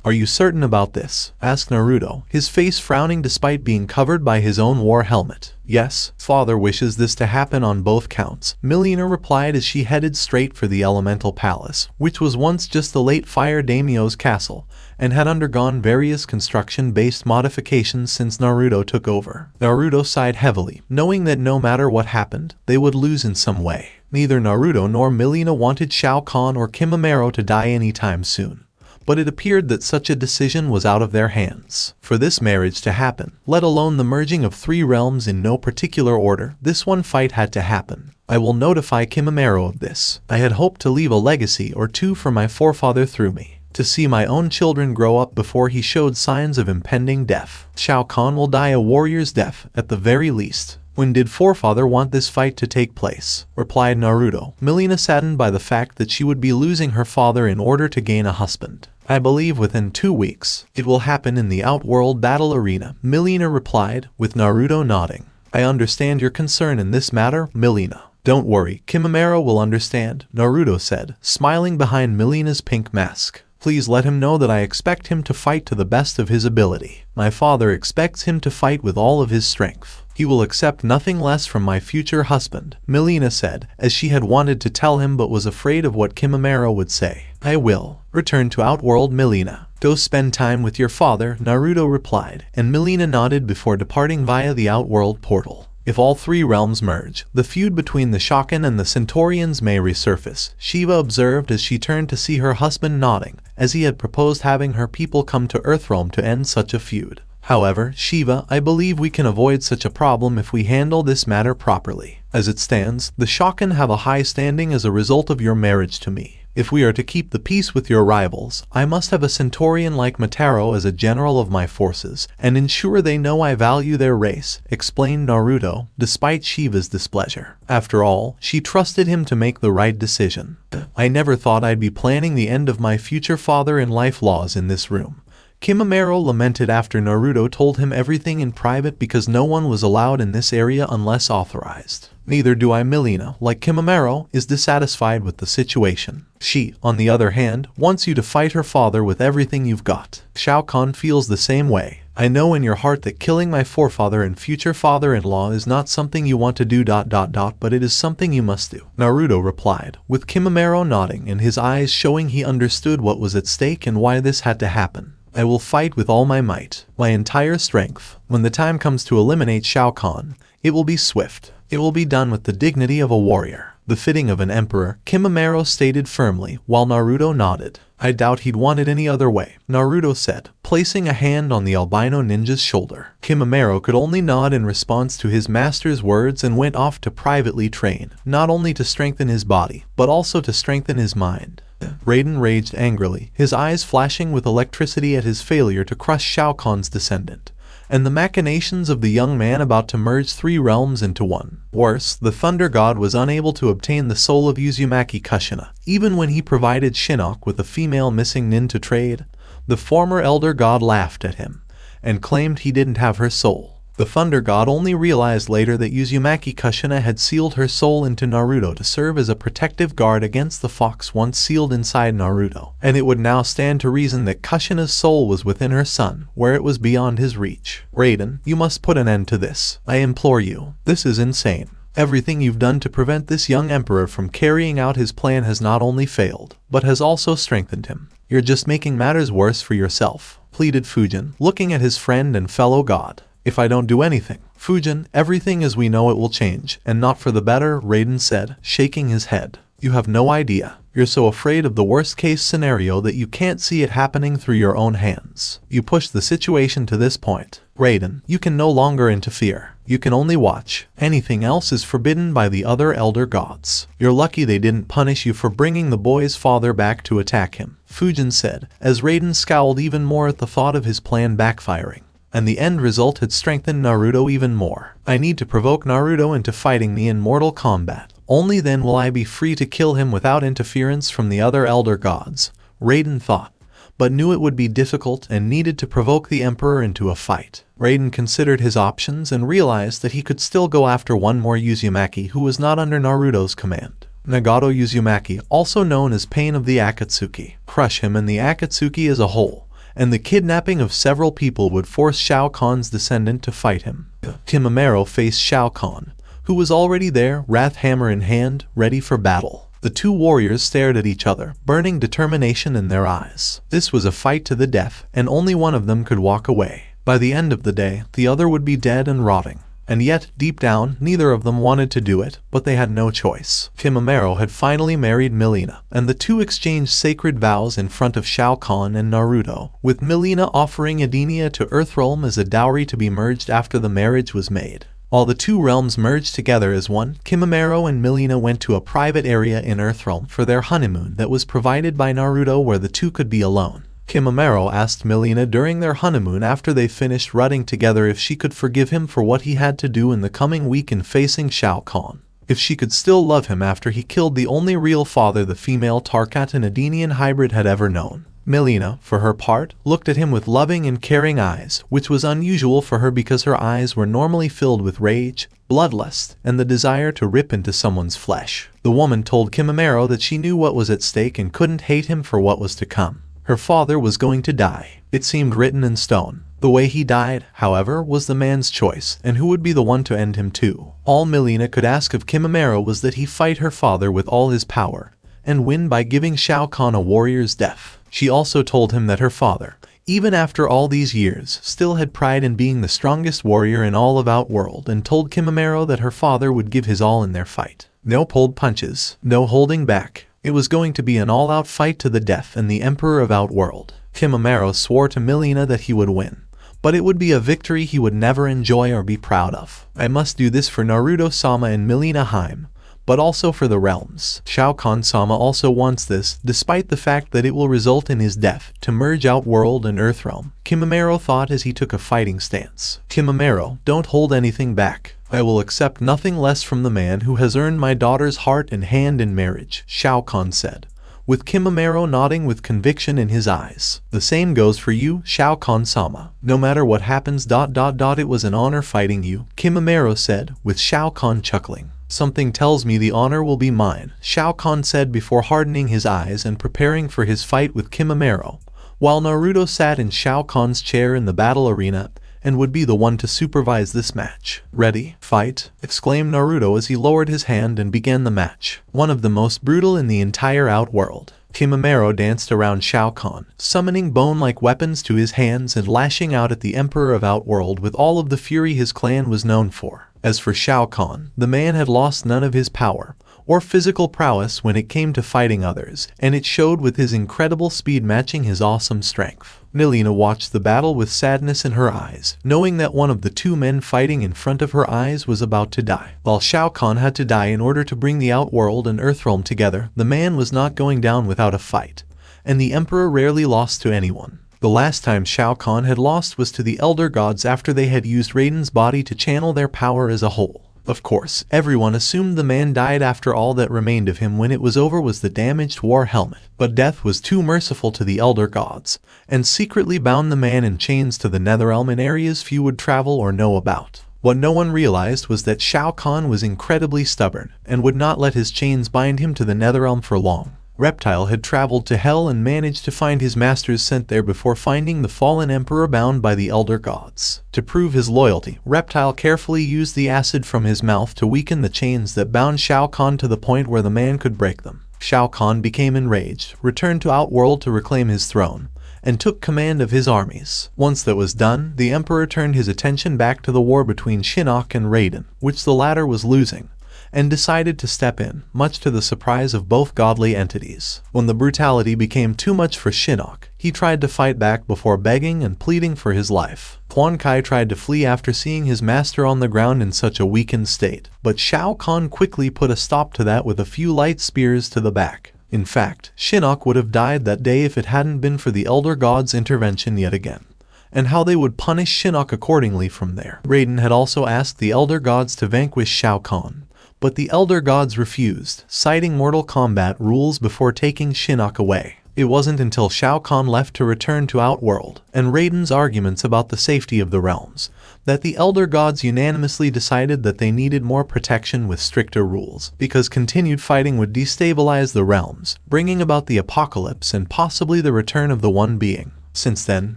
Are you certain about this? Asked Naruto, his face frowning despite being covered by his own war helmet. Yes, father wishes this to happen on both counts, Milena replied as she headed straight for the Elemental Palace, which was once just the late Fire Daimyo's castle, and had undergone various construction-based modifications since Naruto took over. Naruto sighed heavily, knowing that no matter what happened, they would lose in some way. Neither Naruto nor Milena wanted Shao Khan or Kimimaro to die anytime soon. But it appeared that such a decision was out of their hands. For this marriage to happen, let alone the merging of three realms in no particular order, this one fight had to happen. I will notify Kimimaro of this. I had hoped to leave a legacy or two for my forefather through me, to see my own children grow up before he showed signs of impending death. Shao Khan will die a warrior's death, at the very least. When did forefather want this fight to take place? Replied Naruto, Milena saddened by the fact that she would be losing her father in order to gain a husband. I believe within 2 weeks. It will happen in the Outworld battle arena, Milena replied, with Naruto nodding. I understand your concern in this matter, Milena. Don't worry, Kimimaro will understand, Naruto said, smiling behind Milena's pink mask. Please let him know that I expect him to fight to the best of his ability. My father expects him to fight with all of his strength. He will accept nothing less from my future husband, Melina said, as she had wanted to tell him but was afraid of what Kimimaro would say. I will return to Outworld, Melina. Go spend time with your father, Naruto replied, and Melina nodded before departing via the Outworld portal. If all three realms merge, the feud between the Shao Khan and the Centaurians may resurface, Shiva observed as she turned to see her husband nodding, as he had proposed having her people come to Earthrealm to end such a feud. However, Shiva, I believe we can avoid such a problem if we handle this matter properly. As it stands, the Shao Khan have a high standing as a result of your marriage to me. If we are to keep the peace with your rivals, I must have a Centaurian like Mataro as a general of my forces, and ensure they know I value their race, explained Naruto, despite Shiva's displeasure. After all, she trusted him to make the right decision. I never thought I'd be planning the end of my future father-in-life laws in this room. Kimimaro lamented after Naruto told him everything in private because no one was allowed in this area unless authorized. Neither do I. Melina, like Kimimaro, is dissatisfied with the situation. She, on the other hand, wants you to fight her father with everything you've got. Shao Khan feels the same way. I know in your heart that killing my forefather and future father-in-law is not something you want to do ... but it is something you must do, Naruto replied, with Kimimaro nodding and his eyes showing he understood what was at stake and why this had to happen. I will fight with all my might, my entire strength. When the time comes to eliminate Shao Khan, it will be swift. It will be done with the dignity of a warrior, the fitting of an emperor, Kimimaro stated firmly, while Naruto nodded. I doubt he'd want it any other way, Naruto said, placing a hand on the albino ninja's shoulder. Kimimaro could only nod in response to his master's words and went off to privately train, not only to strengthen his body, but also to strengthen his mind. Raiden raged angrily, his eyes flashing with electricity at his failure to crush Shao Kahn's descendant, and the machinations of the young man about to merge three realms into one. Worse, the Thunder God was unable to obtain the soul of Uzumaki Kushina, even when he provided Shinnok with a female missing nin to trade. The former Elder God laughed at him, and claimed he didn't have her soul. The Thunder God only realized later that Uzumaki Kushina had sealed her soul into Naruto to serve as a protective guard against the fox once sealed inside Naruto, and it would now stand to reason that Kushina's soul was within her son, where it was beyond his reach. Raiden, you must put an end to this. I implore you. This is insane. Everything you've done to prevent this young emperor from carrying out his plan has not only failed, but has also strengthened him. You're just making matters worse for yourself, pleaded Fujin, looking at his friend and fellow god. If I don't do anything, Fujin, everything as we know it will change, and not for the better, Raiden said, shaking his head. You have no idea. You're so afraid of the worst-case scenario that you can't see it happening through your own hands. You push the situation to this point. Raiden, you can no longer interfere. You can only watch. Anything else is forbidden by the other elder gods. You're lucky they didn't punish you for bringing the boy's father back to attack him, Fujin said, as Raiden scowled even more at the thought of his plan backfiring. And the end result had strengthened Naruto even more. I need to provoke Naruto into fighting me in Mortal Kombat. Only then will I be free to kill him without interference from the other elder gods, Raiden thought, but knew it would be difficult and needed to provoke the Emperor into a fight. Raiden considered his options and realized that he could still go after one more Uzumaki who was not under Naruto's command. Nagato Uzumaki, also known as Pain of the Akatsuki. Crush him and the Akatsuki as a whole, and the kidnapping of several people would force Shao Kahn's descendant to fight him. Kimimaro faced Shao Khan, who was already there, wrath hammer in hand, ready for battle. The two warriors stared at each other, burning determination in their eyes. This was a fight to the death, and only one of them could walk away. By the end of the day, the other would be dead and rotting. And yet, deep down, neither of them wanted to do it, but they had no choice. Kimimaro had finally married Melina, and the two exchanged sacred vows in front of Shao Kahn and Naruto, with Melina offering Edenia to Earthrealm as a dowry to be merged after the marriage was made. While the two realms merged together as one, Kimimaro and Melina went to a private area in Earthrealm for their honeymoon that was provided by Naruto where the two could be alone. Kimimaro asked Melina during their honeymoon after they finished rutting together if she could forgive him for what he had to do in the coming week in facing Shao Kahn. If she could still love him after he killed the only real father the female Tarkat and Edenian hybrid had ever known. Melina, for her part, looked at him with loving and caring eyes, which was unusual for her because her eyes were normally filled with rage, bloodlust, and the desire to rip into someone's flesh. The woman told Kimimaro that she knew what was at stake and couldn't hate him for what was to come. Her father was going to die. It seemed written in stone. The way he died, however, was the man's choice, and who would be the one to end him too? All Melina could ask of Kimimaro was that he fight her father with all his power, and win by giving Shao Khan a warrior's death. She also told him that her father, even after all these years, still had pride in being the strongest warrior in all of Outworld, and told Kimimaro that her father would give his all in their fight. No pulled punches, no holding back. It was going to be an all-out fight to the death, and the Emperor of Outworld. Kimimaro swore to Melina that he would win, but it would be a victory he would never enjoy or be proud of. I must do this for Naruto-sama and Melina Heim, but also for the realms. Shao Kahn-sama also wants this, despite the fact that it will result in his death, to merge Outworld and Earthrealm. Kimimaro thought as he took a fighting stance. Kimimaro, don't hold anything back. I will accept nothing less from the man who has earned my daughter's heart and hand in marriage, Shao Kahn said, with Kimimaro nodding with conviction in his eyes. The same goes for you, Shao Kahn-sama. No matter what happens, it was an honor fighting you, Kimimaro said, with Shao Kahn chuckling. Something tells me the honor will be mine, Shao Kahn said before hardening his eyes and preparing for his fight with Kimimaro, while Naruto sat in Shao Kahn's chair in the battle arena and would be the one to supervise this match. Ready, fight, exclaimed Naruto as he lowered his hand and began the match, one of the most brutal in the entire Outworld. Kimimaro danced around Shao Kahn, summoning bone-like weapons to his hands and lashing out at the Emperor of Outworld with all of the fury his clan was known for. As for Shao Kahn, the man had lost none of his power or physical prowess when it came to fighting others, and it showed with his incredible speed matching his awesome strength. Melina watched the battle with sadness in her eyes, knowing that one of the two men fighting in front of her eyes was about to die. While Shao Kahn had to die in order to bring the Outworld and Earthrealm together, the man was not going down without a fight, and the Emperor rarely lost to anyone. The last time Shao Kahn had lost was to the Elder Gods after they had used Raiden's body to channel their power as a whole. Of course, everyone assumed the man died after all that remained of him when it was over was the damaged war helmet. But death was too merciful to the Elder Gods, and secretly bound the man in chains to the Netherrealm in areas few would travel or know about. What no one realized was that Shao Kahn was incredibly stubborn, and would not let his chains bind him to the Netherrealm for long. Reptile had traveled to Hell and managed to find his masters sent there before finding the fallen emperor bound by the Elder Gods. To prove his loyalty, Reptile carefully used the acid from his mouth to weaken the chains that bound Shao Kahn to the point where the man could break them. Shao Kahn became enraged, returned to Outworld to reclaim his throne, and took command of his armies. Once that was done, the emperor turned his attention back to the war between Shinnok and Raiden, which the latter was losing, and decided to step in, much to the surprise of both godly entities. When the brutality became too much for Shinnok, he tried to fight back before begging and pleading for his life. Quan Kai tried to flee after seeing his master on the ground in such a weakened state, but Shao Kahn quickly put a stop to that with a few light spears to the back. In fact, Shinnok would have died that day if it hadn't been for the Elder Gods' intervention yet again, and how they would punish Shinnok accordingly from there. Raiden had also asked the Elder Gods to vanquish Shao Kahn, but the Elder Gods refused, citing Mortal Kombat rules before taking Shinnok away. It wasn't until Shao Kahn left to return to Outworld, and Raiden's arguments about the safety of the realms, that the Elder Gods unanimously decided that they needed more protection with stricter rules, because continued fighting would destabilize the realms, bringing about the apocalypse and possibly the return of the One Being. Since then,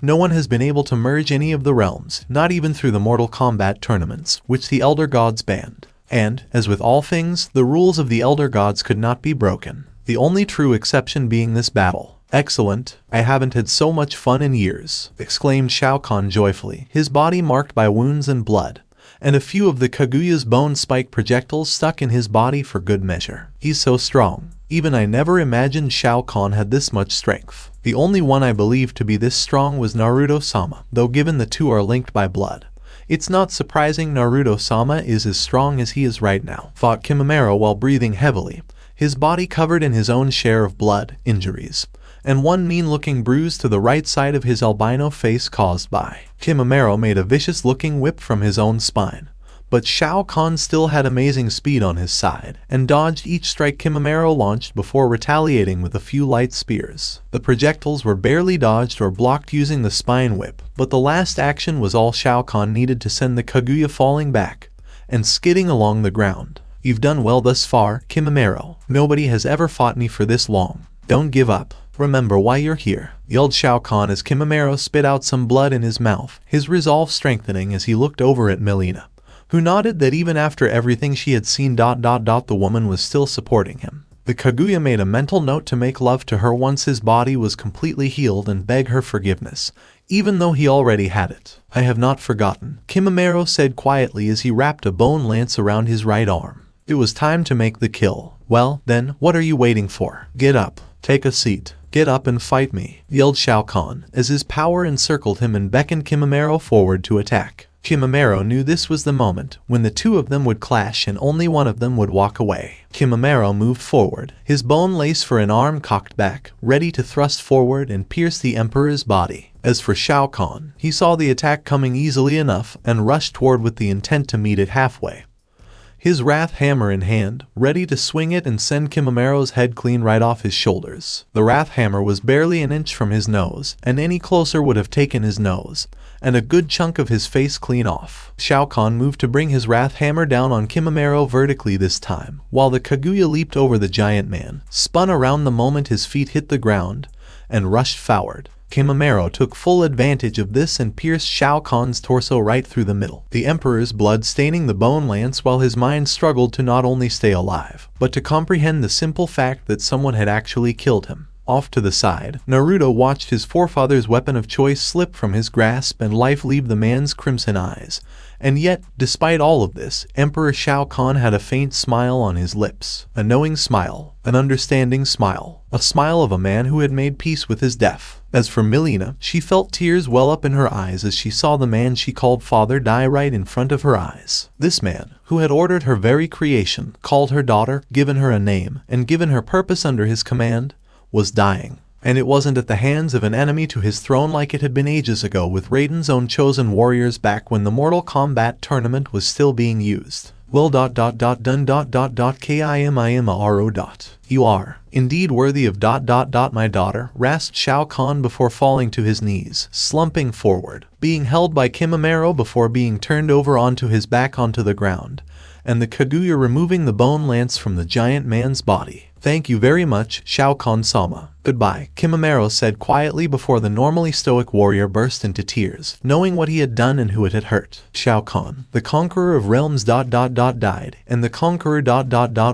no one has been able to merge any of the realms, not even through the Mortal Kombat tournaments, which the Elder Gods banned. And, as with all things, the rules of the Elder Gods could not be broken, the only true exception being this battle. Excellent, I haven't had so much fun in years, exclaimed Shao Kahn joyfully, his body marked by wounds and blood, and a few of the Kaguya's bone spike projectiles stuck in his body for good measure. He's so strong. Even I never imagined Shao Kahn had this much strength. The only one I believed to be this strong was Naruto-sama, though given the two are linked by blood, it's not surprising Naruto-sama is as strong as he is right now, thought Kimimaro while breathing heavily, his body covered in his own share of blood, injuries, and one mean-looking bruise to the right side of his albino face caused by. Kimimaro made a vicious-looking whip from his own spine, but Shao Kahn still had amazing speed on his side, and dodged each strike Kimimaro launched before retaliating with a few light spears. The projectiles were barely dodged or blocked using the spine whip, but the last action was all Shao Kahn needed to send the Kaguya falling back and skidding along the ground. You've done well thus far, Kimimaro. Nobody has ever fought me for this long. Don't give up. Remember why you're here, yelled Shao Khan as Kimimaro spit out some blood in his mouth, his resolve strengthening as he looked over at Melina, who nodded that even after everything she had seen the woman was still supporting him. The Kaguya made a mental note to make love to her once his body was completely healed and beg her forgiveness, even though he already had it. I have not forgotten, Kimimaro said quietly as he wrapped a bone lance around his right arm. It was time to make the kill. Well, then, what are you waiting for? Get up. Take a seat. Get up and fight me, yelled Shao Khan, as his power encircled him and beckoned Kimimaro forward to attack. Kimimaro knew this was the moment when the two of them would clash and only one of them would walk away. Kimimaro moved forward, his bone lace for an arm cocked back, ready to thrust forward and pierce the Emperor's body. As for Shao Khan, he saw the attack coming easily enough and rushed toward with the intent to meet it halfway, his wrath hammer in hand, ready to swing it and send Kimimaro's head clean right off his shoulders. The wrath hammer was barely an inch from his nose, and any closer would have taken his nose and a good chunk of his face clean off. Shao Khan moved to bring his wrath hammer down on Kimimaro vertically this time, while the Kaguya leaped over the giant man, spun around the moment his feet hit the ground, and rushed forward. Kimimaro took full advantage of this and pierced Shao Kahn's torso right through the middle, the Emperor's blood staining the bone lance while his mind struggled to not only stay alive, but to comprehend the simple fact that someone had actually killed him. Off to the side, Naruto watched his forefather's weapon of choice slip from his grasp and life leave the man's crimson eyes. And yet, despite all of this, Emperor Shao Khan had a faint smile on his lips. A knowing smile, an understanding smile, a smile of a man who had made peace with his death. As for Melina, she felt tears well up in her eyes as she saw the man she called father die right in front of her eyes. This man, who had ordered her very creation, called her daughter, given her a name, and given her purpose under his command, was dying. And it wasn't at the hands of an enemy to his throne like it had been ages ago with Raiden's own chosen warriors back when the Mortal Kombat tournament was still being used. Well Kimimaro. You are indeed worthy of my daughter, rasped Shao Khan before falling to his knees, slumping forward, being held by Kimimaro before being turned over onto his back onto the ground, and the Kaguya removing the bone lance from the giant man's body. Thank you very much, Shao Kahn-sama. Goodbye, Kimimaro said quietly before the normally stoic warrior burst into tears, knowing what he had done and who it had hurt. Shao Khan, the conqueror of realms died, and the conqueror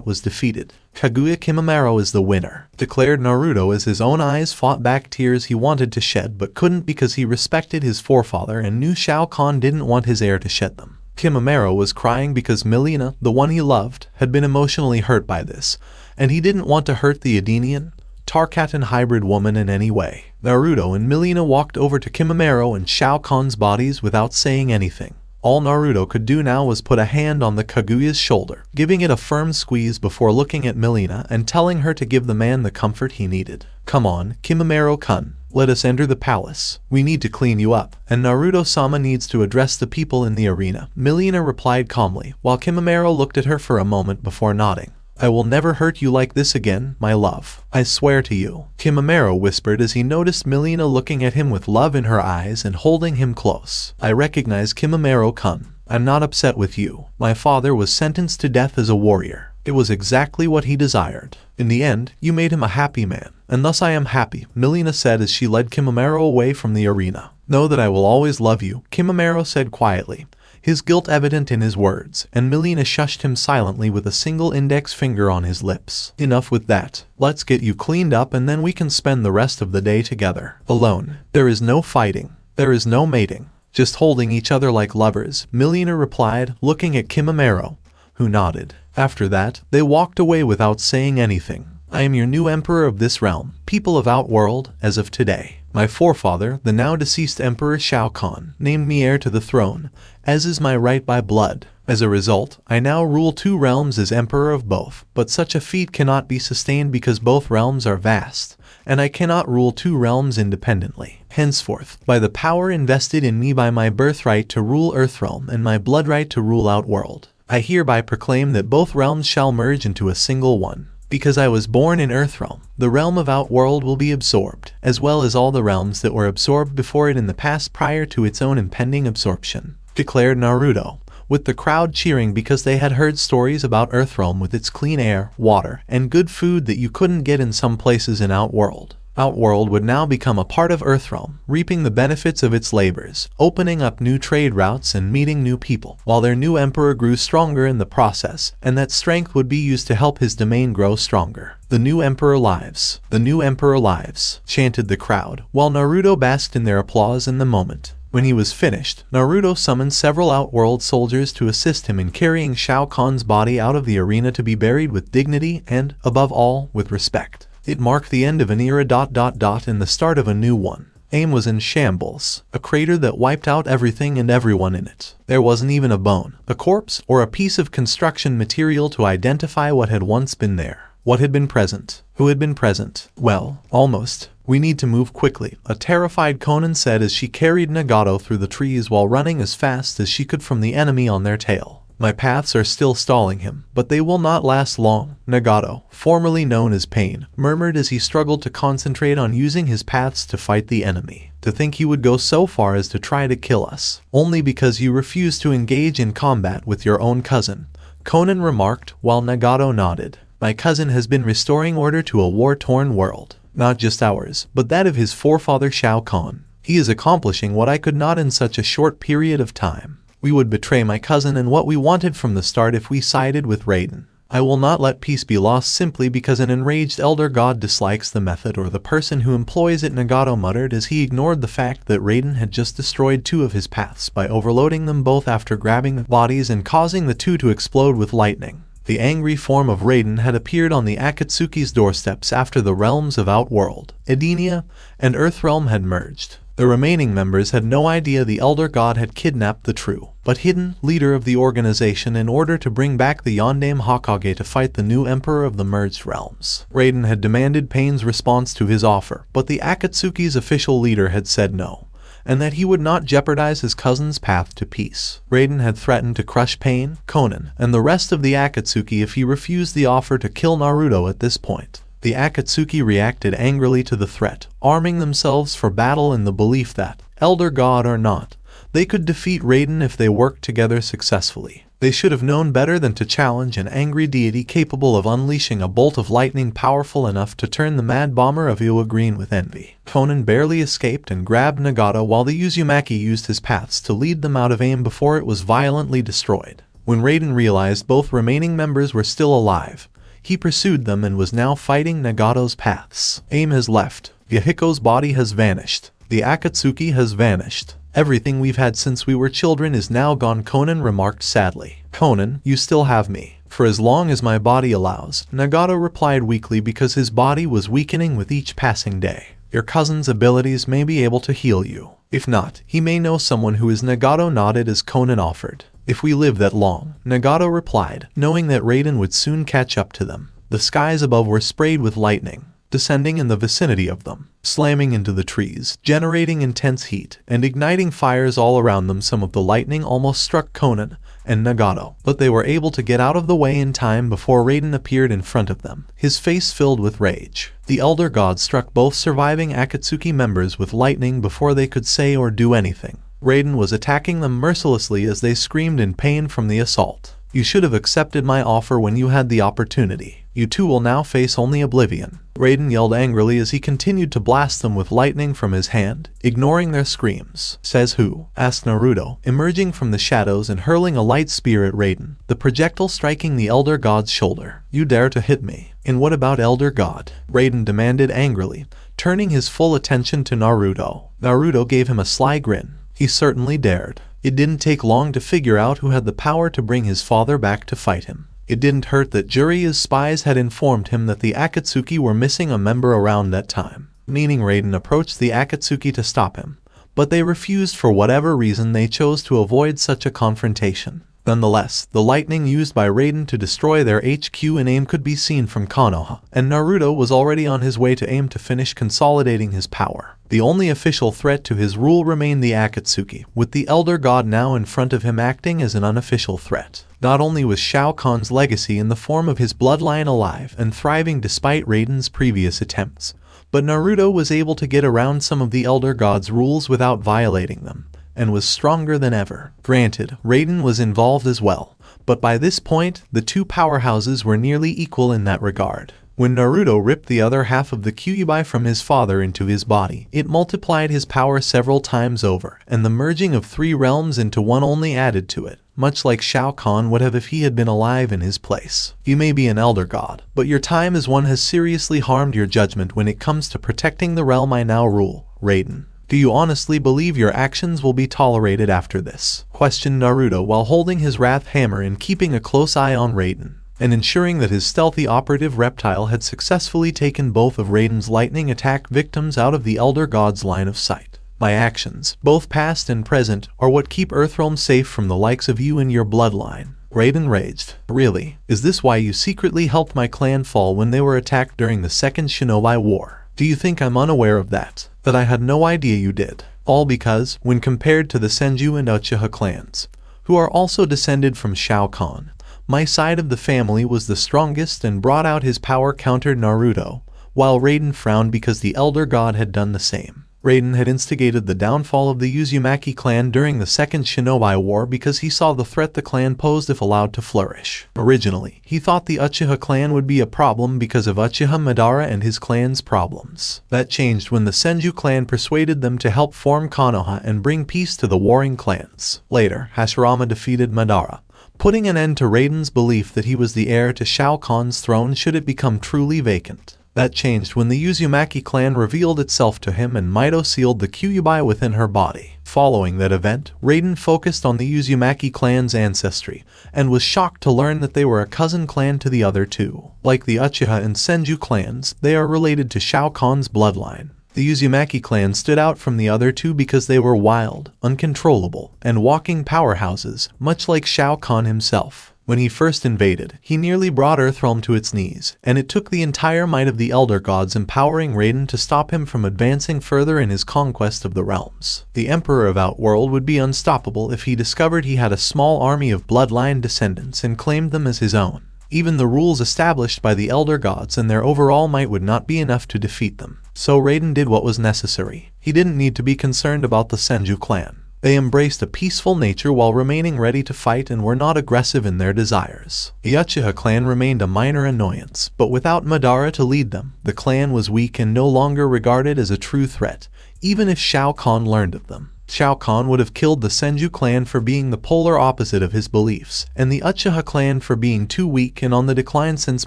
was defeated. Kaguya Kimimaro is the winner, declared Naruto as his own eyes fought back tears he wanted to shed but couldn't because he respected his forefather and knew Shao Khan didn't want his heir to shed them. Kimimaro was crying because Melina, the one he loved, had been emotionally hurt by this, and he didn't want to hurt the Edenian, Tarkatan hybrid woman in any way. Naruto and Melina walked over to Kimimaro and Shao Kahn's bodies without saying anything. All Naruto could do now was put a hand on the Kaguya's shoulder, giving it a firm squeeze before looking at Melina and telling her to give the man the comfort he needed. Come on, Kimimaro-kun. Let us enter the palace. We need to clean you up, and Naruto-sama needs to address the people in the arena. Melina replied calmly, while Kimimaro looked at her for a moment before nodding. I will never hurt you like this again, my love. I swear to you, Kimimaro whispered as he noticed Melina looking at him with love in her eyes and holding him close. I recognize Kimimaro-kun. I'm not upset with you. My father was sentenced to death as a warrior. It was exactly what he desired. In the end, you made him a happy man, and thus I am happy, Melina said as she led Kimimaro away from the arena. Know that I will always love you, Kimimaro said quietly, his guilt evident in his words, and Melina shushed him silently with a single index finger on his lips. Enough with that. Let's get you cleaned up and then we can spend the rest of the day together. Alone. There is no fighting. There is no mating. Just holding each other like lovers, Melina replied, looking at Kimimaro, who nodded. After that, they walked away without saying anything. I am your new emperor of this realm, people of Outworld, as of today. My forefather, the now deceased Emperor Shao Khan, named me heir to the throne, as is my right by blood. As a result, I now rule 2 realms as emperor of both, but such a feat cannot be sustained because both realms are vast, and I cannot rule 2 realms independently. Henceforth, by the power invested in me by my birthright to rule Earthrealm and my blood right to rule Outworld, I hereby proclaim that both realms shall merge into a single one. Because I was born in Earthrealm, the realm of Outworld will be absorbed, as well as all the realms that were absorbed before it in the past prior to its own impending absorption, declared Naruto, with the crowd cheering because they had heard stories about Earthrealm with its clean air, water, and good food that you couldn't get in some places in Outworld. Outworld would now become a part of Earthrealm, reaping the benefits of its labors, opening up new trade routes and meeting new people, while their new emperor grew stronger in the process, and that strength would be used to help his domain grow stronger. The new emperor lives. The new emperor lives, chanted the crowd, while Naruto basked in their applause in the moment. When he was finished, Naruto summoned several Outworld soldiers to assist him in carrying Shao Kahn's body out of the arena to be buried with dignity and, above all, with respect. It marked the end of an era and the start of a new one. AIM was in shambles, a crater that wiped out everything and everyone in it. There wasn't even a bone, a corpse, or a piece of construction material to identify what had once been there. What had been present? Who had been present? Well, almost. We need to move quickly, a terrified Konan said as she carried Nagato through the trees while running as fast as she could from the enemy on their tail. My paths are still stalling him, but they will not last long, Nagato, formerly known as Pain, murmured as he struggled to concentrate on using his paths to fight the enemy. To think he would go so far as to try to kill us, only because you refused to engage in combat with your own cousin, Konan remarked while Nagato nodded. My cousin has been restoring order to a war-torn world. Not just ours, but that of his forefather Shao Khan. He is accomplishing what I could not in such a short period of time. We would betray my cousin and what we wanted from the start if we sided with Raiden. I will not let peace be lost simply because an enraged elder god dislikes the method or the person who employs it, Nagato muttered as he ignored the fact that Raiden had just destroyed two of his paths by overloading them both after grabbing the bodies and causing the two to explode with lightning. The angry form of Raiden had appeared on the Akatsuki's doorsteps after the realms of Outworld, Edenia, and Earthrealm had merged. The remaining members had no idea the Elder God had kidnapped the true, but hidden, leader of the organization in order to bring back the Yondaime Hokage to fight the new emperor of the merged realms. Raiden had demanded Pain's response to his offer, but the Akatsuki's official leader had said no, and that he would not jeopardize his cousin's path to peace. Raiden had threatened to crush Pain, Konan, and the rest of the Akatsuki if he refused the offer to kill Naruto at this point. The Akatsuki reacted angrily to the threat, arming themselves for battle in the belief that, Elder God or not, they could defeat Raiden if they worked together successfully. They should have known better than to challenge an angry deity capable of unleashing a bolt of lightning powerful enough to turn the mad bomber of Iwa green with envy. Konan barely escaped and grabbed Nagato while the Uzumaki used his paths to lead them out of AIM before it was violently destroyed. When Raiden realized both remaining members were still alive, he pursued them and was now fighting Nagato's paths. AIM has left. Yahiko's body has vanished. The Akatsuki has vanished. Everything we've had since we were children is now gone, Konan remarked sadly. Konan, you still have me. For as long as my body allows, Nagato replied weakly because his body was weakening with each passing day. Your cousin's abilities may be able to heal you. If not, he may know someone who is. Nagato nodded as Konan offered. If we live that long, Nagato replied, knowing that Raiden would soon catch up to them. The skies above were sprayed with lightning, descending in the vicinity of them, slamming into the trees, generating intense heat, and igniting fires all around them. Some of the lightning almost struck Konan and Nagato, but they were able to get out of the way in time before Raiden appeared in front of them, his face filled with rage. The Elder God struck both surviving Akatsuki members with lightning before they could say or do anything. Raiden was attacking them mercilessly as they screamed in pain from the assault. You should have accepted my offer when you had the opportunity. You two will now face only oblivion. Raiden yelled angrily as he continued to blast them with lightning from his hand, ignoring their screams. Says who? Asked Naruto, emerging from the shadows and hurling a light spear at Raiden, the projectile striking the Elder God's shoulder. You dare to hit me? And what about Elder God? Raiden demanded angrily, turning his full attention to Naruto. Naruto gave him a sly grin. He certainly dared. It didn't take long to figure out who had the power to bring his father back to fight him. It didn't hurt that Jiraiya's spies had informed him that the Akatsuki were missing a member around that time. Meaning Raiden approached the Akatsuki to stop him, but they refused for whatever reason. They chose to avoid such a confrontation. Nonetheless, the lightning used by Raiden to destroy their HQ in AIM could be seen from Konoha, and Naruto was already on his way to AIM to finish consolidating his power. The only official threat to his rule remained the Akatsuki, with the Elder God now in front of him acting as an unofficial threat. Not only was Shao Kahn's legacy in the form of his bloodline alive and thriving despite Raiden's previous attempts, but Naruto was able to get around some of the Elder God's rules without violating them, and was stronger than ever. Granted, Raiden was involved as well, but by this point, the two powerhouses were nearly equal in that regard. When Naruto ripped the other half of the Kyuubi from his father into his body, it multiplied his power several times over, and the merging of 3 realms into one only added to it, much like Shao Khan would have if he had been alive in his place. You may be an elder god, but your time as one has seriously harmed your judgment when it comes to protecting the realm I now rule, Raiden. Do you honestly believe your actions will be tolerated after this? Questioned Naruto while holding his wrath hammer and keeping a close eye on Raiden, and ensuring that his stealthy operative reptile had successfully taken both of Raiden's lightning attack victims out of the Elder God's line of sight. My actions, both past and present, are what keep Earthrealm safe from the likes of you and your bloodline. Raiden raged. Really? Is this why you secretly helped my clan fall when they were attacked during the Second Shinobi War? Do you think I'm unaware of that? That I had no idea you did? All because, when compared to the Senju and Uchiha clans, who are also descended from Shao Khan, my side of the family was the strongest and brought out his power, countered Naruto, while Raiden frowned because the Elder God had done the same. Raiden had instigated the downfall of the Uzumaki clan during the Second Shinobi War because he saw the threat the clan posed if allowed to flourish. Originally, he thought the Uchiha clan would be a problem because of Uchiha Madara and his clan's problems. That changed when the Senju clan persuaded them to help form Konoha and bring peace to the warring clans. Later, Hashirama defeated Madara, putting an end to Raiden's belief that he was the heir to Shao Kahn's throne should it become truly vacant. That changed when the Uzumaki clan revealed itself to him and Mito sealed the Kyuubi within her body. Following that event, Raiden focused on the Uzumaki clan's ancestry, and was shocked to learn that they were a cousin clan to the other two. Like the Uchiha and Senju clans, they are related to Shao Kahn's bloodline. The Uzumaki clan stood out from the other two because they were wild, uncontrollable, and walking powerhouses, much like Shao Kahn himself. When he first invaded, he nearly brought Earthrealm to its knees, and it took the entire might of the Elder Gods empowering Raiden to stop him from advancing further in his conquest of the realms. The Emperor of Outworld would be unstoppable if he discovered he had a small army of bloodline descendants and claimed them as his own. Even the rules established by the Elder Gods and their overall might would not be enough to defeat them. So Raiden did what was necessary. He didn't need to be concerned about the Senju clan. They embraced a peaceful nature while remaining ready to fight and were not aggressive in their desires. The Uchiha clan remained a minor annoyance, but without Madara to lead them, the clan was weak and no longer regarded as a true threat, even if Shao Kahn learned of them. Shao Kahn would have killed the Senju clan for being the polar opposite of his beliefs, and the Uchiha clan for being too weak and on the decline since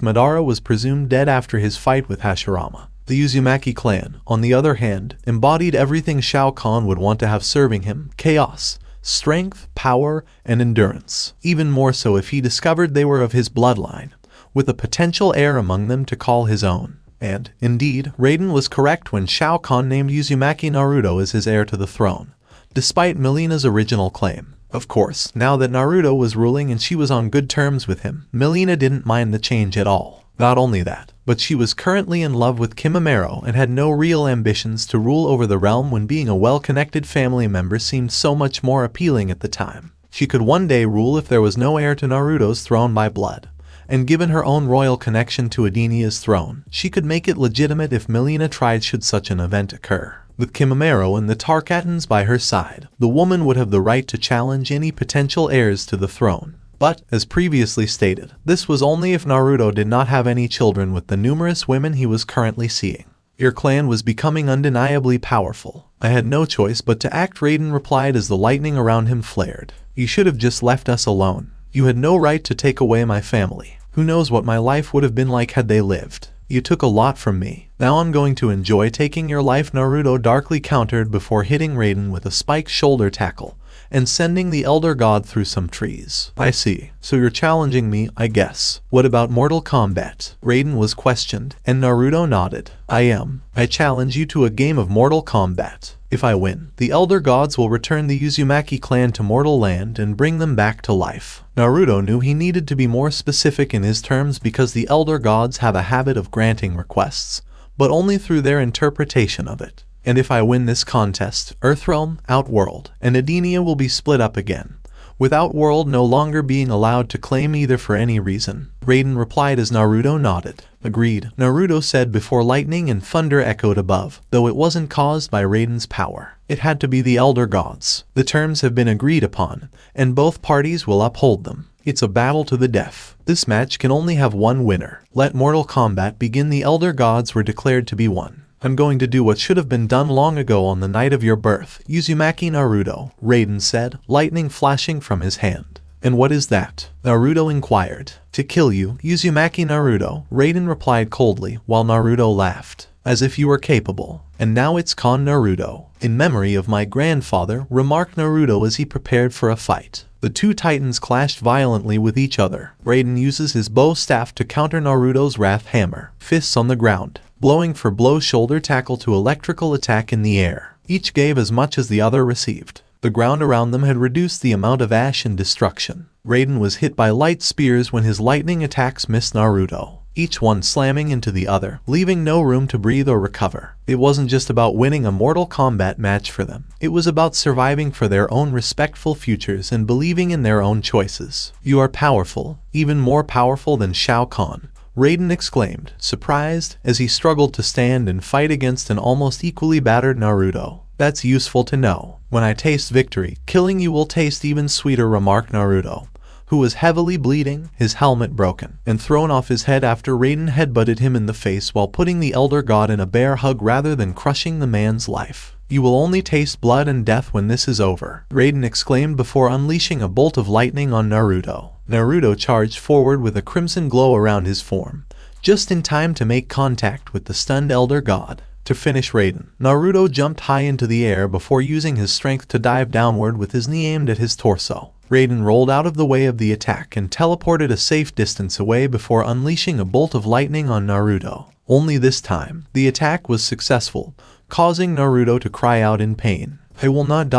Madara was presumed dead after his fight with Hashirama. The Uzumaki clan, on the other hand, embodied everything Shao Kahn would want to have serving him: chaos, strength, power, and endurance. Even more so if he discovered they were of his bloodline, with a potential heir among them to call his own. And, indeed, Raiden was correct when Shao Kahn named Uzumaki Naruto as his heir to the throne, despite Mileena's original claim. Of course, now that Naruto was ruling and she was on good terms with him, Mileena didn't mind the change at all. Not only that, but she was currently in love with Kimimaro and had no real ambitions to rule over the realm when being a well-connected family member seemed so much more appealing at the time. She could one day rule if there was no heir to Naruto's throne by blood, and given her own royal connection to Edenia's throne, she could make it legitimate if Mileena tried should such an event occur. With Kimimaro and the Tarkatans by her side, the woman would have the right to challenge any potential heirs to the throne. But, as previously stated, this was only if Naruto did not have any children with the numerous women he was currently seeing. Your clan was becoming undeniably powerful. I had no choice but to act, Raiden replied as the lightning around him flared. You should have just left us alone. You had no right to take away my family. Who knows what my life would have been like had they lived. You took a lot from me. Now I'm going to enjoy taking your life, Naruto darkly countered before hitting Raiden with a spiked shoulder tackle and sending the Elder God through some trees. I see. So you're challenging me, I guess. What about Mortal Kombat? Raiden was questioned, and Naruto nodded. I am. I challenge you to a game of Mortal Kombat. If I win, the Elder Gods will return the Uzumaki clan to Mortal Land and bring them back to life. Naruto knew he needed to be more specific in his terms because the Elder Gods have a habit of granting requests, but only through their interpretation of it. And if I win this contest, Earthrealm, Outworld, and Edenia will be split up again, with Outworld no longer being allowed to claim either for any reason. Raiden replied as Naruto nodded. Agreed, Naruto said before lightning and thunder echoed above, though it wasn't caused by Raiden's power. It had to be the Elder Gods. The terms have been agreed upon, and both parties will uphold them. It's a battle to the death. This match can only have one winner. Let Mortal Kombat begin. The Elder Gods were declared to be one. I'm going to do what should have been done long ago on the night of your birth, Uzumaki Naruto, Raiden said, lightning flashing from his hand. And what is that? Naruto inquired. To kill you, Uzumaki Naruto, Raiden replied coldly, while Naruto laughed. As if you were capable. And now it's Khan Naruto. In memory of my grandfather, remarked Naruto as he prepared for a fight. The two titans clashed violently with each other. Raiden uses his bow staff to counter Naruto's wrath hammer. Fists on the ground. Blowing for blow, shoulder tackle to electrical attack in the air. Each gave as much as the other received. The ground around them had reduced the amount of ash and destruction. Raiden was hit by light spears when his lightning attacks missed Naruto, each one slamming into the other, leaving no room to breathe or recover. It wasn't just about winning a Mortal Kombat match for them. It was about surviving for their own respectful futures and believing in their own choices. You are powerful, even more powerful than Shao Khan, Raiden exclaimed, surprised, as he struggled to stand and fight against an almost equally battered Naruto. That's useful to know. When I taste victory, killing you will taste even sweeter, remarked Naruto, who was heavily bleeding, his helmet broken, and thrown off his head after Raiden headbutted him in the face while putting the Elder God in a bear hug rather than crushing the man's life. You will only taste blood and death when this is over, Raiden exclaimed before unleashing a bolt of lightning on Naruto. Naruto charged forward with a crimson glow around his form, just in time to make contact with the stunned Elder God. To finish Raiden, Naruto jumped high into the air before using his strength to dive downward with his knee aimed at his torso. Raiden rolled out of the way of the attack and teleported a safe distance away before unleashing a bolt of lightning on Naruto. Only this time, the attack was successful, causing Naruto to cry out in pain. I will not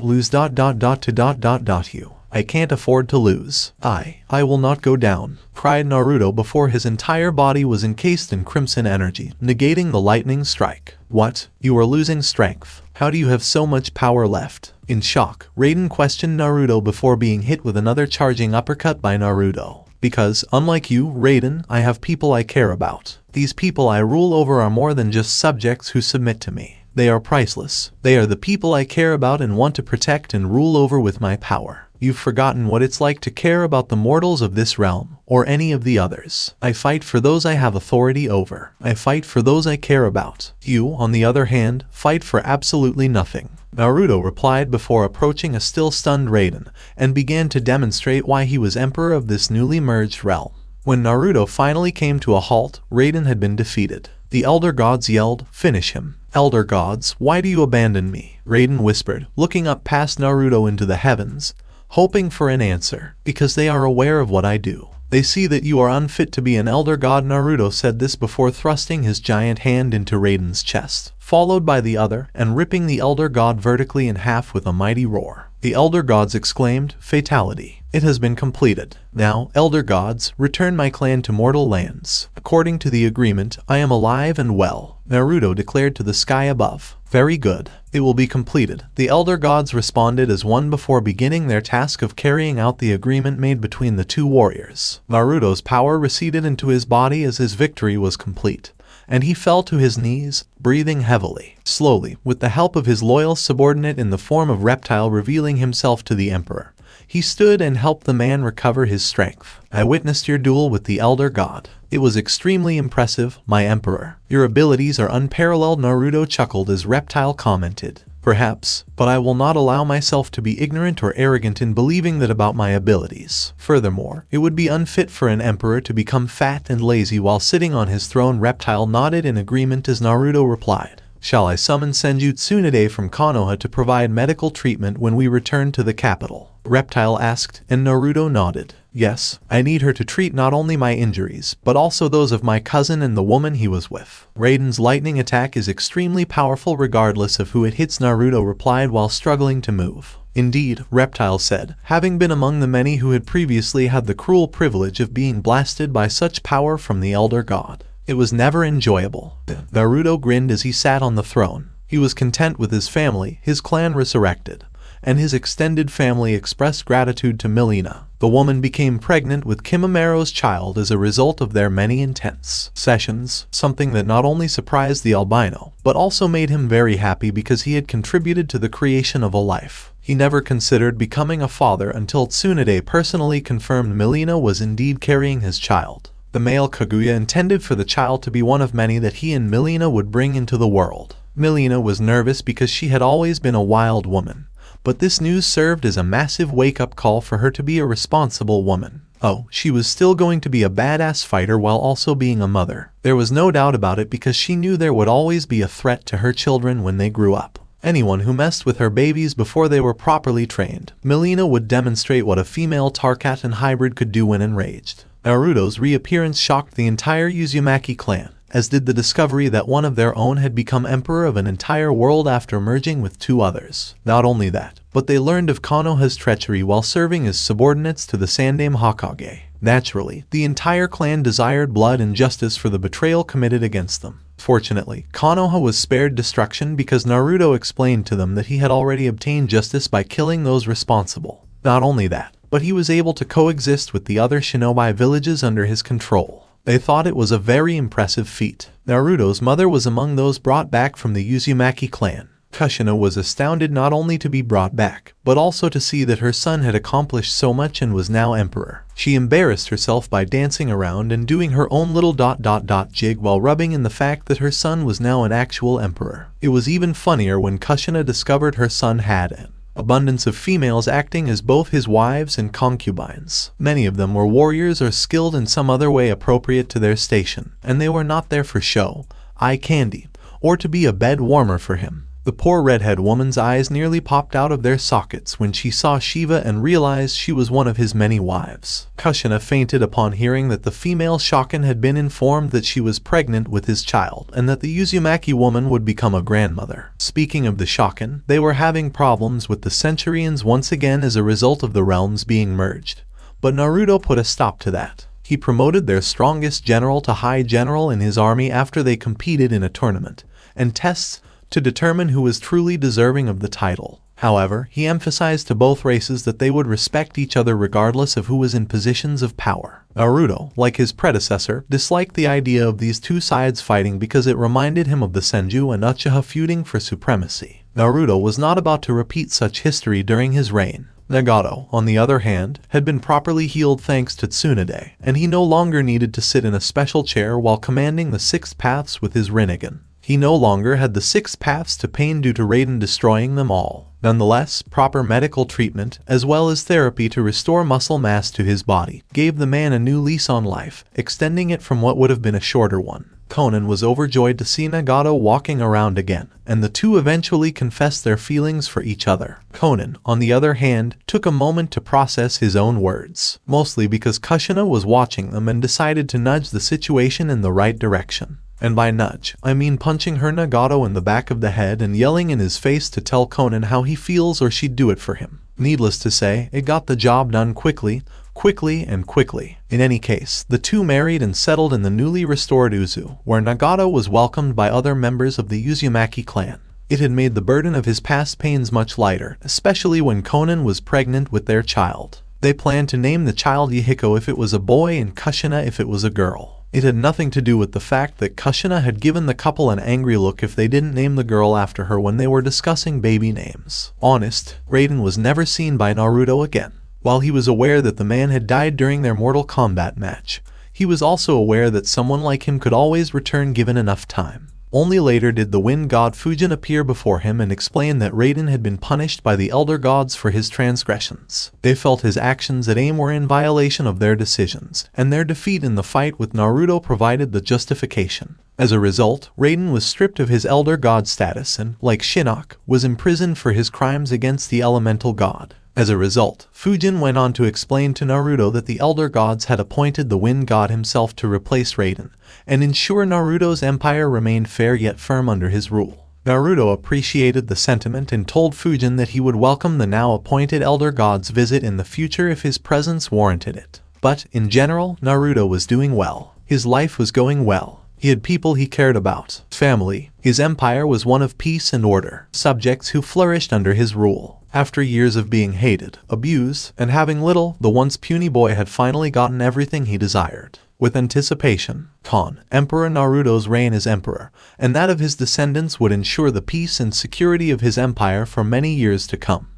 lose you. I can't afford to lose. I will not go down, cried Naruto before his entire body was encased in crimson energy, negating the lightning strike. What? You are losing strength. How do you have so much power left? In shock, Raiden questioned Naruto before being hit with another charging uppercut by Naruto. Because, unlike you, Raiden, I have people I care about. These people I rule over are more than just subjects who submit to me. They are priceless. They are the people I care about and want to protect and rule over with my power. You've forgotten what it's like to care about the mortals of this realm, or any of the others. I fight for those I have authority over. I fight for those I care about. You, on the other hand, fight for absolutely nothing. Naruto replied before approaching a still stunned Raiden, and began to demonstrate why he was emperor of this newly merged realm. When Naruto finally came to a halt, Raiden had been defeated. The Elder Gods yelled, "Finish him." Elder Gods, why do you abandon me? Raiden whispered, looking up past Naruto into the heavens, hoping for an answer. Because they are aware of what I do. They see that you are unfit to be an Elder God. Naruto said this before thrusting his giant hand into Raiden's chest, followed by the other, and ripping the Elder God vertically in half with a mighty roar. The Elder Gods exclaimed, "Fatality. It has been completed. Now, Elder Gods, return my clan to mortal lands. According to the agreement, I am alive and well," Naruto declared to the sky above. Very good. It will be completed. The Elder Gods responded as one before beginning their task of carrying out the agreement made between the two warriors. Naruto's power receded into his body as his victory was complete, and he fell to his knees, breathing heavily. Slowly, with the help of his loyal subordinate in the form of Reptile revealing himself to the Emperor, he stood and helped the man recover his strength. I witnessed your duel with the Elder God. It was extremely impressive, my Emperor. Your abilities are unparalleled. Naruto chuckled as Reptile commented. Perhaps, but I will not allow myself to be ignorant or arrogant in believing that about my abilities. Furthermore, it would be unfit for an emperor to become fat and lazy while sitting on his throne. Reptile nodded in agreement as Naruto replied. Shall I summon Senjutsu Tsunade from Konoha to provide medical treatment when we return to the capital? Reptile asked, and Naruto nodded. Yes, I need her to treat not only my injuries, but also those of my cousin and the woman he was with. Raiden's lightning attack is extremely powerful regardless of who it hits, Naruto replied while struggling to move. Indeed, Reptile said, having been among the many who had previously had the cruel privilege of being blasted by such power from the Elder God. It was never enjoyable. Naruto grinned as he sat on the throne. He was content with his family, his clan resurrected, and his extended family expressed gratitude to Milena. The woman became pregnant with Kimamero's child as a result of their many intense sessions, something that not only surprised the albino, but also made him very happy because he had contributed to the creation of a life. He never considered becoming a father until Tsunade personally confirmed Milena was indeed carrying his child. The male Kaguya intended for the child to be one of many that he and Milena would bring into the world. Milena was nervous because she had always been a wild woman, but this news served as a massive wake-up call for her to be a responsible woman. Oh, she was still going to be a badass fighter while also being a mother. There was no doubt about it because she knew there would always be a threat to her children when they grew up. Anyone who messed with her babies before they were properly trained, Milena would demonstrate what a female Tarkat and hybrid could do when enraged. Naruto's reappearance shocked the entire Uzumaki clan, as did the discovery that one of their own had become emperor of an entire world after merging with two others. Not only that, but they learned of Konoha's treachery while serving as subordinates to the Sandaime Hokage. Naturally, the entire clan desired blood and justice for the betrayal committed against them. Fortunately, Konoha was spared destruction because Naruto explained to them that he had already obtained justice by killing those responsible. Not only that, but he was able to coexist with the other shinobi villages under his control. They thought it was a very impressive feat. Naruto's mother was among those brought back from the Uzumaki clan. Kushina was astounded not only to be brought back, but also to see that her son had accomplished so much and was now emperor. She embarrassed herself by dancing around and doing her own little jig while rubbing in the fact that her son was now an actual emperor. It was even funnier when Kushina discovered her son had an abundance of females acting as both his wives and concubines. Many of them were warriors or skilled in some other way appropriate to their station, and they were not there for show, eye candy, or to be a bed warmer for him. The poor redhead woman's eyes nearly popped out of their sockets when she saw Shiva and realized she was one of his many wives. Kushina fainted upon hearing that the female Shao-Khan had been informed that she was pregnant with his child and that the Uzumaki woman would become a grandmother. Speaking of the Shao-Khan, they were having problems with the Centurions once again as a result of the realms being merged. But Naruto put a stop to that. He promoted their strongest general to high general in his army after they competed in a tournament and tests to determine who was truly deserving of the title. However, he emphasized to both races that they would respect each other regardless of who was in positions of power. Naruto, like his predecessor, disliked the idea of these two sides fighting because it reminded him of the Senju and Uchiha feuding for supremacy. Naruto was not about to repeat such history during his reign. Nagato, on the other hand, had been properly healed thanks to Tsunade, and he no longer needed to sit in a special chair while commanding the 6 paths with his Rinnegan. He no longer had the 6 paths to pain due to Raiden destroying them all. Nonetheless, proper medical treatment, as well as therapy to restore muscle mass to his body, gave the man a new lease on life, extending it from what would have been a shorter one. Conan was overjoyed to see Nagato walking around again, and the two eventually confessed their feelings for each other. Conan, on the other hand, took a moment to process his own words, mostly because Kushina was watching them and decided to nudge the situation in the right direction. And by nudge, I mean punching her Nagato in the back of the head and yelling in his face to tell Conan how he feels or she'd do it for him. Needless to say, it got the job done quickly. In any case, the two married and settled in the newly restored Uzu, where Nagato was welcomed by other members of the Uzumaki clan. It had made the burden of his past pains much lighter, especially when Conan was pregnant with their child. They planned to name the child Yahiko if it was a boy and Kushina if it was a girl. It had nothing to do with the fact that Kushina had given the couple an angry look if they didn't name the girl after her when they were discussing baby names. Honest, Raiden was never seen by Naruto again. While he was aware that the man had died during their Mortal Kombat match, he was also aware that someone like him could always return given enough time. Only later did the wind god Fujin appear before him and explain that Raiden had been punished by the elder gods for his transgressions. They felt his actions at AIM were in violation of their decisions, and their defeat in the fight with Naruto provided the justification. As a result, Raiden was stripped of his elder god status and, like Shinnok, was imprisoned for his crimes against the elemental god. As a result, Fujin went on to explain to Naruto that the Elder Gods had appointed the Wind God himself to replace Raiden, and ensure Naruto's empire remained fair yet firm under his rule. Naruto appreciated the sentiment and told Fujin that he would welcome the now appointed Elder God's visit in the future if his presence warranted it. But, in general, Naruto was doing well. His life was going well. He had people he cared about, Family. His empire was one of peace and order, subjects who flourished under his rule. After years of being hated, abused, and having little, the once puny boy had finally gotten everything he desired. With anticipation, Khan, Emperor Naruto's reign as emperor, and that of his descendants would ensure the peace and security of his empire for many years to come.